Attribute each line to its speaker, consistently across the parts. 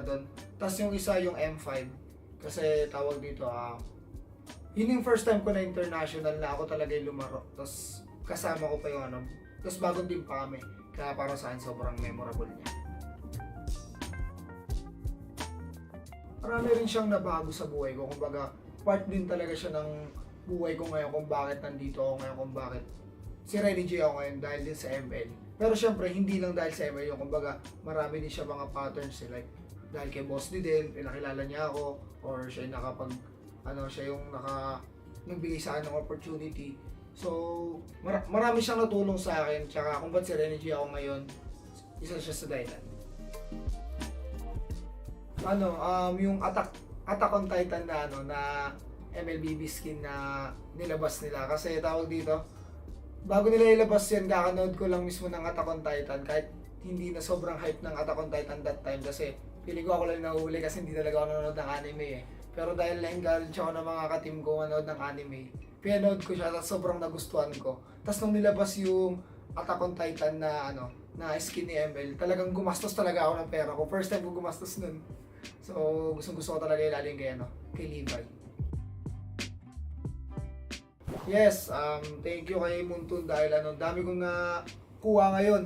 Speaker 1: para doon. Tapos yung isa yung M5. Kasi tawag dito, yun yung first time ko na international na ako talaga yung lumaro. Tapos kasama ko pa yung ano. Tapos bagong team pa kami. Kaya para sa akin sobrang memorable niya. Marami rin siyang nabago sa buhay ko. Kumbaga, part din talaga siya ng buhay ko ngayon kung bakit nandito ako ngayon, kung bakit si Renny J ako ngayon dahil din sa ML. Pero syempre, hindi lang dahil sa ML yung kumbaga, marami din siya mga patterns like dahil kay Boss D din, pinakilala niya ako or siya yung nakapag, siya yung nagbigay sa akin ng opportunity. So, marami siyang natulong sa akin, tsaka kung ba't si Renny J ako ngayon, isa siya sa dahilan. Yung Attack on Titan na na MLBB skin na nilabas nila kasi tawag dito, bago nila ilabas yan, kakanood ko lang mismo ng Attack on Titan kahit hindi na sobrang hype ng Attack on Titan that time kasi feeling ko ako lang nahuhuli kasi hindi talaga ako nanonood ng anime eh. Pero dahil na-encourage ako ng mga ka-team ko manood ng anime, pinanood ko siya at sobrang nagustuhan ko. Tapos nung nilabas yung Attack on Titan na na skin ni ML, talagang gumastos talaga ako ng pera ko. First time ko gumastos nun. So gusto ko talaga ilalim kay Levi. Yes, thank you kay Muntun dahil dami kong nakuha ngayon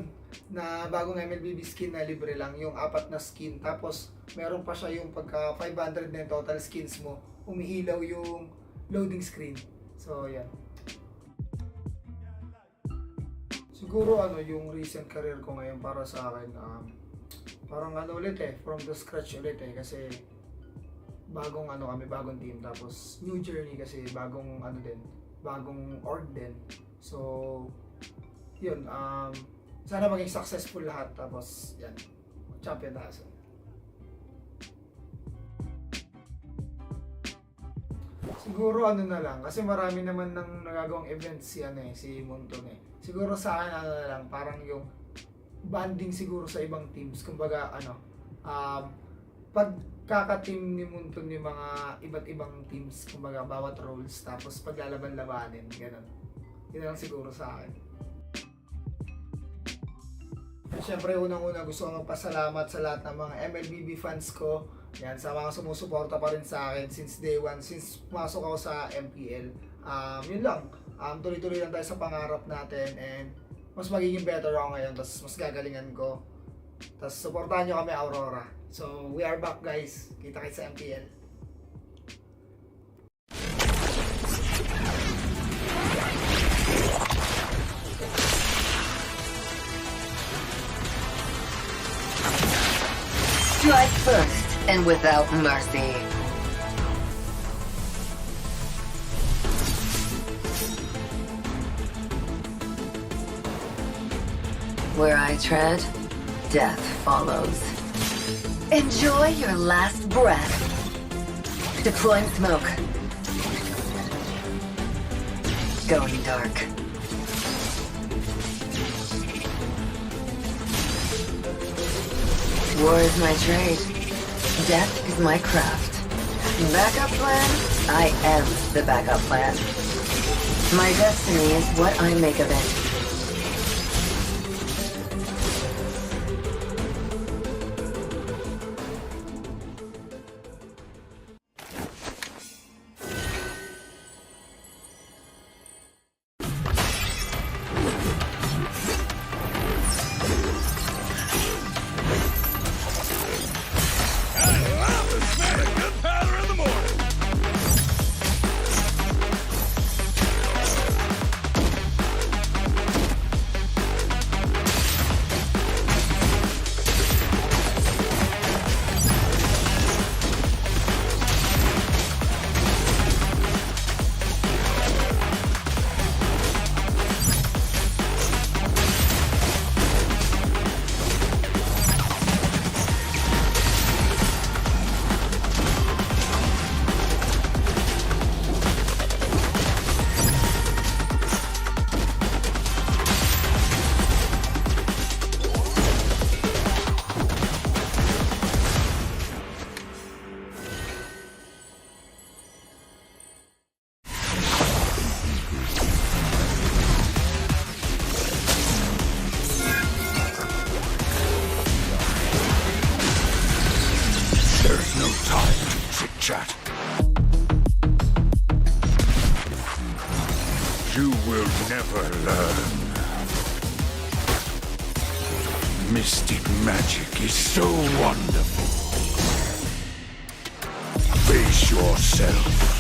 Speaker 1: na bagong MLBB skin na libre lang, yung 4 na skin. Tapos meron pa siya yung pagka 500 na yung total skins mo, umiilaw yung loading screen. So yan. Siguro yung recent career ko ngayon para sa akin, parang ulit from the scratch ulit kasi bagong kami, bagong team, tapos new journey kasi bagong bagong org din. So, yun, sana maging successful lahat, tapos yan, champion naasa. Siguro na lang, kasi marami naman ng nagagawang events si Munton Siguro sa akin na lang, parang yung banding siguro sa ibang teams, kumbaga pagkaka-team ni Munton yung mga iba't ibang teams, kumbaga bawat roles, tapos paglalaban-labanin, gano'n. Yun lang siguro sa akin. Siyempre, unang-una gusto ko magpasalamat sa lahat ng mga MLBB fans ko. Yan, sa mga sumusuporta pa rin sa akin since day one, since pumasok ako sa MPL. Yun lang, tuloy-tuloy lang tayo sa pangarap natin and mas magiging better ako ngayon, tapos mas gagalingan ko. Tapos supportahan nyo kami, Aurora. So, we are back guys. Kita-kits sa MPL.
Speaker 2: Strike first and without mercy. Where I tread, death follows. Enjoy your last breath. Deploying smoke. Going dark. War is my trade. Death is my craft. Backup plan? I am the backup plan. My destiny is what I make of it.
Speaker 3: There's no time to chit-chat. You will never learn. Mystic magic is so wonderful. Face yourself.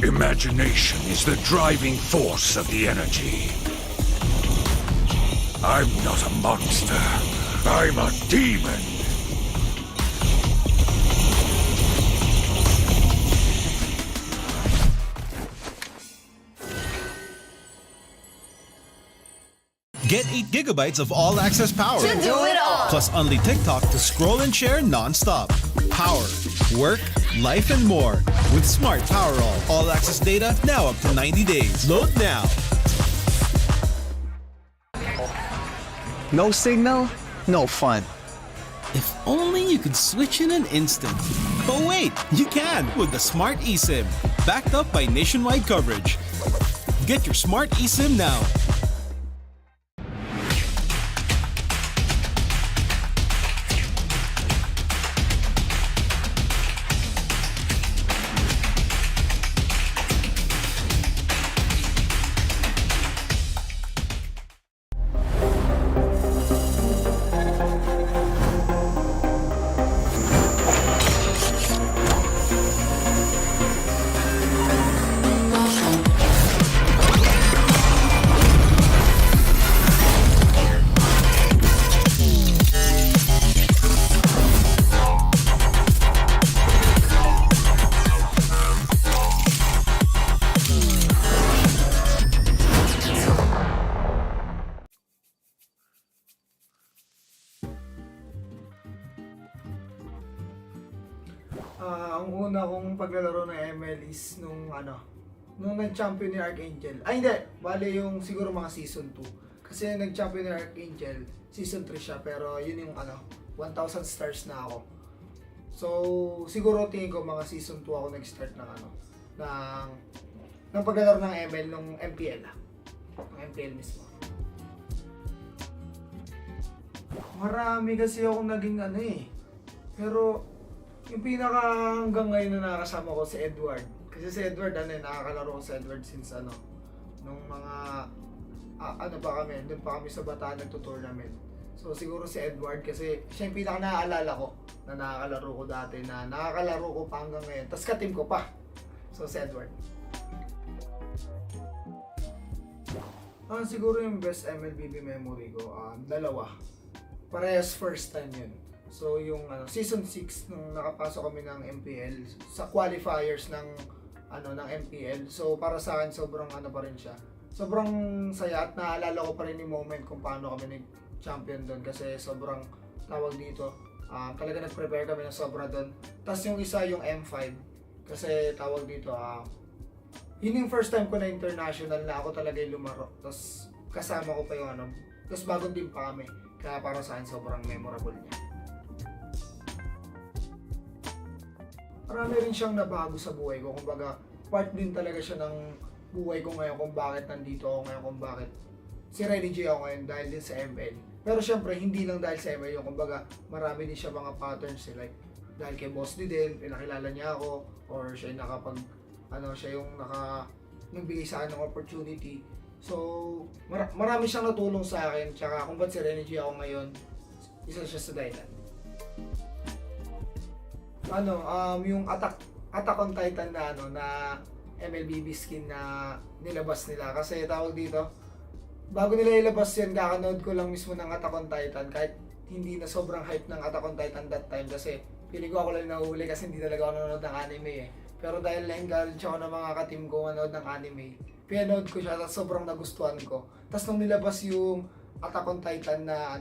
Speaker 3: Imagination is the driving force of the energy. I'm not a monster. I'm a demon.
Speaker 4: Get 8 gigabytes of all-access power.
Speaker 2: To do it all.
Speaker 4: Plus only TikTok to scroll and share non-stop. Power, work, life, and more. With Smart Power all-access data now up to 90 days. Load now.
Speaker 5: No signal, no fun.
Speaker 4: If only you could switch in an instant. But wait, you can with the Smart eSIM. Backed up by nationwide coverage. Get your Smart eSIM now.
Speaker 1: Ang una kong paglalaro ng ML is nung nag-champion ni Archangel. Ay hindi, bale yung siguro mga season 2. Kasi nag-champion ni Archangel, season 3 siya, pero yun yung 1,000 stars na ako. So, siguro tingin ko mga season 2 ako nag-start ng paglalaro ng ML nung MPL. Ng MPL mismo. Marami kasi akong naging pero yung pinaka hanggang ngayon na nakakasama ko si Edward. Kasi si Edward, nakakalaro ko si Edward since nung mga, doon pa kami sa Bataan nagto-tournament. So siguro si Edward kasi siya yung pinaka naaalala ko na nakakalaro ko dati, na nakakalaro ko pa hanggang ngayon. Tapos ka-team ko pa. So si Edward. Siguro yung best MLBB memory ko, dalawa. Parehas first time yun. So yung season 6 nung nakapasok kami ng MPL sa qualifiers ng MPL. So para sa akin sobrang pa rin siya. Sobrang saya at naalala ko pa rin yung moment kung paano kami nag-champion doon kasi sobrang tawag dito. Talaga nag-prepare kami ng sobra doon. Tapos yung isa yung M5 kasi tawag dito yun yung first time ko na international na ako talaga yung lumaro. Tapos kasama ko pa yung tapos bagong team pa kami. Kaya para sa akin sobrang memorable niya. Marami rin siyang nabago sa buhay ko. Kumbaga, part din talaga siya ng buhay ko ngayon kung bakit nandito ako ngayon, kung bakit si Renny J ako ngayon dahil din sa ML. Pero syempre, hindi lang dahil sa ML yung kumbaga, marami din siya mga patterns like dahil kay Boss D din, pinakilala niya ako, or siya yung siya yung nagbigay sa akin ng opportunity. So, marami siyang natulong sa akin, tsaka kung ba't si Renny J ako ngayon, isa siya sa dahilan. Yung Attack on Titan na MLBB skin na nilabas nila. Kasi tawag dito, bago nila ilabas yan, kakanood ko lang mismo ng Attack on Titan. Kahit hindi na sobrang hype ng Attack on Titan that time. Kasi feeling ko ako lang nahuhuli kasi hindi talaga ako nanonood ng anime Pero dahil na-encourage ako ng mga ka-team ko manood ng anime, pinanood ko siya at sobrang nagustuhan ko. Tapos nung nilabas yung Attack on Titan na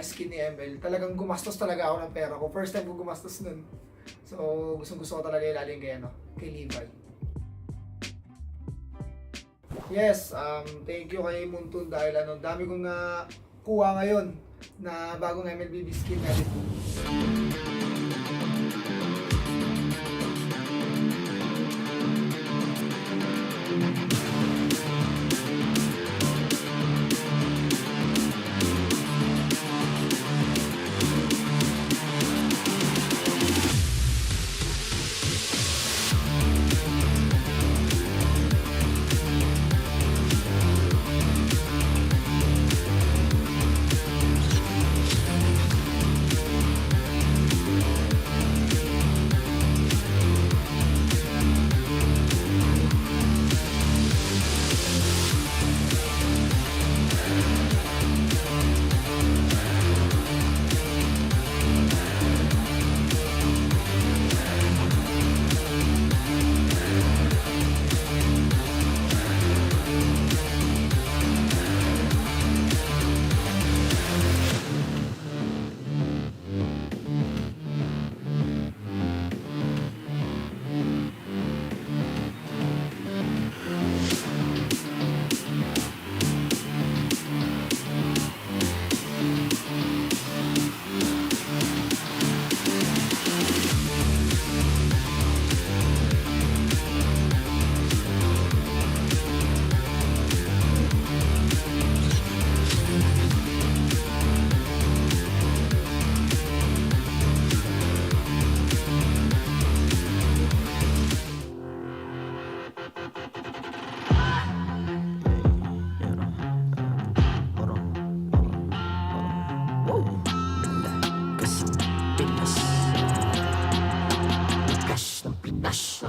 Speaker 1: skin ni ML, talagang gumastos talaga ako ng pera ko. First time ko gumastos nun. So, gusto ko talaga ilalim kay Levi. Yes, thank you kay Muntun dahil dami kong nakuha ngayon na bagong MLBB skin na rin.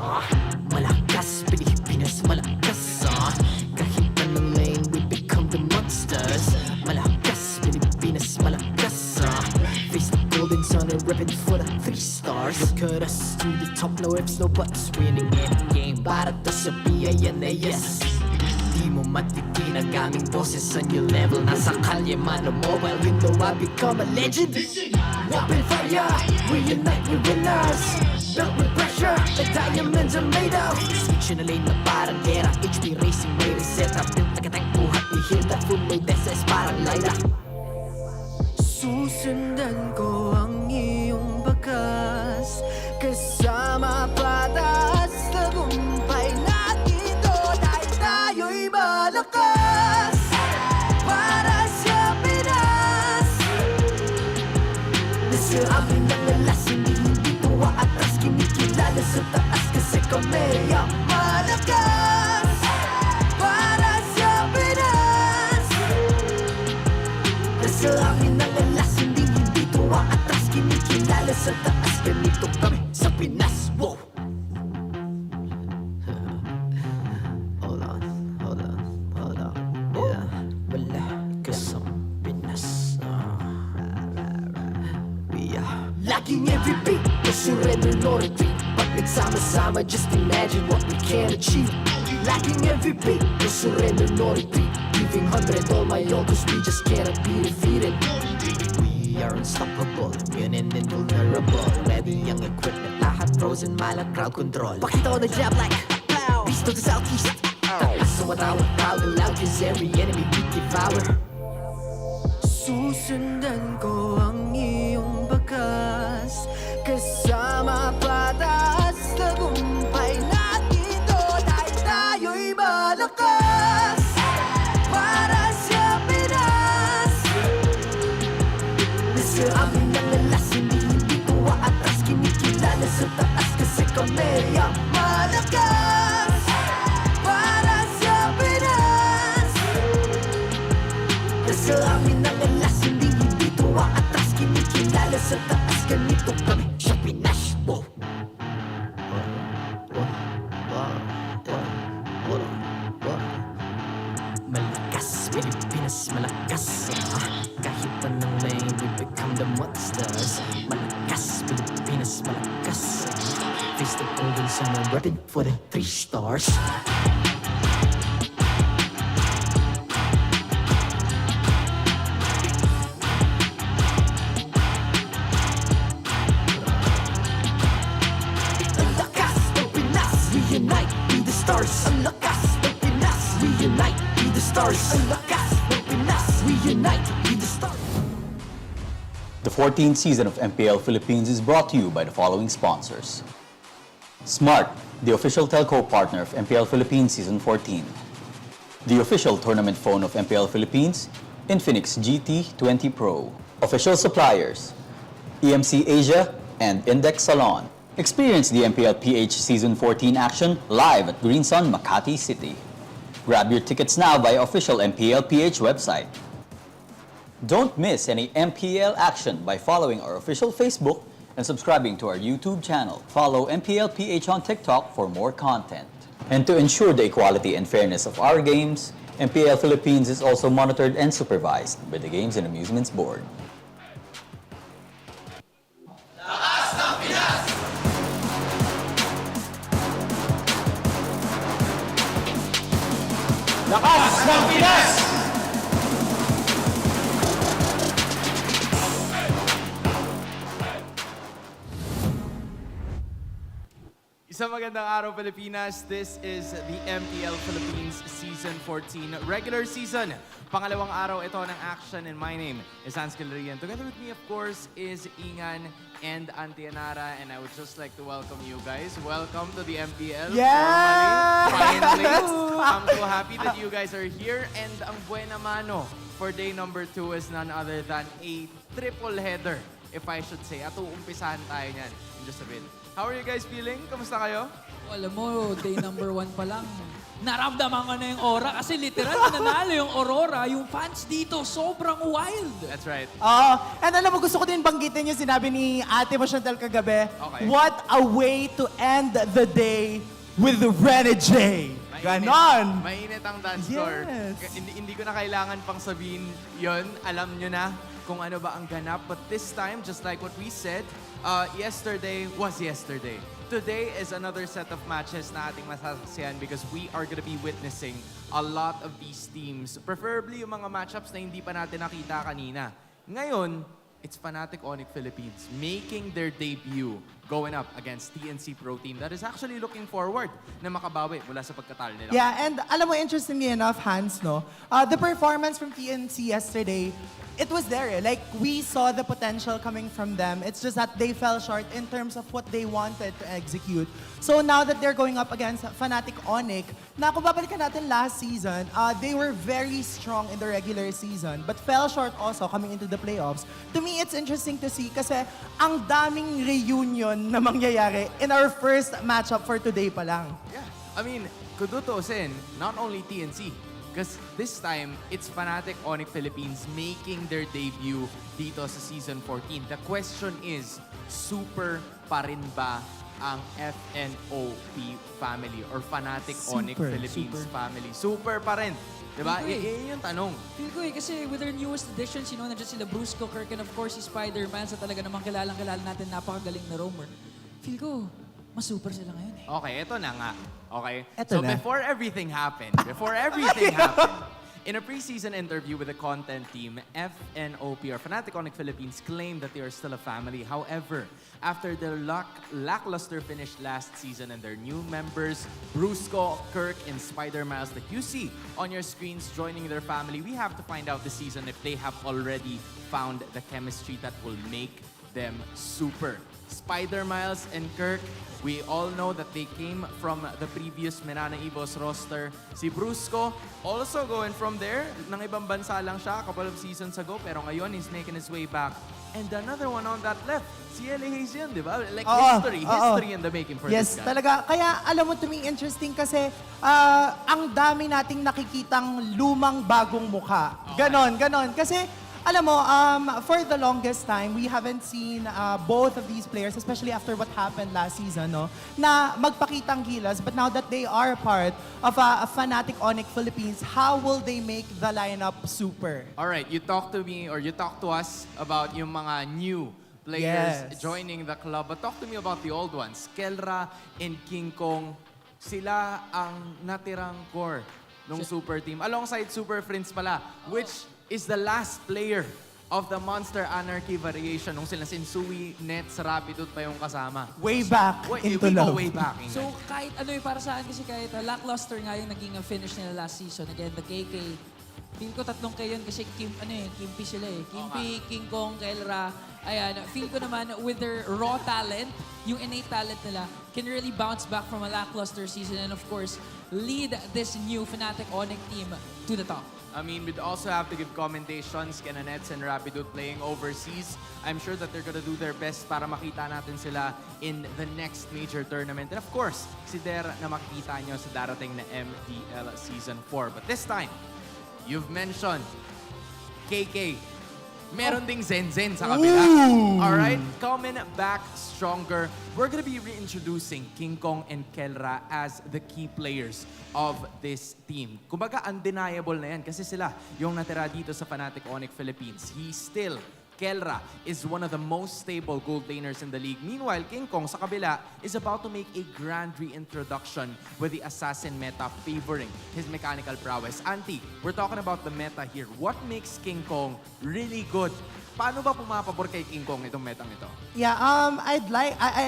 Speaker 6: Malakas, Pilipinas, malakas kahit anong lane, we become the monsters. Malakas, Pilipinas, malakas face the golden sun and rip it for the 3 stars. Look at us to the top, no ifs, no buts. Winning any game, para to sa PINAS. Di mo matitin ang aming boses sa new level. Nasa kalye man o mobile window, I become a legend. Open fire, we unite, we winners. Built with pressure, the diamonds are made of. Switch in a lane na parang gera. HP racing, way reset up. Built like a tank, buhat, we hear that full load. SS parang Lyra. Susundan ko ang iyong bakas, kasama patas, tagumpay natin to. Dahil tayo'y malakas para sa Pinas. Nasa amin ang alas, hindi tuwa atras. Kinikilala sa taas kasi kami ang malakas para sa Pinas. Nasa amin ang alas, hindi tuwa atras. Kinikilala sa taas, ganito kami sa Pinas. Wow! Hold on. Yeah, malakas ang Pinas. We are lacking every beat, no surrender, no retreat. Pag nagsama-sama, just imagine what we can achieve. Lacking every beat, no surrender, no retreat. Giving 100 all my all, cause we just cannot be defeated. We are unstoppable, immune and invulnerable. Ready ang equipment, lahat frozen, malang crowd control. Pakita ko na jab like pow, beast of the southeast. Takas sa matawag, proud and loud, cause every enemy we devour. Susundan ko ang iyong bakas, kasama patas, tagumpay natin to. Dahil tayo'y malakas para sa Pinas. Nasa amin ang alas, hindi tuwa atras. Kinikilala sa taas kasi kami ang malakas para sa Pinas. Nasa amin ang alas, hindi tuwa atras. Kinikilala sa taas, ganito kami sa Pinas. Wow! Malakas, Pilipinas, malakas kahit anong lane, we become the monsters. Malakas, Pilipinas, malakas face the golden sun and rep it for the 3 stars. Ang lakas ng Pinas, we unite, be the stars. Ang lakas ng Pinas, we unite, be the stars. Ang lakas ng Pinas, we unite, be the stars.
Speaker 7: The 14th season of MPL Philippines is brought to you by the following sponsors. Smart, the official telco partner of MPL Philippines Season 14. The official tournament phone of MPL Philippines, Infinix GT20 Pro. Official suppliers, EMC Asia and Index Salon. Experience the MPLPH Season 14 action live at Green Sun, Makati City. Grab your tickets now via official MPLPH website. Don't miss any MPL action by following our official Facebook and subscribing to our YouTube channel. Follow MPLPH on TikTok for more content. And to ensure the equality and fairness of our games, MPL Philippines is also monitored and supervised by the Games and Amusements Board.
Speaker 3: Lakas ng Pinas!
Speaker 8: Isang magandang araw, Pilipinas. This is the MPL Philippines Season 14 regular season. Pangalawang araw ito ng action, and my name is Hans Kelra. Together with me, of course, is Ingan and Auntie Anara, and I would just like to welcome you guys. Welcome to the MPL.
Speaker 9: Yeah!
Speaker 8: Finally. I'm so happy that you guys are here, and ang buena mano for day number 2 is none other than a triple header, if I should say. At uumpisahan tayo niyan in just a bit. How are you guys feeling? Kamusta kayo?
Speaker 9: Alam mo, day number 1 pa lang, naramdaman ko na yung aura kasi literal nanalo yung Aurora. Yung fans dito, sobrang wild.
Speaker 8: That's right.
Speaker 10: And alam mo, gusto ko din banggitin yung sinabi ni Ate mo Chantel kagabi.
Speaker 8: Okay.
Speaker 10: What a way to end the day with Renny J. Ganon.
Speaker 8: Mainit ang dance floor.
Speaker 10: Yes.
Speaker 8: Hindi ko na kailangan pang sabihin yon. Alam nyo na kung ano ba ang ganap. But this time, just like what we said, yesterday was yesterday. Today is another set of matches na ating masasaksihan because we are gonna be witnessing a lot of these teams. Preferably yung mga matchups na hindi pa natin nakita kanina. Ngayon, it's Fnatic Onic Philippines making their debut going up against TNC Pro Team that is actually looking forward na makabawi mula sa pagkatalo nila.
Speaker 10: Yeah, and alam mo, interestingly enough, Hans, no? The performance from TNC yesterday, it was there. Like, we saw the potential coming from them. It's just that they fell short in terms of what they wanted to execute. So now that they're going up against Fnatic Onic, na kung babalikan natin last season, they were very strong in the regular season but fell short also coming into the playoffs. To me, it's interesting to see kasi ang daming reunion na mangyayari in our first matchup for today pa lang.
Speaker 8: Yeah. I mean, kudutosin, not only TNC, because this time, it's Fnatic Onic Philippines making their debut dito sa Season 14. The question is, super pa rin ba ang FNOP family or Fnatic Onic Philippines family? Super pa rin. Diba? Yun yung tanong.
Speaker 9: Feel ko kasi with their newest additions, nandiyan sila Brusco, Kirk, and of course si Spider-Man sa talaga namang kilalang-kilala natin, napakagaling na roamer. Feel ko, mas super sila ngayon eh.
Speaker 8: Okay, eto na nga. Okay?
Speaker 10: Eto na.
Speaker 8: Before everything happened, in a preseason interview with the content team, FNOP or Fnatic Onic Philippines claimed that they are still a family. However, after their lackluster finish last season and their new members, Brusco, Kirk, and Spider-Miles that you see on your screens joining their family, we have to find out this season if they have already found the chemistry that will make them super. Spider-Miles and Kirk, we all know that they came from the previous Menana Evos roster. Si Brusco, also going from there, ng ibang bansa lang siya a couple of seasons ago, pero ngayon he's making his way back. And another one on that left, si Elihase yun, di ba? Like history in the making for
Speaker 10: yes,
Speaker 8: this guy.
Speaker 10: talaga. Kaya alam mo, to me, interesting kasi ang dami nating nakikitang lumang bagong mukha. Ganon. Kasi alam mo, for the longest time, we haven't seen both of these players, especially after what happened last season, no, na magpakitang gilas. But now that they are part of a Fnatic Onic Philippines, how will they make the lineup super?
Speaker 8: Alright, you talk to me or you talk to us about yung mga new players
Speaker 10: Yes.
Speaker 8: joining the club. But talk to me about the old ones. Kelra and King Kong, sila ang natirang core ng super team. Alongside Super Friends pala, which is the last player of the Monster Anarchy variation nung sila Sinsui, Nets, Rapidut pa yung kasama.
Speaker 10: Way back into
Speaker 8: we go
Speaker 10: love.
Speaker 8: way back.
Speaker 9: So kahit ano yung para sa akin kasi kahit lackluster nga yung naging finish nila last season. Again, the KK, feel ko tatlong kayo yun kasi Kimpi sila eh. Kimpi, King Kong, Kelra. Ayan, feel ko naman with their raw talent, yung innate talent nila, can really bounce back from a lackluster season and of course, lead this new Fnatic Onic team to the top.
Speaker 8: I mean, we'd also have to give commendations kina Nets and Rapidut playing overseas. I'm sure that they're gonna do their best para makita natin sila in the next major tournament. And of course, si Der na makikita nyo sa darating na MPL Season 4. But this time, you've mentioned KK. Meron ding Zen sa kabila. Alright, coming back stronger. We're gonna be reintroducing King Kong and Kelra as the key players of this team. Kumbaga, undeniable na yan kasi sila yung natira dito sa Fnatic Onic Philippines. Kelra is one of the most stable gold laners in the league. Meanwhile, King Kong sa kabila is about to make a grand reintroduction with the assassin meta favoring his mechanical prowess. Auntie, we're talking about the meta here. What makes King Kong really good? Paano ba pumapabor kay King Kong itong metang ito?
Speaker 10: Yeah, I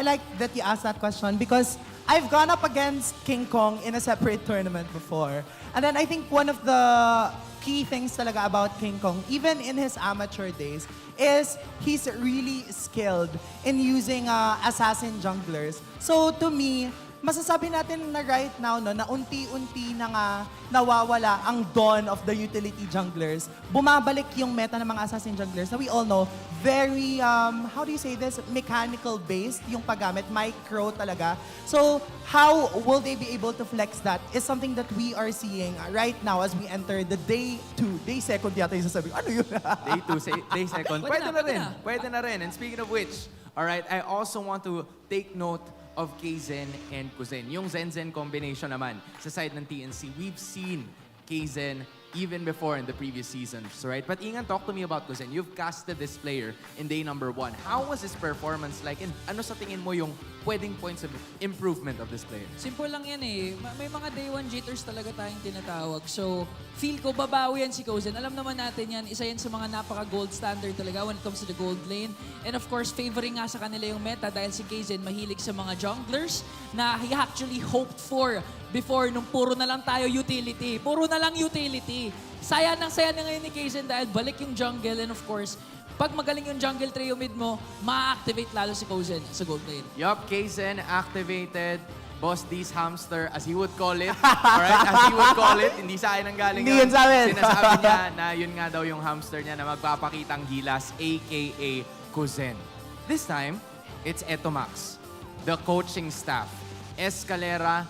Speaker 10: like that you asked that question because I've gone up against King Kong in a separate tournament before. And then I think one of the key things talaga about King Kong, even in his amateur days, is he's really skilled in using assassin junglers. So to me, masasabi natin na right now, no, na unti-unti na nga nawawala ang dawn of the utility junglers. Bumabalik yung meta ng mga assassin junglers na we all know, very, how do you say this, mechanical-based yung paggamit, micro talaga. So, how will they be able to flex that is something that we are seeing right now as we enter the day 2. Day second yata yung sasabi. Ano yun?
Speaker 8: Day second. Pwede na rin. And speaking of which, all right, I also want to take note of Kzen and Kouzen. Yung Zen-Zen combination naman sa side ng TNC, we've seen Kzen even before in the previous seasons, right? But Ingan, talk to me about Kouzen. You've casted this player in day number 1. How was his performance like? And ano sa tingin mo yung pwedeng points of improvement of this player?
Speaker 9: Simple lang yan eh. May mga day 1 jitters talaga tayong tinatawag. So, feel ko babawi yan si Kouzen. Alam naman natin yan, isa yan sa mga napaka-gold standard talaga when it comes to the gold lane. And of course, favoring nga sa kanila yung meta dahil si Kzen mahilig sa mga junglers na he actually hoped for before nung puro na lang tayo utility. Puro na lang utility. Saya na ngayon ni Kzen dahil balik yung jungle and of course, pag magaling yung jungle trio mid mo, ma-activate lalo si Kouzen sa gold lane.
Speaker 8: Yup, Kzen activated. Boss D's hamster, as he would call it. Alright, as he would call it. Hindi sa akin ang galing
Speaker 10: Hindi yun sa amin.
Speaker 8: Sinasabi niya na yun nga daw yung hamster niya na magpapakitang gilas, aka Kouzen. This time, it's Etomax, the coaching staff. Escalera,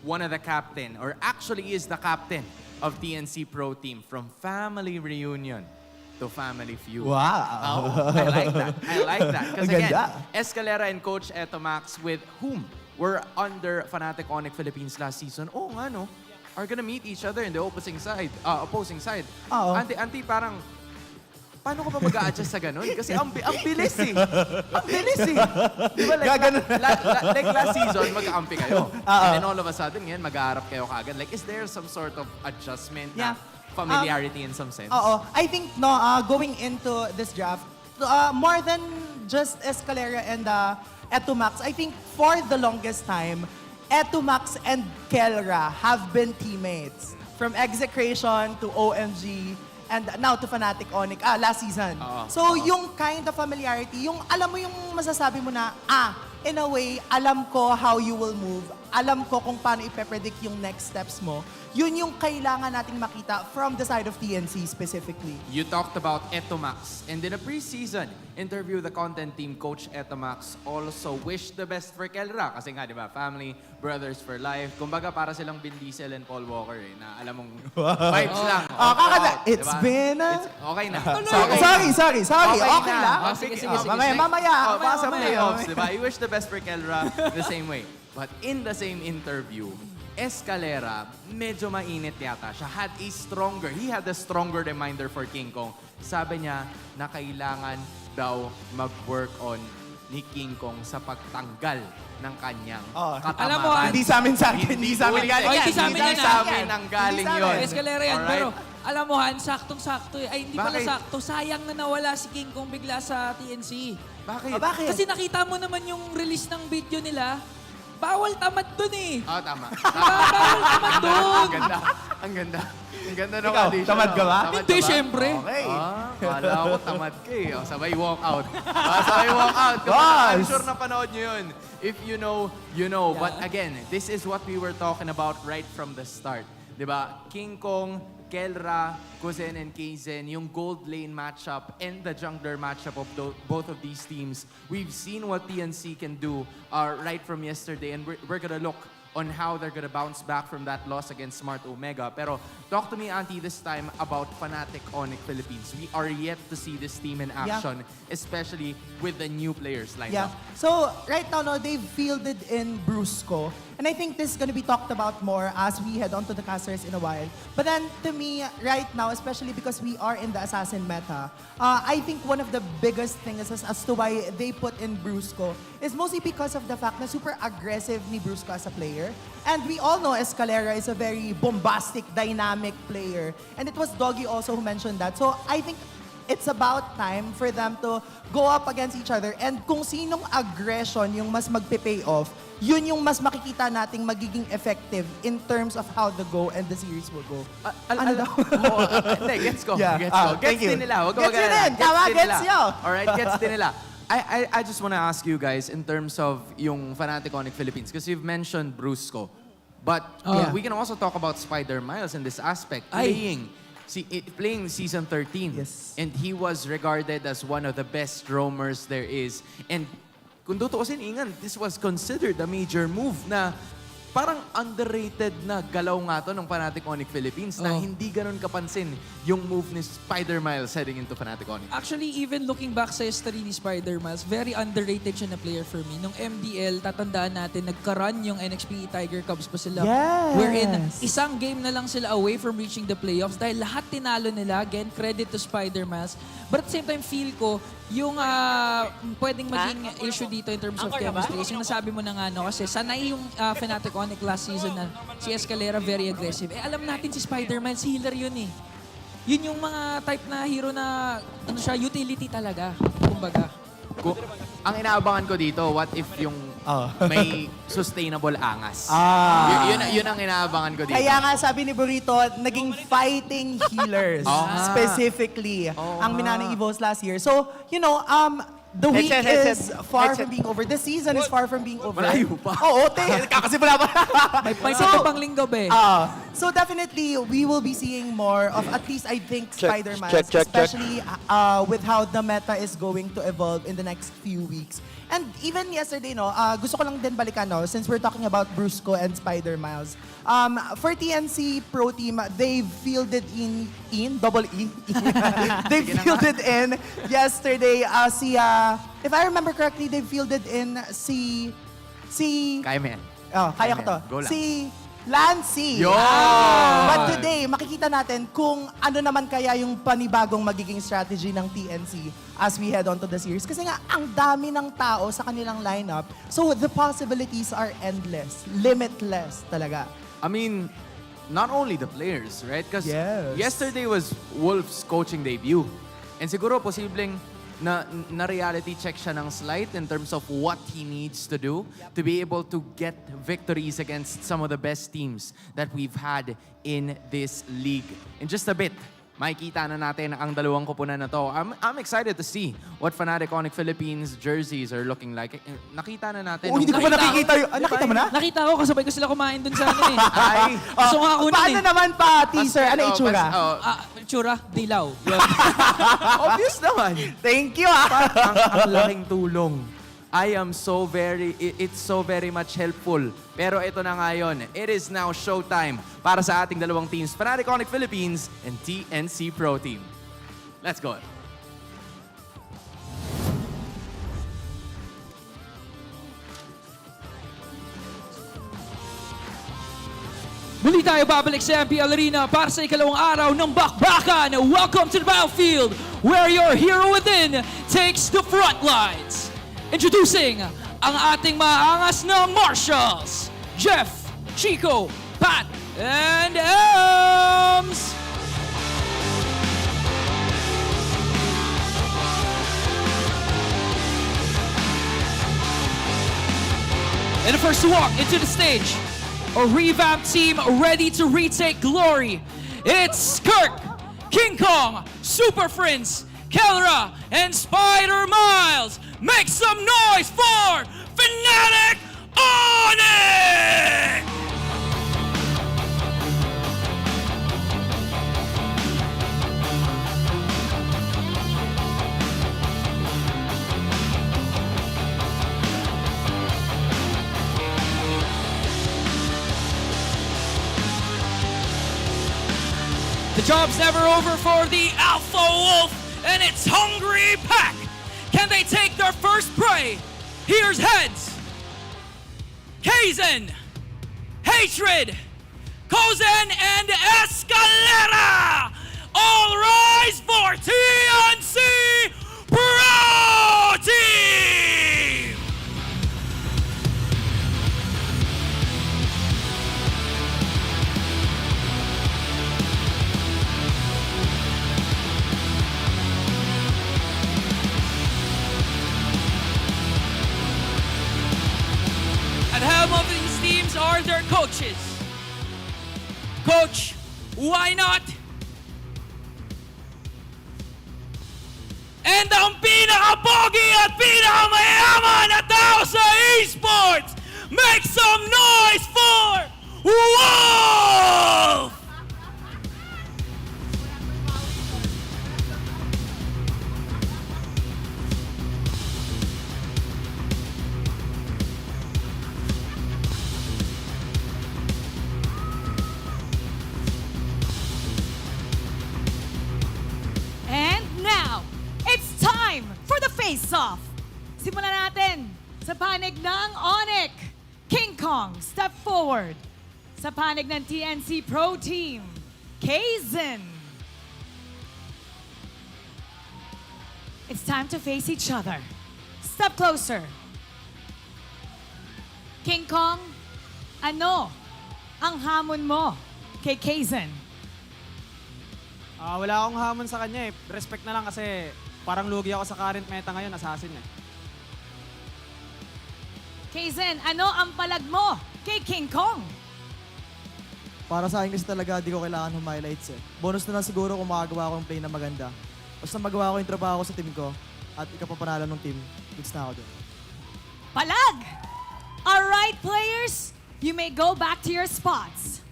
Speaker 8: one of the captain, or actually is the captain of TNC Pro Team from family reunion to family feud.
Speaker 10: Wow.
Speaker 8: Oh, I like that. I like that. Because
Speaker 10: Ang
Speaker 8: again,
Speaker 10: ganda.
Speaker 8: Escalera and Coach Etomax with whom were under Fnatic Onic Philippines last season. Oh, nga no, are gonna meet each other in the opposing side.
Speaker 10: Oo.
Speaker 8: Auntie, parang paano ko ba mag-a-adjust sa ganun? Kasi ang bilis eh. Ang bilis eh. Di ba like last season, mag-aampi kayo. And then all of a sudden, ngayon, mag-aarap kayo kaagad. Like, is there some sort of adjustment na familiarity in some sense?
Speaker 10: Oo. I think, no, going into this draft, more than just Escalera and Etomax, I think for the longest time, Etomax and Kelra have been teammates. From Execration to OMG, and now to Fnatic Onic, last season. So yung kind of familiarity, yung alam mo yung masasabi mo na, in a way, alam ko how you will move, alam ko kung paano ipe-predict yung next steps mo, yun yung kailangan nating makita from the side of TNC specifically.
Speaker 8: You talked about Etomax, and in a preseason interview, the content team, Coach Etomax, also wished the best for Kelra. Kasi nga, di ba, family, brothers for life. Kumbaga, para silang Vin Diesel and Paul Walker, eh, na alam mong vibes lang.
Speaker 10: It's
Speaker 8: diba?
Speaker 10: been a...
Speaker 8: Okay na.
Speaker 10: Sorry. Okay lang.
Speaker 8: Sige.
Speaker 10: Mamaya.
Speaker 8: Pasa mo playoffs, di ba? You wish the best for Kelra the same way. But in the same interview, Escalera, medyo mainit yata. He had a stronger reminder for King Kong. Sabi niya na kailangan daw mag-work on ni King Kong sa pagtanggal ng kanyang katamaran.
Speaker 9: Alam mo,
Speaker 10: Hindi sa amin galing
Speaker 9: Hindi sa amin
Speaker 8: ang galing yun.
Speaker 9: Escalera yan,
Speaker 8: Alright?
Speaker 9: pero alam mo Han, saktong-sakto eh. Ay, hindi pala
Speaker 8: Bakit?
Speaker 9: sakto. Sayang na nawala si King Kong bigla sa TNC.
Speaker 8: Bakit?
Speaker 10: Bakit?
Speaker 9: Kasi nakita mo naman yung release ng video nila. Bawal tamad dun eh.
Speaker 8: Tama.
Speaker 9: Bawal tamad dun.
Speaker 8: Ang ganda ng
Speaker 10: Ikaw,
Speaker 8: audition.
Speaker 10: tamad ka ba?
Speaker 9: Hindi, syempre.
Speaker 10: Okay.
Speaker 8: Kala ko tamad ka eh. Sabay walk out. I'm sure napanood nyo yun. If you know, you know.
Speaker 9: Yeah.
Speaker 8: But again, this is what we were talking about right from the start. Diba? King Kong, Kelra, Kouzen, and Kzen, yung gold lane matchup and the jungler matchup of both of these teams. We've seen what TNC can do right from yesterday, and we're gonna look on how they're gonna bounce back from that loss against Smart Omega. Pero talk to me, Auntie, this time about Fnatic Onic Philippines. We are yet to see this team in action, especially with the new players lined up.
Speaker 10: So, right now, no, they've fielded in Brusco. And I think this is going to be talked about more as we head on to the casters in a while. But then, to me, right now, especially because we are in the Assassin meta, I think one of the biggest things as to why they put in Brusco is mostly because of the fact na super aggressive ni Brusco as a player. And we all know Escalera is a very bombastic, dynamic player. And it was Doggy also who mentioned that. So, I think it's about time for them to go up against each other, and kung sinong aggression yung mas magpe-pay off, yun yung mas makikita nating magiging effective in terms of how the go and the series will go. Ano daw?
Speaker 8: Hindi, gets ko.
Speaker 10: Yeah.
Speaker 8: Gets ko.
Speaker 10: Thank
Speaker 8: Gets
Speaker 10: you.
Speaker 8: din nila. Huwag ka
Speaker 10: Gets
Speaker 8: mag-alala.
Speaker 10: yun din. Tama,
Speaker 8: din
Speaker 10: gets
Speaker 8: nila.
Speaker 10: nyo.
Speaker 8: Alright, gets din nila. I just want to ask you guys in terms of yung Fnatic Onic Philippines, because you've mentioned Brusco. But we can also talk about Spider Miles in this aspect, playing Season 13.
Speaker 10: Yes.
Speaker 8: And he was regarded as one of the best roamers there is. And kung tutuusin, Ingan, this was considered a major move na parang underrated na galaw nga to ng Fnatic Onic Philippines na hindi ganun kapansin yung move ni Spider Miles heading into Fnatic Onic.
Speaker 9: Actually, even looking back sa history ni Spider Miles, very underrated siya na player for me. Nung MDL, tatandaan natin, nagka-run yung NXP Tiger Cubs pa sila.
Speaker 10: Yes!
Speaker 9: Wherein, isang game na lang sila away from reaching the playoffs dahil lahat tinalo nila. Again, credit to Spider Miles. But at the same time, feel ko, yung pwedeng maging issue dito in terms of chemistry is yung nasabi mo na nga, no? Kasi sanay yung Fnatic Onic last season na si Kelra very aggressive. Alam natin si Spider Miles, healer yun eh. Yun yung mga type na hero na utility talaga, kumbaga.
Speaker 8: Ang inaabangan ko dito, what if yung may sustainable angas? Yun ang inaabangan ko dito.
Speaker 10: Kaya nga sabi ni Burrito, naging fighting healers specifically ang Minanang Evos last year. So, the week is far from being over. The season is far from being over.
Speaker 8: Malayo pa.
Speaker 10: Oo, kakasimula pa.
Speaker 9: May pa pang linggo, be.
Speaker 10: So definitely, we will be seeing more of at least, I think, Spider Miles, especially with how the meta is going to evolve in the next few weeks. And even yesterday, gusto ko lang din balikan, since we're talking about Brusco and Spider Miles. For TNC Pro Team, they fielded they fielded in yesterday if I remember correctly, they fielded in si
Speaker 8: Kaya mo yan.
Speaker 10: kaya ko to.
Speaker 8: Go lang.
Speaker 10: Si Lancy.
Speaker 8: Yo!
Speaker 10: But today, makikita natin kung ano naman kaya yung panibagong magiging strategy ng TNC as we head on to the series. Kasi nga, ang dami ng tao sa kanilang lineup. So, the possibilities are endless. Limitless talaga.
Speaker 8: I mean, not only the players, right? Because
Speaker 10: Yes.
Speaker 8: yesterday was Wolf's coaching debut. And siguro posibleng na reality check siya ng slight in terms of what he needs to do to be able to get victories against some of the best teams that we've had in this league. In just a bit, makikita na natin ang dalawang koponan na to. I'm excited to see what Fnatic Onic Philippines jerseys are looking like. Nakita na natin.
Speaker 10: Hindi ko pa nakikita yun. Nakita mo na?
Speaker 9: Nakita ko, kasabay ko sila kumain dun sa
Speaker 8: Ay,
Speaker 9: Gusto nga kunin
Speaker 10: Paano naman pa, teaser? Ano itsura?
Speaker 9: Tsura, dilaw.
Speaker 8: Obvious naman.
Speaker 10: Thank you,
Speaker 8: ang laking tulong. It's so very much helpful. Pero ito na nga yun. It is now showtime para sa ating dalawang teams, Fnatic Onic Philippines and TNC Pro Team. Let's go.
Speaker 9: Muli tayo babalik sa MPL Arena para sa ikalawang araw ng bakbakan. Welcome to the battlefield where your hero within takes the front lines. Introducing ang ating maangas na Marshals, Jeff, Chico, Pat, and Ems! And the first to walk into the stage, a revamped team ready to retake glory. It's Kirk, King Kong, Super Friends, Kelra, and Spider Miles. Make some noise for Fnatic Onic! The job's never over for the Alpha Wolf and its hungry pack. Can they take their first prey? Here's heads. Kzen, Hatred, Kouzen, and Escalera. All rise for TNC Pro Team. At the helm of these teams are their coaches. Coach, why not?
Speaker 11: and ang pinaka-pogi at pinaka-mayaman na tao sa esports. Make some noise for Wolf!
Speaker 12: And now, it's time for the face-off. Simulan natin sa panig ng Onic. King Kong, step forward. Sa panig ng TNC Pro Team, Kzen. It's time to face each other. Step closer. King Kong, ano ang hamon mo kay Kzen?
Speaker 13: Wala akong hamon sa kanya eh. Respect na lang kasi parang lugi ako sa current meta ngayon, assassin eh.
Speaker 12: Kzen, ano ang palag mo kay King Kong?
Speaker 14: Para sa akin kasi talaga di ko kailangan highlights eh. Bonus na lang siguro kung makagawa ko ng play na maganda. Basta magawa ko yung trabaho ko sa team ko at ikapapanalo ng team, goods na ako doon.
Speaker 12: Palag! Alright, players, you may go back to your spots.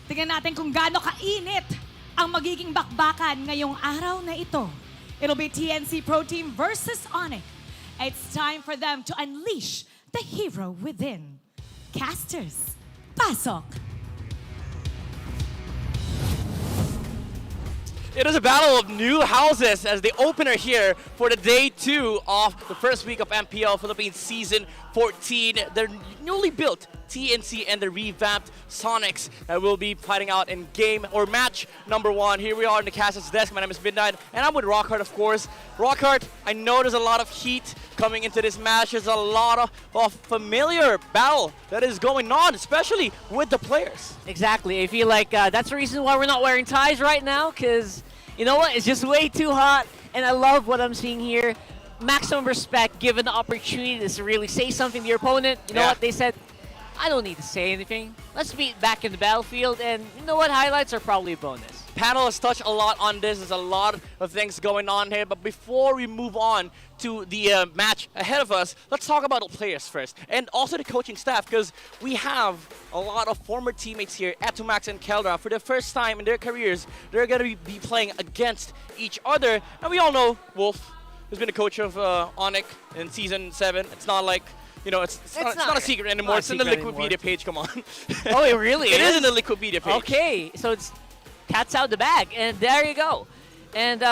Speaker 12: Tingnan natin kung gaano kainit ang magiging bakbakan ngayong araw na ito. It'll be TNC Pro Team versus Onic. It's time for them to unleash the hero within. Casters, pasok!
Speaker 11: It is a battle of new houses as the opener here for the day 2 of the first week of MPL Philippines Season 14. Their newly built TNC and the revamped Sonics that will be fighting out in game or match number 1. Here we are in the Casters desk. My name is Midnight and I'm with Rockhart, of course. Rockhart, I know there's a lot of heat coming into this match. There's a lot of familiar battle that is going on, especially with the players.
Speaker 15: Exactly. I feel like that's the reason why we're not wearing ties right now, because you know what? It's just way too hot, and I love what I'm seeing here. Maximum respect given the opportunity to really say something to your opponent. You know what? They said, I don't need to say anything. Let's be back in the battlefield, and you know what? Highlights are probably a bonus.
Speaker 11: Panel has touched a lot on this. There's a lot of things going on here. But before we move on to the match ahead of us, let's talk about the players first. And also the coaching staff, because we have a lot of former teammates here, at.PM and Kelra. For the first time in their careers, they're going to be playing against each other. And we all know Wolf, who's been the coach of Onic in Season 7. It's not like, you know, it's not a secret anymore. It's in the Wikipedia page, come on.
Speaker 15: Oh, it really is?
Speaker 11: It is in the Wikipedia page.
Speaker 15: Okay, so it's cat's out the bag, and there you go. And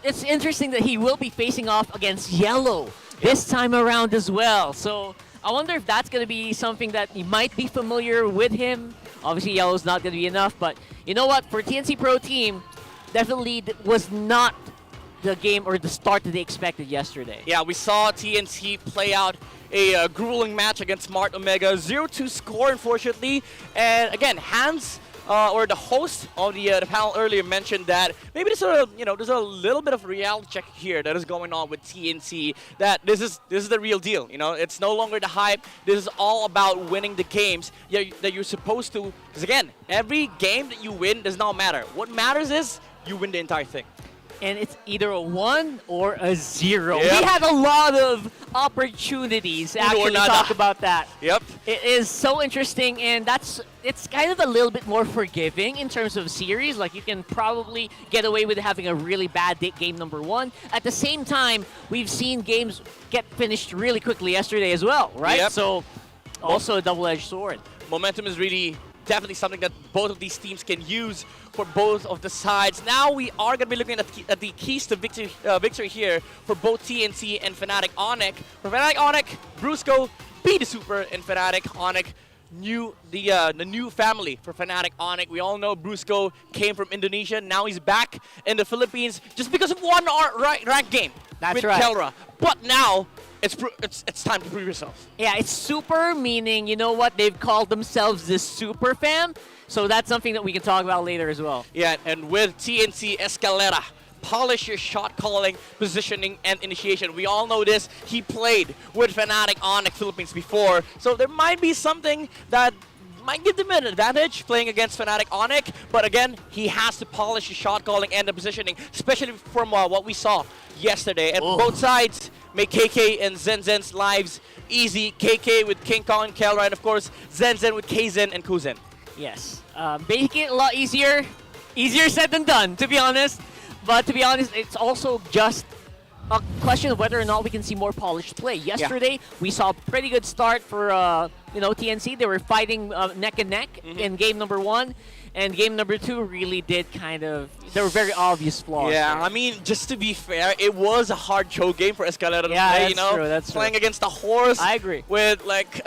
Speaker 15: it's interesting that he will be facing off against Yellow this time around as well. So I wonder if that's going to be something that you might be familiar with him. Obviously, Yellow's not going to be enough, but you know what? For TNC Pro Team, definitely was not the game or the start that they expected yesterday.
Speaker 11: Yeah, we saw TNC play out a grueling match against Smart Omega. 0-2 score, unfortunately. And again, Hans, or the host of the panel earlier, mentioned that maybe there's a little bit of reality check here that is going on with TNC. That this is the real deal. You know, it's no longer the hype. This is all about winning the games that you're supposed to. Because again, every game that you win does not matter. What matters is you win the entire thing.
Speaker 15: And it's either a 1 or a 0.
Speaker 11: Yep.
Speaker 15: We had a lot of opportunities actually to talk about that.
Speaker 11: Yep.
Speaker 15: It is so interesting, and it's kind of a little bit more forgiving in terms of series. Like, you can probably get away with having a really bad game number 1. At the same time, we've seen games get finished really quickly yesterday as well, right?
Speaker 11: Yep.
Speaker 15: So, also a double-edged sword.
Speaker 11: Momentum is really definitely something that both of these teams can use for both of the sides. Now we are going to be looking at the keys to victory here for both TNC and Fnatic Onic. For Fnatic Onic, Brusco, be the super, and Fnatic Onic, the new family for Fnatic Onic. We all know Brusco came from Indonesia. Now he's back in the Philippines just because of one ranked game with Kelra. But now it's time to prove yourself.
Speaker 15: Yeah, it's super, meaning, you know what, they've called themselves the super fam. So that's something that we can talk about later as well.
Speaker 11: Yeah, and with TNC Escalera, polish your shot calling, positioning, and initiation. We all know this. He played with Fnatic Onic Philippines before, so there might be something that might give them an advantage playing against Fnatic Onic, but again, he has to polish his shot calling and the positioning, especially from what we saw yesterday. And both sides make KK and Zen's lives easy. KK with King Kong and Kelra, and of course, Zen with Kzen and Kouzen.
Speaker 15: Yes. Making it a lot easier. Easier said than done, to be honest. But to be honest, it's also just a question of whether or not we can see more polished play. Yesterday, we saw a pretty good start for TNC. They were fighting neck and neck in game number 1. And game number 2 really did there were very obvious flaws.
Speaker 11: Yeah,
Speaker 15: there.
Speaker 11: I mean, just to be fair, it was a hard choke game for Escalera to play,
Speaker 15: That's
Speaker 11: playing
Speaker 15: true.
Speaker 11: against a horse.
Speaker 15: I agree.
Speaker 11: With like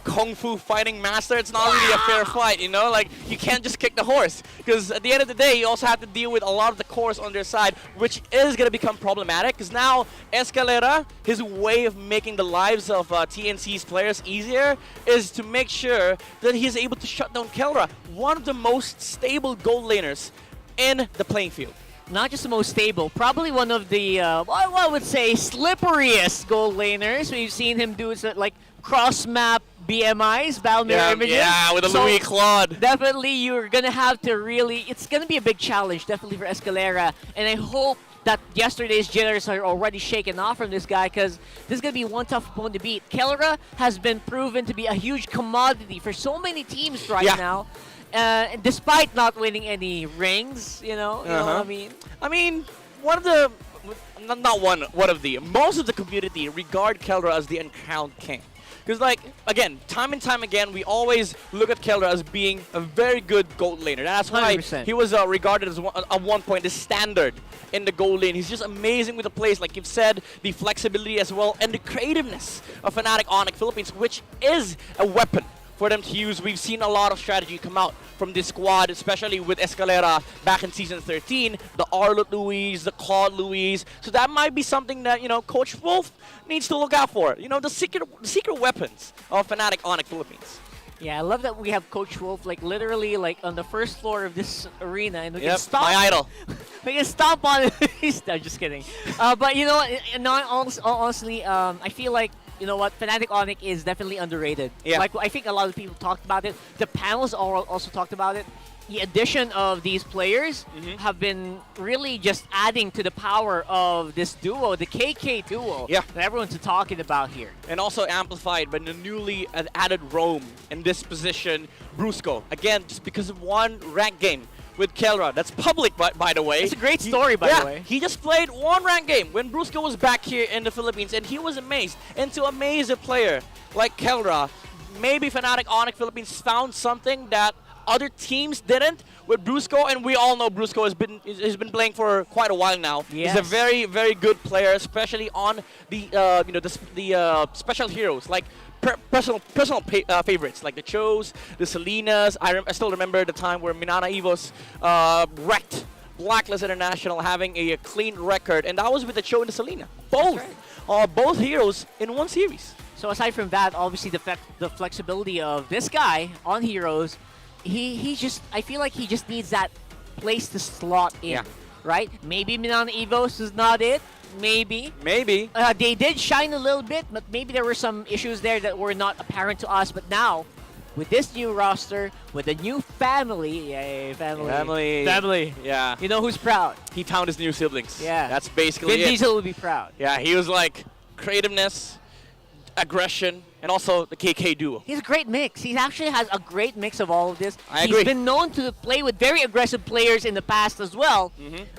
Speaker 11: Kung Fu fighting master, it's not really a fair fight, like you can't just kick the horse, because at the end of the day you also have to deal with a lot of the cores on their side, which is going to become problematic, because now Escalera, his way of making the lives of TNC's players easier is to make sure that he's able to shut down Kelra, one of the most stable gold laners in the playing field.
Speaker 15: Not just the most stable, probably one of the, I would say, slipperiest gold laners. We've seen him do like cross-map BMIs, battle mirror images.
Speaker 11: Yeah, with a Louis Claude.
Speaker 15: Definitely, you're going to have to really, it's going to be a big challenge, definitely for Escalera. And I hope that yesterday's jitters are already shaken off from this guy, because this is going to be one tough opponent to beat. Kelra has been proven to be a huge commodity for so many teams right now. Despite not winning any rings, you know what I mean?
Speaker 11: I mean, most of the community regard Kelra as the uncrowned king. Because, like, again, time and time again, we always look at Kelra as being a very good gold laner. That's why
Speaker 15: 100%.
Speaker 11: he was regarded as, at one point, the standard in the gold lane. He's just amazing with the plays, like you've said, the flexibility as well, and the creativeness of Fnatic Onic Philippines, which is a weapon for them to use. We've seen a lot of strategy come out from this squad, especially with Escalera back in Season 13, the Arlot Louise, the Claude Louise. So that might be something that, Coach Wolf needs to look out for. The secret weapons of Fnatic Onic Philippines.
Speaker 15: Yeah, I love that we have Coach Wolf, like, literally, like, on the first floor of this arena, and we can stomp.
Speaker 11: My idol.
Speaker 15: We can stomp on it. No, just kidding. But you know what? Honestly, I feel like, Fnatic Onic is definitely underrated.
Speaker 11: Yeah.
Speaker 15: Like, I think a lot of people talked about it. The panels also talked about it. The addition of these players have been really just adding to the power of this duo, the KK duo, that everyone's talking about here.
Speaker 11: And also amplified by the newly added roam in this position, Brusco. Again, just because of one ranked game with Kelra. That's public, by the way.
Speaker 15: It's a great story, by the way.
Speaker 11: He just played one ranked game when Brusco was back here in the Philippines, and he was amazed. And to amaze a player like Kelra, maybe Fnatic Onic Philippines found something that other teams didn't with Brusco, and we all know Brusco has been playing for quite a while now.
Speaker 15: Yes.
Speaker 11: He's a very, very good player, especially on the special heroes like personal favorites like the Chos, the Salinas. I still remember the time where Minana Evos wrecked Blacklist International, having a clean record, and that was with the Cho and the Selena. Both heroes in one series.
Speaker 15: So aside from that, obviously the flexibility of this guy on heroes, I feel like he just needs that place to slot in, right? Maybe Minana Evos is not it. Maybe. They did shine a little bit, but maybe there were some issues there that were not apparent to us. But now, with this new roster, with a new family, yay, family.
Speaker 11: Yeah.
Speaker 15: You know who's proud?
Speaker 11: He found his new siblings.
Speaker 15: Yeah.
Speaker 11: That's basically
Speaker 15: Vin Diesel will be proud.
Speaker 11: Yeah, he was like creativeness, aggression, and also the KK duo.
Speaker 15: He has a great mix. He actually has a great mix of all of this.
Speaker 11: I agree.
Speaker 15: He's been known to play with very aggressive players in the past as well.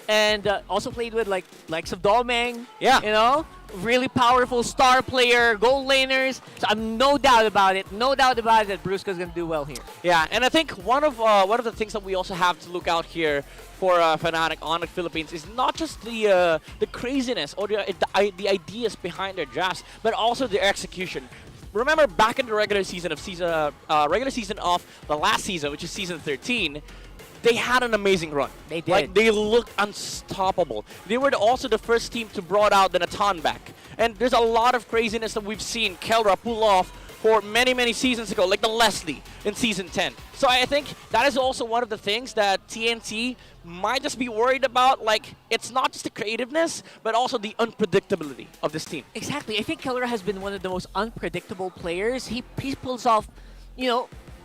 Speaker 15: And also played with likes of Domeng.
Speaker 11: Yeah.
Speaker 15: Really powerful star player, gold laners. So I'm no doubt about it that Brusco's going to do well here.
Speaker 11: Yeah, and I think one of the things that we also have to look out here for Fnatic Onic Philippines is not just the craziness or the ideas behind their drafts, but also their execution. Remember back in the regular season of the last season, which is season 13, they had an amazing run.
Speaker 15: They did.
Speaker 11: Like, they looked unstoppable. They were also the first team to brought out the Natan back. And there's a lot of craziness that we've seen Kelra pull off for many, many seasons ago, like the Leslie in Season 10. So I think that is also one of the things that TNT might just be worried about. Like, it's not just the creativeness, but also the unpredictability of this team.
Speaker 15: Exactly. I think Kelra has been one of the most unpredictable players. He pulls off,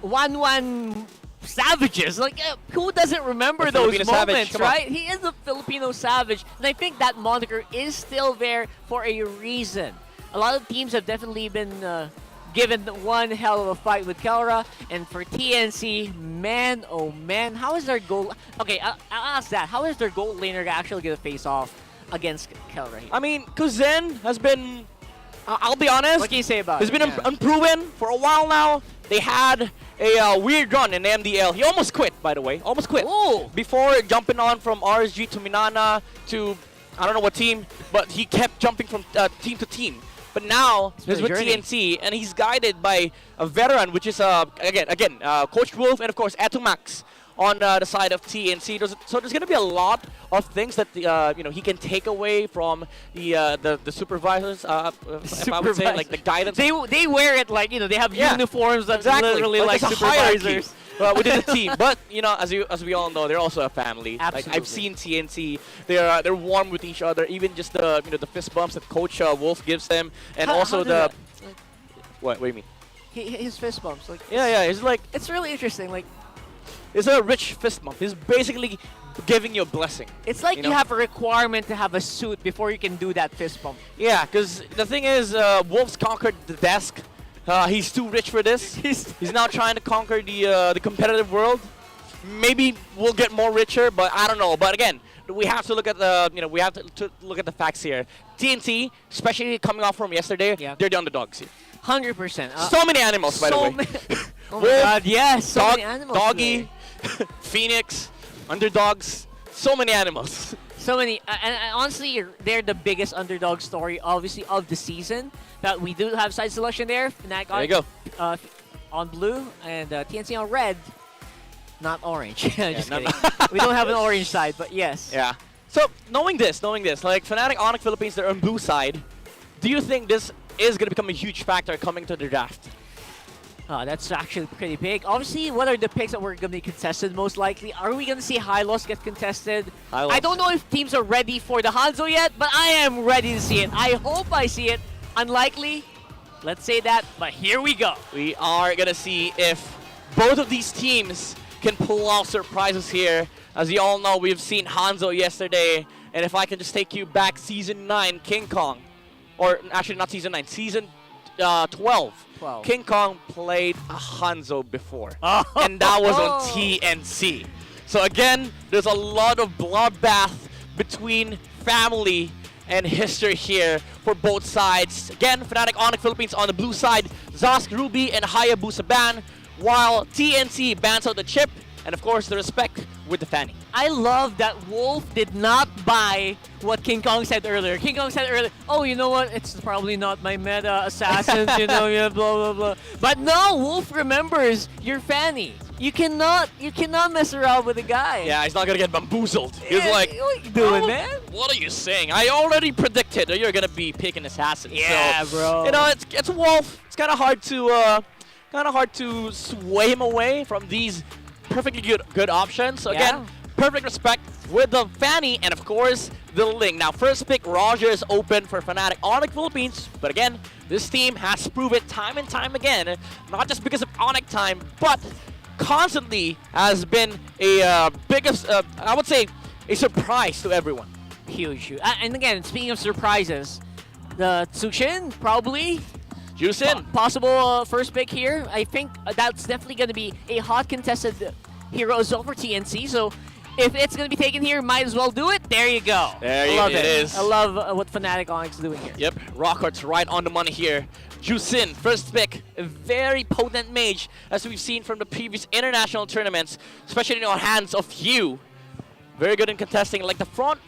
Speaker 15: 1-1 savages. Like, who doesn't remember
Speaker 11: The
Speaker 15: those
Speaker 11: Filipino savage,
Speaker 15: moments,
Speaker 11: come on.
Speaker 15: right? He is a Filipino savage. And I think that moniker is still there for a reason. A lot of teams have definitely been given one hell of a fight with Kelra. And for TNC, man, oh man, how is their goal... Okay, I'll ask that. How is their goal laner actually going to face off against Kelra here?
Speaker 11: I mean, Kouzen has been... I'll be honest.
Speaker 15: What can you say about
Speaker 11: He's
Speaker 15: it?
Speaker 11: been
Speaker 15: Yeah.
Speaker 11: unproven for a while now. They had a weird run in the MDL. He almost quit, by the way. Almost quit.
Speaker 15: Ooh.
Speaker 11: Before jumping on from RSG to Minana to I don't know what team, but he kept jumping from team to team. But now he's with TNC, and he's guided by a veteran, which is again Coach Wolf and of course Atumax on the side of TNC. So there's going to be a lot of things that he can take away from the supervisors. If I would say, like the guidance.
Speaker 15: They wear it like they have uniforms that
Speaker 11: exactly.
Speaker 15: literally like
Speaker 11: there's a hierarchy,
Speaker 15: supervisors.
Speaker 11: within the team. But as we all know, they're also a family. Like I've seen TNC, they're warm with each other. Even just the the fist bumps that Coach Wolf gives them, and also the what do you mean?
Speaker 15: His fist bumps, like
Speaker 11: It's like
Speaker 15: it's really interesting. Like
Speaker 11: it's a rich fist bump. He's basically giving you a blessing.
Speaker 15: it's like
Speaker 11: you
Speaker 15: you
Speaker 11: know?
Speaker 15: have a requirement to have a suit before you can do that fist bump.
Speaker 11: Yeah, because the thing is, Wolf's conquered the desk. He's too rich for this. He's now trying to conquer the competitive world. Maybe we'll get more richer, but I don't know. But again, we have to look at the we have to look at the facts here. TNC, especially coming off from yesterday, they're the underdogs here.
Speaker 15: 100%.
Speaker 11: So many animals, by the way.
Speaker 15: Oh my God, yes, so many animals
Speaker 11: Doggy, Phoenix, underdogs, so many animals.
Speaker 15: So many, and honestly, they're the biggest underdog story, obviously, of the season. That we do have side selection there. Fnatic
Speaker 11: There you go.
Speaker 15: On blue and TNC on red, not orange. Just
Speaker 11: not-
Speaker 15: kidding. We don't have an orange side, but yes.
Speaker 11: Yeah. So knowing this, like Fnatic, Onic Philippines, they're on blue side. Do you think this is going to become a huge factor coming to the draft?
Speaker 15: That's actually pretty big. Obviously, what are the picks that we're going to be contested most likely? Are we going to see Hylos get contested?
Speaker 11: Hylos.
Speaker 15: I don't know if teams are ready for the Hanzo yet, but I am ready to see it. I hope I see it. Unlikely, let's say that, but here we go.
Speaker 11: We are going to see if both of these teams can pull off surprises here. As you all know, we've seen Hanzo yesterday, and if I can just take you back Season 9, King Kong, or actually not Season 9, Season 12. King Kong played a Hanzo before, and that was on TNC. So again, there's a lot of bloodbath between family and history here for both sides. Again, Fnatic Onic Philippines on the blue side, Zosk, Ruby, and Hayabusa ban, while TNC bans out the chip, and of course the respect with the Fanny.
Speaker 15: I love that Wolf did not buy what King Kong said earlier. King Kong said earlier, oh, you know what? It's probably not my meta assassins, yeah, blah, blah, blah. But no, Wolf remembers your Fanny. You cannot mess around with the guy.
Speaker 11: Yeah, he's not gonna get bamboozled. He's
Speaker 15: Yeah,
Speaker 11: like,
Speaker 15: what you doing,
Speaker 11: "Oh,
Speaker 15: man?
Speaker 11: What are you saying? I already predicted that you're gonna be picking assassins."
Speaker 15: Yeah,
Speaker 11: so,
Speaker 15: bro.
Speaker 11: It's Wolf. It's kind of hard to sway him away from these perfectly good options. So again, perfect respect with the Fanny and of course the Ling. Now, first pick, Roger is open for Fnatic Onic Philippines, but again, this team has proven time and time again, not just because of Onic time, but constantly has been a biggest, I would say, a surprise to everyone.
Speaker 15: Huge. And again, speaking of surprises, the Tsukshin probably
Speaker 11: Juicin.
Speaker 15: Possible first pick here. I think that's definitely going to be a hot contested hero as well for TNC. So if it's going to be taken here, might as well do it. There you go.
Speaker 11: There
Speaker 15: I love
Speaker 11: it is.
Speaker 15: I love what Fnatic Onyx is doing here.
Speaker 11: Yep, Rockhart's right on the money here. Juicin, first pick, a very potent mage, as we've seen from the previous international tournaments, especially in our hands of Hugh. Very good in contesting, like the front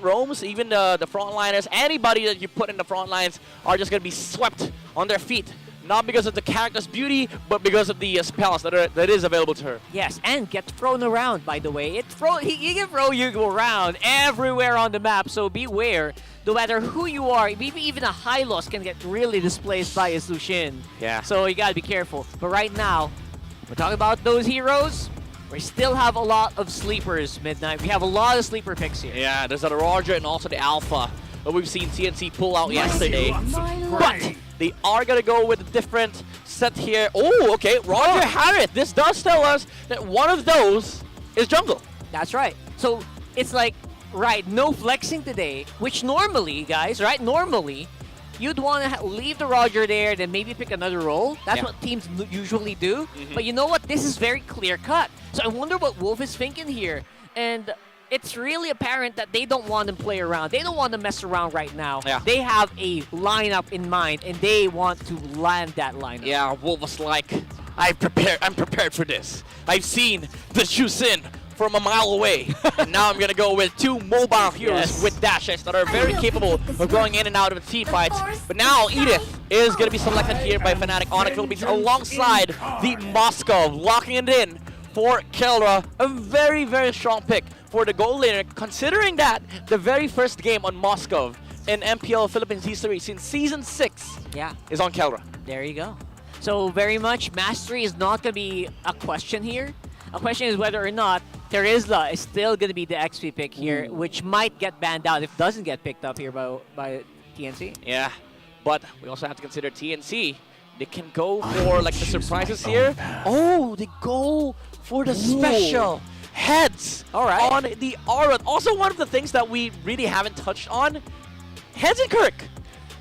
Speaker 11: roams, even the front liners. Anybody that you put in the front lines are just gonna be swept on their feet, not because of the character's beauty, but because of the spells that is available to her.
Speaker 15: Yes, and get thrown around, by the way. He can throw you around everywhere on the map, so beware. No matter who you are, maybe even a Hylos can get really displaced by a Zushin.
Speaker 11: Yeah.
Speaker 15: So you gotta be careful. But right now, we're talking about those heroes. We still have a lot of sleepers, Midnight. We have a lot of sleeper picks here.
Speaker 11: Yeah, there's the Roger and also the Alpha that we've seen TNC pull out yesterday. But they are going to go with a different set here. Oh, okay. Roger Harrit. This does tell us that one of those is jungle.
Speaker 15: That's right. So it's like, right, no flexing today, which normally, guys, right, normally, you'd want to leave the Roger there, then maybe pick another role. That's what teams usually do. But you know what? This is very clear-cut. So I wonder what Wolf is thinking here. And it's really apparent that they don't want to play around. They don't want to mess around right now.
Speaker 11: Yeah.
Speaker 15: They have a lineup in mind, and they want to land that lineup.
Speaker 11: Yeah, Wolf was like, I'm prepared for this. I've seen the Kouzen from a mile away. And now I'm going to go with two mobile heroes with dashes that are very capable of going in and out of the team fights. But now Edith is going to be selected here by Fnatic Onic Philippines alongside the Moscow, locking it in for Kelra. A very, very strong pick for the goal laner, considering that the very first game on Moscow in MPL Philippines history since Season 6 is on Kelra.
Speaker 15: There you go. So very much mastery is not going to be a question here. A question is whether or not Terizla is still going to be the XP pick here, which might get banned out if it doesn't get picked up here by TNC.
Speaker 11: Yeah, but we also have to consider TNC. They can go for like the surprises here. Oh, they go for the special heads on the Aura. Also, one of the things that we really haven't touched on, heads and Kirk.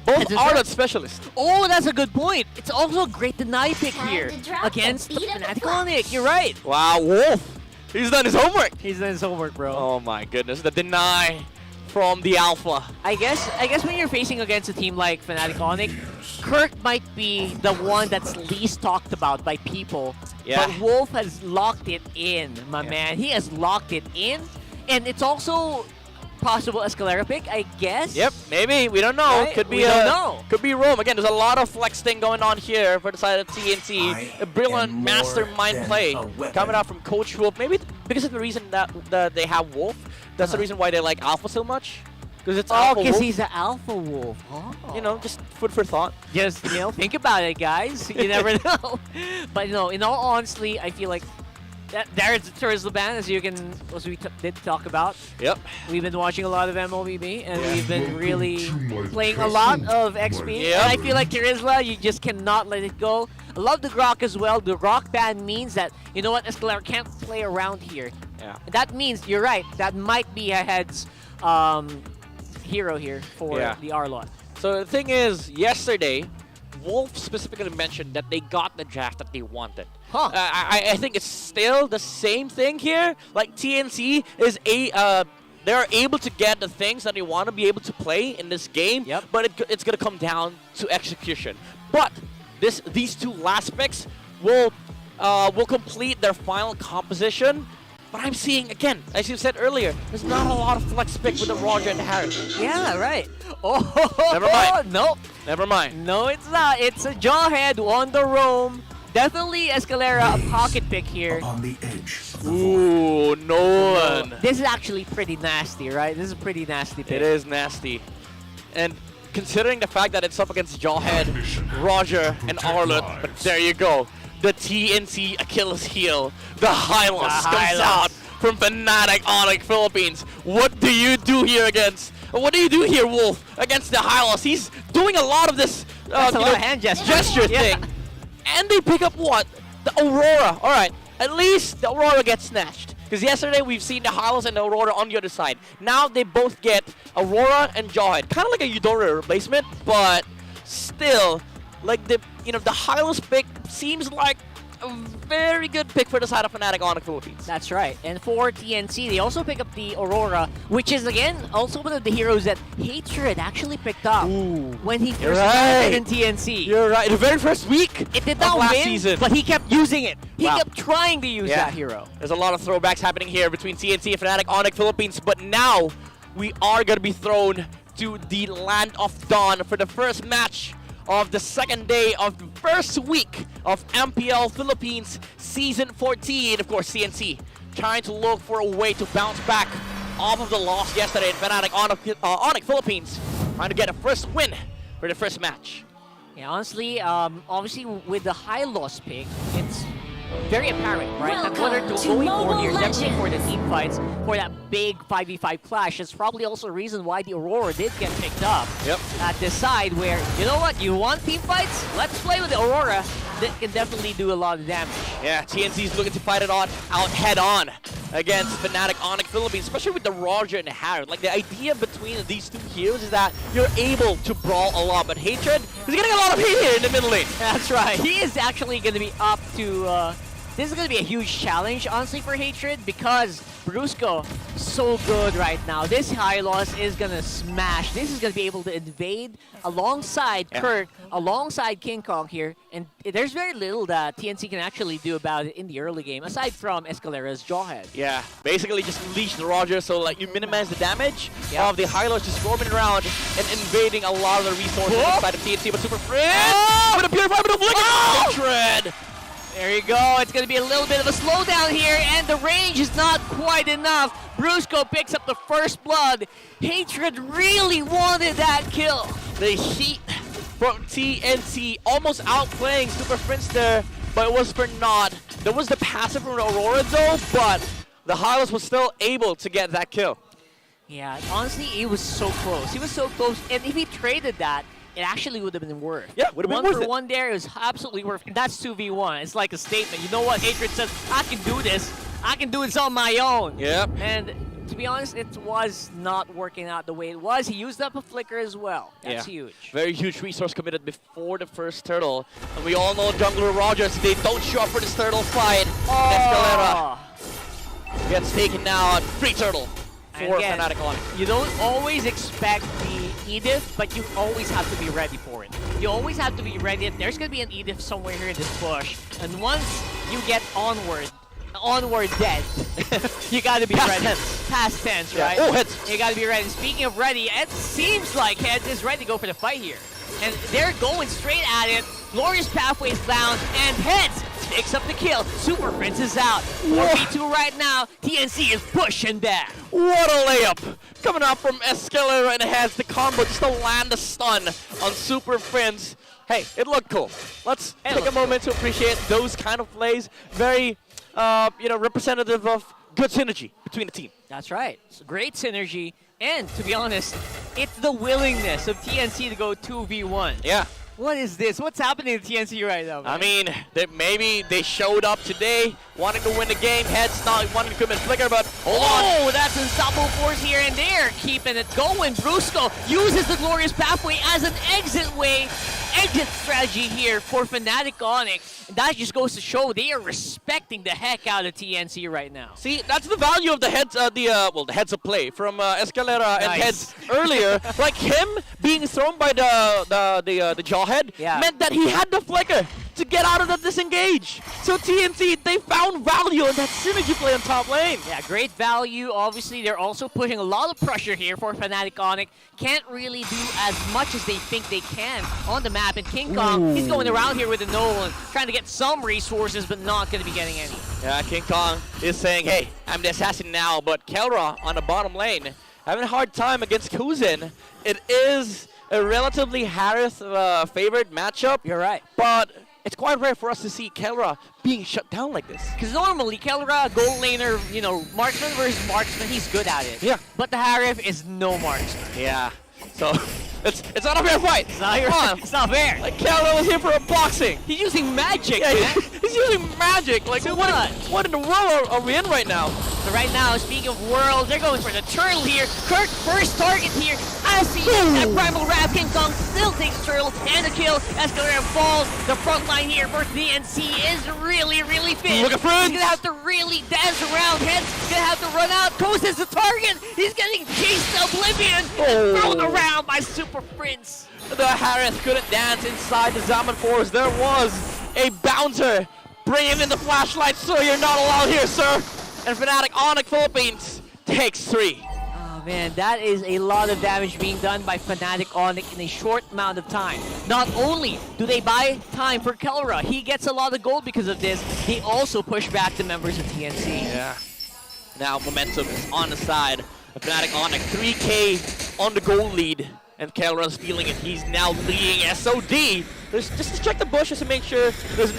Speaker 11: Both Aura specialists.
Speaker 15: Oh, that's a good point. It's also a great deny pick here against the Fnatic Onic. You're right.
Speaker 11: Wow, Wolf. He's done his homework.
Speaker 15: He's done his homework, bro.
Speaker 11: Oh my goodness, the deny from the Alpha.
Speaker 15: I guess when you're facing against a team like Fnatic Onic, Kirk might be the one that's least talked about by people.
Speaker 11: Yeah.
Speaker 15: But Wolf has locked it in, my man. He has locked it in. And it's also possible Escalera pick, I guess.
Speaker 11: Yep, maybe. We don't know.
Speaker 15: Right?
Speaker 11: Could be
Speaker 15: we don't know.
Speaker 11: Could be Rome. Again, there's a lot of flex thing going on here for the side of TNC. A brilliant mastermind play coming out from Coach Wolf. Maybe because of the reason that they have Wolf. That's the reason why they like Alpha so much. Because it's Alpha
Speaker 15: because
Speaker 11: Wolf.
Speaker 15: he's an Alpha Wolf. Oh.
Speaker 11: You know, just food for thought.
Speaker 15: Just, think about it, guys. You never know. But, in all honesty, I feel like there's Terizla ban, as we did talk about.
Speaker 11: Yep.
Speaker 15: We've been watching a lot of MLBB, and we've been really playing a lot of XP.
Speaker 11: Yep.
Speaker 15: And I feel like Terizla, you just cannot let it go. I love the Grok as well. The Grok ban means that, you know what, Escalera can't play around here.
Speaker 11: Yeah.
Speaker 15: That means, you're right, that might be a head's hero here for the Arlot.
Speaker 11: So the thing is, yesterday, Wolf specifically mentioned that they got the draft that they wanted.
Speaker 15: Huh.
Speaker 11: I think it's still the same thing here. Like TNC is they're able to get the things that they want to be able to play in this game.
Speaker 15: Yep.
Speaker 11: But it's gonna come down to execution. But these two last picks will complete their final composition. But I'm seeing, again, as you said earlier, there's not a lot of flex pick with the Roger and the Harris.
Speaker 15: Yeah, right. Oh,
Speaker 11: Never mind.
Speaker 15: Nope.
Speaker 11: Never mind.
Speaker 15: No, it's not. It's a Jawhead on the roam. Definitely Escalera, a pocket pick here.
Speaker 3: On the edge.
Speaker 11: Ooh, no one.
Speaker 15: This is actually pretty nasty, right? This is a pretty nasty pick.
Speaker 11: It is nasty. And considering the fact that it's up against Jawhead, Roger, and Arlott, but there you go. The TNC Achilles heel, the Hylos comes out from Fnatic Onic Philippines. What do you do here Wolf, against the Hylos? He's doing a lot of this
Speaker 15: hand gesture
Speaker 11: thing. And they pick up what? The Aurora. All right, at least the Aurora gets snatched. Because yesterday we've seen the Hylos and the Aurora on the other side. Now they both get Aurora and Jawhead. Kind of like a Eudora replacement, but still, like the Hylos pick seems like a very good pick for the side of Fnatic Onic Philippines.
Speaker 15: That's right. And for TNC, they also pick up the Aurora, which is, again, also one of the heroes that Hatred actually picked up when he first started in TNC.
Speaker 11: You're right. The very first week
Speaker 15: it did not
Speaker 11: last
Speaker 15: win,
Speaker 11: season.
Speaker 15: but he kept using it. He kept trying to use that hero.
Speaker 11: There's a lot of throwbacks happening here between TNC and Fnatic Onic Philippines, but now we are going to be thrown to the Land of Dawn for the first match of the second day of the first week of MPL Philippines Season 14. Of course, CNC trying to look for a way to bounce back off of the loss yesterday in Fnatic Onic Philippines, trying to get a first win for the first match.
Speaker 15: Yeah, honestly, obviously with the high loss pick, it's very apparent, right? That what they're
Speaker 12: Welcome to
Speaker 15: going for
Speaker 12: Mobile
Speaker 15: here is definitely for the
Speaker 12: Legends.
Speaker 15: team fights, for that big 5v5 clash. It's probably also a reason why the Aurora did get picked up at this side where, you know what, you want team fights? Let's play with the Aurora. That can definitely do a lot of damage.
Speaker 11: Yeah, TNC's looking to fight it out head on against Fnatic Onic Philippines, especially with the Roger and the Harrod. Like, the idea between these two heroes is that you're able to brawl a lot, but Hatred is getting a lot of heat here in the middle lane.
Speaker 15: That's right. He is actually going to be up to... this is going to be a huge challenge, honestly, for Hatred, because Brusco so good right now. This Hylos is going to smash. This is going to be able to invade alongside Kirk, alongside King Kong here, and there's very little that TNC can actually do about it in the early game, aside from Escalera's Jawhead.
Speaker 11: Yeah, basically just unleash the Roger, so like you minimize the damage of the Hylos just roaming around and invading a lot of the resources inside of TNC, but Super Friend with a Purify, with a Flicker! Hatred!
Speaker 15: There you go. It's going to be a little bit of a slowdown here, and the range is not quite enough. Brusco picks up the first blood. Hatred really wanted that kill.
Speaker 11: The heat from TNC almost outplaying Super Prince there, but it was for naught. There was the passive from the Aurora though, but the Hylos was still able to get that kill.
Speaker 15: Yeah, honestly, he was so close. He was so close, and if he traded that, it actually would have been worth.
Speaker 11: Yeah, would have been
Speaker 15: One
Speaker 11: worth
Speaker 15: for
Speaker 11: it.
Speaker 15: one there, it was absolutely worth it. That's 2v1. It's like a statement. You know what? Hatred says, I can do this. I can do this on my own.
Speaker 11: Yep.
Speaker 15: And to be honest, it was not working out the way it was. He used up a flicker as well. That's huge.
Speaker 11: Very huge resource committed before the first turtle. And we all know Jungler Rogers, they don't show up for this turtle fight. Escalera gets taken now at free turtle for
Speaker 15: Again,
Speaker 11: Fnatic Onic.
Speaker 15: you don't always expect the Edith, but you always have to be ready for it. You always have to be ready. There's going to be an Edith somewhere here in this bush. And once you get onward dead, you got to be ready. Past tense, right?
Speaker 11: Oh, Heads.
Speaker 15: You got to be ready. Speaking of ready, it seems like Heads is ready to go for the fight here. And they're going straight at it. Glorious Pathways bound, and Heads picks up the kill. Super Prince is out. 4v2 right now. TNC is pushing back.
Speaker 11: What a layup! Coming out from Escalera and has the combo just to land a stun on Super Prince. Hey, it looked cool. Let's take a moment to appreciate those kind of plays. Very, representative of good synergy between the team.
Speaker 15: That's right. It's great synergy. And to be honest, it's the willingness of TNC to go 2v1.
Speaker 11: Yeah.
Speaker 15: What is this? What's happening to TNC right now, man?
Speaker 11: I mean, maybe they showed up today wanting to win the game. Heads not wanting to come and flicker, but hold on.
Speaker 15: That's unstoppable force here and there. Keeping it going. Brusco uses the Glorious Pathway as an exit strategy here for Fnatic Onic. And that just goes to show they are respecting the heck out of TNC right now.
Speaker 11: See, that's the value of the heads, the heads of play from Escalera and Heads earlier. Like him being thrown by the Jawhead meant that he had the flicker to get out of the disengage. So TNC, they found value in that synergy play on top lane.
Speaker 15: Yeah, great value. Obviously, they're also pushing a lot of pressure here for Fnatic Onic. Can't really do as much as they think they can on the map. And King Kong, he's going around here with a Nolan, trying to get some resources, but not going to be getting any.
Speaker 11: Yeah, King Kong is saying, hey, I'm the assassin now, but Kelra on the bottom lane having a hard time against Kouzen. It is a relatively Harith favored matchup.
Speaker 15: You're right.
Speaker 11: But it's quite rare for us to see Kelra being shut down like this.
Speaker 15: Because normally, Kelra, gold laner, marksman versus marksman, he's good at it.
Speaker 11: Yeah.
Speaker 15: But the Harith is no marksman.
Speaker 11: Yeah. So it's not a fair fight.
Speaker 15: It's not fair.
Speaker 11: Like Kelra was here for a boxing.
Speaker 15: He's using magic,
Speaker 11: yeah,
Speaker 15: man.
Speaker 11: He's using magic. Like
Speaker 15: So
Speaker 11: what in the world are we in right now?
Speaker 15: So right now, speaking of worlds, they're going for the turtle here. Kirk, first target here. As he gets that primal wrap, King Kong still takes turtle and a kill. Escalera falls. The front line here for DNC is really, really fit.
Speaker 11: Look at Friends.
Speaker 15: He's gonna have to really dance around. Heads gonna have to run out. Kouzen's the target. He's getting chased to oblivion. And thrown around by Super Prince.
Speaker 11: The Harith couldn't dance inside the Zaman Forest. There was a bouncer. Bring him in the flashlight, sir. You're not allowed here, sir. And Fnatic Onic Philippines takes 3.
Speaker 15: Oh man, that is a lot of damage being done by Fnatic Onic in a short amount of time. Not only do they buy time for Kelra, he gets a lot of gold because of this, they also push back the members of TNC.
Speaker 11: Yeah. Now momentum is on the side of Fnatic Onic. 3K on the goal lead. And Kelra's feeling it. He's now leading SOD just to check the bushes to make sure there's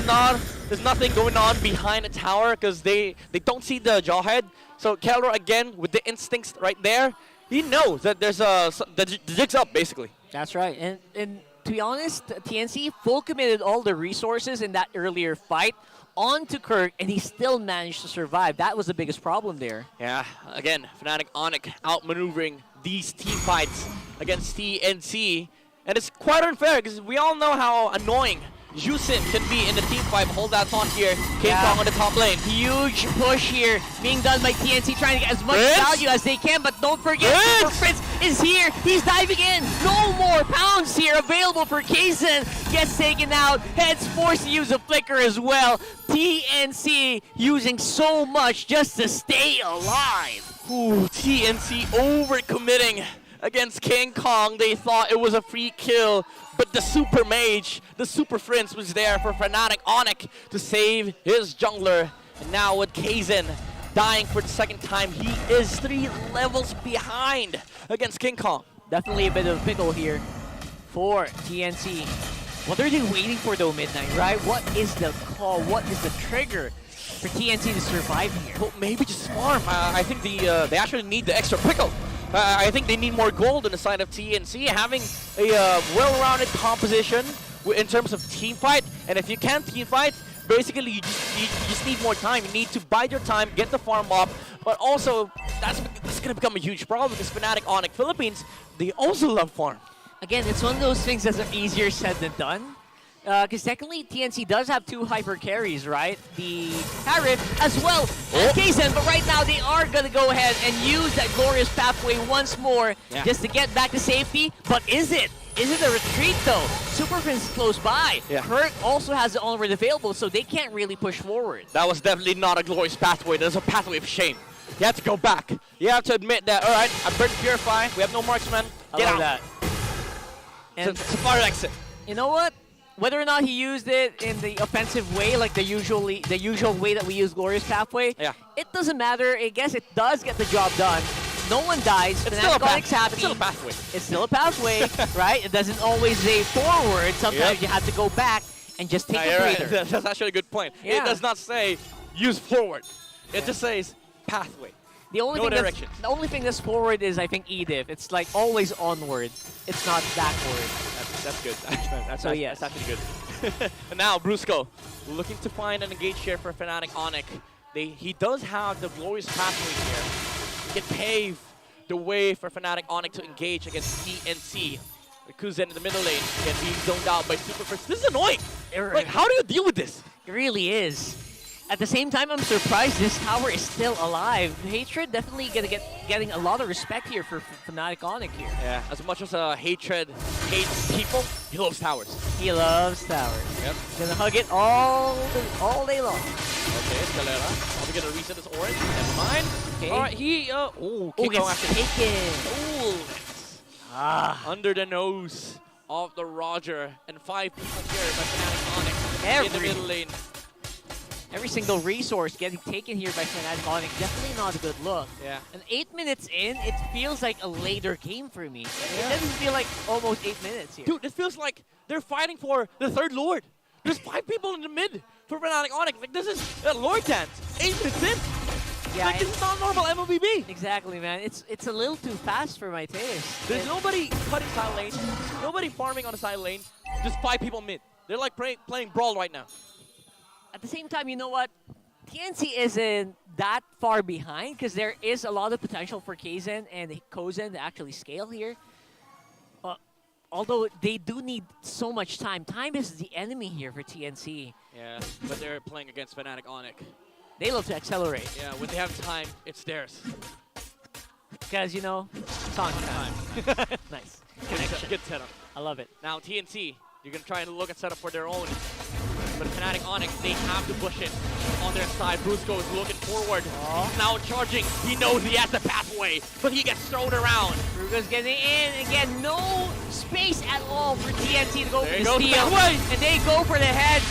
Speaker 11: nothing going on behind the tower, because they don't see the jawhead. So Kelra again with the instincts right there. He knows that there's the jig's up basically.
Speaker 15: That's right. And to be honest, TNC full committed all the resources in that earlier fight onto Kirk, and he still managed to survive. That was the biggest problem there.
Speaker 11: Yeah, again, Fnatic Onic outmaneuvering these team fights against TNC. And it's quite unfair because we all know how annoying Jusin can be in the team fight. Hold that thought here. King Kong on the top lane.
Speaker 15: Huge push here being done by TNC, trying to get as much
Speaker 11: Prince?
Speaker 15: value as they can, but don't forget, Super Prince is here. He's diving in. No more pounds here available for Kzen. Gets taken out. Heads forced to use a flicker as well. TNC using so much just to stay alive.
Speaker 11: Ooh, TNC overcommitting against King Kong. They thought it was a free kill, but the Super Mage, the Super Prince was there for Fnatic Onic to save his jungler. And now with Kzen dying for the second time, he is 3 levels behind against King Kong.
Speaker 15: Definitely a bit of a pickle here for TNC. What are they waiting for though, Midnight, right? What is the call? What is the trigger for TNC to survive here?
Speaker 11: Well, maybe just farm. I think they actually need the extra pickle. I think they need more gold on the side of TNC, having a well-rounded composition in terms of team fight. And if you can't team fight, basically you just need more time. You need to bide your time, get the farm up. But also, that's going to become a huge problem because Fnatic Onic Philippines, they also love farm.
Speaker 15: Again, it's one of those things that's easier said than done. Because technically, TNC does have 2 hyper carries, right? The Harriet as well as Kzen, but right now they are going to go ahead and use that glorious pathway once more just to get back to safety. But is it? Is it a retreat though? Super Prince is close by. Kirk also has the onward available, so they can't really push forward.
Speaker 11: That was definitely not a glorious pathway. That was a pathway of shame. You have to go back. You have to admit that, all right, I burned Purify. We have no marksman. Get out.
Speaker 15: That. And
Speaker 11: it's a fire exit.
Speaker 15: You know what? Whether or not he used it in the offensive way, like the usual way that we use Glorious Pathway, it doesn't matter. I guess it does get the job done. No one dies.
Speaker 11: It's still a
Speaker 15: happy.
Speaker 11: It's still a pathway.
Speaker 15: It's still a pathway, right? It doesn't always say forward. Sometimes you have to go back and just take a breather.
Speaker 11: Right. That's actually a good point. It does not say use forward. It just says pathway.
Speaker 15: The only thing that's forward is, I think, Edith. It's like always onward. It's not backward.
Speaker 11: That's good. That's actually good. And now Brusco looking to find an engage here for Fnatic Onic. He does have the glorious pathway here. He can pave the way for Fnatic Onic to engage against TNC. Kouzen in the middle lane and being zoned out by Super First. This is annoying. Like, how do you deal with this?
Speaker 15: It really is. At the same time, I'm surprised this tower is still alive. Hatred definitely getting a lot of respect here for Fnatic Onic here.
Speaker 11: Yeah, as much as Hatred hates people, he loves towers.
Speaker 15: He loves towers.
Speaker 11: Yep.
Speaker 15: Gonna hug it all day long.
Speaker 11: Okay, it's Kelra. Are we gonna reset this orange? Never mind.
Speaker 15: Okay.
Speaker 11: All right,
Speaker 15: gets taken.
Speaker 11: Ooh, under the nose of the Roger, and 5 people here by Fnatic Onic in the middle lane.
Speaker 15: Every single resource getting taken here by Fnatic Onic, definitely not a good look.
Speaker 11: Yeah.
Speaker 15: And 8 minutes in, it feels like a later game for me. It doesn't feel like almost 8 minutes here.
Speaker 11: Dude, it feels like they're fighting for the 3rd Lord. There's 5 people in the mid for Fnatic Onic. Like, this is a Lord dance. 8 minutes in.
Speaker 15: Yeah,
Speaker 11: like, this is not normal MLBB.
Speaker 15: Exactly, man. It's a little too fast for my taste.
Speaker 11: There's nobody cutting side lane, nobody farming on the side lane. Just 5 people mid. They're like playing Brawl right now.
Speaker 15: At the same time, you know what? TNC isn't that far behind because there is a lot of potential for Kzen and Kouzen to actually scale here. Although they do need so much time. Time is the enemy here for TNC.
Speaker 11: Yeah, but they're playing against Fnatic Onic.
Speaker 15: They love to accelerate.
Speaker 11: Yeah, when they have time, it's theirs.
Speaker 15: Because, you know, song time. Nice. Connection.
Speaker 11: Good setup.
Speaker 15: I love it.
Speaker 11: Now TNC, you're going to try and look at setup for their own. But Fnatic Onic, they have to push it on their side. Brusco is looking forward. Now charging. He knows he has the pathway, but he gets thrown around.
Speaker 15: Brusco's getting in. Again, no space at all for TNC to go
Speaker 11: there
Speaker 15: for the steal.
Speaker 11: Pathway.
Speaker 15: And they go for the head.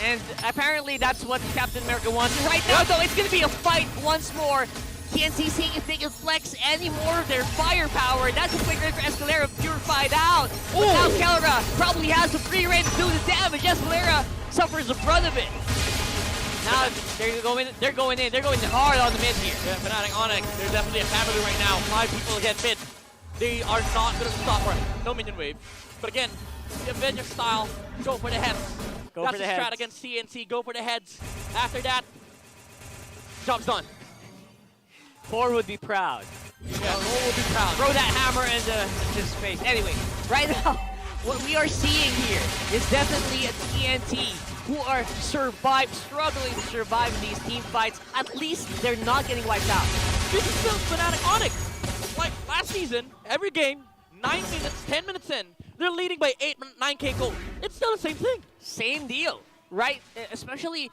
Speaker 15: And apparently that's what Captain America wants. Right now, though, it's going to be a fight once more. TNC seeing if they can flex any more of their firepower. That's a quick rate for Escalera purified out. But now Kelra probably has the free reign to do the damage. Escalera suffers the brunt of it. Now they're going in. They're going hard on the mid here.
Speaker 11: Yeah, Fnatic, Onic, they're definitely a family right now. 5 people again mid. They are not going to stop. Right, no minion wave. But again, the Avenger style, go for the heads. That's the strat against TNC. Go for the heads. After that, job's done.
Speaker 15: 4 would be proud.
Speaker 11: Yeah, 4 would be proud.
Speaker 15: Throw that hammer into his face. Anyway, right now, what we are seeing here is definitely a TNT who are struggling to survive in these team fights. At least they're not getting wiped out.
Speaker 11: This is still Fnatic Onic. Like last season, every game, 9 minutes, 10 minutes in, they're leading by 9k gold. It's still the same thing.
Speaker 15: Same deal, right? Especially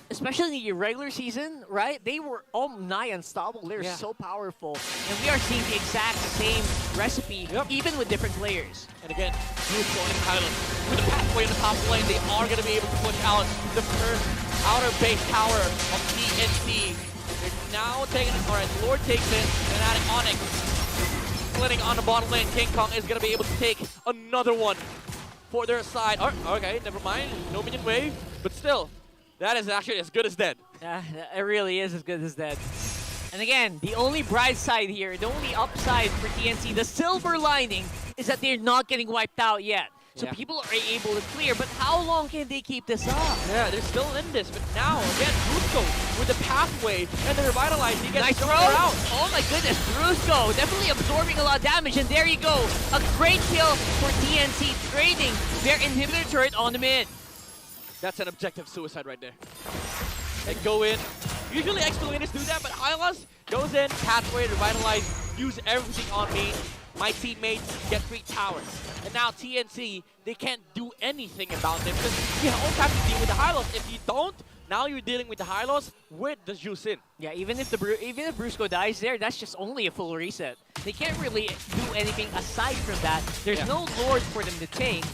Speaker 15: in the regular season, right? They were all nigh unstoppable. They're so powerful. And we are seeing the exact same recipe, even with different players.
Speaker 11: And again, Bruce going in Highland. With the pathway in the top lane, they are going to be able to push out the first outer base tower of TNC. They're now taking it. Alright, Lord takes it. And adding Onic. Splitting on the bottom lane. King Kong is going to be able to take another one for their side. Oh, okay, never mind. No minion wave. But still, that is actually as good as dead.
Speaker 15: Yeah, it really is as good as dead. And again, the only bright side here, the only upside for TNC, the silver lining, is that they're not getting wiped out yet. So people are able to clear, but how long can they keep this up?
Speaker 11: Yeah, they're still in this, but now, again, Brusco with the pathway and the revitalize, he gets
Speaker 15: nice throw
Speaker 11: out.
Speaker 15: Oh my goodness, Brusco definitely absorbing a lot of damage, and there you go. A great kill for TNC, trading their inhibitor turret on the mid.
Speaker 11: That's an objective suicide right there. And go in. Usually Exfiltrators do that, but Hylas goes in, pathway, revitalize, use everything on me. My teammates get 3 towers. And now TNC, they can't do anything about them because you also have to deal with the Hylos. If you don't, now you're dealing with the Hylos with the Juice in.
Speaker 15: Yeah, even if Brusco dies there, that's just only a full reset. They can't really do anything aside from that. There's no Lord for them to take.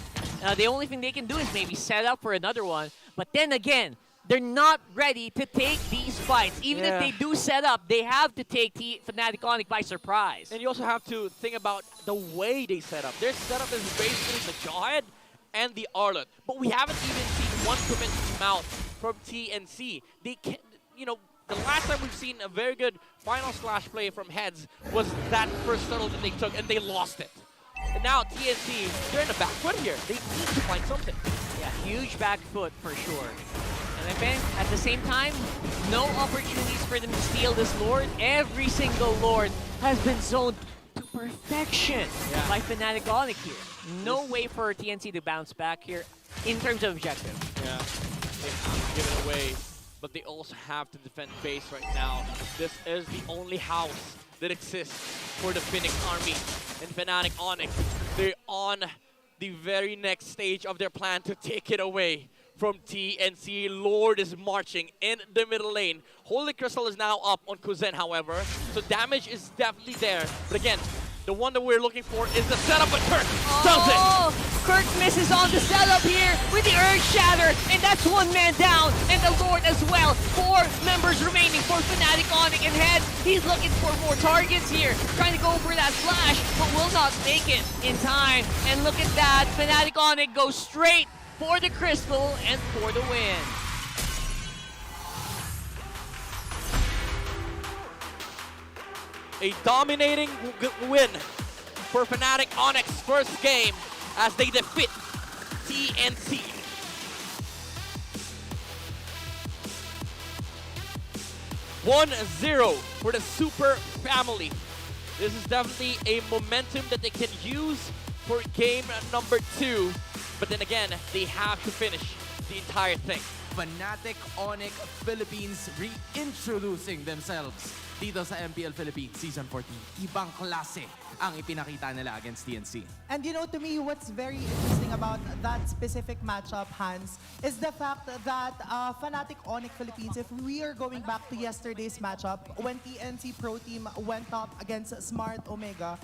Speaker 15: The only thing they can do is maybe set up for another one. But then again, they're not ready to take these fights. Even if they do set up, they have to take Fnatic Onic by surprise.
Speaker 11: And you also have to think about the way they set up. Their setup is basically the Jawhead and the Arlet. But we haven't even seen one commit out from TNC. They can, you know, the last time we've seen a very good final slash play from Heads was that first turtle that they took, and they lost it. And now TNC, they're in the back foot here. They need to find something.
Speaker 15: Yeah, huge back foot for sure. And again, at the same time, no opportunities for them to steal this Lord. Every single Lord has been zoned to perfection by Fnatic Onic here. No way for TNC to bounce back here in terms of objective.
Speaker 11: Yeah, they have to give it away, but they also have to defend base right now. This is the only house that exists for the Phoenix Army. And Fnatic Onic, they're on the very next stage of their plan to take it away from TNC. Lord is marching in the middle lane. Holy Crystal is now up on Kouzen, however, so damage is definitely there. But again, the one that we're looking for is the setup, but Kirk does it!
Speaker 15: Kirk misses on the setup here with the Earth Shatter, and that's 1 man down, and the Lord as well. 4 members remaining for Fnatic Onic, and Head, he's looking for more targets here, trying to go for that flash, but will not make it in time. And look at that, Fnatic Onic goes straight for the Crystal and for the win.
Speaker 11: A dominating win for Fnatic Onic's first game as they defeat TNC. (1-0) for the Super Family. This is definitely a momentum that they can use for game number 2. But then again, they have to finish the entire thing.
Speaker 8: Fnatic Onic Philippines reintroducing themselves dito sa MPL Philippines Season 14. Ibang klase ang ipinakita nila against TNC.
Speaker 10: And you know, to me, what's very interesting about that specific matchup, Hans, is the fact that Fnatic Onic Philippines, if we are going back to yesterday's matchup, when TNC Pro Team went up against Smart Omega,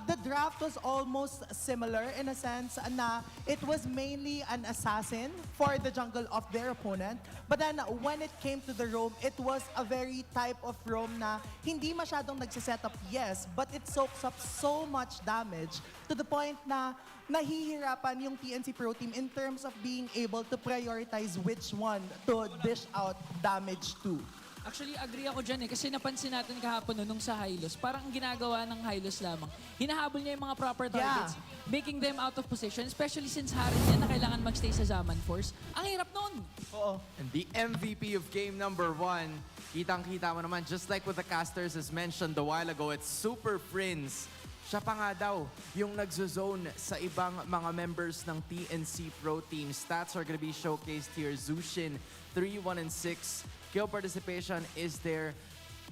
Speaker 10: the draft was almost similar in a sense na it was mainly an assassin for the jungle of their opponent. opponent. But then when it came to the roam, it was a very type of roam na hindi masyadong nagsiset up, yes, but it soaks up so much damage to the point na nahihirapan yung TNC Pro Team in terms of being able to prioritize which one to dish out damage to.
Speaker 9: Actually, agree ako dyan kasi napansin natin kahapon nung sa Hylos, parang ang ginagawa ng Hylos lamang, hinahabol niya yung mga proper targets, making them out of position, especially since Harry niya na kailangan magstay sa Zaman Force. Ang hirap nun!
Speaker 10: Oo.
Speaker 8: And the MVP of game number 1, kitang-kita mo naman, just like with the casters as mentioned a while ago, it's Super Prince. Siya pa nga daw yung nagzo-zone sa ibang mga members ng TNC Pro Team. Stats are gonna be showcased here. Zushin, 3, 1, and 6. Kill participation is there.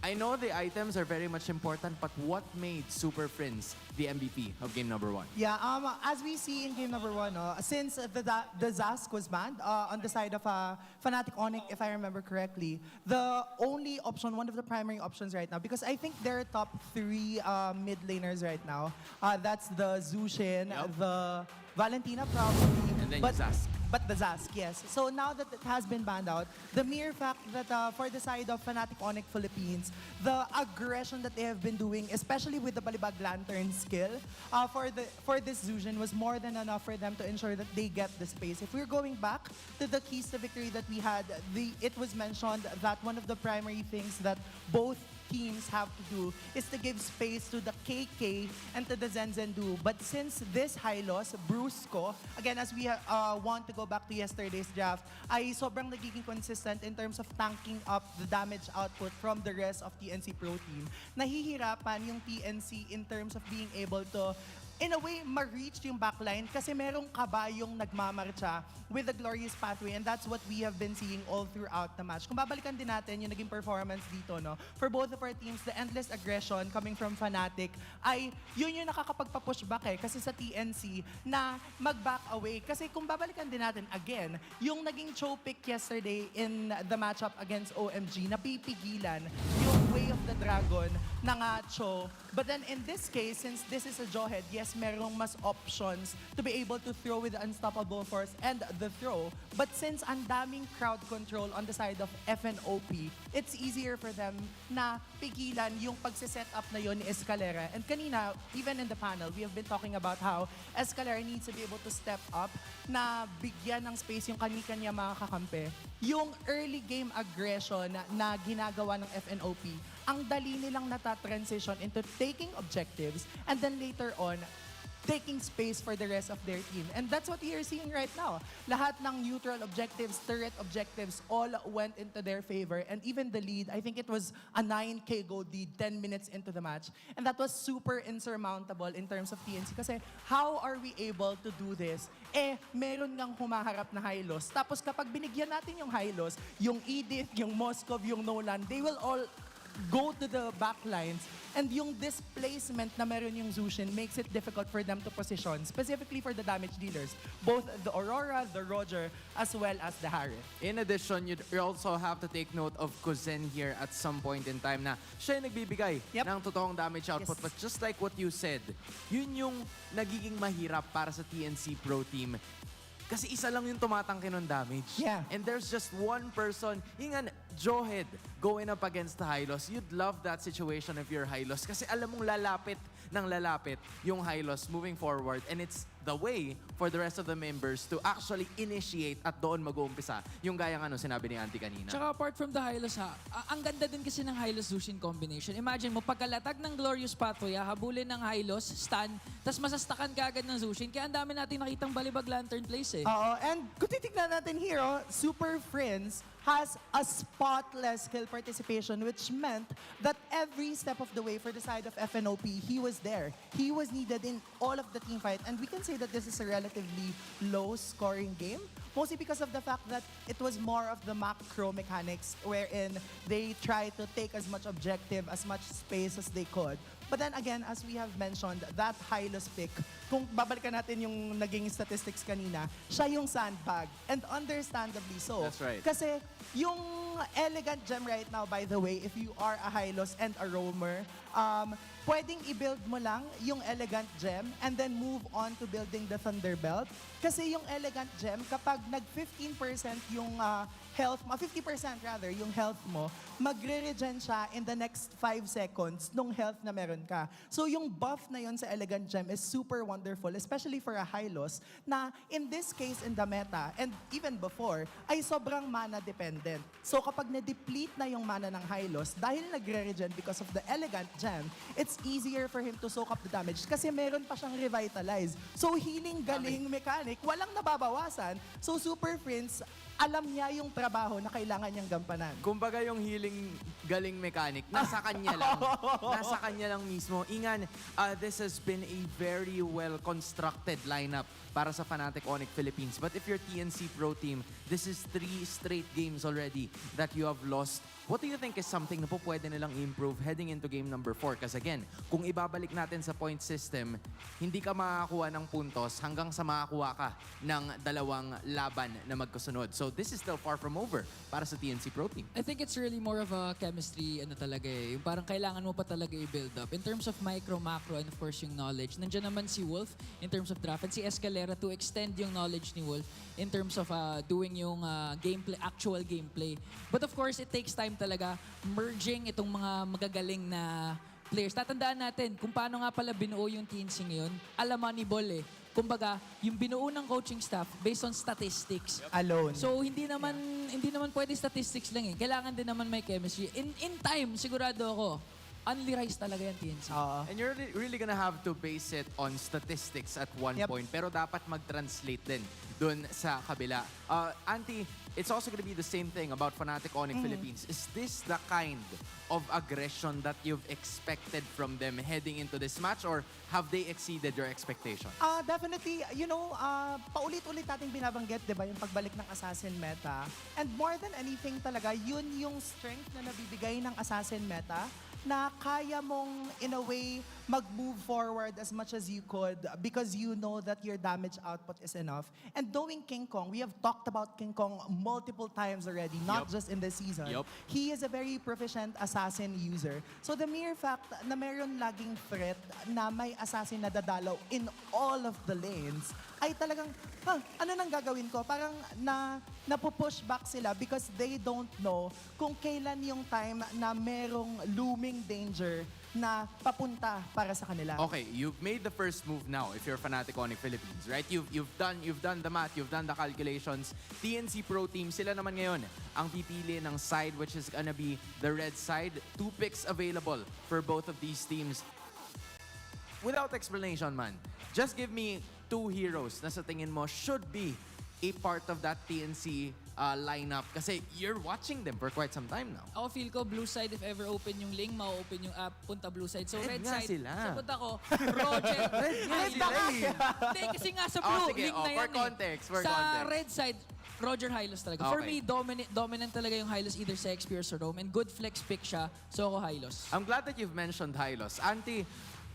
Speaker 8: I know the items are very much important, but what made Super Prince the MVP of game number 1?
Speaker 10: Yeah, as we see in game number 1, since the Zask was banned on the side of Fnatic Onic, if I remember correctly, the only option, one of the primary options right now, because I think they're top 3 mid laners right now. That's the Zushin, the Valentina probably,
Speaker 8: And then Zask.
Speaker 10: But the Zask, yes. So now that it has been banned out, the mere fact that for the side of Fnatic Onic Philippines, the aggression that they have been doing, especially with the Balibag Lantern skill, for this Zushin was more than enough for them to ensure that they get the space. If we're going back to the keys to victory that we had, it was mentioned that one of the primary things that both teams have to do is to give space to the KK and to the Zen do. But since this high loss, Brusco, again, as we want to go back to yesterday's draft, ay sobrang nagiging consistent in terms of tanking up the damage output from the rest of TNC Pro Team. Nahihirapan yung TNC in terms of being able to in a way, ma-reach yung backline kasi merong kabayong nagmamarcha with the glorious pathway, and that's what we have been seeing all throughout the match. Kung babalikan din natin yung naging performance dito, no, for both of our teams, the endless aggression coming from Fnatic ay yun yung nakakapagpa-push back kasi sa TNC na mag-back away. Kasi kung babalikan din natin again, yung naging choke pick yesterday in the matchup against OMG, napipigilan yung Way of the Dragon ng Cho. But then in this case, since this is a Jawhead, yes, merong mas options to be able to throw with the Unstoppable Force and the throw. But since ang daming crowd control on the side of FNOP, it's easier for them na pigilan yung pagsiset up na yun ni Escalera. And kanina, even in the panel, we have been talking about how Escalera needs to be able to step up na bigyan ng space yung kanya-kanya mga kakampi. Yung early game aggression na ginagawa ng FNOP, ang dali nilang nata-transition into taking objectives and then later on, taking space for the rest of their team. And that's what we are seeing right now. Lahat ng neutral objectives, turret objectives, all went into their favor. And even the lead, I think it was a 9K gold lead 10 minutes into the match. And that was super insurmountable in terms of TNC. Kasi how are we able to do this? Meron ngang humaharap na Hylos. Tapos kapag binigyan natin yung Hylos, yung Edith, yung Moskov, yung Nolan, they will all go to the backlines, and yung displacement na meron yung Zushin makes it difficult for them to position, specifically for the damage dealers, both the Aurora, the Roger, as well as the Harry.
Speaker 8: In addition, you also have to take note of Kouzen here at some point in time na siya yung nagbibigay ng totoong damage output. But just like what you said, yun yung nagiging mahirap para sa TNC Pro Team. Kasi isa lang yung tumatangke ng damage.
Speaker 10: Yeah.
Speaker 8: And there's just one person, yung Jawhead going up against the Hylos. You'd love that situation if you're Hylos. Kasi alam mong lalapit ng lalapit yung Hylos moving forward. And it's the way for the rest of the members to actually initiate at doon mag-uumpisa. Yung gaya nga sinabi ni Auntie kanina.
Speaker 9: Tsaka apart from the Hylos ang ganda din kasi ng Hylos-Zushin combination. Imagine mo, pagkalatag ng Glorious Pathway, habulin ng Hylos, stun, tas masastakan ka agad ng Zushin. Kaya ang dami natin nakitang Balibag Lantern plays
Speaker 10: And kung titignan natin here, Super Friends has a spotless kill participation, which meant that every step of the way for the side of FNOP, he was there. He was needed in all of the team fight. And we can say that this is a relatively low-scoring game, mostly because of the fact that it was more of the macro mechanics wherein they try to take as much objective, as much space as they could. But then again, as we have mentioned, that Hylos pick, kung babalikan natin yung naging statistics kanina, siya yung sandbag. And understandably so.
Speaker 8: That's right.
Speaker 10: Kasi yung elegant gem right now, by the way, if you are a Hylos and a roamer, pwedeng i-build mo lang yung Elegant Gem and then move on to building the Thunderbelt. Kasi yung Elegant Gem, kapag nag-15% yung health mo, 50% rather, yung health mo, magre-regen siya in the next 5 seconds nung health na meron ka. So yung buff na yun sa Elegant Gem is super wonderful, especially for a high loss na in this case in the meta, and even before, ay sobrang mana dependent. So kapag na-deplete na yung mana ng high loss, dahil nagre-regen because of the Elegant Gem, it's easier for him to soak up the damage kasi meron pa siyang revitalize. So healing galing mechanic, walang nababawasan. So Super Prince, alam niya yung trabaho na kailangan niyang gampanan.
Speaker 8: Kumbaga yung healing galing mechanic, nasa kanya lang. Nasa kanya lang mismo. Ingan, this has been a very well-constructed lineup para sa Fnatic Onic Philippines. But if you're TNC Pro Team, this is 3 straight games already that you have lost. What do you think is something na po pwede nilang improve heading into game number 4? Because again, kung ibabalik natin sa point system, hindi ka makakuha ng puntos hanggang sa makakuha ka ng 2 laban na magkasunod. So this is still far from over para sa TNC Pro Team.
Speaker 9: I think it's really more of a chemistry, ano talaga eh. Yung parang kailangan mo pa talaga i-build up. In terms of micro, macro, and of course yung knowledge. Nandiyan naman si Wolf in terms of draft and si Kelra to extend yung knowledge ni Wolf in terms of doing yung gameplay, actual gameplay. But of course, it takes time talaga merging itong mga magagaling na players. Tatandaan natin kung paano nga pala binuo yung TNC ngayon. Alaman ni Bol eh. Kumbaga, yung binuo ng coaching staff based on statistics.
Speaker 10: Alone.
Speaker 9: So hindi naman pwede statistics lang eh. Kailangan din naman may chemistry. In time, sigurado ako, only rise talaga yan TNC.
Speaker 8: And you're really gonna have to base it on statistics at one point. Pero dapat mag-translate din dun sa kabila. Auntie, it's also gonna be the same thing about Fnatic Onic Philippines. Is this the kind of aggression that you've expected from them heading into this match, or have they exceeded your expectation?
Speaker 10: Definitely, you know, paulit-ulit nating binabanggit, di ba, yung pagbalik ng Assassin meta. And more than anything talaga, yun yung strength na nabibigay ng Assassin meta na kaya mong, in a way, mag-move forward as much as you could because you know that your damage output is enough. And knowing King Kong, we have talked about King Kong multiple times already, not just in this season. He is a very proficient assassin user. So the mere fact na meron laging threat na may assassin na dadalaw in all of the lanes, ay talagang, ano nang gagawin ko? Parang napupush back sila because they don't know kung kailan yung time na merong looming danger na papunta para sa kanila.
Speaker 8: Okay, you've made the first move now if you're Fnatic Onic Philippines, right? You've done the math, you've done the calculations. TNC Pro Team, sila naman ngayon ang pipili ng side which is gonna be the red side. 2 picks available for both of these teams. Without explanation, man, just give me 2 heroes na sa tingin mo should be a part of that TNC lineup kasi you're watching them for quite some time now.
Speaker 9: Ako feel ko blue side if ever open yung link, ma-open yung app, punta blue side. So red
Speaker 8: nga
Speaker 9: side,
Speaker 8: sila.
Speaker 9: sagot ako, Roger. Hindi, kasi nga sa blue,
Speaker 8: sige,
Speaker 9: link na
Speaker 8: for
Speaker 9: yan
Speaker 8: context,
Speaker 9: eh. Sa red side, Roger Hylos talaga. For
Speaker 8: Okay.
Speaker 9: me, dominant talaga yung Hylos either sa XP or sa Rome. And good flex pick siya, so ako Hylos.
Speaker 8: I'm glad that you've mentioned Hylos. Auntie,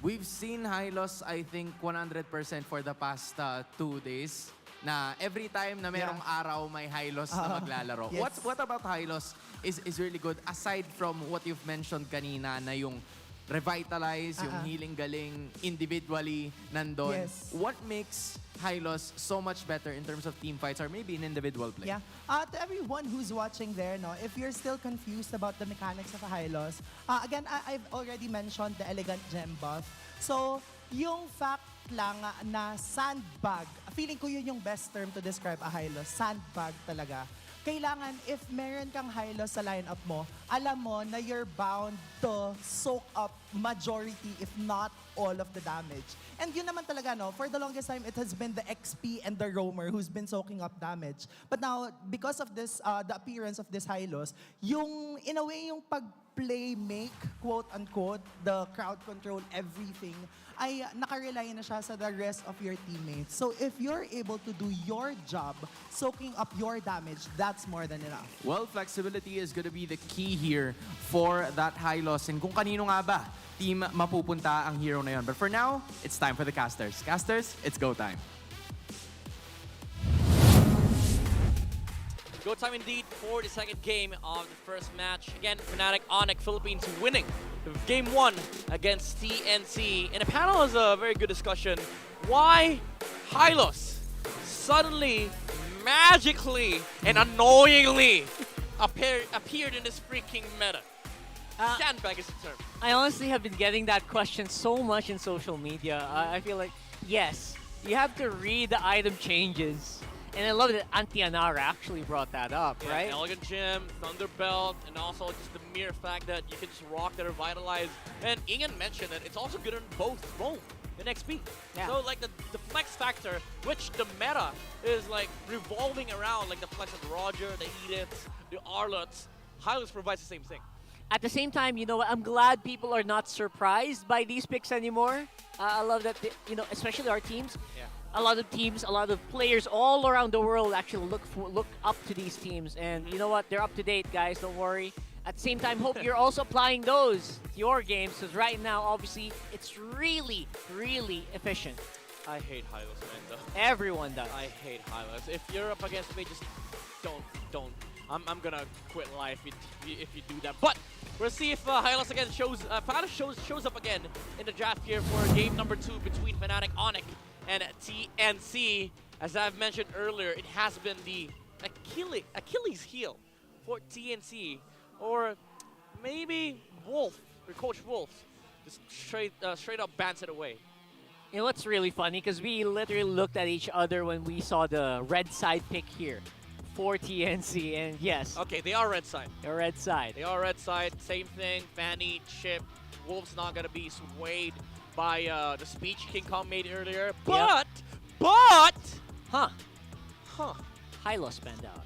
Speaker 8: we've seen Hylos, I think, 100% for the past 2 days. Na every time na merong araw, may Hylos na maglalaro.
Speaker 10: Yes.
Speaker 8: What about Hylos is really good? Aside from what you've mentioned kanina na yung revitalize, yung healing galing individually nandun.
Speaker 10: Yes.
Speaker 8: What makes Hylos so much better in terms of team fights or maybe in individual play?
Speaker 10: Yeah. To everyone who's watching there, no, if you're still confused about the mechanics of a Hylos, again, I've already mentioned the Elegant Gem buff. So, yung fact lang na sandbag, feeling ko yun yung best term to describe a Hylos. Sandbag talaga. Kailangan, if meron kang Hylos sa lineup mo, alam mo na you're bound to soak up majority, if not all of the damage. And yun naman talaga, no, for the longest time, it has been the XP and the roamer who's been soaking up damage. But now, because of this, the appearance of this Hylos, yung, in a way, yung pag-play make, quote-unquote, the crowd control, everything, ay nakarely na siya sa the rest of your teammates. So if you're able to do your job, soaking up your damage, that's more than enough.
Speaker 8: Well, flexibility is going to be the key here for that Hylos. And kung kanino nga ba team mapupunta ang hero na yun. But for now, it's time for the casters. Casters, it's go time.
Speaker 11: Go time indeed for the second game of the first match. Again, Fnatic Onic Philippines winning Game 1 against TNC. And the panel has a very good discussion. Why Hylos suddenly, magically, and annoyingly appeared in this freaking meta. Sandbag is the term.
Speaker 15: I honestly have been getting that question so much in social media. I feel like, yes, you have to read the item changes. And I love that Antianara actually brought that up,
Speaker 11: Yeah,
Speaker 15: right?
Speaker 11: Elegant Gem, Thunderbelt, and also just the mere fact that you can just rock the Revitalize. And Ingen mentioned that it's also good on both roll and XP.
Speaker 15: Yeah.
Speaker 11: So like the flex factor, which the meta is like revolving around, like the flex of Roger, the Ediths, the Arlots. Hylos provides the same thing.
Speaker 15: At the same time, you know what? I'm glad people are not surprised by these picks anymore. I love that, you know, especially our teams.
Speaker 11: Yeah.
Speaker 15: A lot of teams, a lot of players all around the world actually look up to these teams. And you know what? They're up to date, guys. Don't worry. At the same time, hope you're also applying those to your games, because right now, obviously, it's really, really efficient.
Speaker 11: I hate Hylos, man, though.
Speaker 15: Everyone does.
Speaker 11: I hate Hylos. If you're up against me, just don't. I'm gonna quit life if you do that. But we'll see if Hylos again shows up again in the draft here for game number 2 between Fnatic, Onic, and TNC. As I've mentioned earlier, it has been the Achilles heel for TNC, or maybe Wolf or Coach Wolf just straight up bans it away.
Speaker 15: You know what's really funny? Because we literally looked at each other when we saw the red side pick here for TNC, and yes.
Speaker 11: Okay, they are red side.
Speaker 15: They're red side.
Speaker 11: They are red side. Same thing. Fanny, Chip. Wolf's not gonna be swayed by the speech King Kong made earlier. But,
Speaker 15: huh? Hylos banned out.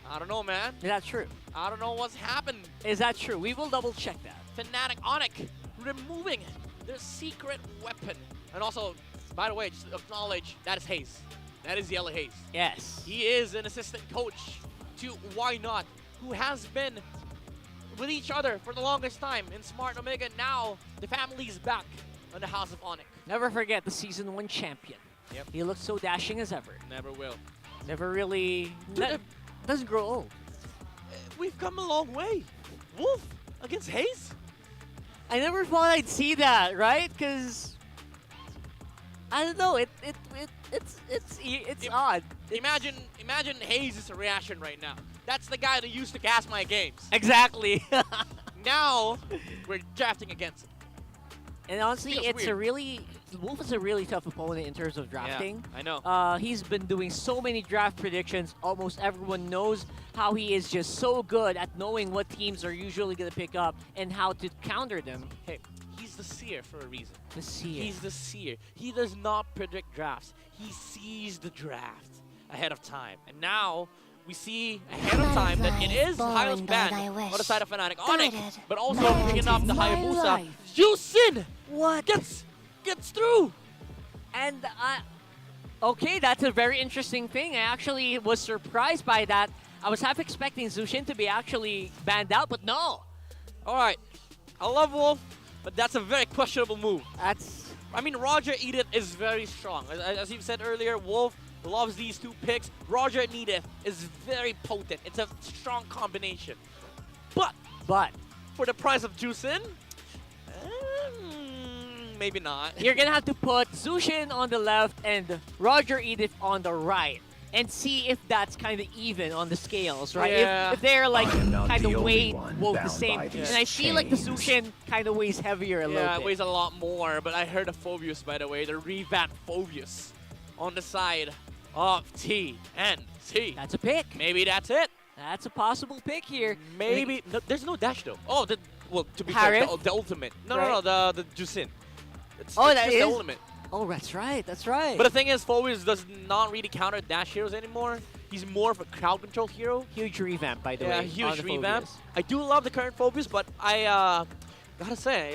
Speaker 11: I don't know, man.
Speaker 15: Is that true?
Speaker 11: I don't know what's happened.
Speaker 15: Is that true? We will double check that.
Speaker 11: Fnatic, Onic removing their secret weapon. And also, by the way, just acknowledge that is Haze. That is Yellow Haze.
Speaker 15: Yes.
Speaker 11: He is an assistant coach to Why Not, who has been with each other for the longest time in Smart Omega. Now, the family's back on the House of Onic.
Speaker 15: Never forget the Season 1 champion.
Speaker 11: Yep.
Speaker 15: He looks so dashing as ever.
Speaker 11: Never will.
Speaker 15: Never really... doesn't grow old.
Speaker 11: We've come a long way. Wolf against Haze?
Speaker 15: I never thought I'd see that, right? Because... I don't know, it's odd.
Speaker 11: Imagine Haze's reaction right now. That's the guy that used to gas my games.
Speaker 15: Exactly.
Speaker 11: Now, we're drafting against him.
Speaker 15: And honestly,
Speaker 11: Feels
Speaker 15: it's
Speaker 11: weird.
Speaker 15: a really... Wolf is a really tough opponent in terms of drafting.
Speaker 11: Yeah, I know.
Speaker 15: He's been doing so many draft predictions. Almost everyone knows how he is just so good at knowing what teams are usually going to pick up and how to counter them.
Speaker 11: Hey, he's the seer for a reason.
Speaker 15: The seer.
Speaker 11: He's the seer. He does not predict drafts. He sees the draft ahead of time. And now, we see ahead of time that it is Hylos banned on the side of Fnatic. Onic, but also picking up the Hayabusa. Kouzen gets through.
Speaker 15: And, okay, that's a very interesting thing. I actually was surprised by that. I was half expecting Zushin to be actually banned out, but no.
Speaker 11: All right. I love Wolf, but that's a very questionable move.
Speaker 15: That's...
Speaker 11: I mean, Roger Edith is very strong. As you said earlier, Wolf loves these two picks. Roger and Edith is very potent. It's a strong combination. But for the price of Kouzen, maybe not.
Speaker 15: You're going to have to put Zushin on the left and Roger Edith on the right. And see if that's kind of even on the scales, right?
Speaker 11: Yeah.
Speaker 15: If they're like kind of
Speaker 3: weight
Speaker 15: the same. And I feel like the Zushin kind of weighs heavier a little
Speaker 11: Yeah,
Speaker 15: bit.
Speaker 11: it weighs a lot more. But I heard of Phobius, by the way, the revamped Phobius on the side of TNC.
Speaker 15: That's a pick.
Speaker 11: Maybe that's it.
Speaker 15: That's a possible pick here.
Speaker 11: Maybe. No, there's no dash, though. Oh, well, to be
Speaker 15: Harith?
Speaker 11: fair, the ultimate. No,
Speaker 15: Right.
Speaker 11: the Kouzen. It's
Speaker 15: that
Speaker 11: just
Speaker 15: is?
Speaker 11: the ultimate.
Speaker 15: Oh, that's right. That's right.
Speaker 11: But the thing is, Phobius does not really counter dash heroes anymore. He's more of a crowd control hero.
Speaker 15: Huge revamp, by the
Speaker 11: Yeah,
Speaker 15: way. on
Speaker 11: huge
Speaker 15: the
Speaker 11: revamp.
Speaker 15: Phobius.
Speaker 11: I do love the current Phobius, but I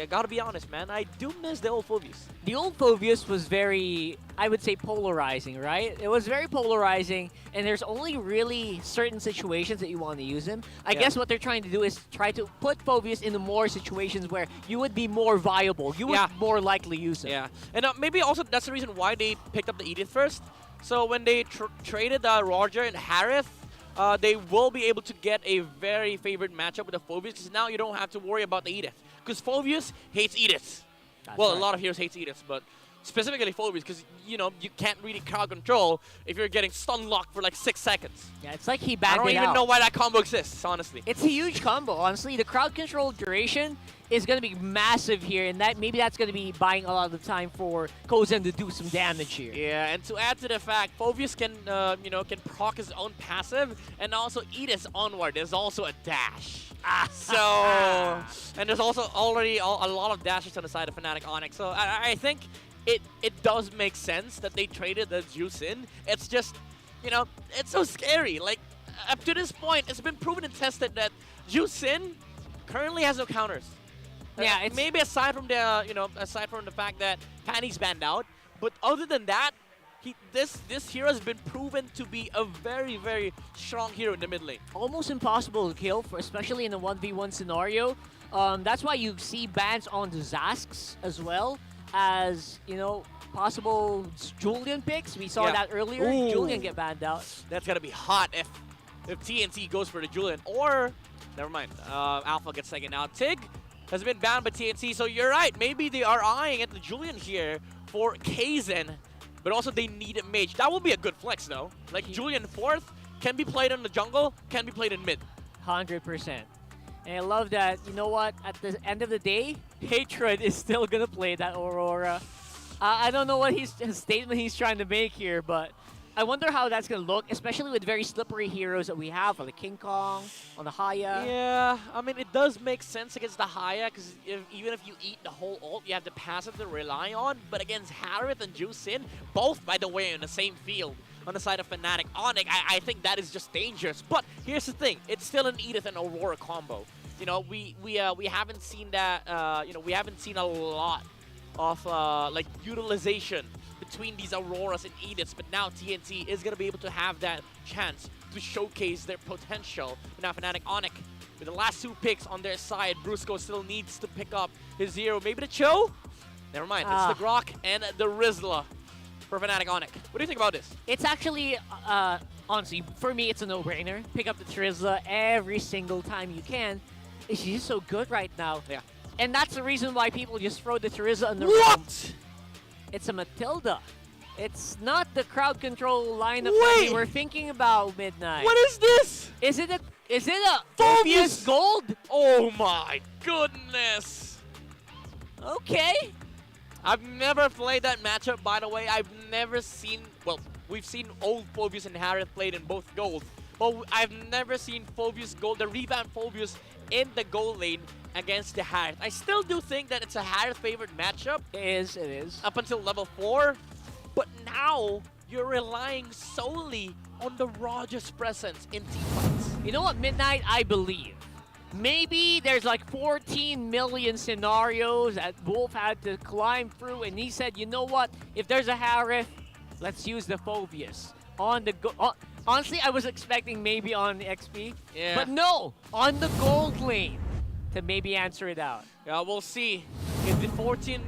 Speaker 11: gotta be honest, man. I do miss the old Phobius.
Speaker 15: The old Phobius was very, I would say, polarizing, right? It was very polarizing, and there's only really certain situations that you want to use him. I guess what they're trying to do is try to put Phobius into more situations where you would be more viable. You would more likely use him.
Speaker 11: Yeah, and maybe also that's the reason why they picked up the Edith first. So when they traded Roger and Harith, they will be able to get a very favorite matchup with the Phobius, because now you don't have to worry about the Edith. because Phobius hates Ediths. Well, a lot of heroes hates Ediths, but specifically Phobius, because you can't really crowd control if you're getting stun locked for like 6 seconds.
Speaker 15: Yeah, it's like he
Speaker 11: I
Speaker 15: bagged
Speaker 11: don't
Speaker 15: it
Speaker 11: even
Speaker 15: out.
Speaker 11: know why that combo exists, honestly.
Speaker 15: It's a huge combo, honestly. The crowd control duration is going to be massive here, and maybe that's going to be buying a lot of the time for Kouzen to do some damage here.
Speaker 11: Yeah, and to add to the fact, Phobius can can proc his own passive, and also Edith's onward. There's also a dash. So, and there's also already a lot of dashes on the side of Fnatic Onic. So I think it does make sense that they traded the Juice in. It's just, it's so scary. Like, up to this point, it's been proven and tested that Juice in currently has no counters.
Speaker 15: Yeah, it's
Speaker 11: maybe aside from the fact that Panny's banned out, but other than that, this hero has been proven to be a very, very strong hero in the mid lane.
Speaker 15: almost impossible to kill, especially in a 1v1 scenario. That's why you see bans on the Zasks as well as, possible Julian picks. We saw that earlier.
Speaker 11: Ooh.
Speaker 15: Julian get banned out.
Speaker 11: That's gonna be hot if TNC goes for the Julian, or never mind. Alpha gets taken out. Tig has been banned by TNC, so you're right. Maybe they are eyeing at the Julian here for Kzen, but also they need a mage. That will be a good flex though. Like Julian 4th can be played in the jungle, can be played in mid.
Speaker 15: 100%. And I love that, at the end of the day, Hatred is still going to play that Aurora. I don't know what his statement he's trying to make here, but I wonder how that's going to look, especially with very slippery heroes that we have on the King Kong, on the Haya.
Speaker 11: Yeah, I mean, it does make sense against the Haya, because even if you eat the whole ult, you have the passive to rely on. But against Harith and Juicin, both, by the way, in the same field, on the side of Fnatic Onic, I think that is just dangerous. But here's the thing, it's still an Edith and Aurora combo. We haven't seen that, we haven't seen a lot of, utilization between these Auroras and Ediths, but now TNC is going to be able to have that chance to showcase their potential. But now Fnatic Onic, with the last 2 picks on their side, Brusco still needs to pick up his hero. Maybe the Cho? Never mind, it's the Grok and the Rizla for Fnatic Onic. What do you think about this?
Speaker 15: It's actually, honestly, for me, it's a no-brainer. Pick up the Trizla every single time you can. She's just so good right now.
Speaker 11: Yeah.
Speaker 15: And that's the reason why people just throw the Trizla in the
Speaker 11: What?
Speaker 15: It's a Matilda. It's not the crowd control lineup
Speaker 11: Wait!
Speaker 15: that we were thinking about, Midnight.
Speaker 11: What is this?
Speaker 15: Is it a Phobius Gold?
Speaker 11: Oh my goodness!
Speaker 15: Okay.
Speaker 11: I've never played that matchup, by the way. I've never seen, well, we've seen old Phobius and Harith played in both gold, but I've never seen Phobius Gold, the revamped Phobius, in the gold lane against the Harith. I still do think that it's a Harith favored matchup.
Speaker 15: It is.
Speaker 11: Up until level 4, but now you're relying solely on the Rogers presence in teamfights.
Speaker 15: You know what, Midnight? I believe. Maybe there's like 14 million scenarios that Wolf had to climb through, and he said, you know what? If there's a Harith, let's use the Phobius. Honestly, I was expecting maybe on the XP, but no, on the gold lane to maybe answer it out.
Speaker 11: Yeah, we'll see if the 14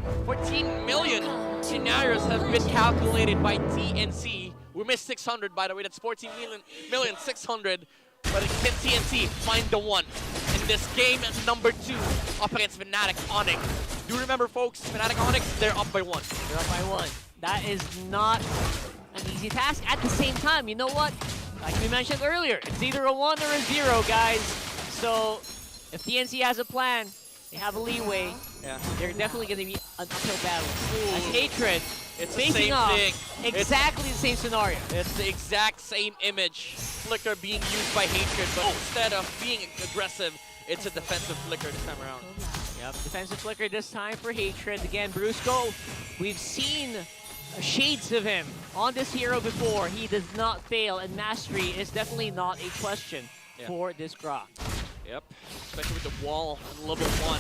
Speaker 11: million scenarios have been calculated by TNC. We missed 600, by the way. That's 14 million 600. But can TNC find the one in this game number 2 up against Fnatic Onic? Do remember, folks, Fnatic Onic, they're up by 1.
Speaker 15: They're up by 1. That is not an easy task. At the same time, you know what? Like we mentioned earlier, it's either a 1 or a 0, guys. So if TNC has a plan, they have a leeway.
Speaker 11: Yeah.
Speaker 15: They're definitely going to be an uphill battle. As Hatred,
Speaker 11: It's the
Speaker 15: facing
Speaker 11: same
Speaker 15: off
Speaker 11: thing.
Speaker 15: exactly the same scenario.
Speaker 11: It's the exact same image. Flicker being used by Hatred, but instead of being aggressive, it's a defensive Flicker this time around.
Speaker 15: Yep, defensive Flicker this time for Hatred. Again, Brusco, we've seen shades of him on this hero before. He does not fail, and mastery is definitely not a question for this Grok.
Speaker 11: Yep, especially with the wall on level 1.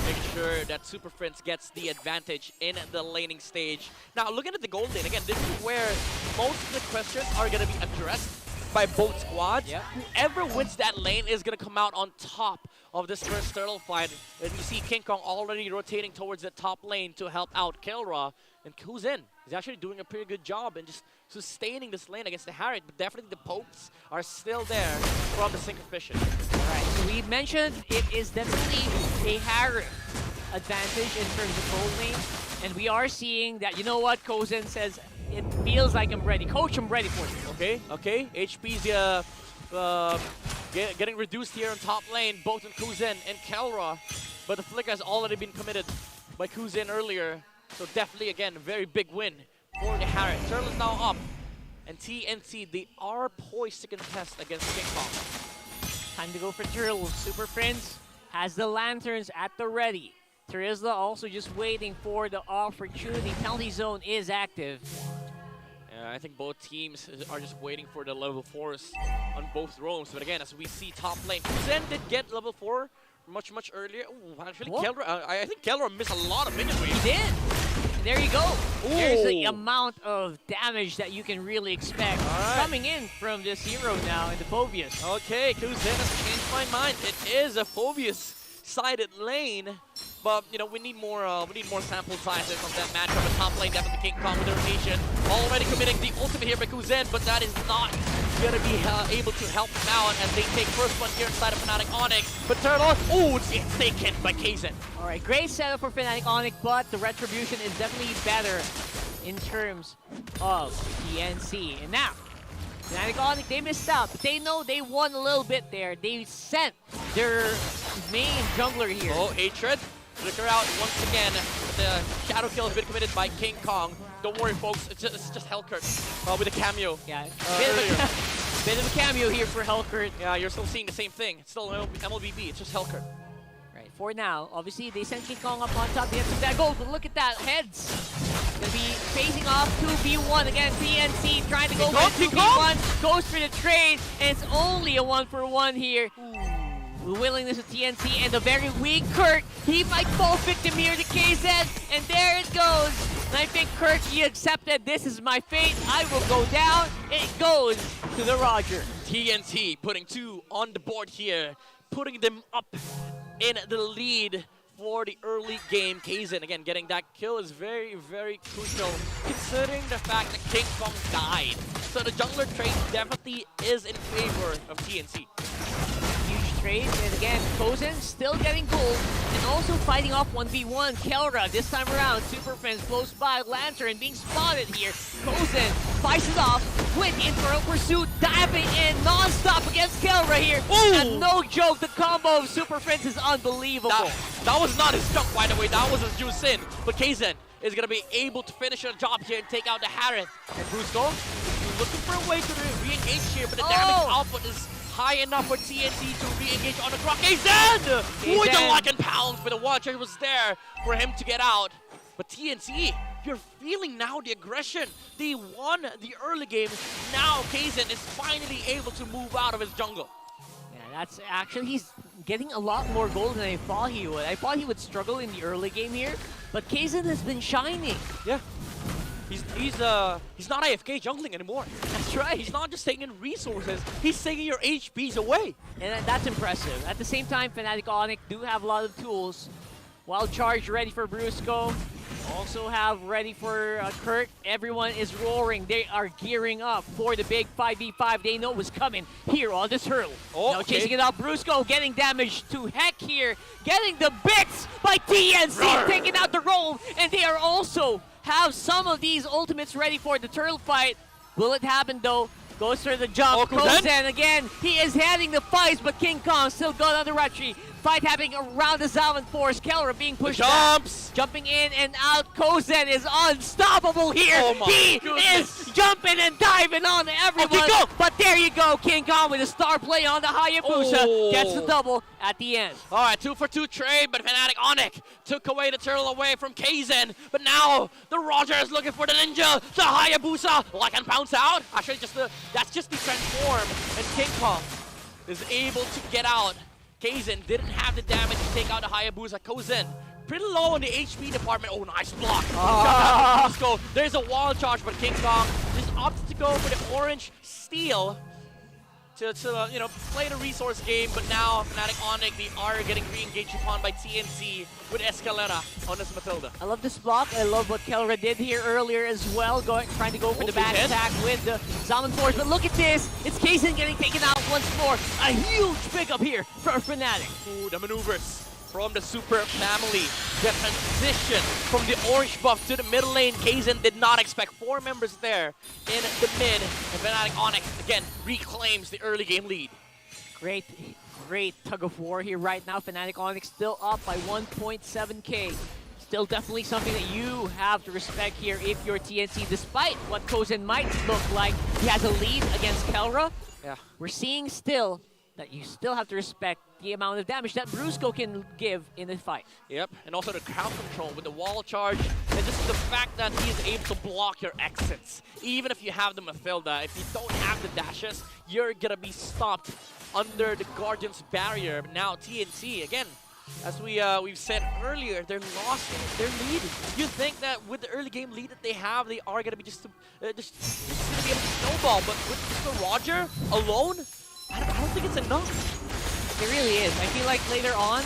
Speaker 11: Make sure that Super Prince gets the advantage in the laning stage. Now, looking at the gold lane, again, this is where most of the questions are going to be addressed by both squads.
Speaker 15: Yep.
Speaker 11: Whoever wins that lane is going to come out on top of this first turtle fight. And you see King Kong already rotating towards the top lane to help out Kelra. And Kouzen is actually doing a pretty good job and just sustaining this lane against the Harriet. But definitely the pokes are still there from the Synchrofician.
Speaker 15: Alright, so we mentioned it is definitely a Harriet advantage in terms of gold lane. And we are seeing that, you know what, Kouzen says, it feels like I'm ready. Coach, I'm ready for this.
Speaker 11: Okay. HP's getting reduced here on top lane, both in Kouzen and Kelra. But the flicker has already been committed by Kouzen earlier. So definitely, again, a very big win for the Harriet. Turtle is now up. And TNC, they are poised to contest against King Kong.
Speaker 15: Time to go for Turtle. Super Prince has the lanterns at the ready. Terizla also just waiting for the opportunity. Penalty zone is active.
Speaker 11: I think both teams are just waiting for the level 4s on both roams. But again, as we see top lane, Kzen did get level 4 much earlier. Ooh, actually, Kelra, I think Kelra missed a lot of minion range.
Speaker 15: He did. There you go.
Speaker 11: Ooh.
Speaker 15: There's the amount of damage that you can really expect coming in from this hero now in the Phobius.
Speaker 11: Okay, Kzen has changed my mind. It is a Phobius-sided lane. But you know, we need more sample sizes from that matchup. But top lane, definitely King Kong with the rotation. Already committing the ultimate here by Kouzen, but that is not gonna be able to help him out as they take first one here inside of Fnatic Onic. But Turtle, it's taken by Kzen.
Speaker 15: All right, great setup for Fnatic Onic, but the retribution is definitely better in terms of TNC. And now, Fnatic Onic, they missed out, but they know they won a little bit there. They sent their main jungler here.
Speaker 11: Oh, Hatred. Flicker out once again. The shadow kill has been committed by King Kong. Don't worry, folks. It's just Hellkurt with a cameo.
Speaker 15: Yeah, bit of a cameo here for Hellkurt.
Speaker 11: Yeah, you're still seeing the same thing. It's still MLBB. It's just Hellkurt.
Speaker 15: Right, for now, obviously, they sent King Kong up on top. They have some that gold, but look at that. Heads. Gonna be facing off 2v1 again. TNC trying to go for 2v1. Goes for the trade, and it's only a 1-for-1 here. The willingness of TNC and the very weak Kurt. He might fall victim here to Kzen, and there it goes. And I think Kurt, he accepted, this is my fate. I will go down. It goes to the Roger.
Speaker 11: TNC putting 2 on the board here, putting them up in the lead for the early game. Kzen, again, getting that kill is very crucial, considering the fact that King Kong died. So the jungler trade definitely is in favor of TNC.
Speaker 15: And again, Kouzen still getting gold and also fighting off 1v1. Kelra this time around, Super Friends close by, Lantern being spotted here. Kouzen fights it off with Infernal Pursuit, diving in non-stop against Kelra here. And no joke, the combo of Super Friends is unbelievable.
Speaker 11: That was not his jump, by the way, that was his juice in. But Kzen is going to be able to finish the job here and take out the Harith. And Brusco looking for a way to re-engage here, but the damage output is high enough for TNC to re-engage on the clock. Kzen! With the lock and pounds, but the Watcher was there for him to get out. But TNC, you're feeling now the aggression. They won the early game. Now Kzen is finally able to move out of his jungle.
Speaker 15: Yeah, that's actually, he's getting a lot more gold than I thought he would. I thought he would struggle in the early game here, but Kzen has been shining.
Speaker 11: Yeah. He's not AFK jungling anymore.
Speaker 15: That's right.
Speaker 11: He's not just taking resources, he's taking your HPs away.
Speaker 15: And that's impressive. At the same time, Fnatic Onic do have a lot of tools. Wild Charge ready for Brusco. Also have ready for Kurt. Everyone is roaring. They are gearing up for the big 5v5 they know was coming here on this hurdle. Now chasing it out, Brusco getting damage to Heck here. Getting the bits by TNC, taking out the roll. And they are also have some of these ultimates ready for the turtle fight. Will it happen though? Goes for the jump. Kouzen again. He is heading the fights, but King Kong still got on the retreat. Fight happening around the Zalman Force. Kelra being pushed back. Jumping in and out. Kouzen is unstoppable here. He is jumping and diving on everyone. But there you go. King Kong with a star play on the Hayabusa. Gets the double at the end.
Speaker 11: All right, 2-for-2 trade, but Fnatic Onic took away the turtle away from Kzen. But now the Roger is looking for the ninja. The Hayabusa like and pounce out. Actually, that's just the transform. And King Kong is able to get out. Kzen didn't have the damage to take out the Hayabusa. Kouzen pretty low in the HP department. Oh, nice block. There's a wall charge, but King Kong just opts to go for the orange steal to play the resource game. But now Fnatic Onic, they are getting re-engaged upon by TNC with Escalera on this Matilda.
Speaker 15: I love this block. I love what Kelra did here earlier as well, trying to go for the back attack with the Zalman Force. But look at this. It's Kzen getting taken out once more. A huge pickup here for Fnatic.
Speaker 11: Ooh, the maneuvers. from the Super family. The transition from the orange buff to the middle lane. Kzen did not expect 4 members there in the mid. And Fnatic Onic, again, reclaims the early game lead.
Speaker 15: Great tug of war here right now. Fnatic Onic still up by 1.7k. Still definitely something that you have to respect here if you're TNC, despite what Kouzen might look like. He has a lead against Kelra.
Speaker 11: Yeah.
Speaker 15: We're seeing still that you still have to respect the amount of damage that Brusco can give in the fight.
Speaker 11: Yep, and also the crowd control with the wall charge, and just the fact that he is able to block your exits. Even if you have the Mathilda, if you don't have the dashes, you're gonna be stopped under the Guardian's barrier. But now TNC, again, as we've said earlier, they're lost their lead. You think that with the early game lead that they have, they are gonna be just gonna be able to snowball, but with Mr. Roger alone, I don't think it's enough.
Speaker 15: It really is. I feel like later on,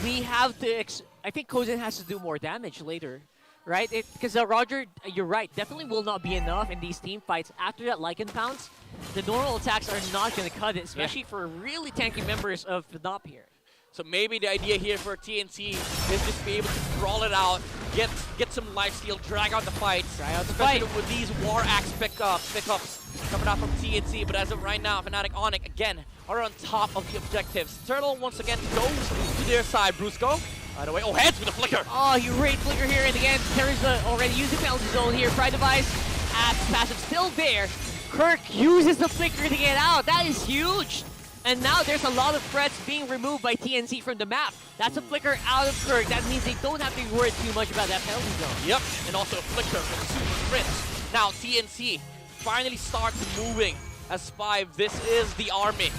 Speaker 15: we have to... I think Kouzen has to do more damage later, right? Because Roger, you're right, definitely will not be enough in these team fights. After that Lycan pounce, the normal attacks are not going to cut it, especially for really tanky members of FNOP here.
Speaker 11: So maybe the idea here for TNC is just be able to brawl it out, get some lifesteal, drag out the fight. Especially with these War Axe pickups coming out from TNC. But as of right now, Fnatic Onic, again, are on top of the objectives. Turtle once again goes to their side. Brusco, by the way, heads with a flicker.
Speaker 15: Oh, you rate flicker here, and again, Terry's already using penalty zone here. Pride Device, passive still there. Kirk uses the flicker to get out. That is huge. And now there's a lot of threats being removed by TNC from the map. That's a flicker out of Kirk. That means they don't have to be worried too much about that penalty zone.
Speaker 11: Yep, and also a flicker from Super Prince. Now TNC finally starts moving as 5. This is the army.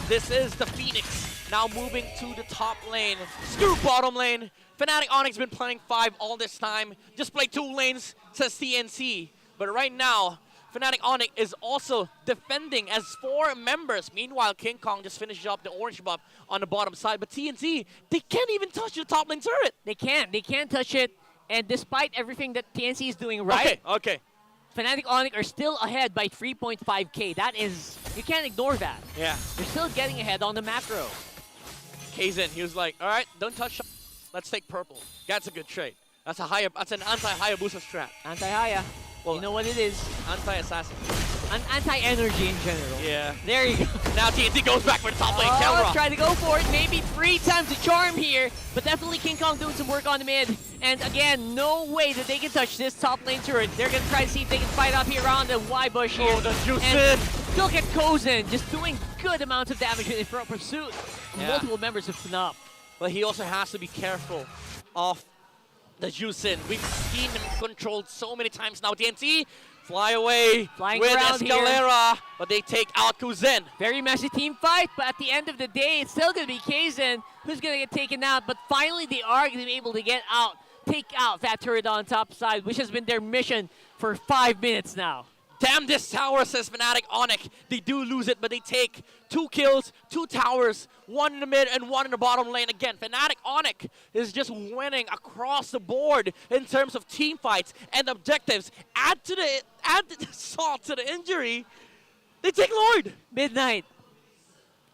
Speaker 11: This is the Phoenix. Now moving to the top lane. Screw bottom lane. Fnatic Onic's been playing 5 all this time. Just play 2 lanes, says TNC. But right now, Fnatic Onic is also defending as 4 members. Meanwhile, King Kong just finished up the orange buff on the bottom side. But TNC, they can't even touch the top lane turret.
Speaker 15: They can't touch it. And despite everything that TNC is doing right,
Speaker 11: okay.
Speaker 15: Fnatic Onic are still ahead by 3.5k. That is, you can't ignore that.
Speaker 11: Yeah.
Speaker 15: They're still getting ahead on the macro.
Speaker 11: Kzen, he was like, all right, don't touch. Let's take purple. That's a good trade. That's an anti-Hayabusa strat.
Speaker 15: Anti-Haya. Well, you know what it is?
Speaker 11: Anti-assassin.
Speaker 15: An anti-energy in general.
Speaker 11: Yeah.
Speaker 15: There you go.
Speaker 11: Now TNT goes back for the top lane. Kelra.
Speaker 15: Try to go for it. Maybe 3 times the charm here. But definitely King Kong doing some work on the mid. And again, no way that they can touch this top lane turret. They're going to try to see if they can fight up here around the Y bush here.
Speaker 11: Oh, the Kouzen.
Speaker 15: Look at Kouzen just doing good amounts of damage in front pursuit. Multiple members of FNOP.
Speaker 11: But he also has to be careful of the Kouzen. We've seen him controlled so many times now. TNT fly away with Kelra, but they take out Kouzen.
Speaker 15: Very messy team fight, but at the end of the day, it's still going to be Kzen who's going to get taken out. But finally, they are going to be able to get out, take out that turret on top side, which has been their mission for 5 minutes now.
Speaker 11: Damn this tower, says Fnatic Onic. They do lose it, but they take 2 kills, 2 towers, 1 in the mid and 1 in the bottom lane. Again, Fnatic Onic is just winning across the board in terms of team fights and objectives. Add the salt to the injury, they take Lord.
Speaker 15: Midnight.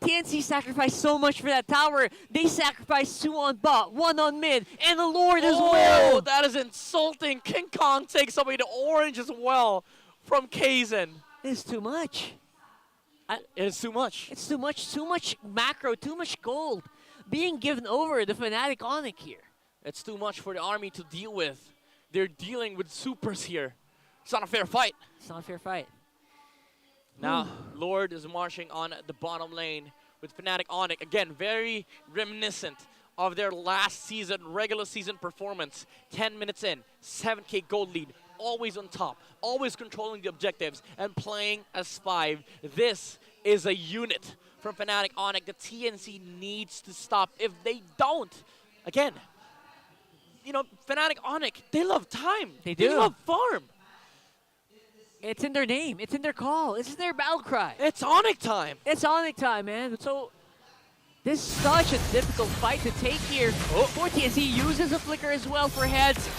Speaker 15: TNC sacrificed so much for that tower. They sacrificed 2 on bot, 1 on mid, and the Lord as well.
Speaker 11: That is insulting. King Kong takes away the orange as well from Kzen.
Speaker 15: It's too much.
Speaker 11: It is too much.
Speaker 15: It's too much macro, too much gold being given over the Fnatic Onic here.
Speaker 11: It's too much for the army to deal with. They're dealing with supers here. It's not a fair fight.
Speaker 15: It's not a fair fight.
Speaker 11: Now, Lord is marching on the bottom lane with Fnatic Onic. Again, very reminiscent of their last season, regular season performance. 10 minutes in, 7k gold lead. Always on top, always controlling the objectives and playing as 5. This is a unit from Fnatic Onic. The TNC needs to stop. If they don't, again, you know, Fnatic Onic, they love time.
Speaker 15: They do.
Speaker 11: They love farm.
Speaker 15: It's in their name. It's in their call. It's in their battle cry.
Speaker 11: It's Onic time.
Speaker 15: It's Onic time, man. So this is such a difficult fight to take here. For TNC uses a flicker as well for heads.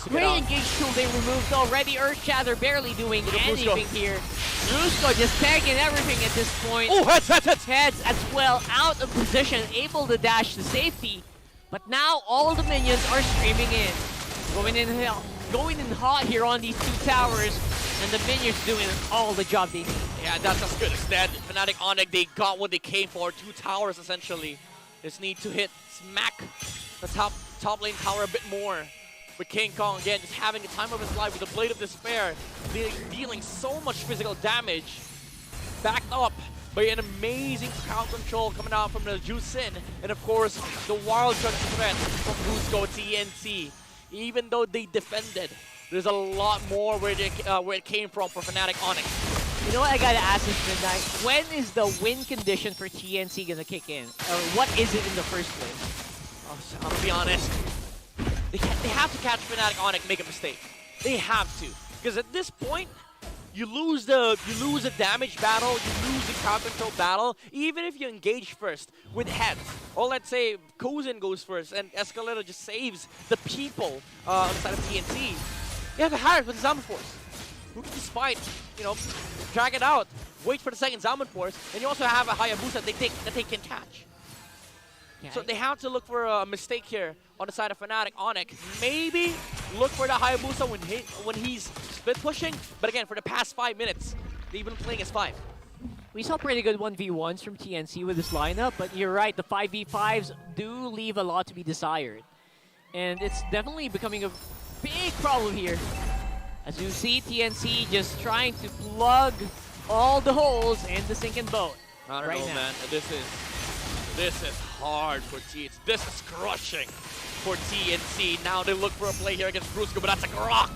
Speaker 15: Great engage tool they removed already. Earthshatter barely doing anything here. Brusco just tagging everything at this point.
Speaker 11: Oh, heads.
Speaker 15: Heads as well, out of position, able to dash to safety. But now all the minions are streaming in. Going in hot here on these two towers, and the minions doing all the job they need.
Speaker 11: Yeah, that's as good as that. Fnatic Onic, they got what they came for. 2 towers, essentially. Just need to smack the top lane tower a bit more. With King Kong, again, just having the time of his life with the Blade of Despair. Dealing so much physical damage. Backed up by an amazing crowd control coming out from the Kouzen. And of course, the wild charge threat from Cusco TNC. Even though they defended, there's a lot more where it came from for Fnatic Onic.
Speaker 15: You know what I gotta ask this Midnight? When is the win condition for TNC gonna kick in? Or what is it in the first place?
Speaker 11: Oh, I'm gonna be honest. They have to catch Fnatic Onic make a mistake. They have to. Because at this point, you lose the damage battle, you lose the crowd control battle, even if you engage first with heads. Or let's say Kouzen goes first and Escalera just saves the people on the side of TNC. You have a Harris with the Zaman Force, who can just fight, drag it out, wait for the second Zaman Force, and you also have a Hayabusa that they can catch.
Speaker 15: Okay.
Speaker 11: So they have to look for a mistake here on the side of Fnatic Onic. Maybe look for the Hayabusa when he's split pushing. But again, for the past 5 minutes, they've been playing as 5.
Speaker 15: We saw pretty good 1v1s from TNC with this lineup, but you're right, the 5v5s do leave a lot to be desired. And it's definitely becoming a big problem here. As you see, TNC just trying to plug all the holes in the sinking boat.
Speaker 11: I don't know, man. This is hard for TNC. This is crushing for TNC. Now they look for a play here against Brusco, but that's a Grok.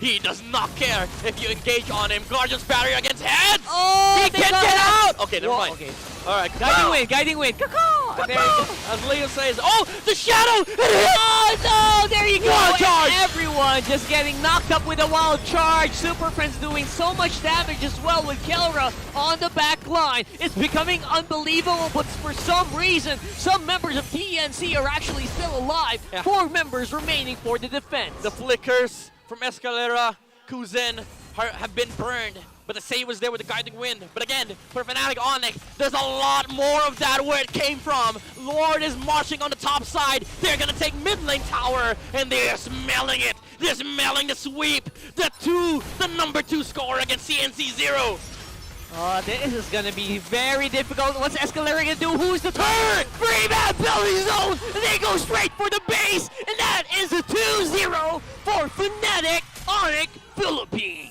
Speaker 11: He does not care if you engage on him. Guardian's barrier against heads!
Speaker 15: Oh,
Speaker 11: he can't get out! Okay, never mind.
Speaker 15: Okay.
Speaker 11: Alright,
Speaker 15: Guiding win.
Speaker 11: As Leo says, oh, the shadow!
Speaker 15: Oh no, there you go!
Speaker 11: Wild charge!
Speaker 15: And everyone just getting knocked up with a wild charge. Super Friends doing so much damage as well with Kelra on the back line. It's becoming unbelievable, but for some reason, some members of TNC are actually still alive.
Speaker 11: Yeah.
Speaker 15: 4 members remaining for the defense.
Speaker 11: The flickers from Escalera, Kouzen have been burned, but the save was there with the guiding wind. But again, for Fnatic Onic, there's a lot more of that where it came from. Lord is marching on the top side. They're gonna take mid lane tower, and they're smelling it. They're smelling the sweep. The number 2 score against CNC 0.
Speaker 15: This is gonna be very difficult. What's Escalera gonna do? Who's the turn? 3-man penalty zone! And they go straight for the base! And that is a 2-0 for Fnatic Onic Philippines.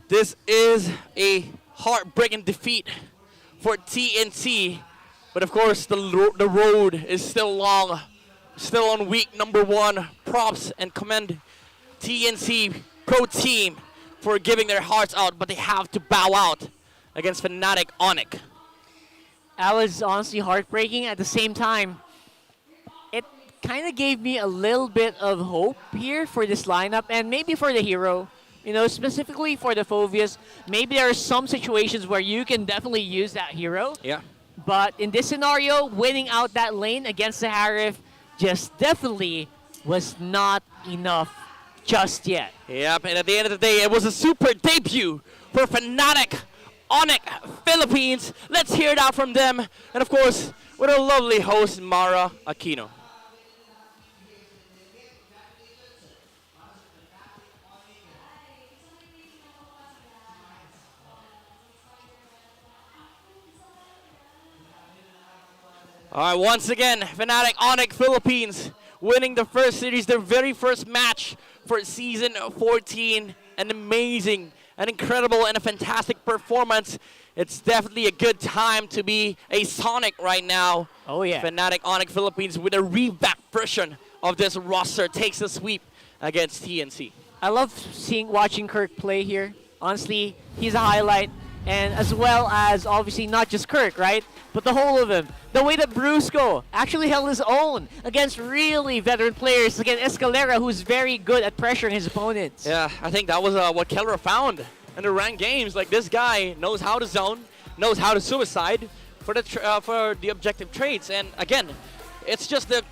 Speaker 11: This is a heartbreaking defeat for TNC. But of course, the road is still long. Still on week number 1. Props and commend TNC Pro Team for giving their hearts out, but they have to bow out against Fnatic Onic.
Speaker 15: That was honestly heartbreaking. At the same time, it kind of gave me a little bit of hope here for this lineup and maybe for the hero. Specifically for the Phobias, maybe there are some situations where you can definitely use that hero.
Speaker 11: Yeah.
Speaker 15: But in this scenario, winning out that lane against the Harif just definitely was not enough just yet.
Speaker 11: Yep, and at the end of the day, it was a super debut for Fnatic Onic Philippines. Let's hear it out from them. And of course, with our lovely host, Mara Aquino. All right, once again, Fnatic Onic Philippines winning the first series, their very first match for Season 14. An amazing, an incredible, and a fantastic performance. It's definitely a good time to be a Sonic right now.
Speaker 15: Oh, yeah.
Speaker 11: Fnatic Onic Philippines with a revamped version of this roster takes a sweep against TNC.
Speaker 15: I love watching Kirk play here. Honestly, he's a highlight. And as well as, obviously, not just Kirk, right? But the whole of him. The way that Brusco actually held his own against really veteran players, against Kelra, who's very good at pressuring his opponents.
Speaker 11: Yeah, I think that was what Kelra found in the ranked games. Like, this guy knows how to zone, knows how to suicide for the objective trades. And again, it's just the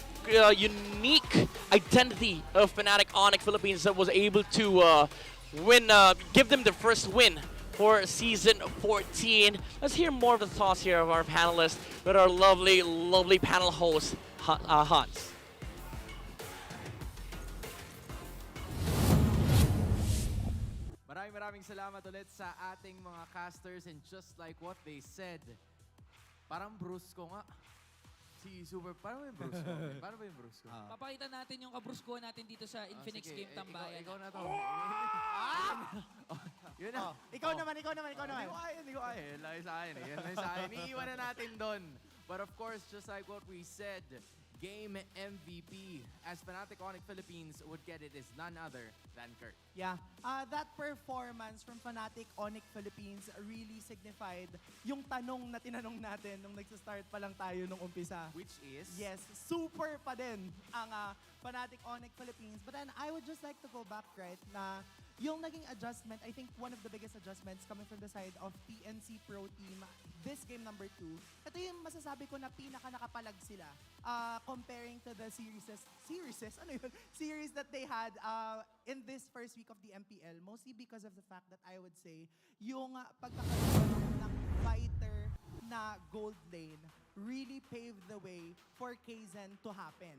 Speaker 11: unique identity of Fnatic Onic Philippines that was able to give them the first win for Season 14. Let's hear more of the thoughts here of our panelists with our lovely, lovely panel host, Hans.
Speaker 8: Maraming salamat ulit sa ating mga casters, and just like what they said, parang Brusco nga. Si Super, paano ba yung Brusco? Paano ba yung Brusco?
Speaker 9: Papakita natin yung kabruskuhan natin dito sa Infinix
Speaker 8: sige,
Speaker 9: Game Tambayan.
Speaker 8: Ikaw na to. Yun na.
Speaker 10: Ikaw naman.
Speaker 8: Hindi ko kaya. Lang sa akin. Yan lang sa akin. Iiwan na natin doon. But of course, just like what we said, game MVP, as Fnatic Onic Philippines would get it, is none other than Kirk.
Speaker 10: Yeah, that performance from Fnatic Onic Philippines really signified yung tanong na tinanong natin nung nagsa-start pa lang tayo nung umpisa.
Speaker 8: Which is?
Speaker 10: Yes, super pa din ang Fnatic Onic Philippines. But then I would just like to go back, right, na yung naging adjustment, I think one of the biggest adjustments coming from the side of TNC Pro Team, this game number 2, ito yung masasabi ko na pinaka-nakapalag sila comparing to the series that they had in this first week of the MPL, mostly because of the fact that I would say yung pagkakaroon ng fighter na gold lane really paved the way for Kzen to happen.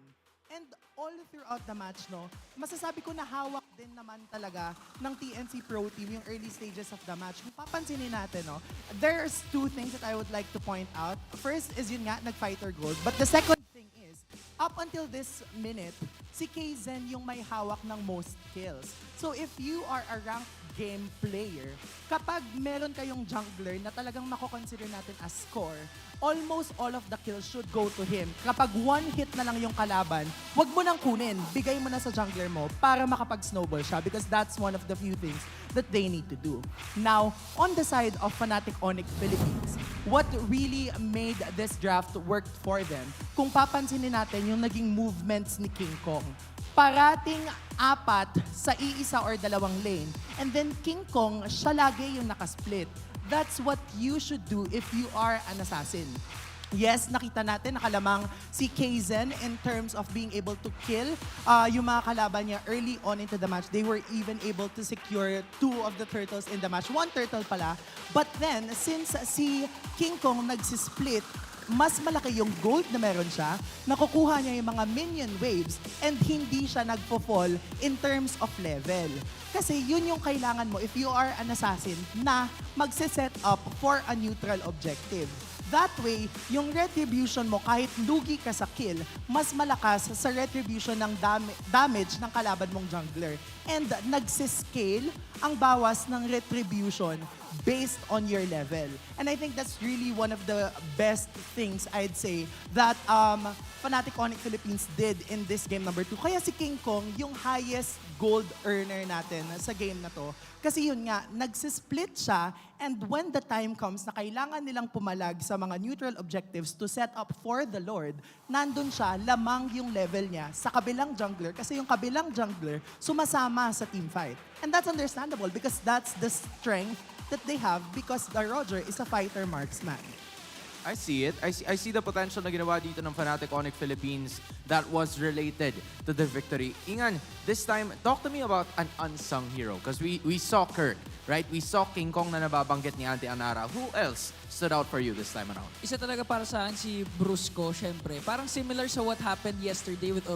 Speaker 10: And all throughout the match, no, masasabi ko na hawak din naman talaga ng TNC Pro Team yung early stages of the match. Kung papansinin natin, no, there's two things that I would like to point out. First is yun nga, nag-fighter gold. But the second thing is, up until this minute, si Kzen yung may hawak ng most kills. So if you are a ranked game player, kapag meron kayong jungler na talagang mako-consider natin as score, almost all of the kills should go to him. Kapag one hit na lang yung kalaban, wag mo nang kunin. Bigay mo na sa jungler mo para makapag-snowball siya, because that's one of the few things that they need to do. Now, on the side of Fnatic Onic Philippines, what really made this draft work for them, kung papansinin natin yung naging movements ni King Kong, parating 4 sa iisa or 2 lane. And then King Kong, siya lagi yung nakasplit. That's what you should do if you are an assassin. Yes, nakita natin nakalamang si Kzen in terms of being able to kill yung mga kalaban niya early on into the match. They were even able to secure 2 of the turtles in the match. 1 turtle pala. But then, since si King Kong nagsisplit, mas malaki yung gold na meron siya, nakukuha niya yung mga minion waves, and hindi siya nagpo-fall in terms of level. Kasi yun yung kailangan mo if you are an assassin na magse-set up for a neutral objective. That way, yung retribution mo, kahit lugi ka sa kill, mas malakas sa retribution ng damage ng kalaban mong jungler. And nagsiscale ang bawas ng retribution based on your level. And I think that's really one of the best things I'd say that Fnatic Onic Philippines did in this game number 2. Kaya si King Kong, yung highest gold earner natin sa game na to. Kasi yun nga, nagsisplit siya, and when the time comes na kailangan nilang pumalag sa mga neutral objectives to set up for the Lord, nandun siya, lamang yung level niya sa kabilang jungler, kasi yung kabilang jungler sumasama sa teamfight. And that's understandable because that's the strength that they have, because the Roger is a fighter marksman.
Speaker 8: I see it. I see the potential na ginawa dito ng Fnatic Onic Philippines that was related to the victory. Ingan, this time, talk to me about an unsung hero, because we saw Kirk, right? We saw King Kong na nababanggit ni Auntie Anara. Who else stood out for you this time around?
Speaker 9: Isa talaga para sa akin si Brusco, syempre. Parang similar sa what happened yesterday with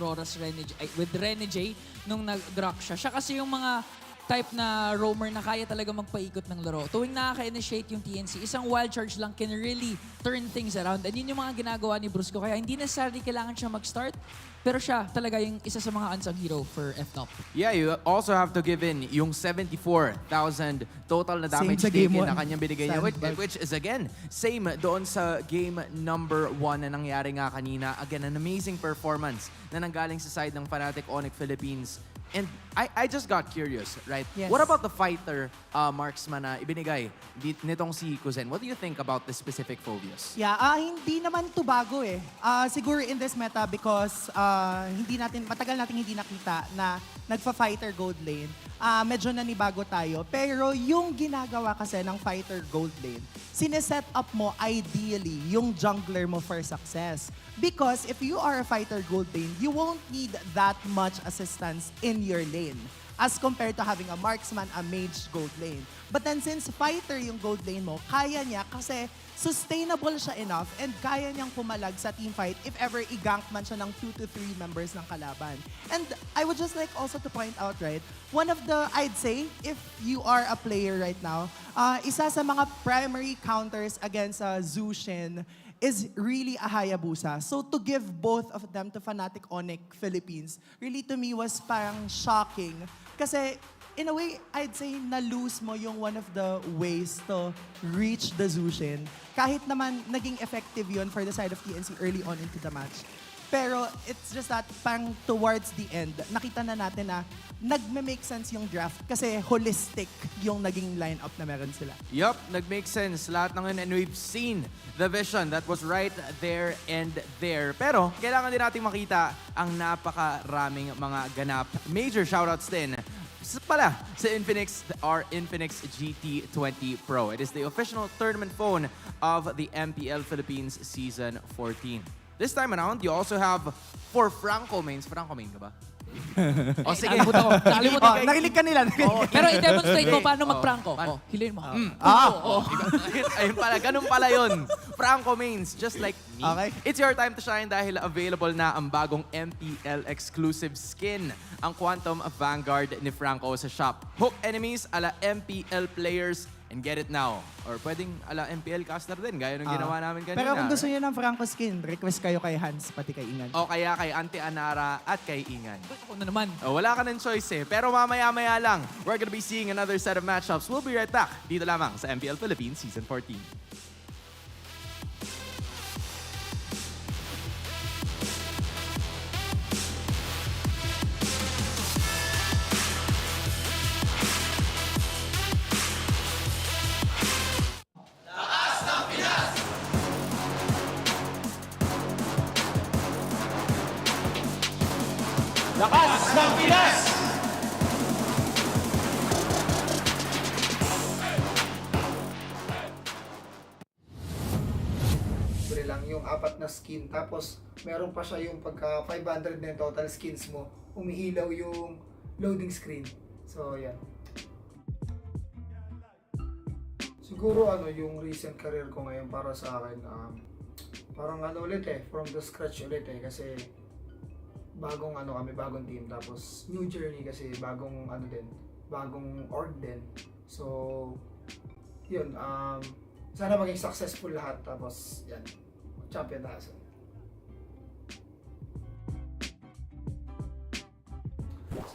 Speaker 9: Rene J nung nag-rock siya. Siya kasi yung mga type na roamer na kaya talaga magpaikot ng laro. Tuwing nakaka-initiate yung TNC, isang wild charge lang can really turn things around. And yun yung mga ginagawa ni Brusco. Kaya hindi necessarily kailangan siya mag-start. Pero siya talaga yung isa sa mga unsung hero for FNOP.
Speaker 8: Yeah, you also have to give in yung 74,000 total na damage taken na kanyang binigay niya. Which is again, same doon sa game number 1 na nangyari nga kanina. Again, an amazing performance na nanggaling sa side ng Fnatic Onic Philippines. And I just got curious, right?
Speaker 10: Yes.
Speaker 8: What about the fighter marksman na ibinigay nitong si Kouzen? What do you think about this specific phobias?
Speaker 10: Yeah, hindi naman to bago eh. Siguro in this meta because matagal natin hindi nakita na nagfa-fighter gold lane. Medyo nanibago tayo. Pero yung ginagawa kasi ng fighter gold lane, sineset up mo ideally yung jungler mo for success. Because if you are a fighter gold lane, you won't need that much assistance in your lane as compared to having a marksman, a mage gold lane. But then since fighter yung gold lane mo, kaya niya kasi sustainable siya enough and kaya niyang pumalag sa team fight if ever i-gank man siya ng 2 to 3 members ng kalaban. And I would just like also to point out, right, one of the, I'd say, if you are a player right now, isa sa mga primary counters against Zushin is really a Hayabusa. So to give both of them to Fnatic Onic Philippines, really to me was parang shocking. Kasi in a way, I'd say na-lose mo yung one of the ways to reach the Zushin. Kahit naman naging effective yun for the side of TNC early on into the match. Pero it's just that pang towards the end, nakita na natin na nagme-make sense yung draft kasi holistic yung naging lineup na meron sila.
Speaker 8: Yup, nag-make sense lahat ng yun and we've seen the vision that was right there and there. Pero kailangan din natin makita ang napakaraming mga ganap. Major shoutouts din sa Infinix, our Infinix GT20 Pro. It is the official tournament phone of the MPL Philippines Season 14. This time around, you also have 4 Franco mains. Franco main ka ba?
Speaker 9: O sige,
Speaker 10: Nakilig ka nila.
Speaker 9: Pero i-demonstrate mo paano mag-Franco. Hilin mo.
Speaker 8: Ayun pala, ganun pala yun. Franco mains, just like me.
Speaker 10: Okay.
Speaker 8: It's your time to shine dahil available na ang bagong MPL exclusive skin, ang Quantum Vanguard ni Franco sa shop. Hook enemies ala MPL players and get it now. Or pwedeng ala MPL caster din, gaya ng ginawa namin kanina.
Speaker 10: Pero kung gusto niyo ng Franco skin, request kayo kay Hans, pati kay Ingan.
Speaker 8: O kaya kay Auntie Anara at kay Ingan.
Speaker 9: Ako na naman.
Speaker 8: Wala ka ng choice eh. Pero mamaya-maya lang, we're gonna be seeing another set of matchups. We'll be right back dito lamang sa MPL Philippines Season 14.
Speaker 3: Lakas ng Pinas!
Speaker 1: Libre lang yung 4 na skin. Tapos, meron pa siya yung pagka 500 na yung total skins mo, umiilaw yung loading screen. So, yan. Siguro yung recent career ko ngayon para sa akin, parang ulit from the scratch ulit kasi bagong kami, bagong team, tapos new journey kasi bagong bagong org din. So, yun, sana maging successful lahat, tapos yan, champion tayo.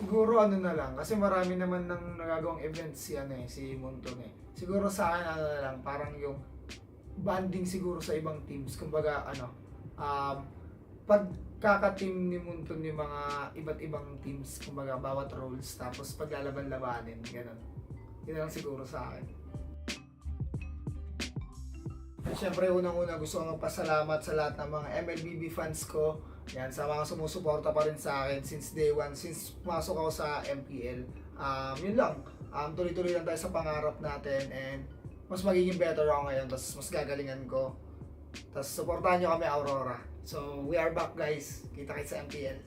Speaker 1: Siguro na lang, kasi marami naman nang nagagawang events si Munton Siguro sa akin na lang, parang yung banding siguro sa ibang teams, kumbaga pagkaka-team ni Munton yung mga iba't ibang teams, kumbaga bawat roles, tapos paglalaban-labanin, ganun. Yun lang siguro sa akin. At syempre, unang-una gusto kong magpasalamat sa lahat ng mga MLBB fans ko. Yan, sa mga sumusuporta pa rin sa akin since day one, since pumasok ako sa MPL. Yun lang, tuloy-tuloy lang tayo sa pangarap natin and mas magiging better ako ngayon, tapos mas gagalingan ko. Tapos supportahan nyo kami, Aurora. So, we are back guys. Kita-kits sa MPL.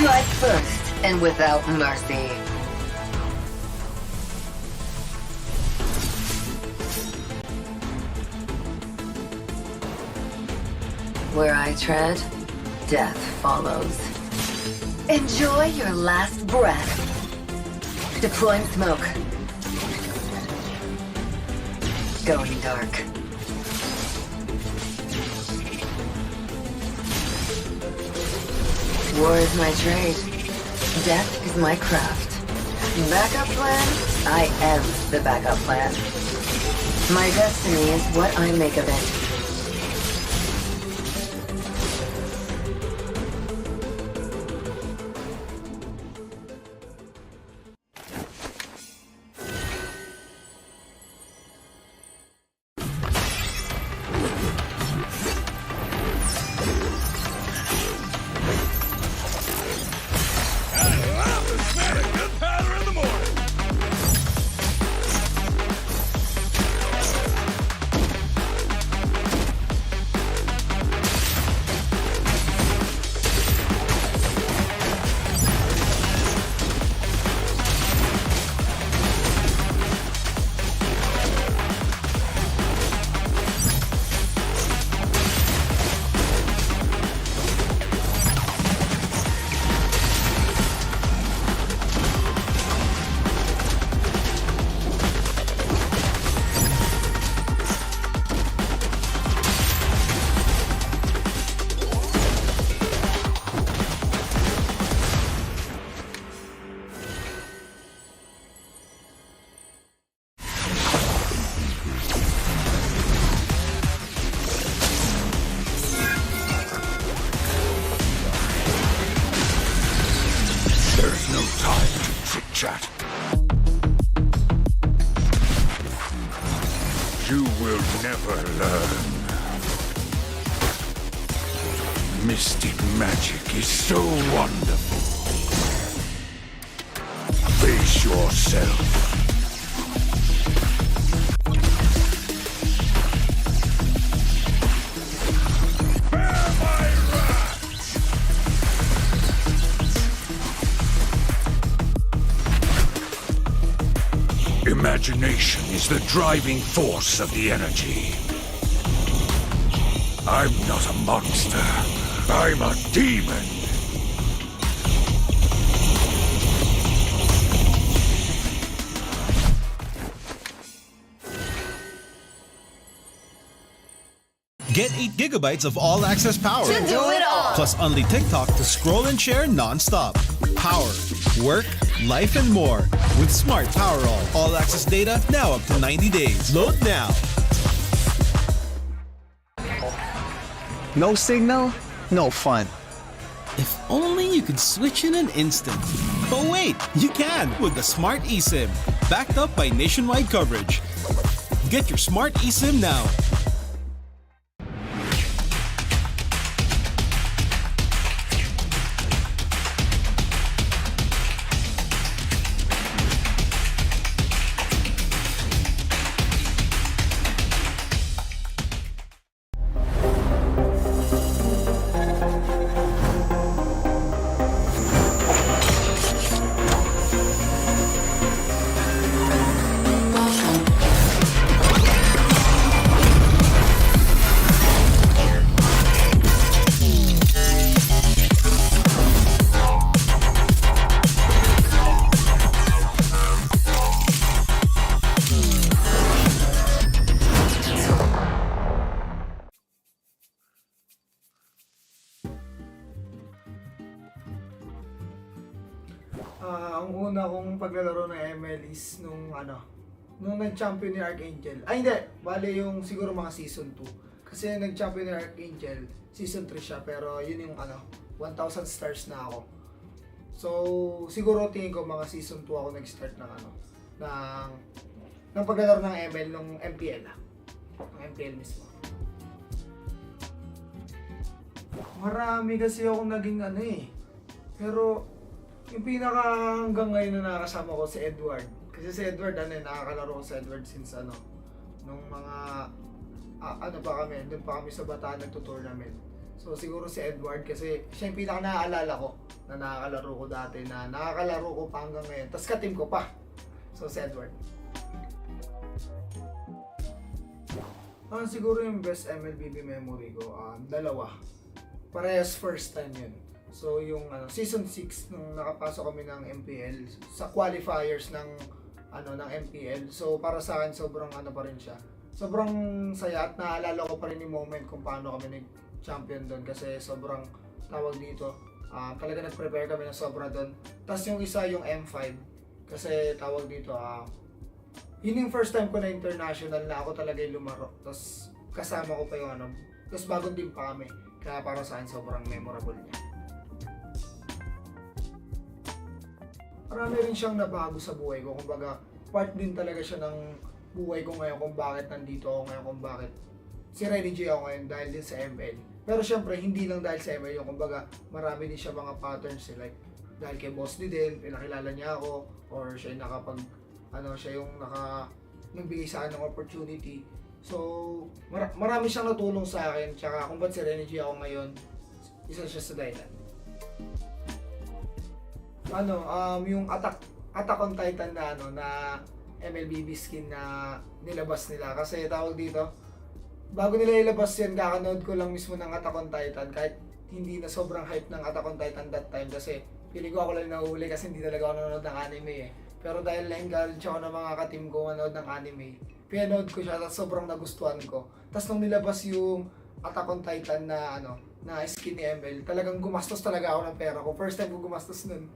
Speaker 2: Strike first and without mercy. Where I tread, death follows. Enjoy your last breath. Deploying smoke. Going dark. War is my trade. Death is my craft. Backup plan? I am the backup plan. My destiny is what I make of it.
Speaker 3: There's no time to chit-chat. You will never learn. Mystic magic is so wonderful. Face yourself. Imagination is the driving force of the energy. I'm not a monster. I'm a demon.
Speaker 4: Get 8 gigabytes of all-access power.
Speaker 2: To do it all.
Speaker 4: Plus only TikTok to scroll and share non-stop. Power, work, life, and more. With Smart Power all-access data now up to 90 days. Load now.
Speaker 5: No signal, no fun.
Speaker 4: If only you could switch in an instant. But wait, you can with the Smart eSIM. Backed up by nationwide coverage. Get your Smart eSIM now.
Speaker 1: Ang una kong paglalaro ng ML is nung nag-champion ni Archangel. Ay hindi, bale yung siguro mga season 2. Kasi nag-champion ni Archangel, season 3 siya, pero yun yung 1,000 stars na ako. So, siguro tingin ko mga season 2 ako nag-start ng ng paglalaro ng ML nung MPL. Ng MPL mismo. Marami kasi ako naging pero yung pinaka hanggang ngayon na nakakasama ko si Edward. Kasi si Edward, nakakalaro ko si Edward since nung mga, pa kami, doon pa kami sa Bataan nagtutournament. So siguro si Edward kasi siya yung pinaka naaalala ko na nakakalaro ko dati, na nakakalaro ko pa hanggang ngayon. Tapos ka-team ko pa. So si Edward. Siguro yung best MLBB memory ko, dalawa. Parehas first time yun. So yung season 6 nung nakapasok kami ng MPL sa qualifiers ng ng MPL. So para sa akin sobrang pa rin siya. Sobrang saya at naalala ko pa rin yung moment kung paano kami nag-champion doon kasi sobrang tawag dito. Talaga nag-prepare kami ng sobra doon. Tapos yung isa yung M5 kasi tawag dito yun yung first time ko na international na ako talaga yung lumaro. Tapos kasama ko pa yung tapos bagong team pa kami. Kaya para sa akin sobrang memorable niya. Marami rin siyang nabago sa buhay ko. Kumbaga, part din talaga siya ng buhay ko ngayon kung bakit nandito ako ngayon, kung bakit si Renny J ako ngayon dahil din sa ML. Pero syempre, hindi lang dahil sa ML yung kumbaga, marami din siya mga patterns like dahil kay Boss D din, pinakilala niya ako or siya yung siya yung nagbigay sa akin ng opportunity. So, marami siyang natulong sa akin. Tsaka kung ba't si Renny J ako ngayon, isa siya sa dahilan. Yung Attack on Titan na MLBB skin na nilabas nila. Kasi tawag dito, bago nila ilabas yan, kakanood ko lang mismo ng Attack on Titan. Kahit hindi na sobrang hype ng Attack on Titan that time. Kasi feeling ko ako lang nahuli kasi hindi talaga ako nanonood ng anime eh. Pero dahil na-encourage ako ng mga ka-team ko manood ng anime, pinanood ko siya at sobrang nagustuhan ko. Tapos nung nilabas yung Attack on Titan na skin ni ML, talagang gumastos talaga ako ng pera ko. First time ko gumastos nun.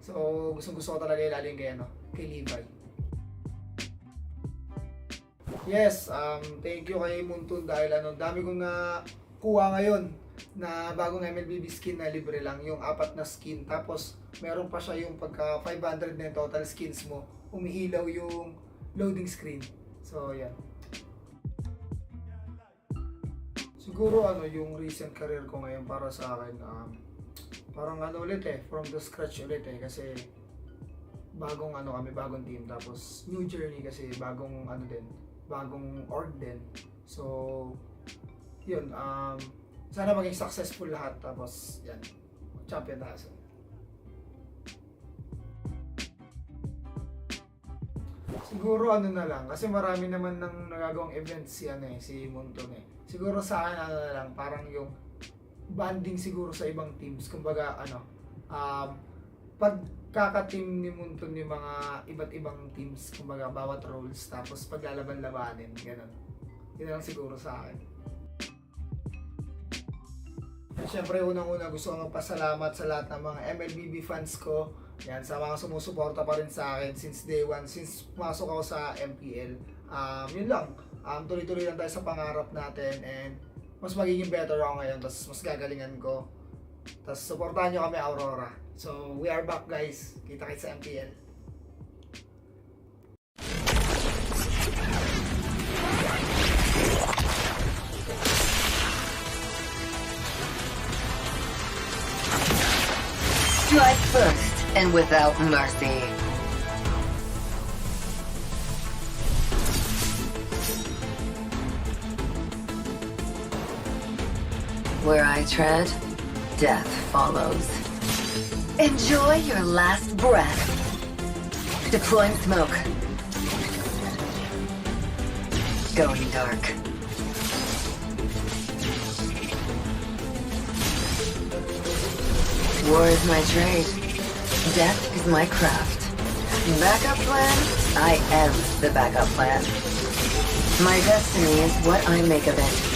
Speaker 1: So gusto ko talaga ilalim kay Levi. Yes, thank you kay Muntun dahil dami kong nakuha ngayon na bagong MLBB skin na libre lang, yung 4 na skin. Tapos meron pa siya yung pagka 500 na total skins mo, umiilaw yung loading screen. So yan. Siguro yung recent career ko ngayon para sa akin, parang ulit from the scratch ulit kasi bagong kami, bagong team, tapos new journey kasi bagong bagong org din. So yun, sana maging successful lahat, tapos yan, champion tayo. Siguro na lang, kasi marami naman nang nagagawang events si Munton eh. Siguro sa akin na lang, parang yung banding siguro sa ibang teams. Kumbaga pagkaka-team ni Munton yung mga iba't ibang teams, kumbaga bawat roles, tapos paglalaban-labanin, ganun. Yun lang siguro sa akin. Siyempre, unang-una gusto kong magpasalamat sa lahat ng mga MLBB fans ko. Yan, sa mga sumusuporta pa rin sa akin since day one, since pumasok ako sa MPL. Yun lang. Tuloy-tuloy lang tayo sa pangarap natin and mas magiging better ako ngayon, tapos mas gagalingan ko. Tapos supportahan nyo kami, Aurora. So, we are back guys. Kita-kits sa MPL.
Speaker 2: Strike first and without mercy. Where I tread, death follows. Enjoy your last breath. Deploying smoke. Going dark. War is my trade. Death is my craft. Backup plan? I am the backup plan. My destiny is what I make of it.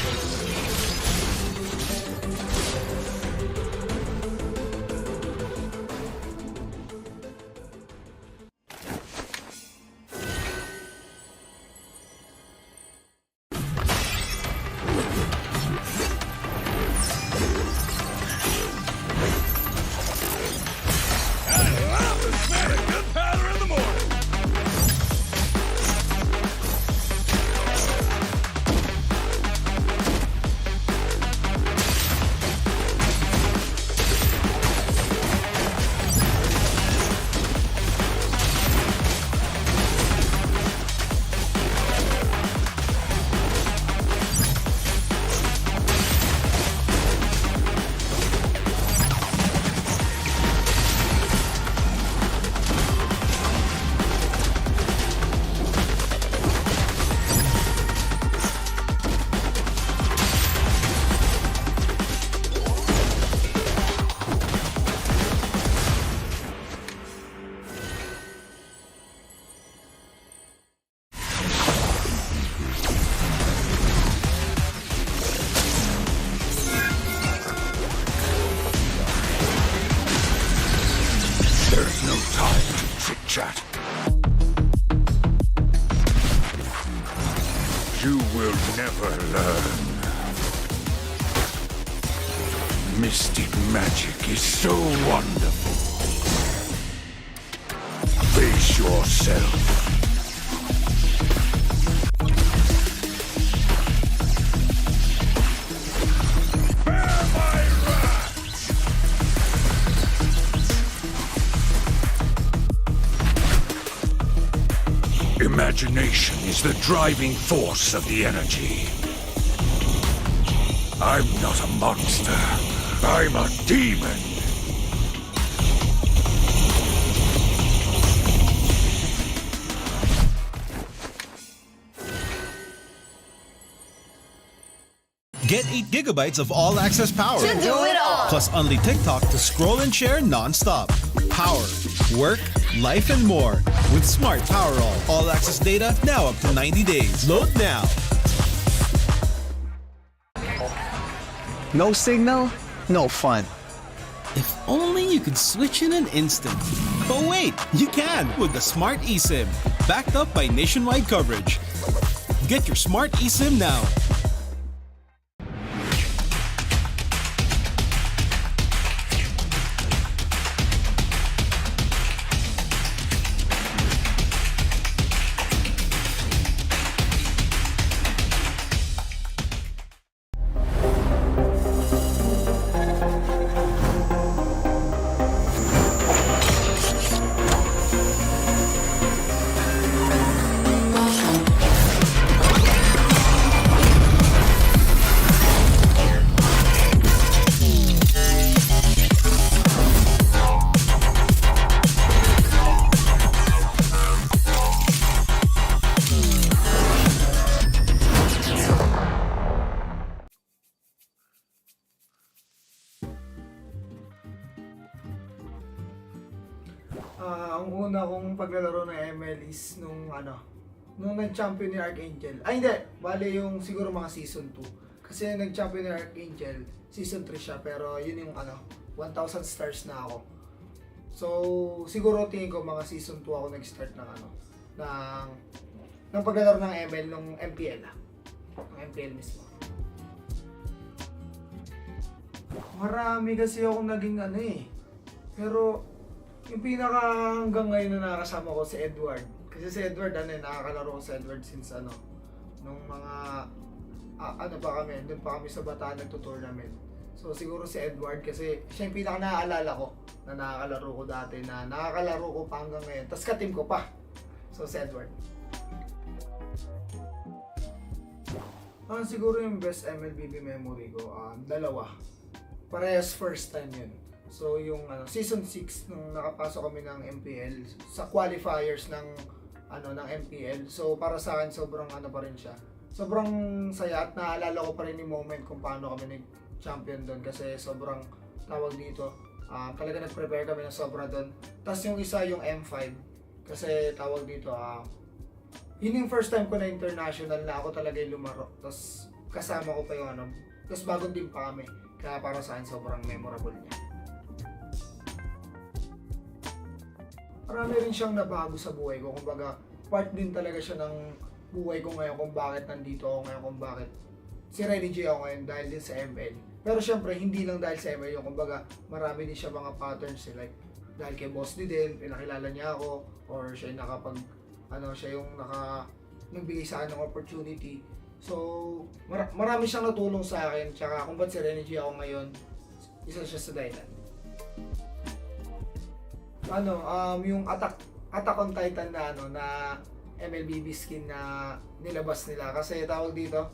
Speaker 3: There's no time to chit-chat. You will never learn. Mystic magic is so wonderful. Face yourself. Imagination is the driving force of the energy. I'm not a monster. I'm a demon.
Speaker 4: Get 8 gigabytes of all-access power.
Speaker 2: To do it all.
Speaker 4: Plus only TikTok to scroll and share non-stop. Power, work, life, and more. With Smart Power all-access data now up to 90 days. Load now.
Speaker 5: No signal, no fun.
Speaker 4: If only you could switch in an instant. But wait, you can with the Smart eSIM. Backed up by nationwide coverage. Get your Smart eSIM now.
Speaker 1: Ang una kong paglalaro ng ML is nung nag-champion ni Archangel. Ay hindi, bale yung siguro mga season 2. Kasi nag-champion ni Archangel, season 3 siya, pero yun yung 1,000 stars na ako. So, siguro tingin ko mga season 2 ako nag-start ng paglalaro ng ML nung MPL. Ng MPL mismo. Marami kasi ako naging pero yung pinaka hanggang ngayon na nakasama ko si Edward. Kasi si Edward, nakakalaro ko si Edward since nung mga, pa kami, doon pa kami sa Bataan nagto-tournament. So siguro si Edward kasi siya yung pinaka naaalala ko na nakakalaro ko dati, na nakakalaro ko pa hanggang ngayon. Tapos ka-team ko pa. So si Edward. Siguro yung best MLBB memory ko, dalawa. Parehas first time yun. So yung season 6 nung nakapasok kami ng MPL sa qualifiers ng MPL. So para sa akin sobrang pa rin siya. Sobrang saya at naalala ko pa rin yung moment kung paano kami nag-champion doon kasi sobrang tawag dito. Talaga nag-prepare kami ng sobra doon. Tapos yung isa yung M5 kasi tawag dito yun yung first time ko na international na ako talaga yung lumaro. Tapos kasama ko pa yung tapos bagong team pa kami. Kaya para sa akin sobrang memorable niya. Marami rin siyang nabago sa buhay ko. Kumbaga, part din talaga siya ng buhay ko ngayon kung bakit nandito ako ngayon, kung bakit si Renny J ako ngayon dahil din sa ML. Pero syempre, hindi lang dahil sa ML yung kumbaga, marami din siya mga patterns like dahil kay Boss D din, pinakilala niya ako or siya yung siya yung nagbigay sa akin ng opportunity. So, marami siyang natulong sa akin. Tsaka kung ba't si Renny J ako ngayon, isa siya sa dahilan. Yung Attack on Titan na MLBB skin na nilabas nila. Kasi tawag dito,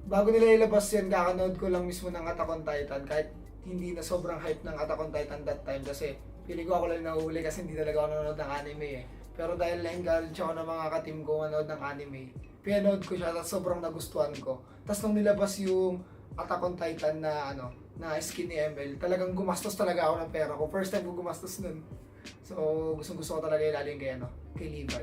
Speaker 1: bago nila ilabas yan, kakanood ko lang mismo ng Attack on Titan. Kahit hindi na sobrang hype ng Attack on Titan that time. Kasi pili ko ako lang nahuli kasi hindi talaga ako nanonood ng anime Pero dahil na-encourage ako ng mga ka-team ko manood ng anime, pinanood ko siya at sobrang nagustuhan ko. Tapos nung nilabas yung Attack on Titan na skin ni ML, talagang gumastos talaga ako ng pera ko. First time ko gumastos nun. So, gusto ko talaga ilalim kay Levi.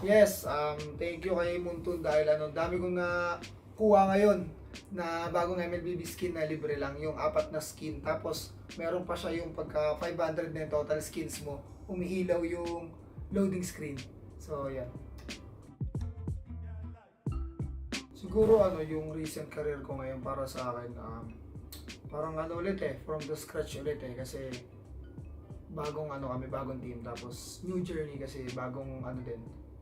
Speaker 1: Yes, thank you kay Muntun dahil dami kong nakuha ngayon na bagong MLBB skin na libre lang, yung 4 na skin. Tapos meron pa siya yung pagka 500 na yung total skins mo, umiilaw yung loading screen. So yan. Siguro yung recent career ko ngayon para sa akin, parang ulit from the scratch ulit kasi bagong kami, bagong team, tapos new journey kasi bagong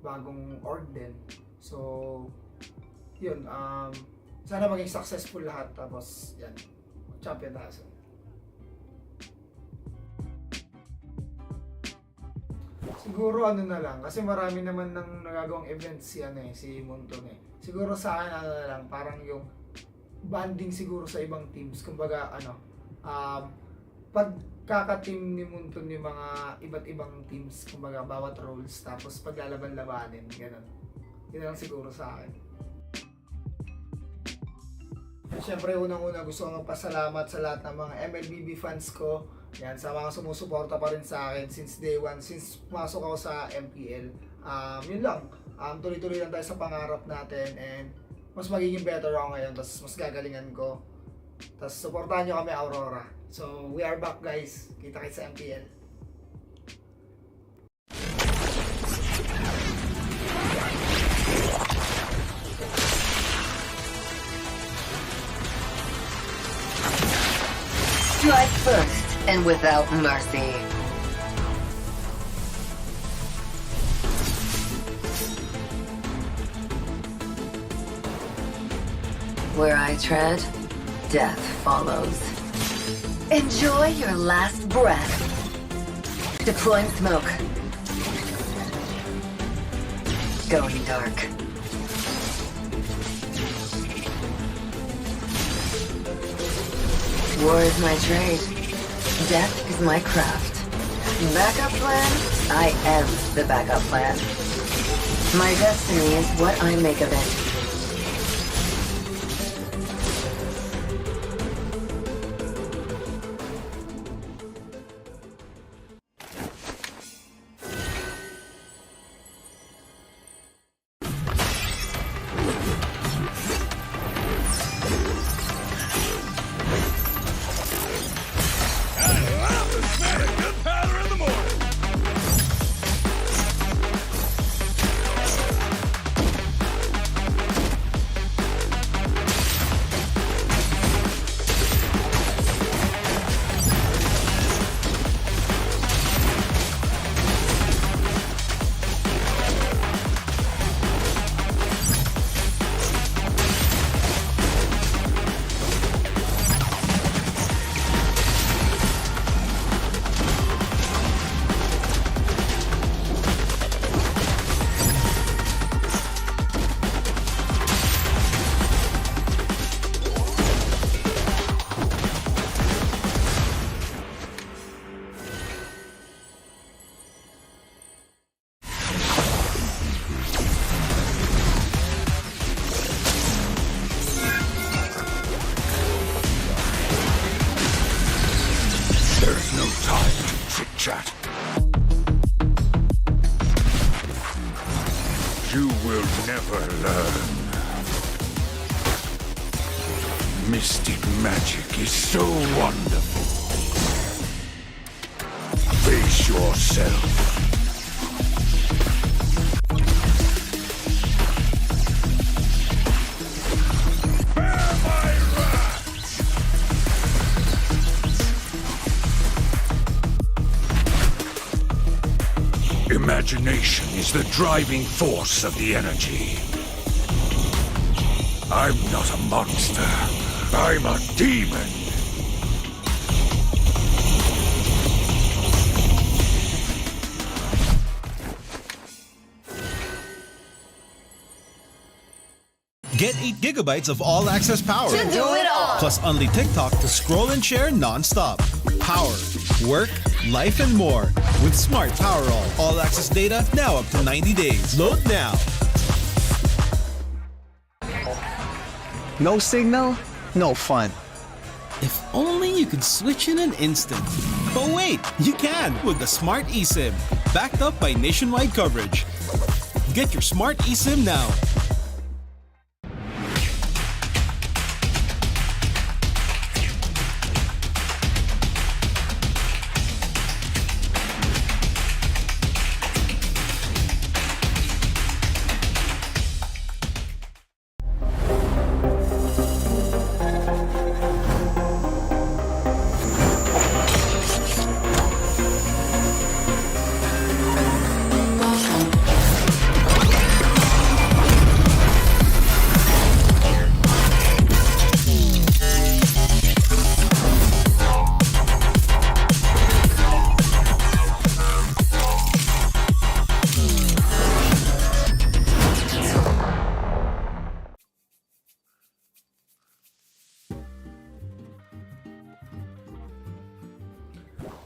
Speaker 1: bagong org din. So yun, sana maging successful lahat, tapos yan, champion tayo. Siguro na lang, kasi marami naman nang nagagawang events si Munton Siguro sa akin na lang, parang yung banding siguro sa ibang teams. Kumbaga pagkaka-team ni Munton yung mga iba't ibang teams, kumbaga bawat roles, tapos paglalaban-labanin, ganun. Yun lang siguro sa akin. Siyempre, unang-una gusto ko magpasalamat sa lahat ng mga MLBB fans ko. Yan, sa mga sumusuporta pa rin sa akin since day one, since pumasok ako sa MPL. Yun lang. Tuloy-tuloy lang tayo sa pangarap natin, and mas magiging better ako ngayon, tapos mas gagalingan ko. Tapos supportahan nyo kami, Aurora. So, we are back, guys. Kita-kits sa MPL.
Speaker 2: Strike first and without mercy. Where I tread, death follows. Enjoy your last breath. Deploying smoke. Going dark. War is my trade. Death is my craft. Backup plan? I am the backup plan. My destiny is what I make of it.
Speaker 3: You will never learn. Mystic magic is so wonderful. Face yourself. Imagination is the driving force of the energy. I'm not a monster. I'm a demon.
Speaker 4: Get 8 gigabytes of all-access power.
Speaker 2: To do it all.
Speaker 4: Plus only TikTok to scroll and share non-stop. Power, work, life, and more. With Smart Power all-access data now up to 90 days. Load now.
Speaker 5: No signal, no fun.
Speaker 4: If only you could switch in an instant. But wait, you can with the Smart eSIM. Backed up by nationwide coverage. Get your Smart eSIM now.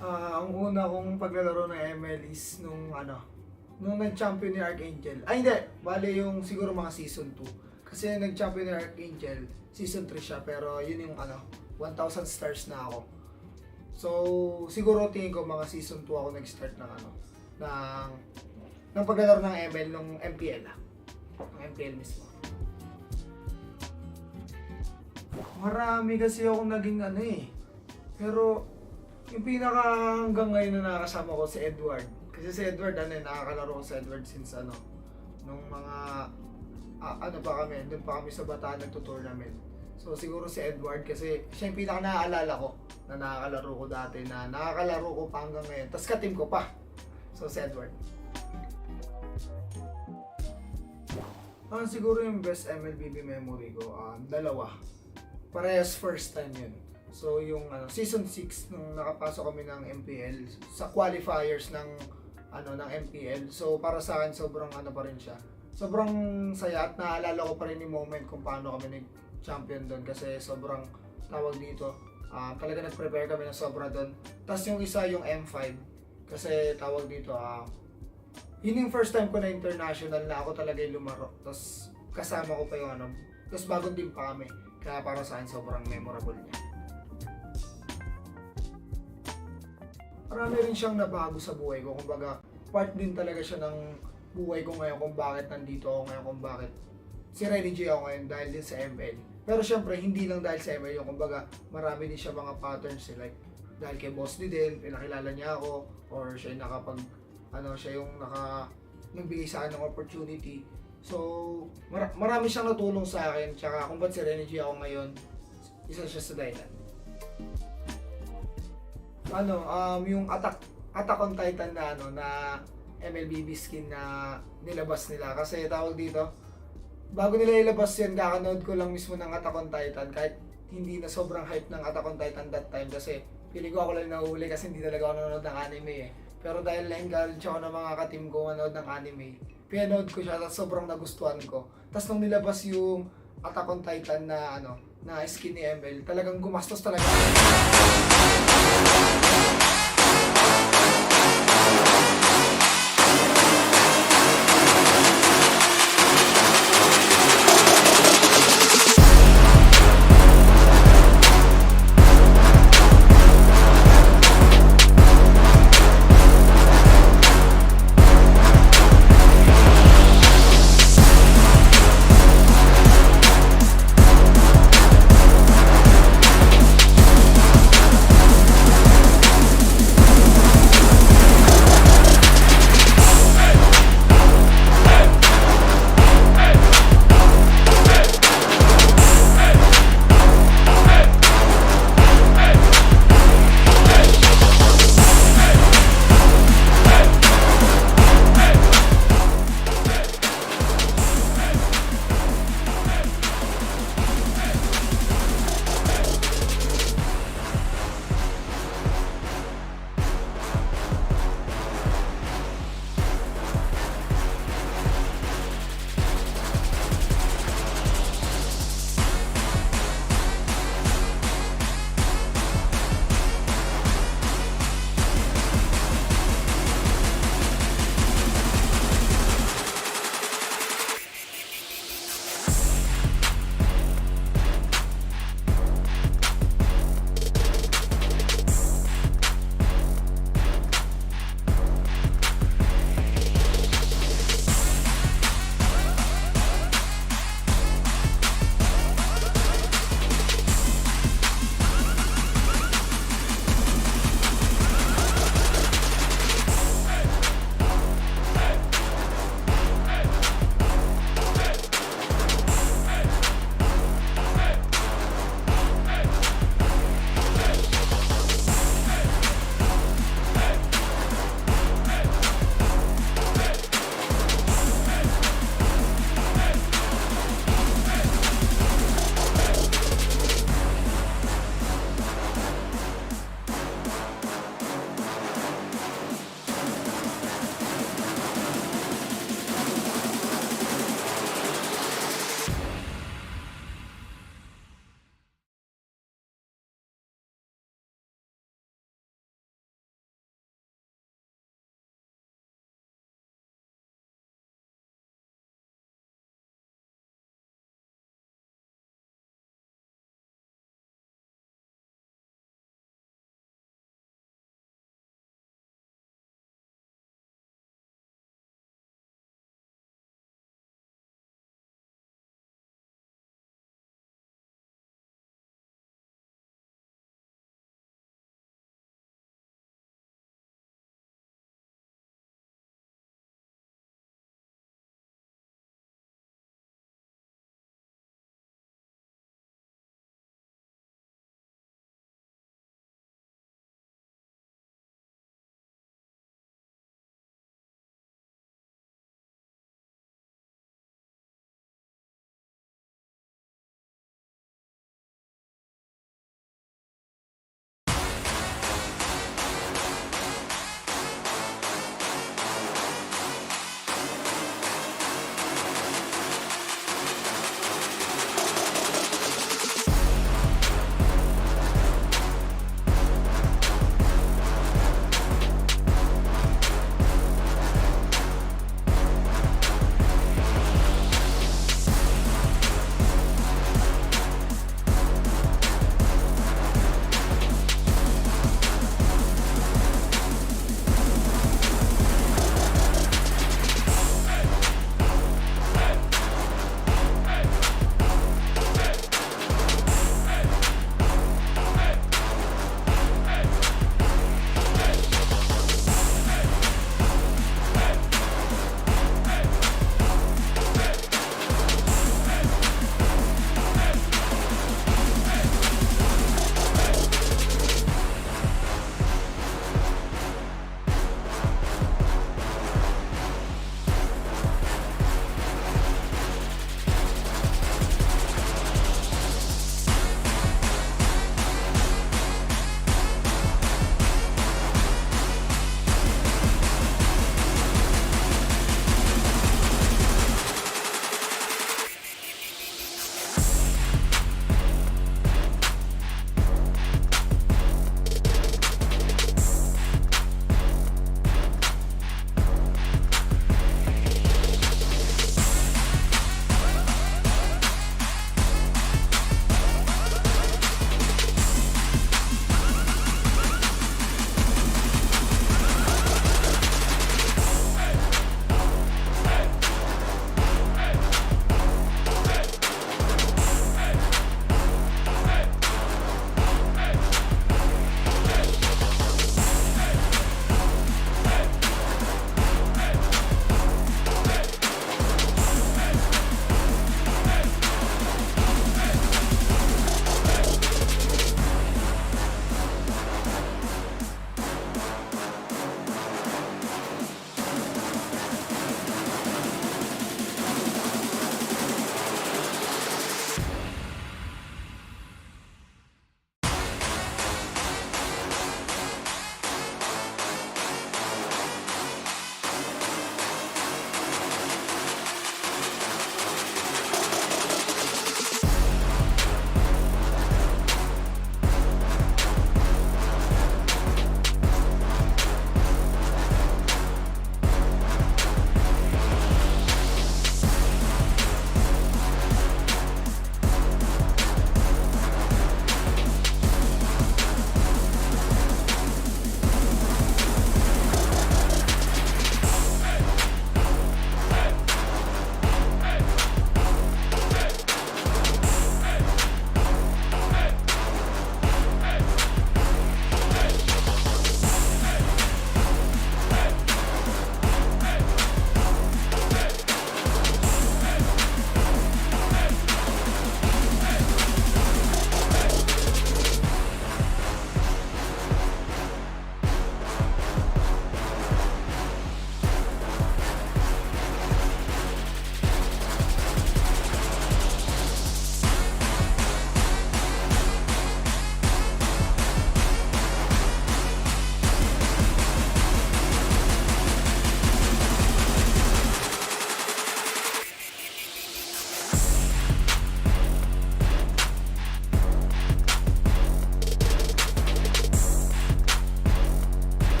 Speaker 1: Ang una kong paglalaro ng ML is nung nag-champion ni Archangel. Ay hindi, bale yung siguro mga season 2. Kasi nag-champion ni Archangel, season 3 siya, pero yun yung 1,000 stars na ako. So, siguro tingin ko mga season 2 ako nag-start ng paglalaro ng ML nung MPL. Ng MPL mismo. Marami kasi ako naging pero yung pinaka hanggang ngayon na nakakasama ko si Edward. Kasi si Edward, nakakalaro ko si Edward since nung mga, pa kami, doon pa kami sa Bataan nagto-tournament. So siguro si Edward kasi siya yung pinaka naaalala ko na nakakalaro ko dati, na nakakalaro ko pa hanggang ngayon. Tapos ka-team ko pa. So si Edward. Siguro yung best MLBB memory ko, dalawa. Parehas first time yun. So yung season 6 nung nakapasok kami ng MPL sa qualifiers ng MPL. So para sa akin sobrang pa rin siya. Sobrang saya at naalala ko pa rin yung moment kung paano kami nag-champion doon kasi sobrang tawag dito. Talaga nag-prepare kami ng sobra doon. Tapos yung isa yung M5 kasi tawag dito yun yung first time ko na international na ako talaga yung lumaro. Tapos kasama ko pa yung tapos bagong team pa kami. Kaya para sa akin sobrang memorable niya. Marami rin siyang nabago sa buhay ko. Kumbaga, part din talaga siya ng buhay ko ngayon kung bakit nandito ako ngayon, kung bakit si Renny J ako ngayon dahil din sa ML. Pero syempre, hindi lang dahil sa ML yung kumbaga, marami din siya mga patterns like dahil kay Boss din, pinakilala niya ako or siya yung siya yung nagbigay sa akin ng opportunity. So, marami siyang natulong sa akin. Tsaka kung ba't si Renny J ako ngayon, isa siya sa dahilan. Yung Attack on Titan na MLBB skin na nilabas nila. Kasi tawag dito, bago nila ilabas yan, kakanood ko lang mismo ng Attack on Titan. Kahit hindi na sobrang hype ng Attack on Titan that time. Kasi pili ko ako lang nahuli kasi hindi talaga ako nanonood ng anime Pero dahil na-encourage ako ng mga ka-team ko manood ng anime, pinanood ko siya at sobrang nagustuhan ko. Tapos nung nilabas yung Attack on Titan na na skin ni ML, talagang gumastos talaga.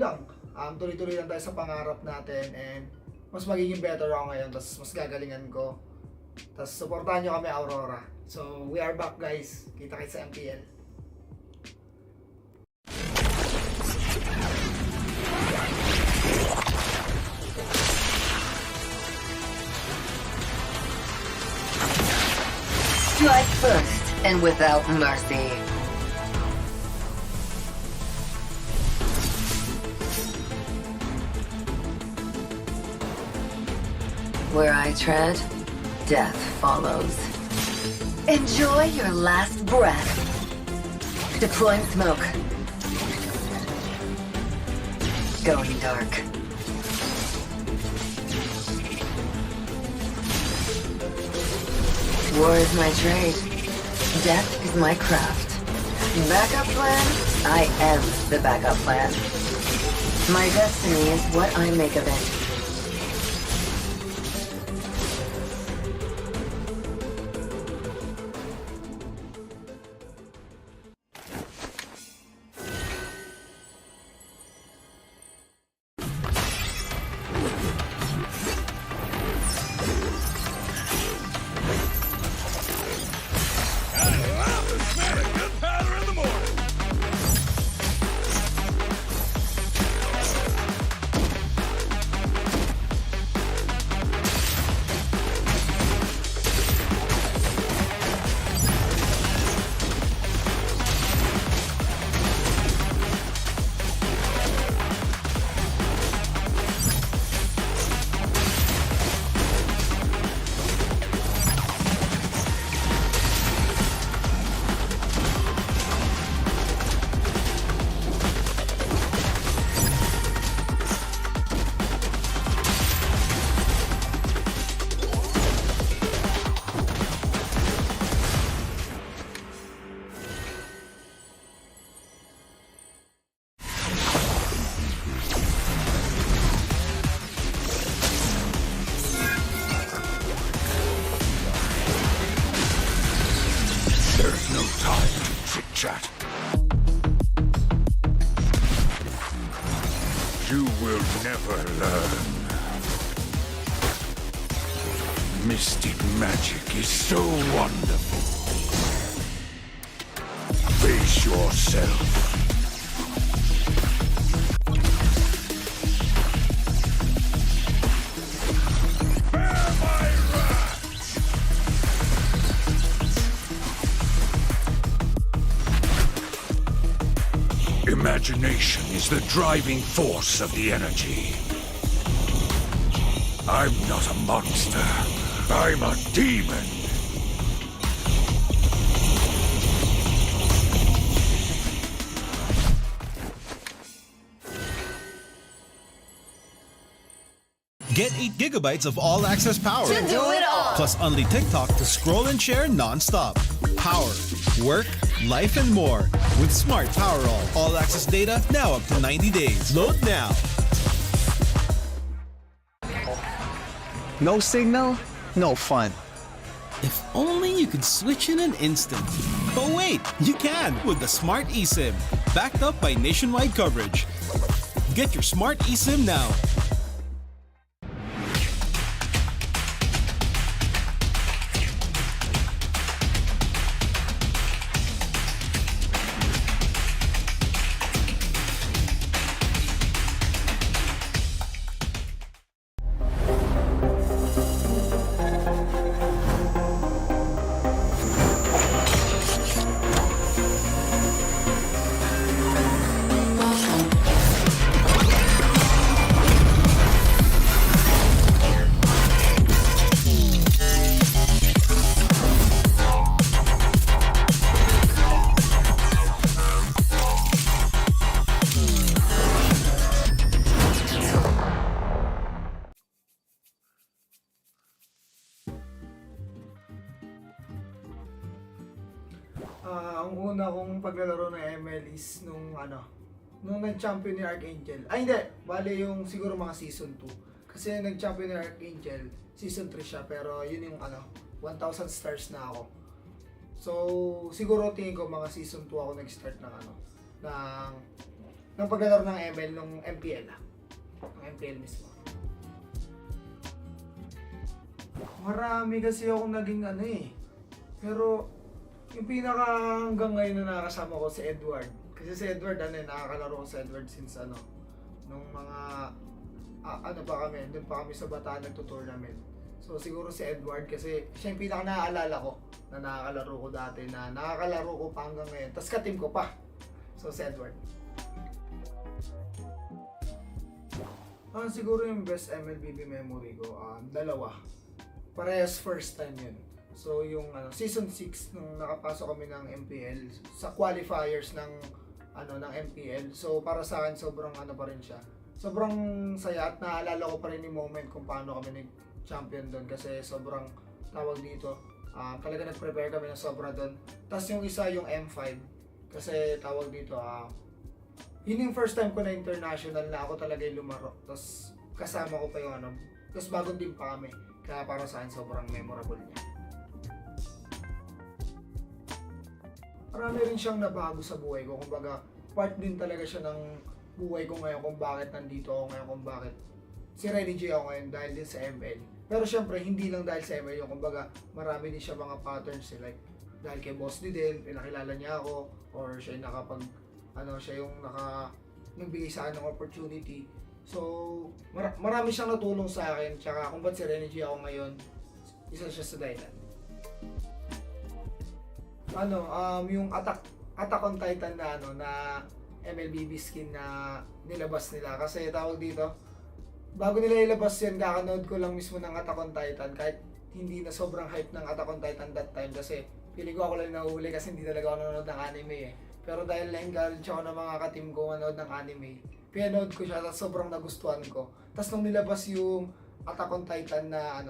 Speaker 1: lang. Tuloy-tuloy lang tayo sa pangarap natin and mas magiging better ako ngayon, tapos mas gagalingan ko. Tapos supportahan nyo kami Aurora. So, we are back guys. Kita-kits sa MPL.
Speaker 2: Strike first and without mercy. Where I tread, death follows. Enjoy your last breath. Deploying smoke. Going dark. War is my trade. Death is my craft. Backup plan? I am the backup plan. My destiny is what I make of it.
Speaker 3: There's no time to chit-chat. You will never learn. Mystic magic is so wonderful. Face yourself. Imagination is the driving force of the energy. I'm not a monster. I'm a demon.
Speaker 4: Get 8 gigabytes of all-access power.
Speaker 2: To do it all.
Speaker 4: Plus only TikTok to scroll and share non-stop. Power, work, life, and more. With Smart Power all-access data now up to 90 days. Load now.
Speaker 5: No signal, no fun.
Speaker 4: If only you could switch in an instant. But wait, you can with the Smart eSIM. Backed up by nationwide coverage. Get your Smart eSIM now.
Speaker 1: Ang una kong paglalaro ng ML is nung nag-champion ni Archangel. Ay hindi, bale yung siguro mga season 2. Kasi nag-champion ni Archangel, season 3 siya, pero yun yung 1,000 stars na ako. So siguro tingin ko mga season 2 ako nag-start ng ng paglalaro ng ML nung MPL. Ng MPL mismo. Marami kasi akong naging ano eh. Pero yung pinaka hanggang ngayon na nakakasama ko si Edward. Kasi si Edward, nakakalaro ko si Edward since nung mga, ano pa kami, doon pa kami sa Bataan nagto-tournament. So siguro si Edward kasi siya yung pinaka naaalala ko na nakakalaro ko dati, na nakakalaro ko pa hanggang ngayon. Tapos ka-team ko pa. So si Edward. Siguro yung best MLBB memory ko, dalawa. Parehas first time yun. So yung season 6 nung nakapasok kami ng MPL sa qualifiers ng MPL. So para sa akin sobrang pa rin siya. Sobrang saya at naalala ko pa rin yung moment kung paano kami nag-champion doon kasi sobrang tawag dito. Talaga nag-prepare kami ng sobra doon. Tapos yung isa yung M5 kasi tawag dito yun yung first time ko na international na ako talaga yung lumaro. Tapos kasama ko pa yung tapos bagong team pa kami. Kaya para sa akin sobrang memorable niya. Marami rin siyang nabago sa buhay ko. Kumbaga, part din talaga siya ng buhay ko ngayon kung bakit nandito ako ngayon, kung bakit si Renny J ako ngayon dahil din sa ML. Pero syempre, hindi lang dahil sa ML yung kumbaga, marami din siya mga patterns like dahil kay Boss din, pinakilala niya ako or siya yung siya yung nagbigay sa akin ng opportunity. So, marami siyang natulong sa akin. Tsaka kung ba't si Renny J ako ngayon, isa siya sa dahilan. Yung Attack on Titan na MLBB skin na nilabas nila. Kasi tawag dito, bago nila ilabas yan, kakanood ko lang mismo ng Attack on Titan. Kahit hindi na sobrang hype ng Attack on Titan that time. Kasi pili ko ako lang nahuli kasi hindi talaga ako nanonood ng anime eh. Pero dahil na-encourage ako ng mga ka-team ko manood ng anime, pinanood ko siya at sobrang nagustuhan ko. Tapos nung nilabas yung Attack on Titan na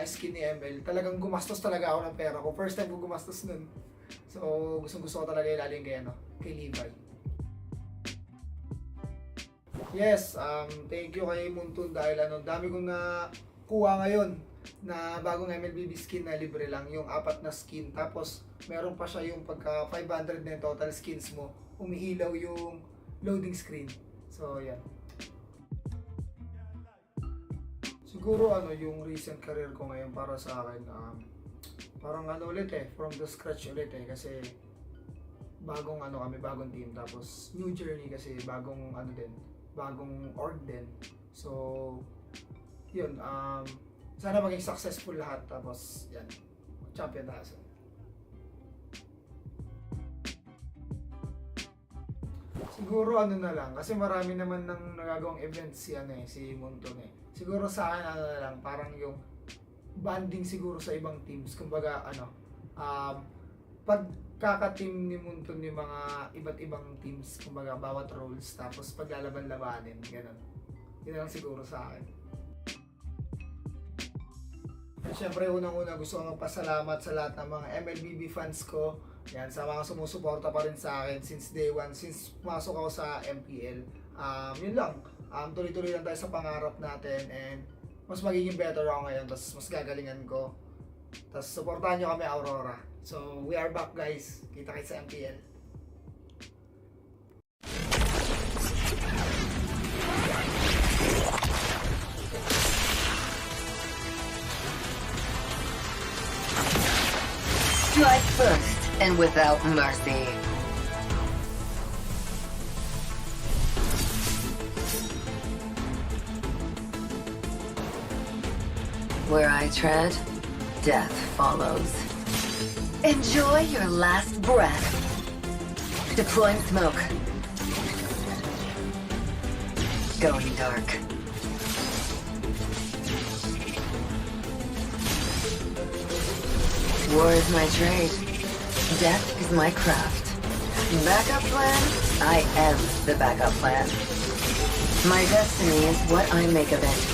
Speaker 1: skin ni ML, talagang gumastos talaga ako ng pera ko. First time ko gumastos nun. So gusto ko talaga ilalim kay Levi. Yes, thank you kay Muntun dahil dami kong nakuha ngayon na bagong MLBB skin na libre lang, yung 4 na skin. Tapos meron pa siya yung pagka 500 na total skins mo, umiilaw yung loading screen. So yan. Siguro yung recent career ko ngayon para sa akin, parang ulit from the scratch ulit kasi bagong kami, bagong team, tapos new journey kasi bagong bagong org din. So yun, sana maging successful lahat, tapos yan, champion na kasi. Siguro na lang, kasi marami naman nang nagagawang events si Munton Siguro sa akin na lang, parang yung banding siguro sa ibang teams. Kumbaga pagkaka-team ni Munton yung mga iba't ibang teams, kumbaga bawat roles, tapos paglalaban-labanin, gano'n. Yun lang siguro sa akin. Siyempre, unang-una gusto kong magpasalamat sa lahat ng mga MLBB fans ko. Yan, sa mga sumusuporta pa rin sa akin since day one, since pumasok ako sa MPL. Yun lang. Tuloy-tuloy lang tayo sa pangarap natin and mas magiging better ako ngayon, tapos mas gagalingan ko. Tapos supportahan nyo kami, Aurora. So, we are back guys. Kita-kits sa MPL.
Speaker 2: Strike first and without mercy. Where I tread, death follows. Enjoy your last breath. Deploying smoke. Going dark. War is my trade. Death is my craft. Backup plan? I am the backup plan. My destiny is what I make of it.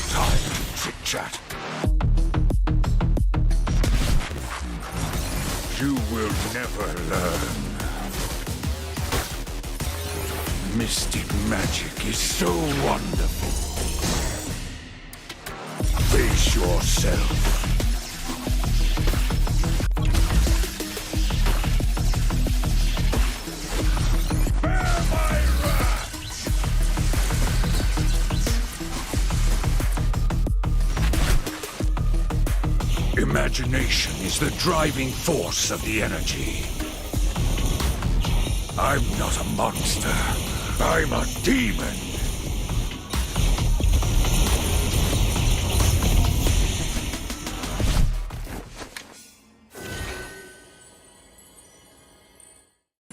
Speaker 3: time to chit-chat. You will never learn. Mystic magic is so wonderful. Face yourself. Imagination is the driving force of the energy. I'm not a monster. I'm a demon.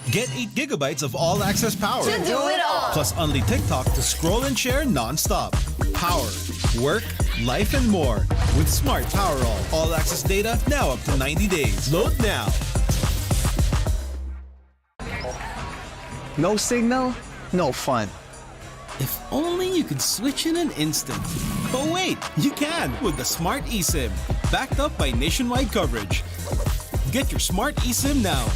Speaker 4: Get 8 gigabytes of all-access power.
Speaker 2: To do it all.
Speaker 4: Plus only TikTok to scroll and share non-stop. Power, work, life, and more. With Smart Power all-access data now up to 90 days. Load now.
Speaker 5: No signal, no fun.
Speaker 4: If only you could switch in an instant. But wait, you can with the Smart eSIM. Backed up by nationwide coverage. Get your Smart eSIM now.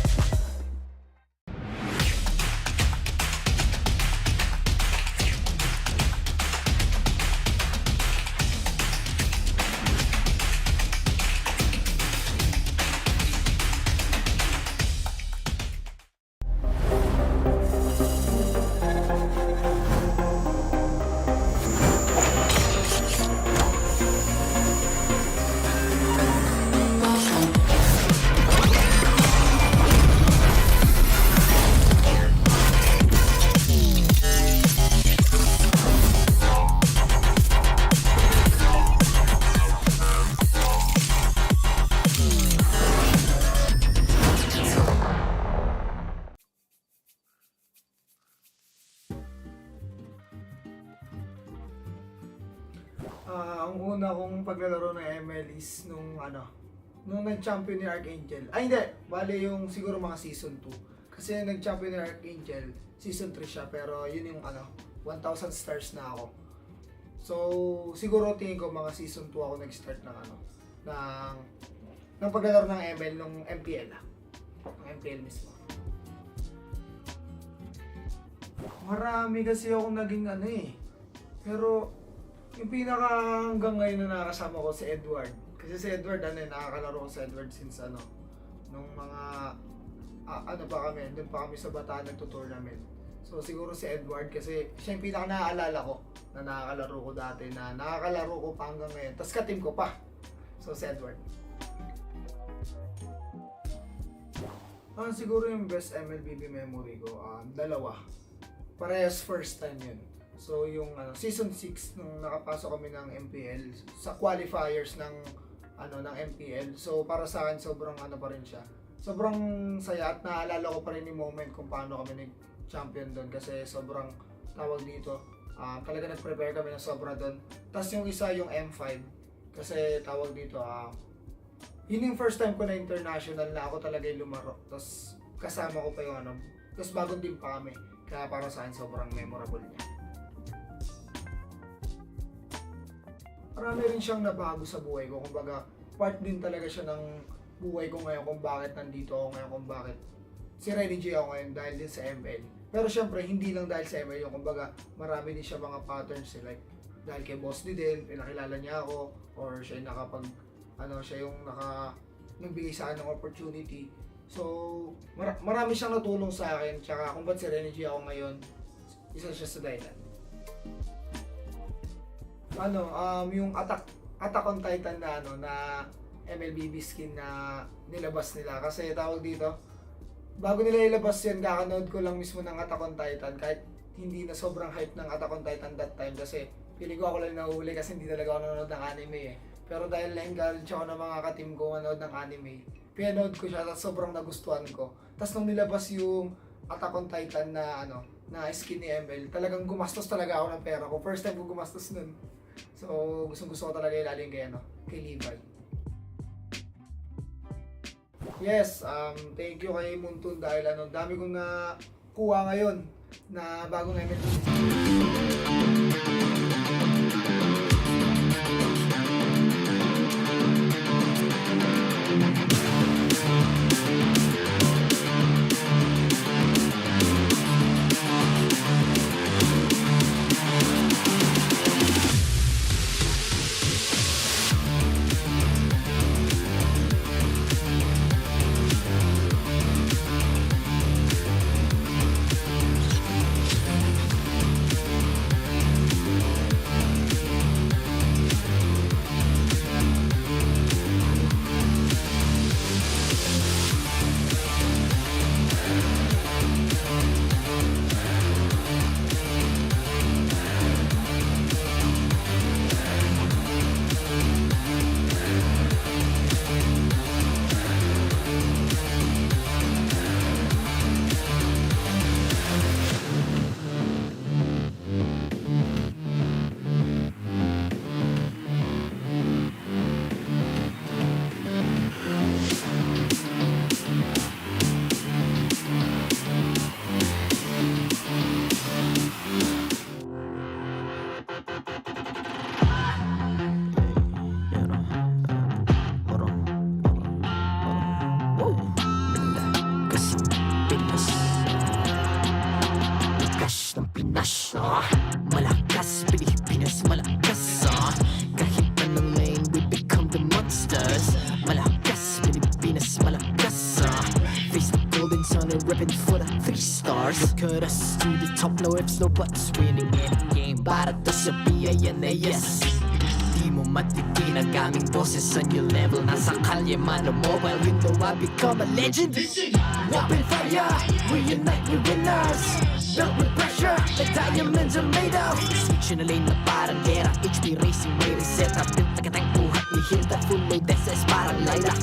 Speaker 1: Ang una kong paglalaro ng ML is nung nag-champion ni Archangel. Ay hindi, bale yung siguro mga season 2. Kasi nag-champion ni Archangel, season 3 siya, pero yun yung 1,000 stars na ako. So, siguro tingin ko mga season 2 ako nag-start ng paglalaro ng ML nung MPL. Ng MPL mismo. Marami kasi akong naging pero yung pinaka hanggang ngayon na nakakasama ko si Edward. Kasi si Edward, nakakalaro ko si Edward since nung mga, doon pa kami sa Bataan nagto-tournament. So siguro si Edward kasi siya yung pinaka naaalala ko na nakakalaro ko dati, na nakakalaro ko pa hanggang ngayon. Tapos ka-team ko pa. So si Edward. Siguro yung best MLBB memory ko, dalawa. Parehas first time yun. So yung season 6 nung nakapasok kami ng MPL sa qualifiers ng MPL. So para sa akin sobrang pa rin siya. Sobrang saya at naalala ko pa rin yung moment kung paano kami nag-champion doon kasi sobrang tawag dito. Talaga nag-prepare kami ng sobra doon. Tapos yung isa yung M5 kasi tawag dito yun yung first time ko na international na ako talaga yung lumaro. Tapos kasama ko pa yung tapos bagong team pa kami. Kaya para sa akin sobrang memorable niya. Marami rin siyang nabago sa buhay ko. Kumbaga, part din talaga siya ng buhay ko ngayon kung bakit nandito ako ngayon, kung bakit si Renny J ako ngayon dahil din sa ML. Pero syempre, hindi lang dahil sa ML yung kumbaga, marami din siya mga patterns like dahil kay Boss D din, pinakilala niya ako or siya yung siya yung nagbigay sa akin ng opportunity. So, marami siyang natulong sa akin. Tsaka kung ba't si Renny J ako ngayon, isa siya sa dahilan. Yung Attack on Titan na MLBB skin na nilabas nila. Kasi tawag dito, bago nila ilabas yan, kakanood ko lang mismo ng Attack on Titan. Kahit hindi na sobrang hype ng Attack on Titan that time. Kasi feeling ko ako lang nahuli kasi hindi talaga ako nanonood ng anime Pero dahil na-encourage ako ng mga ka-team ko manood ng anime, pinanood ko siya at sobrang nagustuhan ko. Tapos nung nilabas yung Attack on Titan na skin ni ML, talagang gumastos talaga ako ng pera ko. First time ko gumastos nun. So, gusto ko talaga ilalim kay Levi. Yes, thank you kay Muntun dahil dami kong nakuha ngayon na bagong ML.
Speaker 6: Pilipinas malakas kahit anong lane we become the monsters. Malakas, Pilipinas malakas face the golden sun and ribbon for the 3 stars. Look at us to the top, no ifs, no buts, winning any game para to sa PINAS. Di mo matitin ang aming boses sa new level. Nasa kalye man o mobile window, I become a legend. Open fire, we unite, we winners. Built with pressure, the diamonds are made of. Switch na lane na parang gera, HP racing, may reset up. Built na kitang buhat ni Hilda, full load SS parang Laila.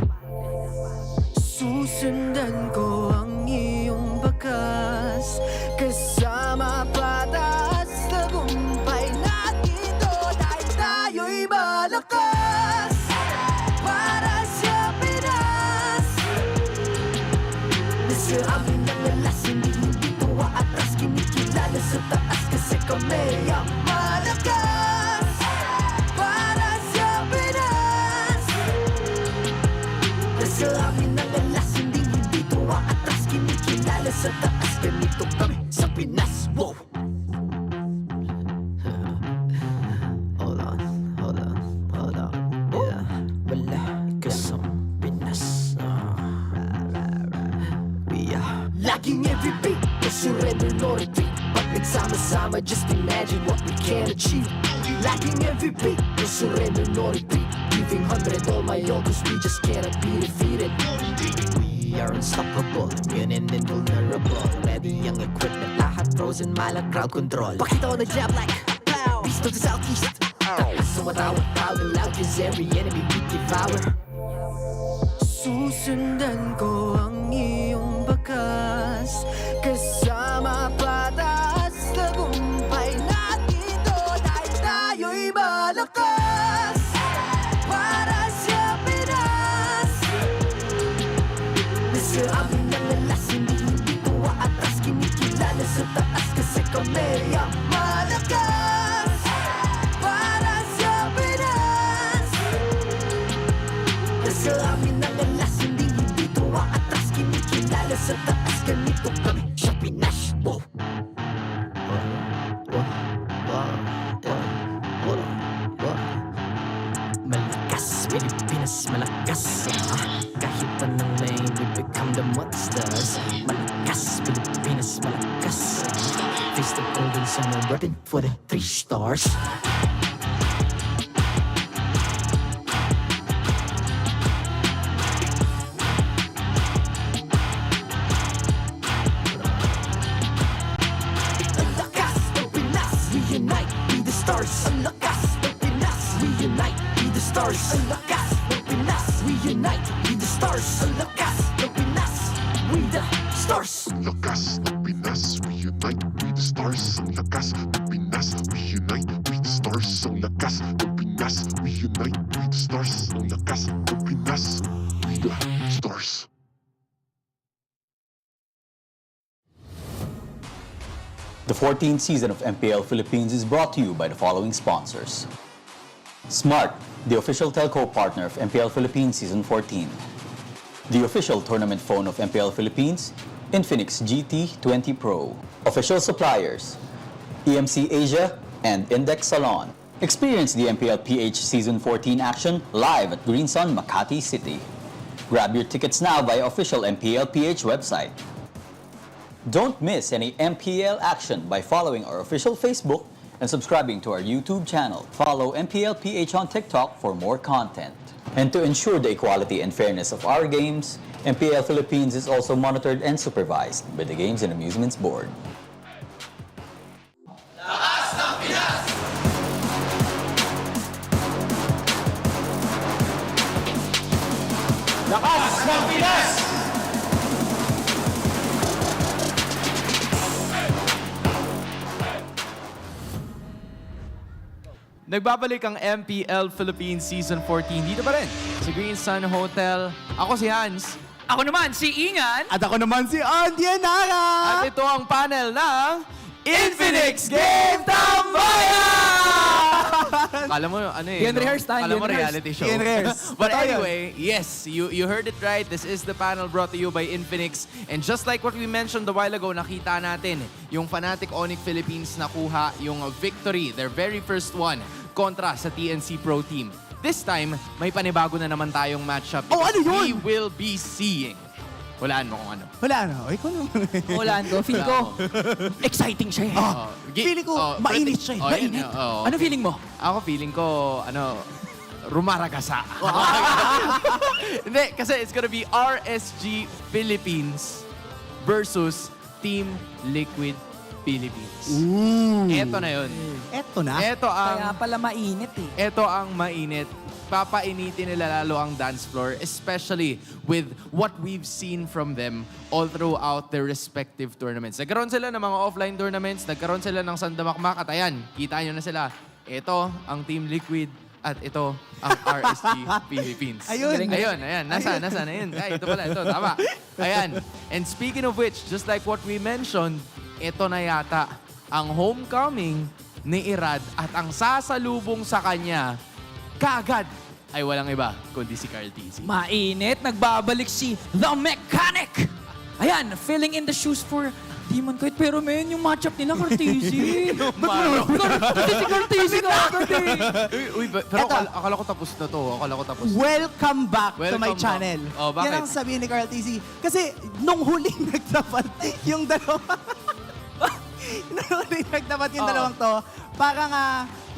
Speaker 6: Susundan ko ang iyong bakas, kasama patas, tagumpay natin to dahil tayo'y malakas. Para sa Pinas, nasa amin ang alas, hindi tuwa atras, kinikilala sa taas kasi kami ang malakas. Para sa Pinas, nasa amin ang alas, hindi tuwa atras, kinikilala sa taas, ganito kami sa Pinas. Wow! Hold on. Yeah, malakas ang Pinas. We are lacking every beat, no surrender, no retreat. Pag nagsama-sama, just imagine what we can achieve. Lacking every beat, no surrender, no retreat. Giving 100 all my all, cause we just cannot be defeated. We are unstoppable, immune and invulnerable. Ready ang equipment, lahat frozen, malang crowd control. Pakita ko na jab like pow, beast of the southeast. So matawag, proud and loud, cause every enemy we devour. Susundan ko ang iyong bakas, kasama patas, tagumpay natin to dahil tayo'y malakas. Para sa Pinas, nasa amin ang alas, hindi tuwa atras, kinikilala sa taas kasi kami ang malakas. Para sa Pinas, nasa amin ang alas, hindi tuwa atras, kinikilala sa taas, ganito kami sa Pinas. Wow! Malakas, Pilipinas malakas kahit anong lane we become the monsters. Malakas, Pilipinas malakas face the golden sun and weapon for the 3 stars. Ang lakas ng Pinas, we unite, be the stars. Ang lakas ng Pinas, we unite, be the stars. Ang lakas ng Pinas, we unite, be the stars. Ang lakas ng Pinas, we the stars.
Speaker 3: Ang lakas ng Pinas, we unite, we the stars. Ang lakas ng Pinas, we unite, we the stars. Ang lakas ng Pinas, we unite, we the stars. Ang lakas ng Pinas, we the stars.
Speaker 7: The 14th season of MPL Philippines is brought to you by the following sponsors. Smart, the official telco partner of MPL Philippines Season 14. The official tournament phone of MPL Philippines, Infinix GT20 Pro. Official suppliers, EMC Asia and Index Salon. Experience the MPLPH Season 14 action live at Green Sun, Makati City. Grab your tickets now via official MPLPH website. Don't miss any MPL action by following our official Facebook and subscribing to our YouTube channel. Follow MPLPH on TikTok for more content. And to ensure the equality and fairness of our games, MPL Philippines is also monitored and supervised by the Games and Amusements Board.
Speaker 8: Lakas ng Pinas! Nagbabalik ang MPL Philippines Season 14 dito pa rin sa Green Sun Hotel. Ako si Hans.
Speaker 9: Ako naman si Ingan.
Speaker 8: At ako naman si Andianara. At ito ang panel ng Infinix Game Tambayan! Kala mo, ano eh.
Speaker 9: Ian rehearse tayo,
Speaker 8: Kala mo
Speaker 9: Ian rehearse.
Speaker 8: reality show.
Speaker 14: Ian rehearse.
Speaker 8: But
Speaker 14: Totoo yun.
Speaker 8: anyway, yes, you heard it right. This is the panel brought to you by Infinix. And just like what we mentioned a while ago, nakita natin yung Fnatic Onic Philippines nakuha yung victory, their very first one, kontra sa TNC Pro Team. This time, may panibago na naman tayong matchup.
Speaker 14: Oh, ano yun?
Speaker 8: We will be seeing. Hulaan mo kung ano.
Speaker 14: Wala na. O, ikaw naman.
Speaker 9: Hulaan ko. Feel ko, exciting siya eh.
Speaker 14: Feeling ko, mainit siya eh.
Speaker 9: Mainit. Ano feeling mo?
Speaker 8: Ako feeling ko, rumaragasa. Hindi, kasi it's gonna be RSG Philippines versus Team Liquid Philippines. Eto na yun.
Speaker 14: Eto na.
Speaker 9: Kaya pala mainit eh.
Speaker 8: Eto ang mainit. Papainitin nila lalo ang dance floor, especially with what we've seen from them all throughout their respective tournaments. Nagkaroon sila ng mga offline tournaments, nagkaroon sila ng sandamakmak at ayan, kita nyo na sila. Ito ang Team Liquid at ito ang RSG Philippines.
Speaker 14: Ayun.
Speaker 8: Ayan. Nasaan? Ayun. Ay, ito pala. Ito, tama. Ayan. And speaking of which, just like what we mentioned, ito na yata ang homecoming ni Irad at ang sasalubong sa kanya kaagad ay walang iba kundi si KarlTzy.
Speaker 9: Mainit. Nagbabalik si The Mechanic. Ayan, filling in the shoes for Demon Knight. Pero men, yung matchup nila, KarlTzy. Kasi si KarlTzy kaagad eh.
Speaker 8: Uy, pero akala ko tapos na to.
Speaker 14: Welcome back to
Speaker 8: Welcome
Speaker 14: my
Speaker 8: back.
Speaker 14: channel.
Speaker 8: Oh, bakit?
Speaker 14: Yan ang sabihin ni KarlTzy. Kasi nung huling nagtapat yung dalawa, yung dalawang to, parang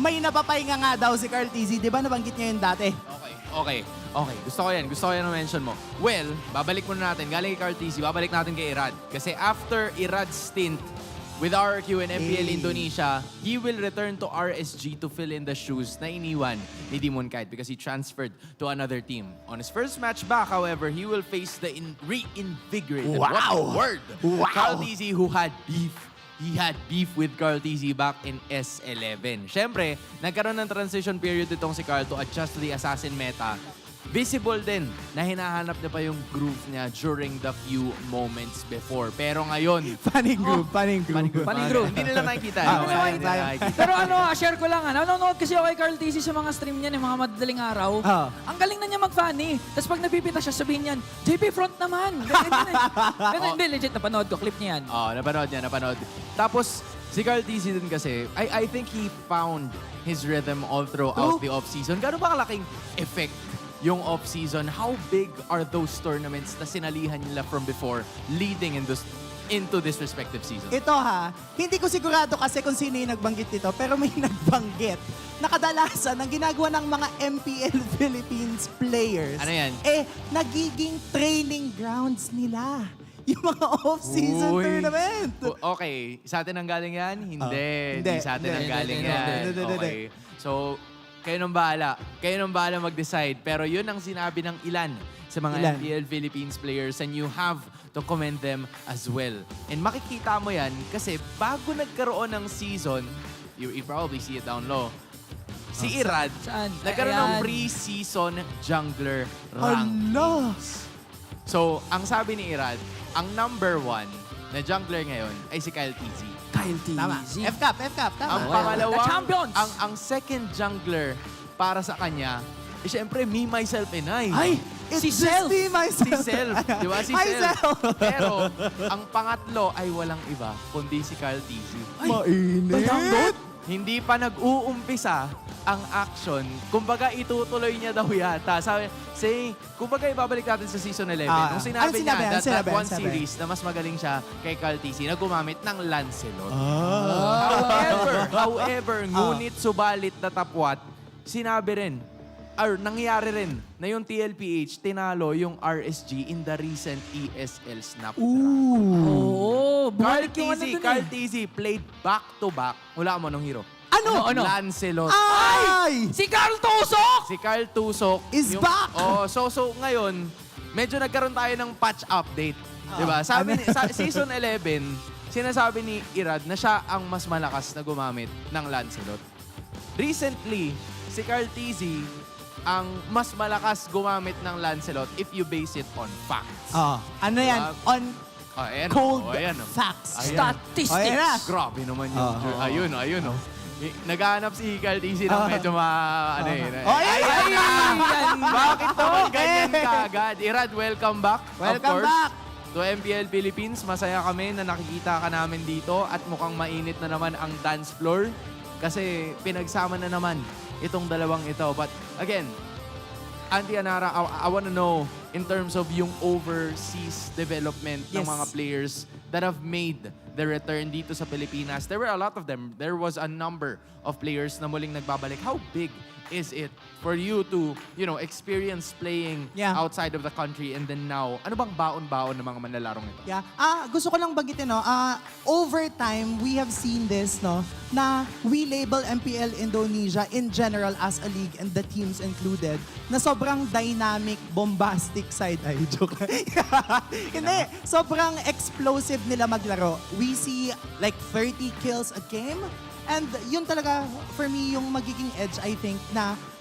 Speaker 14: may napapahinga nga daw si KarlTzy. Di ba nabanggit niya yun dati?
Speaker 8: Okay. Gusto ko yan na mention mo. Well, babalik muna natin. Galing kay KarlTzy, babalik natin kay Irad. Kasi after Irad's stint with RQ and MPL Indonesia, he will return to RSG to fill in the shoes na iniwan ni Demon Knight because he transferred to another team. On his first match back, however, he will face the reinvigorated, what a word, KarlTzy, who had beef. He had beef with KarlTzy back in S11. Siyempre, nagkaroon ng transition period itong si Karl to adjust to the assassin meta. Visible din na hinahanap niya pa yung groove niya during the few moments before. Pero ngayon...
Speaker 14: Paning groove.
Speaker 8: Hindi nila nakikita.
Speaker 9: Pero share ko lang. Nanonood kasi ako kay KarlTzy sa mga stream niya ng mga madaling araw. Ang galing na niya mag-funny. Tapos pag napipita siya, sabihin niyan, JP front naman. Ganun, hindi, legit. Napanood ko. Clip niya yan.
Speaker 8: Napanood. Tapos, si KarlTzy din kasi, I think he found his rhythm all throughout the off-season. Gano'n ba kalaking effect yung off-season? How big are those tournaments na sinalihan nila from before leading into this respective season?
Speaker 14: Ito hindi ko sigurado kasi kung sino yung nagbanggit dito, pero may nagbanggit na kadalasan ang ginagawa ng mga MPL Philippines players,
Speaker 8: Ano yan?
Speaker 14: nagiging training grounds nila. Yung mga off-season tournament.
Speaker 8: Okay, sa atin ang galing yan? Hindi sa atin ang galing
Speaker 14: hindi,
Speaker 8: yan.
Speaker 14: hindi.
Speaker 8: Okay. So, kayo nang bahala mag-decide. Pero yun ang sinabi ng ilan sa mga MPL Philippines players and you have to commend them as well. And makikita mo yan kasi bago nagkaroon ng season, you probably see it down low, si Irad, nagkaroon ng pre-season jungler rankings. So, ang sabi ni Irad, ang number 1 na jungler ngayon ay si KarlTzy.
Speaker 14: Tama. FCAP. Tama.
Speaker 8: Ang pangalawa,
Speaker 9: champions!
Speaker 8: ang second jungler para sa kanya, syempre, me, myself, and I.
Speaker 14: Si Self.
Speaker 8: Si Self. Di ba? Si
Speaker 14: Hi,
Speaker 8: Self. Pero, ang pangatlo ay walang iba, kundi si KarlTzy.
Speaker 14: Mainit.
Speaker 8: Hindi pa nag-uumpisa ang action. Kumbaga, itutuloy niya daw yata. Kumbaga, ibabalik natin sa Season 11. Nung sinabi niya that one series na mas magaling siya kay KarlTzy na gumamit ng Lancelot. However, ngunit subalit na tapwat, sinabi rin, nangyari rin na yung TLPH tinalo yung RSG in the recent ESL snap. KarlTzy played back-to-back. Wala mo nung hero.
Speaker 9: Ano?
Speaker 8: Lancelot.
Speaker 9: Si Karl Tusok!
Speaker 8: Si Karl Tusok
Speaker 14: is back!
Speaker 8: So ngayon, medyo nagkaroon tayo ng patch update. Diba? Sabi sa Season 11, sinasabi ni Irad na siya ang mas malakas na gumamit ng Lancelot. Recently, si KarlTzy ang mas malakas gumamit ng Lancelot if you base it on facts.
Speaker 14: Ano yan? On cold facts.
Speaker 9: Statistics.
Speaker 8: Grabe naman yun. Ayun. Naghahanap si KarlTzy ng medyo ano eh.
Speaker 10: Ay!
Speaker 8: Bakit naman ganyan ka agad? Irad, welcome back.
Speaker 10: Welcome back!
Speaker 8: To MPL Philippines. Masaya kami na nakikita ka namin dito at mukhang mainit na naman ang dance floor kasi pinagsama na naman itong dalawang ito. But again, Auntie Anara, I want to know in terms of yung overseas development ng mga players that have made the return dito sa Pilipinas. There were a lot of them. There was a number of players na muling nagbabalik. How big is it for you to, experience playing outside of the country and then now, ano bang baon-baon ng mga manlalarong ito?
Speaker 10: Yeah. Gusto ko lang banggitin, over time, we have seen this, na we label MPL Indonesia in general as a league and the teams included, na sobrang dynamic, bombastic side. Ay, joke. Hindi. Sobrang explosive nila maglaro. We see like 30 kills a game. And yun talaga, for me, yung magiging edge, I think,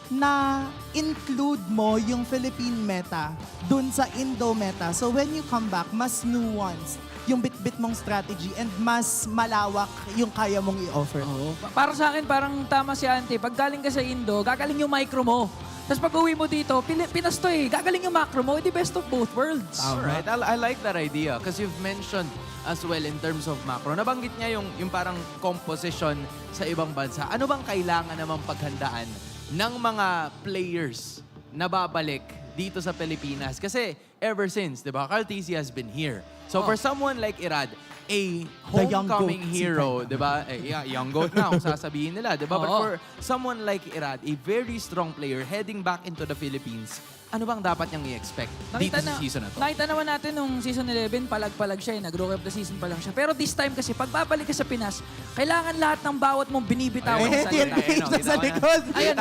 Speaker 10: na include mo yung Philippine meta dun sa Indo meta. So when you come back, mas nuanced yung bit-bit mong strategy and mas malawak yung kaya mong i-offer.
Speaker 9: Para sa akin, parang tama si Auntie. Pag galing ka sa Indo, gagaling yung micro mo. Tapos pag uwi mo dito, Pinas to eh. Gagaling yung macro mo. The best of both worlds.
Speaker 8: Alright, I like that idea because you've mentioned as well in terms of macro. Nabanggit niya yung parang composition sa ibang bansa. Ano bang kailangan namang paghandaan ng mga players na babalik dito sa Pilipinas? Kasi ever since, di ba, KarlTzy has been here. So for someone like Irad, a homecoming hero, di ba? Young goat na kung sasabihin nila, di ba? But for someone like Irad, a very strong player heading back into the Philippines, ano bang dapat niyang i-expect dito sa season na to?
Speaker 9: Nakita naman natin nung season 11, palag-palag siya, nag-rookie of the season pa lang siya. Pero this time kasi, pag babalik ka sa Pinas, kailangan lahat ng bawat mong binibitawan mong salita.
Speaker 10: TLPH sa likod!
Speaker 9: Ayun,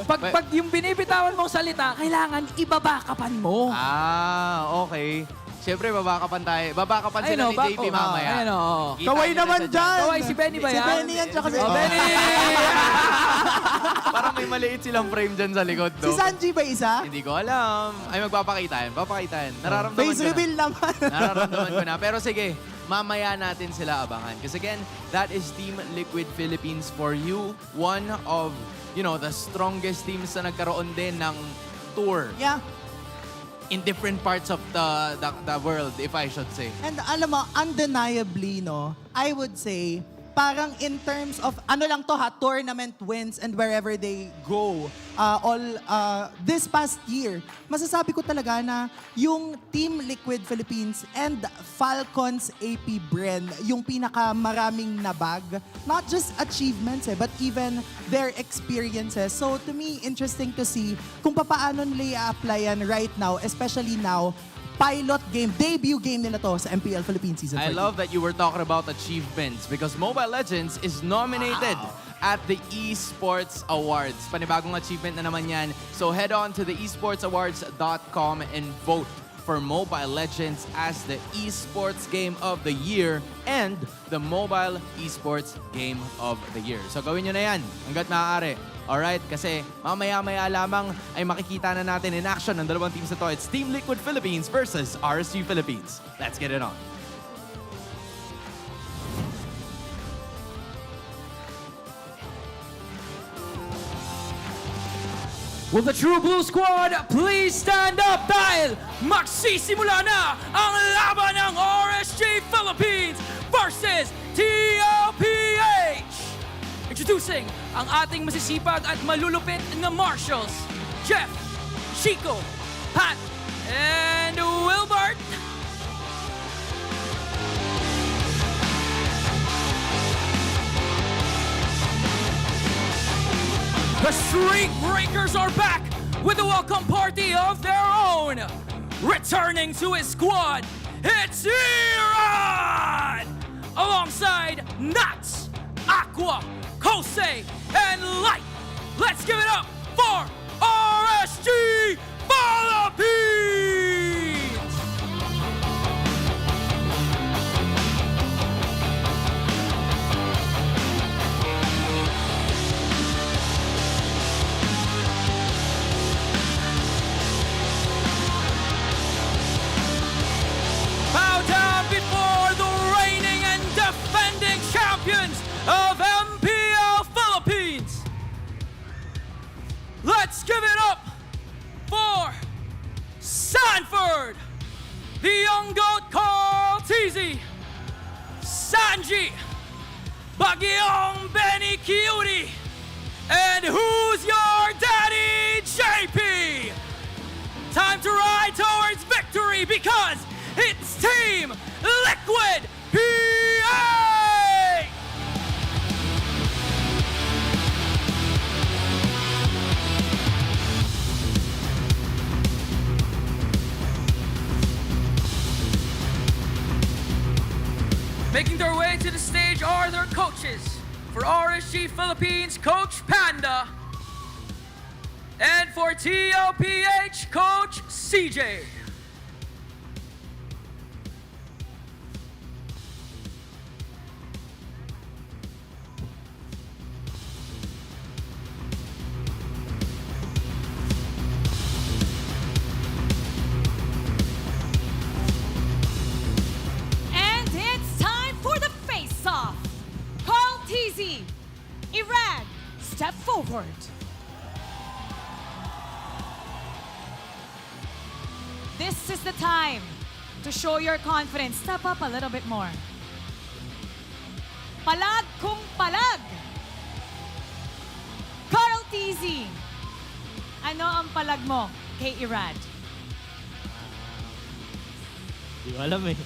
Speaker 9: pag yung binibitawan mong salita, kailangan ibabakapan mo.
Speaker 8: Okay. Siyempre, babakapan tayo. Babakapan sila ni JP mamaya.
Speaker 9: Ayun,
Speaker 10: Kaway naman dyan!
Speaker 9: Kaway, si Benny ba yan?
Speaker 10: Si Benny yan, tsaka si
Speaker 9: Benny!
Speaker 8: Parang may maliit silang frame dyan sa likod.
Speaker 10: Si Sanji ba isa?
Speaker 8: Hindi ko alam. Ay, magpapakita yan. Nararamdaman
Speaker 10: Face
Speaker 8: ko na.
Speaker 10: reveal naman.
Speaker 8: Nararamdaman ko na. Pero sige, mamaya natin sila abangan. Because again, that is Team Liquid Philippines for you. One of, the strongest teams na nagkaroon din ng tour.
Speaker 10: Yeah.
Speaker 8: In different parts of the world, if I should say.
Speaker 10: And alam mo, undeniably, I would say, parang in terms of, tournament wins and wherever they go, this past year, masasabi ko talaga na yung Team Liquid Philippines and Falcons APBren, yung pinakamaraming nabag, not just achievements, but even their experiences. So to me, interesting to see kung paano nila i-applyan right now, especially now, pilot game, debut game nila to sa MPL Philippines Season 14.
Speaker 8: I love that you were talking about achievements because Mobile Legends is nominated at the Esports Awards. Panibagong achievement na naman yan. So head on to the esportsawards.com and vote for Mobile Legends as the Esports Game of the Year and the Mobile Esports Game of the Year. So gawin nyo na yan hanggat maaari. Alright, kasi mamaya-maya lamang ay makikita na natin in action ng dalawang teams na to. It's Team Liquid Philippines versus RSG Philippines. Let's get it on.
Speaker 9: Will the True Blue Squad please stand up dahil magsisimula na ang laban ng RSG Philippines versus TLPH! Introducing ang ating masisipag at malulupit na marshals, Jeff, Chico, Pat, and Wilbert. The Streak Breakers are back with a welcome party of their own. Returning to his squad, it's Iran! Alongside Nuts, Aqua, Kouzen, and Light. Let's give it up for RSG Philippines! Bow down before the reigning and defending champions of MPL
Speaker 16: let's give it up for Sanford, the young goat KarlTzy, Sanji, Bagyong Benny Cutie, and who's your daddy, JP? Time to ride towards victory because it's Team Liquid PH! Making their way to the stage are their coaches. For RSG Philippines, Coach Panda. And for TLPH, Coach CJ.
Speaker 12: And it's time for the face-off. KarlTzy, Iran, step forward. This is the time to show your confidence. Step up a little bit more. Palag kung palag. KarlTzy, ano ang palag mo kay Irad?
Speaker 13: Di ko alam eh.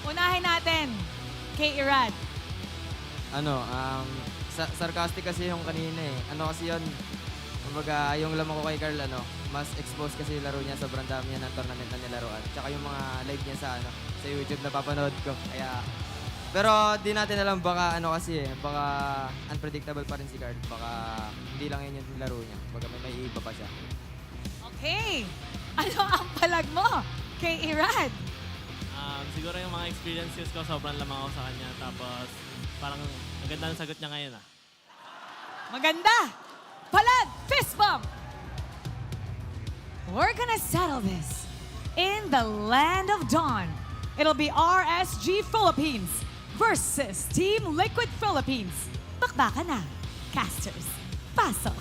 Speaker 12: Unahin natin kay Irad.
Speaker 17: Sarcastic kasi yung kanina eh. Kasi yun, kumbaga, yung lamang ko kay Karl, mas exposed kasi yung laro niya. Sobrang dami niya ng tournament na nilaruan. Tsaka yung mga live niya sa YouTube na papanood ko. Kaya, pero di natin alam, baka baka unpredictable pa rin si Karl. Baka hindi lang yun yung laro niya. Baka may iba pa siya.
Speaker 12: Okay. Ano ang palag mo kay Irad?
Speaker 13: Siguro yung mga experiences ko, sobrang lamang ako sa kanya. Tapos, parang ang ganda ng sagot niya ngayon ah.
Speaker 12: Maganda! Palag! Fist bump! We're gonna settle this in the land of dawn. It'll be RSG Philippines versus Team Liquid Philippines. Bakbakan na. Casters, pasok.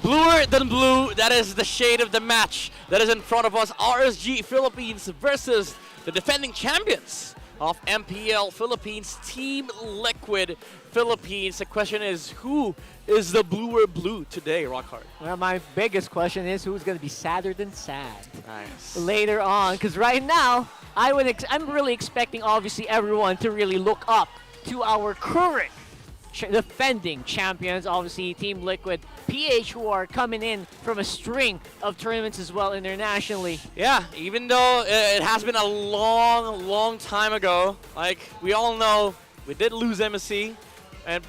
Speaker 11: Bluer than blue, that is the shade of the match that is in front of us. RSG Philippines versus the defending champions of MPL Philippines, Team Liquid Philippines. The question is, who is the bluer blue today, Rockhard?
Speaker 15: Well, my biggest question is who's going to be sadder than sad
Speaker 11: Nice.
Speaker 15: later on. Because right now, I'm really expecting, obviously, everyone to really look up to our current defending champions, obviously Team Liquid PH, who are coming in from a string of tournaments as well internationally.
Speaker 11: Yeah, even though it has been a long time ago, like we all know, we did lose MSC,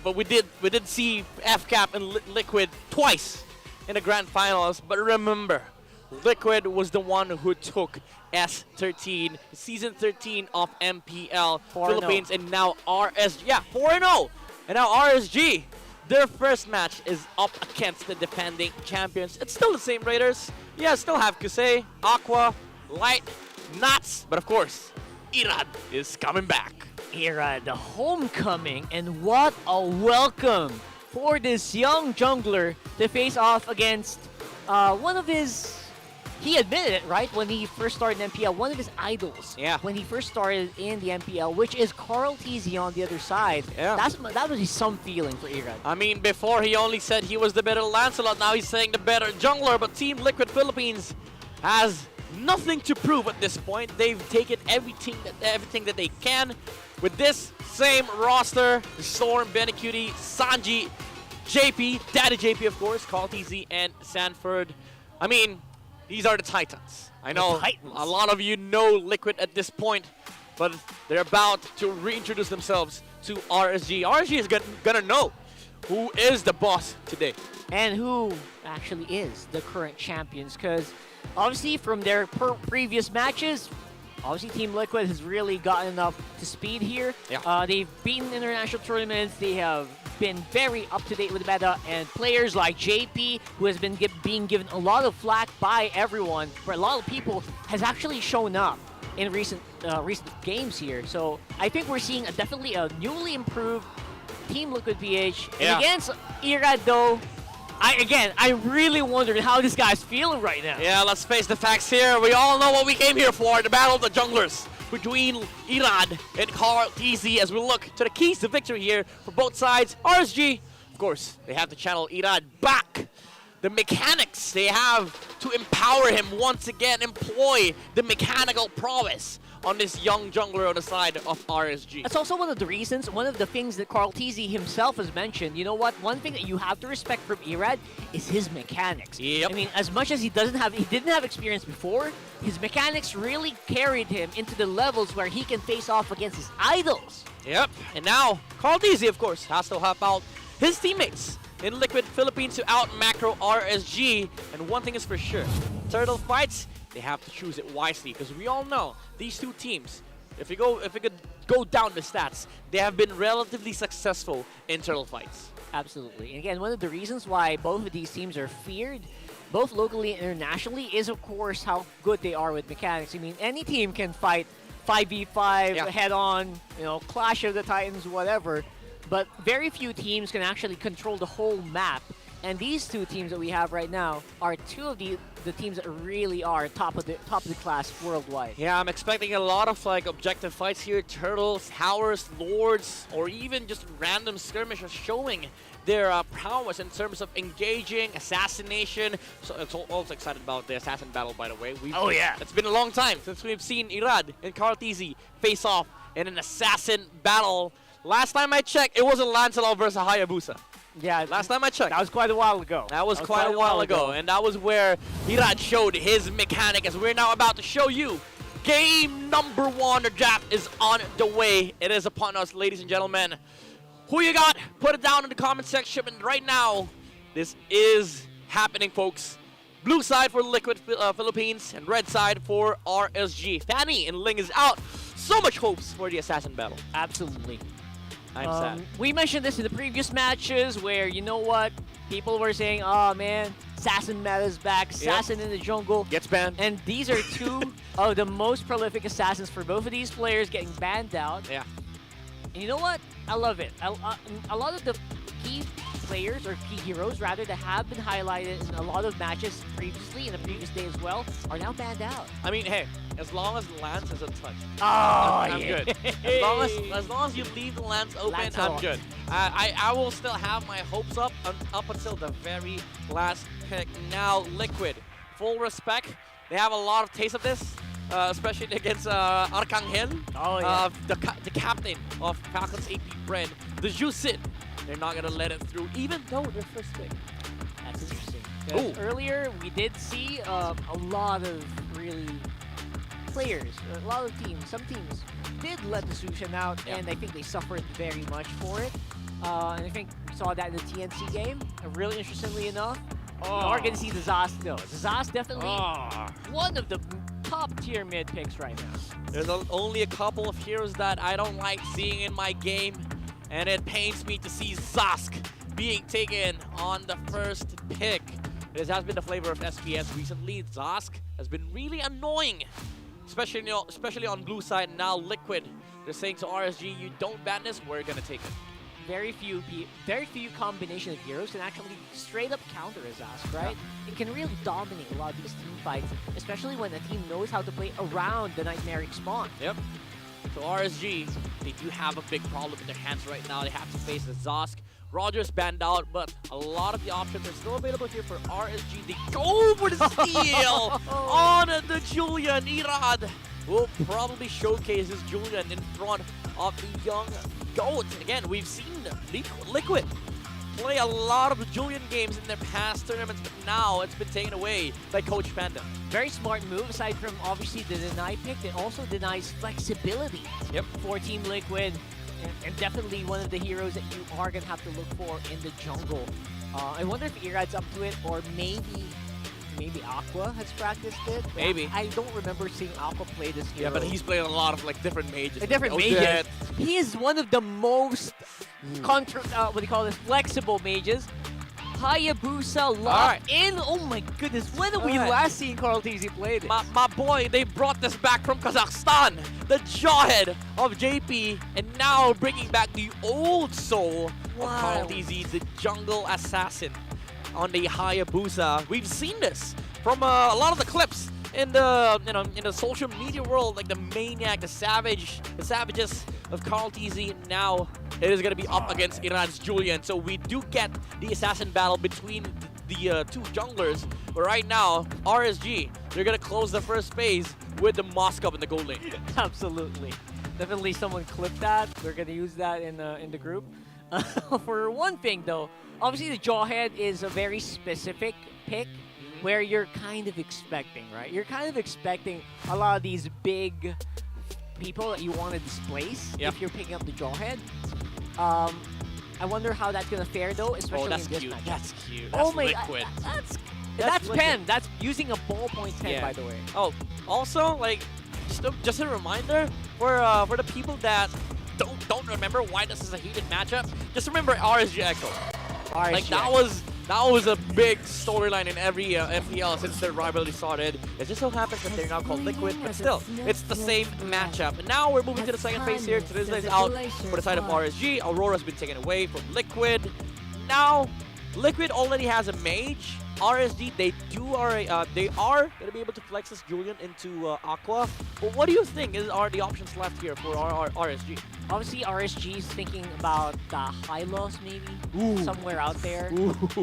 Speaker 11: but we did see FCAP and Liquid twice in the grand finals. But remember, Liquid was the one who took S13, season 13 of MPL Philippines, and now RSG. Yeah, 4-0. And now RSG, their first match is up against the defending champions. It's still the same Raiders. Yeah, still have Kouzen, Aqua, Light, Nuts, but of course, Irad is coming back.
Speaker 15: Irad, the homecoming, and what a welcome for this young jungler to face off against one of his... He admitted it, right? When he first started in MPL, one of his idols.
Speaker 11: Yeah.
Speaker 15: When he first started in the MPL, which is KarlTzy on the other side.
Speaker 11: Yeah.
Speaker 15: That was some feeling for Irad.
Speaker 11: I mean, before he only said he was the better Lancelot, now he's saying the better jungler, but Team Liquid Philippines has nothing to prove at this point. They've taken everything that they can with this same roster. Storm, Benecutie, Sanji, JP, Daddy JP of course, KarlTzy, and Sanford. I mean, these are the Titans. I know a lot of you know Liquid at this point, but they're about to reintroduce themselves to RSG. RSG is gonna know who is the boss today.
Speaker 15: And who actually is the current champions, because obviously from their previous matches, obviously Team Liquid has really gotten up to speed here.
Speaker 11: Yeah.
Speaker 15: They've beaten international tournaments. They have been very up-to-date with the meta, and players like JP, who has been being given a lot of flack by everyone, for a lot of people, has actually shown up in recent games here. So I think we're seeing definitely a newly improved Team Liquid PH.
Speaker 11: Yeah.
Speaker 15: And against Irad, though, I really wondered how this guy's feeling right now.
Speaker 11: Yeah, let's face the facts here. We all know what we came here for, the battle of the junglers between Irad and KarlTzy as we look to the keys to victory here for both sides. RSG, of course, they have to channel Irad back. The mechanics they have to empower him once again, employ the mechanical prowess on this young jungler on the side of RSG.
Speaker 15: That's also one of the reasons, one of the things that KarlTzy himself has mentioned. You know what? One thing that you have to respect from Irad is his mechanics.
Speaker 11: Yep.
Speaker 15: I mean, as much as he didn't have experience before, his mechanics really carried him into the levels where he can face off against his idols.
Speaker 11: Yep, and now KarlTzy, of course, has to help out his teammates in Liquid Philippines to out macro RSG. And one thing is for sure, Turtle Fights, they have to choose it wisely because we all know these two teams, if we could go down the stats, they have been relatively successful in Turtle Fights.
Speaker 15: Absolutely. And again, one of the reasons why both of these teams are feared, both locally and internationally, is of course how good they are with mechanics. I mean, any team can fight 5v5, head-on, Clash of the Titans, whatever. But very few teams can actually control the whole map. And these two teams that we have right now are two of the teams that really are top of the class worldwide.
Speaker 11: Yeah, I'm expecting a lot of objective fights here. Turtles, Towers, Lords, or even just random skirmishes showing their prowess in terms of engaging, assassination. So I'm also excited about the assassin battle, by the way.
Speaker 15: Oh yeah!
Speaker 11: It's been a long time since we've seen Irad and KarlTzy face off in an assassin battle. Last time I checked, it wasn't Lancelot versus Hayabusa.
Speaker 15: Yeah,
Speaker 11: last time I checked.
Speaker 15: That was quite a while ago.
Speaker 11: That was quite a while ago. And that was where Irad showed his mechanic, as we're now about to show you. Game number 1, the draft is on the way. It is upon us, ladies and gentlemen. Who you got? Put it down in the comment section. And right now, this is happening, folks. Blue side for Liquid Philippines and red side for RSG. Fanny and Ling is out. So much hopes for the assassin battle.
Speaker 15: Absolutely.
Speaker 11: I'm sad.
Speaker 15: We mentioned this in the previous matches where, you know what, people were saying, oh man, Assassin meta is back, Assassin in the jungle.
Speaker 11: Gets banned.
Speaker 15: And these are two of the most prolific Assassins for both of these players getting banned out.
Speaker 11: Yeah.
Speaker 15: And you know what? I love it. A lot of the key players, or key heroes rather, that have been highlighted in a lot of matches previously, in the previous day as well, are now banned out.
Speaker 11: I mean, hey, as long as Lance is a touch, I'm
Speaker 15: yeah.
Speaker 11: good. As long as you leave the Lance open, I'm good. I will still have my hopes up until the very last pick. Now, Liquid, full respect. They have a lot of taste of this, especially against Arcangel, the captain of Falcons APBren, the Juicid. They're not going to let it through, even though they're first pick.
Speaker 15: That's interesting. Because earlier, we did see a lot of really players, a lot of teams, some teams did let the Sushan out, and I think they suffered very much for it. And I think we saw that in the TNC game. Really interestingly enough, we are going to see the Zas though. The Zas definitely one of the top tier mid picks right now.
Speaker 11: There's only a couple of heroes that I don't like seeing in my game, and it pains me to see Zask being taken on the first pick. This has been the flavor of SPS recently. Zask has been really annoying, especially on blue side. Now Liquid, they're saying to RSG, you don't ban this, we're gonna take it.
Speaker 15: Very few combination of heroes can actually straight up counter a Zask, right? It can really dominate a lot of these team fights, especially when a team knows how to play around the Nightmaric spawn.
Speaker 11: Yep. So RSG, they do have a big problem in their hands right now. They have to face the Zosk. Rogers banned out, but a lot of the options are still available here for RSG. They go for the steal on the Julian. Irad will probably showcase his Julian in front of the young GOAT. Again, we've seen Liquid play a lot of Julian games in their past tournaments, but now it's been taken away by Coach Panda.
Speaker 15: Very smart move, aside from obviously the deny pick, it also denies flexibility for Team Liquid, and definitely one of the heroes that you are going to have to look for in the jungle. I wonder if Irad's up to it, or maybe Aqua has practiced it.
Speaker 11: Maybe.
Speaker 15: I don't remember seeing Aqua play this hero.
Speaker 11: Yeah, but he's playing a lot of different mages.
Speaker 15: Different mages. He is one of the most flexible mages. Hayabusa locked in. Oh my goodness, when have we last seen KarlTzy play this?
Speaker 11: My boy, they brought this back from Kazakhstan. The jawhead of JP, and now bringing back the old soul of KarlTzy, the jungle assassin on the Hayabusa. We've seen this from a lot of the clips in the in the social media world, like the maniac, the savages of KarlTzy. Now it is gonna be up against Iran's Julian. So we do get the assassin battle between the two junglers. But right now, RSG, they're gonna close the first phase with the Moscow in the gold lane.
Speaker 15: Absolutely. Definitely someone clipped that. We're gonna use that in the group. For one thing though, obviously the jawhead is a very specific pick where you're kind of expecting, right? You're kind of expecting a lot of these big people that you want to displace if you're picking up the jawhead. I wonder how that's gonna fare though, especially
Speaker 11: that's
Speaker 15: in this
Speaker 11: cute.
Speaker 15: match.
Speaker 11: That's cute.
Speaker 15: Oh
Speaker 11: That's
Speaker 15: my
Speaker 11: liquid.
Speaker 15: that's pen. That's using a ballpoint pen, by the way.
Speaker 11: Oh, also, like, just a reminder for the people that don't remember why this is a heated matchup. Just remember RSG Echo. Like that was a big storyline in every MPL since their rivalry started. It just so happens that they're now called Liquid, but still, it's the same matchup. And now we're moving to the second phase here. Trizla is out for the side of RSG. Aurora's been taken away from Liquid. Now, Liquid already has a mage. RSG, they are gonna be able to flex this Julian into Aqua. But what do you think are the options left here for RSG?
Speaker 15: Obviously, RSG is thinking about the Hylos maybe somewhere out there.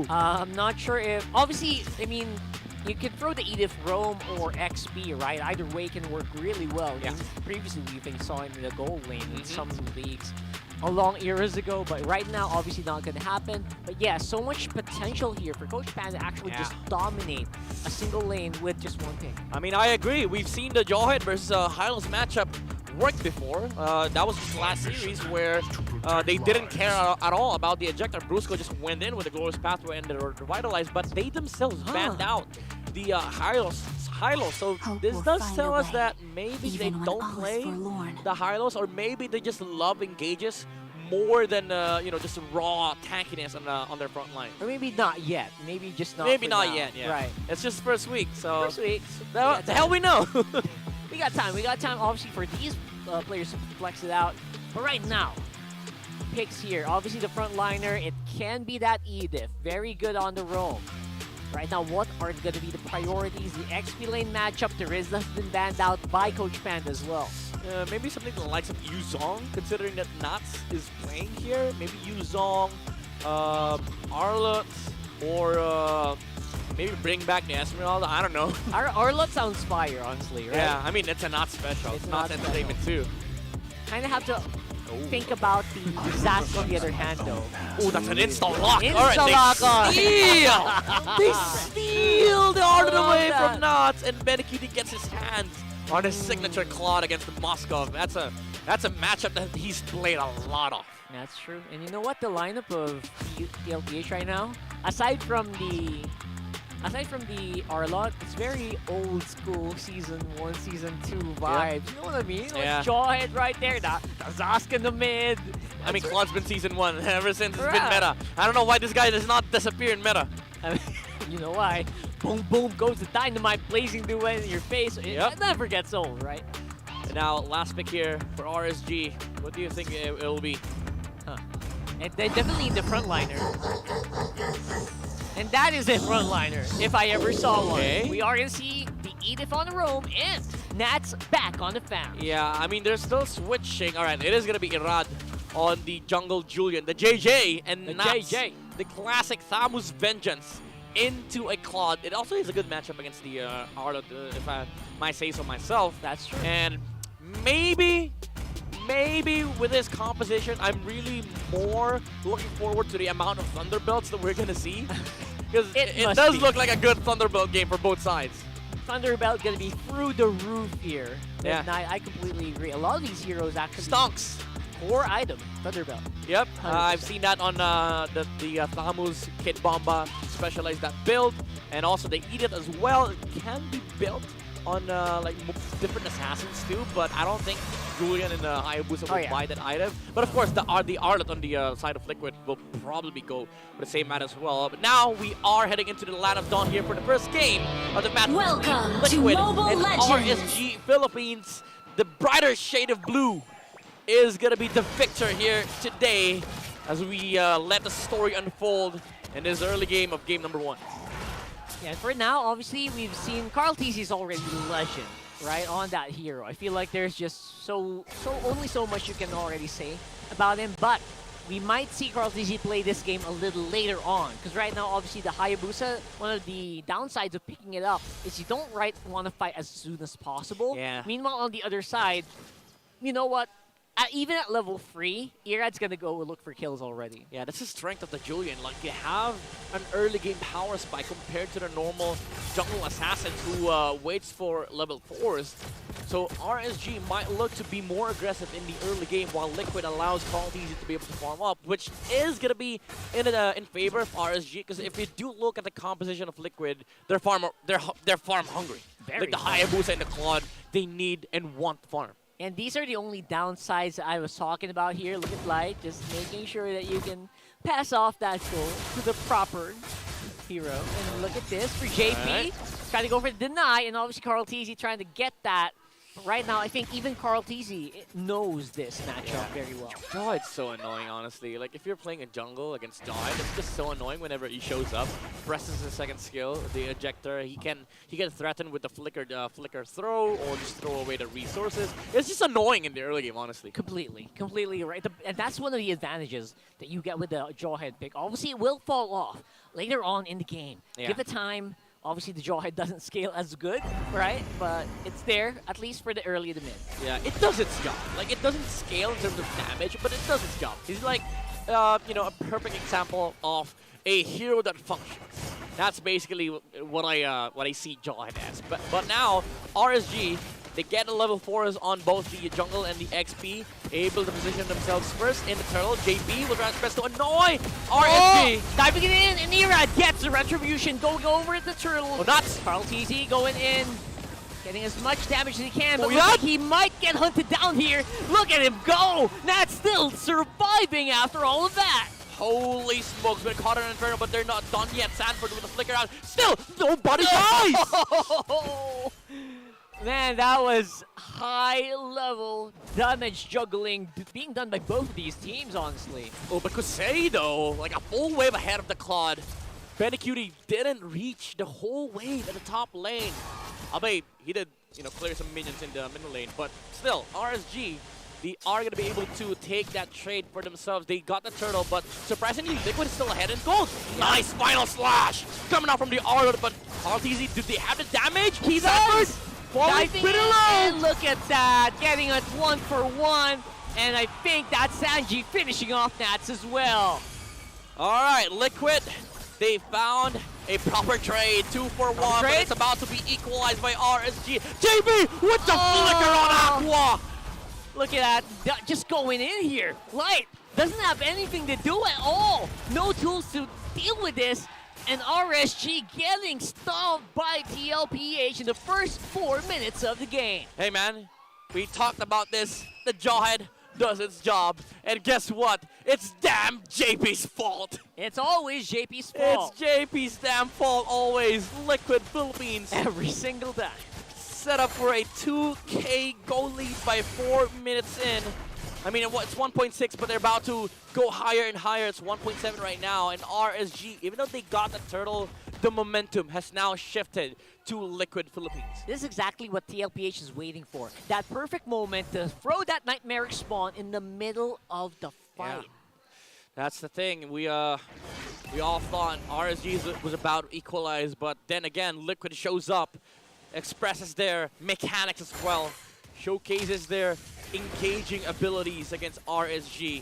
Speaker 15: I'm not sure if obviously. I mean, you can throw the Edith Rome or XB, right? Either way can work really well.
Speaker 11: Yeah.
Speaker 15: Previously, we even saw him in the gold lane in some leagues a long eras ago, but right now, obviously not going to happen. But yeah, so much potential here for Coach Pan to actually just dominate a single lane with just one pick.
Speaker 11: I mean, I agree. We've seen the Jawhead versus Hylos matchup work before. That was the last series where they didn't care at all about the ejector. Brusco just went in with the Glorious Pathway and they were revitalized, but they themselves banned out the Hylos. So this does tell us that maybe they don't play the Hylos, or maybe they just love engages more than just raw tankiness on their front line.
Speaker 15: Or maybe not yet. Maybe just not.
Speaker 11: Maybe
Speaker 15: for
Speaker 11: not
Speaker 15: now.
Speaker 11: yet. Yeah.
Speaker 15: Right.
Speaker 11: It's just first week, so
Speaker 15: First week.
Speaker 11: the hell we know.
Speaker 15: We got time. We got time, obviously, for these players to flex it out. But right now, picks here. Obviously, the front liner, it can be that Edith. Very good on the roam. Right now, what are going to be the priorities? The XP lane matchup, Terizla's been banned out by Coach Panda as well.
Speaker 11: Maybe something the likes of Yuzong, considering that Nats is playing here. Maybe Yuzong, Arlot, or maybe bring back the Esmeralda. I don't know.
Speaker 15: Arlot sounds fire, honestly, right?
Speaker 11: Yeah, I mean, it's a Nats special. It's not entertainment too.
Speaker 15: Kind of have to think about the Zask on the other hand, though.
Speaker 11: Oh, that's an insta-lock.
Speaker 15: Insta-lock on.
Speaker 11: They steal the art of the way from Knots, and Benikidi gets his hands on his signature Claude against the Moskov. That's a matchup that he's played a lot of.
Speaker 15: That's true. And you know what? The lineup of TLPH right now, aside from the Arlot, it's very old school Season 1, Season 2 vibes. You know what I mean?
Speaker 11: Yeah.
Speaker 15: Jawhead right there, the Zask in the mid.
Speaker 11: I mean, Claude's been Season 1 ever since it's been meta. I don't know why this guy does not disappear in meta.
Speaker 15: I mean, you know why? Boom, boom, goes the dynamite, blazing duet in your face. It never gets old, right?
Speaker 11: And now, last pick here for RSG. What do you think it will be?
Speaker 15: And they definitely need the frontliner. And that is a frontliner, if I ever saw one. We are going to see the Edith on the roam and Nats back on the fan.
Speaker 11: Yeah, I mean, they're still switching. All right, it is going to be Irad on the jungle Julian. The JJ and
Speaker 15: The
Speaker 11: Nats,
Speaker 15: JJ.
Speaker 11: the classic Thamus Vengeance into a Claude. It also is a good matchup against the Arlot, if I might say so myself.
Speaker 15: That's true.
Speaker 11: And maybe with this composition, I'm really more looking forward to the amount of Thunderbelts that we're going to see. Because it does look like a good Thunderbelt game for both sides.
Speaker 15: Thunderbelt going to be through the roof here.
Speaker 11: Yeah.
Speaker 15: And I completely agree. A lot of these heroes actually...
Speaker 11: Stonks.
Speaker 15: Core item, Thunderbelt.
Speaker 11: Yep, I've seen that on the Thamus Kid Bomba specialized that build. And also the Edith as well. It can be built on like different assassins too, but I don't think Julian and Hayabusa will buy that item. But of course, the Arlet on the side of Liquid will probably go for the same match as well. But now we are heading into the Land of Dawn here for the first game of the match
Speaker 12: Welcome
Speaker 11: between
Speaker 12: to
Speaker 11: Liquid
Speaker 12: Mobile
Speaker 11: and
Speaker 12: Legends.
Speaker 11: RSG Philippines. The brighter shade of blue is going to be the victor here today as we let the story unfold in this early game of game number 1.
Speaker 15: Yeah, for now, obviously, we've seen KarlTzy's already legend, right, on that hero. I feel like there's just only so much you can already say about him, but we might see KarlTzy play this game a little later on, because right now, obviously, the Hayabusa, one of the downsides of picking it up is you don't want to fight as soon as possible.
Speaker 11: Yeah.
Speaker 15: Meanwhile, on the other side, you know what? Even at level 3, Irad's gonna go look for kills already.
Speaker 11: Yeah, that's the strength of the Julian. Like, you have an early game power spike compared to the normal jungle assassins who waits for level 4s. So RSG might look to be more aggressive in the early game while Liquid allows KarlTzy to be able to farm up, which is gonna be in favor of RSG, because if you do look at the composition of Liquid, they're farm hungry. Like the Hayabusa and the Claude, they need and want farm.
Speaker 15: And these are the only downsides I was talking about here. Look at Light, just making sure that you can pass off that goal to the proper hero. And look at this for JP. Trying to go for the deny, and obviously KarlTzy trying to get that. But right now, I think even KarlTzy knows this matchup very well.
Speaker 11: Jawhead's so annoying, honestly. Like, if you're playing a jungle against Jawhead, it's just so annoying whenever he shows up. Presses his second skill, the ejector. He can threaten with the flicker throw, or just throw away the resources. It's just annoying in the early game, honestly.
Speaker 15: Completely right. And that's one of the advantages that you get with the Jawhead pick. Obviously, it will fall off later on in the game.
Speaker 11: Yeah.
Speaker 15: Give it time. Obviously, the Jawhead doesn't scale as good, right? But it's there, at least for the early to mid.
Speaker 11: Yeah, it does its job. Like, it doesn't scale in terms of damage, but it does its job. He's like, you know, a perfect example of a hero that functions. That's basically what I see Jawhead as. But now, RSG, they get the level 4s on both the jungle and the XP, able to position themselves first in the turtle. JP will try his best to annoy RSG.
Speaker 15: Diving it in, and Irad gets the retribution, going over the turtle.
Speaker 11: Oh, nuts!
Speaker 15: KarlTzy going in, getting as much damage as he can, but
Speaker 11: Oh,
Speaker 15: looks like he might get hunted down here. Look at him go! Nat's still surviving after all of that.
Speaker 11: Holy smokes, been caught in an inferno, but they're not done yet. Sanford with a flicker out. Still, nobody dies!
Speaker 15: Man, that was high-level damage juggling being done by both of these teams, honestly.
Speaker 11: Oh, but Kouzen, though, like a full wave ahead of the Claude. Benecute didn't reach the whole wave at the top lane. Albeit, he did, you know, clear some minions in the middle lane, but still, RSG, they are going to be able to take that trade for themselves. They got the turtle, but surprisingly, Liquid is still ahead in gold. Nice final slash coming out from the Arlet, but KarlTzy, do they have the damage?
Speaker 15: He does! Diving
Speaker 11: pretty
Speaker 15: in,
Speaker 11: low.
Speaker 15: and look at that, getting a 1-for-1, and I think that's Sanji finishing off Nats as well.
Speaker 11: All right, Liquid, they found a proper trade, 2-for-1, but it's about to be equalized by RSG. JB with the flicker on Aqua.
Speaker 15: Look at that, just going in here. Light doesn't have anything to do at all. No tools to deal with this. And RSG getting stomped by TLPH in the first 4 minutes of the game.
Speaker 11: Hey man, we talked about this. The Jawhead does its job. And guess what? It's damn JP's fault.
Speaker 15: It's always JP's fault.
Speaker 11: It's JP's damn fault always. Liquid Philippines.
Speaker 15: Every single time.
Speaker 11: Set up for a 2K goal lead by 4 minutes in. I mean, it's 1.6, but they're about to go higher and higher. It's 1.7 right now. And RSG, even though they got the turtle, the momentum has now shifted to Liquid Philippines.
Speaker 15: This is exactly what TLPH is waiting for. That perfect moment to throw that nightmaric spawn in the middle of the fight.
Speaker 11: Yeah. That's the thing. We all thought RSG was about to equalize, but then again, Liquid shows up, expresses their mechanics as well, showcases their engaging abilities against RSG.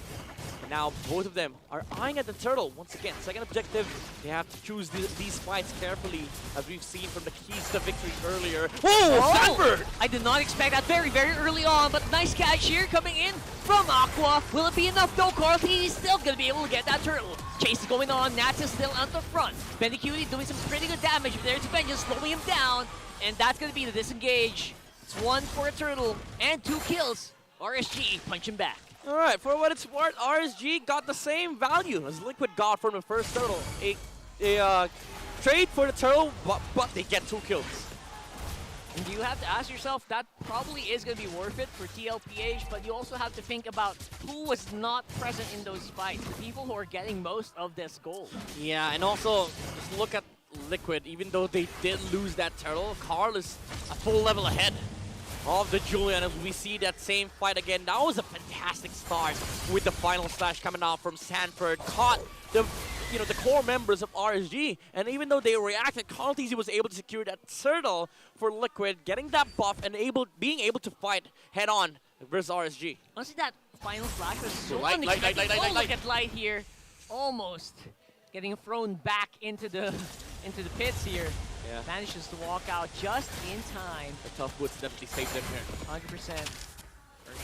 Speaker 11: And now both of them are eyeing at the turtle. Once again, second objective, they have to choose these fights carefully, as we've seen from the keys to victory earlier. Whoa, Sanford!
Speaker 15: I did not expect that very early on, but nice catch here coming in from Aqua. Will it be enough though? KarlTzy is still going to be able to get that turtle. Chase is going on, Nats is still at the front. Benecute doing some pretty good damage, but there's Vengeance slowing him down, and that's going to be the disengage. It's 1 for a turtle and 2 kills RSG punching back.
Speaker 11: All right, for what it's worth, RSG got the same value as Liquid got from the first turtle. A trade for the turtle, but they get 2 kills.
Speaker 15: And you have to ask yourself, that probably is going to be worth it for TLPH, but you also have to think about who was not present in those fights, the people who are getting most of this gold.
Speaker 11: Yeah, and also, just look at Liquid. Even though they did lose that turtle, Karl is a full level ahead of the Julian as we see that same fight again. That was a fantastic start with the final slash coming out from Sanford. Caught the core members of RSG, and even though they reacted, KarlTzy was able to secure that turtle for Liquid, getting that buff and being able to fight head on versus RSG.
Speaker 15: Honestly, that final slash was so
Speaker 11: Light.
Speaker 15: Look at Light here, almost getting thrown back into the pits here.
Speaker 11: Yeah.
Speaker 15: Manages to walk out just in time.
Speaker 11: The tough boots definitely saved them here.
Speaker 15: 100%.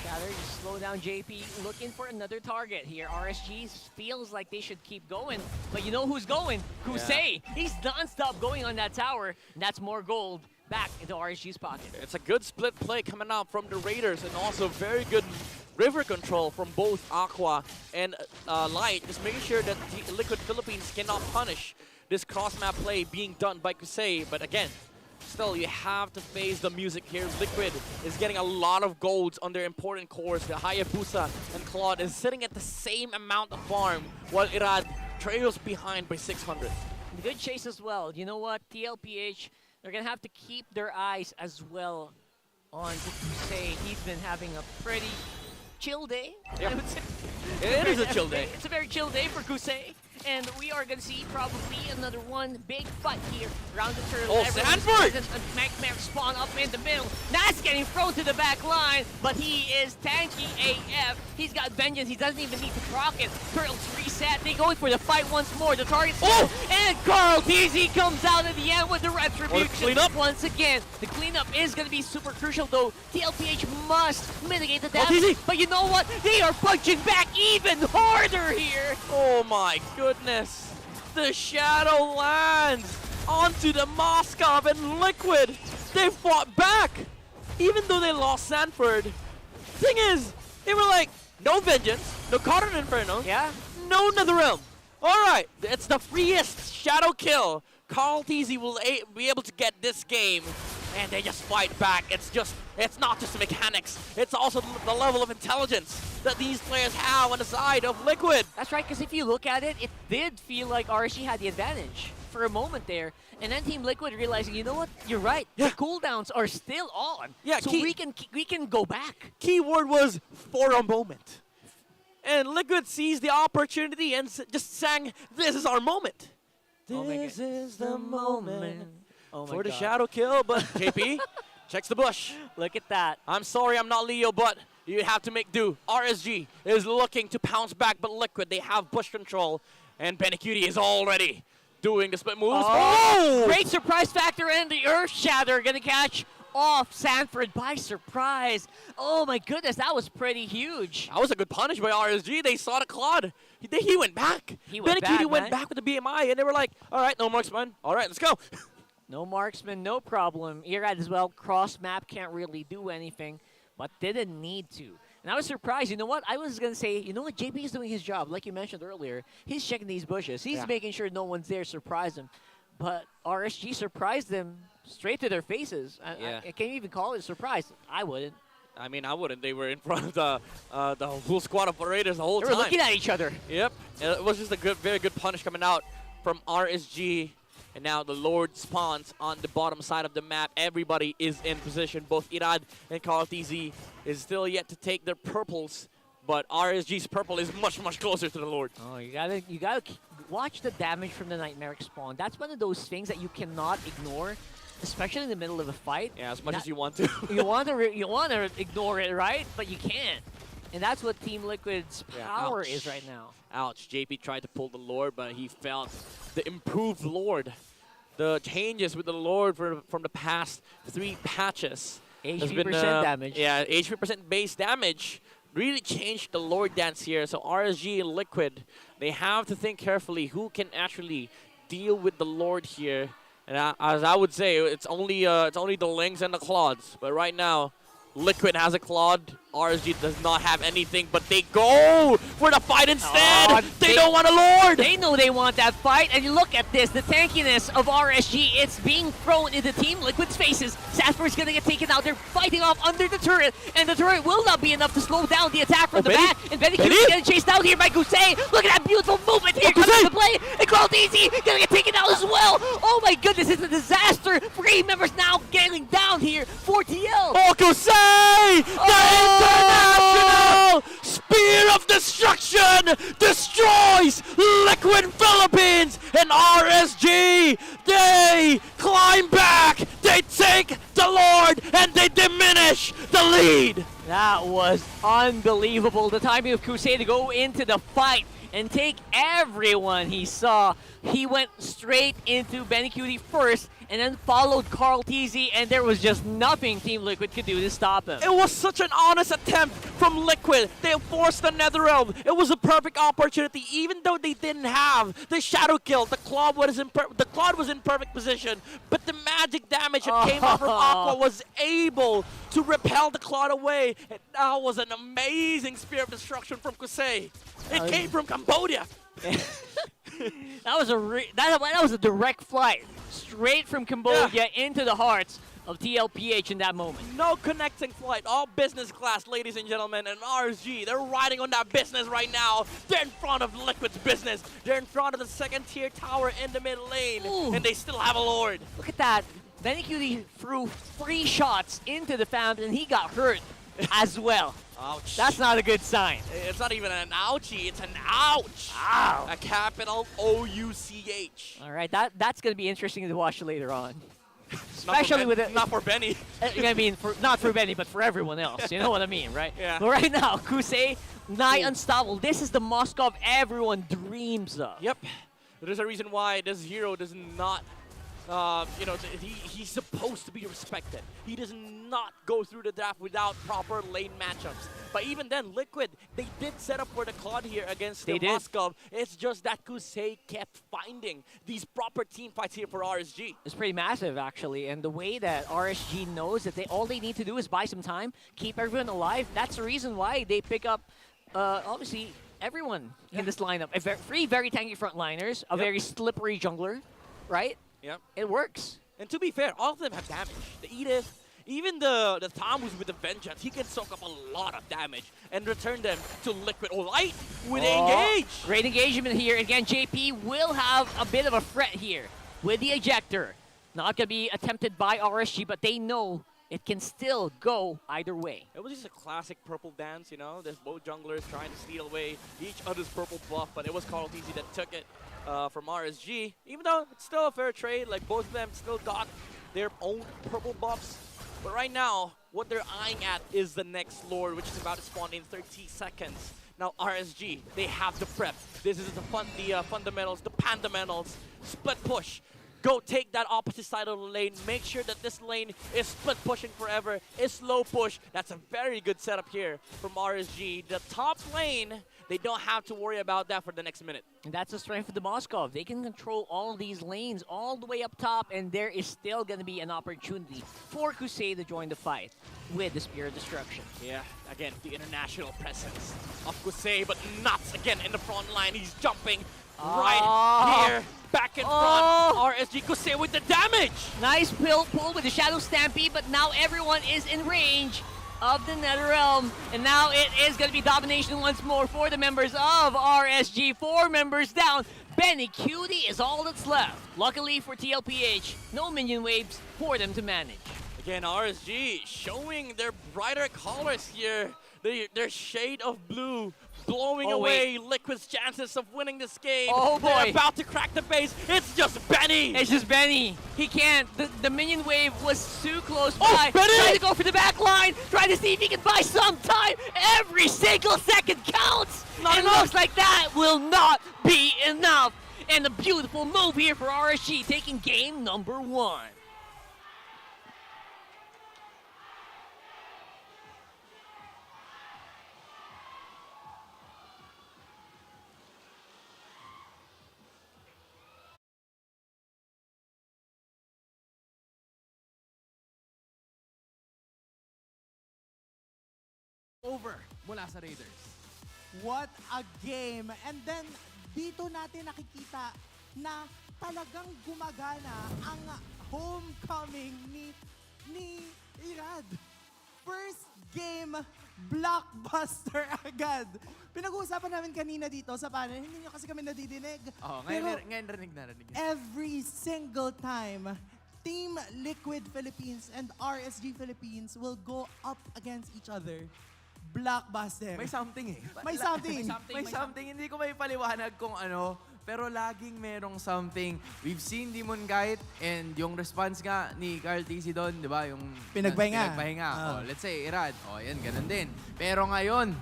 Speaker 15: Shatter, you slow down JP, looking for another target here. RSG feels like they should keep going, but you know who's going? Kouzen. Yeah. He's non-stop going on that tower, and that's more gold back into RSG's pocket.
Speaker 11: It's a good split play coming out from the Raiders, and also very good river control from both Aqua and Light, just making sure that the Liquid Philippines cannot punish this cross-map play being done by Kouzen. But again, still, you have to face the music here. Liquid is getting a lot of golds on their important cores. The Hayabusa and Claude is sitting at the same amount of farm, while Irad trails behind by 600.
Speaker 15: Good chase as well. You know what? TLPH, they're going to have to keep their eyes as well on Kouzen. He's been having a pretty chill day.
Speaker 11: Yeah.
Speaker 15: I would say.
Speaker 11: It is a chill day.
Speaker 15: It's a very chill day for Kouzen. And we are going to see probably another one big fight here around the turtle.
Speaker 11: Oh, Sanford!
Speaker 15: A Mac spawn up in the middle. That's getting thrown to the back line, but he is tanky AF. He's got vengeance. He doesn't even need to proc it. Turtles reset. They going for the fight once more. The target's and KarlTzy comes out at the end with the retribution.
Speaker 11: Cleanup.
Speaker 15: Once again, the cleanup is going to be super crucial, though. TLPH must mitigate the damage.
Speaker 11: KarlTzy.
Speaker 15: But you know what? They are punching back even harder here.
Speaker 11: Oh my goodness. The shadow lands onto the Moskov and Liquid. They fought back, even though they lost Sanford. Thing is, they were like, no vengeance, no Cotton Inferno, no Netherrealm. All right, it's the freest shadow kill. KarlTzy will be able to get this game, and they just fight back. It's not just the mechanics, it's also the level of intelligence that these players have on the side of Liquid.
Speaker 15: That's right, because if you look at it, it did feel like RSG had the advantage for a moment there. And then Team Liquid realizing, you know what, you're right, the cooldowns are still on.
Speaker 11: Yeah,
Speaker 15: so we can go back.
Speaker 11: Keyword was for a moment. And Liquid seized the opportunity and just sang, this is our moment. This is the moment for the shadow kill, but JP checks the bush.
Speaker 15: Look at that.
Speaker 11: I'm sorry, I'm not Leo, but you have to make do. RSG is looking to pounce back, but Liquid, they have bush control, and Benecutie is already doing the split moves.
Speaker 15: Oh! Great surprise factor, and the Earth Shatter gonna catch off Sanford by surprise. Oh my goodness, that was pretty huge.
Speaker 11: That was a good punish by RSG. They saw the Claude. He went back. Benecutie went back with the BMI, and they were like, all right, no marksman. All right, let's go.
Speaker 15: No marksman, no problem. Irad as well, cross map, can't really do anything, but didn't need to. And I was surprised. You know what? I was going to say, you know what? JP is doing his job. Like you mentioned earlier, he's checking these bushes. He's making sure no one's there, surprise him. But RSG surprised them straight to their faces. I can't even call it a surprise. I wouldn't.
Speaker 11: I mean, I wouldn't. They were in front of the whole squad of Raiders the whole time.
Speaker 15: They were looking at each other.
Speaker 11: Yep. And it was just a very good punish coming out from RSG. And now the Lord spawns on the bottom side of the map. Everybody is in position. Both Irad and KarlTzy is still yet to take their purples, but RSG's purple is much closer to the Lord.
Speaker 15: Oh, you gotta watch the damage from the Nightmare spawn. That's one of those things that you cannot ignore, especially in the middle of a fight.
Speaker 11: Yeah, as much as you want to.
Speaker 15: you want to ignore it, right? But you can't. And that's what Team Liquid's power is right now.
Speaker 11: Ouch. JP tried to pull the Lord, but he felt the improved Lord. The changes with the Lord from the past 3 patches.
Speaker 15: HP percent damage.
Speaker 11: Yeah, HP percent base damage really changed the Lord dance here. So RSG and Liquid, they have to think carefully who can actually deal with the Lord here. And as I would say, it's only the Lings and the Claudes. But right now, Liquid has a Claude. RSG does not have anything, but they go for the fight instead. They don't want a Lord.
Speaker 15: They know they want that fight, and you look at this, the tankiness of RSG. It's being thrown into Team Liquid's faces. Sanford's gonna get taken out. They're fighting off under the turret, and the turret will not be enough to slow down the attack from the back. And Benny is getting chased out here by Kouzen. Look at that beautiful movement here coming into play. And KarlTzy gonna get taken out as well. Oh my goodness, it's a disaster. 3 members now getting down here for TL.
Speaker 11: Oh, Kouzen! The International Spear of Destruction destroys Liquid Philippines and RSG. They climb back, they take the Lord, and they diminish the lead.
Speaker 15: That was unbelievable. The timing of Kouzen to go into the fight and take everyone he saw. He went straight into Benny Cutie first and then followed KarlTzy, and there was just nothing Team Liquid could do to stop him.
Speaker 11: It was such an honest attempt from Liquid. They forced the NetherRealm. It was a perfect opportunity, even though they didn't have the shadow kill. The Claude was in perfect position, but the magic damage that came out from Aqua was able to repel the Claude away. And that was an amazing Spear of Destruction from Kouzen. It came from Cambodia.
Speaker 15: That was a direct flight straight from Cambodia into the hearts of TLPH in that moment.
Speaker 11: No connecting flight, all business class, ladies and gentlemen, and RSG, they're riding on that business right now. They're in front of Liquid's business. They're in front of the second tier tower in the mid lane, and they still have a Lord.
Speaker 15: Look at that. Benny Cutie threw 3 shots into the fam, and he got hurt as well.
Speaker 11: Ouch.
Speaker 15: That's not a good sign.
Speaker 11: It's not even an ouchie, it's an ouch.
Speaker 15: Ow.
Speaker 11: A capital O-U-C-H.
Speaker 15: All right, that's going to be interesting to watch later on. Especially with it.
Speaker 11: Not for Benny.
Speaker 15: I mean, not for Benny, but for everyone else. You know what I mean, right?
Speaker 11: Yeah.
Speaker 15: But right now, Kouzen, nigh unstoppable. This is the Moscow everyone dreams of.
Speaker 11: Yep. There's a reason why this hero does not, he's supposed to be respected. He does not go through the draft without proper lane matchups. But even then, Liquid, they did set up for the Claude here against the Moscow. It's just that Kouzen kept finding these proper team fights here for RSG.
Speaker 15: It's pretty massive, actually. And the way that RSG knows that all they need to do is buy some time, keep everyone alive, that's the reason why they pick up, obviously, everyone in this lineup. 3 very tanky frontliners, a very slippery jungler, right?
Speaker 11: Yep.
Speaker 15: It works.
Speaker 11: And to be fair, all of them have damage. The Edith, even the Tom who's with the Vengeance, he can soak up a lot of damage and return them to Liquid. Oh, Light with Engage!
Speaker 15: Great engagement here. Again, JP will have a bit of a threat here with the Ejector. Not going to be attempted by RSG, but they know it can still go either way.
Speaker 11: It was just a classic purple dance, you know? There's both junglers trying to steal away each other's purple buff, but it was KarlTzy that took it from RSG. Even though it's still a fair trade, like both of them still got their own purple buffs. But right now, what they're eyeing at is the next Lord, which is about to spawn in 30 seconds. Now RSG, they have the prep. This is the fundamentals, the pandamentals. Split push. Go take that opposite side of the lane. Make sure that this lane is split pushing forever. Is slow push. That's a very good setup here from RSG. The top lane, they don't have to worry about that for the next minute.
Speaker 15: And that's the strength of the Moscow. They can control all of these lanes all the way up top, and there is still going to be an opportunity for Kouzen to join the fight with the Spear of Destruction.
Speaker 11: Yeah, again, the international presence of Kouzen, but Nuts again in the front line. He's jumping right here, back in front. RSG Kouzen with the damage.
Speaker 15: Nice pull with the Shadow Stampede, but now everyone is in range of the NetherRealm, and now it is going to be domination once more for the members of RSG. 4 members down. Benny Cutie is all that's left. Luckily for TLPH, no minion waves for them to manage.
Speaker 11: Again, RSG showing their brighter colors here. Their shade of blue blowing away Liquid's chances of winning this game.
Speaker 15: Oh boy.
Speaker 11: They're about to crack the base. It's just Benny.
Speaker 15: It's just Benny. He can't. The minion wave was too close by.
Speaker 11: Benny!
Speaker 15: Trying to go for the back line. Trying to see if he can buy some time. Every single second counts.
Speaker 11: Not
Speaker 15: and
Speaker 11: enough.
Speaker 15: looks like that will not be enough. And a beautiful move here for RSG, taking game number 1.
Speaker 8: over mula sa Raiders.
Speaker 10: What a game! And then, dito natin nakikita na talagang gumagana ang homecoming ni Irad. First game, blockbuster agad. Pinag-uusapan namin kanina dito sa panel, hindi nyo kasi kami nadidinig.
Speaker 8: Ngayon narinig.
Speaker 10: Every single time, Team Liquid Philippines and RSG Philippines will go up against each other. Blockbuster.
Speaker 8: May something eh.
Speaker 10: May something.
Speaker 8: May something. Hindi ko may paliwanag kung ano, pero laging merong something. We've seen Demon Kite and yung response nga ni KarlTzy doon, di ba? Yung
Speaker 10: Pinagpahinga.
Speaker 8: Oh, let's say, Irad. Oh, yan, ganun din. Pero ngayon,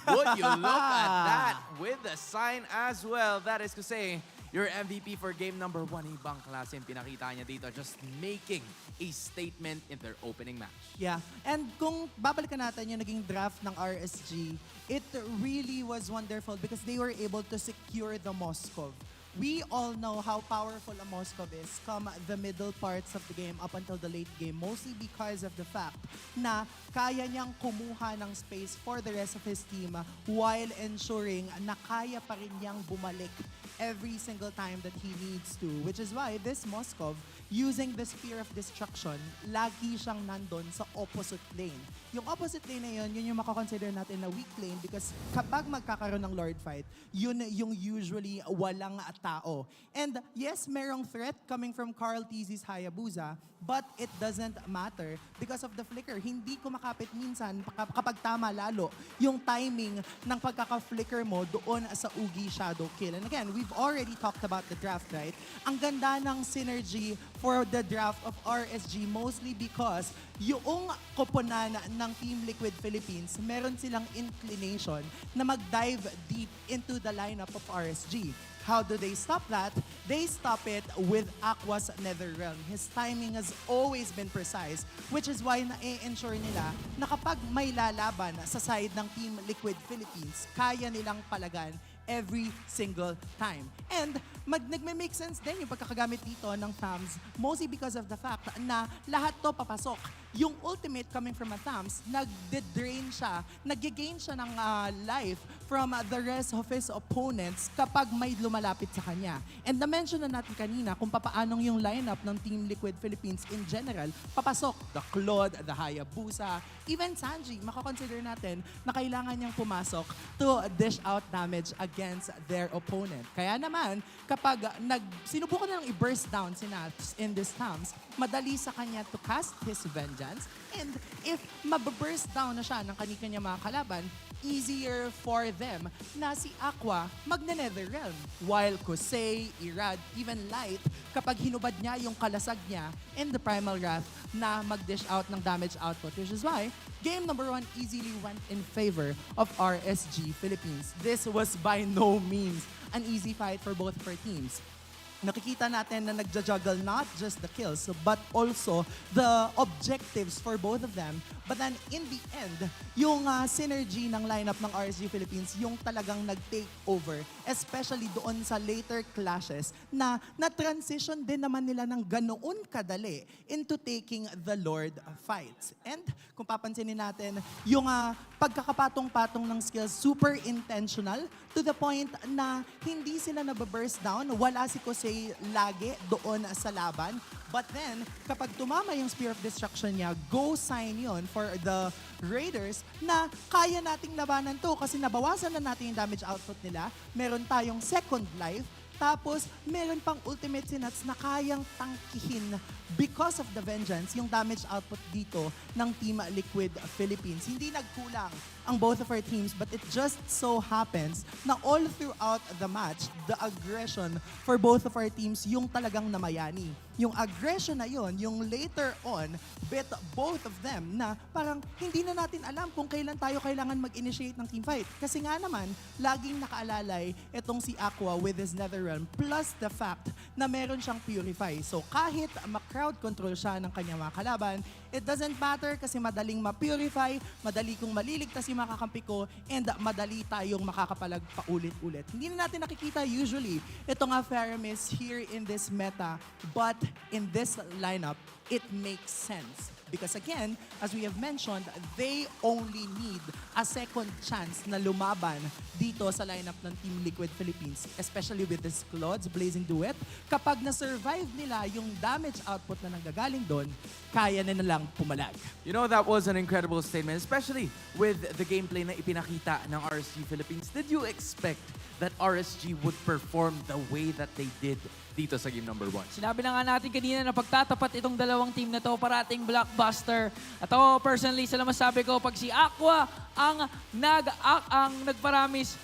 Speaker 8: would you look at that with the sign as well? That is to say, your MVP for game number 1, ibang klase yung pinakita niya dito, just making a statement in their opening match.
Speaker 10: Yeah. And kung babalikan natin yung naging draft ng RSG, it really was wonderful because they were able to secure the Moskov. We all know how powerful a Moskov is come the middle parts of the game up until the late game, mostly because of the fact na kaya niyang kumuha ng space for the rest of his team while ensuring na kaya pa rin niyang bumalik every single time that he needs to. Which is why this Moskov, using the Spear of Destruction, lagi siyang nandun sa opposite lane. Yung opposite lane na yun yung makakonsider natin na weak lane because kapag magkakaroon ng Lord fight, yun yung usually walang tao. And yes, merong threat coming from KarlTzy's Hayabusa, but it doesn't matter because of the flicker. Hindi kumakapit minsan kapag tama lalo yung timing ng pagkaka-flicker mo doon sa Ugi Shadow Kill. And again, we've already talked about the draft, right? Ang ganda ng synergy for the draft of RSG mostly because yung koponan ng Team Liquid Philippines, meron silang inclination na mag-dive deep into the lineup of RSG. How do they stop that? They stop it with Aqua's Netherrealm. His timing has always been precise, which is why na-ensure nila na kapag may lalaban sa side ng Team Liquid Philippines, kaya nilang palagan every single time. And nagme-make sense din yung pagkakagamit dito ng Thams, mostly because of the fact na lahat to papasok. Yung ultimate coming from a Thams, nag-drain siya, nag-gain siya ng life from the rest of his opponents kapag may lumalapit sa kanya. And na-mention na natin kanina kung papaanong yung lineup ng Team Liquid Philippines in general, papasok the Claude, the Hayabusa, even Sanji, makakonsider natin na kailangan niyang pumasok to dish out damage against their opponent. Kaya naman, kapag sinubukan na lang i-burst down si Nats in this Thams, madali sa kanya to cast his vengeance. And if mababurst down na siya ng kanya mga kalaban, easier for them na si Aqua magne-Netherrealm. While Kouzen, Irad, even Light, kapag hinubad niya yung kalasag niya in the Primal Wrath na mag-dish out ng damage output. Which is why, game number 1 easily went in favor of RSG Philippines. This was by no means an easy fight for both of our teams. Nakikita natin na nagja-juggle not just the kills, but also the objectives for both of them. But then, in the end, yung synergy ng lineup ng RSG Philippines, yung talagang nag-take over, especially doon sa later clashes, na na-transition din naman nila ng ganoon kadali into taking the Lord fights. And kung papansinin natin, yung pagkakapatong-patong ng skills, super intentional to the point na hindi sila nababurst down, wala si Kouzen lagi doon sa laban. But then, kapag tumama yung Spear of Destruction niya, go sign yon for the Raiders na kaya nating labanan to kasi nabawasan na natin yung damage output nila. Meron tayong second life. Tapos, meron pang ultimate sinats na kayang tangkihin because of the vengeance, yung damage output dito ng Team Liquid Philippines. Hindi nagkulang ang both of our teams, but it just so happens na all throughout the match, the aggression for both of our teams yung talagang namayani. Yung aggression na yon, yung later on, bit both of them na parang hindi na natin alam kung kailan tayo kailangan mag-initiate ng team fight. Kasi nga naman, laging nakaalalay itong si Aqua with his Netherrealm plus the fact na meron siyang Purify. So kahit ma-crowd control siya ng kanyang mga kalaban, it doesn't matter kasi madaling ma-purify, madali kong maliligtas yung makakampi ko, and madali tayong makakapalag paulit-ulit. Hindi na natin nakikita usually ito nga Faramis here in this meta, but in this lineup, it makes sense. Because again, as we have mentioned, they only need a second chance na lumaban dito sa lineup ng Team Liquid Philippines, especially with this Claude's Blazing Duet. Kapag na-survive nila yung damage output na nanggagaling doon, kaya na nilang pumalag.
Speaker 8: You know, that was an incredible statement, especially with the gameplay na ipinakita ng RSG Philippines. Did you expect that RSG would perform the way that they did dito sa game number 1?
Speaker 9: Sinabi na nga natin kanina na pagtatapat itong dalawang team na to parating blockbuster. At ako, personally, sa masabi ko, pag si Aqua ang nagparamis,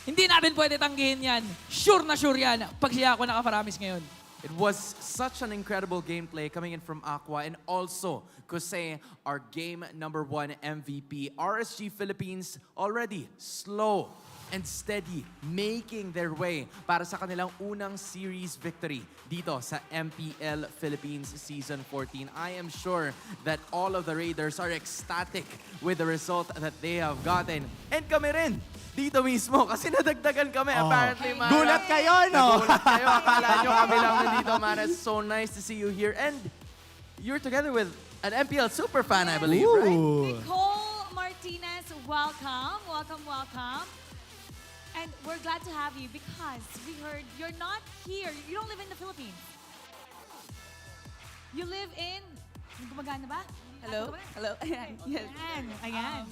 Speaker 9: hindi natin pwede tanggihin yan. Sure na sure yan pag si Aqua nakaparamis ngayon.
Speaker 8: It was such an incredible gameplay coming in from Aqua and also Kouzen, our game number 1 MVP. RSG Philippines already slow and steady, making their way para sa kanilang unang series victory dito sa MPL Philippines Season 14. I am sure that all of the Raiders are ecstatic with the result that they have gotten. And kami rin, dito mismo, kasi nadagdagan kami. Apparently, Mara.
Speaker 10: Gulat kayo, no?
Speaker 8: Nagulat kayo. Akala nyo kami lang nandito, Mara. It's so nice to see you here. And you're together with an MPL super fan, I believe, right?
Speaker 12: Nicole Martinez, welcome. Welcome, welcome. And we're glad to have you because we heard you're not here. You don't live in the Philippines. You live in... Gumagana ba?
Speaker 18: Hello? Hello? Ayan. Yes.
Speaker 12: Ayan.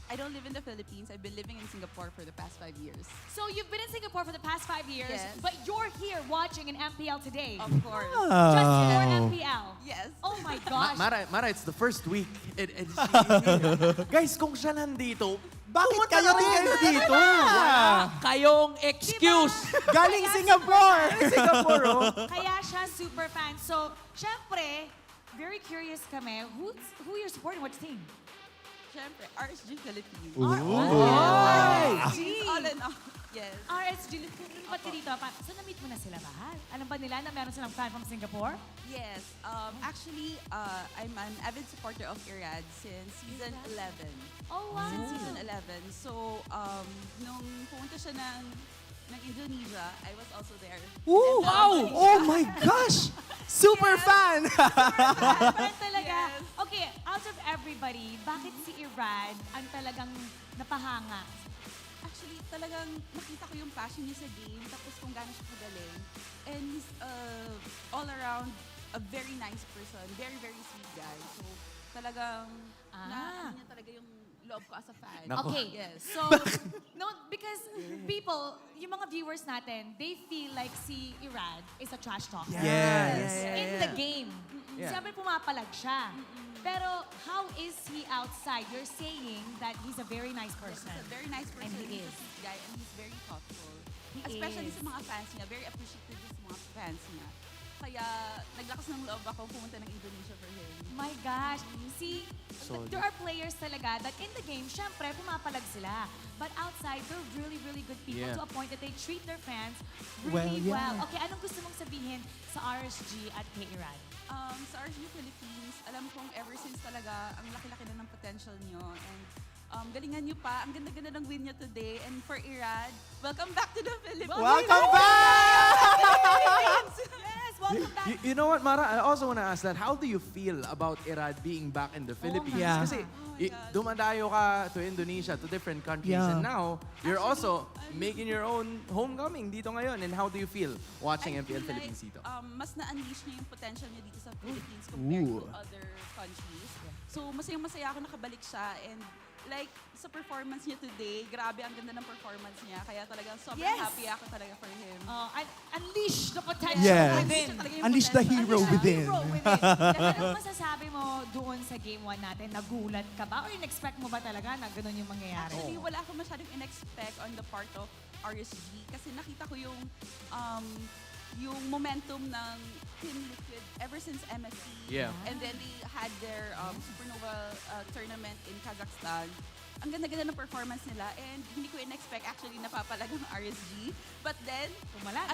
Speaker 18: I don't live in the Philippines. I've been living in Singapore for the past 5 years.
Speaker 12: So you've been in Singapore for the past 5 years,
Speaker 18: Yes.
Speaker 12: but you're here watching an MPL today.
Speaker 18: Of course.
Speaker 12: Just for MPL.
Speaker 18: Yes.
Speaker 12: Oh my gosh.
Speaker 8: Mara, it's the first week. Guys, kung siya nandito,
Speaker 10: bakit
Speaker 8: pumunta
Speaker 10: kayo
Speaker 8: na rin
Speaker 10: din
Speaker 8: dito?
Speaker 9: Wala kayong excuse.
Speaker 10: Galing Singapore!
Speaker 8: Singapore, oh.
Speaker 12: Kaya siya super fan. So, syempre, very curious kami, who you're supporting, which team?
Speaker 18: Siyempre, RSG Philippines.
Speaker 12: RSG!
Speaker 18: All in all. Yes.
Speaker 12: RSG, lumipat ka dito. So, na-meet mo na sila ba? Alam ba nila na meron silang fan from Singapore?
Speaker 18: Yes. Actually, I'm an avid supporter of Irad since season 11.
Speaker 12: Oh, wow.
Speaker 18: Since season 11. So, nung pumunta siya ng Indonesia, I was also there.
Speaker 10: Ooh,
Speaker 18: And,
Speaker 10: wow! Oh my gosh! Super fan!
Speaker 12: Fan talaga. Okay, out of everybody, bakit si Irad ang talagang napahanga?
Speaker 18: Actually, talagang nakita ko yung passion niya sa game, tapos kung gaano siya kagaling. And he's all around a very nice person, very, very sweet guy. So, talagang na niya talaga yung loob ko as a fan.
Speaker 12: Okay,
Speaker 18: Yes.
Speaker 12: so, no, because people, yung mga viewers natin, they feel like si Irad is a trash talker.
Speaker 10: Yes.
Speaker 12: In the game.
Speaker 8: Yeah.
Speaker 12: Siyempre pumapalag siya. Pero how is he outside? You're saying that he's a very nice person.
Speaker 18: He's a very nice person.
Speaker 12: And he
Speaker 18: he's
Speaker 12: is.
Speaker 18: a sweet guy, and he's very thoughtful.
Speaker 12: He
Speaker 18: Especially
Speaker 12: is.
Speaker 18: sa mga fans niya. Very appreciative sa mga fans niya. Kaya naglakas ng loob ako pumunta ng Indonesia for him.
Speaker 12: My gosh. See,
Speaker 8: Solid.
Speaker 12: there are players talaga that in the game, syempre, pumapalag sila. But outside, they're really, really good people
Speaker 8: Yeah.
Speaker 12: to a point that they treat their fans
Speaker 10: Well,
Speaker 12: really
Speaker 10: yeah.
Speaker 12: well. Okay, anong gusto mong sabihin sa RSG at kay Irad?
Speaker 18: Sa RSG Philippines, alam kong ever since talaga, ang laki-laki na ng potential nyo. And galingan nyo pa. Ang ganda-ganda ng win nyo today. And for Irad, welcome back to the Philippines!
Speaker 10: Welcome back!
Speaker 12: Yes, welcome back.
Speaker 8: You know what, Mara? I also want to ask that, how do you feel about Irad being back in the Philippines?
Speaker 10: Yeah.
Speaker 8: Kasi dumadayo ka to Indonesia, to different countries,
Speaker 10: Yeah.
Speaker 8: and now you're also making your own homecoming dito ngayon. And how do you feel watching
Speaker 18: I
Speaker 8: MPL
Speaker 18: feel
Speaker 8: Philippines dito?
Speaker 18: Mas na-unleash niya yung potential niya dito sa Philippines compared to other countries. So, masayang-masaya ako nakabalik siya. And like, sa performance niya today, grabe ang ganda ng performance niya. Kaya talagang sobrang
Speaker 12: Yes.
Speaker 18: happy ako talaga for him.
Speaker 12: Unleash the potential
Speaker 10: Yes.
Speaker 12: within.
Speaker 10: Unleash the hero within.
Speaker 12: Anong masasabi mo doon sa game 1 natin? Nagulat ka ba? Or in-expect mo ba talaga na ganun yung mangyayari?
Speaker 18: Actually, wala akong masyadong in-expect on the part of RSG kasi nakita ko yung momentum ng Team Liquid ever since MSC.
Speaker 8: Yeah.
Speaker 18: And then they had their Supernova tournament in Kazakhstan. Ang ganda-ganda ng performance nila and hindi ko in-expect actually napapalag ang RSG. But then,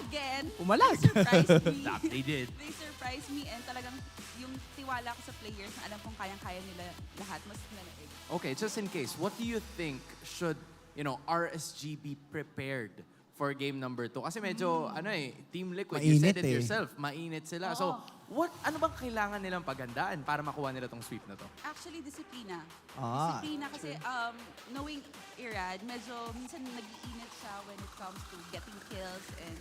Speaker 18: again,
Speaker 10: Pumalag.
Speaker 18: they surprised me.
Speaker 8: That they did.
Speaker 18: They surprised me and talagang yung tiwala ko sa players na alam kong kayang-kaya nila lahat, mas nalaig.
Speaker 8: Okay, just in case, what do you think should, RSG be prepared for game number 2? Kasi medyo, Team Liquid, you
Speaker 14: Mainit
Speaker 8: said it
Speaker 14: eh.
Speaker 8: yourself, mainit sila. So, ano bang kailangan nilang paghandaan para makuha nila tong sweep na to?
Speaker 19: Actually, disiplina.
Speaker 14: Ah,
Speaker 19: Disiplina kasi knowing Irad, medyo minsan nag-iinit siya when it comes to getting kills and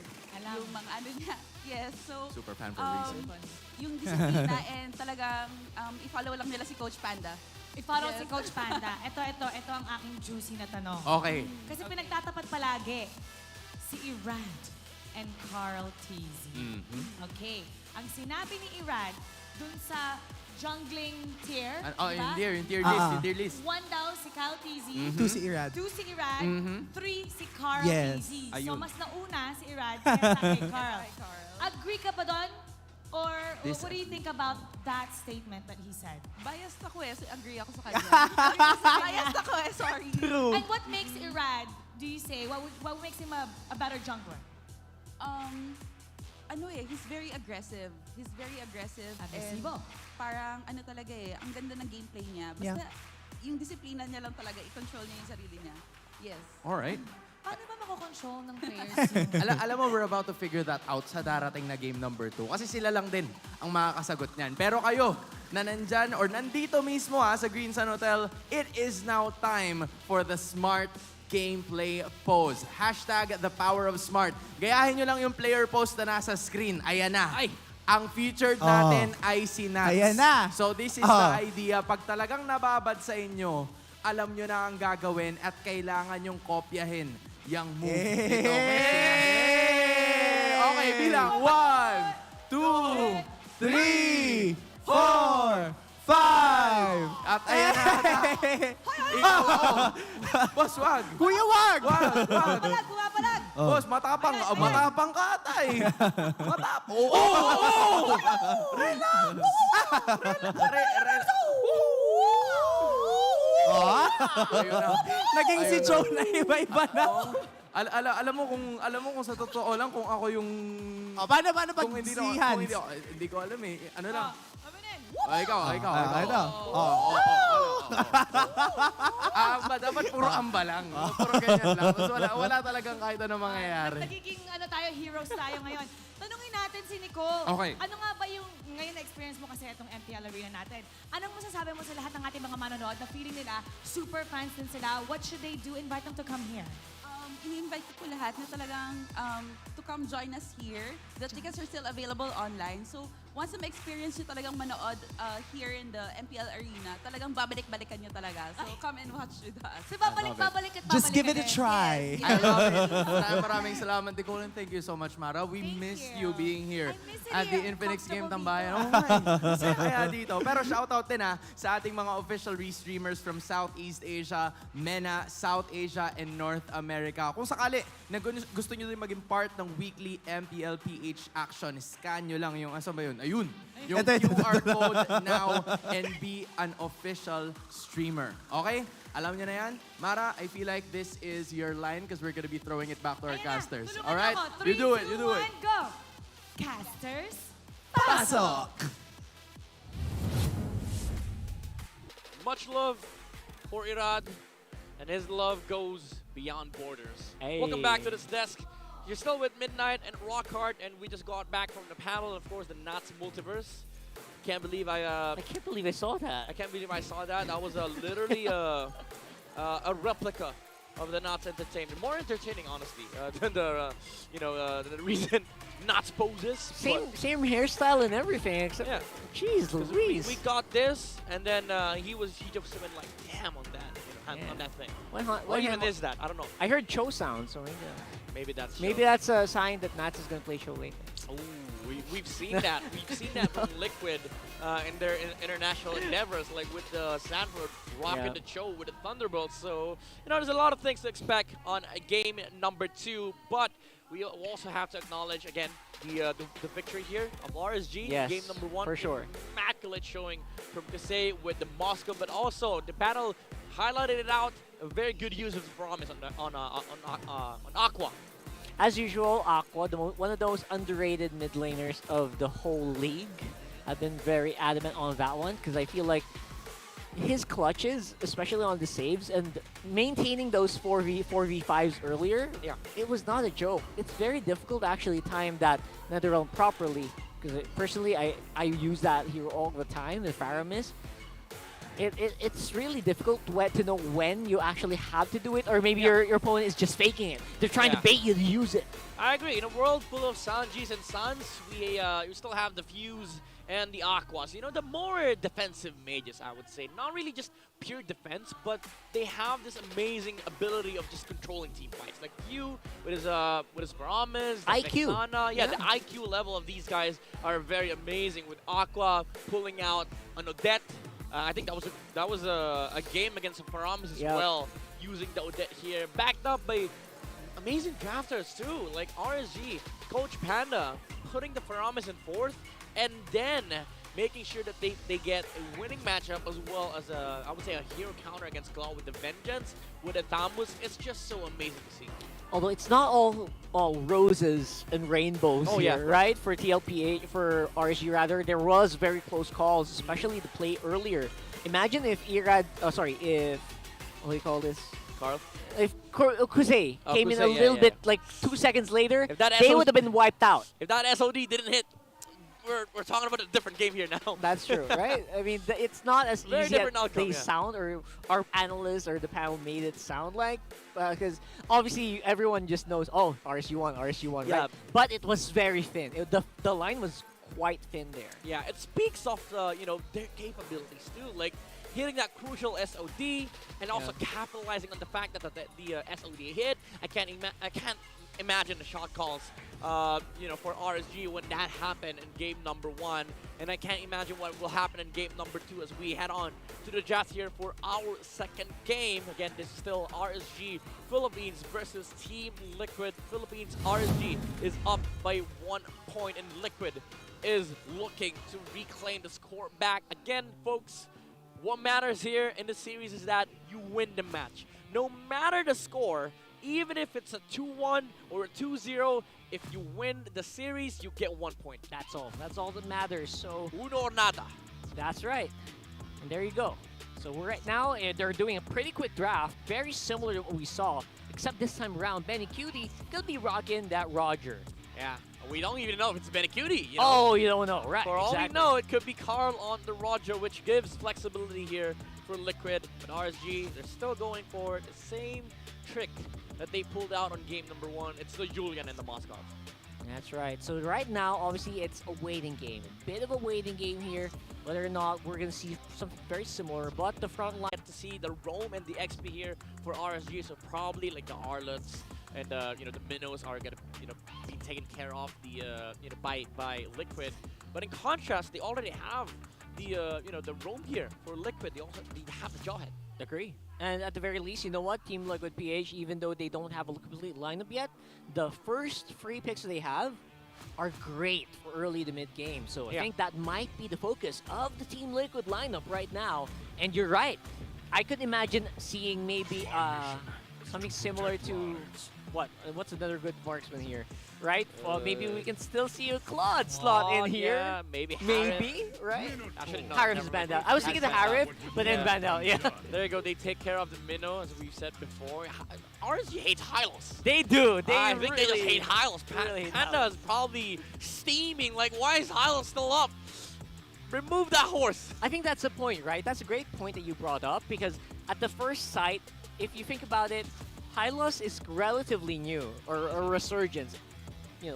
Speaker 19: yung mga ano niya. Yes, so...
Speaker 8: Super fan for a reason.
Speaker 19: Yung disiplina and talagang i-follow lang nila si Coach Panda.
Speaker 12: I-follow si Coach Panda. Ito ang aking juicy na tanong.
Speaker 8: Okay.
Speaker 12: Kasi pinagtatapat palagi si Irad and KarlTzy. Okay. Ang sinabi ni Irad dun sa jungling tier,
Speaker 8: Yung tier list.
Speaker 12: 1 daw si KarlTzy.
Speaker 14: 2 si Irad.
Speaker 12: 2 si Irad. 3 si KarlTzy.
Speaker 14: Yes.
Speaker 12: So
Speaker 8: Ayun.
Speaker 12: mas nauna si Irad kaya kay Karl. Agree ka ba doon? Or what do you think about that statement that he said?
Speaker 19: Biased ako eh, so agree ako sa kanya. Biased ako eh, sorry.
Speaker 12: And what makes Irad, do you say, what makes him a better jungler?
Speaker 19: He's very aggressive. He's very aggressive.
Speaker 12: Agresibo.
Speaker 19: And parang talaga eh, ang ganda ng gameplay niya. Basta yung disiplina niya lang talaga, i-control niya yung sarili niya. Yes.
Speaker 8: Alright.
Speaker 12: Paano ba makokontrol ng players
Speaker 8: Alam mo, we're about to figure that out sa darating na game number 2. Kasi sila lang din ang makakasagot niyan. Pero kayo, na nandyan or nandito mismo sa Green Sun Hotel, it is now time for the smart gameplay pose. Hashtag the power of smart. Gayahin nyo lang yung player pose na nasa screen. Ayan na. Ang featured natin ay si Nats.
Speaker 14: Ayan na.
Speaker 8: So this is the idea. Pag talagang nababad sa inyo, alam nyo na ang gagawin at kailangan yung kopyahin yung move. Ito. Okay, bilang. 1, 2, 3, 4, 5. At ayan na. Ikaw, Boss, wag.
Speaker 14: Kuya, wag!
Speaker 8: Wag.
Speaker 12: Pumapalag!
Speaker 8: Boss, matapang. Matapang ka atay. Matapang. Oo! Relax! Relax! Ayun na.
Speaker 14: Naging si Joe na iba-iba na.
Speaker 8: Alam mo kung sa totoo lang kung ako yung
Speaker 14: paano pag
Speaker 8: kung hindi
Speaker 14: si
Speaker 8: na-
Speaker 14: Hans?
Speaker 8: kung hindi ko alam eh. Ano lang? Ikaw.
Speaker 14: Ito.
Speaker 8: Dapat puro amba lang. Puro ganyan lang. Tapos wala talagang kahit ano mangyayari.
Speaker 12: Nagiging heroes tayo ngayon. Tanungin natin si Nico.
Speaker 8: Okay.
Speaker 12: Ano nga ba yung ngayon na experience mo kasi itong MPL Arena natin? Anong masasabi mo sa lahat ng ating mga manonood na feeling nila super fans din sila? What should they do? Invite them to come here.
Speaker 19: Ini-invite ko po lahat na talagang to come join us here. The tickets are still available online. So, once na ma-experience nyo talagang manood here in the MPL Arena, talagang babalik-balikan nyo talaga. So, come and watch with us.
Speaker 12: So, babalik at babalik
Speaker 14: Just give it a try.
Speaker 8: I love it. Maraming salamat, Nicole, and thank you so much, Mara. We missed you being here at the Infinix Game Tambayan. Oh my, masaya kaya dito. Pero shoutout din sa ating mga official restreamers from Southeast Asia, MENA, South Asia, and North America. Kung sakali na gusto nyo din maging part ng weekly MPLPH action, scan nyo lang yung, asa ba yun? Ayun! Yung QR code now and be an official streamer. Okay? Alam nyo na yan? Mara, I feel like this is your line because we're gonna be throwing it back to our casters. Alright? You do it, you do it.
Speaker 12: 3, 2, 1, go! Casters,
Speaker 14: pasok!
Speaker 11: Much love for Irad, and his love goes beyond borders.
Speaker 15: Hey.
Speaker 11: Welcome back to this desk. You're still with Midnight and Rockhart, and we just got back from the panel, of course, the Nats Multiverse. Can't believe I
Speaker 15: can't believe I saw that.
Speaker 11: I can't believe I saw that. That was literally a replica of the Nats Entertainment. More entertaining, honestly, than the the recent Nats poses.
Speaker 15: Same hairstyle and everything, except jeez Louise.
Speaker 11: We got this, and then he just went like, damn on that. On that thing. What even is that? I don't know.
Speaker 15: I heard Cho sound, so
Speaker 11: maybe that's
Speaker 15: maybe that's a sign that Nats is gonna play Cho later.
Speaker 11: Oh, we've seen that. We've seen that from Liquid in their international endeavors, like with the Sanford rocking the show with the Thunderbolts. So there's a lot of things to expect on game number 2, but we also have to acknowledge again the victory here of RSG.
Speaker 15: Yes,
Speaker 11: game number 1,
Speaker 15: for sure.
Speaker 11: Immaculate showing from Kzen with the Moscow, but also the panel highlighted it out. A very good use of the promise on Aqua.
Speaker 15: As usual, Aqua, one of those underrated mid laners of the whole league. I've been very adamant on that one because I feel like his clutches, especially on the saves, and maintaining those 4v5s earlier, it was not a joke. It's very difficult to actually time that Netherrealm properly. Because personally, I use that hero all the time, the Faramis. It's really difficult to know when you actually have to do it, or maybe your opponent is just faking it. They're trying to bait you to use it.
Speaker 11: I agree. In a world full of Sanjis and Suns, we still have the Fuse and the Aquas. You know, the more defensive mages, I would say. Not really just pure defense, but they have this amazing ability of just controlling team fights. Like Few with his Paramis,
Speaker 15: IQ.
Speaker 11: Vexana. Yeah, the IQ level of these guys are very amazing. With Aqua pulling out an Odette. I think that was a game against Paramis as well, using the Odette here, backed up by amazing drafters too, like RSG, Coach Panda, putting the Paramis in fourth, and then making sure that they get a winning matchup as well as I would say a hero counter against Claw with the Vengeance, with a Tamus. It's just so amazing to see.
Speaker 15: Although it's not all roses and rainbows here, right? For TLPH, for RSG rather, there was very close calls, especially the play earlier. Imagine if if what do you call this?
Speaker 11: Karl?
Speaker 15: If Kouzen came in a
Speaker 11: Kouzen,
Speaker 15: little bit, like 2 seconds later,
Speaker 11: If that
Speaker 15: they
Speaker 11: SOD
Speaker 15: would have been wiped out.
Speaker 11: If that SOD didn't hit, we're talking about a different game here now.
Speaker 15: That's true, right? I mean, it's not as
Speaker 11: Very
Speaker 15: easy as
Speaker 11: different outcome,
Speaker 15: they sound, or our analysts or the panel made it sound like. Because obviously everyone just knows, oh, RSG won, right? But it was very thin. The line was quite thin there.
Speaker 11: Yeah, it speaks of their capabilities too, like hitting that crucial SOD and also capitalizing on the fact that the SOD hit. I can't imagine the shot calls, for RSG when that happened in game number 1, and I can't imagine what will happen in game number 2 as we head on to the draft here for our second game. Again, this is still RSG Philippines versus Team Liquid Philippines. RSG is up by 1 point, and Liquid is looking to reclaim the score back. Again, folks, what matters here in the series is that you win the match. No matter the score, even if it's a 2-1 or a 2-0, if you win the series, you get 1 point.
Speaker 15: That's all. That's all that matters. So
Speaker 11: uno or nada.
Speaker 15: That's right. And there you go. So right now, they're doing a pretty quick draft, very similar to what we saw, except this time around, Benny Cutie could be rocking that Roger.
Speaker 11: Yeah, we don't even know if it's Benny Cutie.
Speaker 15: Oh, you don't know, right?
Speaker 11: For all we know, it could be Karl on the Roger, which gives flexibility here for Liquid. But RSG, they're still going for the same trick that they pulled out on game number 1. It's the Julian and the Moskov.
Speaker 15: That's right. So right now, obviously, it's a waiting game. A bit of a waiting game here. Whether or not we're going to see something very similar, but the front line
Speaker 11: to see the Roam and the XP here for RSG. So probably like the Arlots and the Minnows are going to be taken care of by Liquid. But in contrast, they already have the Roam here for Liquid. They have the Jawhead.
Speaker 15: Agree. And at the very least, you know what? Team Liquid PH, even though they don't have a complete lineup yet, the first free picks they have are great for early to mid game. So I think that might be the focus of the Team Liquid lineup right now. And you're right. I could imagine seeing maybe something similar to what's another good marksman here, right? Well, maybe we can still see a Claude slot in here.
Speaker 11: Yeah, maybe.
Speaker 15: Maybe, right?
Speaker 11: Actually, no,
Speaker 15: Harif is banned out. I was thinking the Harif, but then banned out. Yeah.
Speaker 11: There you go. They take care of the Minnow, as we've said before. RSG hates Hylos.
Speaker 15: They do.
Speaker 11: I think they just hate Hylos. Panda is probably steaming. Like, why is Hylos still up? Remove that horse.
Speaker 15: I think that's the point, right? That's a great point that you brought up, because at the first sight, if you think about it, Hylos is relatively new, or a resurgence.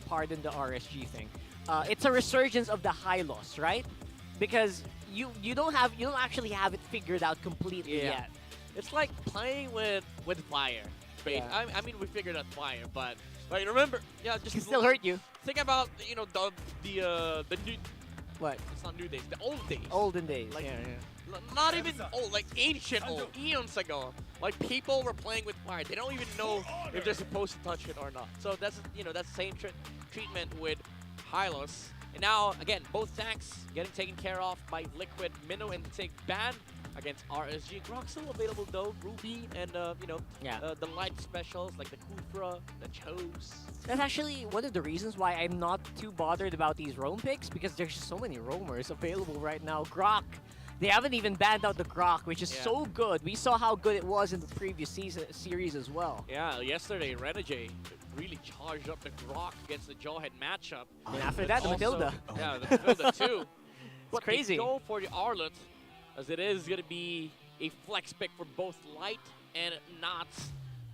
Speaker 15: Pardon the RSG thing. It's a resurgence of the Hylos, right? Because you don't actually have it figured out completely yet.
Speaker 11: It's like playing with fire. Yeah. I mean, we figured out fire, but remember, just
Speaker 15: can still hurt you.
Speaker 11: Think about the new.
Speaker 15: What?
Speaker 11: It's not new days. The old days.
Speaker 15: Olden days.
Speaker 11: Like, not even old, like ancient old, eons ago. Like people were playing with fire. They don't even know if they're supposed to touch it or not. So that's that's the same treatment with Hylos. And now again, both tanks getting taken care of by Liquid. Minnow and Tig banned against RSG. Grok still available though. Ruby and the light specials like the Kufra, the Chose.
Speaker 15: That's actually one of the reasons why I'm not too bothered about these roam picks, because there's so many roamers available right now. Grok They haven't even banned out the Grok, which is so good. We saw how good it was in the previous series as well.
Speaker 11: Yeah, yesterday, Renegade really charged up the Grok against the Jawhead matchup.
Speaker 15: And after that, the Matilda.
Speaker 11: Yeah, the Matilda too. But
Speaker 15: crazy.
Speaker 11: They go for the Arlet, as it is going to be a flex pick for both Light and Knots.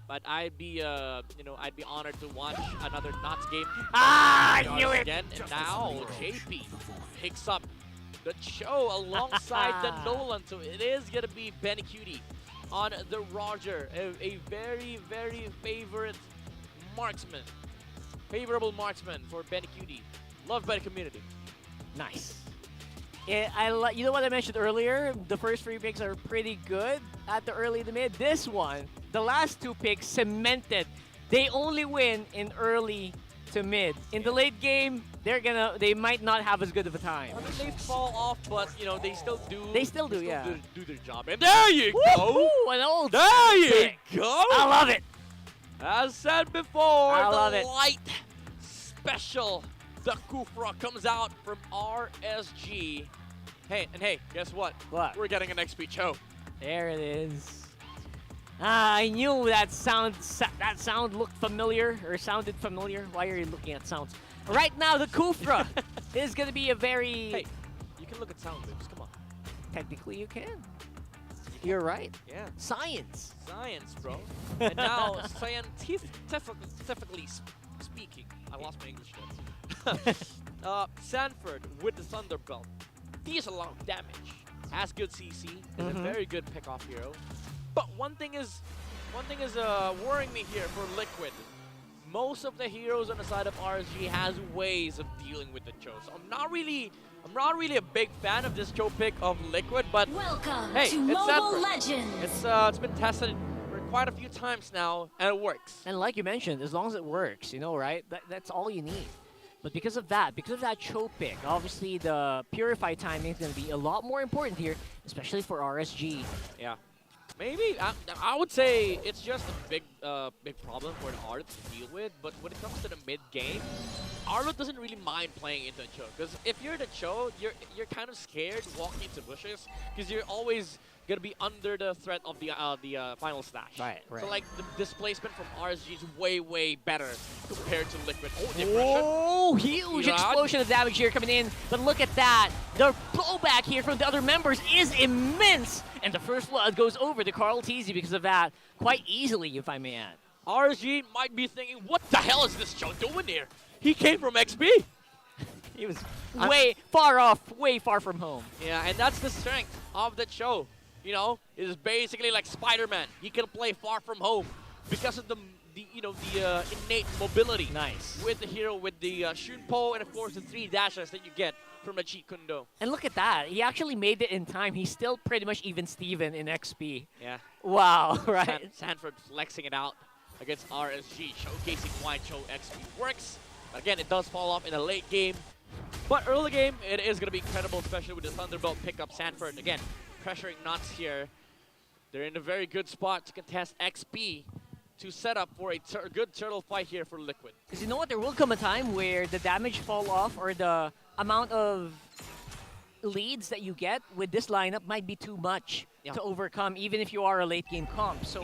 Speaker 11: But I'd be, I'd be honored to watch another Knots game.
Speaker 15: I knew it!
Speaker 11: Again, and now JP picks up the show alongside the Nolan. So it is going to be Benny Cutie on the Roger, a very, very favorable marksman for Benny Cutie. Loved by the community.
Speaker 15: Nice. Yeah, you know what I mentioned earlier? The first 3 picks are pretty good at the early to mid. This one, the last 2 picks cemented. They only win in early to mid. In the late game, they might not have as good of a time.
Speaker 11: I mean, they fall off, but they still do.
Speaker 15: They still do, yeah.
Speaker 11: Do their job. And there you go.
Speaker 15: An old
Speaker 11: there you
Speaker 15: pick.
Speaker 11: go.
Speaker 15: I love it.
Speaker 11: As said before,
Speaker 15: I
Speaker 11: the
Speaker 15: love it.
Speaker 11: Light special, the Kufra comes out from RSG. Hey, guess what?
Speaker 15: What?
Speaker 11: We're getting an XP show.
Speaker 15: There it is. I knew that sound looked familiar, or sounded familiar. Why are you looking at sounds? Right now, the Kufra is going to be a very...
Speaker 11: Hey, you can look at sound waves, come on.
Speaker 15: Technically, you can. You're right.
Speaker 11: Yeah.
Speaker 15: Science.
Speaker 11: Science, bro. And now, scientifically speaking, I lost my English there. Sanford with the Thunderbelt deals a lot of damage. Has good CC. Is a very good pick-off hero. But one thing is worrying me here for Liquid. Most of the heroes on the side of RSG has ways of dealing with the Cho. So I'm not really a big fan of this Cho pick of Liquid, but
Speaker 12: Welcome
Speaker 11: hey,
Speaker 12: to
Speaker 11: it's
Speaker 12: Mobile
Speaker 11: Sanford.
Speaker 12: Legends.
Speaker 11: It's been tested for quite a few times now, and it works.
Speaker 15: And like you mentioned, as long as it works, right? That's all you need. But because of that Cho pick, obviously the Purify timing is going to be a lot more important here, especially for RSG.
Speaker 11: Yeah. Maybe, I would say it's just a big problem for the Arlet to deal with, but when it comes to the mid-game, Arlet doesn't really mind playing into the Cho, because if you're the Cho, you're kind of scared walking into bushes, because you're always going to be under the threat of the final stash.
Speaker 15: Right.
Speaker 11: So like the displacement from RSG is way better compared to Liquid. Oh, the impression.
Speaker 15: Oh, huge explosion of damage here coming in, but look at that. The blowback here from the other members is immense, and the first blood goes over to KarlTzy because of that, quite easily, if I may add.
Speaker 11: RSG might be thinking, what the hell is this Cho doing here? He came from XP.
Speaker 15: He was way far from home.
Speaker 11: Yeah, and that's the strength of the Cho. It is basically like Spider-Man. He can play far from home because of the innate mobility.
Speaker 15: Nice.
Speaker 11: With the hero, with the Shunpo, and of course the 3 dashes that you get from the Cheat Kundo.
Speaker 15: And look at that. He actually made it in time. He's still pretty much even Steven in XP.
Speaker 11: Yeah.
Speaker 15: Wow, right?
Speaker 11: Sanford flexing it out against RSG, showcasing why Cho XP works. But again, it does fall off in the late game. But early game, it is going to be incredible, especially with the Thunderbolt pickup. Sanford, again, pressuring Knots here. They're in a very good spot to contest XP to set up for a good turtle fight here for Liquid.
Speaker 15: Because you know what? There will come a time where the damage fall off or the amount of leads that you get with this lineup might be too much to overcome, even if you are a late game comp. So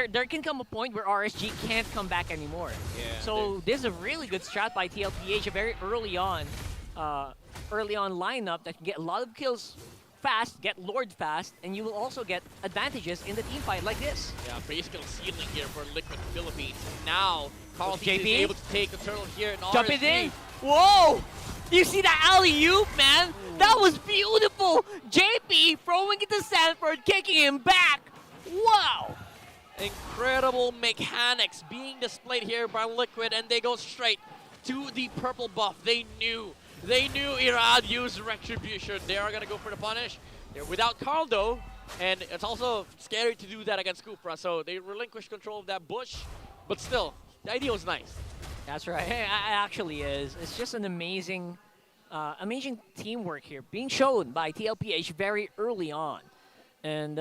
Speaker 15: there can come a point where RSG can't come back anymore.
Speaker 11: Yeah,
Speaker 15: so this is a really good strat by TLPH, a very early on lineup that can get a lot of kills fast, get Lord fast, and you will also get advantages in the team fight like this.
Speaker 11: Yeah, basically ceiling here for Liquid Philippines. Now, KarlTzy is
Speaker 15: JP
Speaker 11: able to take the turtle here in
Speaker 15: Jump
Speaker 11: RSG.
Speaker 15: it in. Whoa! You see that alley-oop, man? That was beautiful. JP throwing it to Sanford, kicking him back. Wow!
Speaker 11: Incredible mechanics being displayed here by Liquid, and they go straight to the purple buff. They knew Irad used Retribution. They are going to go for the punish. They're without Karl, though, and it's also scary to do that against Kufra, so they relinquish control of that bush, but still, the idea was nice.
Speaker 15: That's right. It actually is. It's just an amazing teamwork here being shown by TLPH very early on. And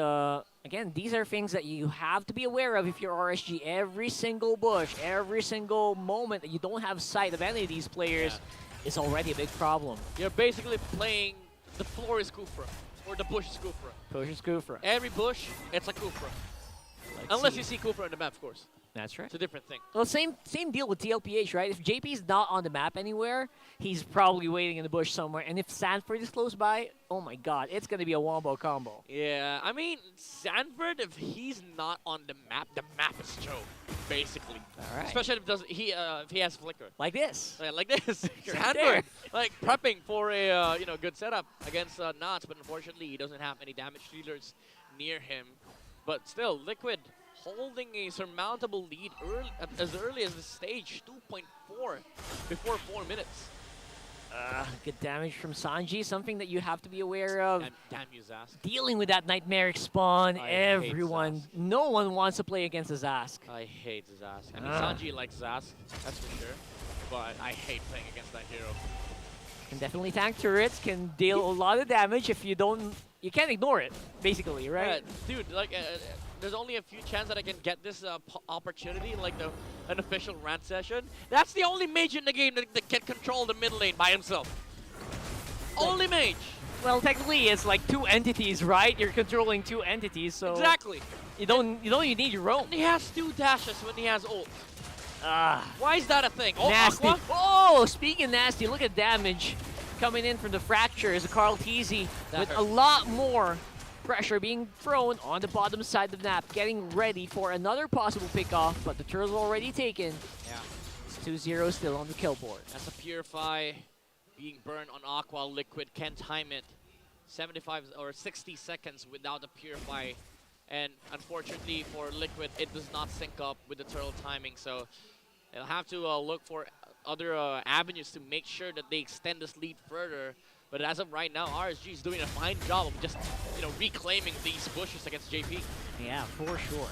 Speaker 15: again, these are things that you have to be aware of if you're RSG. Every single bush, every single moment that you don't have sight of any of these players is already a big problem.
Speaker 11: You're basically playing the floor is Kufra or the bush is Kufra.
Speaker 15: Bush is Kufra.
Speaker 11: Every bush, it's a Kufra. Unless you see Kufra on the map, of course.
Speaker 15: That's right.
Speaker 11: It's a different thing.
Speaker 15: Well, same deal with TLPH, right? If JP's not on the map anywhere, he's probably waiting in the bush somewhere. And if Sanford is close by, oh my god, it's going to be a wombo combo.
Speaker 11: Yeah, I mean, Sanford, if he's not on the map is Joe, basically.
Speaker 15: All right.
Speaker 11: Especially if he has Flicker.
Speaker 15: Like this.
Speaker 11: Yeah, like this.
Speaker 15: Right
Speaker 11: Sanford,
Speaker 15: there.
Speaker 11: like prepping for a good setup against Knots, but unfortunately he doesn't have any damage dealers near him. But still, Liquid holding a surmountable lead as early as the stage, 2.4 before 4 minutes.
Speaker 15: Good damage from Sanji, something that you have to be aware of.
Speaker 11: Damn you, Zask.
Speaker 15: Dealing with that nightmaric spawn,
Speaker 11: I hate
Speaker 15: everyone, no one wants to play against a Zask.
Speaker 11: I hate Zask. I mean, Sanji likes Zask, that's for sure. But I hate playing against that hero.
Speaker 15: Can definitely tank turrets, can deal a lot of damage if you don't, you can't ignore it, basically, right?
Speaker 11: Yeah, dude, like, there's only a few chances that I can get this opportunity, like an official rant session. That's the only mage in the game that can control the mid lane by himself. Only mage.
Speaker 15: Well, technically, it's like 2 entities, right? You're controlling 2 entities, so
Speaker 11: exactly.
Speaker 15: You don't need your own.
Speaker 11: He has 2 dashes when he has ult. Why is that a thing? Oh,
Speaker 15: nasty.
Speaker 11: Aqua?
Speaker 15: Oh, speaking of nasty, look at damage coming in from the fractures. KarlTzy with
Speaker 11: hurt.
Speaker 15: a lot more pressure being thrown on the bottom side of the map, getting ready for another possible pickoff, but the turtle's already taken.
Speaker 11: Yeah.
Speaker 15: It's 2-0 still on the kill board.
Speaker 11: That's a Purify being burned on Aqua. Liquid can time it 75 or 60 seconds without a Purify. And unfortunately for Liquid, it does not sync up with the turtle timing. So they'll have to look for other avenues to make sure that they extend this lead further. But as of right now, RSG is doing a fine job of just, reclaiming these bushes against JP.
Speaker 15: Yeah, for sure.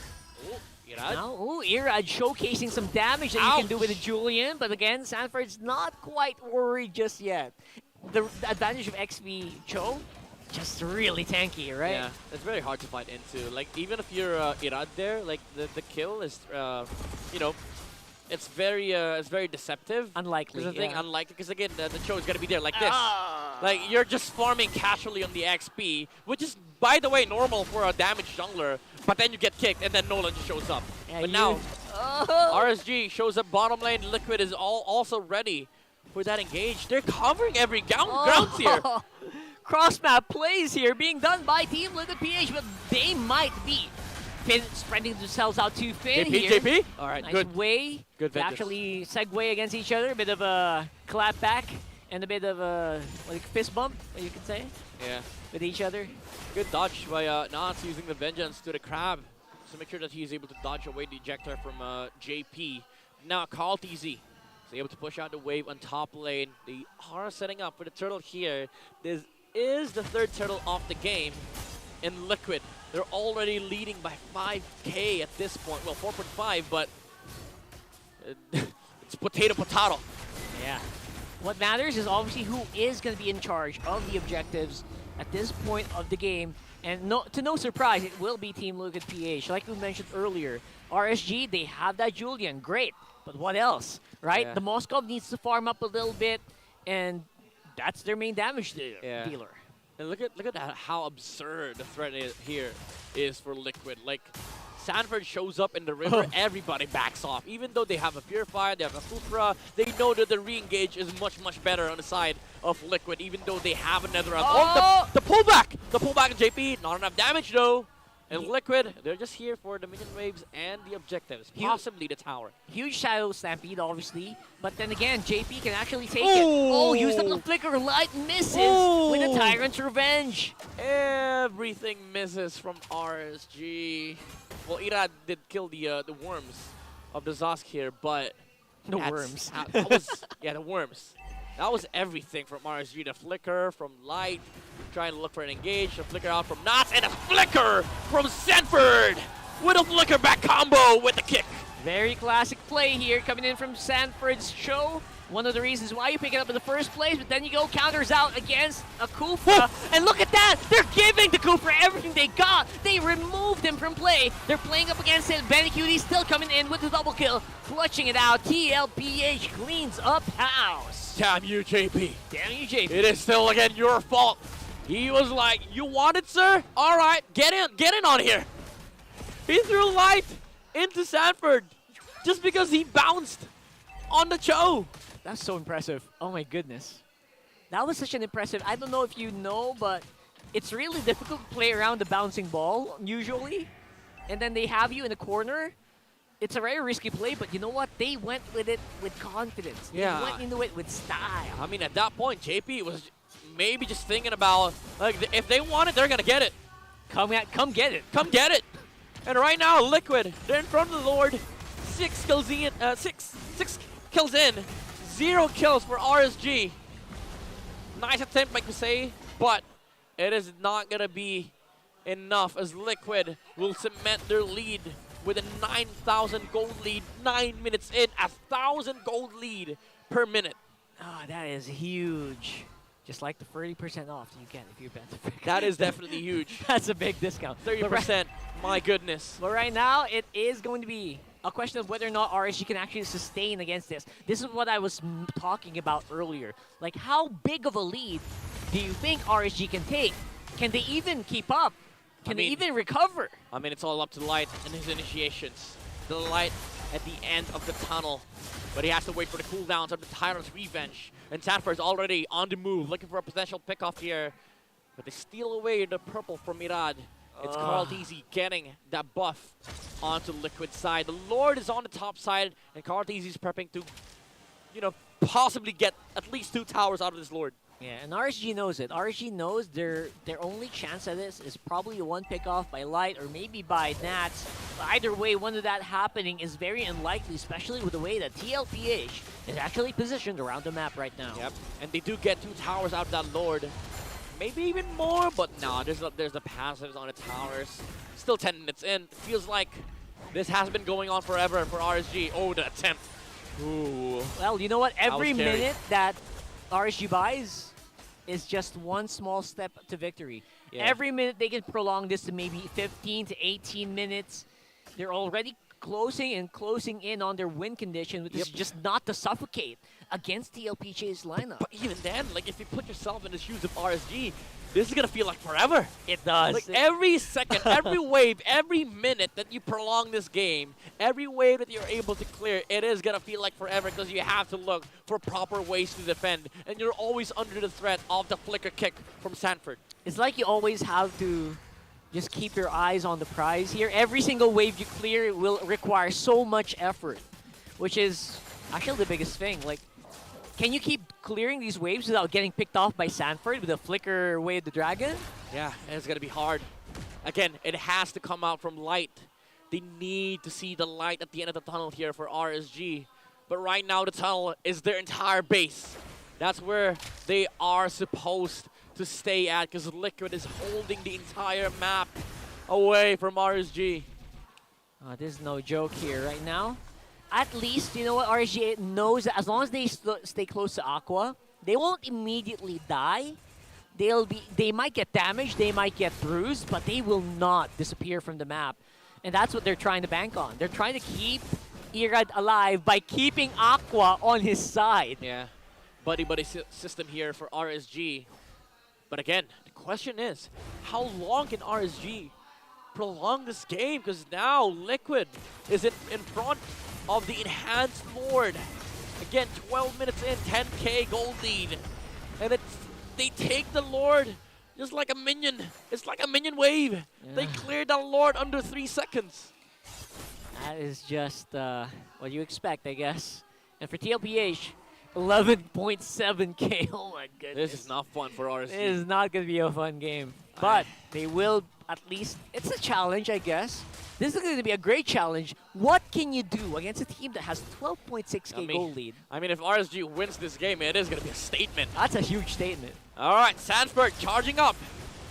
Speaker 11: Oh, Irad.
Speaker 15: Now, Irad showcasing some damage that you can do with a Julian, but again, Sanford's not quite worried just yet. The advantage of XP Cho, just really tanky, right?
Speaker 11: Yeah, it's very hard to fight into. Like, even if you're Irad there, like, the kill is, it's very deceptive.
Speaker 15: Unlikely,
Speaker 11: Because the thing,
Speaker 15: yeah.
Speaker 11: unlikely, because again, the Cho is going to be there like this. Like, you're just farming casually on the XP, which is, by the way, normal for a damaged jungler, but then you get kicked, and then Nolan just shows up.
Speaker 15: Yeah,
Speaker 11: but now, RSG shows up bottom lane, Liquid is also ready for that engage. They're covering every grounds here.
Speaker 15: Cross-map plays here being done by Team Liquid PH, but they might be spreading themselves out too thin here.
Speaker 11: JP? All right,
Speaker 15: nice
Speaker 11: good.
Speaker 15: way
Speaker 11: Good
Speaker 15: to
Speaker 11: vengeance.
Speaker 15: actually segue against each other. A bit of a clap back and a bit of a fist bump, what you could say,
Speaker 11: Yeah.
Speaker 15: with each other.
Speaker 11: Good dodge by Nance using the vengeance to the crab to make sure that he's able to dodge away the ejector from JP. Now KarlTzy is able to push out the wave on top lane. They are setting up for the turtle here. This is the 3rd turtle off the game in Liquid. They're already leading by 5K at this point. Well, 4.5, but it's potato.
Speaker 15: Yeah. What matters is obviously who is going to be in charge of the objectives at this point of the game. And to no surprise, it will be Team Liquid PH. Like we mentioned earlier, RSG, they have that Julian. Great. But what else, right?
Speaker 11: Yeah.
Speaker 15: The Moskov needs to farm up a little bit, and that's their main damage dealer.
Speaker 11: And look at how absurd the threat here is for Liquid. Like, Sanford shows up in the river, everybody backs off. Even though they have a Purifier, they have a Fufra, they know that the re-engage is much better on the side of Liquid, even though they have another round. Oh, the pullback! The pullback of JP, not enough damage though. And Liquid, they're just here for the minion waves and the objectives, possibly the tower.
Speaker 15: Huge Shadow Stampede, obviously. But then again, JP can actually take it. Oh, used up the Flicker. Light misses with a Tyrant's Revenge.
Speaker 11: Everything misses from RSG. Well, Irad did kill the worms of the Zosk here, but...
Speaker 15: The worms.
Speaker 11: The worms. That was everything from RSG. The Flicker from Light, trying to look for an engage. The Flicker out from Knots, and a Flicker from Sanford with a Flicker back combo with the kick.
Speaker 15: Very classic play here coming in from Sanford's show. One of the reasons why you pick it up in the first place, but then you go counters out against a Kufra. And look at that! They're giving the Kufra everything they got! They removed him from play. They're playing up against it. Benny still coming in with the double kill. Clutching it out. TLPH cleans up house.
Speaker 11: Damn you, JP.
Speaker 15: Damn you, JP.
Speaker 11: It is still, again, your fault. He was like, you want it, sir? All right, get in on here. He threw light into Sanford just because he bounced on the Cho.
Speaker 15: That's so impressive. Oh my goodness. That was such an impressive, I don't know if you know, but it's really difficult to play around the bouncing ball, usually. And then they have you in the corner. It's a very risky play, but you know what? They went with it with confidence.
Speaker 11: Yeah.
Speaker 15: They went into it with style.
Speaker 11: I mean, at that point, JP was maybe just thinking about, like, if they want it, they're going to get it.
Speaker 15: Come get it.
Speaker 11: Come get it. And right now, Liquid, they're in front of the Lord. 6 kills in, 6 kills in. 0 kills for RSG. Nice attempt, like we say, but it is not going to be enough as Liquid will cement their lead with a 9,000 gold lead, 9 minutes in, 1,000 gold lead per minute.
Speaker 15: Oh, that is huge. Just like the 30% off you get if you bet the Frick.
Speaker 11: That is definitely huge.
Speaker 15: That's a big discount.
Speaker 11: 30%, my goodness.
Speaker 15: But right now, it is going to be a question of whether or not RSG can actually sustain against this. This is what I was talking about earlier. Like, how big of a lead do you think RSG can take? Can they even keep up? Can they even recover?
Speaker 11: I mean, it's all up to Light and his initiations. The Light at the end of the tunnel. But he has to wait for the cooldowns of the Tyrant's Revenge. And Sanford's already on the move, looking for a potential pickoff here. But they steal away the purple from Mirad. It's KarlTzy getting that buff onto Liquid side. The Lord is on the top side, and KarlTzy's prepping to, you know, possibly get at least 2 towers out of this Lord.
Speaker 15: Yeah, and RSG knows it. RSG knows their only chance at this is probably a 1 pickoff by Light or maybe by Nats. But either way, one of that happening is very unlikely, especially with the way that TLPH is actually positioned around the map right now.
Speaker 11: Yep, and they do get 2 towers out of that Lord. Maybe even more, but no, there's the passives on the towers. Still 10 minutes in. It feels like this has been going on forever for RSG. Oh, the attempt. Ooh.
Speaker 15: Well, you know what? Every
Speaker 11: That was scary.
Speaker 15: minute that RSG buys is just one small step to victory.
Speaker 11: Yeah.
Speaker 15: Every minute they can prolong this to maybe 15 to 18 minutes. They're already closing in on their win condition, which is just not to suffocate against TLPH's lineup.
Speaker 11: But even then, like, if you put yourself in the shoes of RSG, this is gonna feel like forever.
Speaker 15: It does.
Speaker 11: Like, every second, every wave, every minute that you prolong this game, every wave that you're able to clear, it is gonna feel like forever because you have to look for proper ways to defend, and you're always under the threat of the flicker kick from Sanford.
Speaker 15: It's like you always have to just keep your eyes on the prize here. Every single wave you clear will require so much effort, which is actually the biggest thing. Like, can you keep clearing these waves without getting picked off by Sanford with a flicker Wave the Dragon?
Speaker 11: Yeah, and it's gonna be hard. Again, it has to come out from Light. They need to see the light at the end of the tunnel here for RSG. But right now, the tunnel is their entire base. That's where they are supposed to stay at, because Liquid is holding the entire map away from RSG.
Speaker 15: This is no joke here right now. At least, you know what, RSG knows that as long as they stay close to Aqua, they won't immediately die. They might get damaged, they might get bruised, but they will not disappear from the map. And that's what they're trying to bank on. They're trying to keep Irad alive by keeping Aqua on his side.
Speaker 11: Yeah, buddy system here for RSG. But again, the question is, how long can RSG prolong this game? Because now Liquid is in front of the Enhanced Lord. Again, 12 minutes in, 10k gold lead. And they take the Lord just like a minion. It's like a minion wave. Yeah. They cleared the Lord under 3 seconds.
Speaker 15: That is just what you expect, I guess. And for TLPH, 11.7k. Oh my goodness.
Speaker 11: This is not fun for RSG.
Speaker 15: This is not going to be a fun game. But they will at least, it's a challenge, I guess. This is going to be a great challenge. What can you do against a team that has 12.6k goal lead?
Speaker 11: I mean, if RSG wins this game, it is going to be a statement.
Speaker 15: That's a huge statement.
Speaker 11: All right, Sanford charging up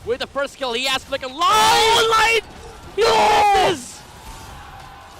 Speaker 11: with the first kill. He has Flicker. Light! Yes!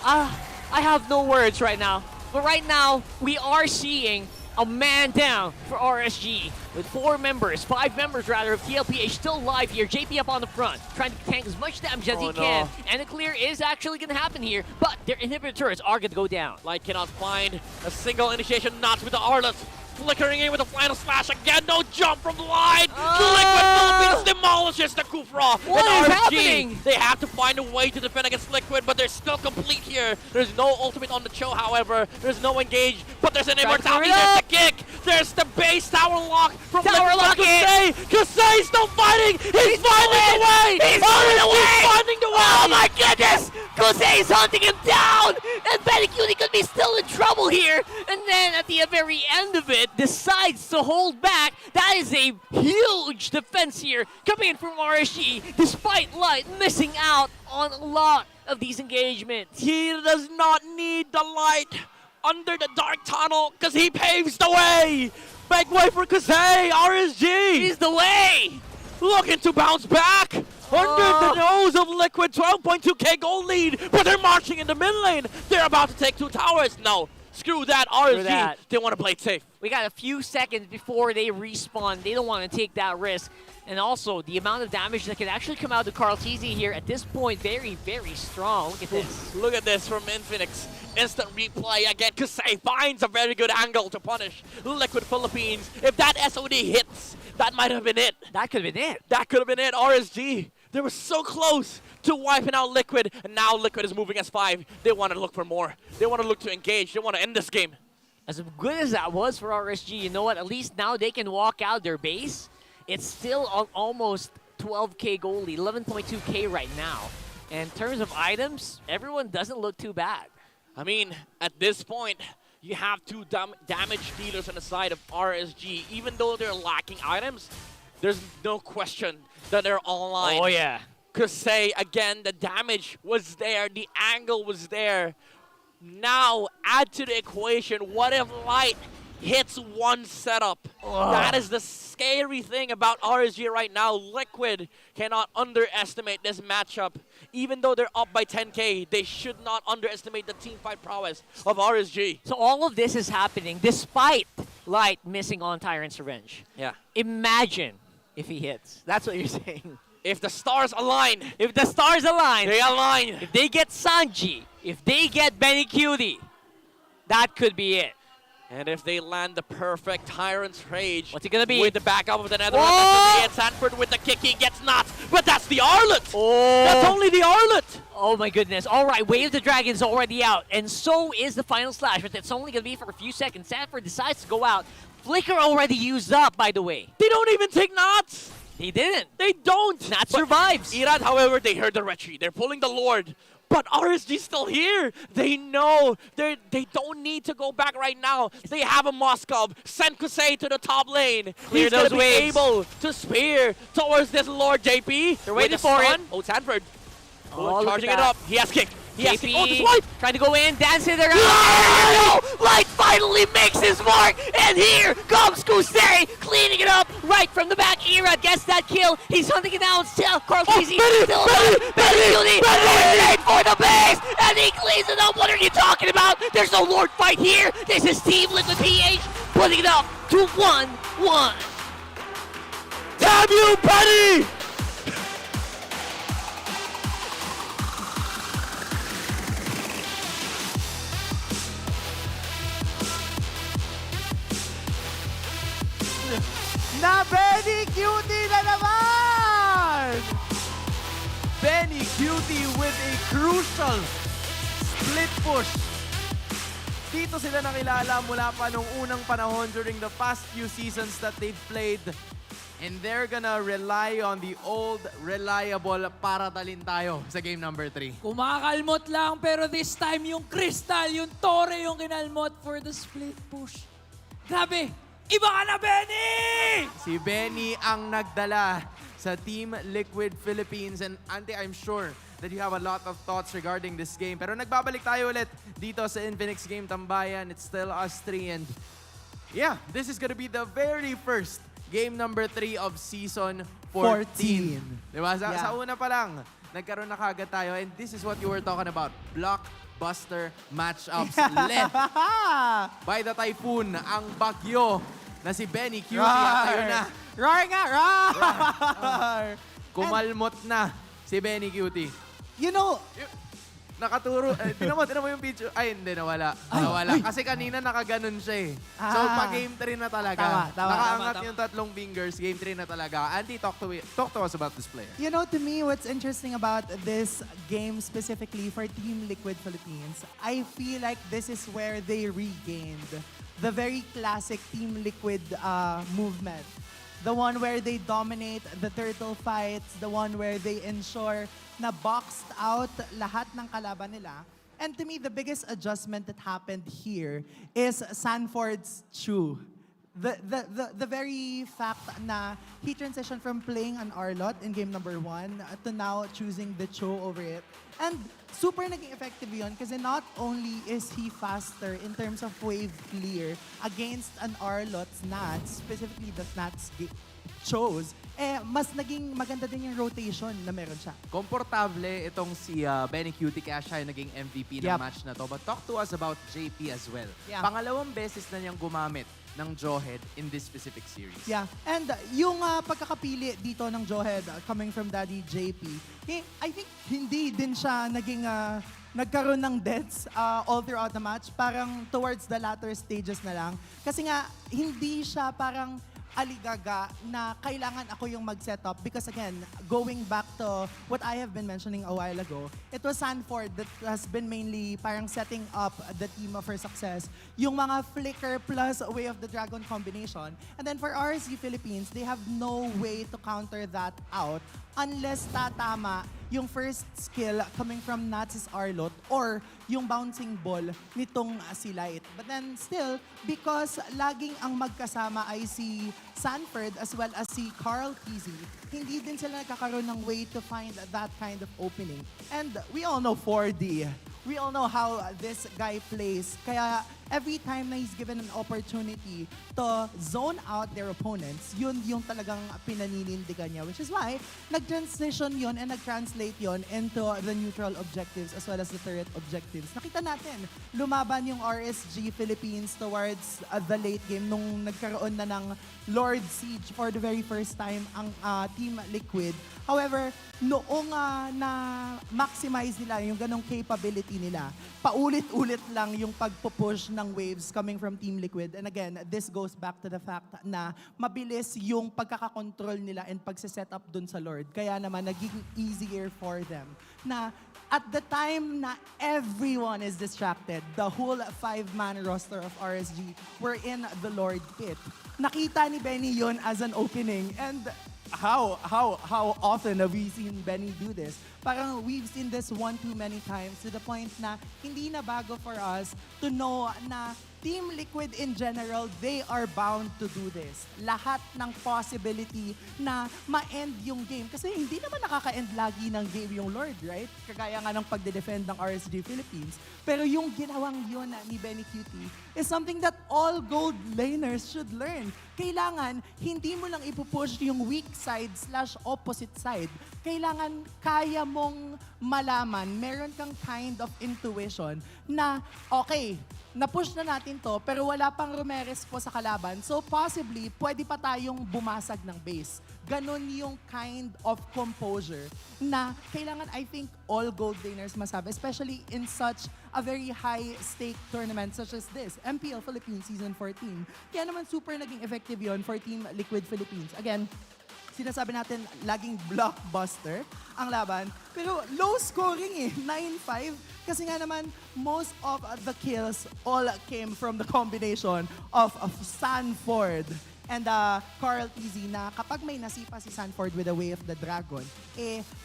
Speaker 15: I have no words right now. But right now, we are seeing a man down for RSG with 5 members rather, of TLPH still live here. JP up on the front, trying to tank as much damage as he can. And the clear is actually going to happen here, but their inhibitor turrets are going to go down.
Speaker 11: Light cannot find a single initiation, not with the Arlet. Flickering in with a final slash again. No jump from the line. Liquid Philippines demolishes the Kufra.
Speaker 15: What
Speaker 11: and
Speaker 15: is
Speaker 11: RSG,
Speaker 15: happening?
Speaker 11: They have to find a way to defend against Liquid, but they're still complete here. There's no ultimate on the Cho, however. There's no engage, but there's an immortality. There's the kick. There's the base tower lock from Kouzen. Kouzen still fighting. He's finding the way.
Speaker 15: He's finding the way.
Speaker 11: Finding the way.
Speaker 15: Oh my goodness! Kouzen is hunting him down! And Cutie could be still in trouble here. And then at the very end of it, decides to hold back. That is a huge defense here coming in from RSG, despite Light missing out on a lot of these engagements.
Speaker 11: He does not need the light under the dark tunnel because he paves the way. Make way for Kzen, RSG.
Speaker 15: He's the way.
Speaker 11: Looking to bounce back. Under the nose of Liquid, 12.2k gold lead, but they're marching in the mid lane. They're about to take 2 towers. No, screw that, RSG. They want to play it safe.
Speaker 15: We got a few seconds before they respawn. They don't want to take that risk. And also, the amount of damage that can actually come out of KarlTzy here at this point, very, very strong. Look at this.
Speaker 11: Look at this from Infinix. Instant replay again. Kzen finds a very good angle to punish Liquid Philippines. If that SOD hits, that might have been it.
Speaker 15: That could have been it.
Speaker 11: That could have been it. RSG, they were so close to wiping out Liquid, and now Liquid is moving S5. They want to look for more. They want to look to engage. They want to end this game.
Speaker 15: As good as that was for RSG, you know what? At least now they can walk out their base. It's still on almost 12k gold lead, 11.2k right now. And in terms of items, everyone doesn't look too bad.
Speaker 11: I mean, at this point, you have 2 damage dealers on the side of RSG. Even though they're lacking items, there's no question that they're online.
Speaker 15: Oh, yeah.
Speaker 11: Kzen, again, the damage was there. The angle was there. Now, add to the equation, what if Light hits one setup? That is the scary thing about RSG right now. Liquid cannot underestimate this matchup. Even though they're up by 10k, they should not underestimate the team fight prowess of RSG.
Speaker 15: So all of this is happening despite Light missing on Tyrant's Revenge.
Speaker 11: Yeah.
Speaker 15: Imagine if he hits. That's what you're saying.
Speaker 11: If the stars align.
Speaker 15: If the stars align.
Speaker 11: They align.
Speaker 15: If they get Sanji. If they get Benny Cutie. That could be it.
Speaker 11: And if they land the perfect Tyrant's Rage,
Speaker 15: what's it gonna be?
Speaker 11: With the backup of the Netherlands, and Sanford with the kick, he gets knocked, but that's the Arlet!
Speaker 15: Oh.
Speaker 11: That's only the Arlet!
Speaker 15: Oh my goodness. All right, Wave the Dragon's already out, and so is the final slash, but it's only gonna be for a few seconds. Sanford decides to go out. Flicker already used up, by the way.
Speaker 11: They don't even take knots!
Speaker 15: They didn't.
Speaker 11: They don't!
Speaker 15: Nat survives.
Speaker 11: Irad, however, they heard the retreat. They're pulling the Lord. But RSG's still here. They know they don't need to go back right now. They have a Moskov. Send Kouzen to the top lane.
Speaker 15: Clear
Speaker 11: He's going
Speaker 15: those
Speaker 11: to be
Speaker 15: waves.
Speaker 11: able to spear towards this Lord JP.
Speaker 15: They're waiting for it.
Speaker 11: Oh, Sanford.
Speaker 15: Oh,
Speaker 11: charging it up. He has kick. He has kick. Oh,
Speaker 15: JP
Speaker 11: this wipe.
Speaker 15: trying to go in, dancing around. No! Light finally makes his mark, and here comes Kouzen cleaning it up right from the back. Ira gets that kill. He's hunting it down. Still, KarlTzy still alive. Benny going for the base, and he cleans it up. What are you talking about? There's no Lord fight here. This is Team Liquid PH putting it up to 1-1.
Speaker 11: Damn you, Benny!
Speaker 14: Na Benny Cutie na naman! Benny Cutie with a crucial split push. Dito sila nakilala mula pa nung unang panahon during the past few seasons that they've played. And they're gonna rely on the old, reliable para talin tayo sa game number 3.
Speaker 9: Kumakalmot lang, pero this time yung Crystal, yung Torre yung kinalmot for the split push. Grabe! Iba ka na, Benny!
Speaker 14: Si Benny ang nagdala sa Team Liquid Philippines. And Ante, I'm sure that you have a lot of thoughts regarding this game. Pero nagbabalik tayo ulit dito sa Infinix Game Tambayan. It's still us 3. And yeah, this is gonna be the very first game number 3 of Season 14. Diba? Sa una pa lang, nagkaroon na kagad tayo. And this is what you were talking about. Blockbuster matchups led by the Typhoon, ang bagyo na si Benny Cutie. At ayun na.
Speaker 10: Roar nga, roar!
Speaker 14: Kumalmot na si Benny Cutie.
Speaker 10: You know,
Speaker 14: nakaturo. Tinan mo yung video. Ay, hindi, nawala. Nawala. Kasi kanina nakaganon siya eh. So, pa-game 3 na talaga.
Speaker 10: Tama.
Speaker 14: Nakaangat yung tatlong fingers, game 3 na talaga. Andy, talk to us about this player.
Speaker 10: You know, to me, what's interesting about this game specifically for Team Liquid Philippines, I feel like this is where they regained the very classic Team Liquid movement. The one where they dominate the turtle fights, the one where they ensure na boxed out lahat ng kalaban nila. And to me, the biggest adjustment that happened here is Sanford's Chew. The very fact na he transitioned from playing an Arlot in game number 1 to now choosing the Cho over it. And super naging effective yun kasi not only is he faster in terms of wave clear against an Arlot's Nats, specifically the Nats Chos, mas naging maganda din yung rotation na meron siya.
Speaker 14: Komportable itong si Benny Cutie kaya siya yung naging MVP ng match na to. But talk to us about JP as well.
Speaker 10: Yeah.
Speaker 14: Pangalawang beses na niyang gumamit ng Jawhead in this specific series.
Speaker 10: Yeah, and yung pagkakapili dito ng Jawhead coming from Daddy JP, I think hindi din siya nagkaroon ng deaths all throughout the match. Parang towards the latter stages na lang. Kasi nga, hindi siya parang aligaga na kailangan ako yung mag-set up because again, going back to what I have been mentioning a while ago, it was Sanford that has been mainly parang setting up the team for success. Yung mga flicker plus Way of the Dragon combination. And then for RSG Philippines, they have no way to counter that out unless tatama yung first skill coming from Nats' Arlot or yung bouncing ball nitong si Light. But then still, because laging ang magkasama ay si Sanford as well as si KarlTzy, hindi din sila nagkakaroon ng way to find that kind of opening. And we all know 4D. We all know how this guy plays. Kaya every time na he's given an opportunity to zone out their opponents, yun yung talagang pinaninindigan niya. Which is why nag-transition yun and nag-translate yun into the neutral objectives as well as the turret objectives. Nakita natin, lumaban yung RSG Philippines towards the late game nung nagkaroon na ng Lord Siege for the very first time ang Team Liquid. However, noong na-maximize nila yung ganong capability nila, paulit-ulit lang yung pagpupush ng waves coming from Team Liquid. And again, this goes back to the fact na mabilis yung pagkakakontrol nila and pagsiset up dun sa Lord. Kaya naman, naging easier for them na at the time na everyone is distracted, the whole 5-man roster of RSG were in the Lord pit. Nakita ni Benny yon as an opening. And how often have we seen Benny do this? Parang we've seen this one too many times to the point na hindi na bago for us to know na Team Liquid in general, they are bound to do this. Lahat ng possibility na ma-end yung game. Kasi hindi naman nakaka-end lagi ng game yung Lord, right? Kagaya nga ng pagde-defend ng RSG Philippines. Pero yung ginawang yun ni Benny Cutie is something that all gold laners should learn. Kailangan, hindi mo lang ipupush yung weak side / opposite side. Kailangan kaya mong malaman, meron kang kind of intuition na, okay, na-push na natin to, pero wala pang Ramirez po sa kalaban. So possibly, pwede pa tayong bumasag ng base. Ganon yung kind of composure na kailangan, I think, all gold laners masabi, especially in such a very high-stake tournament such as this, MPL Philippines Season 14. Kaya naman super naging effective yon for Team Liquid Philippines. Again, sinasabi natin, laging blockbuster ang laban. Pero low scoring 9-5. Kasi nga naman, most of the kills all came from the combination of Sanford and KarlTzy na kapag may nasipa si Sanford with the Way of the Dragon,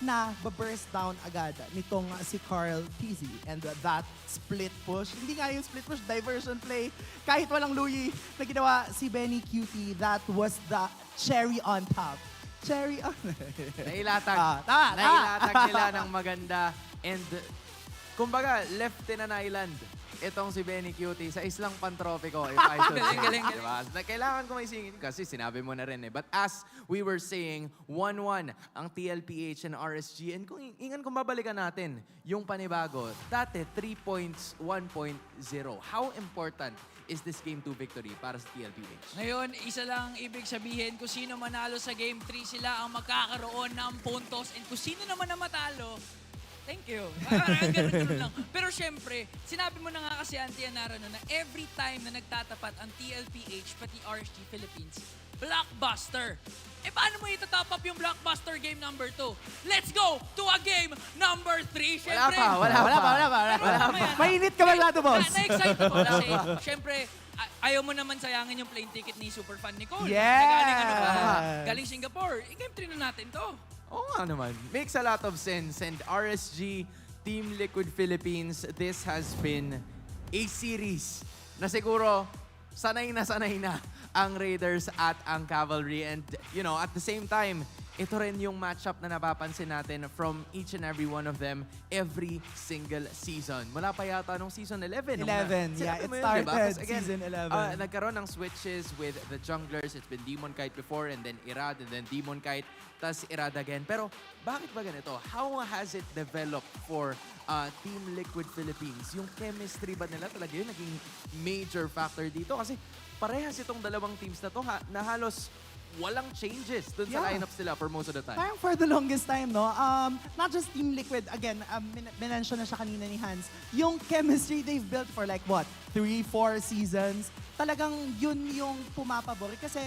Speaker 10: na-burst down agad nitong si KarlTzy. And that split push, hindi nga yung split push, diversion play, kahit walang Louie na ginawa si Benny Cutie, that was the cherry on top. Cherry on.
Speaker 14: Nailatag. Nailatag nila ng maganda. And kumbaga, left in an island itong si Benny Cutie sa islang pantrophy ko, if I should say.
Speaker 9: Galing.
Speaker 14: Diba? Kailangan ko may singin kasi sinabi mo na rin eh. But as we were saying, 1-1 ang TLPH and RSG. And kung babalikan natin yung panibago, dati 3 points, 1.0. How important is this Game 2 victory para sa TLPH?
Speaker 9: Ngayon, isa lang ibig sabihin, kung sino manalo sa Game 3, sila ang magkakaroon ng puntos. And kung sino naman na matalo, Thank you. Parang ganun lang. Pero syempre, sinabi mo na nga kasi, Auntie Anara, no, na every time na nagtatapat ang TLPH, pati RSG Philippines, blockbuster. Paano mo itatop up yung blockbuster game number 2? Let's go to a game number 3. Syempre,
Speaker 14: Wala pa.
Speaker 10: Mainit ka ba lahat, boss?
Speaker 9: Na-excite ako kasi, syempre, ayaw mo naman sayangin yung plane ticket ni Superfan Nicole.
Speaker 10: Yeah!
Speaker 9: Galing Singapore. I-game 3 na natin to.
Speaker 14: Oo nga naman. Makes a lot of sense. And RSG, Team Liquid Philippines, this has been a series na siguro sanay na ang Raiders at ang Cavalry. And, you know, at the same time, ito rin yung matchup na napapansin natin from each and every one of them every single season. Mula pa yata nung season 11.
Speaker 10: 11, yeah. It started season 11.
Speaker 14: Nagkaroon ng switches with the junglers. It's been Demon Kite before and then Irad and then Demon Kite, tas Irad again. Pero bakit ba ganito? How has it developed for Team Liquid Philippines? Yung chemistry ba nila talaga yun naging major factor dito? Kasi parehas itong dalawang teams na to na halos walang changes dun sa lineups nila for most of the time.
Speaker 10: Parang for the longest time, no? Not just Team Liquid, again, minention na siya kanina ni Hans, yung chemistry they've built for like what? 3-4 seasons. Talagang yun yung pumapabor. Kasi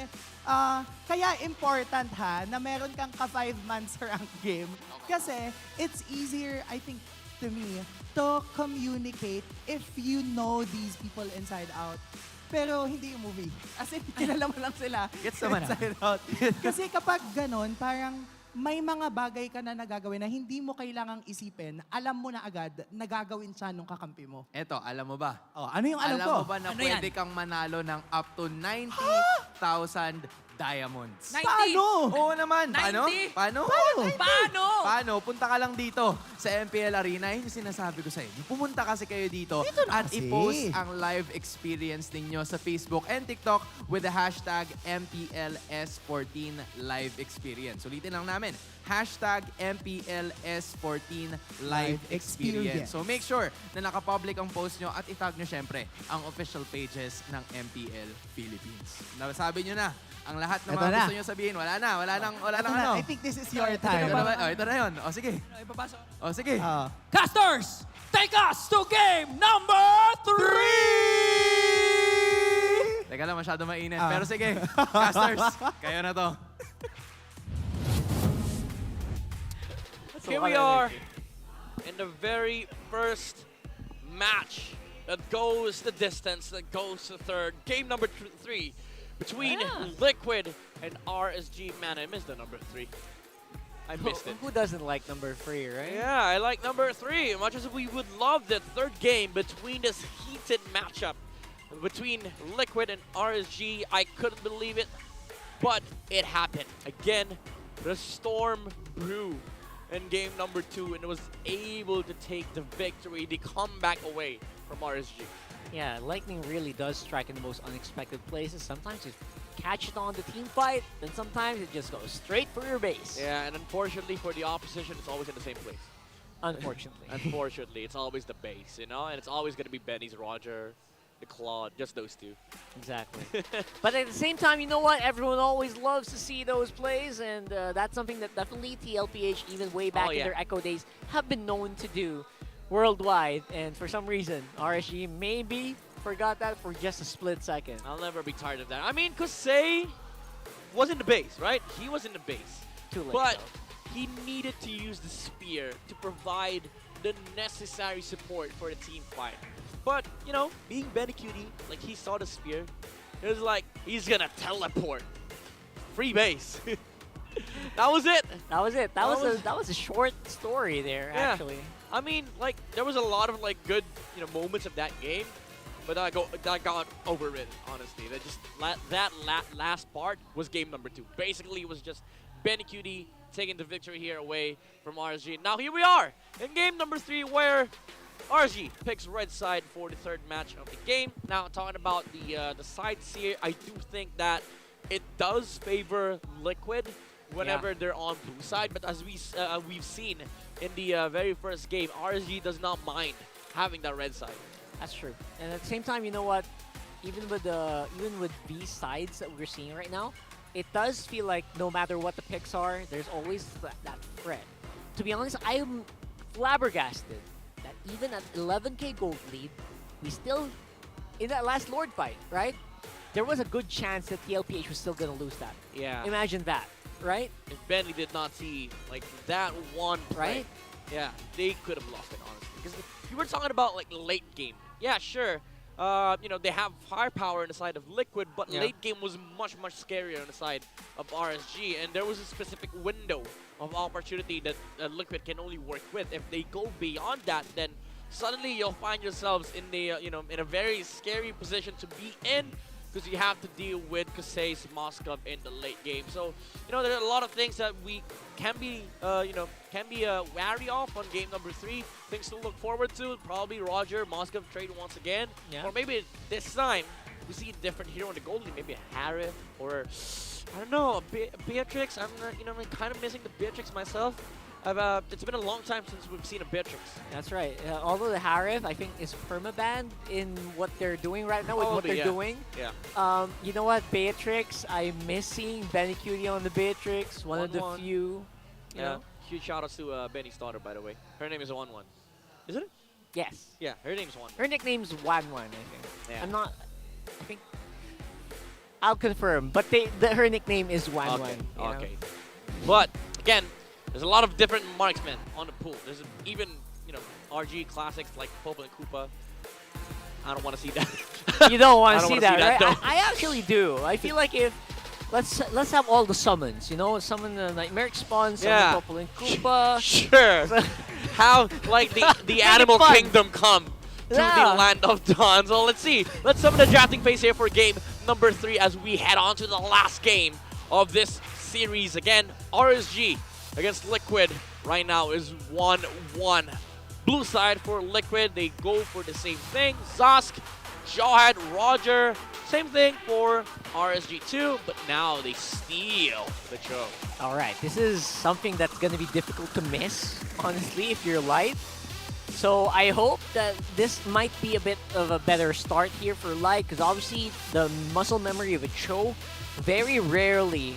Speaker 10: kaya important na meron kang ka-5-man rank game. Kasi it's easier, I think, to me, to communicate if you know these people inside out. Pero hindi yung movie. As in, kilala mo lang sila.
Speaker 14: Gets naman
Speaker 10: inside out. Kasi kapag ganun, parang may mga bagay ka na nagagawin na hindi mo kailangang isipin, alam mo na agad na gagawin siya nung kakampi mo.
Speaker 14: Eto, alam mo ba?
Speaker 10: Oh, ano yung alam ko?
Speaker 14: Alam mo ba na pwede kang manalo ng up to 90,000 diamonds?
Speaker 9: 90?
Speaker 10: Paano?
Speaker 14: Oo naman.
Speaker 9: 90?
Speaker 14: Paano? Paano? Punta ka lang dito sa MPL Arena. Yun yung sinasabi ko sa inyo. Pumunta kasi kayo dito at
Speaker 10: kasi.
Speaker 14: i-post ang live experience ninyo sa Facebook and TikTok with the hashtag MPLS14 live experience. Ulitin lang namin. Hashtag MPLS14 live experience. So make sure na nakapublic ang post nyo at itag nyo syempre ang official pages ng MPL Philippines. Nasabi nyo na ang lahat ng mga gusto nyo sabihin. Wala nang ano.
Speaker 10: I think this is your time.
Speaker 14: Ito na yun. O sige.
Speaker 9: Ipapasok.
Speaker 14: O sige.
Speaker 9: Casters, take us to game number 3!
Speaker 14: Teka lang, masyado mainit. Pero sige, Casters, kayo na to.
Speaker 11: Here we are in the very first match that goes the distance, that goes to third. Game number 3 between Liquid and RSG. Man, I missed the number 3. I missed it.
Speaker 15: Who doesn't like number 3, right?
Speaker 11: Yeah, I like number 3. Much as we would love the third game between this heated matchup between Liquid and RSG, I couldn't believe it, but it happened. Again, the storm brew in game number 2 and was able to take the victory, the comeback away from RSG.
Speaker 15: Yeah, lightning really does strike in the most unexpected places. Sometimes you catch it on the team fight, then sometimes it just goes straight for your base.
Speaker 11: Yeah, and unfortunately for the opposition, it's always in the same place.
Speaker 15: Unfortunately.
Speaker 11: Unfortunately, it's always the base, you know? And it's always going to be Benny's, Roger, the Claude, just those two.
Speaker 15: Exactly. But at the same time, you know what? Everyone always loves to see those plays, and that's something that definitely TLPH, even way back in their Echo days, have been known to do worldwide. And for some reason, RSG maybe forgot that for just a split second.
Speaker 11: I'll never be tired of that. I mean, Kouzen was in the base, right? He was in the base.
Speaker 15: Too late,
Speaker 11: but he needed to use the spear to provide the necessary support for the team fight. But, you know, being Benny Cutie, like he saw the spear, it was like, he's gonna teleport. Free base. That was it.
Speaker 15: That was it. That was a short story there, actually.
Speaker 11: I mean, like, there was a lot of, like, good, you know, moments of that game, but that got overridden, honestly. That last part was game number 2. Basically, it was just Benny Cutie taking the victory here away from RSG. Now, here we are in game number 3, where RSG picks red side for the third match of the game. Now, talking about the sides here, I do think that it does favor Liquid whenever they're on blue side. But as we've seen in the very first game, RSG does not mind having that red side.
Speaker 15: That's true. And at the same time, you know what? Even with these sides that we're seeing right now, it does feel like no matter what the picks are, there's always that threat. To be honest, I'm flabbergasted that even at 11k gold lead, we still, in that last Lord fight, right? There was a good chance that TLPH was still going to lose that.
Speaker 11: Yeah.
Speaker 15: Imagine that, right?
Speaker 11: If Bentley did not see like that one play,
Speaker 15: Right?
Speaker 11: yeah, they could have lost it, honestly. Because if you were talking about like late game, yeah, sure. You know, they have firepower on the side of Liquid, but
Speaker 15: Yeah.
Speaker 11: late game was much, much scarier on the side of RSG. And there was a specific window of opportunity that Liquid can only work with. If they go beyond that, then suddenly you'll find yourselves in the, you know, in a very scary position to be in, because you have to deal with Kouzen's Moskov in the late game. So, you know, there are a lot of things that we can be, wary of on game number 3. Things to look forward to. Probably Roger, Moskov trade once again.
Speaker 15: Yeah.
Speaker 11: Or maybe this time, we see a different hero in the gold league. Maybe a Harith or, I don't know, a Beatrix. I'm kind of missing the Beatrix myself. It's been a long time since we've seen a Beatrix.
Speaker 15: That's right. Although the Harith, I think, is permabanned in what they're doing right now with what they're doing.
Speaker 11: Yeah.
Speaker 15: You know what, Beatrix, I'm missing Benny Cutie on the Beatrix. One of the few. You know?
Speaker 11: Huge shout outs to Benny's daughter, by the way. Her name is 1-1. Isn't it?
Speaker 15: Yes.
Speaker 11: Yeah, her name's 1.
Speaker 15: Her nickname's 1-1, I think.
Speaker 11: Yeah.
Speaker 15: I'm not. I think. I'll confirm, but her nickname is 1-1.
Speaker 11: Okay.
Speaker 15: You know?
Speaker 11: Okay. But again, there's a lot of different marksmen on the pool. There's even, you know, RG classics like Popo and Koopa. I don't want to see that.
Speaker 15: You don't want to see
Speaker 11: that,
Speaker 15: that, right?
Speaker 11: though.
Speaker 15: I actually do. I feel like if let's have all the summons. You know, summon the Nightmare Spawn, summon
Speaker 11: Yeah.
Speaker 15: Popo and Koopa.
Speaker 11: Sure. How like the animal
Speaker 15: fun.
Speaker 11: kingdom come to
Speaker 15: Yeah.
Speaker 11: the land of dawn. So let's see. Let's summon the drafting phase here for game number 3 as we head on to the last game of this series. Again, RSG against Liquid right now is 1-1. Blue side for Liquid, they go for the same thing. Zosk, Jawhead, Roger, same thing for RSG2, but now they steal the show.
Speaker 15: All right, this is something that's going to be difficult to miss, honestly, if you're light. So I hope that this might be a bit of a better start here for light, because obviously the muscle memory of a Cho very rarely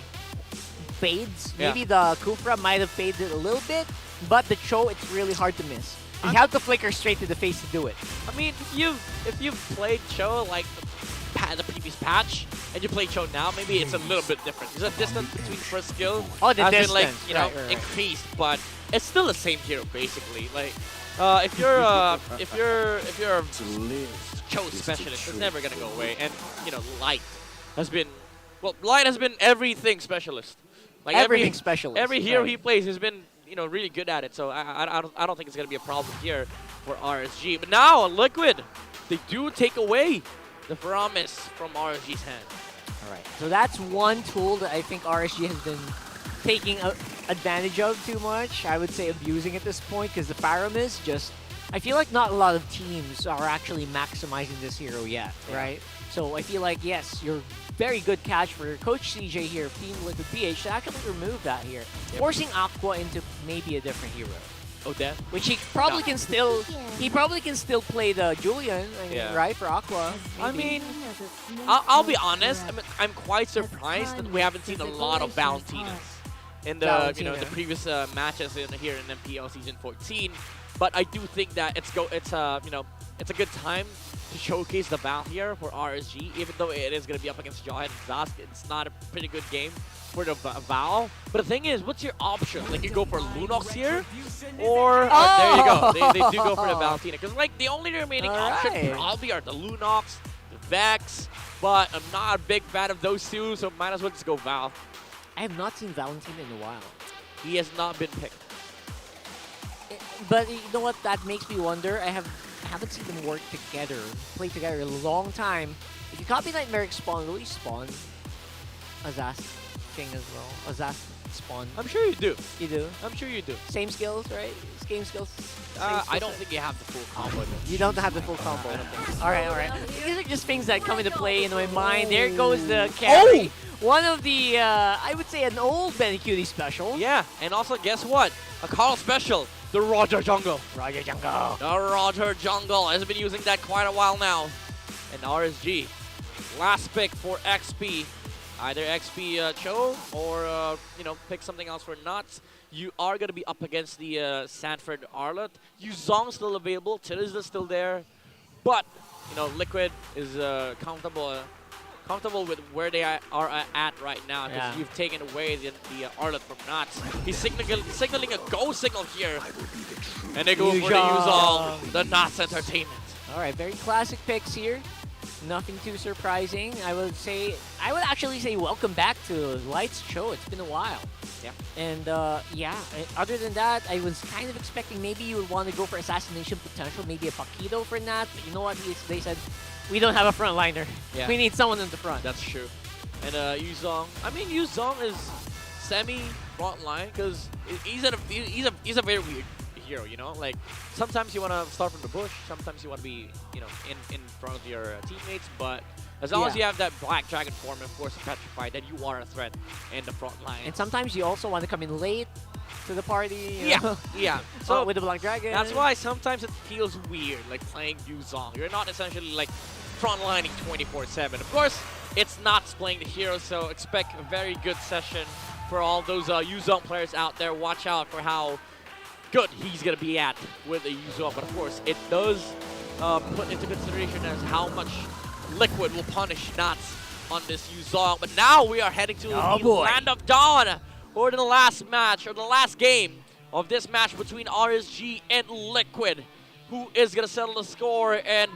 Speaker 15: fades.
Speaker 11: Yeah.
Speaker 15: Maybe the Kufra might have faded a little bit, but the Cho, it's really hard to miss. You have to flicker straight to the face to do it.
Speaker 11: I mean, if you've played Cho like the previous patch, and you play Cho now, maybe it's a little bit different. There's a distance between first skill
Speaker 15: Oh, the
Speaker 11: has
Speaker 15: distance.
Speaker 11: been like, you know,
Speaker 15: Right.
Speaker 11: increased, but it's still the same hero basically. Like, if you're a Cho specialist, it's never gonna go away. And you know, Light has been everything specialist. Like
Speaker 15: Everything specialist,
Speaker 11: Every hero
Speaker 15: right.
Speaker 11: he plays has been, you know, really good at it. So I don't think it's gonna be a problem here for RSG. But now Liquid, they do take away the Paramis from RSG's hand.
Speaker 15: All right. So that's one tool that I think RSG has been taking advantage of too much. I would say abusing at this point, because the Paramis just... I feel like not a lot of teams are actually maximizing this hero yet, right? So I feel like, yes, you're very good catch for Coach CJ here of Team Liquid PH to actually remove that here. Forcing Aqua into maybe a different hero.
Speaker 11: Oh, that?
Speaker 15: Which he probably can still... He probably can still play the Julian, I mean,
Speaker 11: Yeah.
Speaker 15: right, for Aqua.
Speaker 11: I mean, I'll be honest. I'm quite surprised that we haven't seen a lot of Valentinas in the the previous matches here in MPL season 14. But I do think that it's a good time to showcase the Val here for RSG, even though it is going to be up against Jawhead and Zask. It's not a pretty good game for the Val. But the thing is, what's your option? Like, you go for Lunox here, or there you go. They do go for the Valentina, because like the only remaining options probably are the Lunox, the Vex. But I'm not a big fan of those two, so might as well just go Val.
Speaker 15: I have not seen Valentina in a while.
Speaker 11: He has not been picked.
Speaker 15: But you know what? That makes me wonder. I haven't seen them work together, play together in a long time. If you copy Nightmare Spawn, will you spawn Azaz thing as well? Azaz spawn.
Speaker 11: I'm sure you do.
Speaker 15: You do?
Speaker 11: I'm sure you do.
Speaker 15: Same skills, right? Same skills.
Speaker 11: I don't think you have the full combo.
Speaker 15: You don't have the full combo. All right, all right. These are just things that come into play in my mind. There goes the carry. One of the, I would say, an old Benny Cutie special.
Speaker 11: Yeah, and also guess what? A Karl special. The Roger Jungle.
Speaker 15: Roger Jungle.
Speaker 11: The Roger Jungle has been using that quite a while now. And RSG, last pick for XP. Either XP Cho or, pick something else for Nuts. you are going to be up against the Sanford Arlott. Yuzong still available. Tilizda still there. But, you know, Liquid is comfortable with where they are at right now because you've taken away the Arlott from Nuts. He's signaling a go signal here. And they go for the Yuzong, the Nuts Entertainment.
Speaker 15: All right, very classic picks here. Nothing too surprising. I would actually say welcome back to Light's show. It's been a while.
Speaker 11: Yeah.
Speaker 15: And other than that, I was kind of expecting maybe you would want to go for assassination potential, maybe a Paquito for Nat. But you know what? They said, we don't have a frontliner.
Speaker 11: Yeah.
Speaker 15: We need someone in the front.
Speaker 11: That's true. And Yuzong, I mean, Yuzong is semi-frontline because he's a very weird hero, you know? Like, sometimes you want to start from the bush, sometimes you want to be, you know, in front of your teammates, but as long as you have that Black Dragon form, of course, Petrified, then you are a threat in the front line.
Speaker 15: And sometimes you also want to come in late to the party. You know?
Speaker 11: Yeah. So
Speaker 15: with the Black Dragon.
Speaker 11: That's why sometimes it feels weird, like playing Yuzong. You're not essentially like frontlining 24/7. Of course, it's not playing the hero, so expect a very good session for all those Yuzong players out there. Watch out for how good he's going to be at with the Yuzong. But of course, it does put into consideration as how much Liquid will punish Nuts on this Yuzong. But now we are heading to the Land of Dawn for the last match, or the last game of this match between RSG and Liquid. Who is going to settle the score and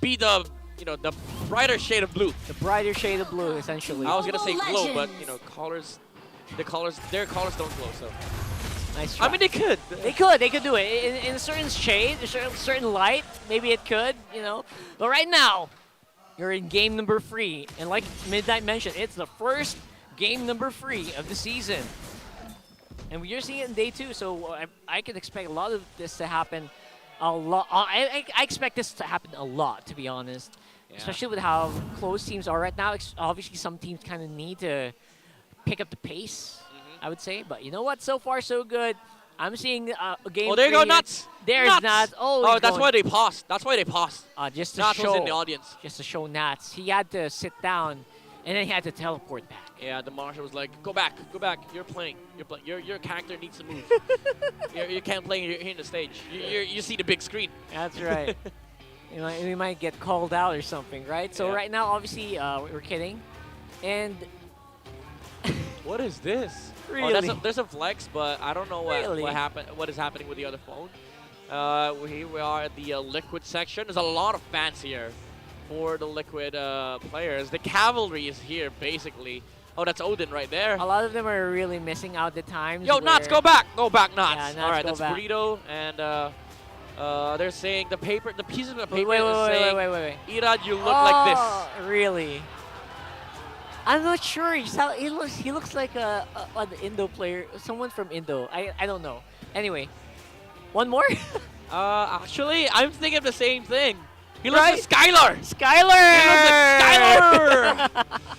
Speaker 11: be the, you know, the brighter shade of blue.
Speaker 15: The brighter shade of blue, essentially.
Speaker 11: I was going to say glow, but, you know, their colors don't glow, so.
Speaker 15: Nice try.
Speaker 11: I mean, they could.
Speaker 15: They could do it. In a certain shade, a certain light, maybe it could, you know. But right now, you're in game number 3. And like Midnight mentioned, it's the first game number 3 of the season. And we're seeing it in day 2, so I can expect a lot of this to happen a lot. I expect this to happen a lot, to be honest. Yeah. Especially with how close teams are right now. Obviously, some teams kind of need to pick up the pace, I would say. But you know what? So far, so good. I'm seeing a game.
Speaker 11: Oh, there you go, Nuts.
Speaker 15: There's Nuts.
Speaker 11: Oh, that's why they paused. That's why they paused.
Speaker 15: Just to
Speaker 11: Nuts
Speaker 15: show
Speaker 11: was in the audience.
Speaker 15: Just to show Nuts. He had to sit down, and then he had to teleport back.
Speaker 11: Yeah, the Marshal was like, go back. You're playing. Your character needs to move. you can't play here in the stage. You see the big screen.
Speaker 15: That's right. We might get called out or something, right? So right now, obviously, we're kidding. And
Speaker 11: what is this?
Speaker 15: Really?
Speaker 11: Oh, there's a flex, but I don't know what happened. What is happening with the other phone? Here we are at the Liquid section. There's a lot of fans here for the Liquid players. The cavalry is here, basically. Oh, that's Odin right there.
Speaker 15: A lot of them are really missing out the times.
Speaker 11: Yo, Nuts, go back! Go back, Nuts!
Speaker 15: Yeah, Nuts,
Speaker 11: all right, that's
Speaker 15: back.
Speaker 11: Burrito, and they're saying the pieces of the paper
Speaker 15: wait,
Speaker 11: is saying,
Speaker 15: wait.
Speaker 11: Irad, you look like this.
Speaker 15: Really? I'm not sure. He looks like an Indo player, someone from Indo. I don't know. Anyway, one more.
Speaker 11: Actually, I'm thinking of the same thing. He looks like Skylar.
Speaker 15: Skylar.
Speaker 11: He looks like Skylar.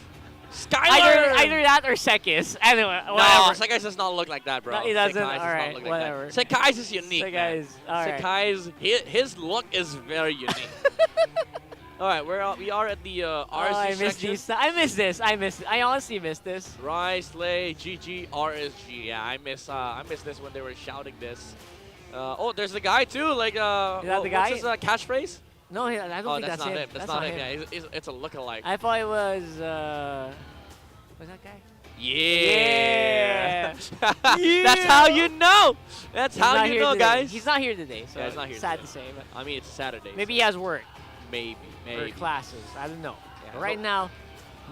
Speaker 11: Skylar.
Speaker 15: Either that or Sekis. Anyway,
Speaker 11: no,
Speaker 15: whatever.
Speaker 11: Sekis does not look like that, bro.
Speaker 15: No, he doesn't.
Speaker 11: Sekis
Speaker 15: all right,
Speaker 11: does not look
Speaker 15: whatever.
Speaker 11: Like that. Sekis is unique.
Speaker 15: Sekis,
Speaker 11: his look is very unique. All right, we are at the RSG section.
Speaker 15: I miss this. I honestly miss this.
Speaker 11: Rise, Lay, GG, RSG. Yeah, I miss this when they were shouting this. Oh, there's the guy too. Like,
Speaker 15: is that the guy?
Speaker 11: What's his catchphrase?
Speaker 15: No, I don't think
Speaker 11: that's not him.
Speaker 15: That's
Speaker 11: not him. Yeah, it's a lookalike.
Speaker 15: I thought it was. Was that guy?
Speaker 11: Yeah. That's how you know. That's how you know, guys.
Speaker 15: He's not here today, so
Speaker 11: he's not here
Speaker 15: sad
Speaker 11: today.
Speaker 15: to say. But
Speaker 11: I mean, it's Saturday.
Speaker 15: Maybe he has work.
Speaker 11: Maybe.
Speaker 15: Or classes. I don't know.
Speaker 11: Yeah,
Speaker 15: but right now,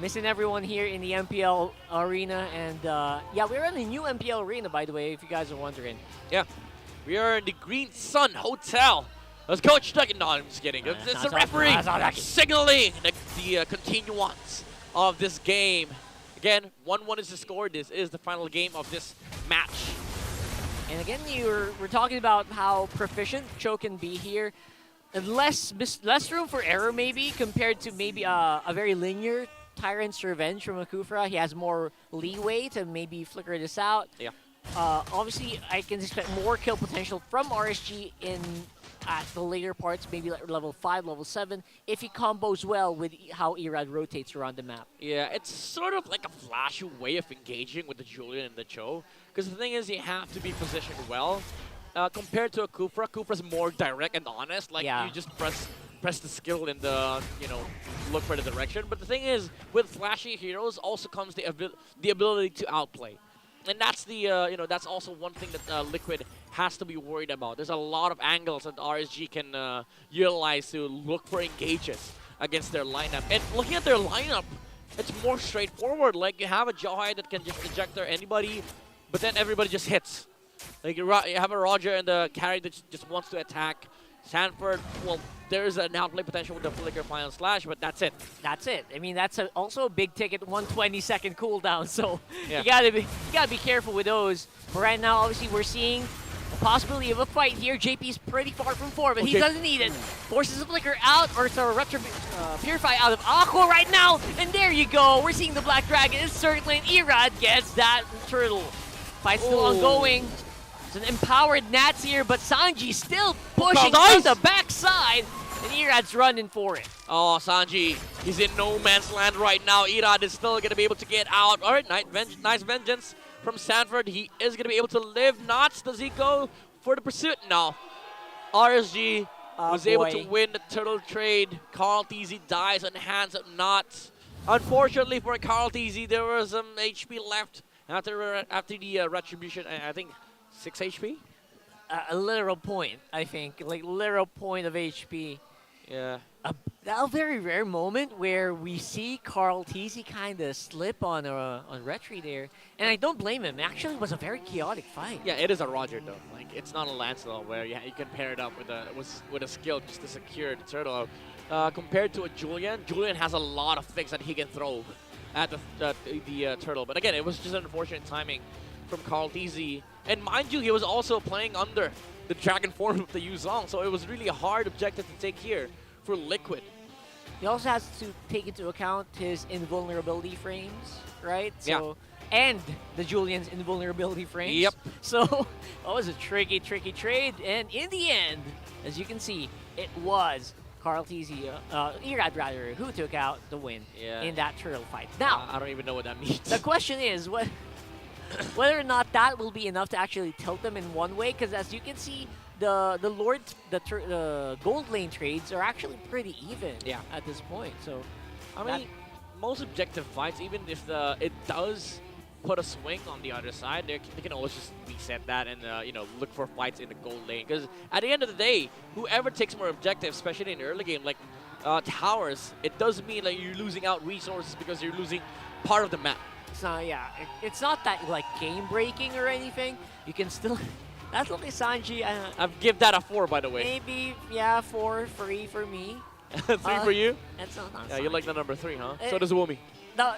Speaker 15: missing everyone here in the MPL arena, and yeah, we're in the new MPL arena, by the way, if you guys are wondering.
Speaker 11: Yeah, we are in the Green Sun Hotel. Let's Coach Duggan. No, I'm just kidding. It's the referee signaling the continuance of this game. Again, 1-1 is the score. This is the final game of this match.
Speaker 15: And again, we're talking about how proficient Cho can be here. And less room for error, maybe, compared to maybe a very linear Tyrant's Revenge from Akufra. He has more leeway to maybe flicker this out.
Speaker 11: Yeah.
Speaker 15: Obviously, I can expect more kill potential from RSG in at the later parts, maybe like level 5, level 7, if he combos well with how Irad rotates around the map.
Speaker 11: Yeah, it's sort of like a flashy way of engaging with the Julian and the Cho. Because the thing is, you have to be positioned well. Compared to a Kufra, Kufra's more direct and honest. Like, you just press the skill and look for the direction. But the thing is, with flashy heroes also comes the ability to outplay. And that's that's also one thing that Liquid has to be worried about. There's a lot of angles that RSG can utilize to look for engages against their lineup. And looking at their lineup, it's more straightforward. Like, you have a Johai that can just ejector anybody, but then everybody just hits. Like, you have a Roger and the carry that just wants to attack. Sanford, well, there's an outplay potential with the Flicker Final Slash, but that's it.
Speaker 15: That's it. I mean, that's also a big ticket, 120-second cooldown, so
Speaker 11: Yeah.
Speaker 15: you gotta be careful with those. But right now, obviously, we're seeing a possibility of a fight here. JP's pretty far from 4, but he doesn't need it. Forces the Flicker out, or sorry, Purify out of Aqua right now, and there you go. We're seeing the Black Dragon is circling. Irad gets that turtle. Fight's still ongoing. It's an empowered Nats here, but Sanji still pushing from the backside, and Irad's running for it.
Speaker 11: Oh, Sanji, he's in no man's land right now. Irad is still going to be able to get out. All right, nice vengeance from Sanford. He is going to be able to live. Knots, does he go for the pursuit? No. RSG was able to win the turtle trade. KarlTzy dies on the hands of Knots. Unfortunately for KarlTzy, there was some HP left after the retribution. I think 6 HP?
Speaker 15: A literal point, I think. Like, literal point of HP.
Speaker 11: Yeah.
Speaker 15: A very rare moment where we see KarlTzy kind of slip on Retry there. And I don't blame him. Actually, it was a very chaotic fight.
Speaker 11: Yeah, it is a Roger, though. Like, it's not a Lancelot where you can pair it up with a skill just to secure the turtle. Compared to a Julian, Julian has a lot of things that he can throw at the turtle. But again, it was just unfortunate timing from KarlTzy. And mind you, he was also playing under the Dragon form of the Yuzong, so it was really a hard objective to take here for Liquid.
Speaker 15: He also has to take into account his invulnerability frames, right?
Speaker 11: Yeah.
Speaker 15: And the Julian's invulnerability frames.
Speaker 11: Yep.
Speaker 15: So that was a tricky trade. And in the end, as you can see, it was KarlTzy, Irad rather, who took out the win in that turtle fight. Now,
Speaker 11: I don't even know what that means.
Speaker 15: The question is, whether or not that will be enough to actually tilt them in one way, because as you can see, the gold lane trades are actually pretty even at this point. So,
Speaker 11: I mean, most objective fights, even if it does put a swing on the other side, they can always just reset that and look for fights in the gold lane. Because at the end of the day, whoever takes more objectives, especially in the early game, like towers, it does mean like you're losing out resources because you're losing part of the map.
Speaker 15: So it's not that like game breaking or anything. You can still. That's okay, Sanji.
Speaker 11: I've give that a 4, by the way.
Speaker 15: Maybe 4, 3 for me.
Speaker 11: 3 for you?
Speaker 15: That's not
Speaker 11: Yeah, you like the number 3, huh?
Speaker 15: Eh,
Speaker 11: So does Woomy.
Speaker 15: No,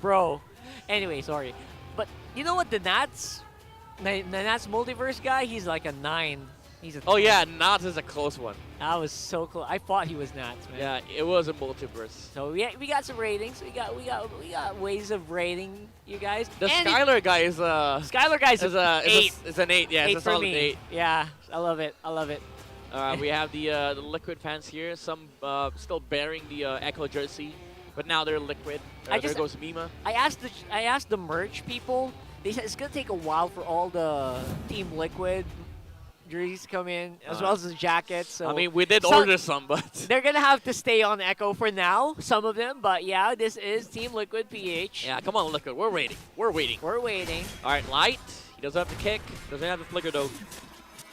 Speaker 15: bro. Anyway, sorry, but you know what? The Nats multiverse guy. He's like a 9. He's a.
Speaker 11: Oh yeah, Nats is a close one.
Speaker 15: That was so close. I thought he was Nats, man.
Speaker 11: Yeah, it was a multiverse.
Speaker 15: So we got some ratings. We got ways of rating you guys.
Speaker 11: The
Speaker 15: And
Speaker 11: Skylar guy is
Speaker 15: Skylar guy's
Speaker 11: is an 8. Yeah, it's a
Speaker 15: for
Speaker 11: solid
Speaker 15: me.
Speaker 11: 8.
Speaker 15: Yeah, I love it.
Speaker 11: We have the Liquid fans here. Some still bearing the Echo jersey, but now they're Liquid. There goes Mima.
Speaker 15: I asked the merch people. They said it's gonna take a while for all the Team Liquid jerseys to come in, as well as the jackets. So
Speaker 11: I mean, we did order some, but
Speaker 15: they're gonna have to stay on Echo for now. Some of them, but yeah, this is Team Liquid PH.
Speaker 11: Yeah, come on, Liquid. We're waiting. We're waiting. All right, Light. He doesn't have to kick. Doesn't have the flicker though.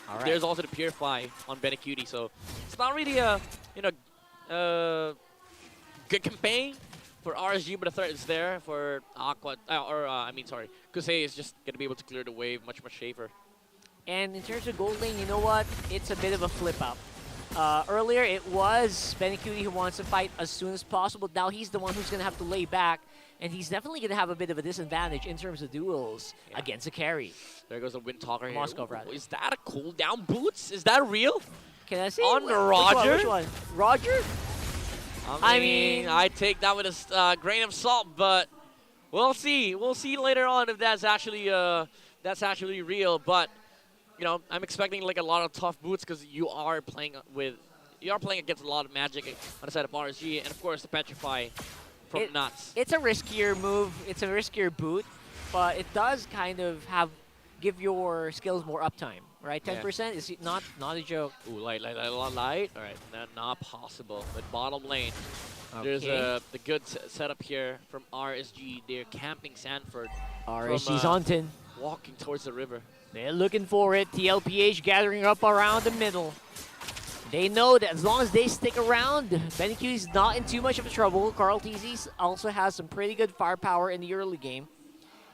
Speaker 15: All right.
Speaker 11: There's also the Purify on Benecutie, so it's not really a good campaign for RSG, but the threat is there for Aqua. Kouzen is just gonna be able to clear the wave much safer.
Speaker 15: And in terms of gold lane, you know what? It's a bit of a flip-up. Earlier, it was Benecutie who wants to fight as soon as possible. Now he's the one who's going to have to lay back, and he's definitely going to have a bit of a disadvantage in terms of duels against a carry.
Speaker 11: There goes a Wind Talker here.
Speaker 15: Moskov, rather.
Speaker 11: Is that a cooldown boots? Is that real?
Speaker 15: Can I see?
Speaker 11: On the Roger?
Speaker 15: Which one? Roger?
Speaker 11: I mean, I take that with a grain of salt, but we'll see. We'll see later on if that's actually real. But I'm expecting like a lot of tough boots because you are playing against a lot of magic on the side of RSG, and of course the Petrify from Nuts.
Speaker 15: It's a riskier move. It's a riskier boot, but it does kind of give your skills more uptime, right? 10% is not a joke.
Speaker 11: Ooh, light. All right, not possible. But bottom lane, there's
Speaker 15: Okay.
Speaker 11: the good setup here from RSG. They're camping Sanford.
Speaker 15: RSG's on 10.
Speaker 11: Walking towards the river.
Speaker 15: They're looking for it. TLPH gathering up around the middle. They know that as long as they stick around, BenQ is not in too much of trouble. KarlTzy also has some pretty good firepower in the early game.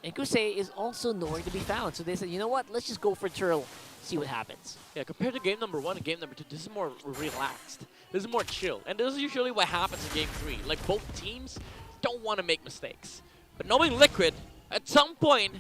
Speaker 15: And Kouzen is also nowhere to be found. So they said, you know what, let's just go for Turtle, see what happens.
Speaker 11: Yeah, compared to game number 1 and game number 2, this is more relaxed. This is more chill. And this is usually what happens in game 3. Like, both teams don't want to make mistakes. But knowing Liquid, at some point,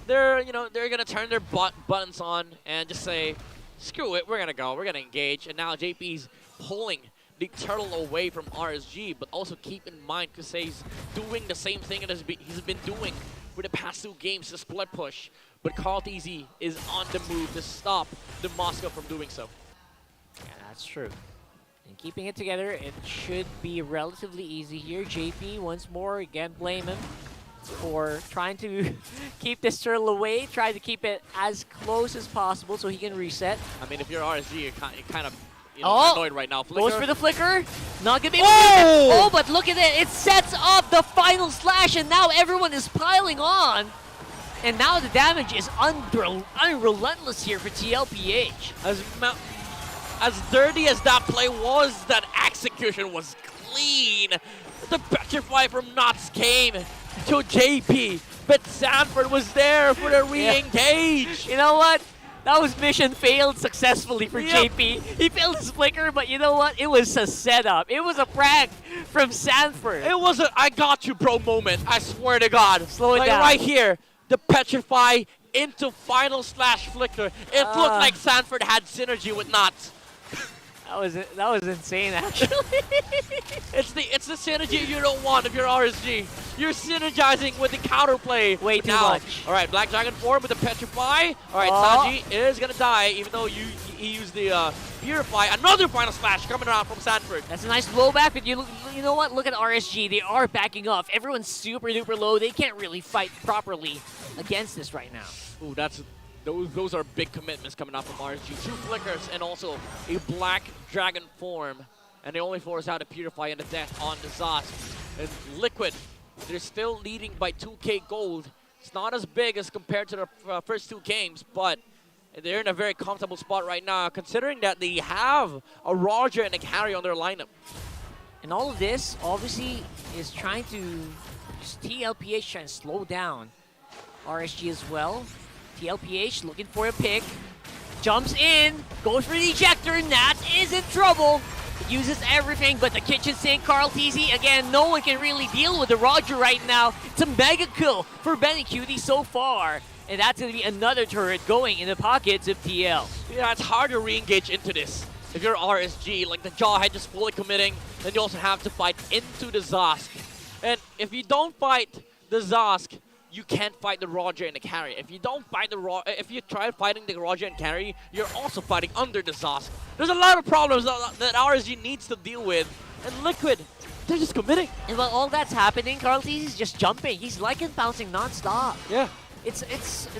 Speaker 11: they're gonna turn their buttons on and just say, screw it, we're gonna engage. And now JP's pulling the turtle away from RSG, but also keep in mind Kouzen's doing the same thing that he's been doing for the past 2 games, the split push. But KarlTzy is on the move to stop the Moscow from doing so.
Speaker 15: Yeah, that's true. And keeping it together, it should be relatively easy here. JP once more, again, blame him for trying to keep this turtle away, try to keep it as close as possible so he can reset.
Speaker 11: I mean, if you're RSG, you're kind of annoyed right now. Flicker.
Speaker 15: Goes for the flicker. Not gonna be able to use it. Oh, but look at it. It sets up the final slash, and now everyone is piling on. And now the damage is unrelentless here for TLPH.
Speaker 11: As dirty as that play was, that execution was clean. The Petrify from Nuts came to JP, but Sanford was there for the re-engage.
Speaker 15: You know what? That was mission failed successfully for JP. He failed his flicker, but you know what? It was a setup. It was a prank from Sanford.
Speaker 11: It was a I got you bro moment, I swear to God.
Speaker 15: Slow it
Speaker 11: like
Speaker 15: down.
Speaker 11: Right here, the Petrify into final slash flicker. It looked like Sanford had synergy with Nuts.
Speaker 15: That was insane, actually.
Speaker 11: It's the synergy you don't want if you're RSG. You're synergizing with the counterplay.
Speaker 15: Way too much.
Speaker 11: All right, Black Dragon 4 with the Petrify. All right, Sanji is gonna die, even though he used the Purify. Another final splash coming around from Sanford.
Speaker 15: That's a nice blowback, but you know what? Look at RSG. They are backing off. Everyone's super duper low. They can't really fight properly against this right now.
Speaker 11: Ooh, those are big commitments coming out from RSG. 2 flickers and also a Black Dragon form. And they only force out a Purify and a death on the Zosk. And Liquid, they're still leading by 2k gold. It's not as big as compared to the first 2 games, but they're in a very comfortable spot right now, considering that they have a Roger and a carry on their lineup.
Speaker 15: And all of this, obviously, is trying to TLPH trying to slow down RSG as well. TLPH looking for a pick. Jumps in, goes for the ejector, and Nat is in trouble. It uses everything but the kitchen sink. KarlTzy, again, no one can really deal with the Roger right now. It's a mega kill for BenQ so far. And that's going to be another turret going in the pockets of TL.
Speaker 11: Yeah, it's hard to re-engage into this. If you're RSG, like the Jawhead just fully committing, then you also have to fight into the Zosk. And if you don't fight the Zosk, you can't fight the Roger and the carry. If you don't fight if you try fighting the Roger and carry, you're also fighting under the Zosk. There's a lot of problems that RSG needs to deal with. And Liquid, they're just committing.
Speaker 15: And while all that's happening, KarlTzy is just jumping. He's like and bouncing non-stop.
Speaker 11: Yeah.
Speaker 15: It's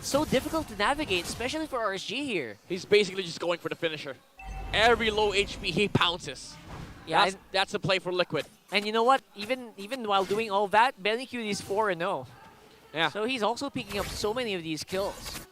Speaker 15: so difficult to navigate, especially for RSG here.
Speaker 11: He's basically just going for the finisher. Every low HP, he pounces.
Speaker 15: Yeah,
Speaker 11: that's the play for Liquid.
Speaker 15: And you know what? Even while doing all that, BenQ is 4-0.
Speaker 11: Yeah.
Speaker 15: So he's also picking up so many of these kills.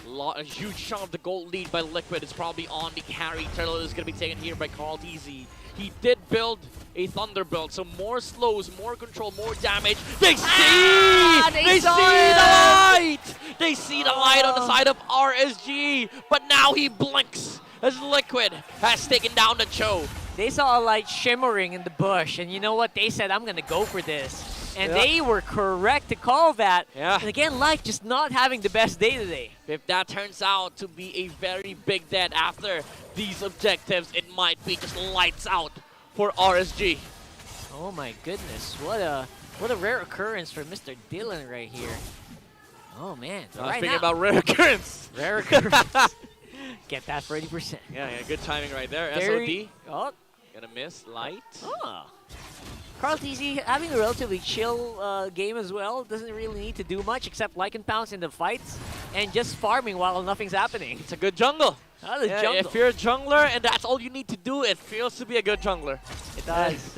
Speaker 11: A huge chunk of the gold lead by Liquid is probably on the carry. Turtle is going to be taken here by KarlTzy. He did build a Thunder build, so more slows, more control, more damage. They see! They see the light! They see the light on the side of RSG, but now he blinks as Liquid has taken down the Cho.
Speaker 15: They saw a light shimmering in the bush, and you know what? They said, I'm going to go for this. And they were correct to call that.
Speaker 11: Yeah.
Speaker 15: And again, Life just not having the best day today.
Speaker 11: If that turns out to be a very big dead after these objectives, it might be just lights out for RSG.
Speaker 15: Oh my goodness, what a rare occurrence for Mr. Dylan right here. Oh man.
Speaker 11: I was thinking about rare occurrence.
Speaker 15: Rare occurrence. Get that 30%.
Speaker 11: Yeah, good timing right there.
Speaker 15: Very-
Speaker 11: SOD.
Speaker 15: Oh.
Speaker 11: Gonna miss. Light.
Speaker 15: Oh. KarlTzy having a relatively chill game as well. Doesn't really need to do much except Lycan Pounce in the fights and just farming while nothing's happening.
Speaker 11: It's a good jungle.
Speaker 15: That is
Speaker 11: Yeah,
Speaker 15: jungle.
Speaker 11: if you're a jungler and that's all you need to do, it feels to be a good jungler.
Speaker 15: It does.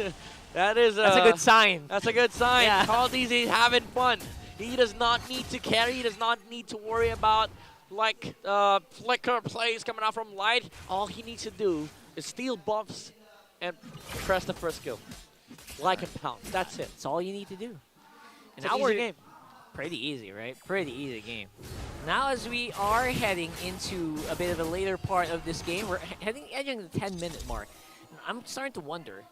Speaker 11: That's
Speaker 15: a good sign.
Speaker 11: That's a good sign.
Speaker 15: Yeah.
Speaker 11: KarlTzy is having fun. He does not need to carry. He does not need to worry about like flicker plays coming out from Light. All he needs to do is steal buffs and press the first kill. Like a pound. That's it.
Speaker 15: That's all you need to do.
Speaker 11: It's an easy game.
Speaker 15: Pretty easy, right? Pretty easy game. Now as we are heading into a bit of a later part of this game, we're edging the 10-minute mark. I'm starting to wonder,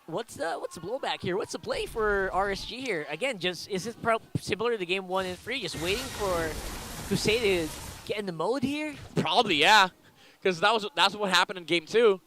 Speaker 15: what's the blowback here? What's the play for RSG here? Again, is it similar to game 1 and 3, just waiting for Kouzen to get in the mode here?
Speaker 11: Probably, yeah. Because that's what happened in game 2.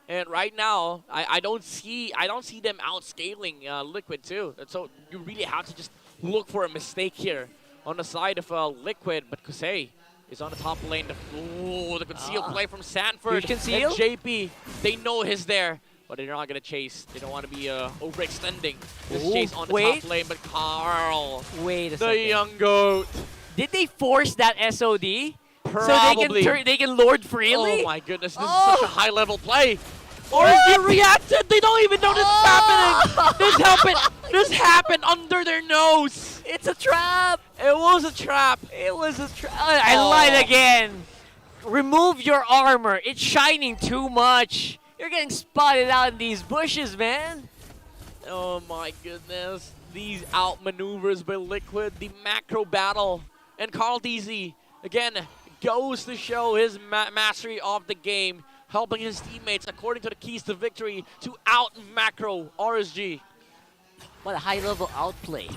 Speaker 11: And right now, I don't see them outscaling Liquid too. And so you really have to just look for a mistake here on the side of Liquid. But Kouzen is on the top lane. The conceal play from Sanford
Speaker 15: Huge conceal.
Speaker 11: and JP. They know he's there, but they're not gonna chase. They don't want to be overextending this chase on the top lane. But Karl,
Speaker 15: wait a
Speaker 11: the
Speaker 15: second.
Speaker 11: young goat.
Speaker 15: Did they force that SOD?
Speaker 11: Probably.
Speaker 15: So they can lord freely?
Speaker 11: Oh my goodness, this is such a high level play. RSG reacted. They don't even know this is happening. This happened under their nose.
Speaker 15: It's a trap.
Speaker 11: It was a trap.
Speaker 15: It was a trap. I lied again. Remove your armor. It's shining too much. You're getting spotted out in these bushes, man.
Speaker 11: Oh my goodness. These outmaneuvers by Liquid, the macro battle. And KarlTzy, again, goes to show his mastery of the game, helping his teammates, according to the keys to victory, to out-macro RSG.
Speaker 15: What a high-level outplay.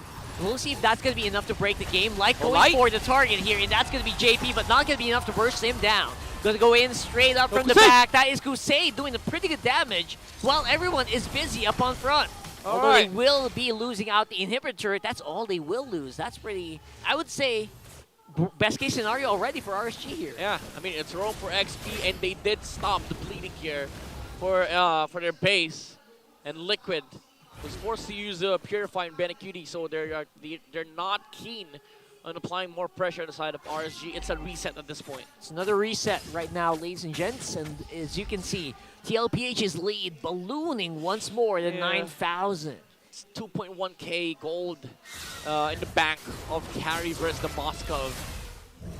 Speaker 15: We'll see if that's going to be enough to break the game. Light going for the target here, and that's going to be JP, but not going to be enough to burst him down. Going to go in straight up from the back. That is Kouzen doing a pretty good damage, while everyone is busy up on front. Although they will be losing out the inhibitor turret, that's all they will lose. That's pretty, I would say, best case scenario already for RSG here.
Speaker 11: Yeah, I mean, it's roam for XP, and they did stop the bleeding here for their base. And Liquid was forced to use Purify and Benecutie, so they're not keen on applying more pressure on the side of RSG. It's a reset at this point.
Speaker 15: It's another reset right now, ladies and gents, and as you can see, TLPH's lead ballooning once more to 9,000.
Speaker 11: It's 2.1k gold in the bank of carry versus the Moskov.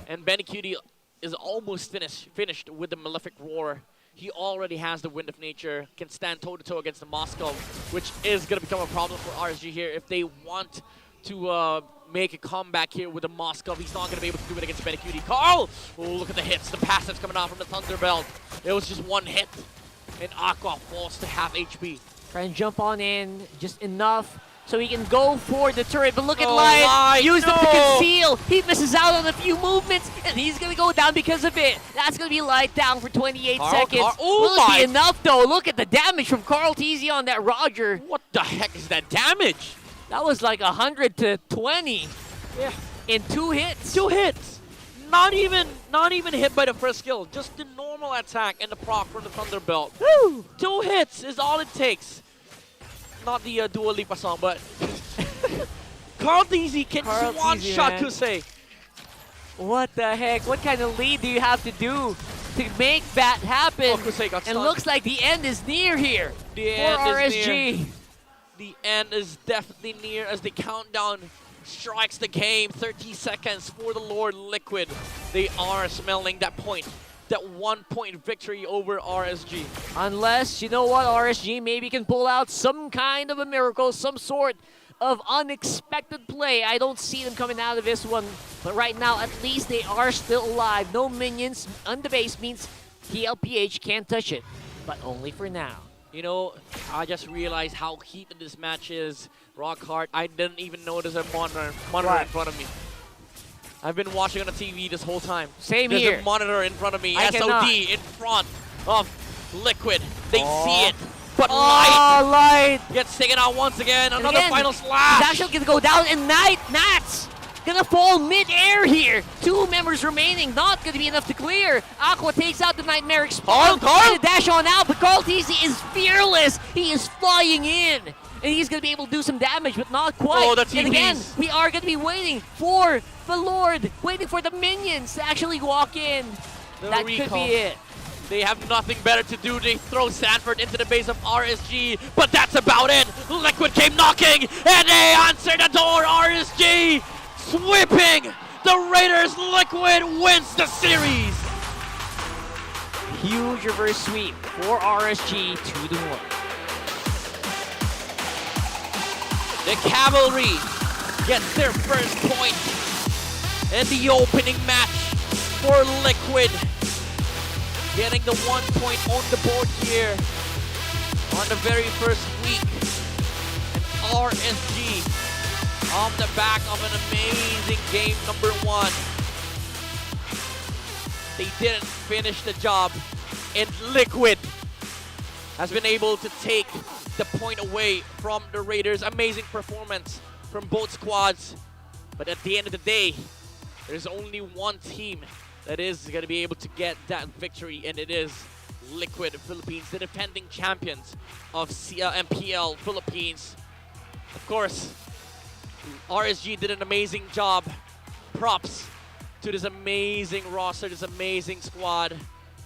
Speaker 11: And Benecutie is almost finished with the Malefic Roar. He already has the Wind of Nature, can stand toe-to-toe against the Moskov, which is going to become a problem for RSG here if they want to make a comeback here with the Moskov. He's not going to be able to do it against Benecutie. Karl! Oh, look at the hits, the passives coming out from the Thunderbelt. It was just one hit, and Aqua falls to half HP.
Speaker 15: Try and jump on in just enough so he can go for the turret. But look at
Speaker 11: Light,
Speaker 15: Light. Use them to
Speaker 11: no.
Speaker 15: conceal. He misses out on a few movements, and he's going to go down because of it. That's going to be Light down for 28 seconds. Will it be enough, though? Look at the damage from KarlTzy on that Roger.
Speaker 11: What the heck is that damage?
Speaker 15: That was like 100 to 20 in 2 hits.
Speaker 11: 2 hits. Not even hit by the first skill. Just the normal attack and the proc from the Thunderbelt.
Speaker 15: Woo!
Speaker 11: 2 hits is all it takes. Not the Dua Lipa song, but KarlTzy can just one-shot Kouzen.
Speaker 15: What the heck? What kind of lead do you have to do to make that happen?
Speaker 11: Oh, Kouzen got
Speaker 15: and
Speaker 11: stunned.
Speaker 15: looks like the end is near here
Speaker 11: The
Speaker 15: for
Speaker 11: end is
Speaker 15: RSG.
Speaker 11: near. The end is definitely near as the countdown strikes the game. 30 seconds for the Lord Liquid. They are smelling that point. That 1-point victory over RSG.
Speaker 15: Unless, you know what, RSG maybe can pull out some kind of a miracle, some sort of unexpected play. I don't see them coming out of this one. But right now, at least they are still alive. No minions on the base means TLPH can't touch it. But only for now.
Speaker 11: You know, I just realized how heated this match is. Rock hard. I didn't even notice a monitor in front of me. I've been watching on the TV this whole time.
Speaker 15: Same
Speaker 11: There's
Speaker 15: here.
Speaker 11: There's a monitor in front of me.
Speaker 15: I
Speaker 11: SOD
Speaker 15: cannot.
Speaker 11: in front of Liquid. They see it. But
Speaker 15: Light
Speaker 11: gets taken out once again. Another final
Speaker 15: He's
Speaker 11: slash.
Speaker 15: actually going to go down, and Nats gonna fall mid-air here. 2 members remaining, not gonna be enough to clear. Aqua takes out the Nightmare Explode.
Speaker 11: Carl!
Speaker 15: And a dash on out, but KarlTzy is fearless. He is flying in. And he's gonna be able to do some damage, but not quite.
Speaker 11: Oh, the
Speaker 15: and again,
Speaker 11: TPs.
Speaker 15: we are gonna be waiting for the Lord, waiting for the minions to actually walk in.
Speaker 11: The
Speaker 15: That
Speaker 11: recall.
Speaker 15: could be it.
Speaker 11: They have nothing better to do. They throw Sanford into the base of RSG, but that's about it. Liquid came knocking, and they answer the door. RSG sweeping the Raiders. Liquid wins the series.
Speaker 15: Huge reverse sweep for RSG 2-1.
Speaker 11: The Cavalry gets their first point in the opening match for Liquid. Getting the 1 point on the board here on the very first week. And RSG on the back of an amazing game number 1. They didn't finish the job, and Liquid has been able to take the point away from the Raiders. Amazing performance from both squads. But at the end of the day, there's only one team that is going to be able to get that victory, and it is Liquid Philippines, the defending champions of MPL Philippines. Of course, RSG did an amazing job. Props to this amazing roster, this amazing squad.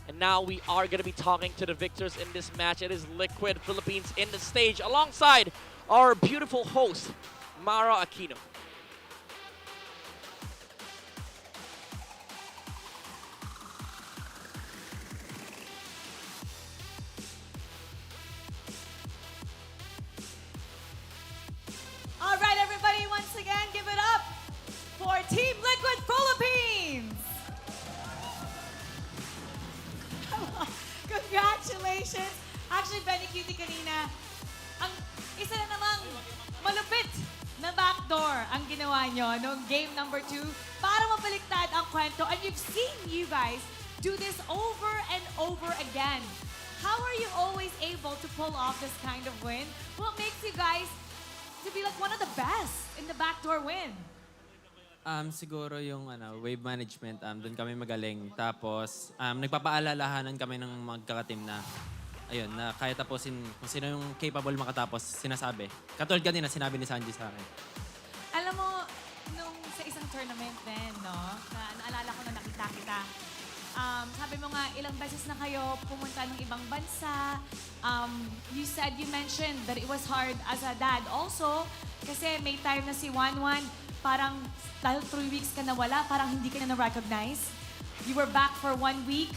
Speaker 11: And now we are going to be talking to the victors in this match. It is Liquid Philippines in the stage alongside our beautiful host, Mara Aquino.
Speaker 12: All right, everybody, once again, give it up for Team Liquid Philippines. Congratulations. Actually, Benny Cutie kanina, ang isa na namang malupit na backdoor ang ginawa nyo noong game number 2 para mabaliktad ang kwento. And you've seen you guys do this over and over again. How are you always able to pull off this kind of win? What makes you guys to be like one of the best in the backdoor win?
Speaker 17: Siguro yung wave management, doon kami magaling. Tapos, nagpapaalalahanan kami ng magkakateam na, ayun, na kaya tapusin, kung sino yung capable makatapos, sinasabi. Katulad kanina, sinabi ni Sanji sa akin.
Speaker 12: Alam mo, nung sa isang tournament din, no, na naalala ko na nakita kita, sabi mo nga, ilang beses na kayo pumunta ng ibang bansa. You mentioned that it was hard as a dad also, kasi may time na si Wanwan, parang dahil 3 weeks ka nawala, parang hindi ka na na-recognize. You were back for 1 week,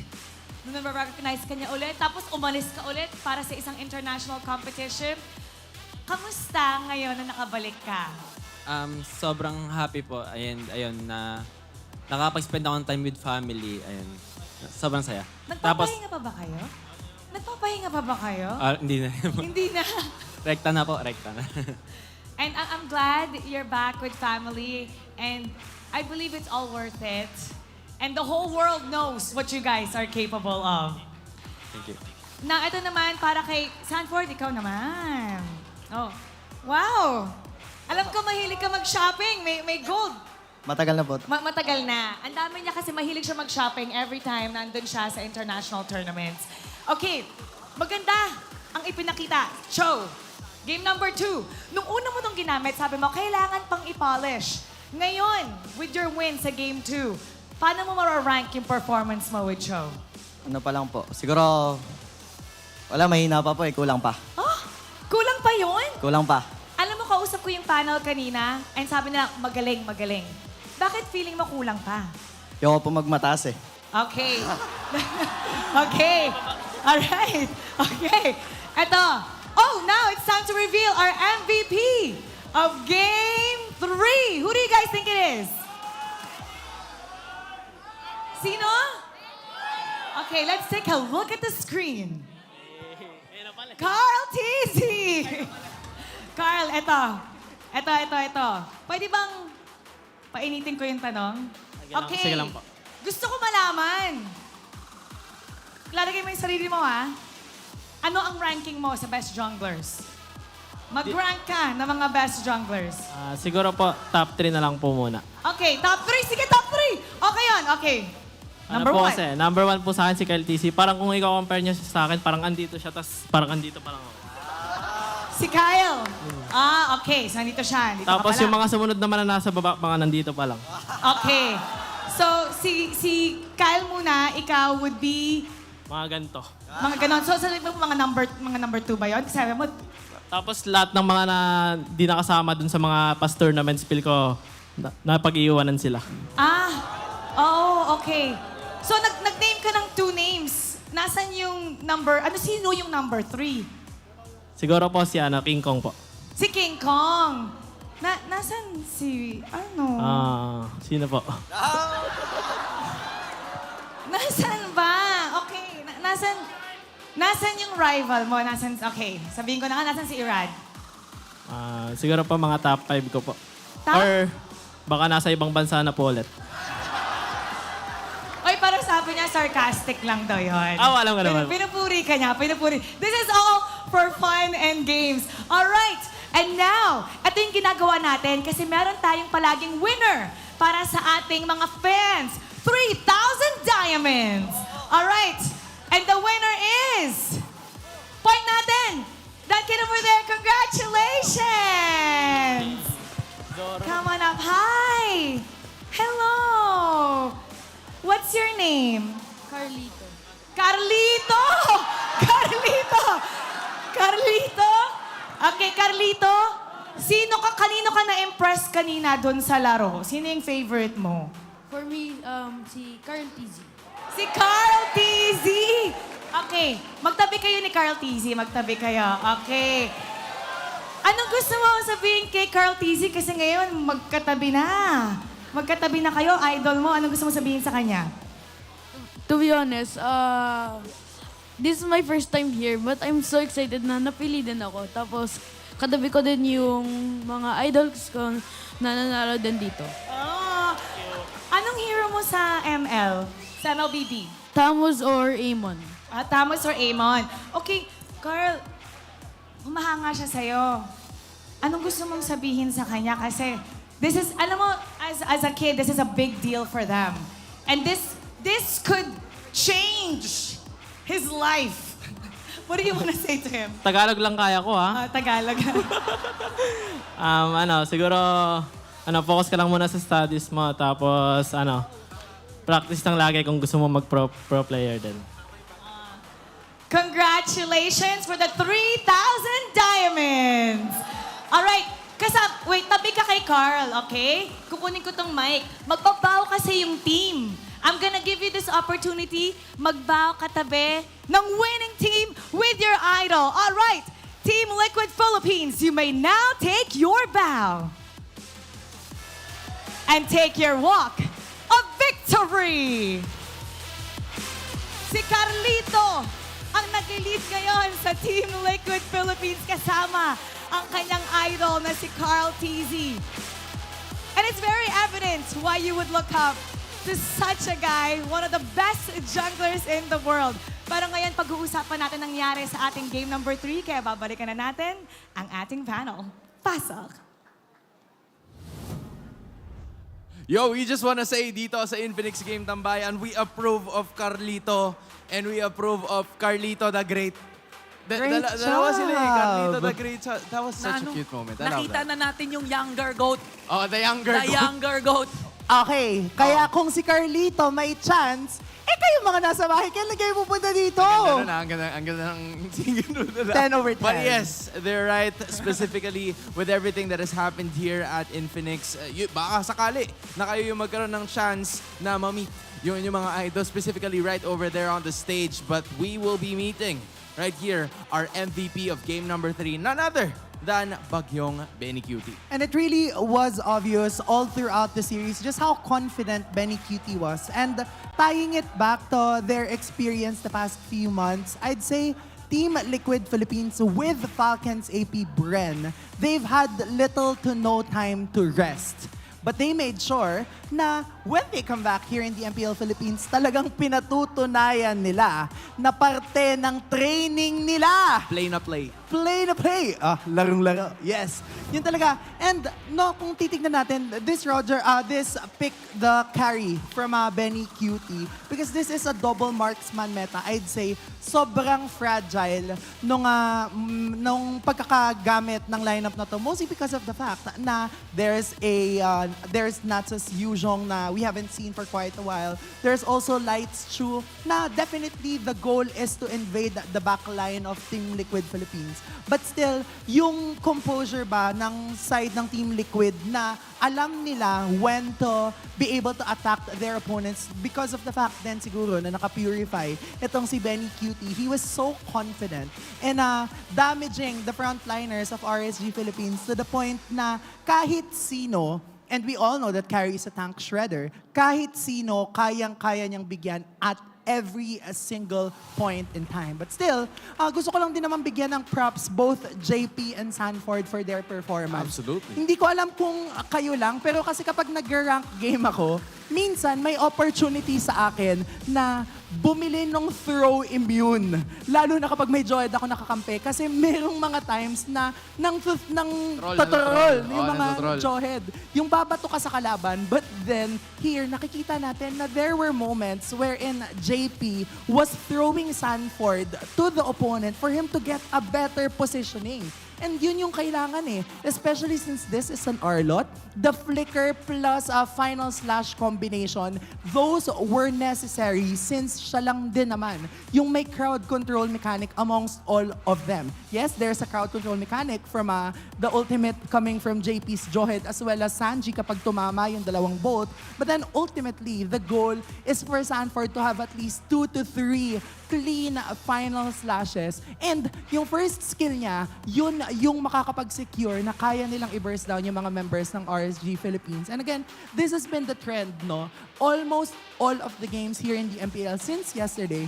Speaker 12: nung na-recognize ka niya ulit, tapos umalis ka ulit para sa isang international competition. Kamusta ngayon na nakabalik ka?
Speaker 17: Sobrang happy po. Ayun, na nakapag-spend ako ng time with family. Ayun, sobrang saya.
Speaker 12: Nagpapahinga pa ba kayo? Nagpapahinga pa ba kayo?
Speaker 17: Hindi na.
Speaker 12: Hindi na.
Speaker 17: Rekta na po, rekta na.
Speaker 12: And I'm glad you're back with family, and I believe it's all worth it. And the whole world knows what you guys are capable of.
Speaker 17: Thank you.
Speaker 12: Na ito naman para kay Sanford, ikaw naman. Oh, wow! Alam ko mahilig ka mag-shopping, may gold.
Speaker 20: Matagal na po.
Speaker 12: Matagal na. Ang dami niya kasi mahilig siya mag-shopping every time nandun siya sa international tournaments. Okay, maganda ang ipinakita. Show. Game number 2. Nung una mo itong ginamit, sabi mo, kailangan pang i-polish. Ngayon, with your win sa Game 2, paano mo mararank yung performance mo with Show?
Speaker 20: Ano pa lang po. Siguro, wala, mahina pa po eh. Kulang pa.
Speaker 12: Oh, kulang pa yun?
Speaker 20: Kulang pa.
Speaker 12: Alam mo, kausap ko yung panel kanina, and sabi nila, magaling, magaling. Bakit feeling mo kulang pa?
Speaker 20: Yung po magmataas eh.
Speaker 12: Okay. Okay. Alright. Okay. Eto. Oh, now it's time to reveal our MVP of Game 3. Who do you guys think it is? Sino? Okay, let's take a look at the screen. KarlTzy! Karl, eto. Ito. Pwede bang painitin ko yung tanong? Okay.
Speaker 17: Sige lang po.
Speaker 12: Gusto ko malaman. Lalagay mo yung sarili mo, ha? Ano ang ranking mo sa best junglers? Mag-rank ka ng mga best junglers.
Speaker 13: Siguro po, top 3 na lang po muna.
Speaker 12: Okay, top 3. Sige, top 3. Okay yun, okay. Number
Speaker 13: po
Speaker 12: 1.
Speaker 13: kasi, number 1 po sa akin si KarlTzy. Parang kung i-compare niya siya sa akin, parang andito siya, tapos parang andito pa lang ako.
Speaker 12: Si Kyle. Okay. So, nandito siya. Nandito
Speaker 13: Tapos
Speaker 12: ka pala.
Speaker 13: yung mga sumunod naman na nasa baba, mga nandito pa lang.
Speaker 12: Okay. So, si Kyle muna, ikaw would be
Speaker 13: Mga ganito.
Speaker 12: mga ganon. So, sabi mo mga number 2 ba yun? Kasi sabi mo,
Speaker 13: Tapos lahat ng mga di nakasama dun sa mga past tournaments, feel ko napag-iiwanan sila.
Speaker 12: Okay. So, nag-name ka ng 2 names. Nasaan yung number, sino yung number 3?
Speaker 13: Siguro po si King Kong po.
Speaker 12: Si King Kong. Nasaan si,
Speaker 13: Sino po?
Speaker 12: Nasaan ba? Okay. Nasaan yung rival mo? Okay. Sabihin ko na nga, nasaan si Irad?
Speaker 13: Siguro po mga top 5 ko po. Or baka nasa ibang bansa na po ulit.
Speaker 12: Oy, parang sabi niya, sarcastic lang daw yun.
Speaker 13: Alam ko naman.
Speaker 12: Pinupuri ka niya, pinupuri. This is all for fun and games. Alright, and now, ito yung ginagawa natin kasi meron tayong palaging winner para sa ating mga fans. 3,000 diamonds. Alright, and the winner is... Point natin! That kid over there, congratulations! Come on up. Hi! Hello! What's your name?
Speaker 21: Carlito.
Speaker 12: Carlito! Carlito? Okay, Carlito. Kanino ka na-impress kanina doon sa laro? Sino yung favorite mo?
Speaker 21: For me, si KarlTzy.
Speaker 12: Si KarlTzy! Okay, magtabi kayo ni KarlTzy. Magtabi kayo. Okay. Anong gusto mo sabihin kay KarlTzy? Kasi ngayon, magkatabi na. Magkatabi na kayo, idol mo. Anong gusto mo sabihin sa kanya?
Speaker 21: To be honest, this is my first time here, but I'm so excited na napili din ako. Tapos, katabi ko din yung mga idols ko na nanalo din dito.
Speaker 12: Anong hero mo sa ML? Sa MLBB?
Speaker 21: Tamos or Amon.
Speaker 12: Tamos or Amon. Okay, Karl, humahanga siya sa'yo. Anong gusto mong sabihin sa kanya? Kasi this is, alam mo, as a kid, this is a big deal for them. And this could change his life. What do you want to say to him?
Speaker 13: Tagalog lang kaya ko, ha?
Speaker 12: Tagalog.
Speaker 13: Siguro, focus ka lang muna sa studies mo. Tapos, practice lang lagi kung gusto mo mag-pro player din.
Speaker 12: Congratulations for the 3,000 diamonds! Alright, wait, tabi ka kay Karl, okay? Kukunin ko tong mic. Magbabaw kasi yung team. I'm gonna give you this opportunity. Magbaw katabi ng winning team with your idol. Alright, Team Liquid Philippines, you may now take your bow. And take your walk of victory! Si Carlito ang nag-lead ngayon sa Team Liquid Philippines kasama ang kanyang idol na si KarlTzy. And it's very evident why you would look up to such a guy, one of the best junglers in the world. Pero ngayon, pag-uusapan natin nangyari sa ating game number 3, kaya babalikan na natin ang ating panel. Pasok!
Speaker 14: Yo, we just wanna say dito sa Infinix Game Tambayan, we approve of Carlito and we approve of Carlito the Great. Dalawa sila eh, Carlito the Great. That was such a cute moment. I love
Speaker 22: Nakita
Speaker 14: that.
Speaker 22: na natin yung younger goat.
Speaker 14: Oh, the younger
Speaker 22: The
Speaker 14: goat.
Speaker 22: younger goat.
Speaker 10: Okay, kaya kung si Carlito may chance, kayo mga nasa bahay, kailan kayo pupunta dito?
Speaker 14: Ang ganda ng single
Speaker 10: 10 over 10.
Speaker 14: But yes, they're right. Specifically, with everything that has happened here at Infinix, baka sakali na kayo yung magkaroon ng chance na ma-meet yung mga idols, specifically right over there on the stage. But we will be meeting right here our MVP of game number 3, none other than Bagyong Benny Cutie.
Speaker 10: And it really was obvious all throughout the series just how confident Benny Cutie was. And tying it back to their experience the past few months, I'd say Team Liquid Philippines with Falcons APBren, they've had little to no time to rest. But they made sure na when they come back here in the MPL Philippines, talagang pinatutunayan nila na parte ng training nila.
Speaker 14: Play na play.
Speaker 10: play na play. Larong-laro. Yes. Yun talaga. And no, kung titignan natin, this pick the carry from Benny Cutie because this is a double marksman meta. I'd say sobrang fragile nung pagkakagamit ng lineup na to. Mostly because of the fact na there's Natsus Yuzhong na we haven't seen for quite a while. There's also Lights Chu na definitely the goal is to invade the back line of Team Liquid Philippines. But still, yung composure ba ng side ng Team Liquid na alam nila when to be able to attack their opponents because of the fact then siguro na naka-purify itong si Benny Cutie. He was so confident and damaging the frontliners of RSG Philippines to the point na kahit sino, and we all know that Carry is a tank shredder, kahit sino kayang-kaya niyang bigyan at every single point in time. But still, gusto ko lang din naman bigyan ng props both JP and Sanford for their performance.
Speaker 14: Absolutely.
Speaker 10: Hindi ko alam kung kayo lang, pero kasi kapag nag-rank game ako, minsan may opportunity sa akin na bumili ng throw immune. Lalo na kapag may Joed ako nakakampi. Kasi merong mga times na nang totrol yung mga Joed. Yung babato ka sa kalaban. But then, here, nakikita natin na there were moments wherein JP was throwing Sanford to the opponent for him to get a better positioning. And yun yung kailangan eh. Especially since this is an Arlot. The flicker plus a final slash combination, those were necessary since siya lang din naman yung may crowd control mechanic amongst all of them. Yes, there's a crowd control mechanic from the ultimate coming from JP's Johed as well as Sanji kapag tumama yung dalawang bolt. But then ultimately, the goal is for Sanford to have at least 2 to 3 clean final slashes. And yung first skill niya, yun yung makakapag-secure na kaya nilang i-burst down yung mga members ng RSG Philippines. And again, this has been the trend, no? Almost all of the games here in the MPL since yesterday,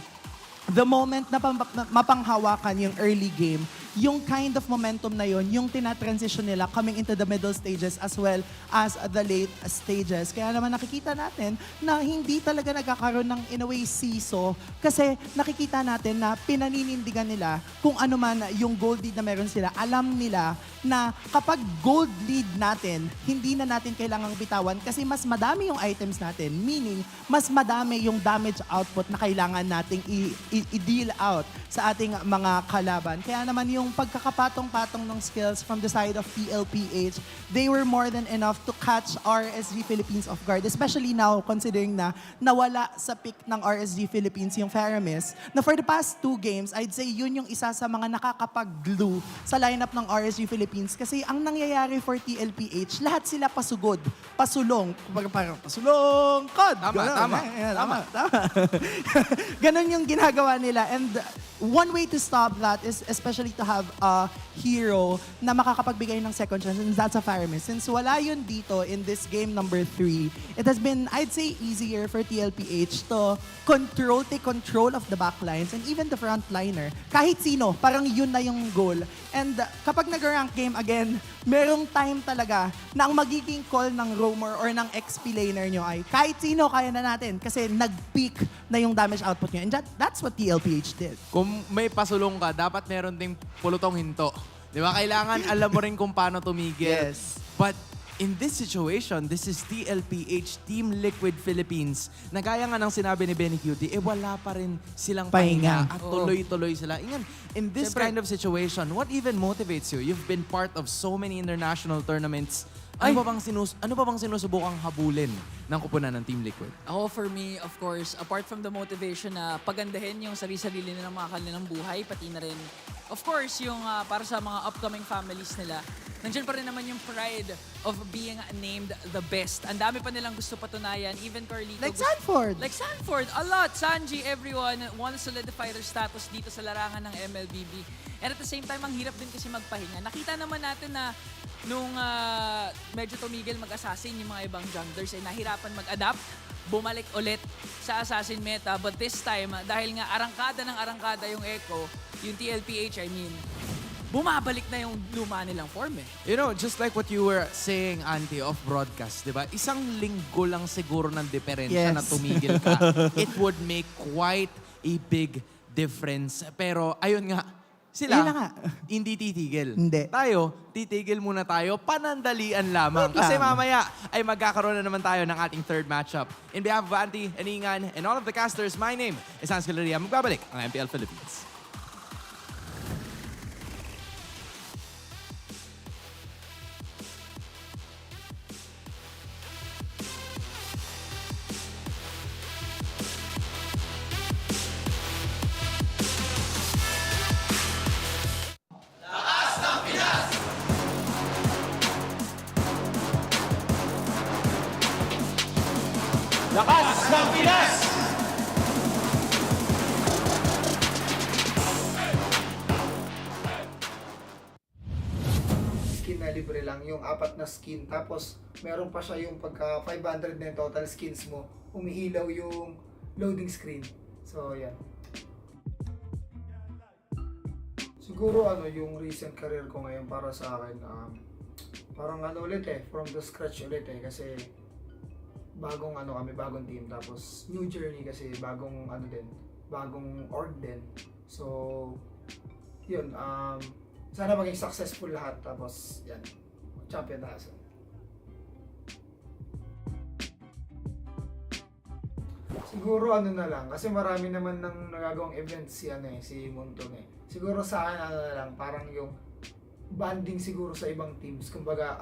Speaker 10: the moment na mapanghawakan yung early game, yung kind of momentum na yun, yung tinatransition nila coming into the middle stages as well as the late stages. Kaya naman nakikita natin na hindi talaga nagkakaroon ng in a way siso kasi nakikita natin na pinaninindigan nila kung ano man yung gold lead na meron sila. Alam nila na kapag gold lead natin, hindi na natin kailangang bitawan kasi mas madami yung items natin. Meaning, mas madami yung damage output na kailangan nating i-deal out sa ating mga kalaban. Kaya naman yung pagkakapatong-patong ng skills from the side of TLPH, they were more than enough to catch RSG Philippines off guard. Especially now, considering na nawala sa pick ng RSG Philippines yung Faramis, na for the past 2 games, I'd say yun yung isa sa mga nakakapag-glue sa lineup ng RSG Philippines. Kasi ang nangyayari for TLPH, lahat sila pasugod, pasulong. Parang pasulong, kod!
Speaker 14: Tama.
Speaker 10: Ganon yung ginagawa nila. And one way to stop that is especially to have a hero na makakapagbigay ng second chance, and that's a Faramis. Since wala yun dito in this game number 3, it has been, I'd say, easier for TLPH to take control of the backlines and even the frontliner. Kahit sino, parang yun na yung goal. And kapag nag-rank game again, merong time talaga na ang magiging call ng roamer or ng XP laner nyo ay kahit sino kaya na natin kasi nag-peak na yung damage output nyo. And that's what TLPH did.
Speaker 14: Kung may pasulong ka, dapat meron ding pulutong hinto. Di ba? Kailangan alam mo rin kung paano tumigil.
Speaker 10: Yes.
Speaker 14: But in this situation, this is TLPH, Team Liquid Philippines, na gaya nga ng sinabi ni Benny Cutie, wala pa rin silang pahinga at tuloy-tuloy sila. In this kind of situation, what even motivates you? You've been part of so many international tournaments. Ano pa bang sinusubukang habulin ng kupunan ng Team Liquid?
Speaker 9: Ako, for me, of course, apart from the motivation na pagandahin yung sarili-sarili nila ng mga kanilang buhay, pati na rin, of course, yung para sa mga upcoming families nila, nandiyan pa rin naman yung pride of being named the best. Ang dami pa nilang gusto patunayan. Even Carlito.
Speaker 10: Sanford.
Speaker 9: Like Sanford. A lot. Sanji, everyone want to solidify their status dito sa larangan ng MLBB. And at the same time, ang hirap din kasi magpahinga. Nakita naman natin na nung medyo tumigil mag-assassin yung mga ibang junglers ay nahirapan mag-adapt, bumalik ulit sa assassin meta. But this time, dahil nga arangkada yung Echo, yung TLPH, I mean, bumabalik na yung luma nilang form eh.
Speaker 14: You know, just like what you were saying, Auntie, off broadcast, di ba? Isang linggo lang siguro ng diferensya na tumigil ka. It would make quite a big difference. Pero ayun nga, Sila,
Speaker 10: Yun na nga.
Speaker 14: hindi titigil.
Speaker 10: Hindi.
Speaker 14: Tayo, titigil muna tayo, panandalian lamang.
Speaker 10: Wait
Speaker 14: Kasi
Speaker 10: lang.
Speaker 14: mamaya ay magkakaroon na naman tayo ng ating third matchup. In behalf of Anti, Aningan, and all of the casters, my name is Hans Kelra. Magbabalik ang MPL Philippines.
Speaker 4: Lakas ng Pinas!
Speaker 1: Skin na libre lang, yung 4 na skin. Tapos, meron pa siya yung pagka 500 na yung total skins mo, umihilaw yung loading screen. So, yan. Siguro yung recent career ko ngayon para sa akin, parang ulit from the scratch ulit kasi bagong kami, bagong team, tapos new journey kasi bagong bagong org din. So, yun, sana maging successful lahat, tapos yan, champion tayo. Siguro na lang, kasi marami naman nang nagagawang events si Muntong Siguro sa akin na lang, parang yung banding siguro sa ibang teams. Kumbaga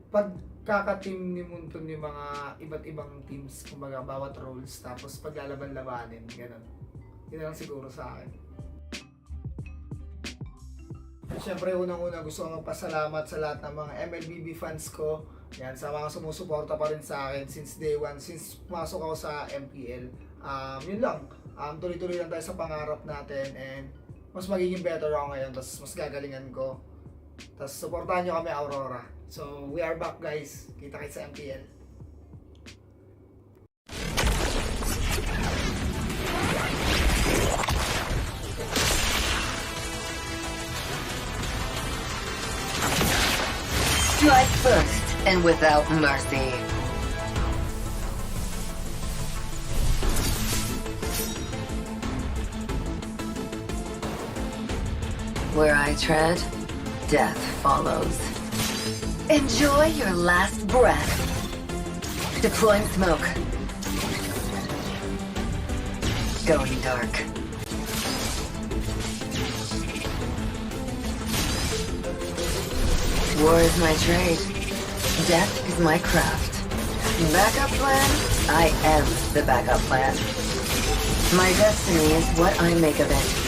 Speaker 1: pagkaka-team ni Muntong yung mga iba't ibang teams, kumbaga bawat roles, tapos paglalaban-labanin, ganun. Yun lang siguro sa akin. Siyempre, unang-una gusto kong magpasalamat sa lahat ng mga MLBB fans ko. Yan, sa mga sumusuporta pa rin sa akin since day one, since pumasok ako sa MPL. Yun lang. Tuloy-tuloy lang tayo sa pangarap natin and mas magiging better ako ngayon, tapos mas gagalingan ko. Tapos supportahan nyo kami, Aurora. So, we are back guys. Kita-kits sa MPL.
Speaker 2: Strike first and without mercy. Where I tread, death follows. Enjoy your last breath. Deploying smoke. Going dark. War is my trade. Death is my craft. Backup plan? I am the backup plan. My destiny is what I make of it.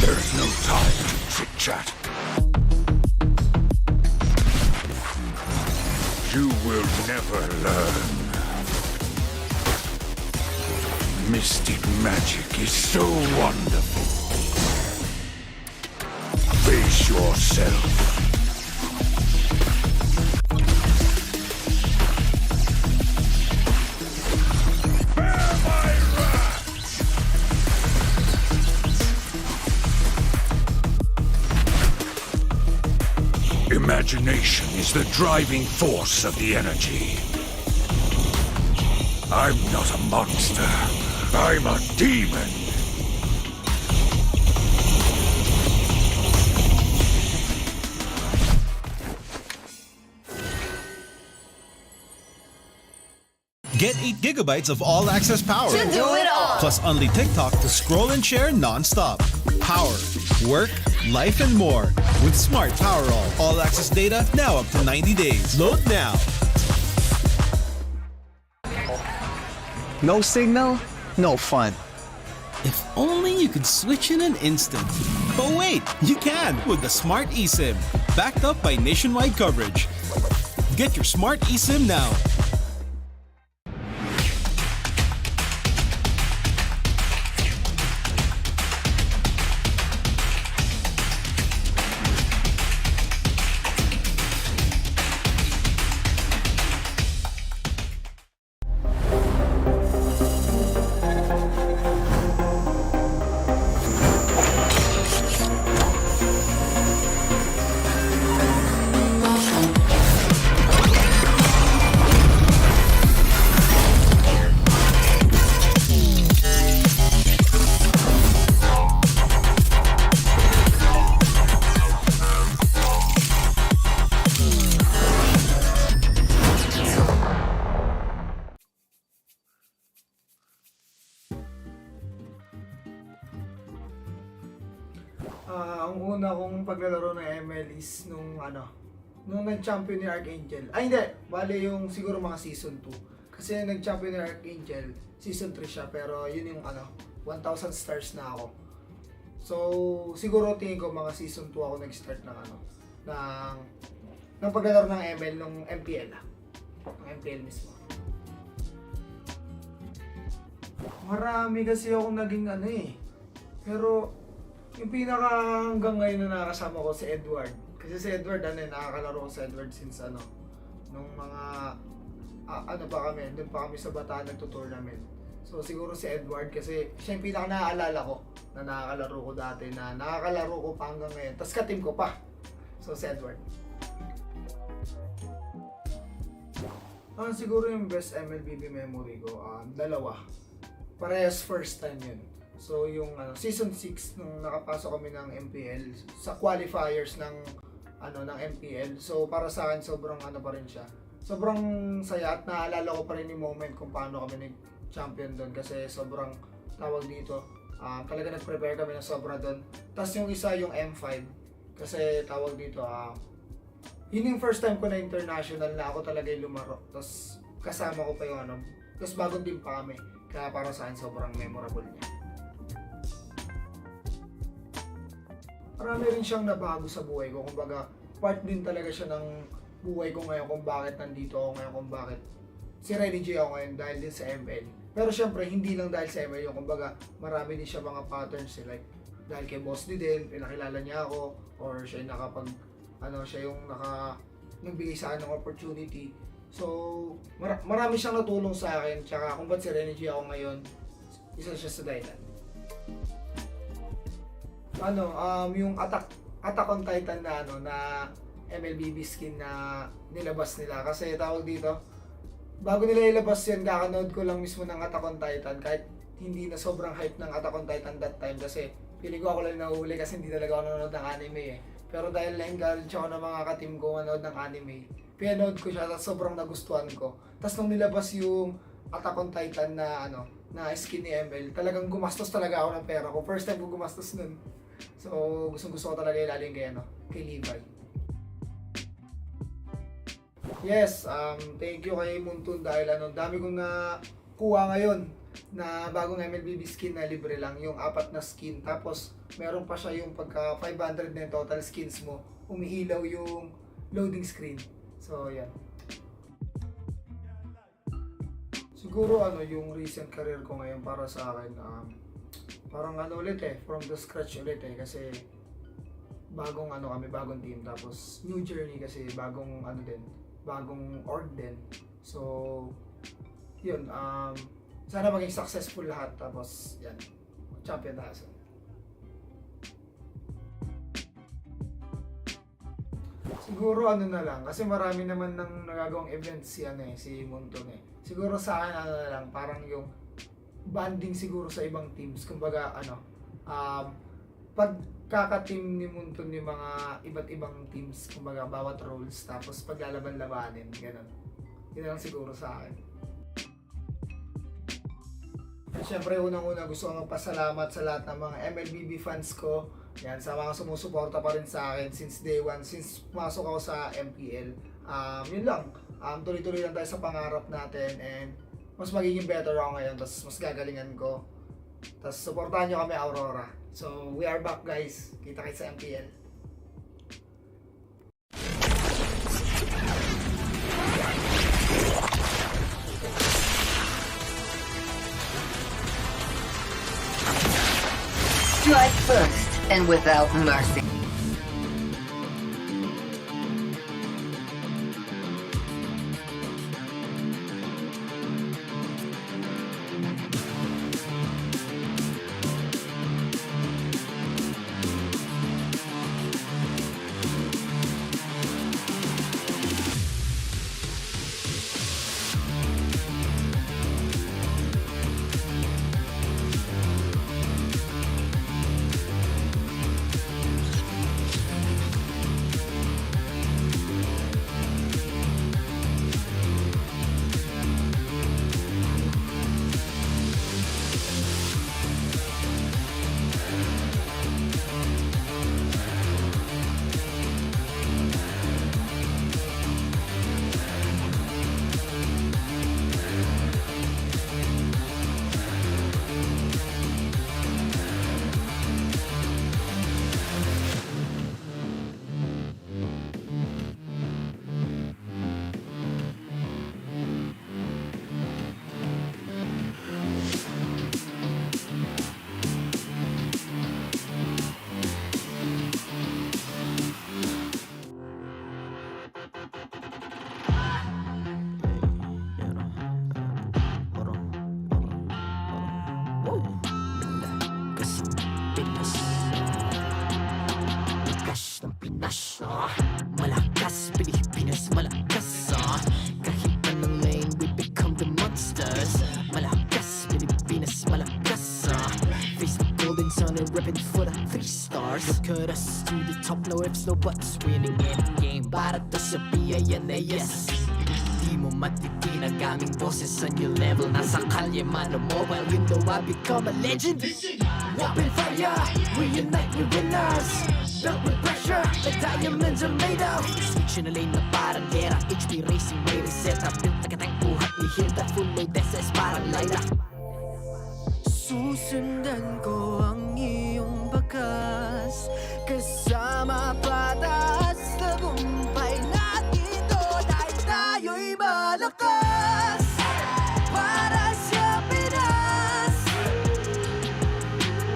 Speaker 3: There's no time to chit-chat. You will never learn. Mystic magic is so wonderful. Face yourself. Imagination is the driving force of the energy. I'm not a monster. I'm a demon.
Speaker 4: Get 8 gigabytes of all-access power.
Speaker 2: To do it all.
Speaker 4: Plus only TikTok to scroll and share non-stop. Power, work, life, and more. With Smart Power all-access data now up to 90 days. Load now.
Speaker 5: No signal, no fun.
Speaker 4: If only you could switch in an instant. But wait, you can with the Smart eSIM. Backed up by nationwide coverage. Get your Smart eSIM now.
Speaker 1: Ang una kong paglalaro ng ML is nung nag-champion ni Archangel. Ay hindi, bali yung siguro mga season 2. Kasi nag-champion ni Archangel, season 3 siya, pero yun yung 1,000 stars na ako. So, siguro tingin ko mga season 2 ako nag-start ng paglalaro ng ML nung MPL. Ng MPL mismo. Marami kasi akong naging pero yung pinaka hanggang ngayon na nakasama ko si Edward. Kasi si Edward, nakakalaro ko si Edward since nung mga, doon pa kami sa Bataan nagto-tournament. So siguro si Edward kasi siya yung pinaka naaalala ko na nakakalaro ko dati, na nakakalaro ko pa hanggang ngayon. Tapos ka-team ko pa. So si Edward. Siguro yung best MLBB memory ko, dalawa. Parehas first time yun. So yung season 6 nung nakapasok kami ng MPL sa qualifiers ng MPL. So para sa akin sobrang pa rin siya. Sobrang saya at naalala ko pa rin yung moment kung paano kami nag-champion doon kasi sobrang tawag dito. Talaga nag-prepare kami ng sobra doon. Tapos yung isa yung M5 kasi tawag dito yun yung first time ko na international na ako talaga yung lumaro. Tapos kasama ko pa yung tapos bagong team pa kami. Kaya para sa akin sobrang memorable niya. Marami rin siyang nabago sa buhay ko. Kumbaga, part din talaga siya ng buhay ko ngayon kung bakit nandito ako ngayon, kung bakit si Renny J ako ngayon dahil din sa ML. Pero syempre, hindi lang dahil sa ML yung kumbaga, marami din siya mga patterns like dahil kay Boss D din, pinakilala niya ako or siya yung siya yung nagbigay sa akin ng opportunity. So, marami siyang natulong sa akin. Tsaka kung ba't si Renny J ako ngayon, isa siya sa dahilan. Yung Attack on Titan na MLBB skin na nilabas nila. Kasi tawag dito, bago nila ilabas yan, kakanood ko lang mismo ng Attack on Titan. Kahit hindi na sobrang hype ng Attack on Titan that time. Kasi feeling ko ako lang nahuli kasi hindi talaga ako nanonood ng anime Pero dahil na-encourage ako ng mga ka-team ko manood ng anime, pinanood ko siya at sobrang nagustuhan ko. Tapos nung nilabas yung Attack on Titan na skin ni ML, talagang gumastos talaga ako ng pera ko. First time ko gumastos nun. So, gusto ko talaga ilalim kay Levi. Yes, thank you kay Muntun dahil dami kong nakuha ngayon na bagong MLBB skin na libre lang, yung 4 na skin. Tapos, meron pa siya yung pagka 500 na total skins mo, umiilaw yung loading screen. So, yan. Siguro yung recent career ko ngayon para sa akin, parang ulit from the scratch ulit kasi bagong bagong team, tapos new journey kasi bagong bagong org din. So yun, sana maging successful lahat, tapos yan, champion tayo. Siguro ano na lang, kasi marami naman ng nagagawang events si Munton eh. Siguro sa akin ano na lang, parang yung banding siguro sa ibang teams. Kumbaga pagkaka-team ni Munton yung mga iba't ibang teams, kumbaga bawat roles, tapos paglalaban-labanin, ganun. Yun lang siguro sa akin. Siyempre, unang-una gusto ko magpasalamat sa lahat ng mga MLBB fans ko. Yan, sa mga sumusuporta pa rin sa akin since day one, since pumasok ako sa MPL. Yun lang. Tuloy-tuloy lang tayo sa pangarap natin and mas magiging better ako ngayon, tapos mas gagalingan ko. Tapos supportahan nyo kami, Aurora. So, we are back guys. Kita-kits sa MPL.
Speaker 2: Strike first and without mercy.
Speaker 6: Malakas, Pilipinas, malakas kahit anong lane, we become the monsters. Malakas, Pilipinas, malakas face the golden sun and repping for the 3 stars. Look at us to the top, no ifs, no buts, winning any game para to sa PIN na yes. Di mo matitin ang aming boses sa new level. Nasa kalye man o mobile, you know I become a legend. Open fire, we unite, we winners. Built with pressure, the diamonds are made of. Switch in a lane na parang gera, HP racing, way reset up. Built like a tank, buhat ni hear that full load SS parang Lyra. Susundan ko ang iyong bakas, kasama patas, tagumpay natin ito dahil tayo'y malakas. Para sa Pinas,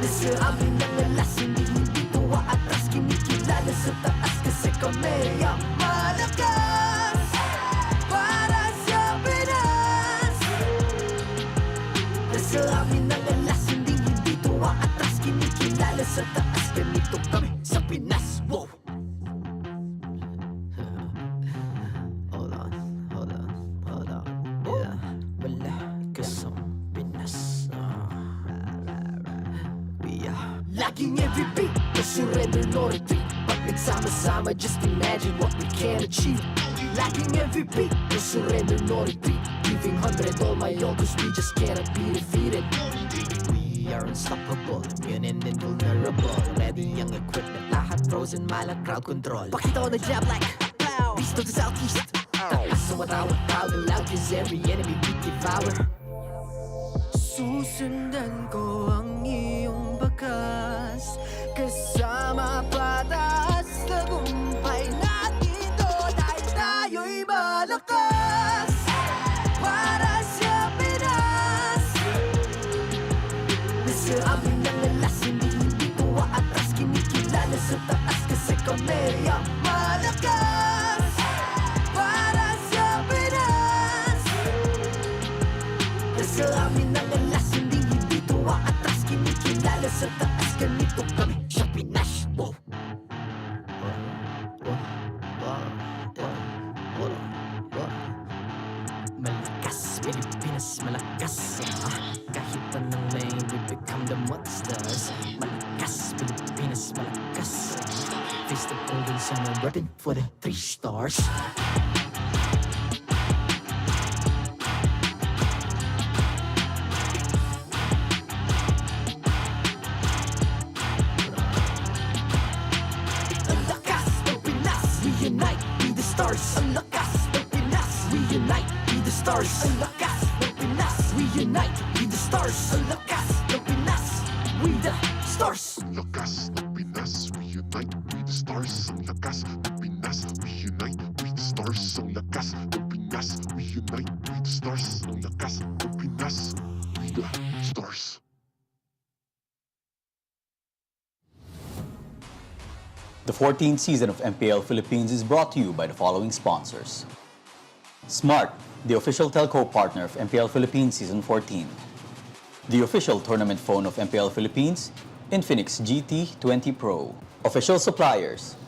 Speaker 6: nasa amin ang alas, hindi tuwa atras, kinikilala sa taas kasi kami ang malakas. Para sa Pinas, nasa amin ang alas, hindi tuwa atras, kinikilala sa taas, ganito kami sa Pinas. Wow! Yeah, malakas ang Pinas. Laging every beat, no surrender, no retreat. Pag nagsama-sama, just imagine what we can achieve. Laging every beat, no surrender, no retreat. Giving 100 all my all, cause we just cannot be defeated. We are unstoppable, immune and invulnerable. Ready ang equipment, lahat frozen, malang crowd control. Pakita ko na jab like beast of the southeast. So matawag proud and loud, cause every enemy we devour. Susundan ko ang iyong bakas, kasama patas, tagumpay natin ito dahil tayo'y malakas. Para sa Pinas, nasa amin ang alas, hindi tuwa atras, kinikilala sa taas kasi kami ang malakas. Para sa Pinas, nasa amin ang alas, hindi tuwa atras, kinikilala sa taas, ganito kami sa Pinas. Wow! Wow! malakas kahit anong lane, we become the monsters. Malakas, Pilipinas, malakas face the golden sun and repping for the 3 stars. Unite, be the stars. Ang lakas ng Pinas. We unite, be the stars. Ang lakas ng Pinas. We unite, be the stars. Ang lakas ng Pinas. We the stars.
Speaker 3: Ang lakas ng Pinas, we unite, we the stars. Ang lakas ng Pinas, we unite, we the stars. Ang lakas ng Pinas, we unite, we the stars. Ang lakas ng Pinas, we the stars.
Speaker 7: The 14th season of MPL Philippines is brought to you by the following sponsors. Smart, the official telco partner of MPL Philippines Season 14. The official tournament phone of MPL Philippines, Infinix GT20 Pro. Official suppliers,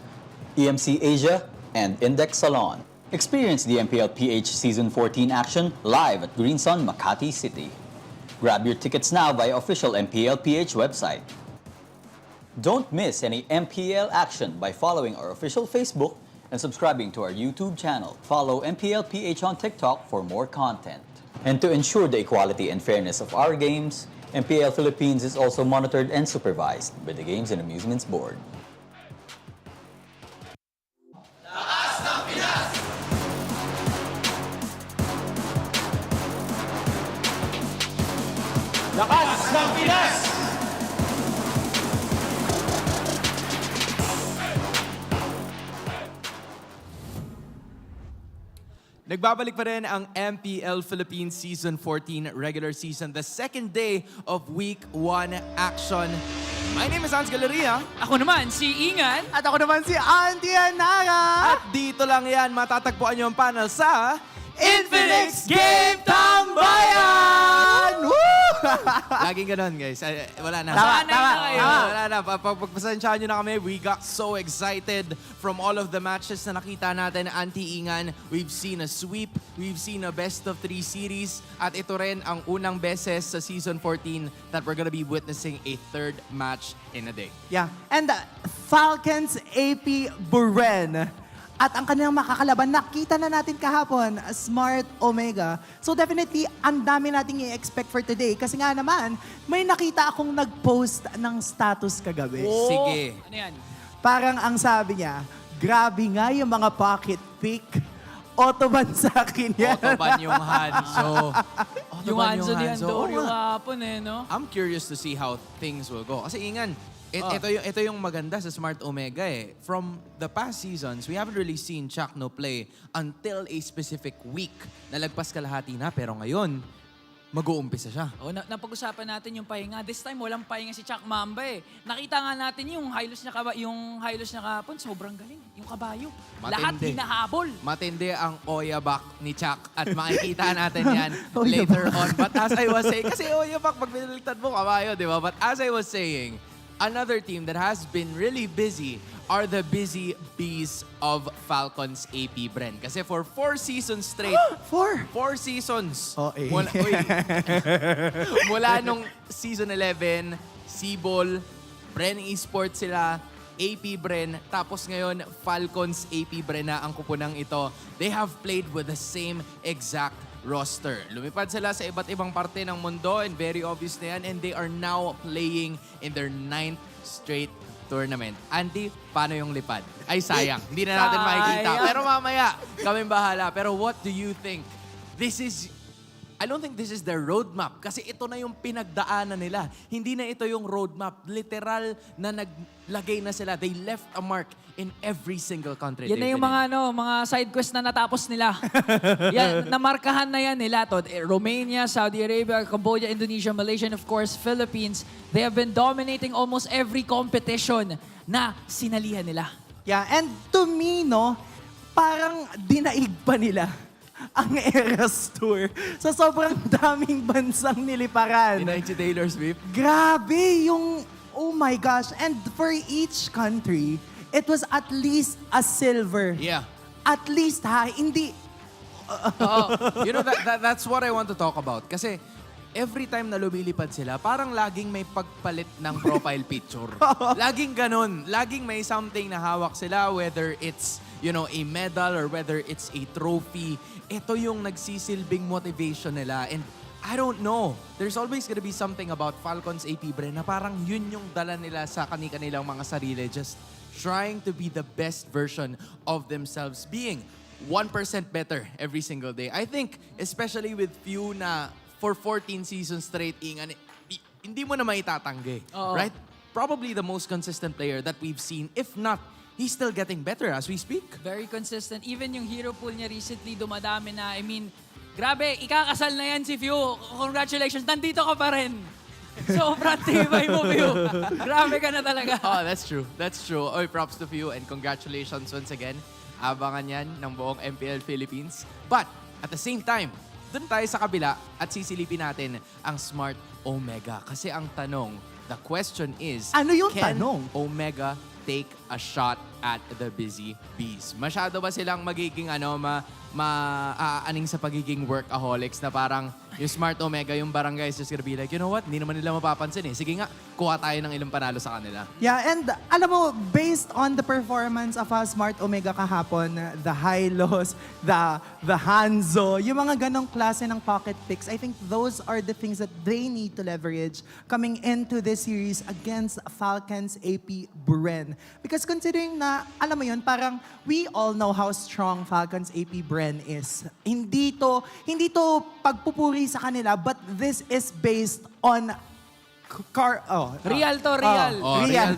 Speaker 7: EMC Asia and Index Salon. Experience the MPLPH Season 14 action live at Green Sun, Makati City. Grab your tickets now via official MPLPH website. Don't miss any MPL action by following our official Facebook and subscribing to our YouTube channel. Follow MPLPH on TikTok for more content. And to ensure the equality and fairness of our games, MPL Philippines is also monitored and supervised by the Games and Amusements Board.
Speaker 4: Lakas ng Pinas!
Speaker 14: Nagbabalik pa rin ang MPL Philippines Season 14 regular season, the second day of Week 1 action. My name is Hans Galeria.
Speaker 9: Ako naman, si Ingan.
Speaker 10: At ako naman si Auntie Anara.
Speaker 14: At dito lang yan, matatagpuan nyo ang panel sa
Speaker 10: Infinix Game Tambayan! Woo!
Speaker 14: Laging ganun, guys. Wala na.
Speaker 9: Wala
Speaker 14: na. Pagpasensyahan nyo na kami. We got so excited from all of the matches na nakita natin. Anti-Ingan, we've seen a sweep. We've seen a best of 3 series. At ito rin ang unang beses sa Season 14 that we're gonna be witnessing a 3rd match in a day.
Speaker 10: Yeah. And Falcons APBren. At ang kanilang makakalaban, nakita na natin kahapon, Smart Omega. So definitely, ang dami nating i-expect for today. Kasi nga naman, may nakita akong nag-post ng status kagabi.
Speaker 14: Oh. Sige.
Speaker 9: Ano yan?
Speaker 10: Parang ang sabi niya, grabe nga yung mga pocket pick. Autoban sa akin yan.
Speaker 14: Autoban yung Hanzo.
Speaker 9: Yung Hanzo ni Andor, yung hapon no?
Speaker 14: I'm curious to see how things will go. Kasi Ingan, ito yung maganda sa Smart Omega eh. From the past seasons, we haven't really seen Chakno play until a specific week. Nalagpas kalahati na, pero ngayon, mag-uumpisa siya.
Speaker 9: Napag-usapan natin yung pahinga. This time, walang pahinga si Chak Mamba eh. Nakita nga natin yung highlights niya kapon, sobrang galing. Yung kabayo. Lahat hinahabol.
Speaker 14: Matindi ang Oyabak ni Chak at makikita natin yan later on. But as I was saying, kasi Oyabak, pag binaliktad mo, kabayo, di ba? But as I was saying, another team that has been really busy are the busy bees of Falcons APBren. Kasi for 4 seasons straight.
Speaker 10: 4
Speaker 14: seasons.
Speaker 10: Oh, eh.
Speaker 14: Mula nung season 11, Cebol, Bren Esports sila, APBren, tapos ngayon Falcons APBren na ang kupunang ito. They have played with the same exact roster. Lumipad sila sa iba't ibang parte ng mundo and very obvious na yan, and they are now playing in their 9th straight tournament. Andy, paano yung lipad? Ay, sayang. Hindi na natin makikita. Pero mamaya, kaming bahala. Pero what do you think? I don't think this is their roadmap kasi ito na yung pinagdaanan nila. Hindi na ito yung roadmap. Literal na naglagay na sila. They left a mark in every single country.
Speaker 9: Yan na yung mga side quest na natapos nila. Yan, namarkahan na yan nila. Romania, Saudi Arabia, Cambodia, Indonesia, Malaysia, and of course, Philippines. They have been dominating almost every competition na sinalihan nila.
Speaker 10: Yeah, and to me, parang dinaig pa nila ang Eras Tour sa sobrang daming bansang niliparan.
Speaker 14: Dinaig si Taylor Swift?
Speaker 10: Grabe yung, oh my gosh. And for each country, it was at least a silver.
Speaker 14: Yeah.
Speaker 10: At least hindi
Speaker 14: You know, that's what I want to talk about. Kasi every time na lumilipad sila, parang laging may pagpalit ng profile picture. Laging ganun. Laging may something na hawak sila, whether it's, you know, a medal or whether it's a trophy. Ito yung nagsisilbing motivation nila. And I don't know. There's always gonna be something about Falcons APBren na parang yun yung dala nila sa kanilang mga sarili. Just trying to be the best version of themselves. Being 1% better every single day. I think, especially with few na for 14 seasons straight, hindi mo na maitatanggi. Right? Probably the most consistent player that we've seen. If not, he's still getting better as we speak.
Speaker 9: Very consistent. Even yung hero pool niya recently, dumadami na. I mean, grabe, ikakasal na yan si Few. Congratulations, nandito ka pa rin. Sobrang tibay mo, Few. Grabe ka na talaga.
Speaker 14: Oh, that's true. That's true. Oy, props to Few and congratulations once again. Abangan yan ng buong MPL Philippines. But, at the same time, dun tayo sa kabila at sisilipin natin ang Smart Omega. Kasi ang tanong, the question is,
Speaker 10: ano yung
Speaker 14: can
Speaker 10: tanong?
Speaker 14: Omega take a shot at the Busy Bees? Masyado ba silang magiging aning sa pagiging workaholics na parang yung Smart Omega, yung barangay is just gonna be like, you know what, hindi naman nila mapapansin eh. Sige nga, kuha tayo ng ilang panalo sa kanila.
Speaker 10: Yeah, and alam mo, based on the performance of Smart Omega kahapon, the high-lows, the Hanzo, yung mga ganong klase ng pocket picks, I think those are the things that they need to leverage coming into this series against Falcons APBren. Because considering na, alam mo yun, parang we all know how strong Falcons APBren is. Hindi to pagpupuri sa kanila, but this is based on
Speaker 9: real to real.
Speaker 14: Real.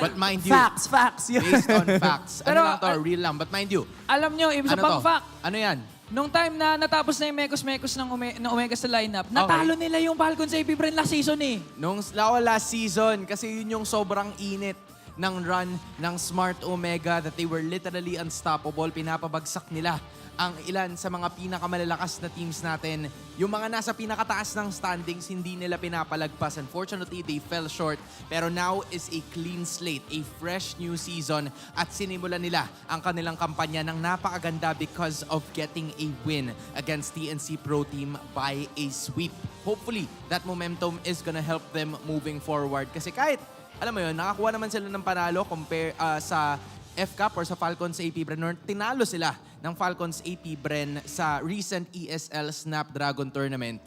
Speaker 14: But mind you,
Speaker 10: facts.
Speaker 14: Based on facts.
Speaker 9: Pero,
Speaker 14: ano lang to, real lang. But mind you,
Speaker 9: alam nyo, isa
Speaker 14: ano
Speaker 9: pang
Speaker 14: to?
Speaker 9: fact.
Speaker 14: Ano yan?
Speaker 9: Nung time na natapos na yung mekos-mekos ng Omega sa lineup, natalo nila yung Falcons APBren last season eh.
Speaker 14: Nung last season, kasi yun yung sobrang init ng run ng Smart Omega that they were literally unstoppable. Pinapabagsak nila ang ilan sa mga pinakamalalakas na teams natin. Yung mga nasa pinakataas ng standings, hindi nila pinapalagpas. Unfortunately, they fell short. Pero now is a clean slate, a fresh new season. At sinimulan nila ang kanilang kampanya ng napakaganda because of getting a win against TNC Pro Team by a sweep. Hopefully, that momentum is gonna help them moving forward. Kasi kahit, alam mo yun, nakakuha naman sila ng panalo compare sa FCAP or sa Falcons APBren, or tinalo sila ng Falcons APBren sa recent ESL Snapdragon Tournament.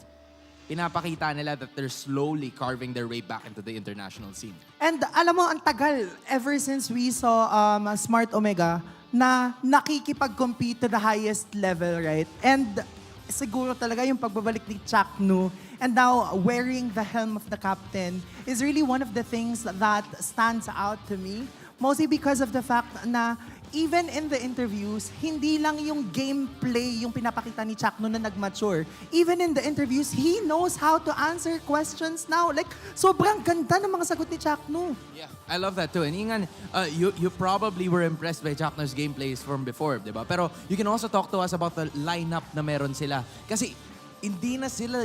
Speaker 14: Pinapakita nila that they're slowly carving their way back into the international scene.
Speaker 10: And alam mo, ang tagal, ever since we saw Smart Omega, na nakikipag-compete to the highest level, right? And siguro talaga yung pagbabalik ni Chaknu and now wearing the helm of the captain is really one of the things that stands out to me. Mostly because of the fact na even in the interviews, hindi lang yung gameplay yung pinapakita ni Chakno na nag-mature. Even in the interviews, he knows how to answer questions now. Like, sobrang ganda ng mga sagot ni Chakno.
Speaker 14: Yeah, I love that too. And Ingan, you probably were impressed by Chakno's gameplays from before, di ba? Pero you can also talk to us about the lineup na meron sila. Kasi hindi na sila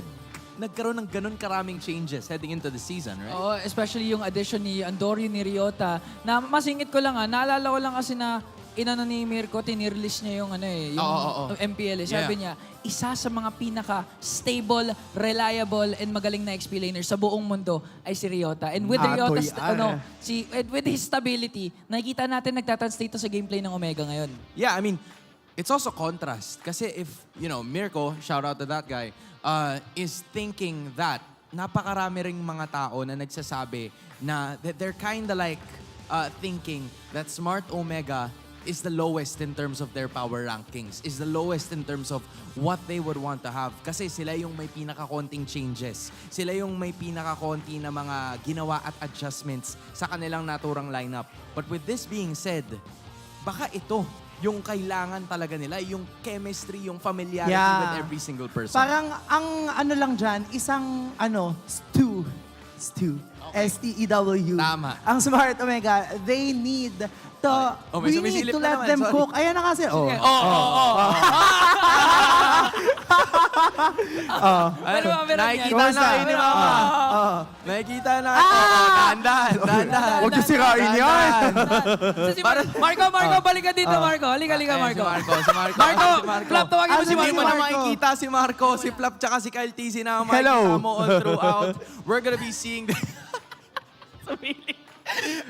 Speaker 14: nagkaroon ng ganun karaming changes heading into the season, right?
Speaker 9: Oo, especially yung addition ni Andorio ni Ryota. Na masingit ko lang naalala ko lang kasi na inano ni Mirko, tinirlist niya yung yung MPL. Sabi niya, isa sa mga pinaka-stable, reliable, and magaling na XP laner sa buong mundo ay si Ryota. And with Ryota's, with his stability, nakikita natin nagtatranslate sa gameplay ng Omega ngayon.
Speaker 14: Yeah, I mean, it's also contrast. Kasi if, Mirko, shout out to that guy, is thinking that napakarami ring mga tao na nagsasabi na they're kinda like thinking that Smart Omega is the lowest in terms of their power rankings, is the lowest in terms of what they would want to have. Kasi sila yung may pinaka-konting changes. Sila yung may pinaka-konti na mga ginawa at adjustments sa kanilang naturang lineup. But with this being said, baka ito yung kailangan talaga nila, yung chemistry, yung familiarity with every single person.
Speaker 10: Parang ang ano lang dyan, isang stew. Okay. S-T-E-W.
Speaker 14: Tama.
Speaker 10: Ang Smart Omega, they need to, we need to let them cook. Ayan na kasi.
Speaker 14: Nakikita na kayo ni Mama. Nakikita na. Dahan.
Speaker 5: Huwag niyo sirain yan.
Speaker 9: Si Marco, balik ka dito, Marco. Halika, Marco.
Speaker 14: Si Marco.
Speaker 9: Flap, tawagin mo si
Speaker 14: Hindi mo
Speaker 9: Marco.
Speaker 14: na makikita si Marco, si Flap, tsaka si KarlTzy na makikita
Speaker 5: Hello.
Speaker 14: mo all throughout. We're gonna be seeing them.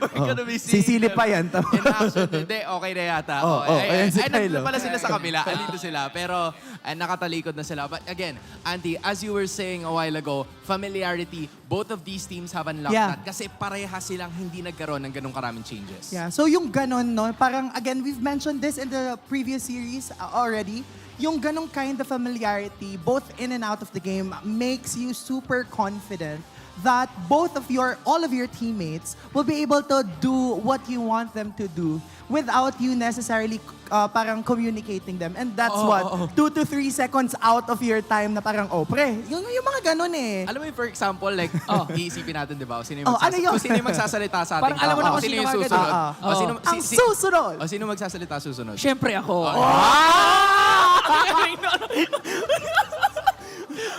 Speaker 14: We're gonna be seeing
Speaker 5: Sisilip pa yan.
Speaker 14: in action. Hindi, okay na yata.
Speaker 5: Ayan si
Speaker 14: nandito
Speaker 5: Kylo.
Speaker 14: pala sila sa kabila. Andito sila. Pero nakatalikod na sila. But again, Auntie, as you were saying a while ago, familiarity, both of these teams have unlocked
Speaker 10: Yeah.
Speaker 14: that. Kasi parehas silang hindi nagkaroon ng ganong karaming changes.
Speaker 10: Yeah, so yung ganon, no, parang again, we've mentioned this in the previous series already. Yung ganong kind of familiarity, both in and out of the game, makes you super confident that all of your teammates will be able to do what you want them to do without you necessarily parang communicating them. And that's 2 to 3 seconds out of your time na parang, pre, yung mga ganon eh.
Speaker 14: Alam mo yung for example, like, iisipin natin, di ba? Sino
Speaker 10: ano yun?
Speaker 14: kung sino yung magsasalita sa ating
Speaker 9: Parang alam mo na kung
Speaker 14: sino
Speaker 9: sino
Speaker 14: yung
Speaker 9: agad.
Speaker 14: susunod.
Speaker 10: Ang susunod!
Speaker 14: O sino magsasalita susunod?
Speaker 9: Siyempre ako.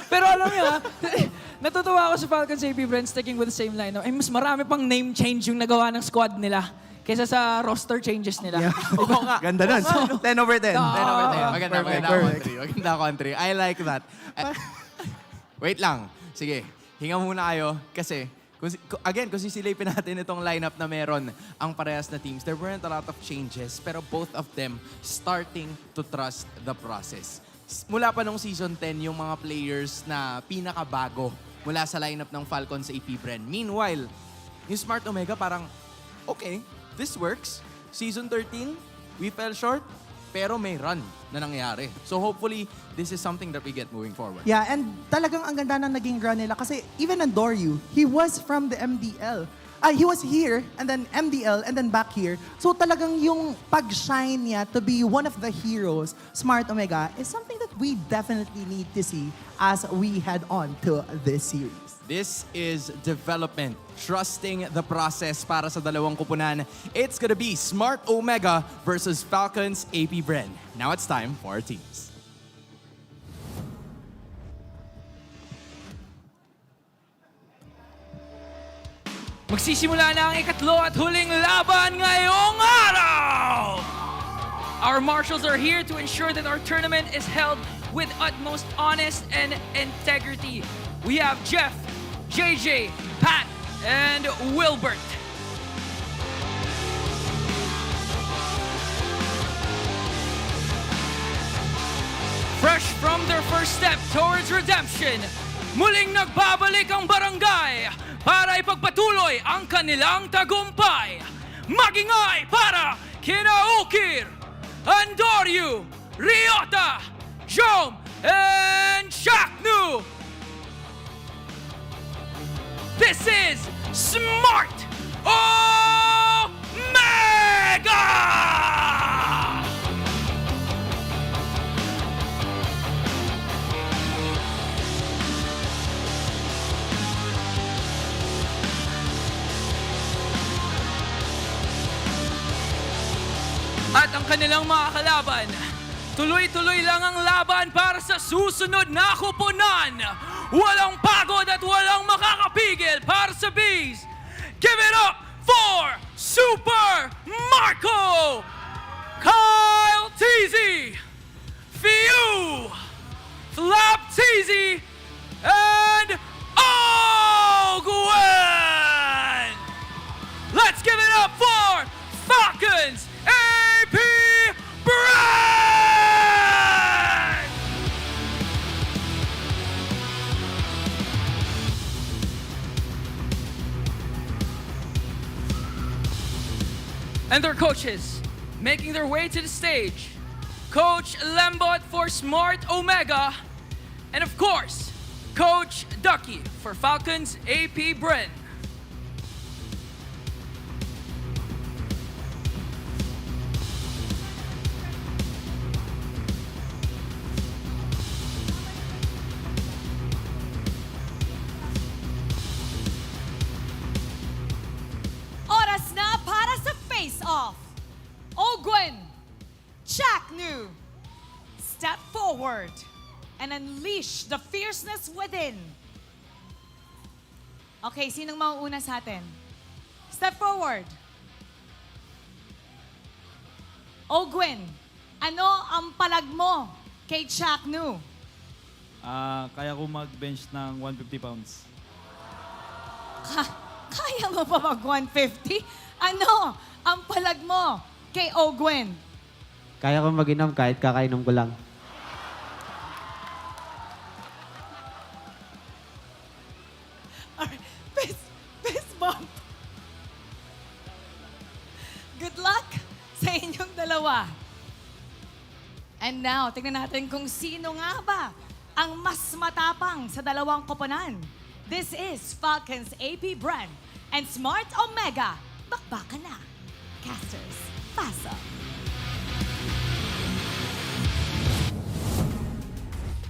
Speaker 9: Pero alam niyo natutuwa ako sa Falcons APBren sticking with the same lineup. Mas marami pang name change yung nagawa ng squad nila kaysa sa roster changes nila.
Speaker 14: Oo nga.
Speaker 5: Ganda nun. 10 over 10.
Speaker 14: 10 over 10. Maganda
Speaker 5: Perfect.
Speaker 14: country. Maganda country. I like that. Wait lang. Sige. Hinga muna kayo kasi kung sisilipin natin itong lineup na meron ang parehas na teams, there weren't a lot of changes pero both of them starting to trust the process. Mula pa nung season 10, yung mga players na pinakabago mula sa lineup ng Falcons sa APBren. Meanwhile, yung Smart Omega parang, okay, this works. Season 13, we fell short, pero may run na nangyari. So hopefully, this is something that we get moving forward.
Speaker 10: Yeah, and talagang ang ganda ng naging run nila kasi even Andoryu, he was from the MDL. He was here, and then MDL, and then back here. So talagang yung pag-shine niya to be one of the heroes, Smart Omega, is something that we definitely need to see as we head on to this series.
Speaker 14: This is development, trusting the process para sa dalawang kupunan. It's gonna be Smart Omega versus Falcons APBren. Now it's time for our teams.
Speaker 9: Magsisimula na ang ikatlo at huling laban ngayong araw! Our marshals are here to ensure that our tournament is held with utmost honest and integrity. We have Jeff, JJ, Pat, and Wilbert. Fresh from their first step towards redemption, muling nagbabalik ang barangay para ipagpatuloy ang kanilang tagumpay. Magingay para kina Ukir, Andoryu, Ryota, Jom, and Shaknu. This is Smart Omega! At ang kanilang mga kalaban, tuloy-tuloy lang ang laban para sa susunod na kupunan. Walang pagod at walang makakapigil para sa Bees. Give it up for Super Marco, KarlTzy, Fiu, FlapTzy, and Owgwen. Let's give it up for Falcons APBren! And their coaches making their way to the stage. Coach Lembot for Smart Omega. And of course, Coach Ducky for Falcons APBren.
Speaker 12: Oras na para sa face-off. Owgwen, Shaknu, step forward and unleash the fierceness within. Okay, sinong mauuna sa atin? Step forward. Owgwen, ano ang palag mo kay Chaknu?
Speaker 16: Kaya ko mag-bench ng 150 pounds.
Speaker 12: Kaya mo pa mag 150? Ano ang palag mo kay Owgwen?
Speaker 17: Kaya ko mag-inom kahit kakainom ko lang.
Speaker 12: Fist bump. Good luck sa inyong dalawa. And now, tingnan natin kung sino nga ba ang mas matapang sa dalawang koponan. This is Falcons APBren and Smart Omega. Bakbaka na. Casters, pasa.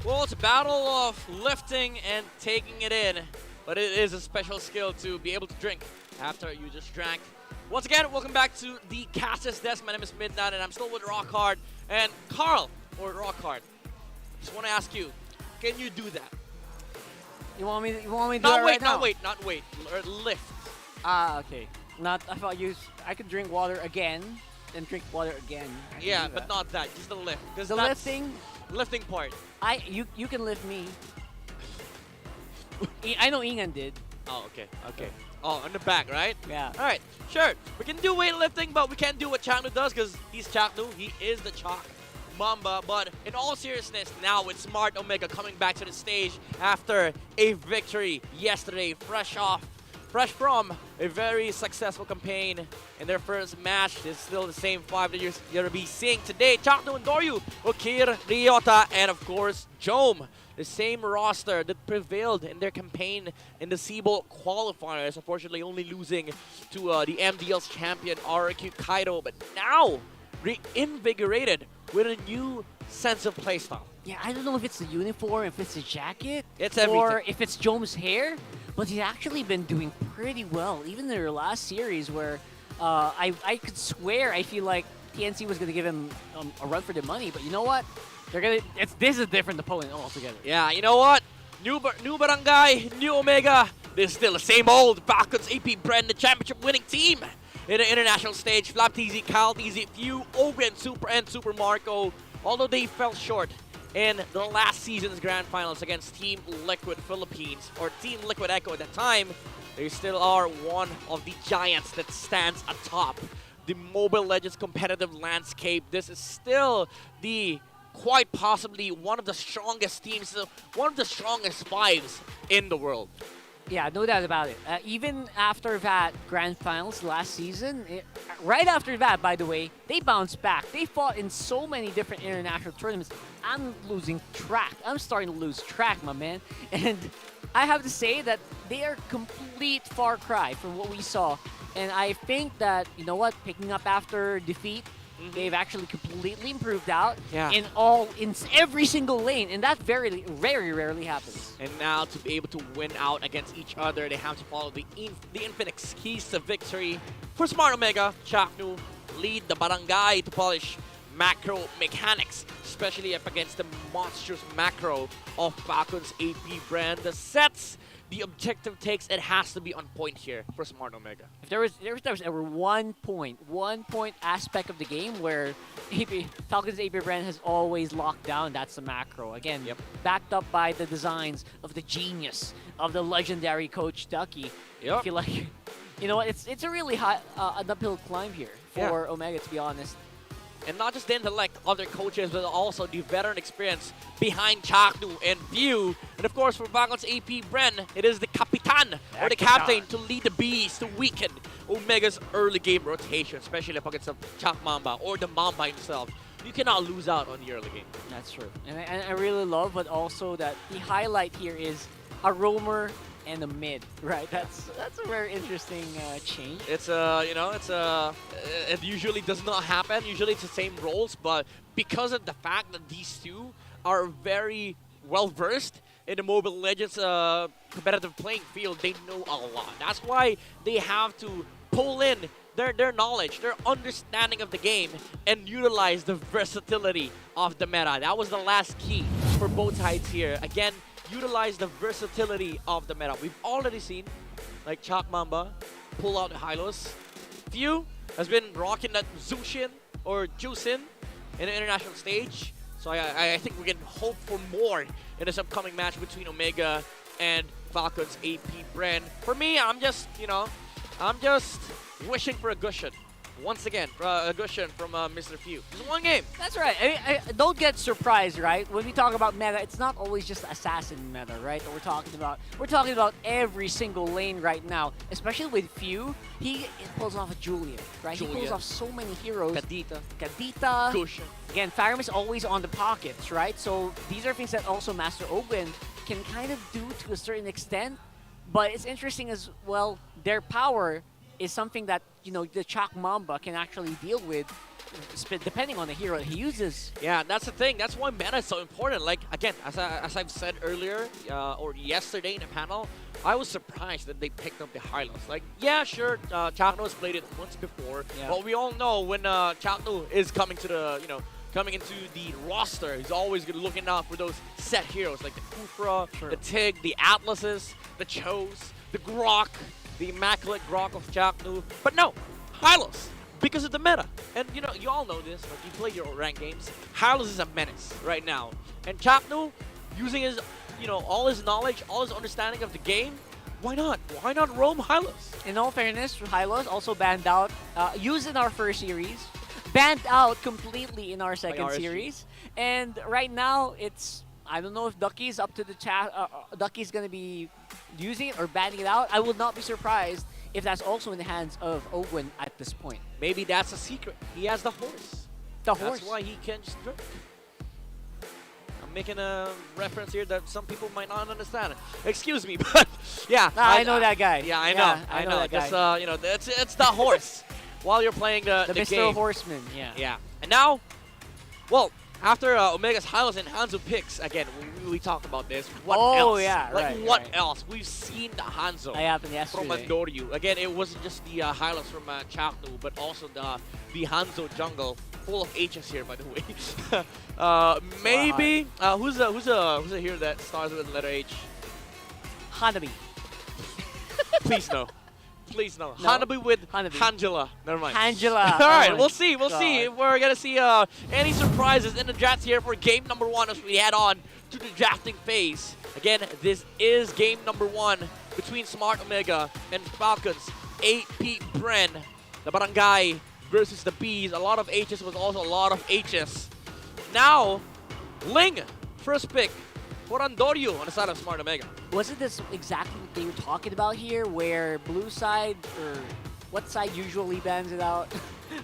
Speaker 11: Well, it's a battle of lifting and taking it in, but it is a special skill to be able to drink after you just drank. Once again, welcome back to the Casters Desk. My name is Midnight, and I'm still with Rockhard and Karl, or Rockhard. Just want to ask you, can you do that?
Speaker 15: You want me to do it
Speaker 11: Not
Speaker 15: right
Speaker 11: wait,
Speaker 15: now?
Speaker 11: not wait. Lift.
Speaker 15: Okay. I thought I could drink water again, then drink water again. I can
Speaker 11: Yeah,
Speaker 15: do
Speaker 11: but
Speaker 15: that.
Speaker 11: not that. Just the lift. Because
Speaker 15: The lifting?
Speaker 11: Lifting part.
Speaker 15: You can lift me. I know Ingan did.
Speaker 11: Oh, okay. Oh, on the back, right?
Speaker 15: Yeah.
Speaker 11: All right, sure. We can do weightlifting, but we can't do what Chaknu does because he's Chaknu. He is the Chalk Mamba. But in all seriousness, now with Smart Omega coming back to the stage after a victory yesterday, fresh from a very successful campaign in their first match. It's still the same five that you're going to be seeing today. Chaknu and Doryu, Okir, Ryota, and of course, Jome. The same roster that prevailed in their campaign in the Seabolt qualifiers, unfortunately only losing to the MDL's champion, RQ Kaido, but now reinvigorated with a new sense of playstyle.
Speaker 15: Yeah, I don't know if it's the uniform, if it's the jacket,
Speaker 11: It's
Speaker 15: or
Speaker 11: everything.
Speaker 15: if it's Jome's hair, but he's actually been doing pretty well, even in their last series where I could swear I feel like TNC was going to give him a run for the money, but you know what? This is a different opponent altogether.
Speaker 11: Yeah, you know what? New Barangay, new Omega. This is still the same old Falcons APBren, the championship winning team in the international stage. FLAPTZ, KarlTzy, Few, Owgwen, Super, and Super Marco. Although they fell short in the last season's grand finals against Team Liquid Philippines, or Team Liquid Echo at that time, they still are one of the giants that stands atop the Mobile Legends competitive landscape. This is still quite possibly one of the strongest teams, one of the strongest fives in the world.
Speaker 15: Yeah, no doubt about it. Even after that grand finals last season, right after that, by the way, they bounced back. They fought in so many different international tournaments. I'm losing track. I'm starting to lose track, my man. And I have to say that they are complete far cry from what we saw. And I think that, you know what, picking up after defeat, they've actually completely improved out in every single lane, and that very rarely happens.
Speaker 11: And now to be able to win out against each other, they have to follow the infinite keys to victory. For Smart Omega, Chaknu lead the barangay to polish macro mechanics, especially up against the monstrous macro of Falcons APBren. The sets, the objective takes, it has to be on point here for Smart Omega.
Speaker 15: If there was ever one point aspect of the game where Falcons APBren has always locked down, that's the macro. Again, backed up by the designs of the genius of the legendary Coach Ducky. I feel like, you know what, it's a really high, an uphill climb here for Omega, to be honest.
Speaker 11: And not just the intellect of their coaches, but also the veteran experience behind Chaknu and View. And of course, for Falcons APBren, it is the Kapitan, or the captain, to lead the Bees to weaken Omega's early game rotation, especially up against the Chak Mamba or the Mamba himself. You cannot lose out on the early game.
Speaker 15: That's true. And I really love, but also that the highlight here is a roamer and a mid, right? That's a very interesting change.
Speaker 11: It's it usually does not happen. Usually it's the same roles, but because of the fact that these two are very well versed in the Mobile Legends competitive playing field, they know a lot. That's why they have to pull in their knowledge, their understanding of the game, and utilize the versatility of the meta. That was the last key for both sides here. Again, utilize the versatility of the meta. We've already seen, like Chak Mamba, pull out the Hylos. Few has been rocking that Zushin or Jusin in the international stage. So I think we can hope for more in this upcoming match between Omega and Falcons APBren. For me, I'm just wishing for a cushion. Once again, a cushion from Mr. Few. Just one game.
Speaker 15: That's right. I don't get surprised, right? When we talk about meta, it's not always just assassin meta, right? That we're talking about every single lane right now. Especially with Few, he pulls off a Julian, right? He pulls off so many heroes. Kadita.
Speaker 11: Cushion.
Speaker 15: Again, Farum is always on the pockets, right? So these are things that also Master Owgwen can kind of do to a certain extent. But it's interesting as well, their power is something that, you know, the Chak Mamba can actually deal with depending on the hero that he uses.
Speaker 11: Yeah, that's the thing. That's why meta is so important. Like, again, as I've said earlier, or yesterday in the panel, I was surprised that they picked up the Hylos. Like, yeah, sure, Chakno has played it once before, but we all know when Chakno is coming to the, coming into the roster, he's always looking out for those set heroes like the Kufra, the Tig, the Atlases, the Chos, the Grok, the immaculate Grok of Chaknu. But no, Hylos, because of the meta. And you all know this, like you play your ranked games, Hylos is a menace right now. And Chaknu, using his, all his knowledge, all his understanding of the game, why not? Why not roam Hylos?
Speaker 15: In all fairness, Hylos also banned out, used in our first series, banned out completely in our second series. And right now, I don't know if Ducky's up to the chat. Ducky's going to be using it or banning it out. I would not be surprised if that's also in the hands of Owgwen at this point.
Speaker 11: Maybe that's a secret. He has the horse. That's why he can just drink. I'm making a reference here that some people might not understand. Excuse me, but yeah.
Speaker 15: I know that guy.
Speaker 11: Yeah, I know. I know.
Speaker 15: That guy.
Speaker 11: Just, it's the horse while you're playing the
Speaker 15: Mr.
Speaker 11: game.
Speaker 15: Horseman, yeah.
Speaker 11: Yeah. And now, well, after Omega's Hylos and Hanzo picks, again, we talked about this. What else?
Speaker 15: Yeah,
Speaker 11: what else? We've seen the Hanzo
Speaker 15: happened yesterday.
Speaker 11: from Andoryu. Again, it wasn't just the Hylos from Chaknu, but also the Hanzo jungle, full of H's here, by the way. Maybe who's a hero that starts with the letter H?
Speaker 15: Hanabi.
Speaker 11: Please no. Please no. Hanabi with Hangela. Never mind.
Speaker 15: Hangela.
Speaker 11: All right, we'll see. We'll see if we're going to see any surprises in the draft here for game number 1 as we head on to the drafting phase. Again, this is game number 1 between Smart Omega and Falcons. APBren, the Barangay versus the Bees. A lot of H's was also a lot of H's. Now, Ling, first pick for Andoryu on the side of Smart Omega.
Speaker 15: Wasn't this exactly what they were talking about here, where blue side, or what side usually bans it out,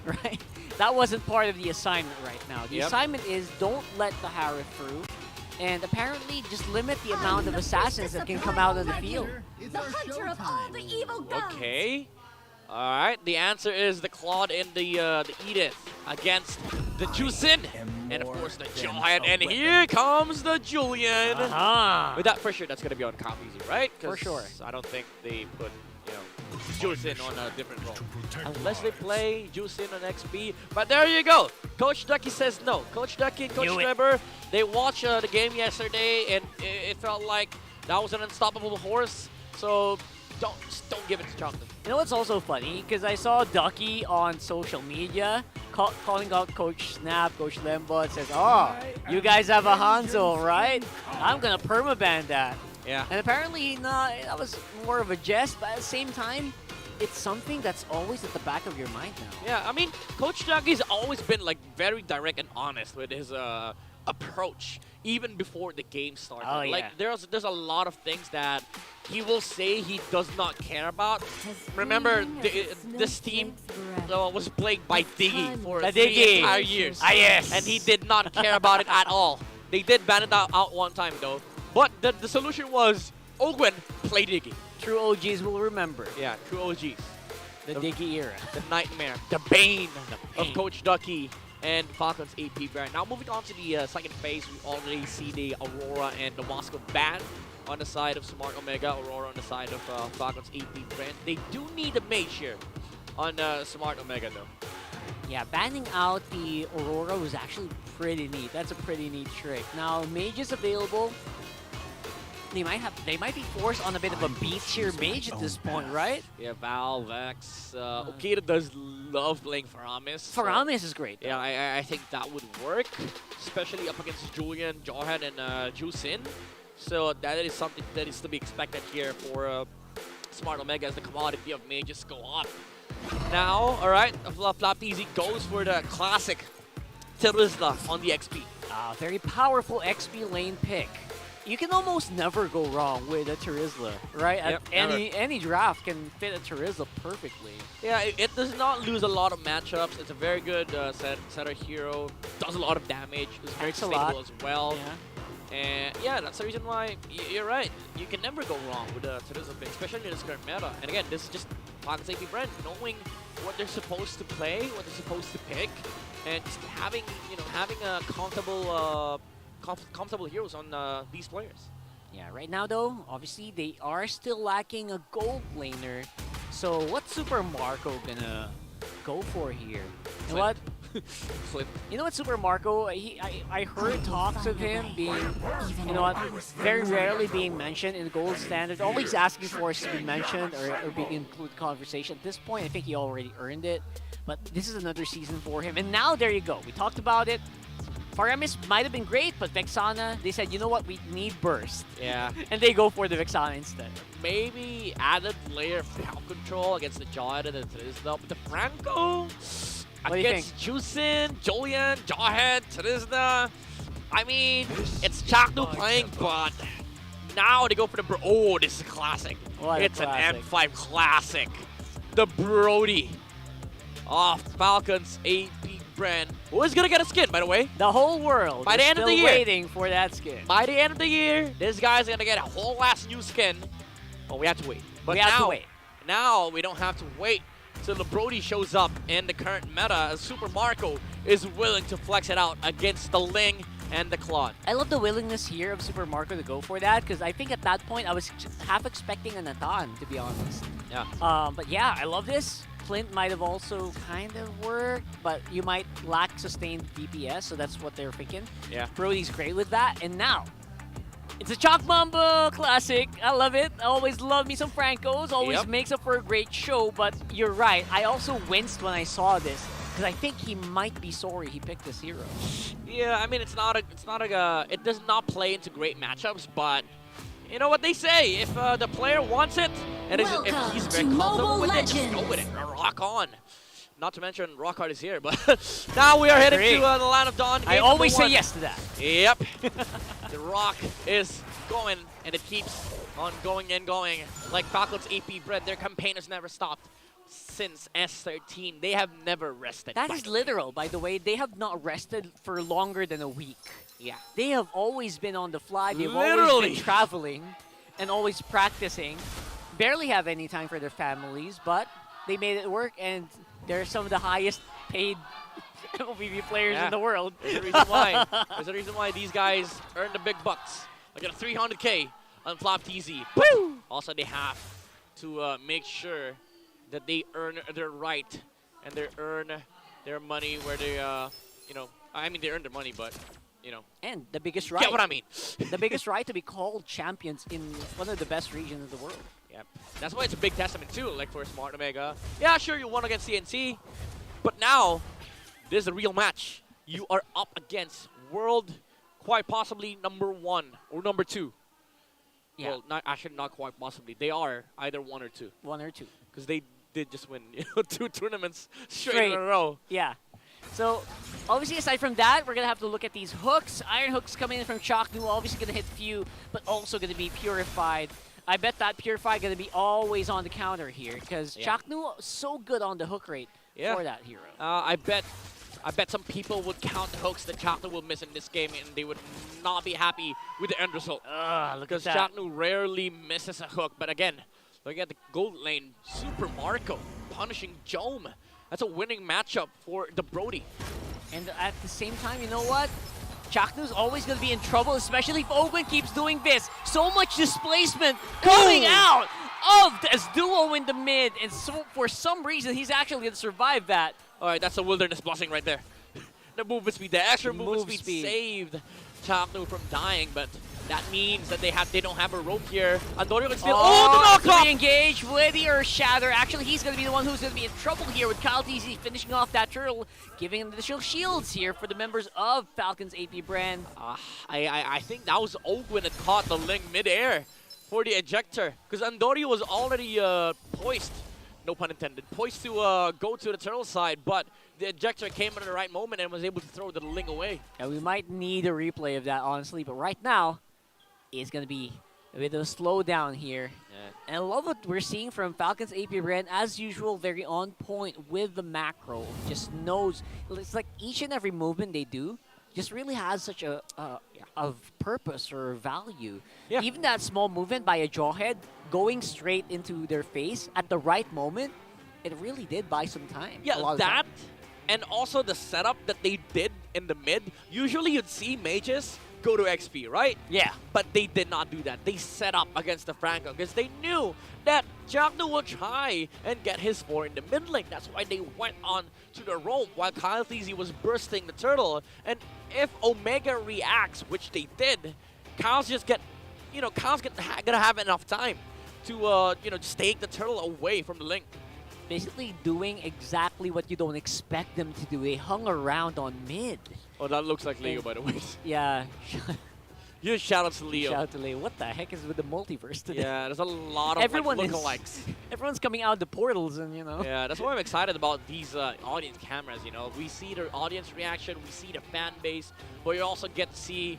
Speaker 15: right? That wasn't part of the assignment right now. The assignment is don't let the Harith through, and apparently just limit the amount of assassins that can come out of the field.
Speaker 12: The hunter of all the evil gods.
Speaker 11: Okay. All right. The answer is the Claude and the Edith against the Jusin. And of course the Giant. And here comes the Julian. With that, for sure, that's going to be on KarlTzy, right?
Speaker 15: For sure.
Speaker 11: I don't think they put, Jusin on a different role. Unless they play Jusin on XP. But there you go. Coach Ducky says no. Coach Ducky and Coach Trevor, they watched the game yesterday, and it felt like that was an unstoppable horse. So don't give it to Chocolate.
Speaker 15: You know what's also funny? Because I saw Ducky on social media calling out Coach Snap, Coach Lembo, and says, "Oh, you guys have a Hanzo, right? I'm gonna permaban that."
Speaker 11: Yeah.
Speaker 15: And apparently, that was more of a jest, but at the same time, it's something that's always at the back of your mind now.
Speaker 11: Yeah, I mean, Coach Ducky's always been like very direct and honest with his approach, even before the game started.
Speaker 15: Oh, yeah.
Speaker 11: Like there's a lot of things that he will say he does not care about. Remember, this team was plagued by Diggy for
Speaker 15: The
Speaker 11: 3
Speaker 15: Diggy.
Speaker 11: entire years.
Speaker 15: Ah, yes.
Speaker 11: And he did not care about it at all. They did ban it out one time though. But the solution was Owgwen play Diggy.
Speaker 15: True OGs will remember.
Speaker 11: Yeah, true OGs.
Speaker 15: The Diggy era.
Speaker 11: The nightmare. The bane of Coach Ducky and Falcons APBren. Now moving on to the second phase, we already see the Aurora and the Moscow ban on the side of Smart Omega, Aurora on the side of Falcons APBren. They do need a mage here on Smart Omega though.
Speaker 15: Yeah, banning out the Aurora was actually pretty neat. That's a pretty neat trick. Now, mage is available. they might be forced on a bit of a B tier mage at this point, right?
Speaker 11: Yeah, Val, Vex. Okita does love playing Faramis.
Speaker 15: Faramis is great.
Speaker 11: Yeah, I think that would work, especially up against Julian, Jarhead, and Juicin. So that is something that is to be expected here for Smart Omega as the commodity of mages go up. Now, all right, FNOP goes for the classic Terizla on the XP.
Speaker 15: Very powerful XP lane pick. You can almost never go wrong with a Terizla, right?
Speaker 11: Yep,
Speaker 15: Any draft can fit a Terizla perfectly.
Speaker 11: Yeah, it does not lose a lot of matchups. It's a very good setter hero. Does a lot of damage. It's very sustainable as well.
Speaker 15: Yeah.
Speaker 11: And yeah, that's the reason why you're right. You can never go wrong with a Terizla pick, especially in this current meta. And again, this is just APBren knowing what they're supposed to play, what they're supposed to pick, and just having a comfortable heroes on these players.
Speaker 15: Yeah, right now though, obviously they are still lacking a gold laner. So what's Super Marco gonna go for here? You know what?
Speaker 11: Flip.
Speaker 15: You know what, Super Marco? I heard talks of him being, you know what, very rarely being mentioned in the gold standard. All he's asking for is to be mentioned or being included in conversation. At this point, I think he already earned it. But this is another season for him. And now there you go. We talked about it. Faramis might have been great, but Vexana, they said, you know what, we need burst.
Speaker 11: Yeah.
Speaker 15: And they go for the Vexana instead.
Speaker 11: Maybe added layer of crowd control against the Jawhead and the Terizla. But the Franco against Juicin, Julian, Jawhead, Terizla. I mean, it's Chaknu playing, but now they go for the oh, this is a classic. It's an M5 classic. The Brody of Falcons APBren. Who is gonna get a skin, by the way?
Speaker 15: The whole world
Speaker 11: by the end of the year,
Speaker 15: waiting for that skin.
Speaker 11: By the end of the year, this guy's gonna get a whole last new skin. Oh, we have to wait. But
Speaker 15: we have to wait.
Speaker 11: Now we don't have to wait till the Brody shows up in the current meta as Super Marco is willing to flex it out against the Ling and the Claude.
Speaker 15: I love the willingness here of Super Marco to go for that because I think at that point I was half expecting a Nathan, to be honest.
Speaker 11: Yeah.
Speaker 15: But yeah, I love this. Flint might have also kind of worked, but you might lack sustained DPS, so that's what they're thinking.
Speaker 11: Yeah.
Speaker 15: Brody's great with that, and now it's a Chalk Mamba classic. I love it. I always love me some Francos. Always makes up for a great show, but you're right. I also winced when I saw this because I think he might be sorry he picked this hero.
Speaker 11: Yeah, I mean it does not play into great matchups, but you know what they say, if the player wants it, and if he's very comfortable with it, just go with it. Rock on. Not to mention, Rock Hard is here, but now we are heading to the Land of Dawn.
Speaker 15: I always say yes to that.
Speaker 11: Yep. The Rock is going, and it keeps on going and going. Like Falcons APBren, their campaign has never stopped since S13. They have never rested.
Speaker 15: That is literal, by the way. They have not rested for longer than a week.
Speaker 11: Yeah.
Speaker 15: They have always been on the fly. They've always been traveling and always practicing. Barely have any time for their families, but they made it work, and they're some of the highest paid MLBB players in the world.
Speaker 11: There's a reason why. There's a reason why these guys earn the big bucks. They got a 300K on FNOP.
Speaker 15: Woo!
Speaker 11: Also, they have to make sure that they earn their right and they earn their money where they, I mean, they earn their money, but,
Speaker 15: And the biggest right.
Speaker 11: Get what I mean.
Speaker 15: The biggest right to be called champions in one of the best regions of the world.
Speaker 11: Yep. That's why it's a big testament, too, like for Smart Omega. Yeah, sure, you won against CNC, but now this is a real match. You are up against world, quite possibly #1 or #2.
Speaker 15: Yeah.
Speaker 11: Well, actually not quite possibly. They are either 1 or 2.
Speaker 15: 1 or 2.
Speaker 11: Because they did just win 2 tournaments straight in a row.
Speaker 15: Yeah. So, obviously, aside from that, we're going to have to look at these hooks. Iron hooks coming in from Chaknu, obviously going to hit few, but also going to be purified. I bet that purified going to be always on the counter here because Chaknu so good on the hook rate for that hero.
Speaker 11: I bet some people would count the hooks that Chaknu will miss in this game, and they would not be happy with the end result.
Speaker 15: Because
Speaker 11: Chaknu rarely misses a hook. But again, look at the gold lane. Super Marco punishing Jome. That's a winning matchup for the Brody.
Speaker 15: And at the same time, you know what? Chaknu's always going to be in trouble, especially if Owgwen keeps doing this. So much displacement coming out of this duo in the mid. And so for some reason, he's actually going to survive that.
Speaker 11: All right, that's a wilderness blessing right there. The movement speed, the extra movement speed saved Chaknu from dying, but That means that they don't have a rope here. Andorio can still...
Speaker 15: Oh,
Speaker 11: the knockoff!
Speaker 15: re-engage with the Earth Shatter. Actually, he's going to be the one who's going to be in trouble here with KarlTzy finishing off that turtle, giving him additional shields here for the members of Falcon's APBren.
Speaker 11: I think that was Owgwen that caught the link mid-air for the ejector. Because Andorio was already poised, no pun intended, poised to go to the turtle side, but the ejector came at the right moment and was able to throw the Ling away.
Speaker 15: Yeah, we might need a replay of that, honestly, but right now, it's going to be a bit of a slowdown here. And I love what we're seeing from Falcon's APBren. As usual, very on point with the macro. Just knows, it's like each and every movement they do just really has such a purpose or value.
Speaker 11: Yeah.
Speaker 15: Even that small movement by a jawhead going straight into their face at the right moment, it really did buy some time.
Speaker 11: Yeah,
Speaker 15: a lot of
Speaker 11: that,
Speaker 15: time.
Speaker 11: and also the setup that they did in the mid. Usually you'd see mages go to XP, right?
Speaker 15: Yeah.
Speaker 11: But they did not do that. They set up against the Franco because they knew that Jackdo would try and get his 4 in the mid lane. That's why they went on to the rope while KarlTzy was bursting the turtle. And if Omega reacts, which they did, Kyle's just get, Kyle's gonna have enough time to, just take the turtle away from the link.
Speaker 15: Basically doing exactly what you don't expect them to do. They hung around on mid.
Speaker 11: Oh, that looks like Leo, by the way.
Speaker 15: Yeah.
Speaker 11: Huge shout out to Leo.
Speaker 15: Shout out to Leo. What the heck is with the multiverse today?
Speaker 11: Yeah, there's a lot of lookalikes.
Speaker 15: Everyone's coming out of the portals and,
Speaker 11: Yeah, that's why I'm excited about these audience cameras, We see the audience reaction, we see the fan base, but you also get to see,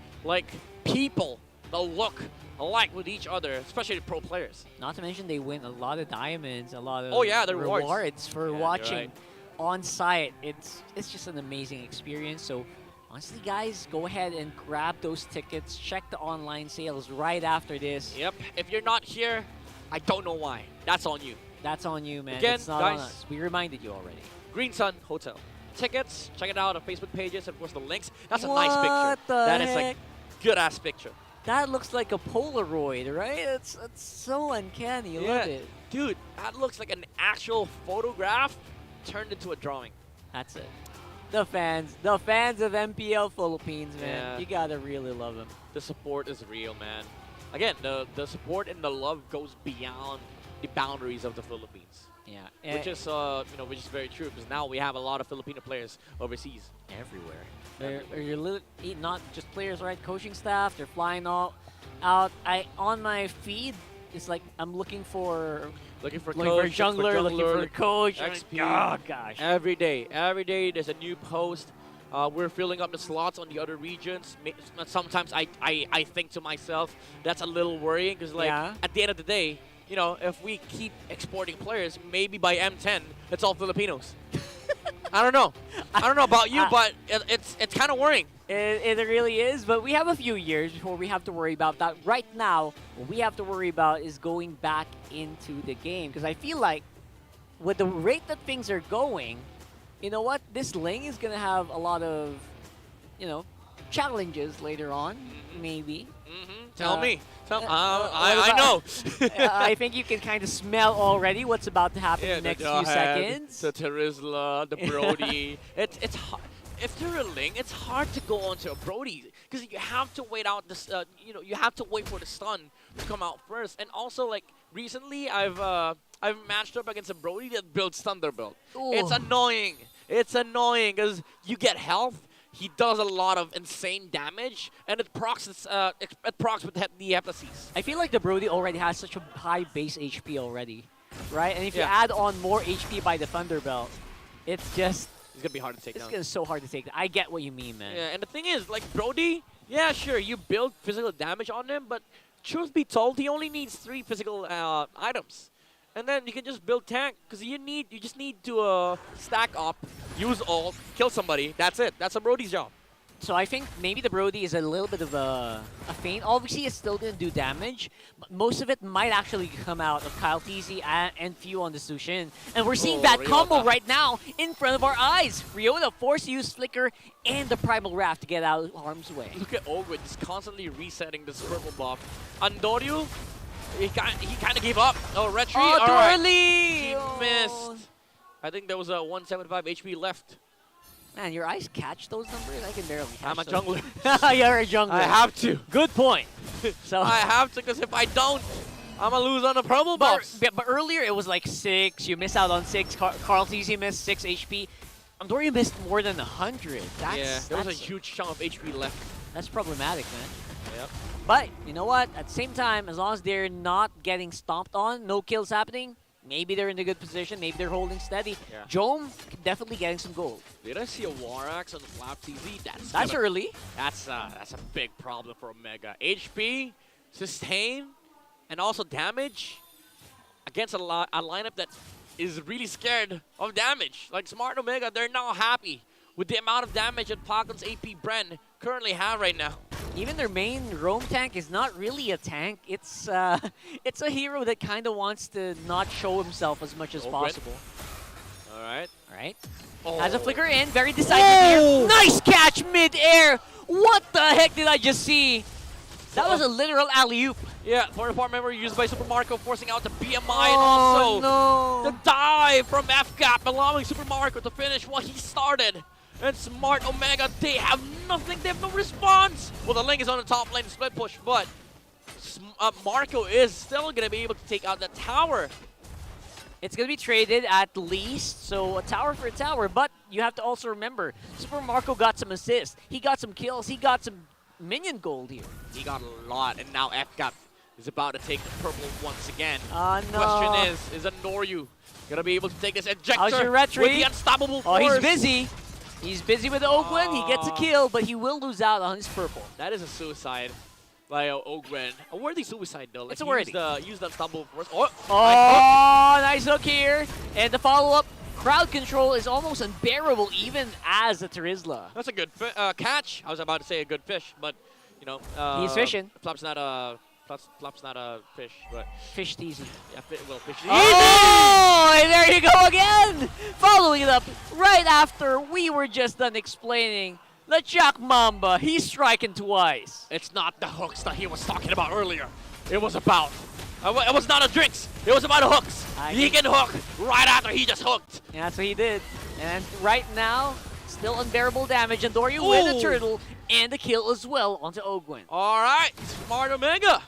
Speaker 11: people that look alike with each other, especially the pro players.
Speaker 15: Not to mention they win a lot of diamonds, a lot of
Speaker 11: the rewards
Speaker 15: for watching on site. It's just an amazing experience. So honestly, guys, go ahead and grab those tickets. Check the online sales right after this.
Speaker 11: Yep. If you're not here, I don't know why. That's on you.
Speaker 15: That's on you, man.
Speaker 11: Again,
Speaker 15: it's not
Speaker 11: guys,
Speaker 15: on us. We reminded you already.
Speaker 11: Green Sun Hotel. Tickets, check it out on Facebook pages, of course the links. That's a
Speaker 15: What
Speaker 11: nice picture.
Speaker 15: the
Speaker 11: That is
Speaker 15: heck?
Speaker 11: a good-ass picture.
Speaker 15: That looks like a Polaroid, right? It's so uncanny. I love it.
Speaker 11: Dude, that looks like an actual photograph turned into a drawing.
Speaker 15: That's it. The fans of MPL Philippines, man.
Speaker 11: Yeah.
Speaker 15: You gotta really love them.
Speaker 11: The support is real, man. Again, the support and the love goes beyond the boundaries of the Philippines.
Speaker 15: Yeah,
Speaker 11: which is which is very true because now we have a lot of Filipino players overseas.
Speaker 15: Everywhere. They're not just players, right? Coaching staff. They're flying out. On my feed, it's like I'm looking for
Speaker 11: coach,
Speaker 15: jungler, looking for coach.
Speaker 11: XP.
Speaker 15: Oh gosh.
Speaker 11: Every day there's a new post. We're filling up the slots on the other regions. Sometimes I think to myself that's a little worrying because at the end of the day, if we keep exporting players, maybe by M10, it's all Filipinos. I don't know. I don't know about you, but it's kind of worrying.
Speaker 15: It really is, but we have a few years before we have to worry about that. Right now, what we have to worry about is going back into the game because I feel like with the rate that things are going, you know what? This Ling is going to have a lot of, challenges later on, maybe.
Speaker 11: Tell me. I know.
Speaker 15: I think you can kind of smell already what's about to happen in the next few seconds.
Speaker 11: The Terizla, the Brody. it's hard. If they're a Ling, it's hard to go onto a Brody because you have to wait out this. You have to wait for the stun to come out first. And also, recently, I've matched up against a Brody that builds Thunderbolt.
Speaker 15: Ooh.
Speaker 11: It's annoying. It's annoying because you get health. He does a lot of insane damage, and it procs with the FCs.
Speaker 15: I feel like the Brody already has such a high base HP already, right? And if you add on more HP by the Thunderbelt, it's just...
Speaker 11: It's going to be hard to take down.
Speaker 15: It's going to be so hard to take down. I get what you mean, man.
Speaker 11: Yeah, and the thing is, Brody, yeah, sure, you build physical damage on him, but truth be told, he only needs 3 physical items. And then you can just build tank, because you just need to stack up, use ult, kill somebody. That's it. That's a Brody's job.
Speaker 15: So I think maybe the Brody is a little bit of a feint. Obviously, it's still going to do damage, but most of it might actually come out of KarlTzy and Few on the Sushin. And we're seeing that combo right now in front of our eyes. Ryota forced to use Flicker and the Primal Wrath to get out of harm's way.
Speaker 11: Look at Owgwen just constantly resetting this purple buff. Andorio, he kind of gave up. Oh, retreat.
Speaker 15: Oh, too early!
Speaker 11: He missed. I think there was a 175 HP left.
Speaker 15: Man, your eyes catch those numbers? I can barely catch
Speaker 11: I'm a
Speaker 15: those.
Speaker 11: jungler.
Speaker 15: You're a jungler.
Speaker 11: I have to.
Speaker 15: Good point. So
Speaker 11: I have to, because if I don't, I'm going to lose on the purple buffs.
Speaker 15: but earlier it was like 6. You miss out on 6. KarlTzy missed 6 HP. Andorio missed more than 100.
Speaker 11: Yeah, there was a huge chunk of HP left.
Speaker 15: That's problematic, man.
Speaker 11: Yep.
Speaker 15: But you know what? At the same time, as long as they're not getting stomped on, no kills happening, maybe they're in a good position. Maybe they're holding steady.
Speaker 11: Yeah.
Speaker 15: Jome definitely getting some gold.
Speaker 11: Did I see a War Axe on the Flap TZ?
Speaker 15: That's early.
Speaker 11: That's a big problem for Omega. HP, sustain, and also damage against a lineup that is really scared of damage. Like Smart Omega, they're now happy with the amount of damage that Falcon's APBren currently have right now.
Speaker 15: Even their main roam tank is not really a tank. It's it's a hero that kind of wants to not show himself as much as possible.
Speaker 11: All right.
Speaker 15: Has a flicker in, very decisive here. Nice catch mid-air. What the heck did I just see? That was a literal alley-oop.
Speaker 11: Yeah, for part memory used by Super Marco, forcing out the BMI and also the dive from FCAP, allowing Super Marco to finish what he started. And Smart Omega, they have nothing, they have no response. Well, the Link is on the top lane, split push, but Marco is still going to be able to take out the tower.
Speaker 15: It's going to be traded at least, so a tower for a tower, but you have to also remember, Super Marco got some assists, he got some kills, he got some minion gold here.
Speaker 11: He got a lot, and now FCAP is about to take the purple once again.
Speaker 15: No.
Speaker 11: Question is Andorio gonna be able to take this ejector
Speaker 15: How's your
Speaker 11: with
Speaker 15: retreat?
Speaker 11: the unstoppable
Speaker 15: Oh,
Speaker 11: force?
Speaker 15: he's busy. He's busy with Owgwen. He gets a kill, but he will lose out on his purple.
Speaker 11: That is a suicide by Owgwen. A worthy suicide, though. Like,
Speaker 15: It's a worthy.
Speaker 11: Use the unstoppable force.
Speaker 15: Nice hook here. And the follow-up, crowd control is almost unbearable, even as a Terizla.
Speaker 11: That's a good catch. I was about to say a good fish, but, you know.
Speaker 15: He's fishing.
Speaker 11: Flop's not a fish, but...
Speaker 15: Fish teasing.
Speaker 11: Yeah, fish teasing.
Speaker 15: Oh, and there you go again! Following it up right after we were just done explaining the Jack Mamba. He's striking twice.
Speaker 11: It's not the hooks that he was talking about earlier. It was about... it was not a drinks. It was about hooks. He can hook right after he just hooked.
Speaker 15: Yeah, that's what he did. And right now, still unbearable damage. And Andorio with a turtle and a kill as well onto Owgwen.
Speaker 11: All right, Smart Omega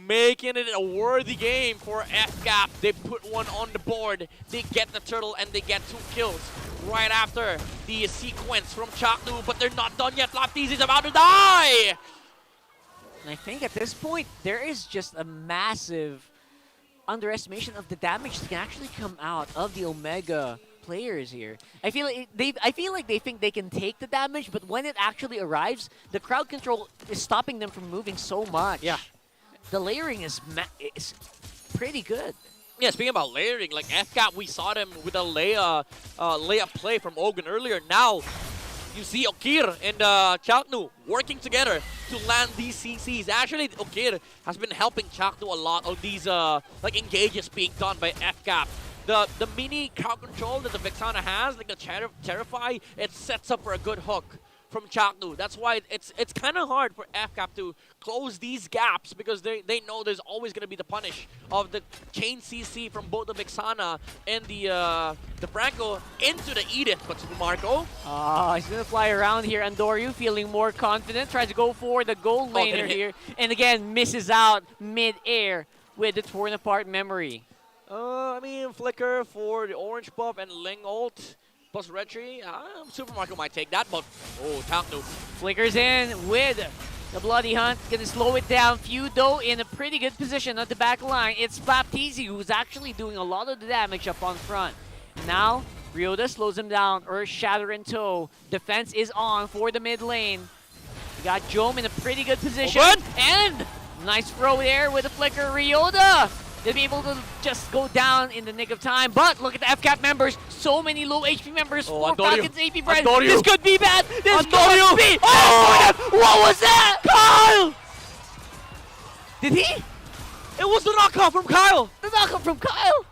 Speaker 11: making it a worthy game for FCAP. They put one on the board. They get the turtle and they get 2 kills right after the sequence from Chaknu, but they're not done yet. FlopTzy is about to die.
Speaker 15: And I think at this point, there is just a massive underestimation of the damage that can actually come out of the Omega players here. I feel like they think they can take the damage, but when it actually arrives, the crowd control is stopping them from moving so much.
Speaker 11: Yeah.
Speaker 15: The layering is pretty good.
Speaker 11: Yeah, speaking about layering, like FCAP, we saw them with a layup play from Owgwen earlier. Now, you see Okir and Chaknu working together to land these CCs. Actually, Okir has been helping Chaknu a lot on these like engages being done by FCAP. The mini crowd control that the Vexana has, like the Terrify, it sets up for a good hook from Chaknu. That's why it's kind of hard for FCAP to close these gaps, because they know there's always going to be the punish of the chain CC from both the Vexana and the Franco into the Edith. But Super Marco,
Speaker 15: he's going to fly around here. Andorio feeling more confident, tries to go for the gold laner here, and again misses out mid-air with the torn apart memory.
Speaker 11: I mean, Flicker for the orange buff and Ling ult plus Retry. Super Marco might take that, but Chaknu
Speaker 15: flickers in with the Bloody Hunt. Gonna slow it down. Feudo in a pretty good position at the back line. It's FlopTzy who's actually doing a lot of the damage up on front. Now, Ryoda slows him down. Earth Shatter in tow. Defense is on for the mid lane. We got Jome in a pretty good position. And nice throw there with the flicker. Ryoda! They'll be able to just go down in the nick of time. But look at the FCAP members. So many low HP members for Falcon's APBren. This could be bad. This could be. What was that?
Speaker 11: Kyle!
Speaker 15: Did he?
Speaker 11: It was the knockoff from Kyle.
Speaker 15: The knockoff from Kyle.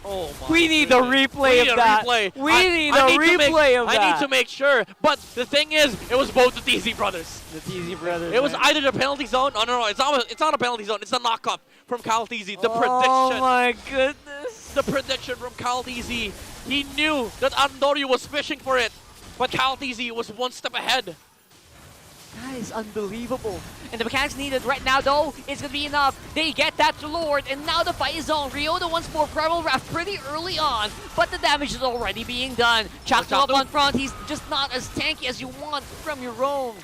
Speaker 11: Oh my
Speaker 15: We need a replay of that. We need a replay of that.
Speaker 11: I need to make sure. But the thing is, it was both the TZ brothers.
Speaker 15: The TZ brothers.
Speaker 11: It was
Speaker 15: man.
Speaker 11: either the penalty zone. Oh, no, it's not a penalty zone. It's a knock-up from KarlTzy. The
Speaker 15: Oh
Speaker 11: prediction.
Speaker 15: my goodness.
Speaker 11: The prediction from KarlTzy. He knew that Andorio was fishing for it. But KarlTzy was one step ahead.
Speaker 15: That is unbelievable. And the mechanics needed right now, though, is going to be enough. They get that to Lord, and now the fight is on. Ryota once more Primal Wrath pretty early on, but the damage is already being done. Chakno up on front, he's just not as tanky as you want from your own.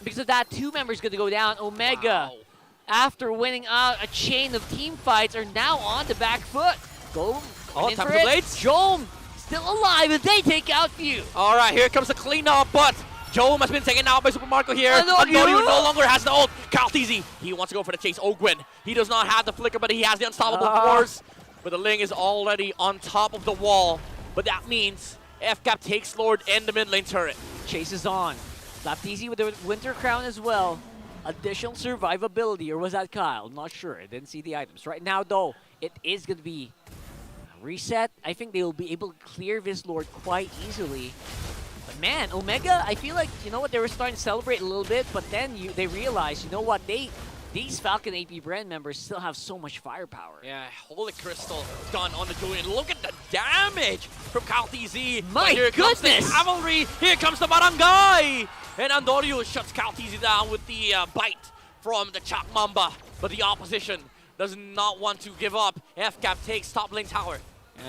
Speaker 15: Because of that, 2 members going to go down. Omega, after winning out a chain of team fights, are now on the back foot. Go in
Speaker 11: time
Speaker 15: for
Speaker 11: for the
Speaker 15: it.
Speaker 11: blades.
Speaker 15: Jome still alive, and they take out Few.
Speaker 11: All right, here comes the cleanup, but Jome has been taken out by Super Marco here.
Speaker 15: Andorio
Speaker 11: Andorio no longer has the ult. KarlTzy, he wants to go for the chase. Owgwen, he does not have the flicker, but he has the unstoppable force. But the Ling is already on top of the wall. But that means FCAP takes Lord and the mid lane turret.
Speaker 15: Chase is on. KarlTzy with the Winter Crown as well. Additional survivability, or was that Kyle? Not sure. I didn't see the items. Right now, though, it is going to be a reset. I think they will be able to clear this Lord quite easily. But man, Omega, I feel like, you know what, they were starting to celebrate a little bit, but then they realized, you know what, these Falcon APBren members still have so much firepower.
Speaker 11: Yeah, Holy Crystal done on the Julian. Look at the damage from KarlTzy.
Speaker 15: My
Speaker 11: here comes the
Speaker 15: goodness!
Speaker 11: cavalry. Here comes the barangay. And Andorio shuts KarlTzy down with the bite from the Chak Mamba. But the opposition does not want to give up. FCAP takes top lane tower.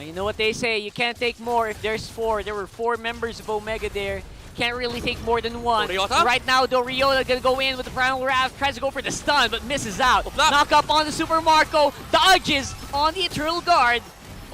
Speaker 15: You know what they say, you can't take more if there's 4. There were 4 members of Omega there. Can't really take more than 1.
Speaker 11: Ryota?
Speaker 15: Right now, Ryota gonna go in with the Primal Wrath, tries to go for the stun, but misses out. Knock up on the Super Marco, dodges on the Eternal Guard.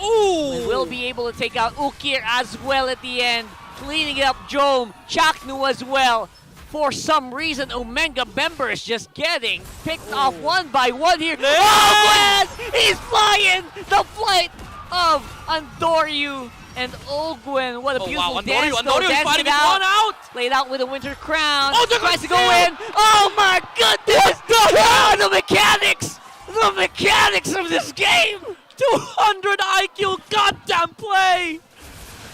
Speaker 11: Ooh!
Speaker 15: And will be able to take out Ukir as well at the end. Cleaning it up, Jome, Chaknu as well. For some reason, Omega members just getting picked off one by one here. Oh, Gwen! He's flying! The flight of Andorio and Owgwen. What a beautiful dance.
Speaker 11: Andorio's fighting his one out!
Speaker 15: Played out with a Winter Crown.
Speaker 11: Oh,
Speaker 15: tries to go in. Oh my goodness! The mechanics! The mechanics of this game!
Speaker 11: 200 IQ, goddamn play!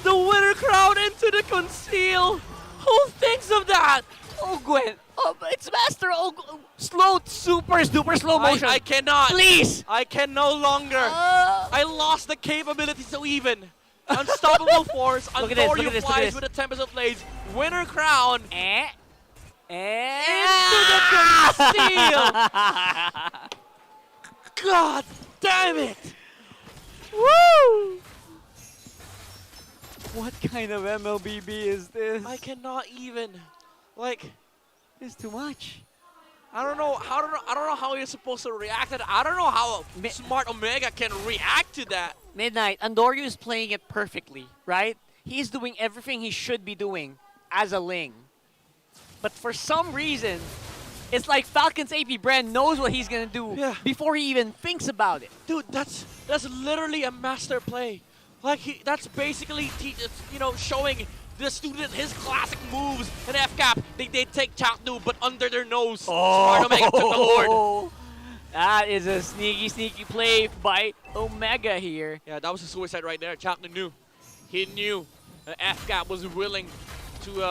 Speaker 11: The Winter Crown into the conceal. Who thinks of that?
Speaker 15: Owgwen. Oh, it's Master Owgwen. Slow, super slow motion.
Speaker 11: I cannot.
Speaker 15: Please.
Speaker 11: I can no longer. I lost the capability to even. Unstoppable force. Andorio flies with the Tempest of Blades. Winter Crown. Into the conceal. God damn it.
Speaker 15: Woo! What kind of MLBB is this?
Speaker 11: I cannot even. Like,
Speaker 15: it's too much.
Speaker 11: I don't know how you're supposed to react to that. I don't know how Smart Omega can react to that.
Speaker 15: Midnight, Andorio is playing it perfectly, right? He's doing everything he should be doing as a Ling. But for some reason, it's like Falcon's APBren knows what he's gonna do before he even thinks about it.
Speaker 11: Dude, that's literally a master play. Like that's basically showing the student his classic moves. And FCAP, they take Chaknu, but under their nose. Smart Omega took the Lord.
Speaker 15: That is a sneaky play by Omega here.
Speaker 11: Yeah, that was a suicide right there. Chaknu knew. He knew FCAP was willing to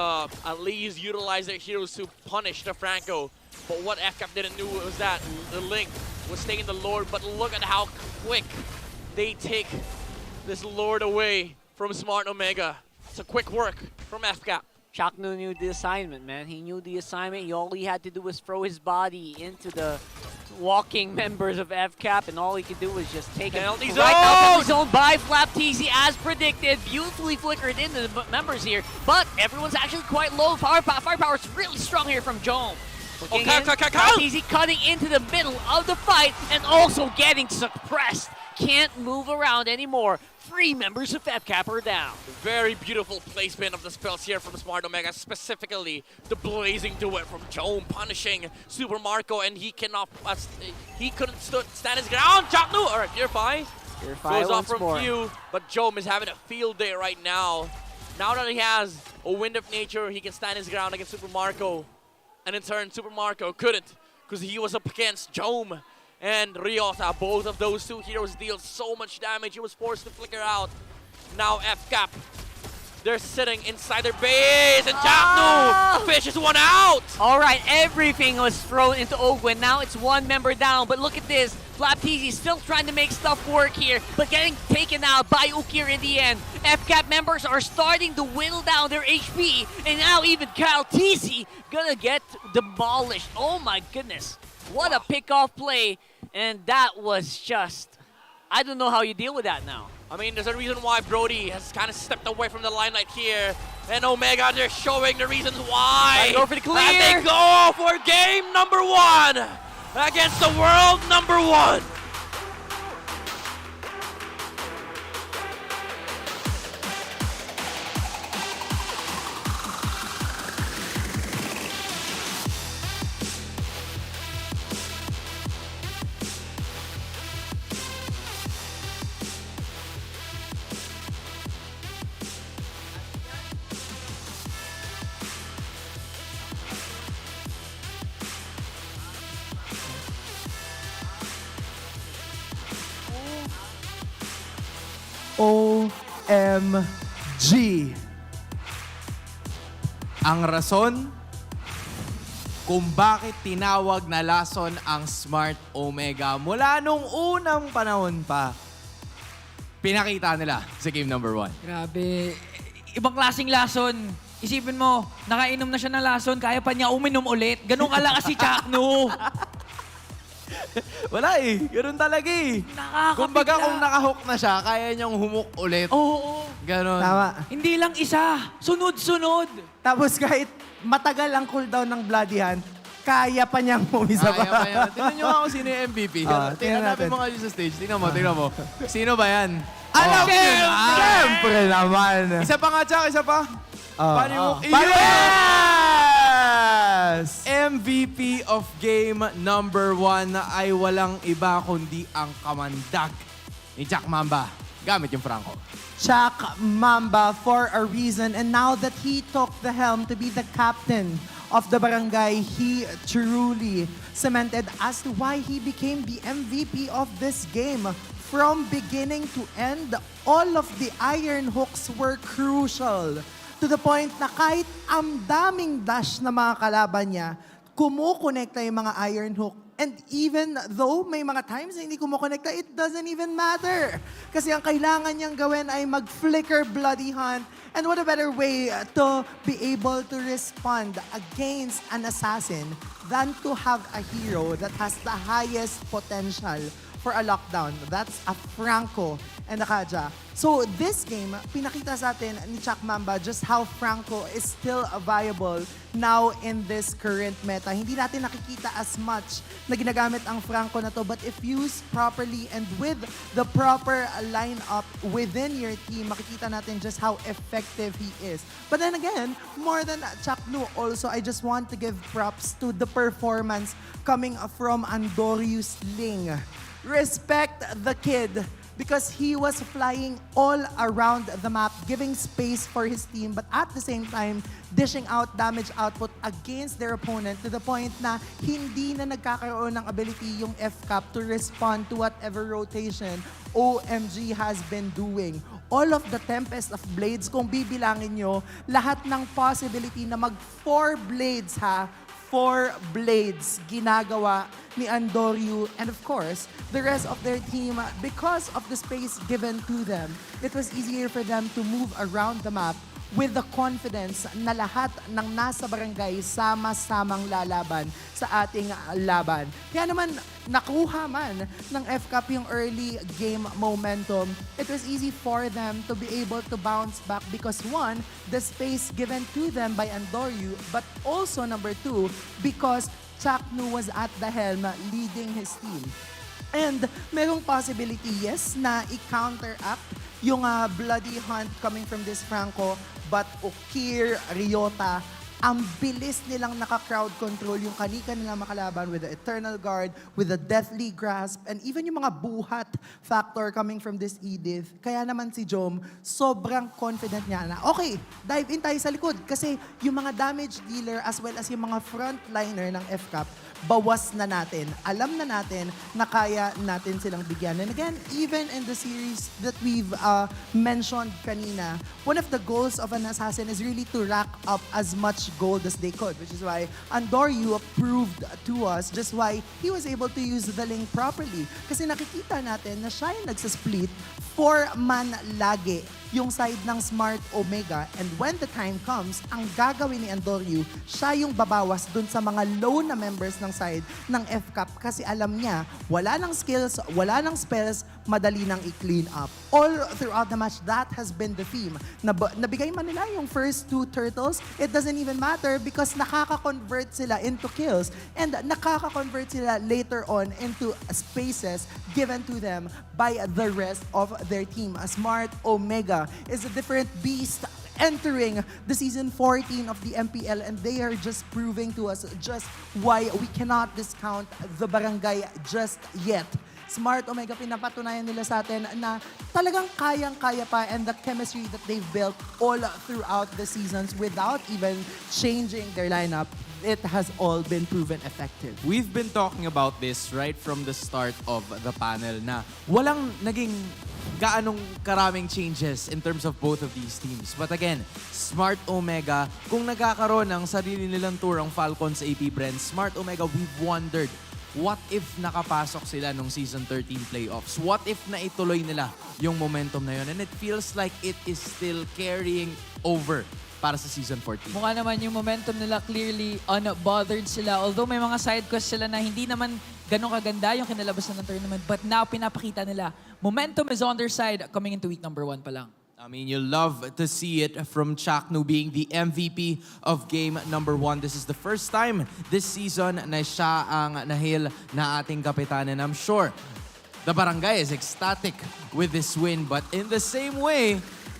Speaker 11: at least utilize their heroes to punish the Franco. But what FCAP didn't know was that the Link was taking the Lord. But look at how quick they take this Lord away from Smart Omega. It's a quick work from FCAP.
Speaker 15: Chaknu knew the assignment, man. He knew the assignment. All he had to do was throw his body into the walking members of FCAP, and all he could do was just take it
Speaker 11: Penalty
Speaker 15: right now. Penalty
Speaker 11: zone
Speaker 15: zone by FlapTZ as predicted. Beautifully flickered into the members here, but everyone's actually quite low. Firepower is really strong here from Jome. FlapTZ cutting into the middle of the fight and also getting suppressed. Can't move around anymore. 3 members of FCAP are down.
Speaker 11: Very beautiful placement of the spells here from Smart Omega, specifically the blazing duet from Jome punishing Super Marco, and he cannot, he couldn't stand his ground. Chaknu, all right, Purify. Goes off from Few, but Jome is having a field day right now. Now that he has a Wind of Nature, he can stand his ground against Super Marco, and in turn, Super Marco couldn't because he was up against Jome. and Ryosa. Both of those two heroes deal so much damage. He was forced to flicker out. Now FCAP. They're sitting inside their base, and Jacknu fishes one out!
Speaker 15: All right, everything was thrown into Owgwen. Now it's one member down, but look at this. KarlTzy still trying to make stuff work here, but getting taken out by Ukir in the end. FCAP members are starting to whittle down their HP, and now even KarlTzy gonna get demolished. Oh my goodness. What a pickoff play, and that was just... I don't know how you deal with that now.
Speaker 11: I mean, there's a reason why Brody has kind of stepped away from the limelight here. And Omega, they're showing the reasons why.
Speaker 15: Go for the clear.
Speaker 11: And they go for game number 1 against the world number 1.
Speaker 5: OMG.
Speaker 14: Ang rason kung bakit tinawag na lason ang Smart Omega mula nung unang panahon pa, pinakita nila sa game number 1.
Speaker 9: Grabe. Ibang klaseng lason. Isipin mo, nakainom na siya ng lason, kaya pa niya uminom ulit. Ganun kalakas si Jacknu.
Speaker 14: Wala eh. Ganun talaga eh. Kumbaga kung nakahook na siya, kaya niyang humuk ulit.
Speaker 9: Oo.
Speaker 14: Ganon.
Speaker 10: Tama.
Speaker 9: Hindi lang isa. Sunod-sunod.
Speaker 10: Tapos kahit matagal ang cooldown ng Bloody Hand, kaya pa niyang umisa pa.
Speaker 14: Kaya pa yan. Tingnan niyo nga kung sino yung MVP.
Speaker 10: tingnan natin.
Speaker 14: Tingnan mo kayo sa stage. Tingnan mo. Sino ba yan?
Speaker 10: Alam ko! Siyempre naman.
Speaker 14: Isa pa nga, Chuck. Isa pa. Paano yung...
Speaker 10: Yes!
Speaker 14: MVP of game number 1 ay walang iba kundi ang kamandag ni Jack Mamba gamit yung Franco.
Speaker 10: Jack Mamba for a reason, and now that he took the helm to be the captain of the barangay, he truly cemented as to why he became the MVP of this game. From beginning to end, all of the iron hooks were crucial. To the point na kahit ang daming dash na mga kalaban niya, kumukonekta yung mga iron hook. And even though may mga times na hindi kumukonekta, it doesn't even matter. Kasi ang kailangan niyang gawin ay mag-flicker Bloody Hunt. And what a better way to be able to respond against an assassin than to have a hero that has the highest potential for a lockdown. That's a Franco and a Kaja. So this game, pinakita sa atin ni Chuck Mamba just how Franco is still viable now in this current meta. Hindi natin nakikita as much na ginagamit ang Franco na to, but if used properly and with the proper lineup within your team, makikita natin just how effective he is. But then again, more than Jacknu, also I just want to give props to the performance coming from Andorius Ling. Respect the kid because he was flying all around the map, giving space for his team, but at the same time, dishing out damage output against their opponent to the point na hindi na nagkakaroon ng ability yung FCAP to respond to whatever rotation OMG has been doing. All of the Tempest of Blades, kung bibilangin nyo, lahat ng possibility na mag 4 blades 4 blades ginagawa ni Andoryu, and of course, the rest of their team, because of the space given to them, it was easier for them to move around the map with the confidence na lahat ng nasa barangay sama-samang lalaban sa ating laban. Kaya naman, nakuha man ng FCAP yung early game momentum, it was easy for them to be able to bounce back because one, the space given to them by Andoryu, but also number 2, because Jacknu was at the helm leading his team. And merong possibility, yes, na i-counteract yung Bloody Hunt coming from this Franco, but Ukir, Ryota, ang bilis nilang naka-crowd control yung kanika nilang makalaban with the Eternal Guard, with the Deathly Grasp, and even yung mga buhat factor coming from this Edith. Kaya naman si Jom, sobrang confident niya na, okay, dive in tayo sa likod kasi yung mga damage dealer as well as yung mga frontliner ng FCAP, bawas na natin. Alam na natin na kaya natin silang bigyan. And again, even in the series that we've mentioned kanina, one of the goals of an assassin is really to rack up as much gold as they could, which is why Andoryu proved to us just why he was able to use the link properly. Kasi nakikita natin na siya yung nagsasplit 4-man lagi yung side ng Smart Omega, and when the time comes, ang gagawin ni Andoryu, siya yung babawas dun sa mga low na members ng side ng FCAP kasi alam niya, wala nang skills, wala nang spells, madali nang i-clean up. All throughout the match, that has been the theme. Nabigay man nila yung first 2 turtles, it doesn't even matter because nakaka-convert sila into kills and nakaka-convert sila later on into spaces given to them by the rest of their team. A Smart Omega is a different beast entering the season 14 of the MPL, and they are just proving to us just why we cannot discount the barangay just yet. Smart Omega, pinapatunayan nila sa atin na talagang kayang-kaya pa, and the chemistry that they've built all throughout the seasons without even changing their lineup, it has all been proven effective.
Speaker 14: We've been talking about this right from the start of the panel na walang naging gaanong karaming changes in terms of both of these teams. But again, Smart Omega, kung nagkakaroon ng sarili nilang tour ang Falcons sa APBren, Smart Omega, we've wondered, what if nakapasok sila nung Season 13 playoffs? What if naituloy nila yung momentum na yun? And it feels like it is still carrying over para sa Season 14.
Speaker 9: Mukha naman yung momentum nila clearly unbothered sila. Although may mga side quests sila na hindi naman ganun kaganda yung kinalabasan ng tournament. But now, pinapakita nila, momentum is on their side coming into week number 1 pa lang.
Speaker 14: I mean, you love to see it from Chaknu being the MVP of game number 1. This is the first time this season na siya ang nahil na ating kapitan. And I'm sure the barangay is ecstatic with this win. But in the same way,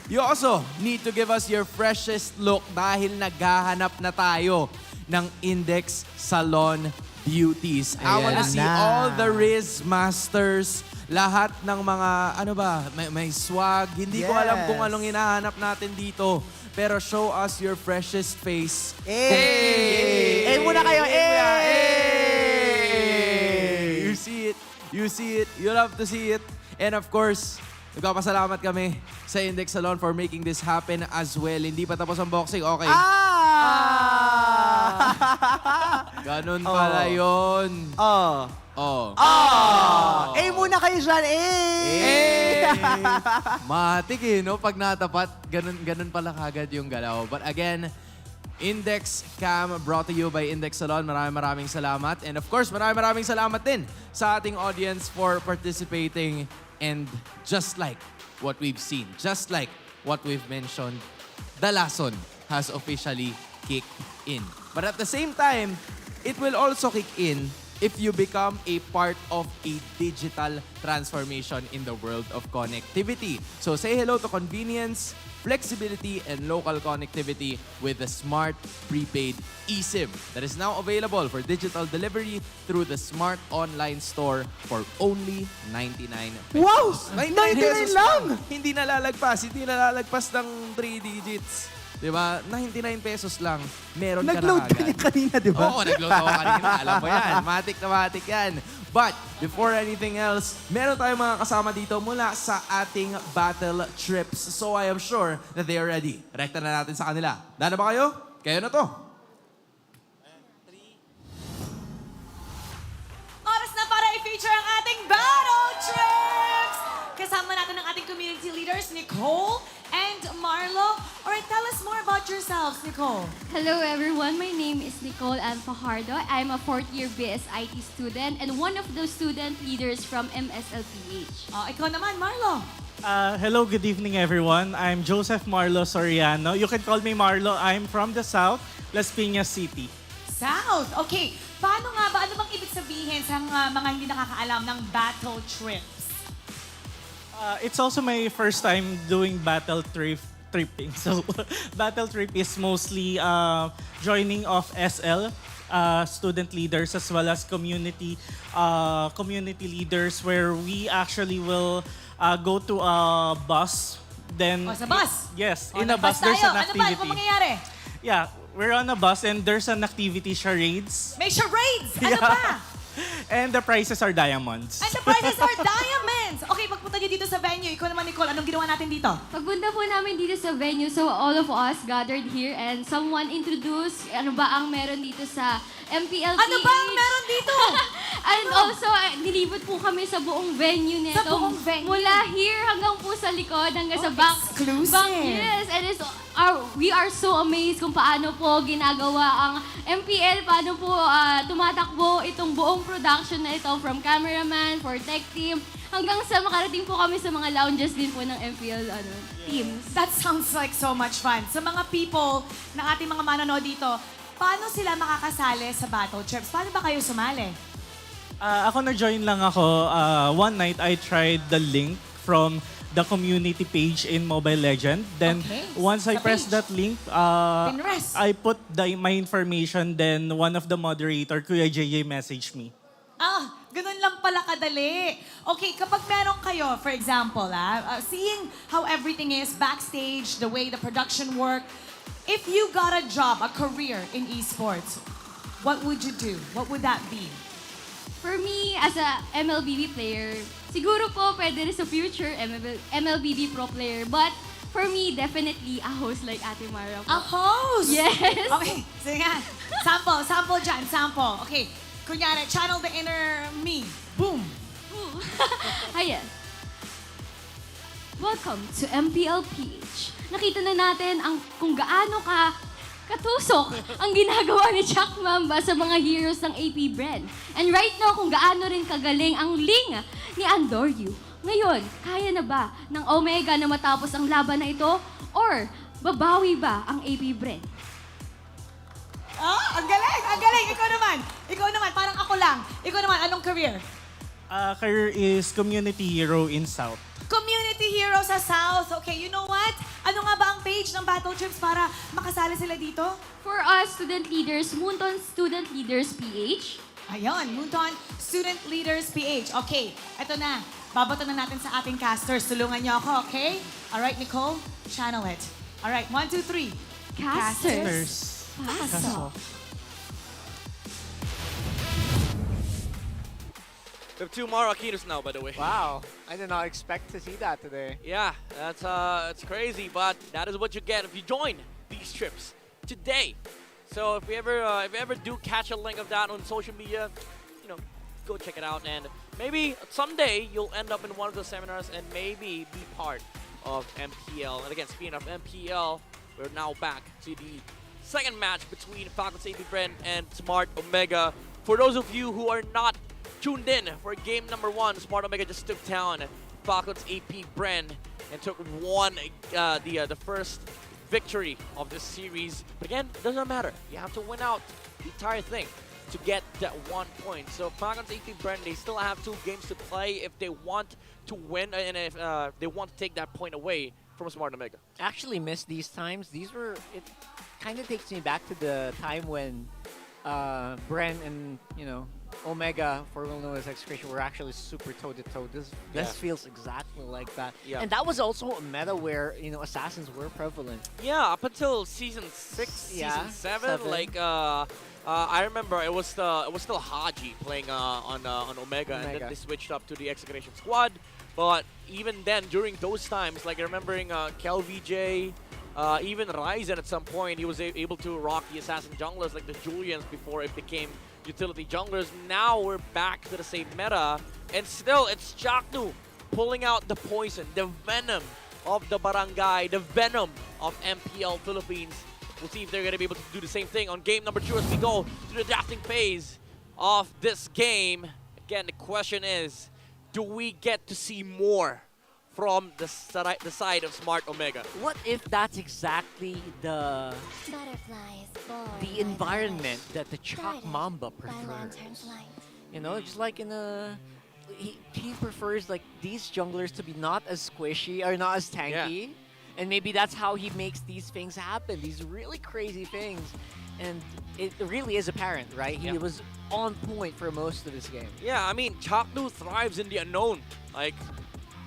Speaker 14: you also need to give us your freshest look dahil naghahanap na tayo ng Index Salon Beauties. I wanna see all the Riz Masters, lahat ng mga, may swag. Hindi ko alam kung anong hinahanap natin dito. Pero show us your freshest face.
Speaker 10: Eh muna kayo!
Speaker 14: You see it. You see it. You love to see it. And of course, nagpapasalamat kami sa Index Salon for making this happen as well. Hindi pa tapos ang boxing. Okay. Ganun pala yun.
Speaker 10: Muna kayo dyan,
Speaker 14: Matik no? Pag natapat, ganun pala kagad yung galaw. But again, Index Cam brought to you by Index Salon. Maraming salamat. And of course, maraming salamat din sa ating audience for participating. And just like what we've seen, just like what we've mentioned, the Lason has officially kicked in. But at the same time, it will also kick in if you become a part of a digital transformation in the world of connectivity. So say hello to convenience, flexibility, and local connectivity with the Smart Prepaid eSIM that is now available for digital delivery through the Smart Online Store for only 99 pesos.
Speaker 10: Wow!
Speaker 14: 99 pesos
Speaker 10: lang!
Speaker 14: Hindi nalalagpas ng 3 digits. Diba? 99 pesos lang, meron ka na
Speaker 10: Nag-load ka
Speaker 14: agad.
Speaker 10: kanina, di ba?
Speaker 14: Oo, nag-load ako kanina. Alam mo yan. Matik na matik yan. But before anything else, meron tayong mga kasama dito mula sa ating battle trips. So I am sure that they are ready. Rekta na natin sa kanila. Dana ba kayo? Kayo na to.
Speaker 12: Oras na para i-feature ang ating battle trips! Kasama natin ang ating community leaders, Nicole and Marlo. Alright, tell us more about yourselves, Nicole.
Speaker 18: Hello everyone, my name is Nicole Fajardo. I'm a 4th year BSIT student and one of the student leaders from MSLPH.
Speaker 12: Ikaw naman, Marlo.
Speaker 5: Hello, good evening everyone. I'm Joseph Marlo Soriano. You can call me Marlo. I'm from the South, Las Piñas City.
Speaker 12: South. Okay, paano nga ba? Ano bang ibig sabihin sa mga hindi nakakaalam ng battle trips?
Speaker 5: It's also my first time doing battle tripping. So, battle trip is mostly joining of SL, student leaders, as well as community leaders, where we actually will go to a bus. Then,
Speaker 12: sa bus?
Speaker 5: Yes,
Speaker 12: O,
Speaker 5: in a bus there's
Speaker 12: tayo.
Speaker 5: an activity.
Speaker 12: Ano ba mangyayari?
Speaker 5: Yeah, We're on a bus and there's an activity charades.
Speaker 12: May charades! Ano ba?
Speaker 5: And the prizes are diamonds.
Speaker 12: And the prizes are diamonds! Okay, pagpunta niyo dito sa venue, ikaw naman, Nicole, anong ginawa natin dito?
Speaker 18: Pagpunta po namin dito sa venue, so all of us gathered here and someone introduced ano ba ang meron dito sa MPLPH.
Speaker 12: Ano ba ang meron dito?
Speaker 18: And also, nilibot po kami sa buong venue nito.
Speaker 12: Sa buong venue?
Speaker 18: Mula here hanggang po sa likod, hanggang sa back.
Speaker 12: Exclusive.
Speaker 18: Back, yes, and we are so amazed kung paano po ginagawa ang MPL, paano po tumatakbo itong buong production na ito from cameraman, for tech team, hanggang sa makarating po kami sa mga lounges din po ng MPL teams.
Speaker 12: That sounds like so much fun. Sa mga people na ating mga manonood dito, paano sila makakasali sa battle trips? Paano ba kayo sumali?
Speaker 5: Ako na-join lang ako. One night, I tried the link from the community page in Mobile Legend. Then, once I pressed that link,
Speaker 12: Pinrest.
Speaker 5: I put my information. Then, one of the moderator, Kuya JJ, messaged me.
Speaker 12: Ganun lang pala kadali. Okay, kapag meron kayo, for example, seeing how everything is backstage, the way the production work, if you got a job, a career in esports, what would you do? What would that be?
Speaker 18: For me, as a MLBB player, siguro po pwede rin sa future MLBB pro player. But for me, definitely a host like Ate Mara po.
Speaker 12: A host?
Speaker 18: Yes.
Speaker 12: Okay, sige nga. Sample dyan, sample. Okay, kunyari, channel the inner me. Boom.
Speaker 18: Ayan. Welcome to MPLPH. Nakita na natin kung gaano katusok ang ginagawa ni Jack Mamba sa mga heroes ng APBren. And right now, kung gaano rin kagaling ang Ling ni Andoryu. Ngayon, kaya na ba ng Omega na matapos ang laban na ito? Or babawi ba ang APBren?
Speaker 12: Ang galing, ang galing. Ikaw naman, parang ako lang. Ikaw naman, anong career?
Speaker 5: Career is community hero in South.
Speaker 12: Community hero sa South. Okay, you know what? Ano nga ba ang page ng Battle Trips para makasali sila dito?
Speaker 18: For us student leaders, Moonton Student Leaders PH.
Speaker 12: Ayun, Moonton Student Leaders PH. Okay, eto na. Babato na natin sa ating casters. Tulungan niyo ako, okay? Alright, Nicole, channel it. Alright, 1, 2, 3.
Speaker 18: Casters.
Speaker 12: Pasok.
Speaker 11: We have 2 more Akinos now, by the way.
Speaker 19: Wow, I did not expect to see that today.
Speaker 11: Yeah, that's it's crazy, but that is what you get if you join these trips today. So if we ever do catch a link of that on social media, go check it out, and maybe someday you'll end up in one of those seminars and maybe be part of MPL. And again, speaking of MPL, we're now back to the second match between FNOP APBren and Smart Omega. For those of you who are not tuned in for game number 1, Smart Omega just took down FNOP APBren and won the first victory of this series. But again, it doesn't matter. You have to win out the entire thing to get that 1 point. So FNOP APBren, they still have 2 games to play if they want to win and if they want to take that point away from Smart Omega.
Speaker 15: Actually missed these times. It kind of takes me back to the time when Bren and Omega, formerly known as Execration, were actually super toe-to-toe. This feels exactly like that.
Speaker 11: Yeah.
Speaker 15: And that was also a meta where, assassins were prevalent.
Speaker 11: Yeah, up until season 6, season 7. Like, I remember it was still Haji playing on Omega, and then they switched up to the Execration squad. But even then, during those times, like remembering KarlTzy, even Ryzen at some point, he was able to rock the assassin junglers like the Julians before it became utility junglers. Now we're back to the same meta, and still it's Chaknu pulling out the poison, the venom of the barangay, the venom of MPL Philippines. We'll see if they're going to be able to do the same thing on game number 2 as we go to the drafting phase of this game. Again, the question is, do we get to see more from the side of Smart Omega?
Speaker 15: What if that's exactly the environment that the Chalk Mamba prefers? Just like he prefers like these junglers to be not as squishy or not as tanky. And maybe that's how he makes these things happen, these really crazy things. And it really is apparent, right? He was on point for most of this game.
Speaker 11: Yeah, I mean, Chaknu thrives in the unknown. Like,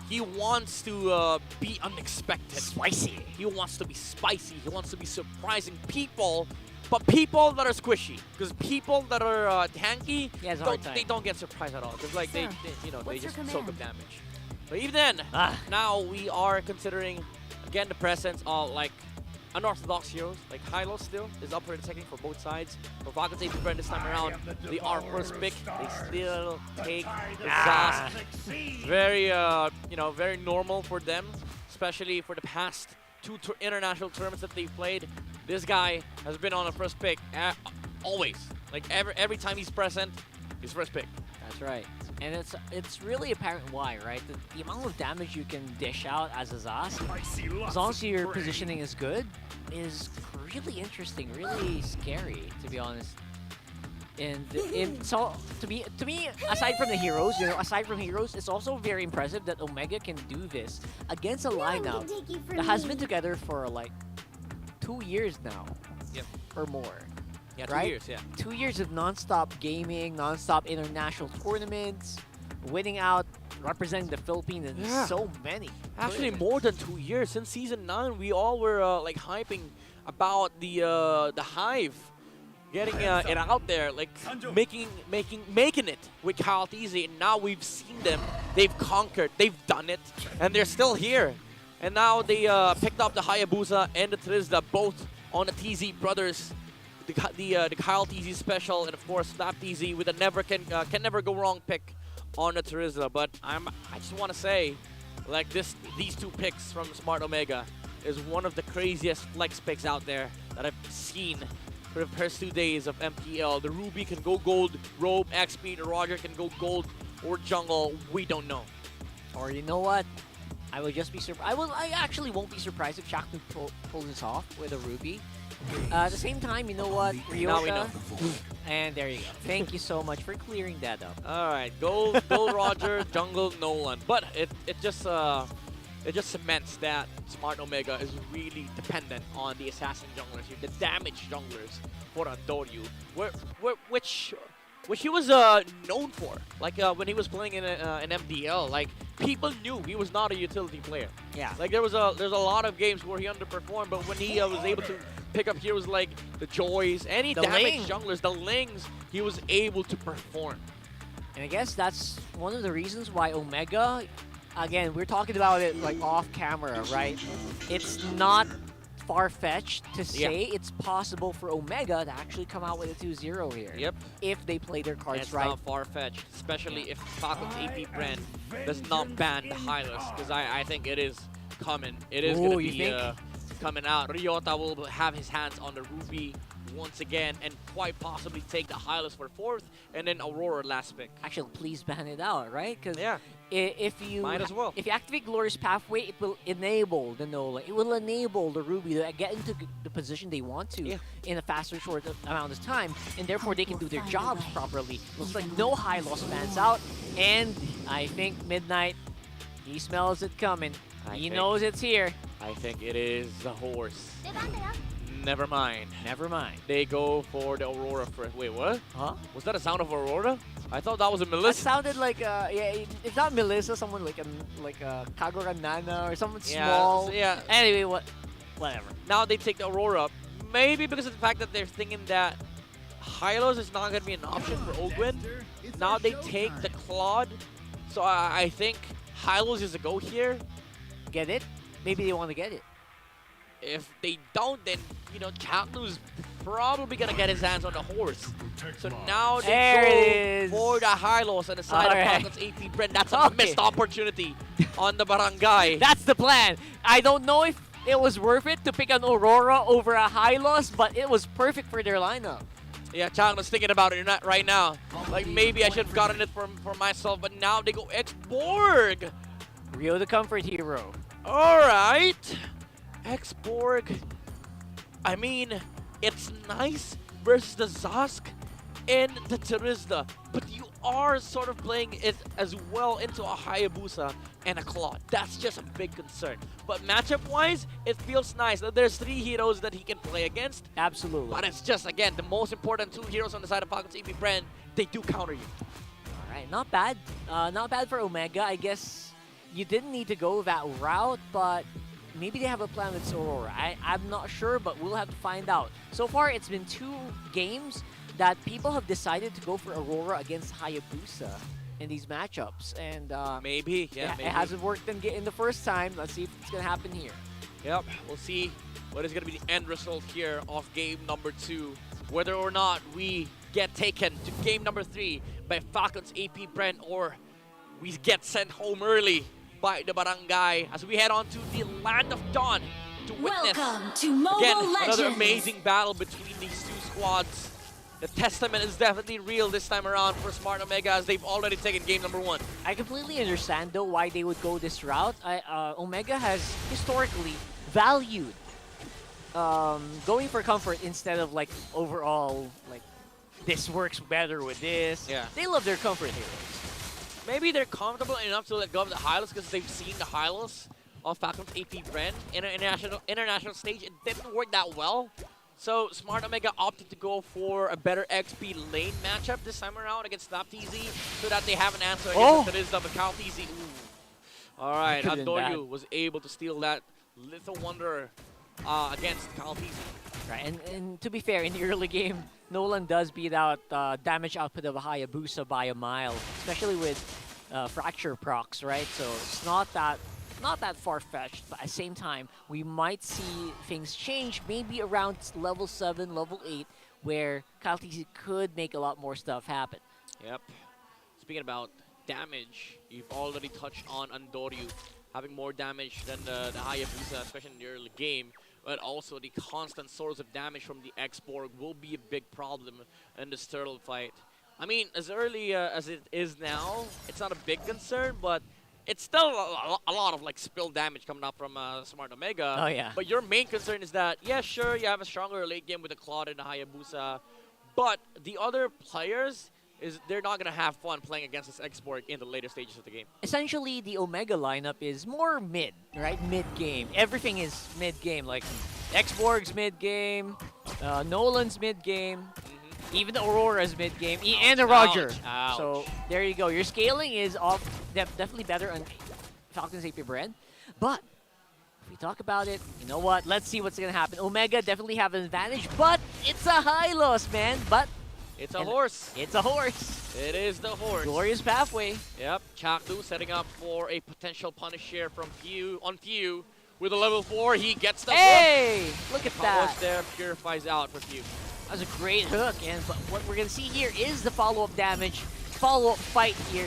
Speaker 11: he wants to be unexpected.
Speaker 15: Spicy.
Speaker 11: He wants to be spicy. He wants to be surprising people But people that are squishy, because people that are tanky,
Speaker 15: He has a hard time.
Speaker 11: they don't get surprised at all. Because like
Speaker 15: Sir,
Speaker 11: they
Speaker 15: what's your
Speaker 11: just soak
Speaker 15: command?
Speaker 11: up damage. But even then, now we are considering again the presence of like unorthodox heroes. Like Hylos still is up for the second for both sides. For Falcons APBren this time around, they are first pick. They still take the Zast. Very very normal for them, especially for the past two international tournaments that they've played. This guy has been on the first pick always. Like every time he's present, he's first pick.
Speaker 15: That's right. And it's really apparent why, right? The amount of damage you can dish out as a Zast, as long as your positioning is good, is really interesting, really scary, to be honest. And so to me, aside from the heroes, it's also very impressive that Omega can do this against a lineup that has been together for like 2 years now, or more.
Speaker 11: Yeah, 2
Speaker 15: right?
Speaker 11: years, yeah.
Speaker 15: 2 years of non-stop gaming, non-stop international tournaments, winning out, representing the Philippines in so many.
Speaker 11: Actually, more than 2 years. Since season 9, we all were like hyping about the Hive getting it out there, like making it with KarlTzy. And now we've seen them. They've conquered. They've done it, and they're still here. And now they picked up the Hayabusa and the Trizda, both on the TZ brothers. The KarlTzy special, and of course FNOP with a can never go wrong pick on the Trizda. But I just want to say, like these two picks from Smart Omega is one of the craziest flex picks out there that I've seen for the first 2 days of MPL. The Ruby can go gold, Robe, XP, the Roger can go gold or jungle. We don't know.
Speaker 15: Or you know what? I would just be surprised. I actually won't be surprised if Shaknu pulls this off with a Ruby. At the same time, you know what? Ryota,
Speaker 11: Now we know.
Speaker 15: And there you go. Thank you so much for clearing that up.
Speaker 11: All right, gold Roger, jungle Nolan. But it just cements that Smart Omega is really dependent on the assassin junglers here, the damage junglers for Andoryu, which he was known for. Like when he was playing in an MDL, like people knew he was not a utility player.
Speaker 15: Yeah.
Speaker 11: Like there's a lot of games where he underperformed, but when he was able to pick up heroes like the Joys, any
Speaker 15: The
Speaker 11: damage
Speaker 15: Ling.
Speaker 11: junglers, the Lings, he was able to perform.
Speaker 15: And I guess that's one of the reasons why Omega, again, we're talking about it like off camera, right? It's not far-fetched to say it's possible for Omega to actually come out with a 2-0 here.
Speaker 11: Yep.
Speaker 15: If they play their cards
Speaker 11: It's
Speaker 15: right.
Speaker 11: not far-fetched, especially if Falcons APBren does not ban the Hylos, because I think it is coming. It is going to be coming out. Ryota will have his hands on the Ruby once again and quite possibly take the Hylos for 4th and then Aurora last pick.
Speaker 15: Actually, please ban it out, right? Because
Speaker 11: yeah,
Speaker 15: if you
Speaker 11: might as well.
Speaker 15: If you activate Glorious Pathway, it will enable the Nola. It will enable the Ruby to get into the position they want to in a faster, short amount of time, and therefore they can do their jobs properly. Looks like no high loss bans out, and I think Midnight, he smells it coming. He knows it's here.
Speaker 11: I think it is the horse. Never mind.
Speaker 15: Never mind.
Speaker 11: They go for the Aurora first. Wait, what?
Speaker 15: Huh?
Speaker 11: Was that a sound of Aurora? I thought that was a Melissa.
Speaker 15: It sounded like it's not Melissa, someone like a Kagura Nana or someone small.
Speaker 11: Yeah.
Speaker 15: Anyway, whatever.
Speaker 11: Now they take the Aurora up. Maybe because of the fact that they're thinking that Hylos is not going to be an option for Owgwen. Now they take the Claude. So I think Hylos is a go here.
Speaker 15: Get it? Maybe they want to get it.
Speaker 11: If they don't, then, Chaknu's probably going to get his hands on the horse. So now they go for the Hylos on the side of Falcons APBren. That's a missed opportunity on the barangay.
Speaker 15: That's the plan. I don't know if it was worth it to pick an Aurora over a Hylos, but it was perfect for their lineup.
Speaker 11: Yeah, Chaknu's thinking about it right now. Like, maybe I should have gotten it for myself, but now they go X-Borg.
Speaker 15: Rio the comfort hero.
Speaker 11: All right. X-Borg. I mean, it's nice versus the Zask and the Trizda, but you are sort of playing it as well into a Hayabusa and a Claude. That's just a big concern. But matchup-wise, it feels nice. There's 3 heroes that he can play against.
Speaker 15: Absolutely.
Speaker 11: But it's just, again, the most important 2 heroes on the side of Falcons APBren. They do counter you.
Speaker 15: All right, not bad. Not bad for Omega. I guess you didn't need to go that route, but maybe they have a plan with Aurora. I'm not sure, but we'll have to find out. So far, it's been 2 games that people have decided to go for Aurora against Hayabusa in these matchups. And
Speaker 11: maybe,
Speaker 15: it hasn't worked in the first time. Let's see if it's going to happen here.
Speaker 11: Yep, we'll see what is going to be the end result here of game number 2. Whether or not we get taken to game number 3 by Falcons APBren, or we get sent home early by the Barangay as we head on to the Land of Dawn to witness
Speaker 12: Welcome to Mobile
Speaker 11: again
Speaker 12: Legends.
Speaker 11: another amazing battle between these 2 squads. The testament is definitely real this time around for Smart Omega as they've already taken game number 1.
Speaker 15: I completely understand though why they would go this route. Omega has historically valued going for comfort instead of like overall like this works better with this.
Speaker 11: Yeah.
Speaker 15: They love their comfort heroes.
Speaker 11: Maybe they're comfortable enough to let go of the Hylos because they've seen the Hylos of Falcons APBren in an international stage. It didn't work that well. So Smart Omega opted to go for a better XP lane matchup this time around against KarlTzy so that they have an answer against Theresa, but KarlTzy. All right, Andoryu was able to steal that Little Wonder against KarlTzy.
Speaker 15: Right, and to be fair, in the early game, Nolan does beat out damage output of a Hayabusa by a mile, especially with fracture procs, right? So it's not that far-fetched, but at the same time, we might see things change maybe around level 7, level 8, where KarlTzy could make a lot more stuff happen.
Speaker 11: Yep. Speaking about damage, you've already touched on Andoryu having more damage than the Hayabusa, especially in the early game. But also the constant source of damage from the X-Borg will be a big problem in this turtle fight. I mean, as early as it is now, it's not a big concern, but it's still a lot of like spill damage coming up from Smart Omega.
Speaker 15: Oh yeah.
Speaker 11: But your main concern is that, yeah, sure, you have a stronger late game with the Claude and the Hayabusa, but the other players, they're not going to have fun playing against this X-Borg in the later stages of the game.
Speaker 15: Essentially, the Omega lineup is more mid, right? Mid-game. Everything is mid-game. Like, X-Borg's mid-game, Nolan's mid-game, even the Aurora's mid-game, and the Roger.
Speaker 11: Ouch.
Speaker 15: So, there you go. Your scaling is off, definitely better on Falcons APBren. But, if we talk about it, you know what? Let's see what's going to happen. Omega definitely have an advantage, but it's a high loss, man. But
Speaker 11: it's a horse.
Speaker 15: It's a horse.
Speaker 11: It is the horse.
Speaker 15: Glorious pathway.
Speaker 11: Yep. Chakdu setting up for a potential punish share from Few on Few with a level 4. He gets the
Speaker 15: hook. Look at
Speaker 11: that.
Speaker 15: that.
Speaker 11: There purifies out for Few.
Speaker 15: That was a great hook, and but what we're gonna see here is the follow-up damage, follow-up fight here.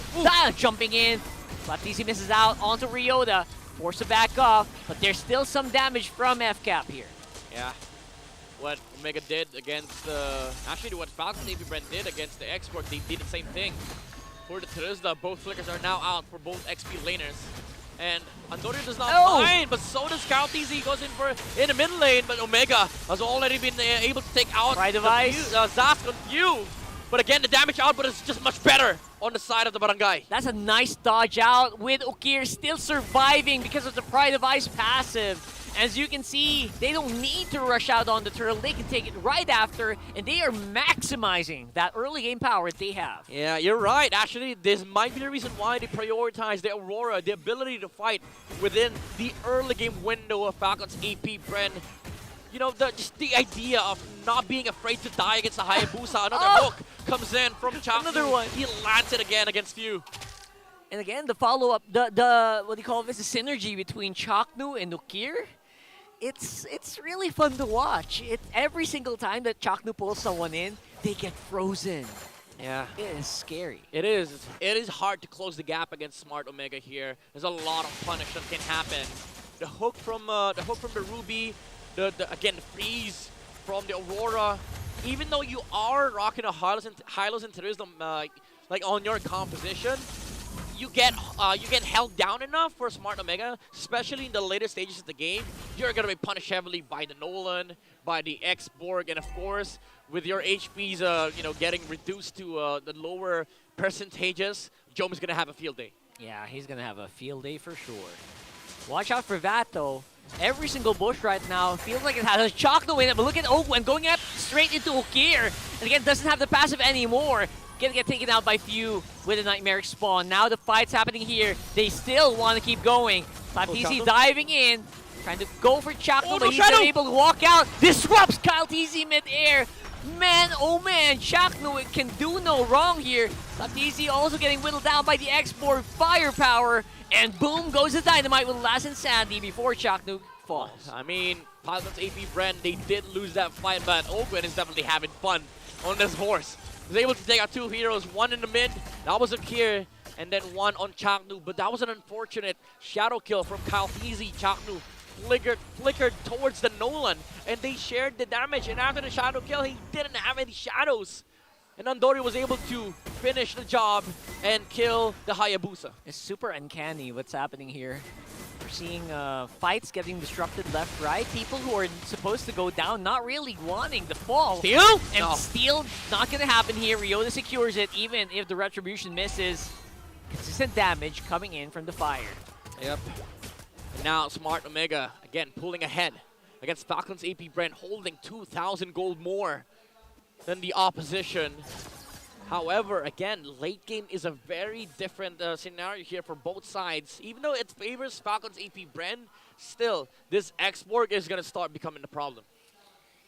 Speaker 15: Jumping in, KarlTzy misses out onto Ryota, forced to back off, but there's still some damage from FCAP here.
Speaker 11: Yeah. What Omega did against actually what Falcons APBren did against the X-Borg, they did the same thing. For the Theresa, both flickers are now out for both XP laners. And Andoryu does not mind, but so does KarlTzy. He goes in the mid lane, but Omega has already been able to take out Zask on Few. But again, the damage output is just much better on the side of the Barangay.
Speaker 15: That's a nice dodge out with Ukir still surviving because of the Pride of Ice passive. As you can see, they don't need to rush out on the turtle. They can take it right after, and they are maximizing that early game power they have.
Speaker 11: Yeah, you're right. Actually, this might be the reason why they prioritize the Aurora, the ability to fight within the early game window of Falcons APBren. You know, just the idea of not being afraid to die against the Hayabusa. Another hook comes in from Chaknu.
Speaker 15: Another one.
Speaker 11: He lands it again against Few.
Speaker 15: And again, the follow-up, the what do you call this? The synergy between Chaknu and Ukir. It's really fun to watch. Every single time that Chaknu pulls someone in, they get frozen.
Speaker 11: Yeah.
Speaker 15: It is scary.
Speaker 11: It is. It is hard to close the gap against Smart Omega here. There's a lot of punish that can happen. The hook from the Ruby, the freeze from the Aurora. Even though you are rocking a Hylos and Theresa like on your composition, you get held down enough for Smart Omega, especially in the later stages of the game. You're gonna be punished heavily by the Nolan, by the X-Borg, and of course, with your HPs, getting reduced to the lower percentages, Jome is gonna have a field day.
Speaker 15: Yeah, he's gonna have a field day for sure. Watch out for that though. Every single bush right now feels like it has a Chaknu in it, but look at Owgwen going up straight into Ukir, and again doesn't have the passive anymore. Gonna get taken out by Few with a Nightmaric Spawn. Now the fight's happening here. They still want to keep going. KarlTzy diving in. Trying to go for Chakno,
Speaker 11: Oh,
Speaker 15: but
Speaker 11: no,
Speaker 15: he's
Speaker 11: Shadow!
Speaker 15: unable to walk out. Disrupts KarlTzy mid-air. Man, oh man, Chakno can do no wrong here. KarlTzy also getting whittled down by the export firepower. And boom goes the dynamite with last insanity before Chakno falls.
Speaker 11: I mean, Pilots APBren, they did lose that fight, but Owgwen is definitely having fun on this horse. He was able to take out 2 heroes, one in the mid, that was Akir, and then one on Chaknu. But that was an unfortunate shadow kill from KarlTzy. Chaknu flickered towards the Nolan, and they shared the damage. And after the shadow kill, he didn't have any shadows. And Andori was able to finish the job and kill the Hayabusa.
Speaker 15: It's super uncanny what's happening here. We're seeing fights getting disrupted left, right. People who are supposed to go down not really wanting the fall.
Speaker 11: Steal?
Speaker 15: And
Speaker 11: No.
Speaker 15: steal not going to happen here. Ryota secures it even if the retribution misses. Consistent damage coming in from the fire.
Speaker 11: Yep. And now Smart Omega, again, pulling ahead against Falcons APBren, holding 2,000 gold more than the opposition. However, again, late game is a very different scenario here for both sides. Even though it favors Falcons APBren, still, this export is going to start becoming a problem.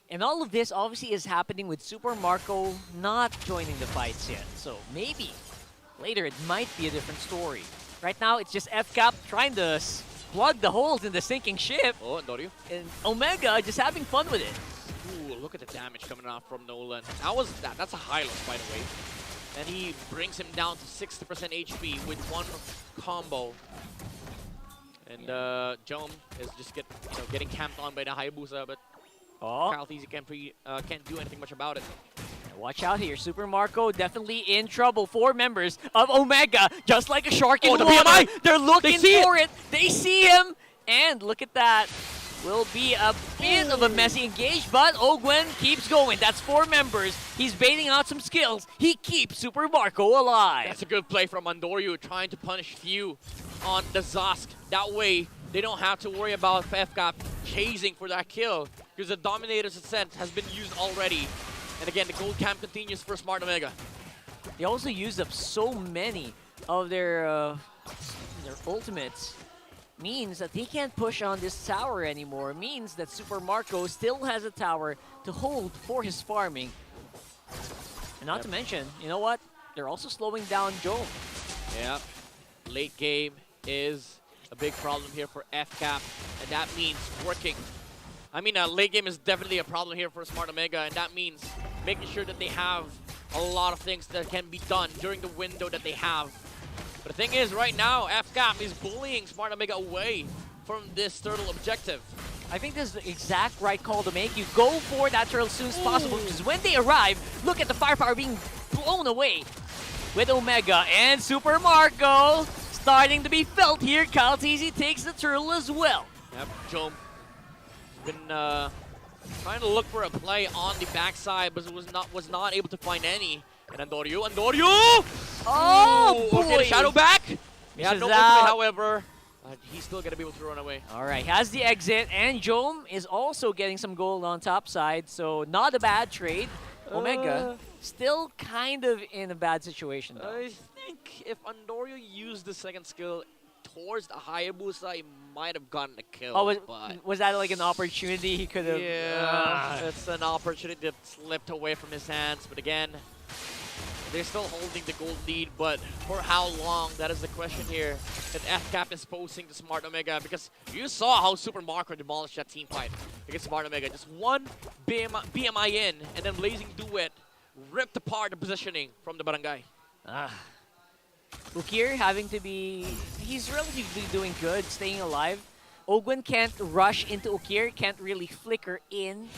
Speaker 15: And all of this obviously is happening with Super Marco not joining the fights yet. So maybe later it might be a different story. Right now, it's just FCAP trying to plug the holes in the sinking ship.
Speaker 11: Oh, Andoryu.
Speaker 15: And Omega just having fun with it.
Speaker 11: Ooh, look at the damage coming out from Nolan. That's a high loss, by the way. And he brings him down to 60% HP with one combo. And Jom is just getting camped on by the Hayabusa, but KarlTzy can't do anything much about it.
Speaker 15: Watch out here, Super Marco definitely in trouble. 4 members of Omega, just like a shark in
Speaker 11: the
Speaker 15: water.
Speaker 11: PMI!
Speaker 15: They're looking
Speaker 11: They see
Speaker 15: for it. They see him, and look at that. Will be a bit of a messy engage, but Owgwen keeps going. That's 4 members. He's baiting out some skills. He keeps Super Marco alive.
Speaker 11: That's a good play from Andoryu, trying to punish Few on the Zosk. That way, they don't have to worry about FCAP chasing for that kill, because the Dominator's Ascent has been used already. And again, the gold camp continues for Smart Omega.
Speaker 15: They also used up so many of their ultimates. Means that they can't push on this tower anymore. Means that Super Marco still has a tower to hold for his farming. And not to mention, you know what? They're also slowing down Joe.
Speaker 11: Yep. Late game is a big problem here for FCAP, and that means working. I mean, late game is definitely a problem here for Smart Omega, and that means making sure that they have a lot of things that can be done during the window that they have. But the thing is, right now, FCAP is bullying Smart Omega away from this turtle objective.
Speaker 15: I think this is the exact right call to make. You go for that turtle as soon as possible, because when they arrive, look at the firepower being blown away with Omega and Super Marco starting to be felt here. KarlTzy takes the turtle as well.
Speaker 11: Yep, Jom been trying to look for a play on the backside, but was not able to find any. And Andoryu!
Speaker 15: Oh, boy!
Speaker 11: Okay, Shadow back! He had no ultimate,
Speaker 15: out.
Speaker 11: however. He's still gonna be able to run away.
Speaker 15: All right, has the exit, and Jom is also getting some gold on top side, so not a bad trade. Omega still kind of in a bad situation, though.
Speaker 11: I think if Andoryu used the second skill towards the Hayabusa, he might have gotten a kill.
Speaker 15: Oh,
Speaker 11: but
Speaker 15: was that like an opportunity he could have?
Speaker 11: yeah, it's an opportunity that slipped away from his hands. But again, they're still holding the gold lead, but for how long? That is the question here that FCAP is posing to Smart Omega, because you saw how Super Marco demolished that team fight against Smart Omega. Just one BMI in, and then Blazing Duet ripped apart the positioning from the barangay.
Speaker 15: Ukir having to be... He's relatively doing good, staying alive. Owgwen can't rush into Ukir, can't really flicker in,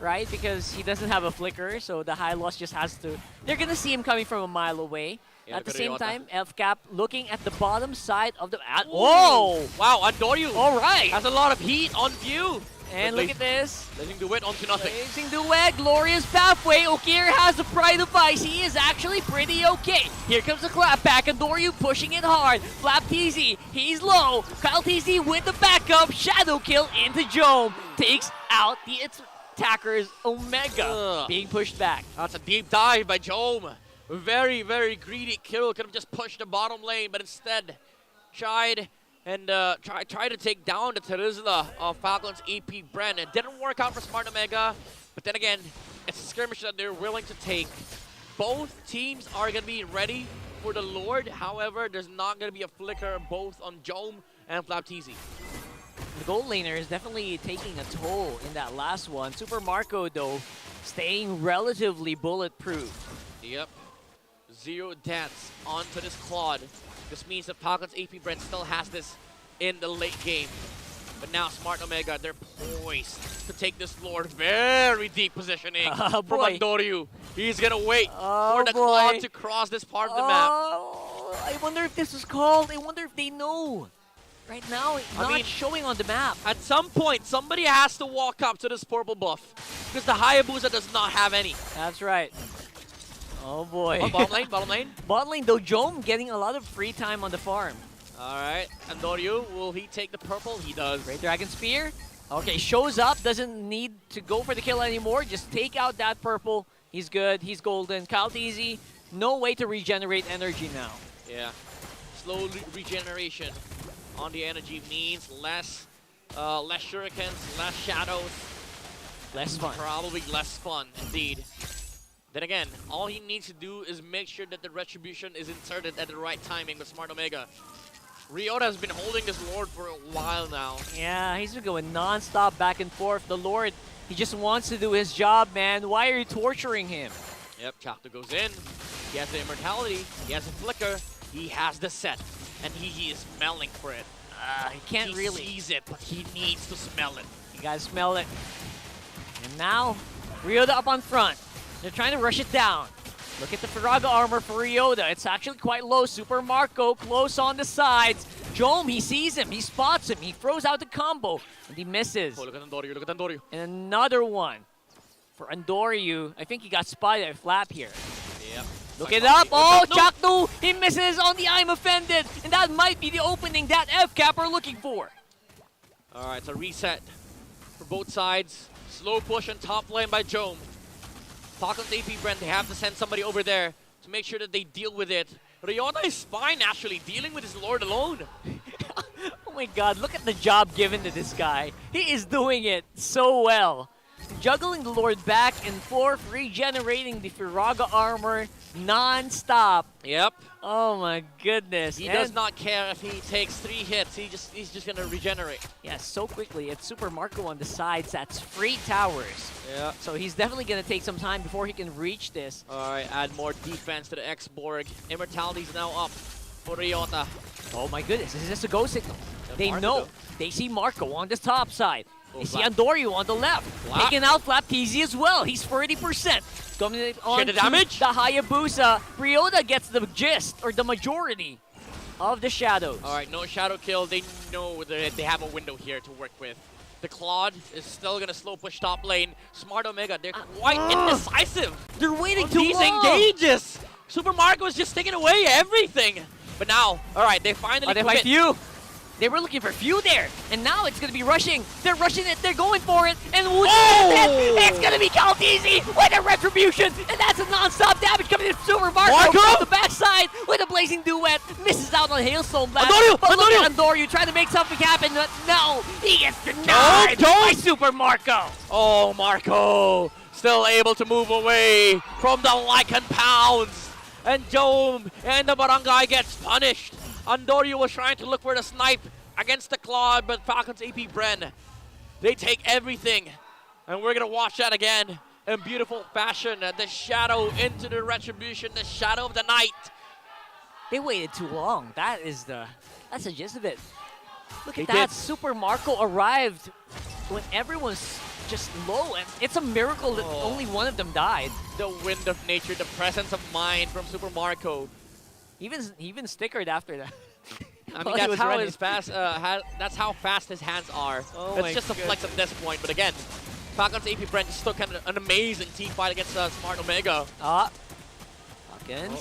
Speaker 15: right? Because he doesn't have a flicker, so the high loss just has to... They're gonna see him coming from a mile away.
Speaker 11: Yeah,
Speaker 15: at the same
Speaker 11: Ryota.
Speaker 15: time, FCAP looking at the bottom side of the...
Speaker 11: Whoa! Wow, Andoryu!
Speaker 15: All right!
Speaker 11: Has a lot of heat on view!
Speaker 15: And look at this.
Speaker 11: Blazing Duet onto nothing.
Speaker 15: Blazing Duet, glorious pathway. Ukir has the pride of ice. He is actually pretty okay. Here comes the clap back. Andoryu pushing it hard. KarlTzy, he's low. KarlTzy with the backup. Shadow kill into Jom. Takes out the attackers. Omega being pushed back.
Speaker 11: That's a deep dive by Jom. Very, very greedy kill. Could have just pushed the bottom lane, but instead tried and try to take down the Terizla of Falcons APBren. It didn't work out for Smart Omega, but then again, it's a skirmish that they're willing to take. Both teams are going to be ready for the Lord. However, there's not going to be a flicker both on Jome and FLAPTZ.
Speaker 15: The gold laner is definitely taking a toll in that last one. Super Marco, though, staying relatively bulletproof.
Speaker 11: Yep. 0 deaths onto this Claude. This means that Falcons APBren still has this in the late game. But now Smart Omega, they're poised to take this Lord. Very deep positioning from Andoryu. He's going to wait for the Claude to cross this part of the map.
Speaker 15: I wonder if this is called. I wonder if they know. Right now, it's not showing on the map.
Speaker 11: At some point, somebody has to walk up to this purple buff because the Hayabusa does not have any.
Speaker 15: That's right. Oh boy.
Speaker 11: Oh, bottom lane, bottom lane.
Speaker 15: Bottom lane, though, Jome getting a lot of free time on the farm.
Speaker 11: All right, Andoryu, will he take the purple? He does.
Speaker 15: Great Dragon Spear. Okay, shows up, doesn't need to go for the kill anymore. Just take out that purple. He's good, he's golden. KarlTzy, no way to regenerate energy now.
Speaker 11: Yeah, slow regeneration on the energy means less shurikens, less shadows.
Speaker 15: Less fun.
Speaker 11: Probably less fun, indeed. Then again, all he needs to do is make sure that the Retribution is inserted at the right timing with Smart Omega. Ryota has been holding this Lord for a while now.
Speaker 15: Yeah, he's been going non-stop back and forth. The Lord, he just wants to do his job, man. Why are you torturing him?
Speaker 11: Yep, Chapter goes in. He has the immortality. He has a flicker. He has the set. And he is smelling for it.
Speaker 15: He can't really.
Speaker 11: He sees it, but he needs to smell it.
Speaker 15: You gotta smell it. And now, Ryota up on front. They're trying to rush it down. Look at the Firaga armor for Ryota. It's actually quite low. Super Marco close on the sides. Jome, he sees him. He spots him. He throws out the combo. And he misses.
Speaker 11: Oh, look at Andoryu. Look at Andoryu.
Speaker 15: And another one for Andoryu. I think he got spotted at Flap here.
Speaker 11: Yep.
Speaker 15: Look it up. Oh, Chaknu. He misses on the I'm offended. And that might be the opening that FCAP are looking for.
Speaker 11: All right, so reset for both sides. Slow push on top lane by Jome. Falcons APBren, they have to send somebody over there to make sure that they deal with it. Ryota is fine, actually, dealing with his Lord alone.
Speaker 15: Oh my god, look at the job given to this guy. He is doing it so well. Juggling the Lord back and forth, regenerating the Firaga armor non-stop.
Speaker 11: Yep.
Speaker 15: Oh my goodness.
Speaker 11: He does not care if he takes 3 hits. He's just gonna regenerate.
Speaker 15: Yeah, so quickly. It's Super Marco on the sides. That's free towers.
Speaker 11: Yeah.
Speaker 15: So he's definitely gonna take some time before he can reach this.
Speaker 11: All right, add more defense to the X-Borg. Immortality's now up for Ryota.
Speaker 15: Oh my goodness, this is just a go signal. They
Speaker 11: Marco,
Speaker 15: know.
Speaker 11: though.
Speaker 15: They see Marco on the top side. They see
Speaker 11: Flap.
Speaker 15: Andoryu on the left.
Speaker 11: Flap.
Speaker 15: Taking out FLAPTZ as well. He's 30%. Coming on
Speaker 11: Share the damage.
Speaker 15: the Hayabusa. Ryota gets the gist, or the majority, of the shadows.
Speaker 11: All right, no shadow kill. They know that they have a window here to work with. The Claude is still going to slow push top lane. Smart Omega, they're quite indecisive.
Speaker 15: They're waiting
Speaker 11: on
Speaker 15: too
Speaker 11: these
Speaker 15: long.
Speaker 11: engages. Super Marco is just taking away everything. But now, all right, they finally
Speaker 15: They
Speaker 11: commit.
Speaker 15: fight few. They were looking for few there, and now it's gonna be rushing. They're rushing it. They're going for it, and it's gonna be KarlTzy with a retribution, and that's a non-stop damage coming in from Super Marco from the backside with a blazing duet. Misses out on Hailstone Blast. But look at Andoryu trying to make something happen, but no, he gets denied by Super Marco.
Speaker 11: Oh, Marco still able to move away from the Lycan Pounds. And Jome and the Barangay gets punished. Andoryu was trying to look for the snipe against the Claude, but Falcons APBren, they take everything. And we're going to watch that again in beautiful fashion. The shadow into the retribution, the shadow of the night.
Speaker 15: They waited too long. That's the gist of it. Look at
Speaker 11: They
Speaker 15: that.
Speaker 11: did.
Speaker 15: Super Marco arrived when everyone's just low, and it's a miracle that only one of them died.
Speaker 11: The wind of nature, the presence of mind from Super Marco.
Speaker 15: He even stickered after that.
Speaker 11: I
Speaker 15: While
Speaker 11: mean,
Speaker 15: he
Speaker 11: that's
Speaker 15: was
Speaker 11: how
Speaker 15: running.
Speaker 11: his fast. That's how fast his hands are.
Speaker 15: Oh
Speaker 11: It's
Speaker 15: my
Speaker 11: just a flex at this point. But again, Falcons APBren just took kind of an amazing team fight against Smart Omega.
Speaker 15: Hawkins.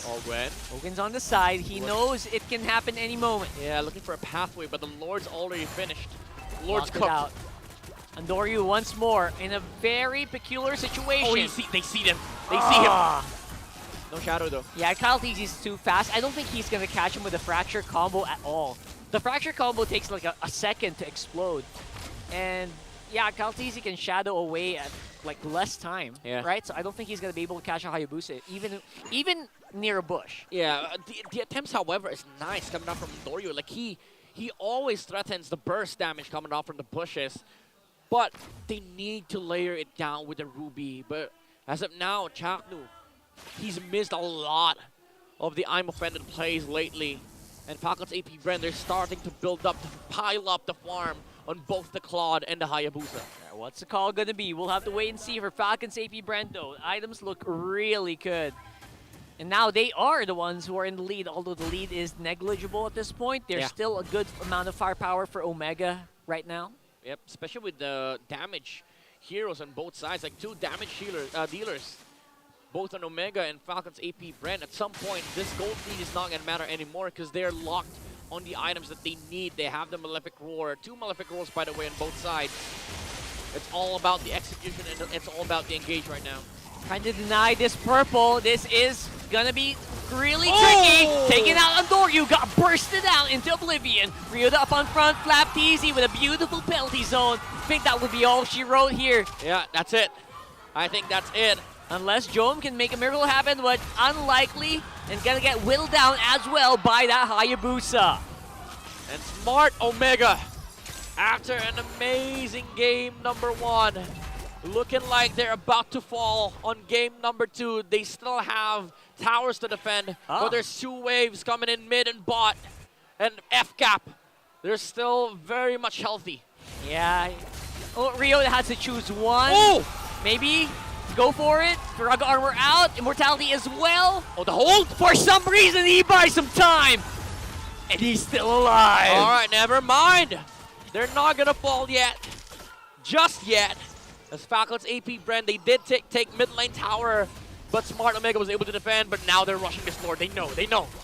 Speaker 11: Owgwen.
Speaker 15: Owgwen's on the side. He knows it can happen any moment.
Speaker 11: Yeah, looking for a pathway, but the Lord's already finished. Lord's
Speaker 15: Locked it
Speaker 11: cooked.
Speaker 15: out. Andoryu once more in a very peculiar situation.
Speaker 11: Oh, they see them. They see him. No shadow though.
Speaker 15: Yeah, KarlTzy is too fast. I don't think he's going to catch him with a fracture combo at all. The fracture combo takes like a second to explode. And yeah, KarlTzy can shadow away at like less time, right? So I don't think he's gonna be able to catch a Hayabusa, even near a bush.
Speaker 11: Yeah, the attempts, however, is nice coming out from Doryu. Like he always threatens the burst damage coming out from the bushes, but they need to layer it down with the Ruby. But as of now, Chaknu, he's missed a lot of the I'm Offended plays lately. And Falcons APBren, they're starting to build up, to pile up the farm on both the Claude and the Hayabusa.
Speaker 15: Yeah, what's the call gonna be? We'll have to wait and see for Falcons APBren though. Items look really good. And now they are the ones who are in the lead, although the lead is negligible at this point. There's still a good amount of firepower for Omega right now.
Speaker 11: Yep, especially with the damage heroes on both sides, like 2 damage dealers, both on Omega and Falcons APBren. At some point, this gold lead is not gonna matter anymore because they're locked on the items that they need. They have the Malefic Roar, 2 Malefic Roars, by the way, on both sides. It's all about the execution and it's all about the engage right now.
Speaker 15: Trying to deny this purple. This is gonna be really tricky. Taking out Andoryu, got bursted out into oblivion. Reeled up on front, FlapTzy with a beautiful penalty zone. I think that would be all she wrote here.
Speaker 11: Yeah, that's it. I think that's it.
Speaker 15: Unless Jom can make a miracle happen, but unlikely, and gonna get whittled down as well by that Hayabusa.
Speaker 11: And smart Omega, after an amazing game number 1, looking like they're about to fall on game number 2. They still have towers to defend, but there's 2 waves coming in mid and bot. And FCAP, they're still very much healthy.
Speaker 15: Yeah, Rio has to choose one. Maybe go for it. Firaga armor out, immortality as well.
Speaker 11: Oh, the hold?
Speaker 15: For some reason, he buys some time. And he's still alive.
Speaker 11: All right, never mind. They're not gonna fall yet. Just yet. As Falcons APBren, they did take mid lane tower, but Smart Omega was able to defend, but now they're rushing this floor. They know.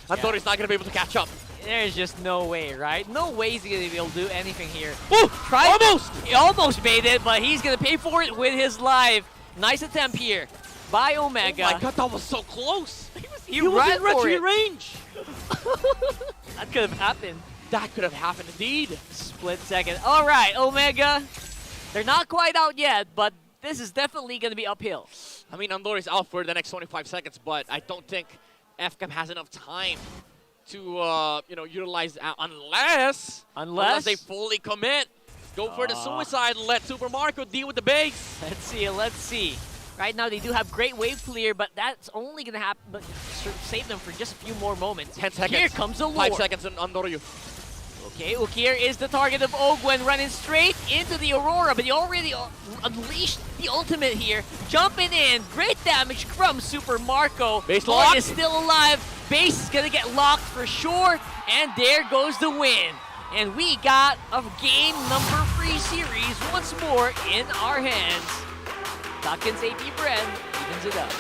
Speaker 11: Andori's not gonna be able to catch up.
Speaker 15: There's just no way, right? No way he's gonna be able to do anything here.
Speaker 11: Ooh, almost!
Speaker 15: He almost made it, but he's gonna pay for it with his life. Nice attempt here by Omega.
Speaker 11: Oh my god, that was so close.
Speaker 15: He
Speaker 11: was
Speaker 15: ran
Speaker 11: in
Speaker 15: for it.
Speaker 11: range.
Speaker 15: That could have happened.
Speaker 11: That could have happened indeed.
Speaker 15: Split second. All right, Omega. They're not quite out yet, but this is definitely going to be uphill.
Speaker 11: I mean, Andori's out for the next 25 seconds, but I don't think FCAP has enough time to, utilize that unless they fully commit. Go for the suicide. Let Super Marco deal with the base.
Speaker 15: Let's see. Right now, they do have great wave clear, but that's only going to happen, but save them for just a few more moments.
Speaker 11: 10 seconds.
Speaker 15: Here comes the lure.
Speaker 11: 5 seconds on Andoryu.
Speaker 15: Okay, Ukir is the target of Owgwen, running straight into the Aurora, but he already unleashed the ultimate here. Jumping in, great damage from Super Marco.
Speaker 11: Base
Speaker 15: Lord
Speaker 11: lock.
Speaker 15: is still alive. Base is gonna get locked for sure, and there goes the win. And we got a game number 3 series once more in our hands. Falcons APBren evens it up.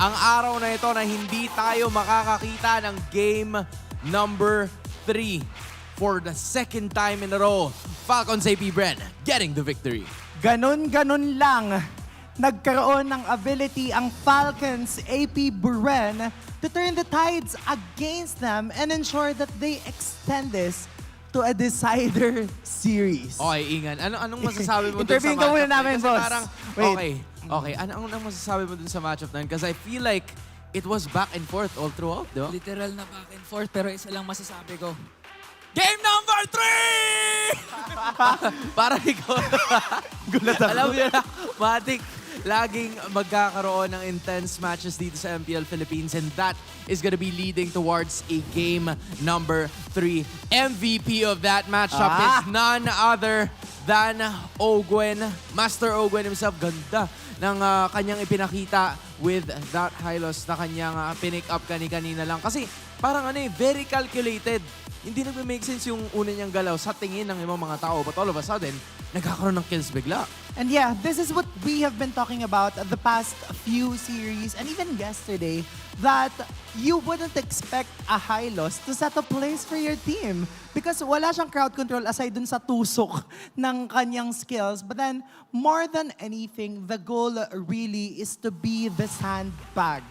Speaker 14: Ang araw na ito na hindi tayo makakakita ng game number 3 for the second time in a row. Falcons APBren getting the victory.
Speaker 10: Ganon-ganon lang. Nagkaroon ng ability ang Falcons APBren to turn the tides against them and ensure that they extend this to a decider series.
Speaker 14: Okay, Ingan. Anong masasabi mo dun sa
Speaker 10: Interviewin ka muna namin,
Speaker 14: Kasi
Speaker 10: boss.
Speaker 14: parang,
Speaker 10: Wait.
Speaker 14: Okay. Anong masasabi mo dun sa matchup na yun? Because I feel like it was back and forth all throughout, di ba?
Speaker 9: Literal na back and forth, pero isa lang masasabi ko.
Speaker 14: Game number 3! Para ikaw.
Speaker 10: Gulat ako.
Speaker 14: Alam niyo na, Matic, laging magkakaroon ng intense matches dito sa MPL Philippines, and that is gonna be leading towards a game number 3. MVP of that matchup is none other than Owgwen. Master Owgwen himself. Ganda ng kanyang ipinakita with that high loss na kanyang pinick up kanina lang. Kasi parang very calculated hindi nagme-make sense yung una niyang galaw sa tingin ng ibang mga tao. But all of a sudden, nagkakaroon ng kills bigla.
Speaker 10: And yeah, this is what we have been talking about the past few series and even yesterday, that you wouldn't expect a high loss to set a place for your team. Because wala siyang crowd control aside dun sa tusok ng kanyang skills. But then, more than anything, the goal really is to be the sandbag.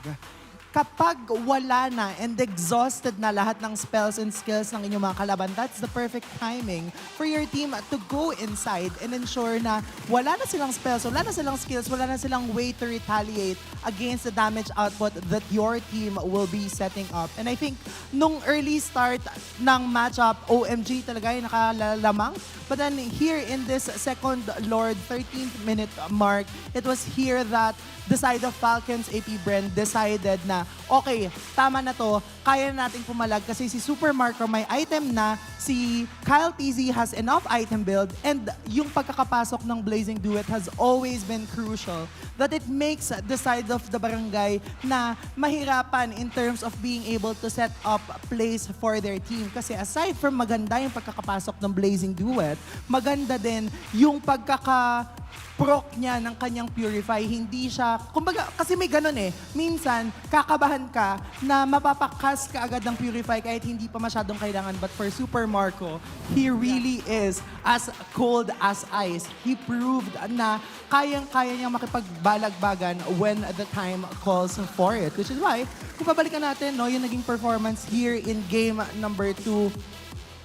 Speaker 10: Kapag wala na and exhausted na lahat ng spells and skills ng inyong mga kalaban, that's the perfect timing for your team to go inside and ensure na wala na silang spells, wala na silang skills, wala na silang way to retaliate against the damage output that your team will be setting up. And I think nung early start ng matchup, OMG talaga yung nakalalamang. But then here in this second Lord, 13th minute mark, it was here that the side of Falcons APBren decided na, okay, tama na to, kaya na nating pumalag kasi si Super Marco may item na, si KarlTzy has enough item build, and yung pagkakapasok ng Blazing Duet has always been crucial, that it makes the side of the barangay na mahirapan in terms of being able to set up plays for their team. Kasi aside from maganda yung pagkakapasok ng Blazing Duet, maganda din yung proc niya ng kanyang Purify. Hindi siya, kumbaga, kasi may ganun minsan, kakabahan ka na mapapakas ka agad ng Purify kahit hindi pa masyadong kailangan. But for Super Marco, he really is as cold as ice. He proved na kayang-kaya niyang makipagbalagbagan when the time calls for it. Which is why, kung babalikan natin, yung naging performance here in game number 2,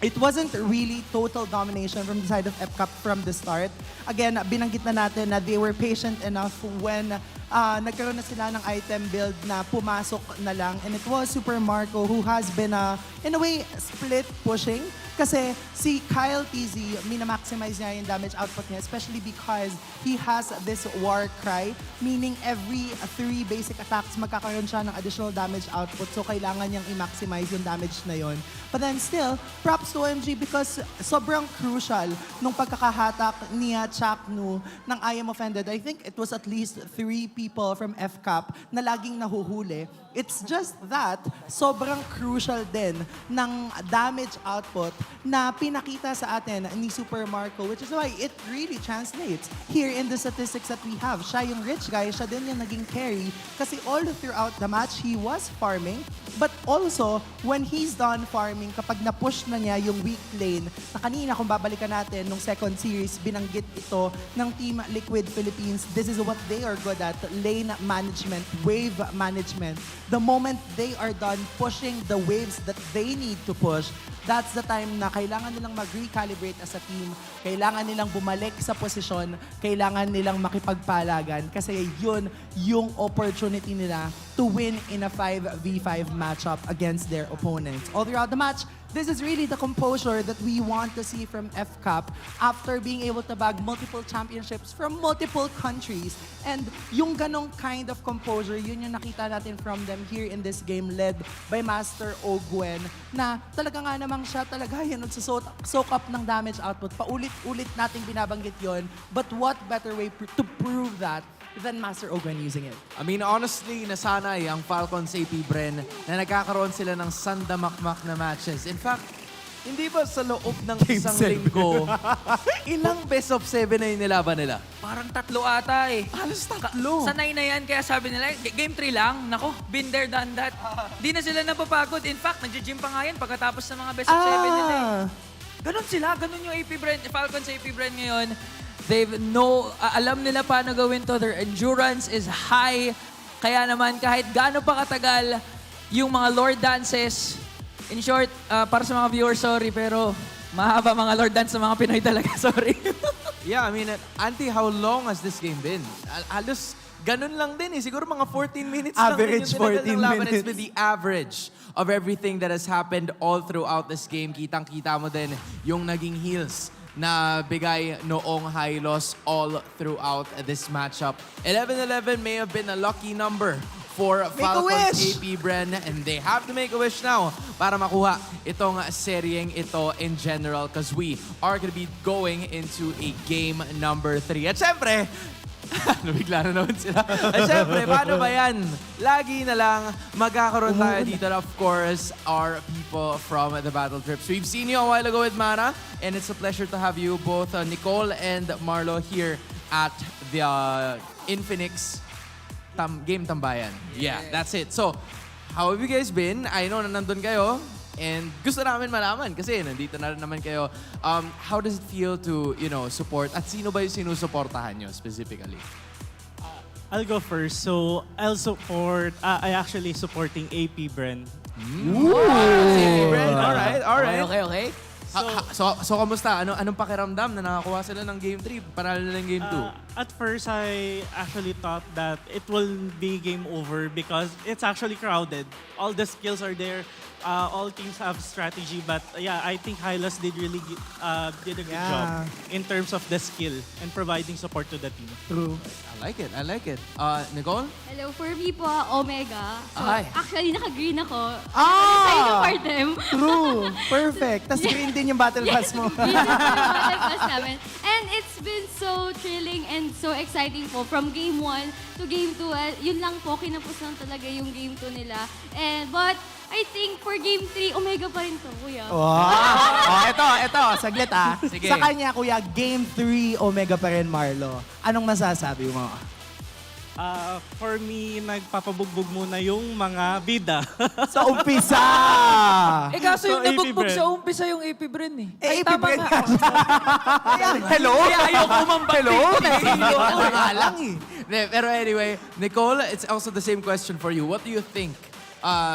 Speaker 10: it wasn't really total domination from the side of FCAP from the start. Again, binanggit na natin na they were patient enough when nagkaroon na sila ng item build na pumasok na lang. And it was Super Marco who has been, in a way, split pushing. Kasi si KarlTzy, minamaximize niya yung damage output niya, especially because he has this war cry, meaning every 3 basic attacks, magkakaroon siya ng additional damage output. So kailangan niyang i-maximize yung damage na yon. But then still, props to OMG because sobrang crucial nung pagkakahatak niya Chaknu ng I Am Offended. I think it was at least 3 people from FCAP na laging nahuhuli. It's just that sobrang crucial din ng damage output na pinakita sa atin ni Super Marco, which is why it really translates here in the statistics that we have. Siya yung rich guy, siya din yung naging carry kasi all throughout the match, he was farming. But also, when he's done farming, kapag na-push na niya yung weak lane, na kanina kung babalikan natin nung second series, binanggit ito ng Team Liquid Philippines. This is what they are good at, lane management, wave management. The moment they are done pushing the waves that they need to push, that's the time na kailangan nilang mag-recalibrate as a team, kailangan nilang bumalik sa posisyon, kailangan nilang makipagpalagan kasi yun yung opportunity nila to win in a 5v5 matchup against their opponents. All throughout the match, this is really the composure that we want to see from FCAP after being able to bag multiple championships from multiple countries. And yung ganong kind of composure, yun yung nakita natin from them here in this game led by Master Owgwen na talaga nga namang siya talaga yun soak up ng damage output. Paulit-ulit nating binabanggit yon. But what better way to prove that than Master Owgwen using it?
Speaker 14: I mean, honestly, nasanay ang Falcons APBren na nagkakaroon sila ng sandamakmak na matches. In fact, hindi ba sa loob ng isang linggo, ilang best of 7 na yung nilaban nila?
Speaker 8: Parang 3 ata eh.
Speaker 14: Halos 3.
Speaker 8: Sanay na yan, kaya sabi nila, game 3 lang. Nako, been there, done that. Di na sila napapagod. In fact, nag-gym pa nga yan pagkatapos ng mga best of 7 nila eh. Ganon sila, ganon yung APBren, Falcons APBren ngayon. Alam nila paano gawin to. Their endurance is high. Kaya naman kahit gaano pa katagal yung mga Lord dances, in short, para sa mga viewers, sorry, pero mahaba mga Lord dance sa mga Pinoy talaga, sorry.
Speaker 14: Yeah, I mean, Auntie, how long has this game been? Halos ganun lang din eh. Siguro mga 14 minutes
Speaker 10: average
Speaker 14: lang din yung
Speaker 10: 14
Speaker 14: laban.
Speaker 10: minutes.
Speaker 14: It's been the average of everything that has happened all throughout this game. Kitang-kita mo din yung naging heals na bigay noong high loss all throughout this matchup. 11-11 may have been a lucky number for Falcons APBren, and they have to make a wish now para makuha itong seryeng ito in general because we are going to be going into a game number 3. At syempre, Nabigla na naman sila. At syempre, paano ba yan? Lagi na lang magkakaroon tayo dito. Of course, our people from the Battle Trips. We've seen you a while ago with Mara, and it's a pleasure to have you both, Nicole and Marlo, here at the Infinix Game Tambayan. Yeah, that's it. So, how have you guys been? I know na nandun kayo. And gusto namin malaman kasi nandito na rin naman kayo. How does it feel to, support? At sino ba yung sinusuportahan nyo specifically?
Speaker 5: I'll go first. So, I actually supporting APBren.
Speaker 14: APBren, alright.
Speaker 8: Okay.
Speaker 14: So kamusta? Anong pakiramdam na nakakuha sila ng Game 3? Panalo na ng Game 2?
Speaker 5: At first, I actually thought that it will be game over because it's actually crowded. All the skills are there. All teams have strategy, but yeah, I think Hylas did a good job in terms of the skill and providing support to the team.
Speaker 10: True.
Speaker 14: I like it. Nicole?
Speaker 18: Hello, for me po, Omega. So,
Speaker 14: Ay.
Speaker 18: actually, naka-green ako.
Speaker 10: Ah!
Speaker 18: Excited for them.
Speaker 10: True. Perfect. Tapos green din yung battle pass mo.
Speaker 18: Green din po yung battle pass namin. And it's been so thrilling and so exciting po. From Game 1 to Game 2, yun lang po, kinapos lang talaga yung Game 2 nila. But I think for Game 3, Omega pa rin to, kuya.
Speaker 10: Wow. Eto. Saglit
Speaker 14: Sige.
Speaker 10: Sa kanya, kuya, Game 3, Omega pa rin, Marlo. Anong masasabi mo?
Speaker 5: For me, nagpapabugbog muna yung mga bida.
Speaker 10: Sa umpisa!
Speaker 8: Kaso yung
Speaker 5: So,
Speaker 8: nabugbog
Speaker 5: APBren.
Speaker 8: sa umpisa yung APBren eh.
Speaker 10: APBren
Speaker 8: tama nga.
Speaker 10: Hello?
Speaker 8: Kaya ayoko umambak.
Speaker 10: Hello?
Speaker 14: Ano nga lang eh. Pero anyway, Nicole, it's also the same question for you. What do you think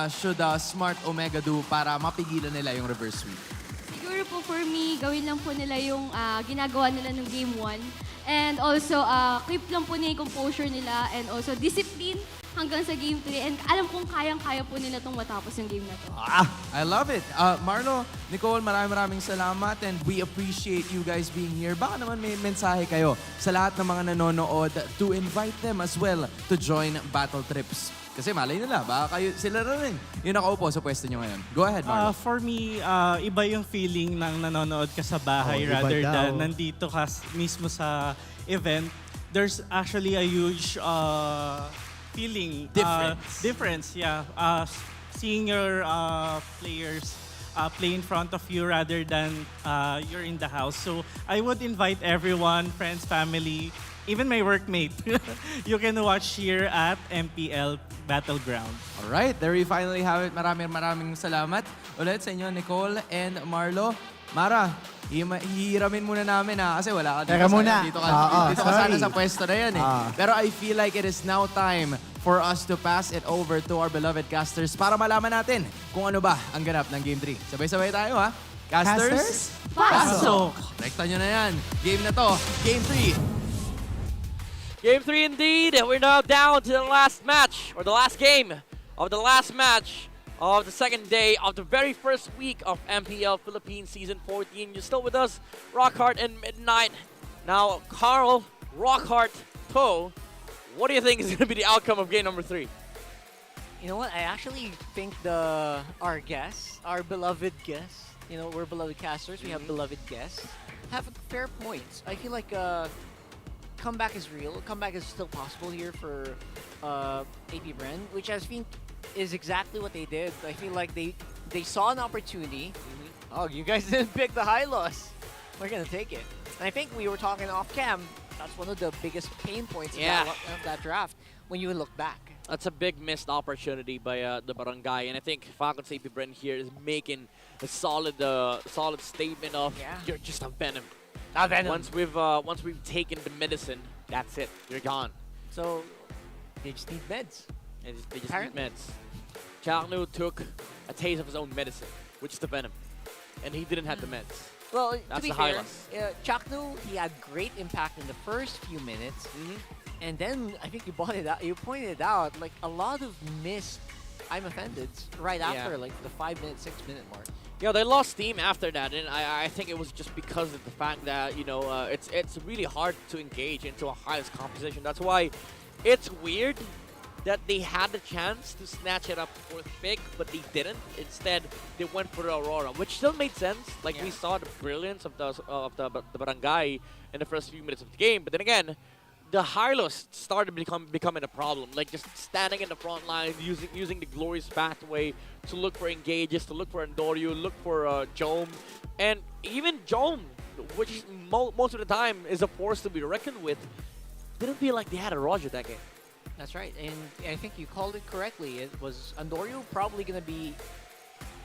Speaker 14: should Smart Omega do para mapigilan nila yung reverse sweep?
Speaker 18: Siguro po for me, gawin lang po nila yung ginagawa nila ng Game 1. And also, keep lang po nila yung composure nila and also discipline hanggang sa Game 3. And alam kong kayang-kaya po nila itong matapos yung game na to.
Speaker 14: I love it. Marlo, Nicole, maraming salamat and we appreciate you guys being here. Baka naman may mensahe kayo sa lahat ng mga nanonood to invite them as well to join Battle Trips. Kasi malay nila, baka sila rin yung nakaupo sa pwesto nyo ngayon. Go ahead, Marlo.
Speaker 5: For me, iba yung feeling ng nanonood ka sa bahay
Speaker 10: iba
Speaker 5: rather
Speaker 10: daw.
Speaker 5: than nandito ka mismo sa event. There's actually a huge feeling. Difference, yeah. Seeing your players play in front of you rather than you're in the house. So I would invite everyone, friends, family, even my workmate. You can watch here at MPL Battleground.
Speaker 14: Alright, there we finally have it. Maraming salamat ulit sa inyo, Nicole and Marlo. Mara, hihiramin muna namin kasi wala ka dito.
Speaker 10: Teka muna.
Speaker 14: Dito ka sana
Speaker 10: Sorry.
Speaker 14: sa pwesto na yan Pero I feel like it is now time for us to pass it over to our beloved casters para malaman natin kung ano ba ang ganap ng Game 3. Sabay-sabay tayo Casters?
Speaker 10: Pasok!
Speaker 14: Rekta nyo na yan. Game na to. Game 3.
Speaker 11: Game 3 indeed. We're now down to the last match, or the last game of the last match of the second day of the very first week of MPL Philippines Season 14. You're still with us, Rockhart and Midnight. Now, Karl, Rockhart, Toe, what do you think is going to be the outcome of game number 3?
Speaker 15: You know what? I actually think our guests, our beloved guests, we're beloved casters, we have beloved guests, have fair points. I feel like comeback is real. Comeback is still possible here for APBren, which I think is exactly what they did. I feel like they saw an opportunity. Oh, you guys didn't pick the high loss. We're gonna take it. And I think we were talking off cam. That's one of the biggest pain points of that draft when you look back.
Speaker 11: That's a big missed opportunity by the Barangay, and I think Falcons APBren here is making a solid statement of you're just a venom. Once we've taken the medicine, that's it. You're gone.
Speaker 15: So they just need meds.
Speaker 11: And they just need meds. Chaknu took a taste of his own medicine, which is the venom, and he didn't have the meds.
Speaker 15: Well,
Speaker 11: that's
Speaker 15: to be
Speaker 11: the
Speaker 15: fair,
Speaker 11: highlights.
Speaker 15: Chaknu, he had great impact in the first few minutes, and then I think you pointed out like a lot of missed I'm offended right after like the 5-minute, 6-minute mark.
Speaker 11: Yeah, they lost steam after that, and I think it was just because of the fact that it's really hard to engage into a highest composition. That's why it's weird that they had the chance to snatch it up for pick, but they didn't. Instead, they went for the Aurora, which still made sense. Like we saw the brilliance of the Barangay in the first few minutes of the game, but then again, the Hylos started becoming a problem. Like just standing in the front line, using the glorious pathway to look for engages, to look for Andoryu, look for Jome, and even Jome, which most of the time is a force to be reckoned with, didn't feel like they had a Roger that game.
Speaker 15: That's right, and I think you called it correctly. It was Andoryu probably going to be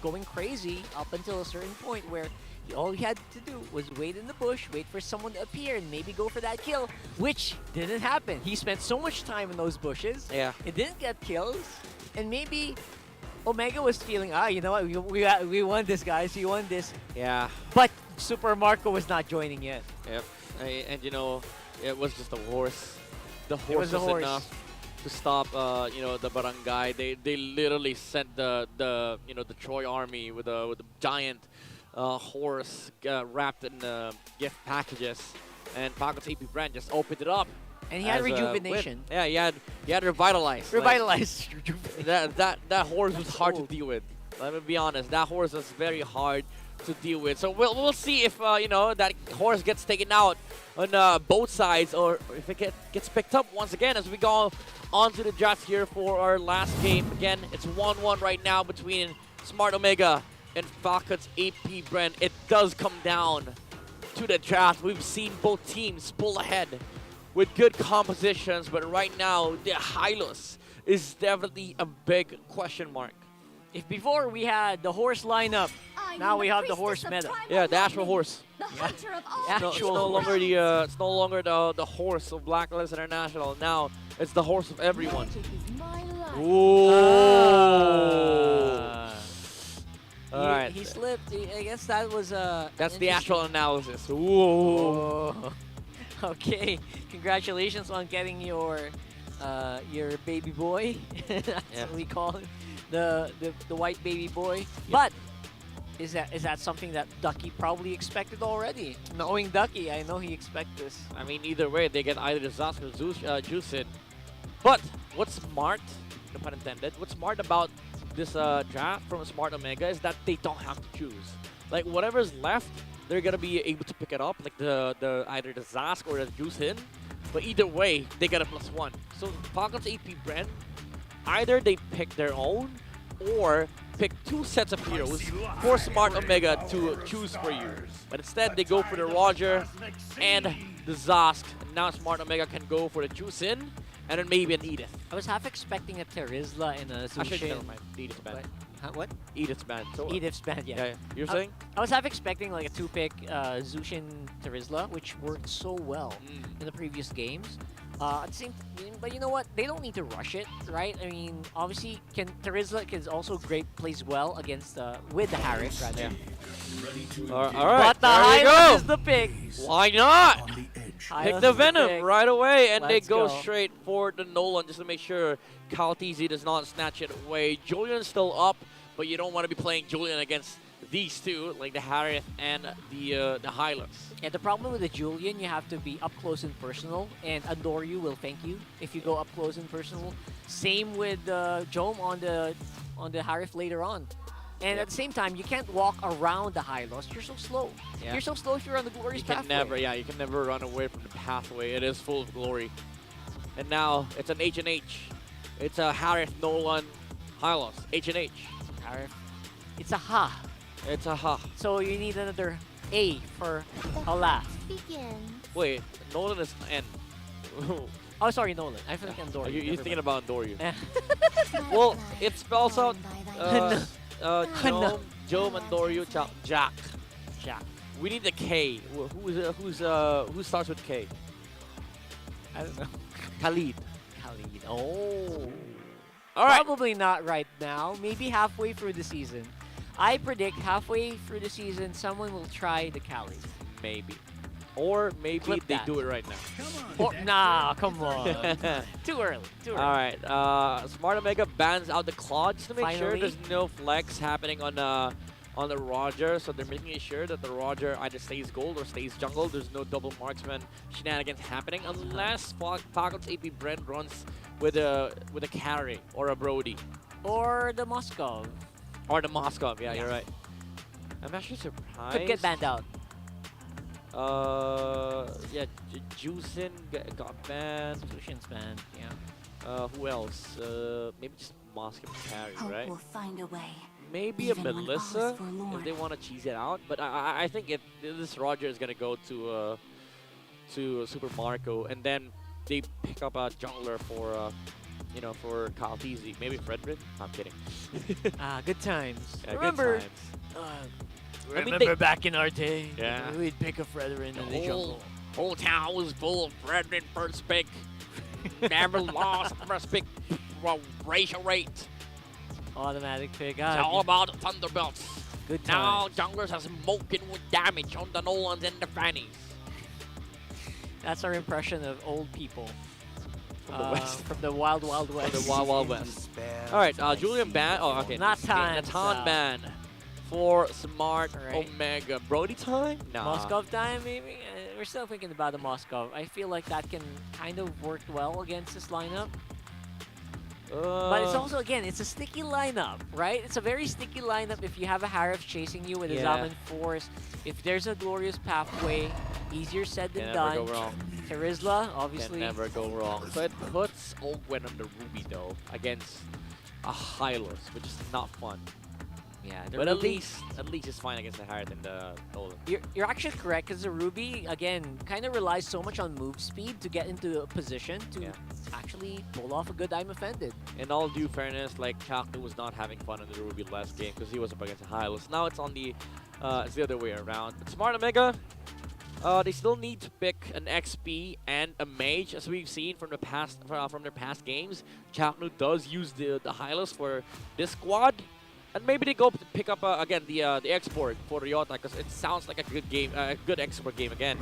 Speaker 15: going crazy up until a certain point where all he had to do was wait in the bush, wait for someone to appear, and maybe go for that kill, which didn't happen. He spent so much time in those bushes.
Speaker 11: Yeah.
Speaker 15: It didn't get kills, and maybe Omega was feeling, you know what, we won this, guys, we won this.
Speaker 11: Yeah.
Speaker 15: But Super Marco was not joining yet.
Speaker 11: Yep. And you know, it was just a horse. The horse
Speaker 15: was the horse.
Speaker 11: Enough to stop, you know, the barangay. They literally sent the Troy army with a giant horse wrapped in gift packages, and Falcon's APBren just opened it up.
Speaker 15: And he had
Speaker 11: as a
Speaker 15: rejuvenation.
Speaker 11: win. Yeah, he had revitalized.
Speaker 15: Revitalized.
Speaker 11: That horse was hard to deal with. Let me be honest. That horse was very hard to deal with. So we'll see if you know, that horse gets taken out on both sides, or if it gets picked up once again as we go on to the draft here for our last game. Again, it's 1-1 right now between Smart Omega and Falcon's APBren. It does come down to the draft. We've seen both teams pull ahead with good compositions, but right now the Hylos is definitely a big question mark.
Speaker 15: If before we had the horse lineup, now we have the horse meta.
Speaker 11: Yeah, the actual horse.
Speaker 18: The hunter of all
Speaker 11: It's no longer the horse of Blacklist International. Now it's the horse of everyone. Ooh. All right.
Speaker 15: He slipped. I guess that was
Speaker 11: That's the actual analysis. Ooh.
Speaker 15: Oh. Okay. Congratulations on getting your baby boy. That's what we call him. The white baby boy. Yep. But is that something that Ducky probably expected already? Knowing Ducky, I know he expects this.
Speaker 11: I mean, either way, they get either disaster or Juicin. But what's smart, no pun intended, what's smart about this draft from Smart Omega is that they don't have to choose. Like, whatever's left, they're gonna be able to pick it up, like the either the Zask or the Juicin. But either way, they get a +1. So Falcon's APBren, either they pick their own or pick 2 sets of heroes for Smart Omega to choose for you. But instead, they go for the Roger and the Zask. And now Smart Omega can go for the Juicin and then maybe an Edith.
Speaker 15: I was half expecting a Terizla and a Zushin.
Speaker 11: Actually, never mind. Edith's bad.
Speaker 15: What?
Speaker 11: Edith's bad. So,
Speaker 15: Edith's bad, yeah.
Speaker 11: You're saying?
Speaker 15: I was half expecting like a 2-pick Zushin Terizla, which worked so well in the previous games. At the same, but you know what? They don't need to rush it, right? I mean, obviously, Terizla can also plays well against with the Harris, rather.
Speaker 11: Yeah. All right.
Speaker 15: But the Hylos is the pick.
Speaker 11: Why not? Pick the Venom
Speaker 15: pick.
Speaker 11: right away, and
Speaker 15: Let's
Speaker 11: they go
Speaker 15: go.
Speaker 11: straight for the Nolan just to make sure KarlTzy does not snatch it away. Julian's still up, but you don't want to be playing Julian against these two, like the Harith and the Hylos.
Speaker 15: And the problem with the Julian, you have to be up close and personal, and Andoryu will thank you if you go up close and personal. Same with Jome on the Harith later on. And at the same time, you can't walk around the Hylos. You're so slow.
Speaker 11: Yeah.
Speaker 15: You're so slow if you're on the glorious pathway.
Speaker 11: You can never run away from the pathway. It is full of glory. And now it's an H&H. It's a Harith, Nolan, Hylos. H&H.
Speaker 15: Harith. It's a ha.
Speaker 11: It's a ha.
Speaker 15: So you need another A for Allah.
Speaker 11: Wait, Nolan is N.
Speaker 15: Oh, sorry, Nolan. I feel like Andoryu.
Speaker 11: You're thinking about Andoryu. Well, it spells out Jome, Andoryu, Jack.
Speaker 15: Jack.
Speaker 11: We need the K. Who starts with K?
Speaker 15: I don't know.
Speaker 11: Khalid.
Speaker 15: Khalid. Oh.
Speaker 11: All right.
Speaker 15: Probably not right now. Maybe halfway through the season. I predict halfway through the season, someone will try the Khalid.
Speaker 11: Maybe. Or maybe
Speaker 15: Clip
Speaker 11: they
Speaker 15: that.
Speaker 11: do it right now.
Speaker 15: Or, nah, come on. Too early. Too early.
Speaker 11: All right. Smart Omega bans out the Claw just to make sure
Speaker 15: Finally.
Speaker 11: there's no flex happening on the Roger. So they're making sure that the Roger either stays gold or stays jungle. There's no double marksman shenanigans happening unless Falcon's APBren runs with a carry or a Brody.
Speaker 15: Or the Moskov.
Speaker 11: Or the Moskov. Yeah, you're right. I'm actually surprised.
Speaker 15: Could get banned out.
Speaker 11: Yeah, Juicin got banned.
Speaker 15: Lucian's banned, yeah.
Speaker 11: Who else? Maybe just Moscow carry,
Speaker 2: Hope
Speaker 11: right?
Speaker 2: will find a way.
Speaker 11: Maybe a
Speaker 2: even when all is
Speaker 11: Melissa
Speaker 2: forlorn.
Speaker 11: if they want to cheese it out. But I think if this Roger is gonna go to Super Marco, and then they pick up a jungler for you know, for KarlTzy, maybe Frederick. I'm kidding.
Speaker 15: Good times.
Speaker 11: Yeah,
Speaker 15: Remember,
Speaker 11: good times.
Speaker 15: I remember back in our day,
Speaker 11: Yeah.
Speaker 15: we'd pick a Frederick in the jungle.
Speaker 11: Whole town was full of Frederick first pick. Never lost first pick ratio rate.
Speaker 15: Automatic pick.
Speaker 11: It's all about the Thunderbolts.
Speaker 15: Good
Speaker 11: Now
Speaker 15: times.
Speaker 11: junglers are smoking with damage on the Nolans and the Fannies.
Speaker 15: That's our impression of old people.
Speaker 11: From the West.
Speaker 15: From the Wild Wild West.
Speaker 11: The Wild Wild West. Alright, Julian ban. Oh, okay.
Speaker 15: Natan.
Speaker 11: Natan ban for Smart
Speaker 15: Alright.
Speaker 11: Omega. Brody time? Nah.
Speaker 15: Moskov time, maybe? We're still thinking about the Moskov. I feel like that can kind of work well against this lineup. But it's also, again, it's a sticky lineup, right? It's a very sticky lineup if you have a Harif chasing you with a
Speaker 11: Yeah.
Speaker 15: Zaman Force. If there's a glorious pathway, easier said than
Speaker 11: Can
Speaker 15: done.
Speaker 11: never go wrong.
Speaker 15: Terizla, obviously.
Speaker 11: Can never go wrong. So it puts Owgwen on the Ruby though against a Hylos, which is not fun.
Speaker 15: Yeah,
Speaker 11: But at least it's fine against the Harriet and the Nolan.
Speaker 15: You're actually correct, because the Ruby, again, kind of relies so much on move speed to get into a position to actually pull off a good I'm offended.
Speaker 11: In all due fairness, like Chaklu was not having fun in the Ruby last game because he was up against the Hylos. Now it's on the it's the other way around. But Smart Omega, they still need to pick an XP and a Mage, as we've seen from the past from their past games. Chaklu does use the Hylos for this squad. And maybe they go to pick up again the export for Ryota, because it sounds like a good game, a good export game again.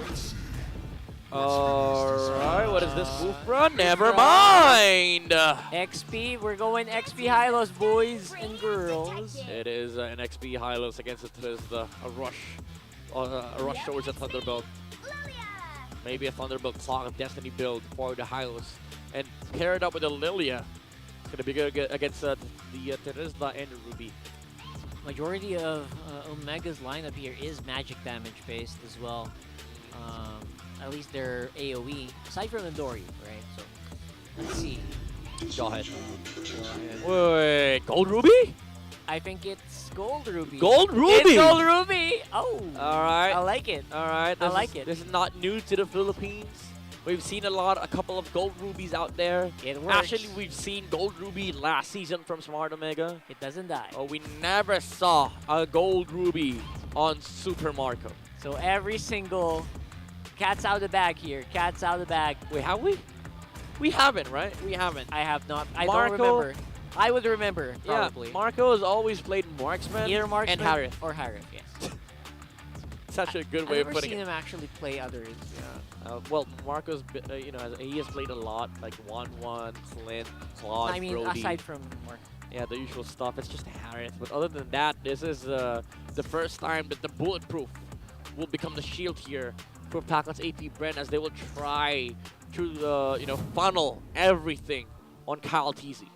Speaker 11: Alright, what is this move run? Never mind!
Speaker 15: XP, we're going XP Hylos, boys and girls.
Speaker 11: It is an XP Hylos against a rush towards a Thunderbolt. Maybe a Thunderbolt Clock of Destiny build for the Hylos. And paired up with a Lilia. It's gonna be good against the Terizla and the Ruby.
Speaker 15: Majority of Omega's lineup here is magic damage based as well. At least their AoE, aside from Endori, right? So, let's see.
Speaker 11: Go ahead. Wait, Gold Ruby?
Speaker 15: I think it's Gold Ruby.
Speaker 11: Gold Ruby!
Speaker 15: It's Gold Ruby! Oh!
Speaker 11: Alright.
Speaker 15: I like it.
Speaker 11: Alright.
Speaker 15: I like it.
Speaker 11: This is not new to the Philippines. We've seen a couple of Gold Rubies out there.
Speaker 15: It works.
Speaker 11: Actually, we've seen Gold Ruby last season from Smart Omega.
Speaker 15: It doesn't die.
Speaker 11: Oh, we never saw a Gold Ruby on Super Marco.
Speaker 15: So every single cat's out of the bag here. Cat's out of the bag.
Speaker 11: Wait, have we? We haven't, right? We haven't.
Speaker 15: I have not. I
Speaker 11: Marco,
Speaker 15: don't remember. I would remember, probably.
Speaker 11: Yeah, Marco has always played Marksman,
Speaker 15: Either Marksman
Speaker 11: and Harith.
Speaker 15: or Harith, yes.
Speaker 11: Such a good
Speaker 15: I've
Speaker 11: way of
Speaker 15: never
Speaker 11: putting
Speaker 15: seen
Speaker 11: it.
Speaker 15: him actually play others.
Speaker 11: Well, Marco's, you know, he has played a lot, like 1-1, Clint, Claude,
Speaker 15: I mean,
Speaker 11: Brody.
Speaker 15: aside from Mark.
Speaker 11: Yeah, the usual stuff. It's just Harith. But other than that, this is the first time that the Bulletproof will become the shield here for Packlet's APBren, as they will try to, funnel everything on KarlTzy.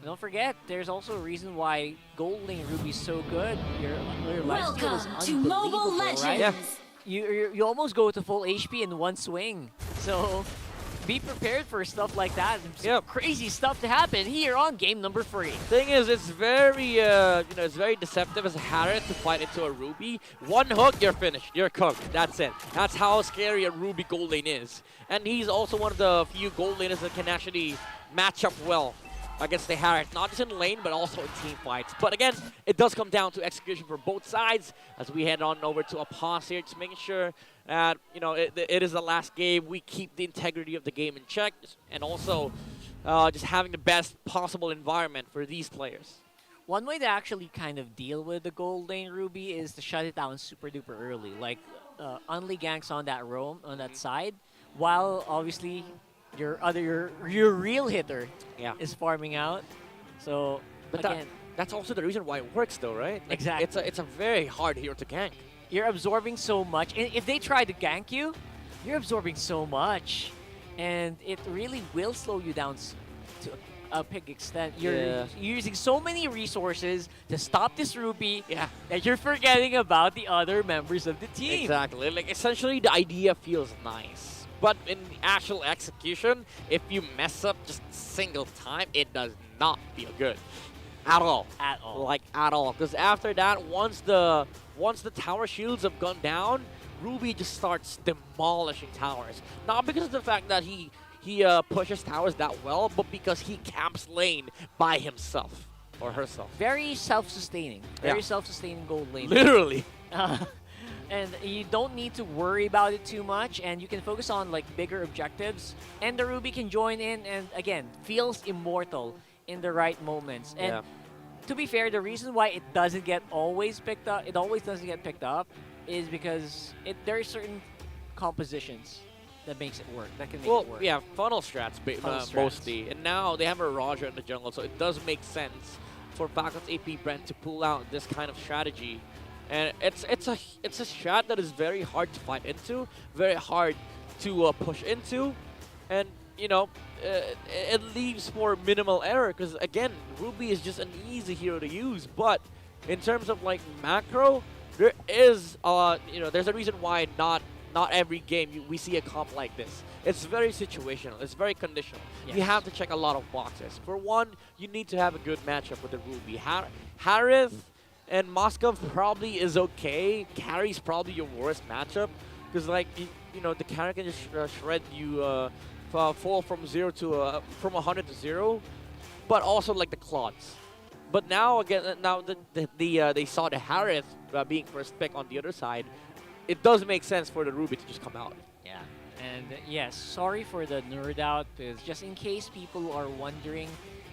Speaker 15: Don't forget, there's also a reason why Gold Lane Ruby's so good. Your lifesteal is
Speaker 2: Welcome to Mobile
Speaker 15: unbelievable,
Speaker 2: Legends.
Speaker 15: right?
Speaker 11: Yeah.
Speaker 15: You almost go to full HP in one swing. So be prepared for stuff like that. Some crazy stuff to happen here on game number 3.
Speaker 11: Thing is, it's very, it's very deceptive as a Harith to fight into a Ruby. One hook, you're finished. You're cooked. That's it. That's how scary a Ruby gold lane is. And he's also one of the few gold laners that can actually match up well against the Harith, not just in lane, but also in team fights. But again, it does come down to execution for both sides as we head on over to a pause here, just making sure that, it is the last game. We keep the integrity of the game in check, and also just having the best possible environment for these players.
Speaker 15: One way to actually kind of deal with the Gold Lane Ruby is to shut it down super duper early. Like, only ganks on that roam, on that side, while obviously your real hitter is farming out. So,
Speaker 11: But
Speaker 15: again,
Speaker 11: that's also the reason why it works, though, right? Like,
Speaker 15: exactly.
Speaker 11: It's a very hard hero to gank.
Speaker 15: You're absorbing so much. And if they try to gank you, you're absorbing so much. And it really will slow you down to a big extent. You're using so many resources to stop this Ruby that you're forgetting about the other members of the team.
Speaker 11: Exactly. Like, essentially, the idea feels nice. But in actual execution, if you mess up just a single time, it does not feel good. At all.
Speaker 15: At all.
Speaker 11: Like, at all. Because after that, once the tower shields have gone down, Ruby just starts demolishing towers. Not because of the fact that he pushes towers that well, but because he camps lane by himself or herself.
Speaker 15: Very self-sustaining. Very self-sustaining gold lane.
Speaker 11: Literally.
Speaker 15: And you don't need to worry about it too much, and you can focus on like bigger objectives, and the Ruby can join in and again feels immortal in the right moments. And to be fair, the reason why it doesn't get always picked up, is because there are certain compositions that makes it work, that can make it work.
Speaker 11: Yeah, funnel strats, mostly. And now they have a Roger in the jungle, so it does make sense for Falcon's APBren to pull out this kind of strategy. And it's a strat that is very hard to fight into, very hard to push into, and you know, it leaves for minimal error because again, Ruby is just an easy hero to use. But in terms of like macro, there is there's a reason why not every game we see a comp like this. It's very situational. It's very conditional.
Speaker 15: Yes.
Speaker 11: You have to check a lot of boxes. For one, you need to have a good matchup with the Ruby. Harith and Moskov probably is okay. Carry's probably your worst matchup because like the carry can just shred you, fall from 100 to 0, but also like the clods. But now again, they saw the Harith being first pick on the other side. It does make sense for the Ruby to just come out.
Speaker 15: Yeah, and yes, sorry for the nerd out, because just in case people are wondering,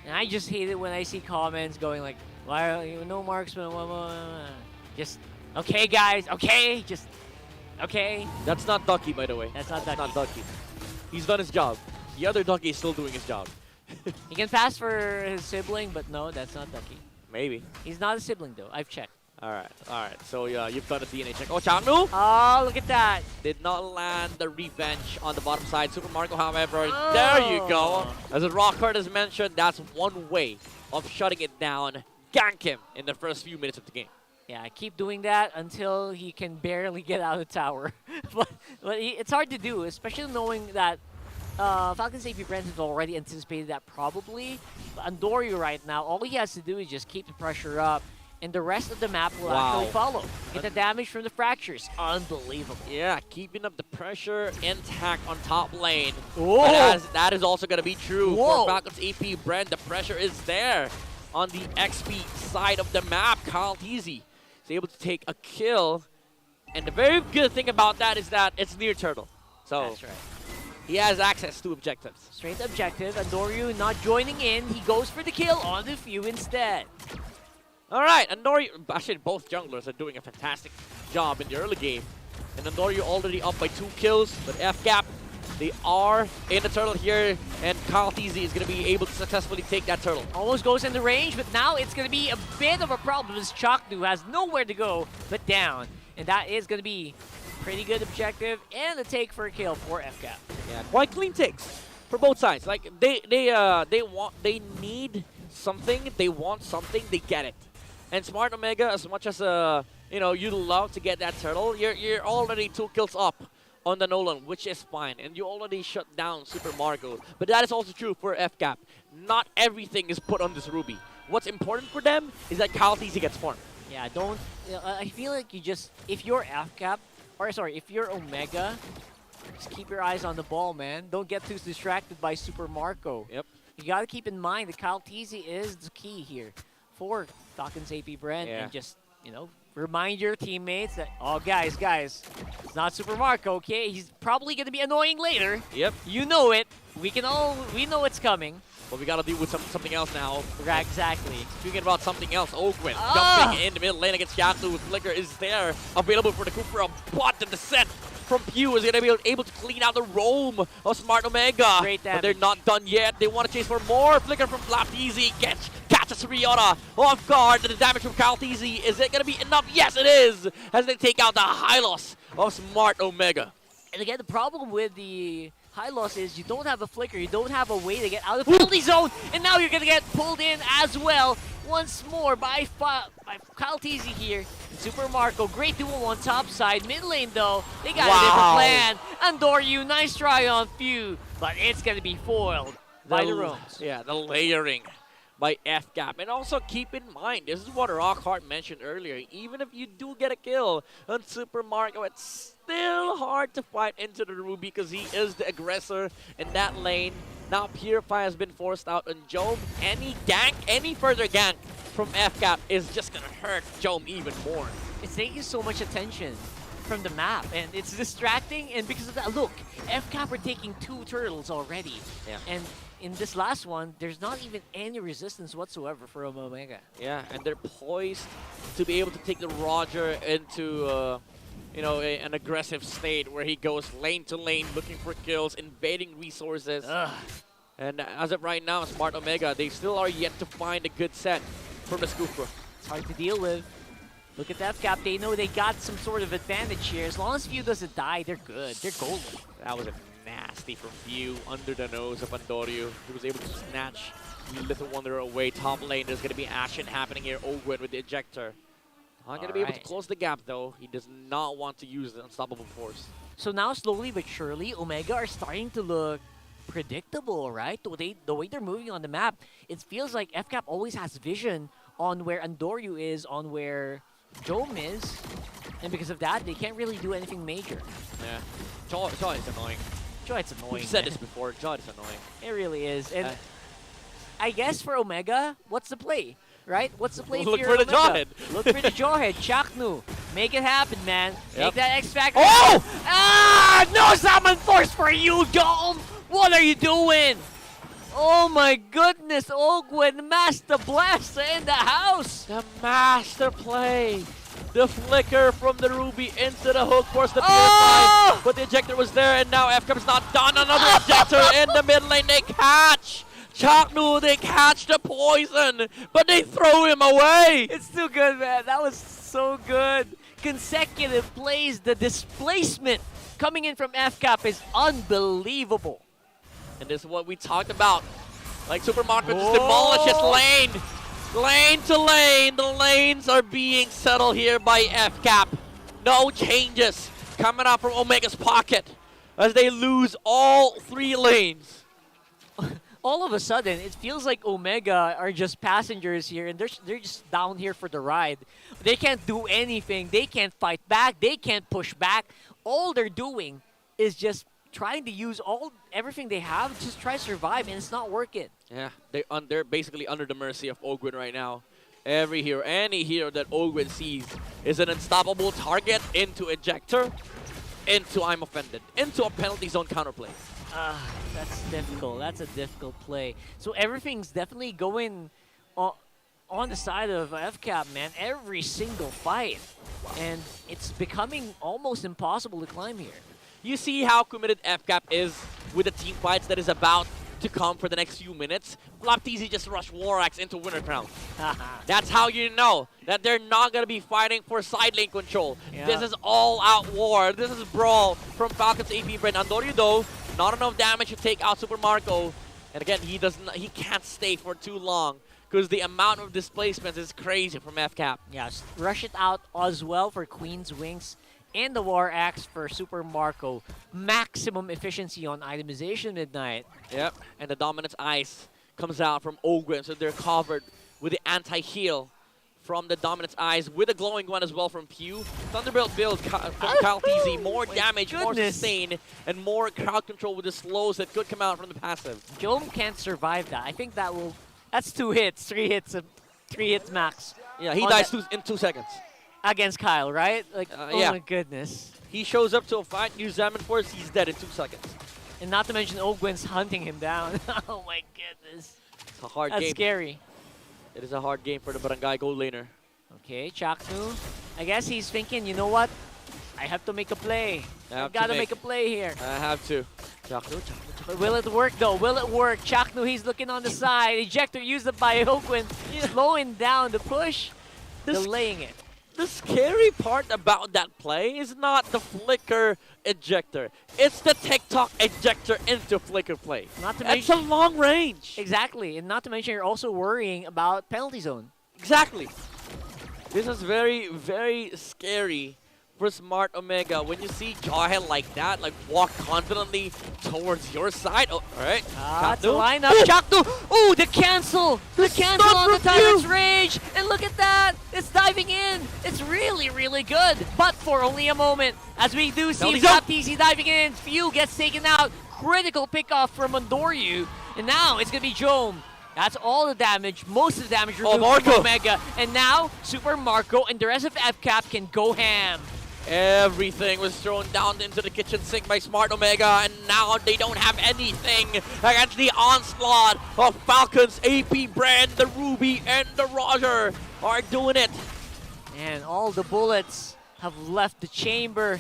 Speaker 15: and I just hate it when I see comments going like, why are you no marksman? Just, okay guys, okay, just, okay.
Speaker 11: That's not Ducky, by the way.
Speaker 15: That's not
Speaker 11: That's
Speaker 15: Ducky.
Speaker 11: not Ducky. He's done his job. The other Ducky is still doing his job.
Speaker 15: He can pass for his sibling, but no, that's not Ducky.
Speaker 11: Maybe.
Speaker 15: He's not a sibling though, I've checked.
Speaker 11: Alright. So you've done a DNA check. Oh, Changnu!
Speaker 15: Oh, look at that!
Speaker 11: Did not land the revenge on the bottom side. Super Marco, however, there you go. As Rockhart has mentioned, that's one way of shutting it down. Gank him in the first few minutes of the game.
Speaker 15: Yeah, keep doing that until he can barely get out of the tower. but it's hard to do, especially knowing that Falcon's APBren has already anticipated that probably. But Andoryu right now, all he has to do is just keep the pressure up, and the rest of the map will actually follow. Get the damage from the fractures. Unbelievable.
Speaker 11: Yeah, keeping up the pressure intact on top lane.
Speaker 15: Whoa.
Speaker 11: But that is also going to be true
Speaker 15: Whoa.
Speaker 11: for Falcon's APBren. The pressure is there on the XP side of the map. KarlTzy is able to take a kill. And the very good thing about that is that it's near turtle. So
Speaker 15: that's right.
Speaker 11: He has access to objectives.
Speaker 15: Straight objective. Andoryu not joining in. He goes for the kill on the few instead.
Speaker 11: All right, Andoryu, actually both junglers are doing a fantastic job in the early game. And Andoryu already up by 2 kills, but FCAP, they are in the turtle here, and KarlTzy is going to be able to successfully take that turtle.
Speaker 15: Almost goes into range, but now it's going to be a bit of a problem as Chakdu has nowhere to go but down. And that is going to be pretty good objective and a take for a kill for FCAP.
Speaker 11: Yeah, quite clean takes for both sides. Like they need something, they want something, they get it. And Smart Omega, as much as you'd love to get that turtle, you're already 2 kills up on the Nolan, which is fine, and you already shut down Super Marco. But that is also true for FCAP. Not everything is put on this Ruby. What's important for them is that KarlTzy gets farmed.
Speaker 15: Yeah, I feel like if you're FCAP, if you're Omega, just keep your eyes on the ball, man. Don't get too distracted by Super Marco.
Speaker 11: Yep.
Speaker 15: You gotta keep in mind that KarlTzy is the key here for Falcon's APBren, and just, remind your teammates that, oh, guys, it's not Super Marco, okay? He's probably gonna be annoying later.
Speaker 11: Yep.
Speaker 15: You know it. We know it's coming.
Speaker 11: But we gotta deal with something else now.
Speaker 15: Right, exactly.
Speaker 11: Speaking about something else, Owgwen jumping in the middle lane against Yaku. Flicker is there, available for the Cooper, but the descent from Pew is gonna be able to clean out the roam of Smart Omega.
Speaker 15: Great damage.
Speaker 11: But they're not done yet. They want to chase for more. Flicker from KarlTzy catches Rihanna off guard. The damage from KarlTzy, is it gonna be enough? Yes, it is, as they take out the Hylos of Smart Omega.
Speaker 15: And again, the problem with the high loss is you don't have a flicker, you don't have a way to get out of the penalty zone, and now you're gonna get pulled in as well. Once more by KarlTzy here. And Super Marco, great duo on top side. Mid lane though, they got a different plan. Andoryu, nice try on Few, but it's gonna be foiled by the Roams.
Speaker 11: Yeah, the layering by FCAP. And also keep in mind, this is what Rockhart mentioned earlier. Even if you do get a kill on Super Marco, it's still hard to fight into the Ruby because he is the aggressor in that lane. Now Purify has been forced out on Jome. Any further gank from FCAP is just gonna hurt Jome even more.
Speaker 15: It's taking so much attention from the map, and it's distracting, and because of that, look, FCAP are taking 2 turtles already.
Speaker 11: Yeah.
Speaker 15: And in this last one, there's not even any resistance whatsoever for Omega.
Speaker 11: Yeah, and they're poised to be able to take the Roger into an aggressive state where he goes lane to lane looking for kills, invading resources. And as of right now, Smart Omega, they still are yet to find a good set from the Scooper.
Speaker 15: It's hard to deal with. Look at FCAP, they know they got some sort of advantage here. As long as Few doesn't die, they're good. They're golden.
Speaker 11: That was a nasty from Few under the nose of Andoryu. He was able to snatch Little Wonder away. Top lane, there's going to be action happening here. Owgwen with the ejector. Not going to be able to close the gap, though. He does not want to use the unstoppable force.
Speaker 15: So now, slowly but surely, Omega are starting to look predictable, right? The way they're moving on the map, it feels like FCAP always has vision on where Andoryu is, on where Jome is, and because of that, they can't really do anything major.
Speaker 11: Yeah. Jaw is annoying.
Speaker 15: It's annoying.
Speaker 11: We've said this before. Jaw is annoying.
Speaker 15: It really is. And I guess for Omega, what's the play? Right? What's the play
Speaker 11: Look
Speaker 15: for
Speaker 11: for the
Speaker 15: Omega?
Speaker 11: Jawhead.
Speaker 15: Look for the Jawhead. Chaknu. Make it happen, man.
Speaker 11: Yep.
Speaker 15: Make that X Factor.
Speaker 11: Oh!
Speaker 15: No summon force for you, Dome! What are you doing? Oh my goodness, Owgwen, Master Blaster in the house!
Speaker 11: The master play. The flicker from the Ruby into the hook force the Purify. But the ejector was there, and now FCAP's not done. Another ejector in the mid lane. They catch Chaknu, they catch the poison, but they throw him away.
Speaker 15: It's too good, man. That was so good. Consecutive plays, the displacement coming in from FCAP is unbelievable.
Speaker 11: And this is what we talked about. Like Super Marco just demolishes lane. Lane to lane. The lanes are being settled here by FCAP. No changes coming out from Omega's pocket as they lose all 3 lanes.
Speaker 15: All of a sudden, it feels like Omega are just passengers here, and they're just down here for the ride. They can't do anything. They can't fight back. They can't push back. All they're doing is just trying to use everything they have, just try to survive, and it's not working.
Speaker 11: Yeah, they're basically under the mercy of Owgwen right now. Every hero, any hero that Owgwen sees is an unstoppable target into ejector, into I'm offended, into a penalty zone counterplay.
Speaker 15: That's difficult. That's a difficult play. So everything's definitely going on the side of FCAP, man. Every single fight. And it's becoming almost impossible to climb here.
Speaker 11: You see how committed FCAP is with the team fights that is about to come for the next few minutes. KarlTzy just rushed Warax into Winter Crown. That's how you know that they're not going to be fighting for side lane control.
Speaker 15: Yeah.
Speaker 11: This is all-out war. This is brawl from Falcons APBren. Andoryu, though, not enough damage to take out Super Marco. And again, he can't stay for too long because the amount of displacements is crazy from FCAP.
Speaker 15: Yeah, rush it out as well for Queen's Wings and the War Axe for Super Marco. Maximum efficiency on itemization Midnight.
Speaker 11: Yep, and the Dominance Ice comes out from Owgwen, so they're covered with the anti-heal from the Dominance Eyes, with a glowing one as well from Pew. Thunderbolt build from KarlTzy, more damage, more sustain, and more crowd control with the slows that could come out from the passive.
Speaker 15: Jome can't survive that. I think that's 2 hits, 3 hits, 3 hits max.
Speaker 11: Yeah, he dies in 2 seconds.
Speaker 15: Against Kyle, right? Like, oh
Speaker 11: yeah.
Speaker 15: my goodness.
Speaker 11: He shows up to a fight, use Salmon Force, he's dead in 2 seconds.
Speaker 15: And not to mention Owgwen's hunting him down. Oh my goodness.
Speaker 11: It's a hard
Speaker 15: That's
Speaker 11: game.
Speaker 15: Scary.
Speaker 11: It is a hard game for the Barangay gold laner.
Speaker 15: Okay, Chaknu. I guess he's thinking, you know what? I have to make a play. I've got to make a play here.
Speaker 11: I have to. Chaknu.
Speaker 15: But will it work though? Will it work? Chaknu, he's looking on the side. Ejector used up by Owgwen. Slowing down the push. Delaying it.
Speaker 11: the scary part about that play is not the flicker ejector. It's the TikTok ejector into flicker play.
Speaker 15: Not to
Speaker 11: That's
Speaker 15: mention
Speaker 11: a long range.
Speaker 15: Exactly, and not to mention you're also worrying about penalty zone.
Speaker 11: Exactly. This is very, very scary for Smart Omega. When you see Jawhead like that, like walk confidently towards your side. Oh, all right.
Speaker 15: That's the
Speaker 11: Chakdu.
Speaker 15: lineup.
Speaker 11: Ooh!
Speaker 15: Chakdu. Oh, the cancel. The cancel
Speaker 11: stun
Speaker 15: on the
Speaker 11: from
Speaker 15: Tyrant's
Speaker 11: you.
Speaker 15: Rage. And look at that. It's diving in. It's really, really good. But for only a moment. As we do see
Speaker 11: Penalty zone.
Speaker 15: KarlTzy diving in. Few gets taken out. Critical pickoff from Andoryu. And now it's going to be Jome. That's all the damage, most of the damage removed from
Speaker 11: Marco.
Speaker 15: Omega. And now, Super Marco and the rest of FCAP can go ham.
Speaker 11: Everything was thrown down into the kitchen sink by Smart Omega, and now they don't have anything against the onslaught of Falcons, APBren, the Ruby, and the Roger are doing it.
Speaker 15: And all the bullets have left the chamber,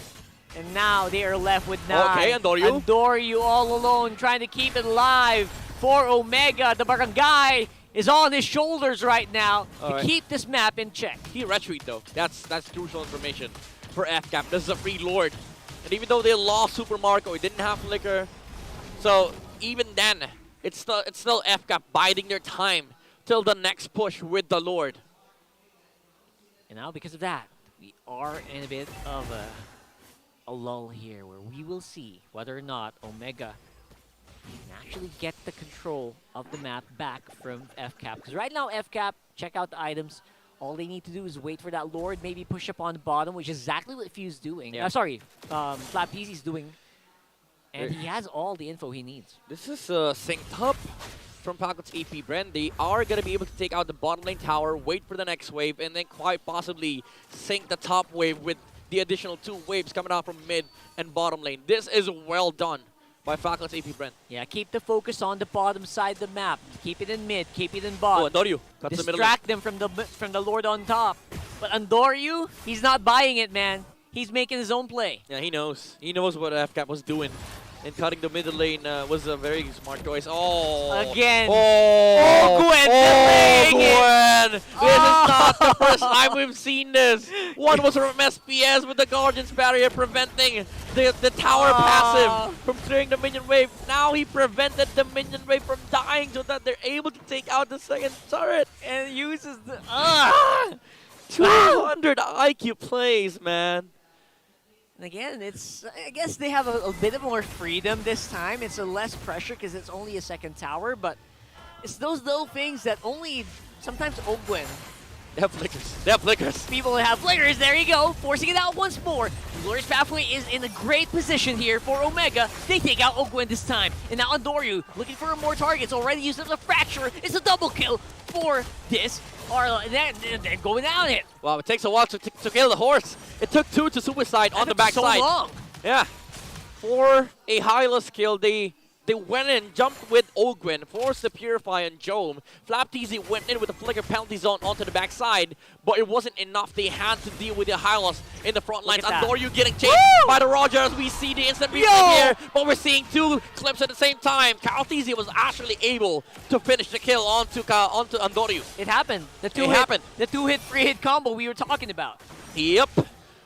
Speaker 15: and now they are left with 9.
Speaker 11: Okay, Andoryu.
Speaker 15: Andoryu all alone, trying to keep it alive for Omega. The barangay is on his shoulders right now
Speaker 11: All
Speaker 15: to
Speaker 11: right.
Speaker 15: keep this map in check.
Speaker 11: He retreat though. That's crucial information for FCAP. This is a free Lord. And even though they lost Super Marco, he didn't have Flicker. So even then, it's still FCAP biding their time till the next push with the Lord.
Speaker 15: And now because of that, we are in a bit of a lull here where we will see whether or not Omega can actually get the control of the map back from FCAP. Because right now, FCAP, check out the items. All they need to do is wait for that Lord, maybe push up on the bottom, which is exactly what Fuse doing.
Speaker 11: Yeah.
Speaker 15: FlapEasy's doing. And he has all the info he needs.
Speaker 11: This is synced up from Falcons APBren. They are going to be able to take out the bottom lane tower, wait for the next wave, and then quite possibly sync the top wave with the additional 2 waves coming out from mid and bottom lane. This is well done by Falcons APBren.
Speaker 15: Yeah, keep the focus on the bottom side of the map. Keep it in mid, keep it in bot.
Speaker 11: Oh, Andoryu cuts the middle lane.
Speaker 15: Distract them from the Lord on top. But Andoryu, he's not buying it, man. He's making his own play.
Speaker 11: Yeah, he knows. He knows what FCAP was doing. And cutting the middle lane was a very smart choice. Oh!
Speaker 15: Again.
Speaker 11: Oh!
Speaker 15: Owgwen delaying
Speaker 11: Owgwen!
Speaker 15: it.
Speaker 11: This is not the first time we've seen this. One was from SPS with the Guardian's Barrier preventing the tower passive from clearing the minion wave. Now he prevented the minion wave from dying so that they're able to take out the second turret.
Speaker 15: And uses the...
Speaker 11: 200 IQ plays, man.
Speaker 15: And again, I guess they have a bit of more freedom this time. It's a less pressure because it's only a second tower, but it's those little things that only sometimes Owgwen.
Speaker 11: They have flickers. They have flickers.
Speaker 15: People that have flickers, there you go, forcing it out once more. Glorious Pathway is in a great position here for Omega. They take out Owgwen this time. And now Andoryu looking for more targets, already used as a fracture. It's a double kill for this Arla. And then going down it.
Speaker 11: Wow, it takes a while to kill the horse. It took 2 to suicide on the backside.
Speaker 15: So long.
Speaker 11: Yeah. For a Hylos kill, they went in, jumped with Owgwen, forced the Purify on Jome. FlapEasy went in with a flicker penalty zone onto the backside, but it wasn't enough. They had to deal with the Hylos in the front lines. Andoryu getting chased by the Roger as we see the instant replay here, but we're seeing 2 clips at the same time. KarlTzy was actually able to finish the kill onto Andoryu.
Speaker 15: It happened. The 2-hit, 3-hit combo we were talking about.
Speaker 11: Yep.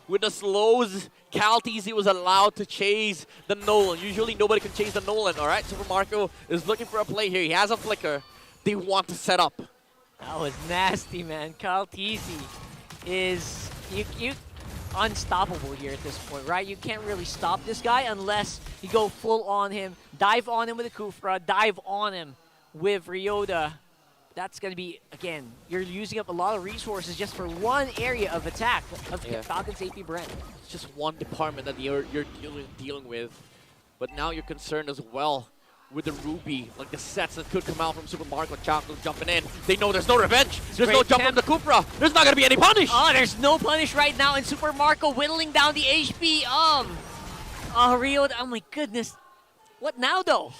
Speaker 11: With the slows, KarlTzy was allowed to chase the Nolan. Usually nobody can chase the Nolan, all right? Super Marco is looking for a play here. He has a flicker. They want to set up.
Speaker 15: That was nasty, man. KarlTzy is you unstoppable here at this point, right? You can't really stop this guy unless you go full on him, dive on him with a Kufra, dive on him with Ryota. That's going to be, again, you're using up a lot of resources just for one area of attack of Falcons APBren.
Speaker 11: It's just one department that you're dealing with. But now you're concerned as well with the Ruby, like the sets that could come out from Super Marco. Chakdu jumping in. They know there's no revenge. There's no jump from the Kufra. There's not going to be any punish.
Speaker 15: Oh, there's no punish right now, and Super Marco whittling down the HP of Ryota. Oh my goodness. What now, though?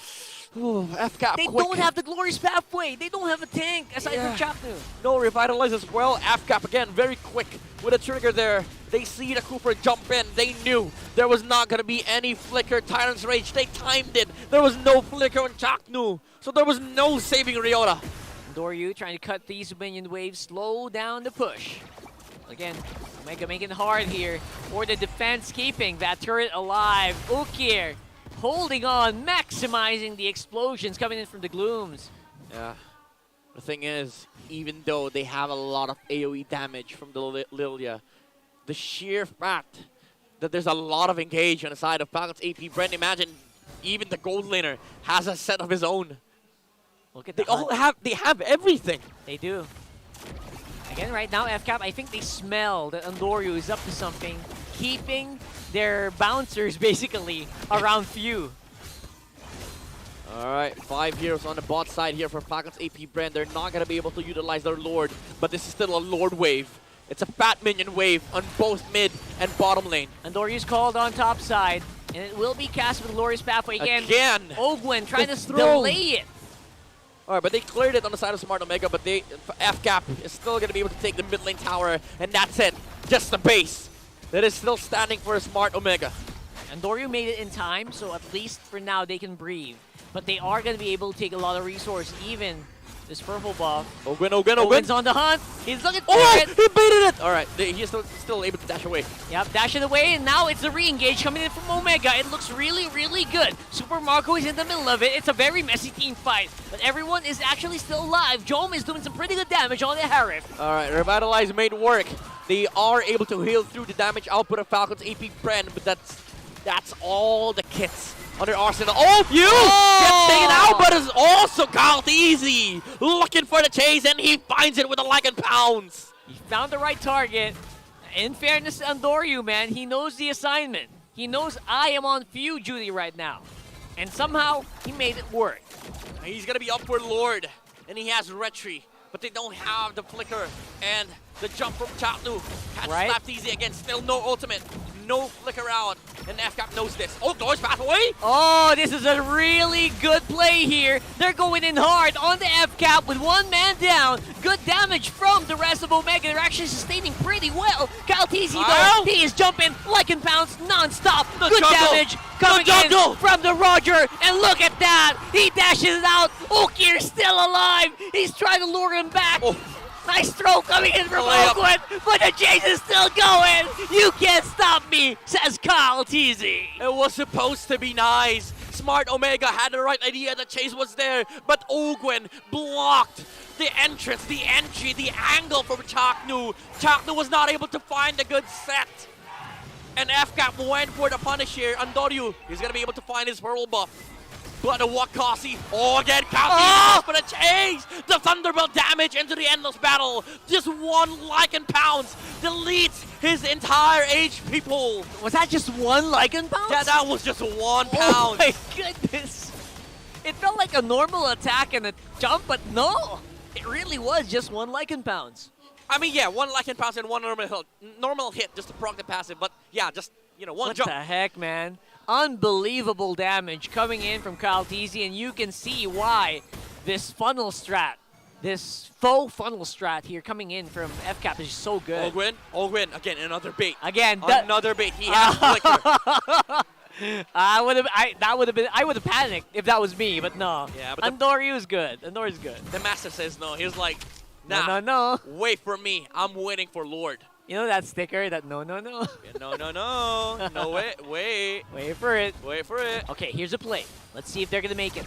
Speaker 11: Ooh, FCAP
Speaker 15: They
Speaker 11: quick.
Speaker 15: don't have the Glorious Pathway. They don't have a tank aside from Chakdu.
Speaker 11: No revitalize as well. FCAP again, very quick with a trigger there. They see the Cooper jump in. They knew there was not going to be any flicker. Tyrant's Rage, they timed it. There was no flicker on Chakdu. So there was no saving Ryota.
Speaker 15: Andoryu trying to cut these minion waves, slow down the push. Again, Omega making it hard here for the defense, keeping that turret alive. Ukir holding on, maximizing the explosions coming in from the glooms.
Speaker 11: Yeah. The thing is, even though they have a lot of AoE damage from the Lilia, the sheer fact that there's a lot of engage on the side of Falcon's APBren, imagine even the gold laner has a set of his own.
Speaker 15: Look at
Speaker 11: they have everything.
Speaker 15: They do. Again, right now, FCAP, I think they smell that Andoryu is up to something, keeping their bouncers basically around few.
Speaker 11: Alright, 5 heroes on the bot side here for Falcon's APBren. They're not going to be able to utilize their Lord, but this is still a Lord wave. It's a fat minion wave on both mid and bottom lane.
Speaker 15: Andoryu's called on top side, and it will be cast with Glorious Pathway again. Owgwen trying to delay it.
Speaker 11: Alright, but they cleared it on the side of Smart Omega, but FCAP is still going to be able to take the mid lane tower, and that's it. Just the base that is still standing for Smart Omega.
Speaker 15: Andoryu made it in time, so at least for now they can breathe. But they are going to be able to take a lot of resource, even this purple buff. Owgwen's on the hunt. He's looking for it.
Speaker 11: He baited it! Alright, he's still able to dash away.
Speaker 15: Yep, dash it away, and now it's a re-engage coming in from Omega. It looks really, really good. Super Marco is in the middle of it. It's a very messy team fight, but everyone is actually still alive. Jom is doing some pretty good damage on the Harif.
Speaker 11: Alright, Revitalize made work. They are able to heal through the damage output of Falcon's APBren, but that's all the kits on their arsenal. Oh, Pew gets taken out, but it's also KarlTzy looking for the chase, and he finds it with a like and pounds.
Speaker 15: He found the right target. In fairness to Andoryu, man, he knows the assignment. He knows I am on few duty right now. And somehow, he made it work.
Speaker 11: He's going to be up for Lord, and he has Retry, but they don't have the flicker and the jump from Chatnu. Can't slap easy again, still no ultimate. No flicker out, and FCAP knows this. Oh, Glorious Pathway!
Speaker 15: Oh, this is a really good play here. They're going in hard on the FCAP with one man down. Good damage from the rest of Omega. They're actually sustaining pretty well. KarlTzy, though, he is jumping like and pounds non-stop. Good damage coming in from the Roger, and look at that. He dashes it out. Ukir still alive. He's trying to lure him back. Nice throw coming in from Owgwen, but the chase is still going. You can't stop me, says KarlTzy.
Speaker 11: It was supposed to be nice. Smart Omega had the right idea, the chase was there, but Owgwen blocked the entrance, the entry, the angle from Chaknu. Chaknu was not able to find a good set. And FCAP went for the punish here. Andoryu is going to be able to find his Pearl buff. But the Wakasi, again, KarlTzy for the chase! The Thunderbolt damage into the endless battle. Just one like and pounds deletes his entire HP pool.
Speaker 15: Was that just one like and pounds?
Speaker 11: Yeah, that was just 1 pound.
Speaker 15: Oh my goodness. It felt like a normal attack and a jump, but no. It really was just one like and pounds.
Speaker 11: I mean, yeah, 1 like and pounds and 1 normal hit just to proc the passive. But yeah, just, one jump.
Speaker 15: What the heck, man? Unbelievable damage coming in from KarlTzy, and you can see why this funnel strat, this faux funnel strat here coming in from FCAP is so good.
Speaker 11: Owgwen, again, another bait.
Speaker 15: Again,
Speaker 11: another bait. He has flicker.
Speaker 15: I would have panicked if that was me, but no.
Speaker 11: Yeah, but
Speaker 15: Andoryu's good. Andoryu's good.
Speaker 11: The master says no. He's like,
Speaker 15: no.
Speaker 11: Wait for me. I'm waiting for Lord.
Speaker 15: You know that sticker, that no.
Speaker 11: Yeah, no, wait.
Speaker 15: Wait for it.
Speaker 11: Wait for it.
Speaker 15: Okay, here's a play. Let's see if they're going to make it.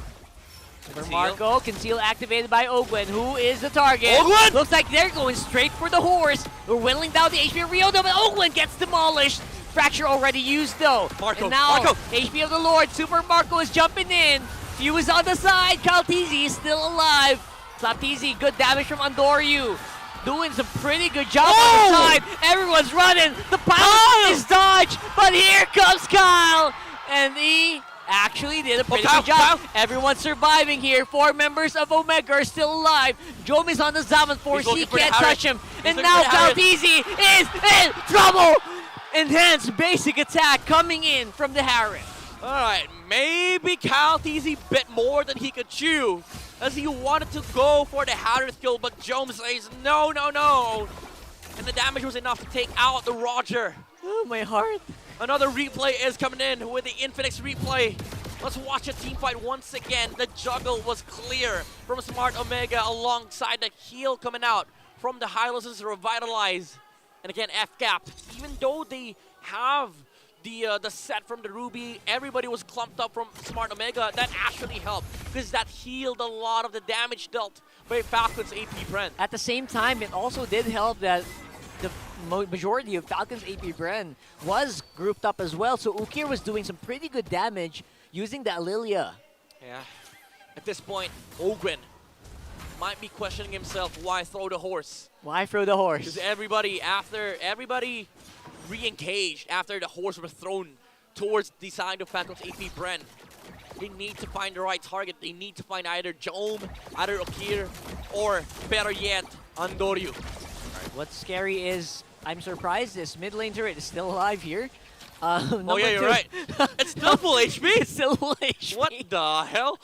Speaker 15: For Marco, Conceal activated by Owgwen. Who is the target?
Speaker 11: Owgwen!
Speaker 15: Looks like they're going straight for the horse. They're whittling down the HP of Ryodo, but Owgwen gets demolished. Fracture already used though.
Speaker 11: Marco,
Speaker 15: and now,
Speaker 11: Marco.
Speaker 15: HP of the Lord. Super Marco is jumping in. Few is on the side. KarlTzy is still alive. KarlTzy, good damage from Andoryu. Doing some pretty good job on the side. Everyone's running. The pilot is dodged, but here comes Kyle. And he actually did a pretty good job. Everyone's surviving here. 4 members of Omega are still alive. Jom is on the Zaman Force. He can't touch him. And now KarlTzy is in trouble. Enhanced basic attack coming in from the Harris.
Speaker 11: All right, maybe KarlTzy bit more than he could chew, as he wanted to go for the Harris kill, but Jones says no. And the damage was enough to take out the Roger.
Speaker 15: Oh, my heart.
Speaker 11: Another replay is coming in with the Infinix replay. Let's watch a team fight once again. The juggle was clear from Smart Omega alongside the heal coming out from the Hylos' Revitalize. And again, FCAP, even though they have the set from the Ruby, everybody was clumped up from Smart Omega. That actually helped because that healed a lot of the damage dealt by Falcon's APBren.
Speaker 15: At the same time, it also did help that the majority of Falcon's APBren was grouped up as well. So Ukir was doing some pretty good damage using the Lilia.
Speaker 11: Yeah. At this point, Owgwen might be questioning himself, why throw the horse?
Speaker 15: Why throw the horse?
Speaker 11: Because everybody re-engaged after the horse was thrown towards the side of Falcon's APBren. They need to find the right target. They need to find either Jome, either Ukir, or better yet, Andoryu.
Speaker 15: What's scary is, I'm surprised this mid lane turret is still alive here.
Speaker 11: Oh yeah, you're right. It's still full HP.
Speaker 15: It's still full HP.
Speaker 11: What the hell?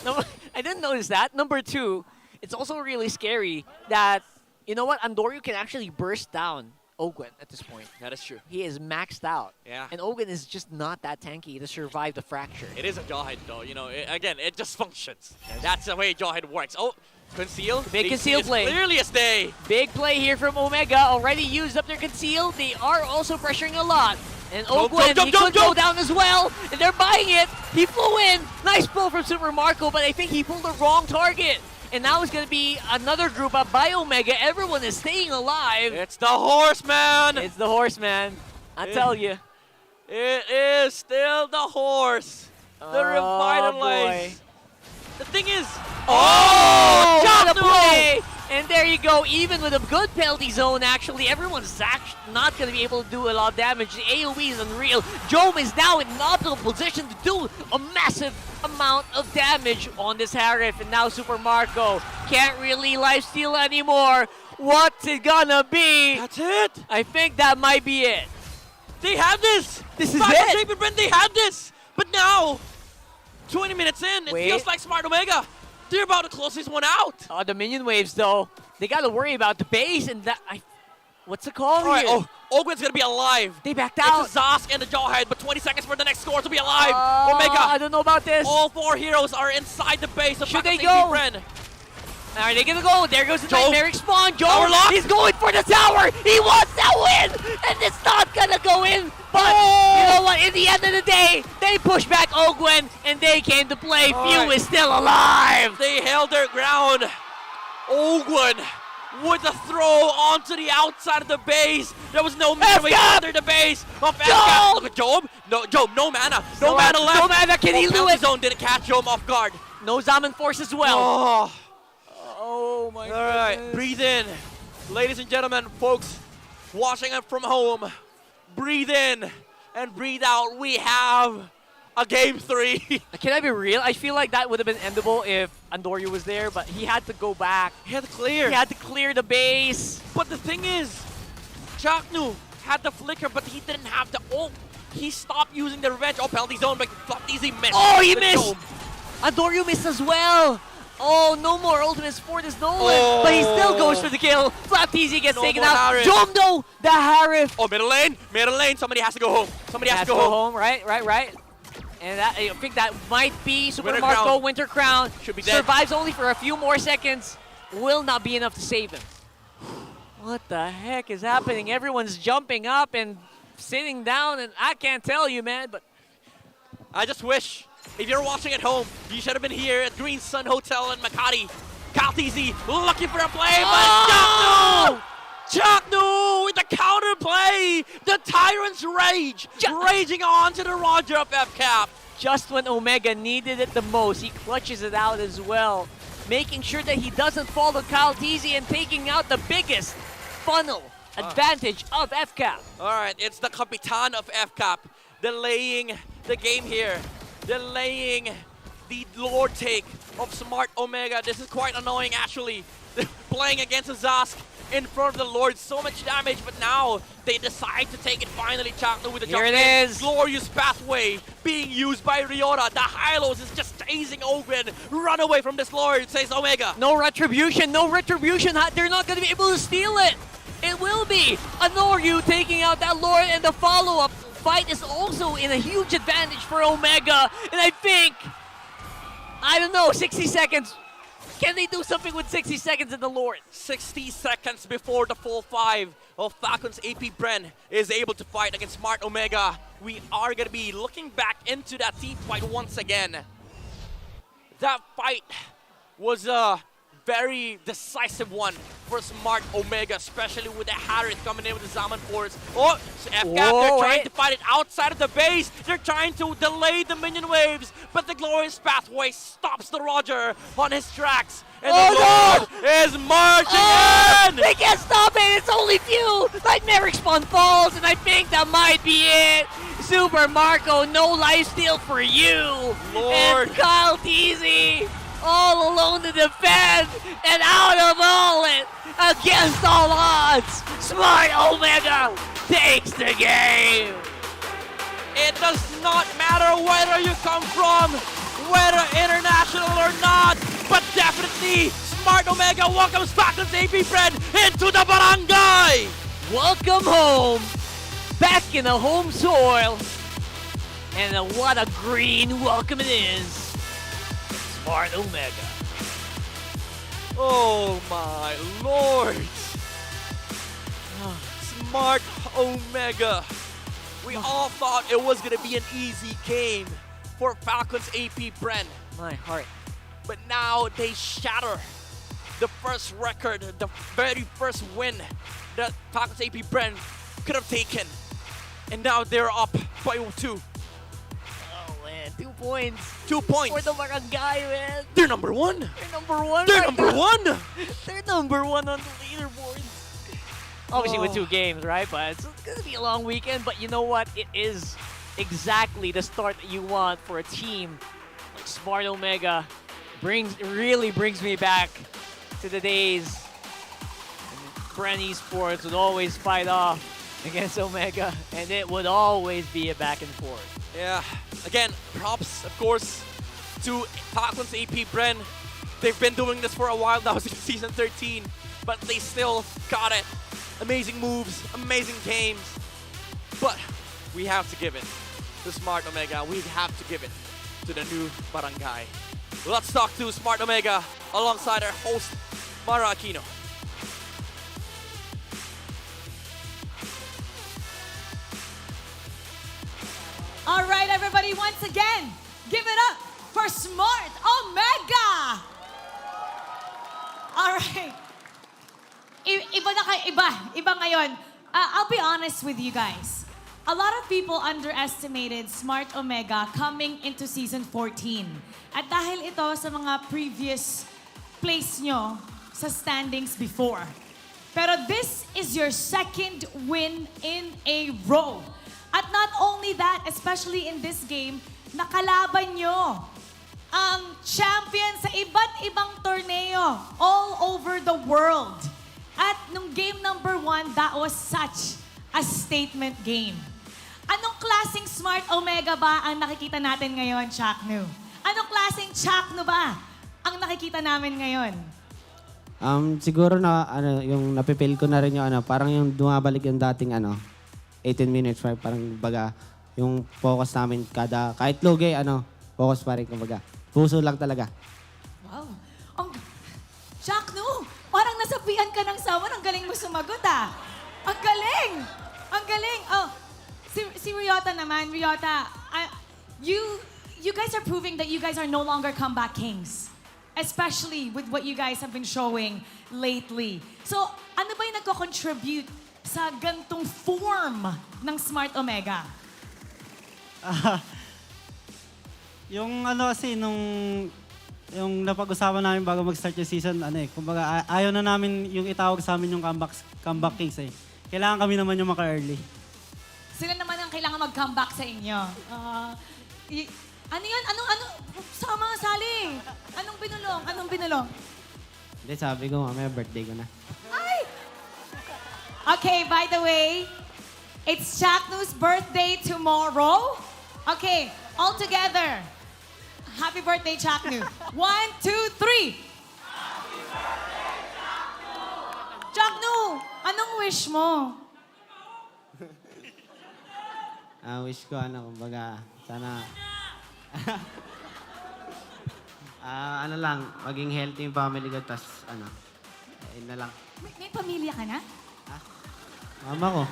Speaker 15: No, I didn't notice that. Number 2, it's also really scary that, you know what, Andoryu can actually burst down Owgwen at this point.
Speaker 11: That is true.
Speaker 15: He is maxed out.
Speaker 11: Yeah.
Speaker 15: And Owgwen is just not that tanky to survive the fracture.
Speaker 11: It is a jawhead though, you know, again, it just functions. That's the way jawhead works. Oh, conceal.
Speaker 15: Big conceal play.
Speaker 11: Clearly a stay.
Speaker 15: Big play here from Omega. Already used up their conceal. They are also pressuring a lot. And Owgwen, he could go down as well. And they're buying it. He flew in. Nice pull from Super Marco, but I think he pulled the wrong target. And now it's going to be another group up by Omega. Everyone is staying alive.
Speaker 11: It's the horseman.
Speaker 15: It's the horseman. I tell you.
Speaker 11: It is still the horse. The revitalized. The thing is,
Speaker 15: what a play! And there you go, even with a good penalty zone, actually, everyone's not going to be able to do a lot of damage. The AoE is unreal. Jome is now in an optimal position to do a massive amount of damage on this Harif. And now Super Marco can't really lifesteal anymore. What's it gonna be?
Speaker 11: That's it.
Speaker 15: I think that might be it.
Speaker 11: They have this.
Speaker 15: This is it.
Speaker 11: APBren, they have this. But now, 20 minutes in, it feels like Smart Omega. They're about to close this one out.
Speaker 15: The minion waves, though, they got to worry about the base and that. What's it called
Speaker 11: All right,
Speaker 15: here?
Speaker 11: Owgwen's going to be alive.
Speaker 15: They backed out.
Speaker 11: It's Zask and the Jawhead, but 20 seconds for the next score to be alive. Omega.
Speaker 15: I don't know about this.
Speaker 11: All 4 heroes are inside the base of
Speaker 15: Should they
Speaker 11: Falcon's
Speaker 15: go?
Speaker 11: APBren.
Speaker 15: Are they gonna go? There goes the Nightmaric Spawn.
Speaker 11: Tower lock.
Speaker 15: He's going for the tower. He wants that win, and it's not gonna go in. But you know what? In the end of the day, they push back Owgwen, and they came to play. Few is still alive.
Speaker 11: They held their ground. Owgwen with a throw onto the outside of the base. There was no mana under the base of FCAP. Look at Job. No, Job, no mana. No mana left.
Speaker 15: No mana. Can he do it?
Speaker 11: Zone didn't catch Job off guard.
Speaker 15: No Zaman Force as well.
Speaker 11: Oh my God. All right, breathe in. Ladies and gentlemen, folks watching it from home, breathe in and breathe out. We have a game 3.
Speaker 15: Can I be real? I feel like that would have been endable if Andoryu was there, but he had to go back.
Speaker 11: He had to clear.
Speaker 15: He had to clear the base.
Speaker 11: But the thing is, Chaknu had the flicker, but he didn't have the ult. He stopped using the revenge. Oh, penalty zone, but easy miss.
Speaker 15: Oh, he missed! Andoryu missed as well. Oh, no more ultimates for this Nolan, but he still goes for the kill. FlapTzy gets taken out. Jom, no, the Harif.
Speaker 11: Oh, middle lane. Somebody has to go home. Somebody has to go home.
Speaker 15: Right. And that, I think that might be Super
Speaker 11: Winter
Speaker 15: Marco.
Speaker 11: Crown.
Speaker 15: Winter Crown
Speaker 11: Should be dead.
Speaker 15: Survives only for a few more seconds. Will not be enough to save him. What the heck is happening? Everyone's jumping up and sitting down, and I can't tell you, man, but
Speaker 11: I just wish, if you're watching at home, you should have been here at Green Sun Hotel in Makati. KarlTzy looking for a play, but Chaknu with the counter play. The Tyrant's Rage raging on to the Roger of FCAP.
Speaker 15: Just when Omega needed it the most, he clutches it out as well, making sure that he doesn't fall to KarlTzy and taking out the biggest funnel advantage of FCAP.
Speaker 11: All right, it's the Kapitan of FCAP delaying the game here. Delaying the Lord take of Smart Omega. This is quite annoying, actually. Playing against a Zask in front of the Lord, so much damage, but now they decide to take it finally. Chaknu with the jump.
Speaker 15: Here it is.
Speaker 11: Glorious pathway being used by Ryota. The Hylos is just chasing Owgwen. Run away from this Lord, says Omega.
Speaker 15: No retribution, no retribution. They're not going to be able to steal it. It will be Andoryu taking out that Lord, and the follow-up fight is also in a huge advantage for Omega. And I think, I don't know, 60 seconds. Can they do something with 60 seconds in the Lord?
Speaker 11: 60 seconds before the full 5 of Falcons APBren is able to fight against Smart Omega. We are going to be looking back into that team fight once again. That fight was a very decisive one for Smart Omega, especially with the Harriet coming in with the Zaman Force. Oh, so FCAP, they're trying to fight it outside of the base. They're trying to delay the minion waves, but the Glorious Pathway stops the Roger on his tracks. And the Lord is marching in!
Speaker 15: They can't stop it! It's only few! Nightmare Spawn falls, and I think that might be it! Super Marco, no lifesteal for you!
Speaker 11: Lord!
Speaker 15: And KarlTzy all alone to defend, and out of all it, against all odds, Smart Omega takes the game!
Speaker 11: It does not matter whether you come from, whether international or not, but definitely Smart Omega welcomes Falcons APBren into the barangay!
Speaker 15: Welcome home, back in the home soil, and what a green welcome it is. Smart Omega.
Speaker 11: Oh my lord! Smart Omega. We all thought it was gonna be an easy game for Falcons APBren.
Speaker 15: My heart.
Speaker 11: But now they shatter the first record, the very first win that Falcons APBren could have taken. And now they're up by 2.
Speaker 15: Oh man, 2 points.
Speaker 11: 2 points.
Speaker 15: For the barangay, man.
Speaker 11: They're number 1.
Speaker 15: They're number 1.
Speaker 11: They're
Speaker 15: right
Speaker 11: number
Speaker 15: now.
Speaker 11: 1.
Speaker 15: They're number 1 on the leaderboard. Obviously with 2 games, right? But it's gonna be a long weekend. But you know what? It is exactly the start that you want for a team like Smart Omega. Really brings me back to the days when Bren Esports would always fight off against Omega, and it would always be a back and forth.
Speaker 11: Yeah, again, props, of course, to Falcons APBren. They've been doing this for a while now, since Season 13, but they still got it. Amazing moves, amazing games, but we have to give it to Smart Omega. We have to give it to the new barangay. Let's talk to Smart Omega alongside our host, Mara Aquino.
Speaker 12: All right, everybody, once again, give it up for Smart Omega! All right. Iba ngayon. I'll be honest with you guys. A lot of people underestimated Smart Omega coming into Season 14. At dahil ito sa mga previous place nyo sa standings before. Pero this is your second win in a row. At not only that, especially in this game, nakalaban nyo ang champion sa iba't ibang torneo all over the world. At nung game number 1, that was such a statement game. Anong klaseng Smart Omega ba ang nakikita natin ngayon, Chaknu? Anong klaseng Chaknu ba ang nakikita namin ngayon?
Speaker 20: Siguro na yung napipil ko na rin yung parang yung dumabalik yung dating 18 minutes right, parang baga yung focus namin kahit lugi focus pa rin kumbaga. Puso lang talaga.
Speaker 12: Wow. Chaknu, parang nasabihan ka ng sawan. Ang galing mo sumagot Ang galing! Ang galing! Oh, si Ryota naman, Ryota, you guys are proving that you guys are no longer comeback kings. Especially with what you guys have been showing lately. So, ano ba yung nagko-contribute sa gantong form ng Smart Omega?
Speaker 22: Yung kasi yung napag-usapan namin bago mag-start yung season, kumbaga ayaw na namin yung itawag sa amin yung comeback kings Kailangan kami naman yung maka-early.
Speaker 12: Sila naman ang kailangan mag-comeback sa inyo. Ano yun? Ano? Sa mga sali. Anong binulong?
Speaker 20: Hindi, sabi ko mamaya birthday ko na.
Speaker 12: Ay! Okay, by the way, it's Chaknu's birthday tomorrow. Okay, all together. Happy birthday, Chaknu. 1, 2, 3. Happy birthday, Chaknu! Chaknu, anong wish mo?
Speaker 20: Wish ko kumbaga sana Ano lang, maging healthy yung family ko, tas ayun na lang.
Speaker 12: May pamilya ka na?
Speaker 20: Mama ko.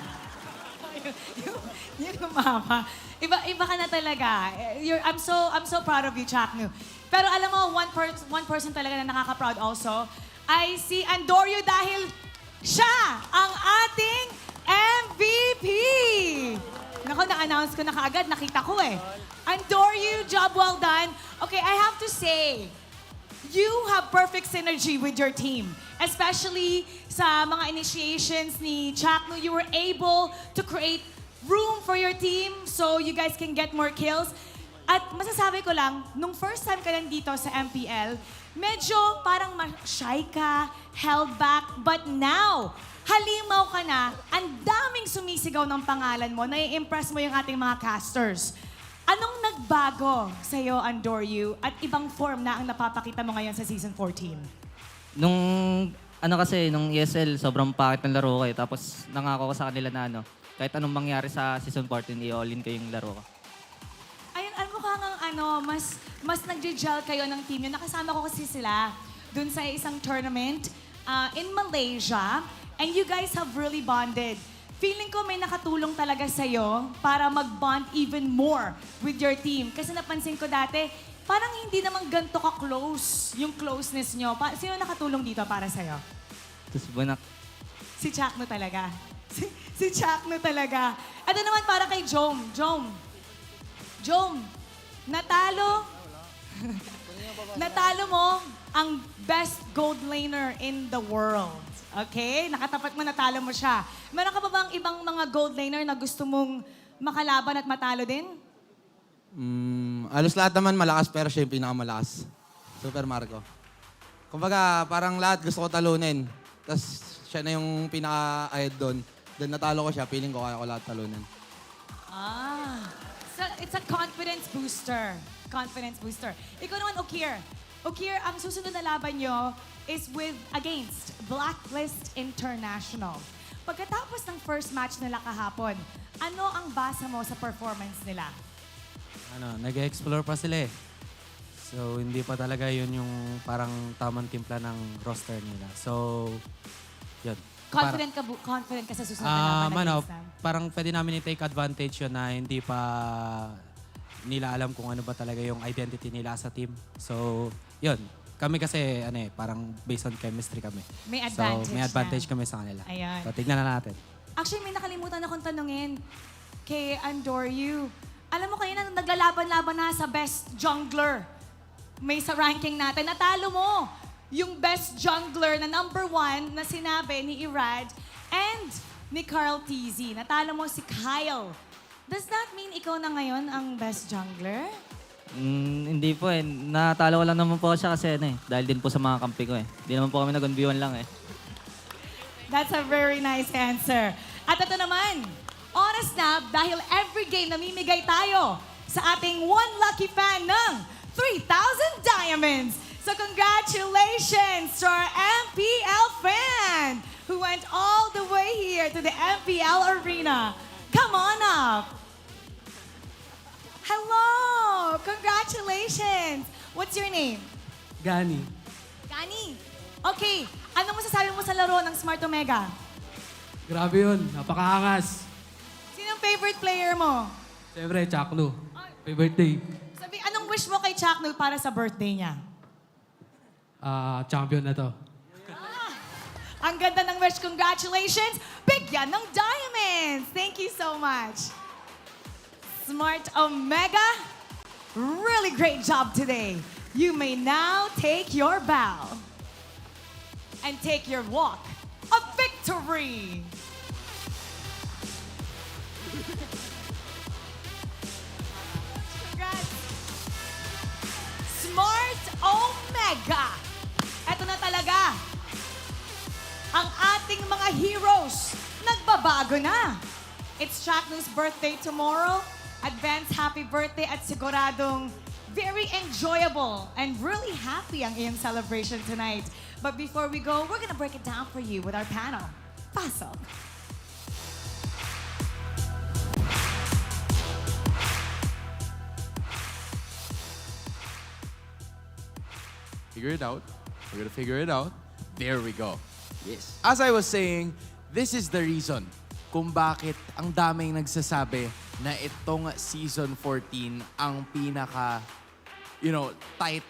Speaker 12: yung mama. Iba ka na talaga. I'm so proud of you, Chaknu. Pero alam mo, one person talaga na nakaka-proud also ay si Andorio dahil siya ang ating MVP. Nako, na-announce ko na kaagad. Nakita ko eh. Andorio, job well done. Okay, I have to say, you have perfect synergy with your team. Especially sa mga initiations ni Chaknu, you were able to create room for your team so you guys can get more kills. At masasabi ko lang, nung first time ka nandito sa MPL, medyo parang shy ka, held back. But now, halimaw ka na, ang daming sumisigaw ng pangalan mo, nai-impress mo yung ating mga casters. Anong nagbago sa'yo, Andorio, at ibang form na ang napapakita mo ngayon sa Season 14?
Speaker 13: Nung ESL, sobrang pakit ng laro ko eh. Tapos nangako ko sa kanila na kahit anong mangyari sa Season 14, i-all-in ko yung laro ko.
Speaker 12: Ayun, mukha ngang mas nag-gel kayo ng team yun. Nakasama ko kasi sila dun sa isang tournament in Malaysia. And you guys have really bonded. Feeling ko may nakatulong talaga sa'yo para mag-bond even more with your team. Kasi napansin ko dati, parang hindi naman ganito ka-close yung closeness nyo. Sino nakatulong dito para sa'yo?
Speaker 13: Tapos bunak.
Speaker 12: Si Chaknu talaga. Si Chaknu talaga. Ito naman para kay Jom. Jom, natalo. Natalo mo ang best gold laner in the world. Okay? Nakatapat mo, natalo mo siya. Meron ka pa bang ibang mga gold laner na gusto mong makalaban at matalo din?
Speaker 21: Alos lahat naman malakas pero siya yung pinakamalakas. Super Marco. Kumbaga, parang lahat gusto ko talunin. Tapos siya na yung pinaka-ahead doon. Doon natalo ko siya, feeling ko kaya ko lahat talunin.
Speaker 12: So it's a confidence booster. Confidence booster. Ikaw naman, Okir. Okir, ang susunod na laban nyo is against Blacklist International. Pagkatapos ng first match nila kahapon, ano ang basa mo sa performance nila?
Speaker 23: Nag-explore pa sila eh. So, hindi pa talaga yun yung parang tamang timpla ng roster nila. So, yun.
Speaker 12: Confident ka sa susunod na laban against them?
Speaker 23: Parang pwede namin i-take advantage yun na hindi pa nila alam kung ano ba talaga yung identity nila sa team. So, yun. Kami kasi, parang based on chemistry kami.
Speaker 12: May advantage
Speaker 23: So, may advantage kami sa kanila.
Speaker 12: Ayan.
Speaker 23: So, tignan na natin.
Speaker 12: Actually, may nakalimutan akong tanungin kay Andorio. Alam mo kayo na naglalaban-laban na sa best jungler. May sa ranking natin. Natalo mo yung best jungler na #1 na sinabi ni Irad and ni KarlTzy. Natalo mo si Kyle. Does that mean ikaw na ngayon ang best jungler?
Speaker 13: Hindi po eh. Natalo ko lang naman po siya kasi dahil din po sa mga kampi ko eh. Hindi naman po kami nag-1v1 lang eh.
Speaker 12: That's a very nice answer. At ito naman, oras na dahil every game namimigay tayo sa ating one lucky fan ng 3,000 diamonds. So congratulations to our MPL fan who went all the way here to the MPL arena. Come on up. Hello! Congratulations! What's your name?
Speaker 23: Gani.
Speaker 12: Gani. Okay, ano masasabi mo sa laro ng Smart Omega?
Speaker 23: Grabe yun. Napakaangas.
Speaker 12: Sinong favorite player mo?
Speaker 23: Siyempre, Chaknu. Favorite day.
Speaker 12: Anong wish mo kay Chaknu para sa birthday niya?
Speaker 23: Champion na to.
Speaker 12: Ang ganda ng wish. Congratulations! Bigyan ng diamonds! Thank you so much. Smart Omega, really great job today. You may now take your bow and take your walk of victory. Congrats. Smart Omega. Ito na talaga. Ang ating mga heroes, nagbabago na. It's Chaknu's birthday tomorrow. Advance happy birthday at siguradong very enjoyable and really happy ang iyong celebration tonight. But before we go, we're gonna break it down for you with our panel. Pasok.
Speaker 14: figure it out. We're gonna figure it out. There we go.
Speaker 17: Yes.
Speaker 14: As I was saying, this is the reason kung bakit ang daming nagsasabi na itong season 14 ang pinaka, tight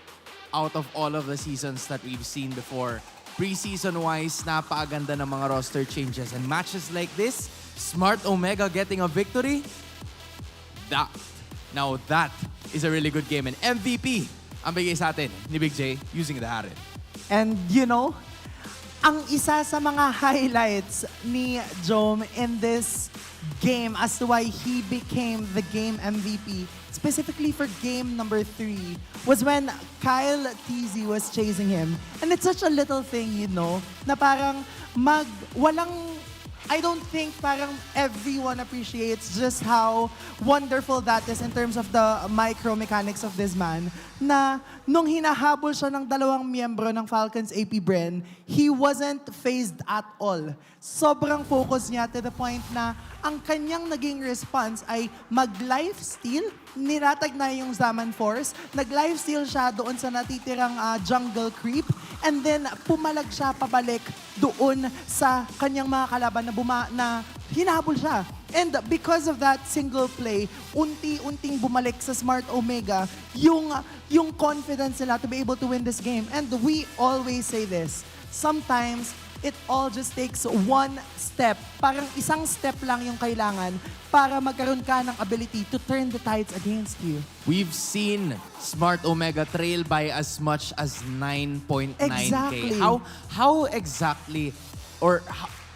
Speaker 14: out of all of the seasons that we've seen before. Preseason-wise, napakaganda ng mga roster changes. And matches like this, Smart Omega getting a victory, that is a really good game. And MVP ang bigay sa atin ni Big J using the Harit.
Speaker 10: And ang isa sa mga highlights ni Jom in this game as to why he became the game MVP, specifically for game number 3, was when KarlTzy was chasing him. And it's such a little thing, na parang I don't think parang everyone appreciates just how wonderful that is in terms of the micro mechanics of this man, na nung hinahabol siya ng dalawang miyembro ng Falcons APBren, he wasn't phased at all. Sobrang focus niya to the point na ang kanyang naging response ay mag-lifesteal, niratag na yung Zaman Force, nag-lifesteal siya doon sa natitirang jungle creep, and then pumalag siya pabalik doon sa kanyang mga kalaban na hinahabol siya. And because of that single play, unti-unting bumalik sa Smart Omega yung confidence nila to be able to win this game. And we always say this, sometimes it all just takes one step. Parang isang step lang yung kailangan para magkaroon ka ng ability to turn the tides against you.
Speaker 14: We've seen Smart Omega trail by as much as 9.9K.
Speaker 10: Exactly.
Speaker 14: How exactly, or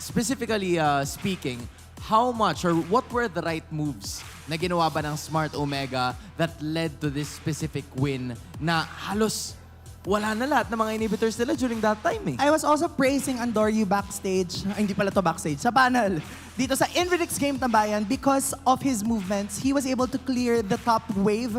Speaker 14: specifically speaking, how much or what were the right moves na ginawa ba ng Smart Omega that led to this specific win na halos wala na lahat ng mga inhibitors nila during that time eh.
Speaker 10: I was also praising Andoryu backstage, hindi pala to backstage, sa panel, dito sa Infinix Game Tambayan because of his movements. He was able to clear the top wave.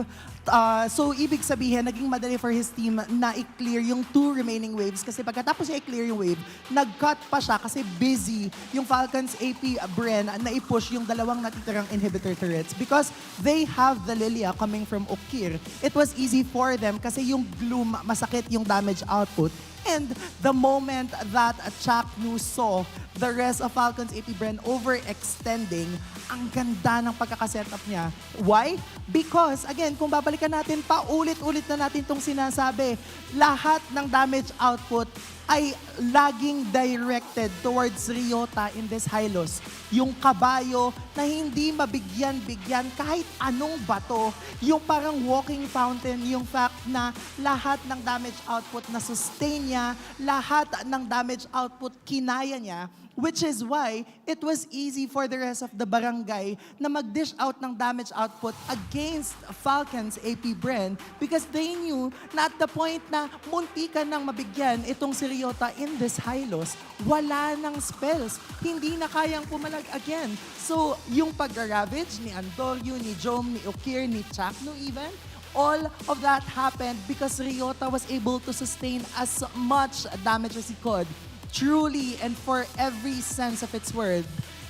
Speaker 10: So, ibig sabihin, naging madali for his team na i-clear yung 2 remaining waves kasi pagkatapos niya i-clear yung wave, nag-cut pa siya kasi busy yung Falcons APBren na i-push yung dalawang natitirang inhibitor turrets because they have the Lilia coming from Okir. It was easy for them kasi yung Gloom, masakit yung damage output. And the moment that Chaknu saw the rest of Falcons APBren overextending, ang ganda ng pagkakasetup niya. Why? Because, again, kung babalikan natin, paulit-ulit na natin itong sinasabi, lahat ng damage output ay laging directed towards Ryota in this Hylos. Yung kabayo na hindi mabigyan-bigyan kahit anong bato. Yung parang walking fountain, yung fact na lahat ng damage output na sustain niya, lahat ng damage output kinaya niya, which is why it was easy for the rest of the barangay na mag-dish out ng damage output against Falcons APBren because they knew na at the point na munti ka nang mabigyan itong si Ryota in this Hylos, wala nang spells. Hindi na kayang pumalag again. So, yung pag-ravage ni Andoryu, ni Jom, ni Okir, ni Chaknu even, all of that happened because Ryota was able to sustain as much damage as he could. Truly, and for every sense of its word,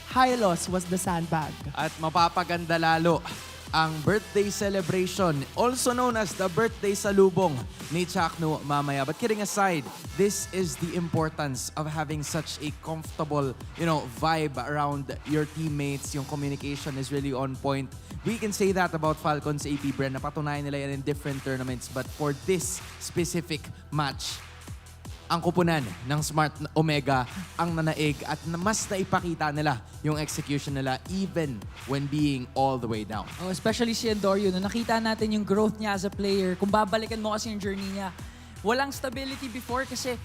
Speaker 10: Hylos was the sandbag.
Speaker 14: At mapapaganda lalo ang birthday celebration, also known as the birthday salubong ni Chaknu mamaya. But kidding aside, this is the importance of having such a comfortable, vibe around your teammates. Yung communication is really on point. We can say that about Falcons APBren. Napatunayan nila yan in different tournaments. But for this specific match, ang kupunan ng Smart Omega ang nanaig at mas naipakita nila yung execution nila even when being all the way down.
Speaker 9: Oh, especially si Andoryu, nakita natin yung growth niya as a player. Kung babalikan mo kasi yung journey niya, walang stability before kasi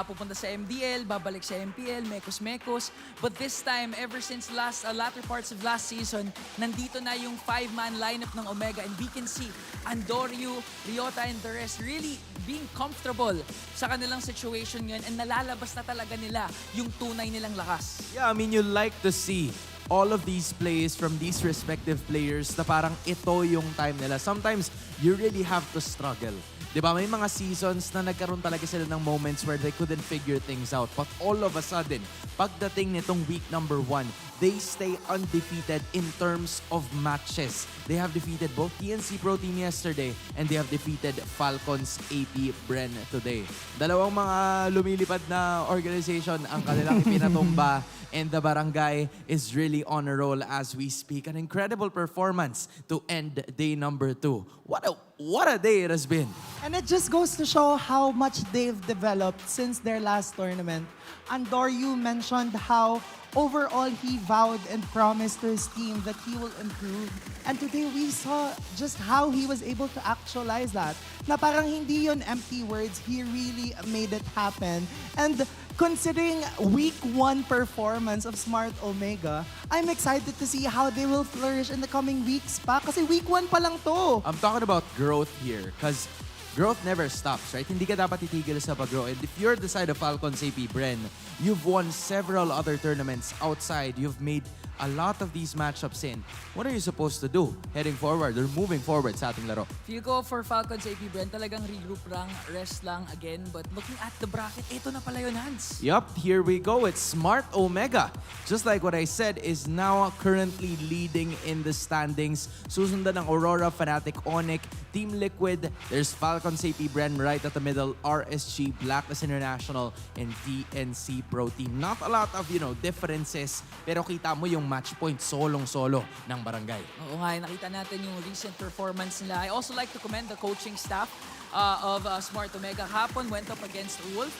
Speaker 9: pupunta sa MDL, babalik sa MPL, mekos-mekos. But this time, ever since latter parts of last season, nandito na yung 5-man lineup ng Omega and we can see Andoryu, Ryota, and the rest really being comfortable sa kanilang situation ngayon and nalalabas na talaga nila yung tunay nilang lakas.
Speaker 14: Yeah, I mean, you like to see all of these plays from these respective players na parang ito yung time nila. Sometimes, you really have to struggle. Diba, may mga seasons na nagkaroon talaga sila ng moments where they couldn't figure things out. But all of a sudden, pagdating nitong week number 1, they stay undefeated in terms of matches. They have defeated both TNC Pro Team yesterday and they have defeated Falcons APBren today. Dalawang mga lumilipad na organization ang kanilang ipinatumba and the barangay is really on a roll as we speak. An incredible performance to end day number 2. What a day it has been.
Speaker 10: And it just goes to show how much they've developed since their last tournament. Andor, you mentioned how overall he vowed and promised to his team that he will improve. And today we saw just how he was able to actualize that. Na parang hindi yun empty words, he really made it happen. And considering week 1 performance of Smart Omega, I'm excited to see how they will flourish in the coming weeks pa. Kasi week 1 pa lang to.
Speaker 14: I'm talking about growth here because growth never stops, right? Hindi ka dapat titigil sa pag-grow. And if you're the side of Falcons APBren, you've won several other tournaments outside. You've made a lot of these matchups in. What are you supposed to do heading forward or moving forward sa ating laro?
Speaker 8: Feel ko for Falcons APBren, talagang regroup lang, rest lang again. But looking at the bracket, ito na pala yun, Hans.
Speaker 14: Yup, here we go. It's Smart Omega. Just like what I said, is now currently leading in the standings. Susundan ng Aurora, Fnatic, Onic, Team Liquid. There's Falcons APBren right at the middle, RSG, Blacklist International, and TNC Pro Team. Not a lot of, differences, pero kita mo yung match point solong-solo ng barangay.
Speaker 8: Oo nga, nakita natin yung recent performance nila. I also like to commend the coaching staff of Smart Omega. Hapon went up against Wolf.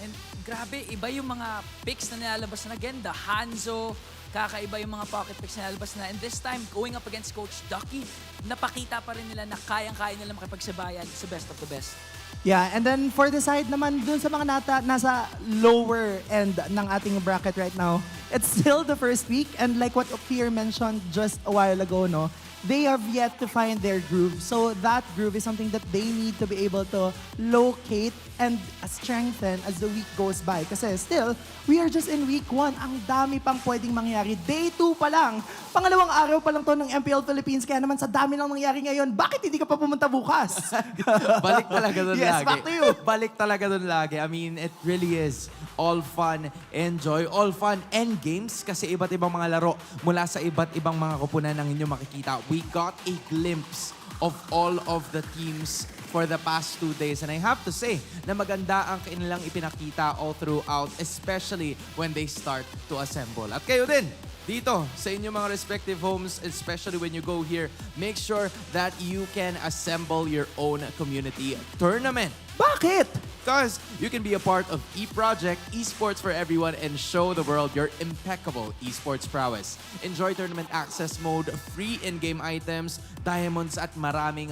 Speaker 8: And grabe, iba yung mga picks na nilalabas na. Again, the Hanzo, kakaiba yung mga pocket picks na nilalabas na. And this time, going up against Coach Ducky, napakita pa rin nila na kayang-kaya nila makipagsabayan sa best of the best.
Speaker 10: Yeah, and then for the side naman, dun sa mga nasa lower end ng ating bracket right now, it's still the first week, and like what Ophir mentioned just a while ago, no, they have yet to find their groove. So that groove is something that they need to be able to locate and strengthen as the week goes by. Kasi still, we are just in week 1. Ang dami pang pwedeng mangyari. Day 2 pa lang. Pangalawang araw pa lang to ng MPL Philippines. Kaya naman sa dami nang mangyari ngayon, bakit hindi ka pa pumunta bukas?
Speaker 14: Balik talaga doon
Speaker 10: yes,
Speaker 14: lagi.
Speaker 10: back to you.
Speaker 14: Balik talaga doon lagi. I mean, it really is all fun, enjoy, all fun and games kasi iba't ibang mga laro mula sa iba't ibang mga kupunan ang inyong makikita. We got a glimpse of all of the teams for the past 2 days. And I have to say na maganda ang kanilang ipinakita all throughout, especially when they start to assemble. At kayo din, dito sa inyong mga respective homes, especially when you go here, make sure that you can assemble your own community tournament.
Speaker 10: Bakit?
Speaker 14: Because you can be a part of eProject, esports for everyone, and show the world your impeccable esports prowess. Enjoy tournament access mode, free in-game items, diamonds, at marami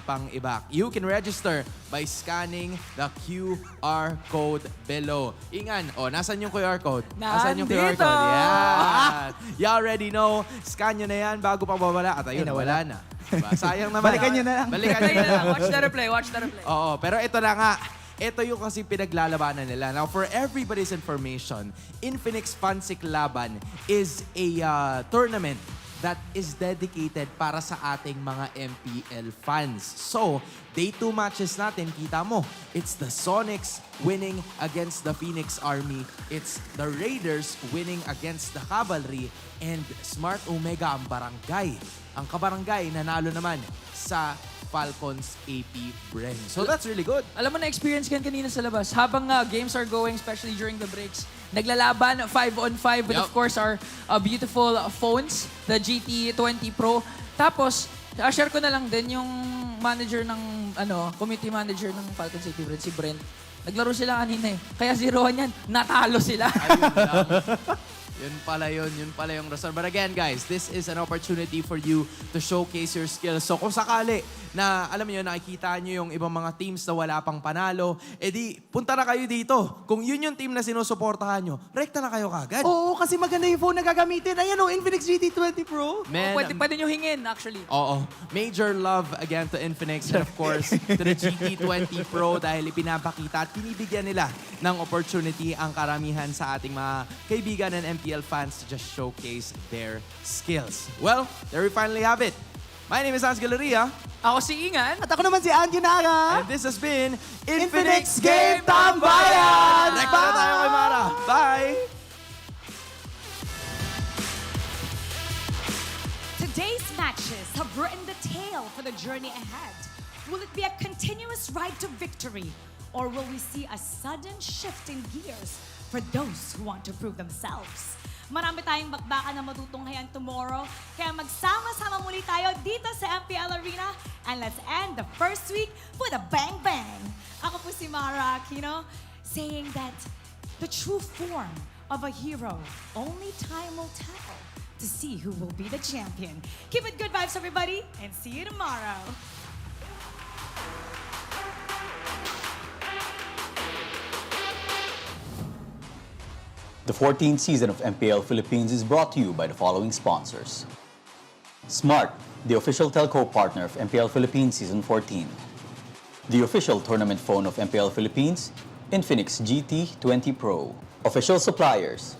Speaker 14: pang iba. You can register by scanning the QR code below. Ingan, nasan yung QR code? Nasan yung QR
Speaker 8: Nandito!
Speaker 14: code? Yan! You already know. Scan nyo na yan bago pa mawala. At ayun, wala na. Diba? Sayang naman.
Speaker 10: Balikan nyo na lang.
Speaker 14: Balikan nyo na lang.
Speaker 8: Watch the replay, watch the replay.
Speaker 14: Oo, pero ito na nga. Ito yung kasi pinaglalabanan nila. Now, for everybody's information, Infinix Fansik Laban is a tournament that is dedicated para sa ating mga MPL fans. So, day 2 matches natin, kita mo, it's the Sonics winning against the Phoenix Army. It's the Raiders winning against the Cavalry. And Smart Omega ang barangay. Ang kabarangay nanalo naman sa Falcons APBren. So that's really good.
Speaker 8: Alam mo na experience kan kanina sa labas. Habang games are going, especially during the breaks, naglalaban 5-on-5 with of course our beautiful phones, the GT20 Pro. Tapos, share ko na lang din yung manager ng, community manager ng Falcons APBren, si Brent. Naglaro sila kanina eh. Kaya 0-1 yan, natalo sila.
Speaker 14: Ayun lang. Yun pala yung rason. But again, guys, this is an opportunity for you to showcase your skills. So kung sakali na, alam niyo, nakikita niyo yung ibang mga teams na wala pang panalo, edi punta na kayo dito. Kung yun yung team na sinusuportahan nyo, rekta na kayo kagad.
Speaker 10: Oo, kasi maganda yung phone na gagamitin. Ayan Infinix GT20 Pro.
Speaker 14: Man,
Speaker 8: Pwede nyo hingin, actually.
Speaker 14: Oo. Major love again to Infinix and of course to the GT20 Pro dahil ipinapakita at pinibigyan nila ng opportunity ang karamihan sa ating mga kaibigan and MPL fans to just showcase their skills. Well, there we finally have it. My name is Hans Galeria.
Speaker 8: Ako si Ingan.
Speaker 10: At ako naman si Angie Nara.
Speaker 14: And this has been
Speaker 10: Infinix Game Tambayan!
Speaker 14: Rekta na tayo kay Mara. Bye!
Speaker 12: matches have written the tale for the journey ahead. Will it be a continuous ride to victory, or will we see a sudden shift in gears for those who want to prove themselves? Marami tayong bakbakan na matutunghayan tomorrow, kaya magsama-sama muli tayo dito sa MPL Arena, and let's end the first week with a bang-bang. Ako po si Mara Aquino, saying that the true form of a hero, only time will tell to see who will be the champion. Keep it good vibes, everybody, and see you tomorrow.
Speaker 7: The 14th season of MPL Philippines is brought to you by the following sponsors. Smart, the official telco partner of MPL Philippines Season 14. The official tournament phone of MPL Philippines, Infinix GT20 Pro. Official suppliers,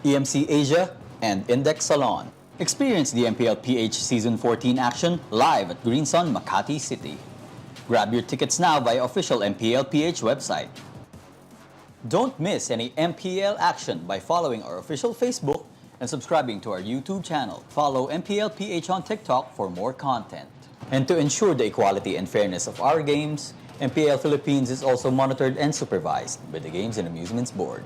Speaker 7: EMC Asia and Index Salon. Experience the MPLPH Season 14 action live at Green Sun, Makati City. Grab your tickets now via official MPLPH website. Don't miss any MPL action by following our official Facebook and subscribing to our YouTube channel. Follow MPLPH on TikTok for more content. And to ensure the equality and fairness of our games, MPL Philippines is also monitored and supervised by the Games and Amusements Board.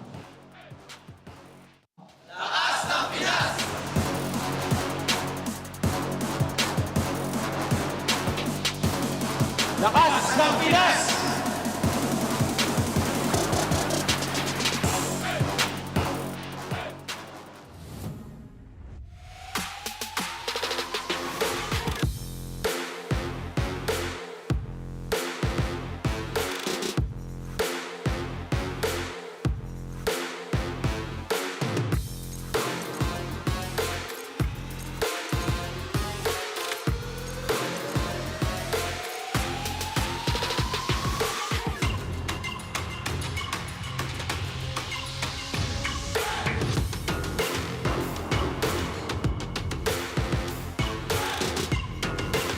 Speaker 1: Lakas ng Pinas!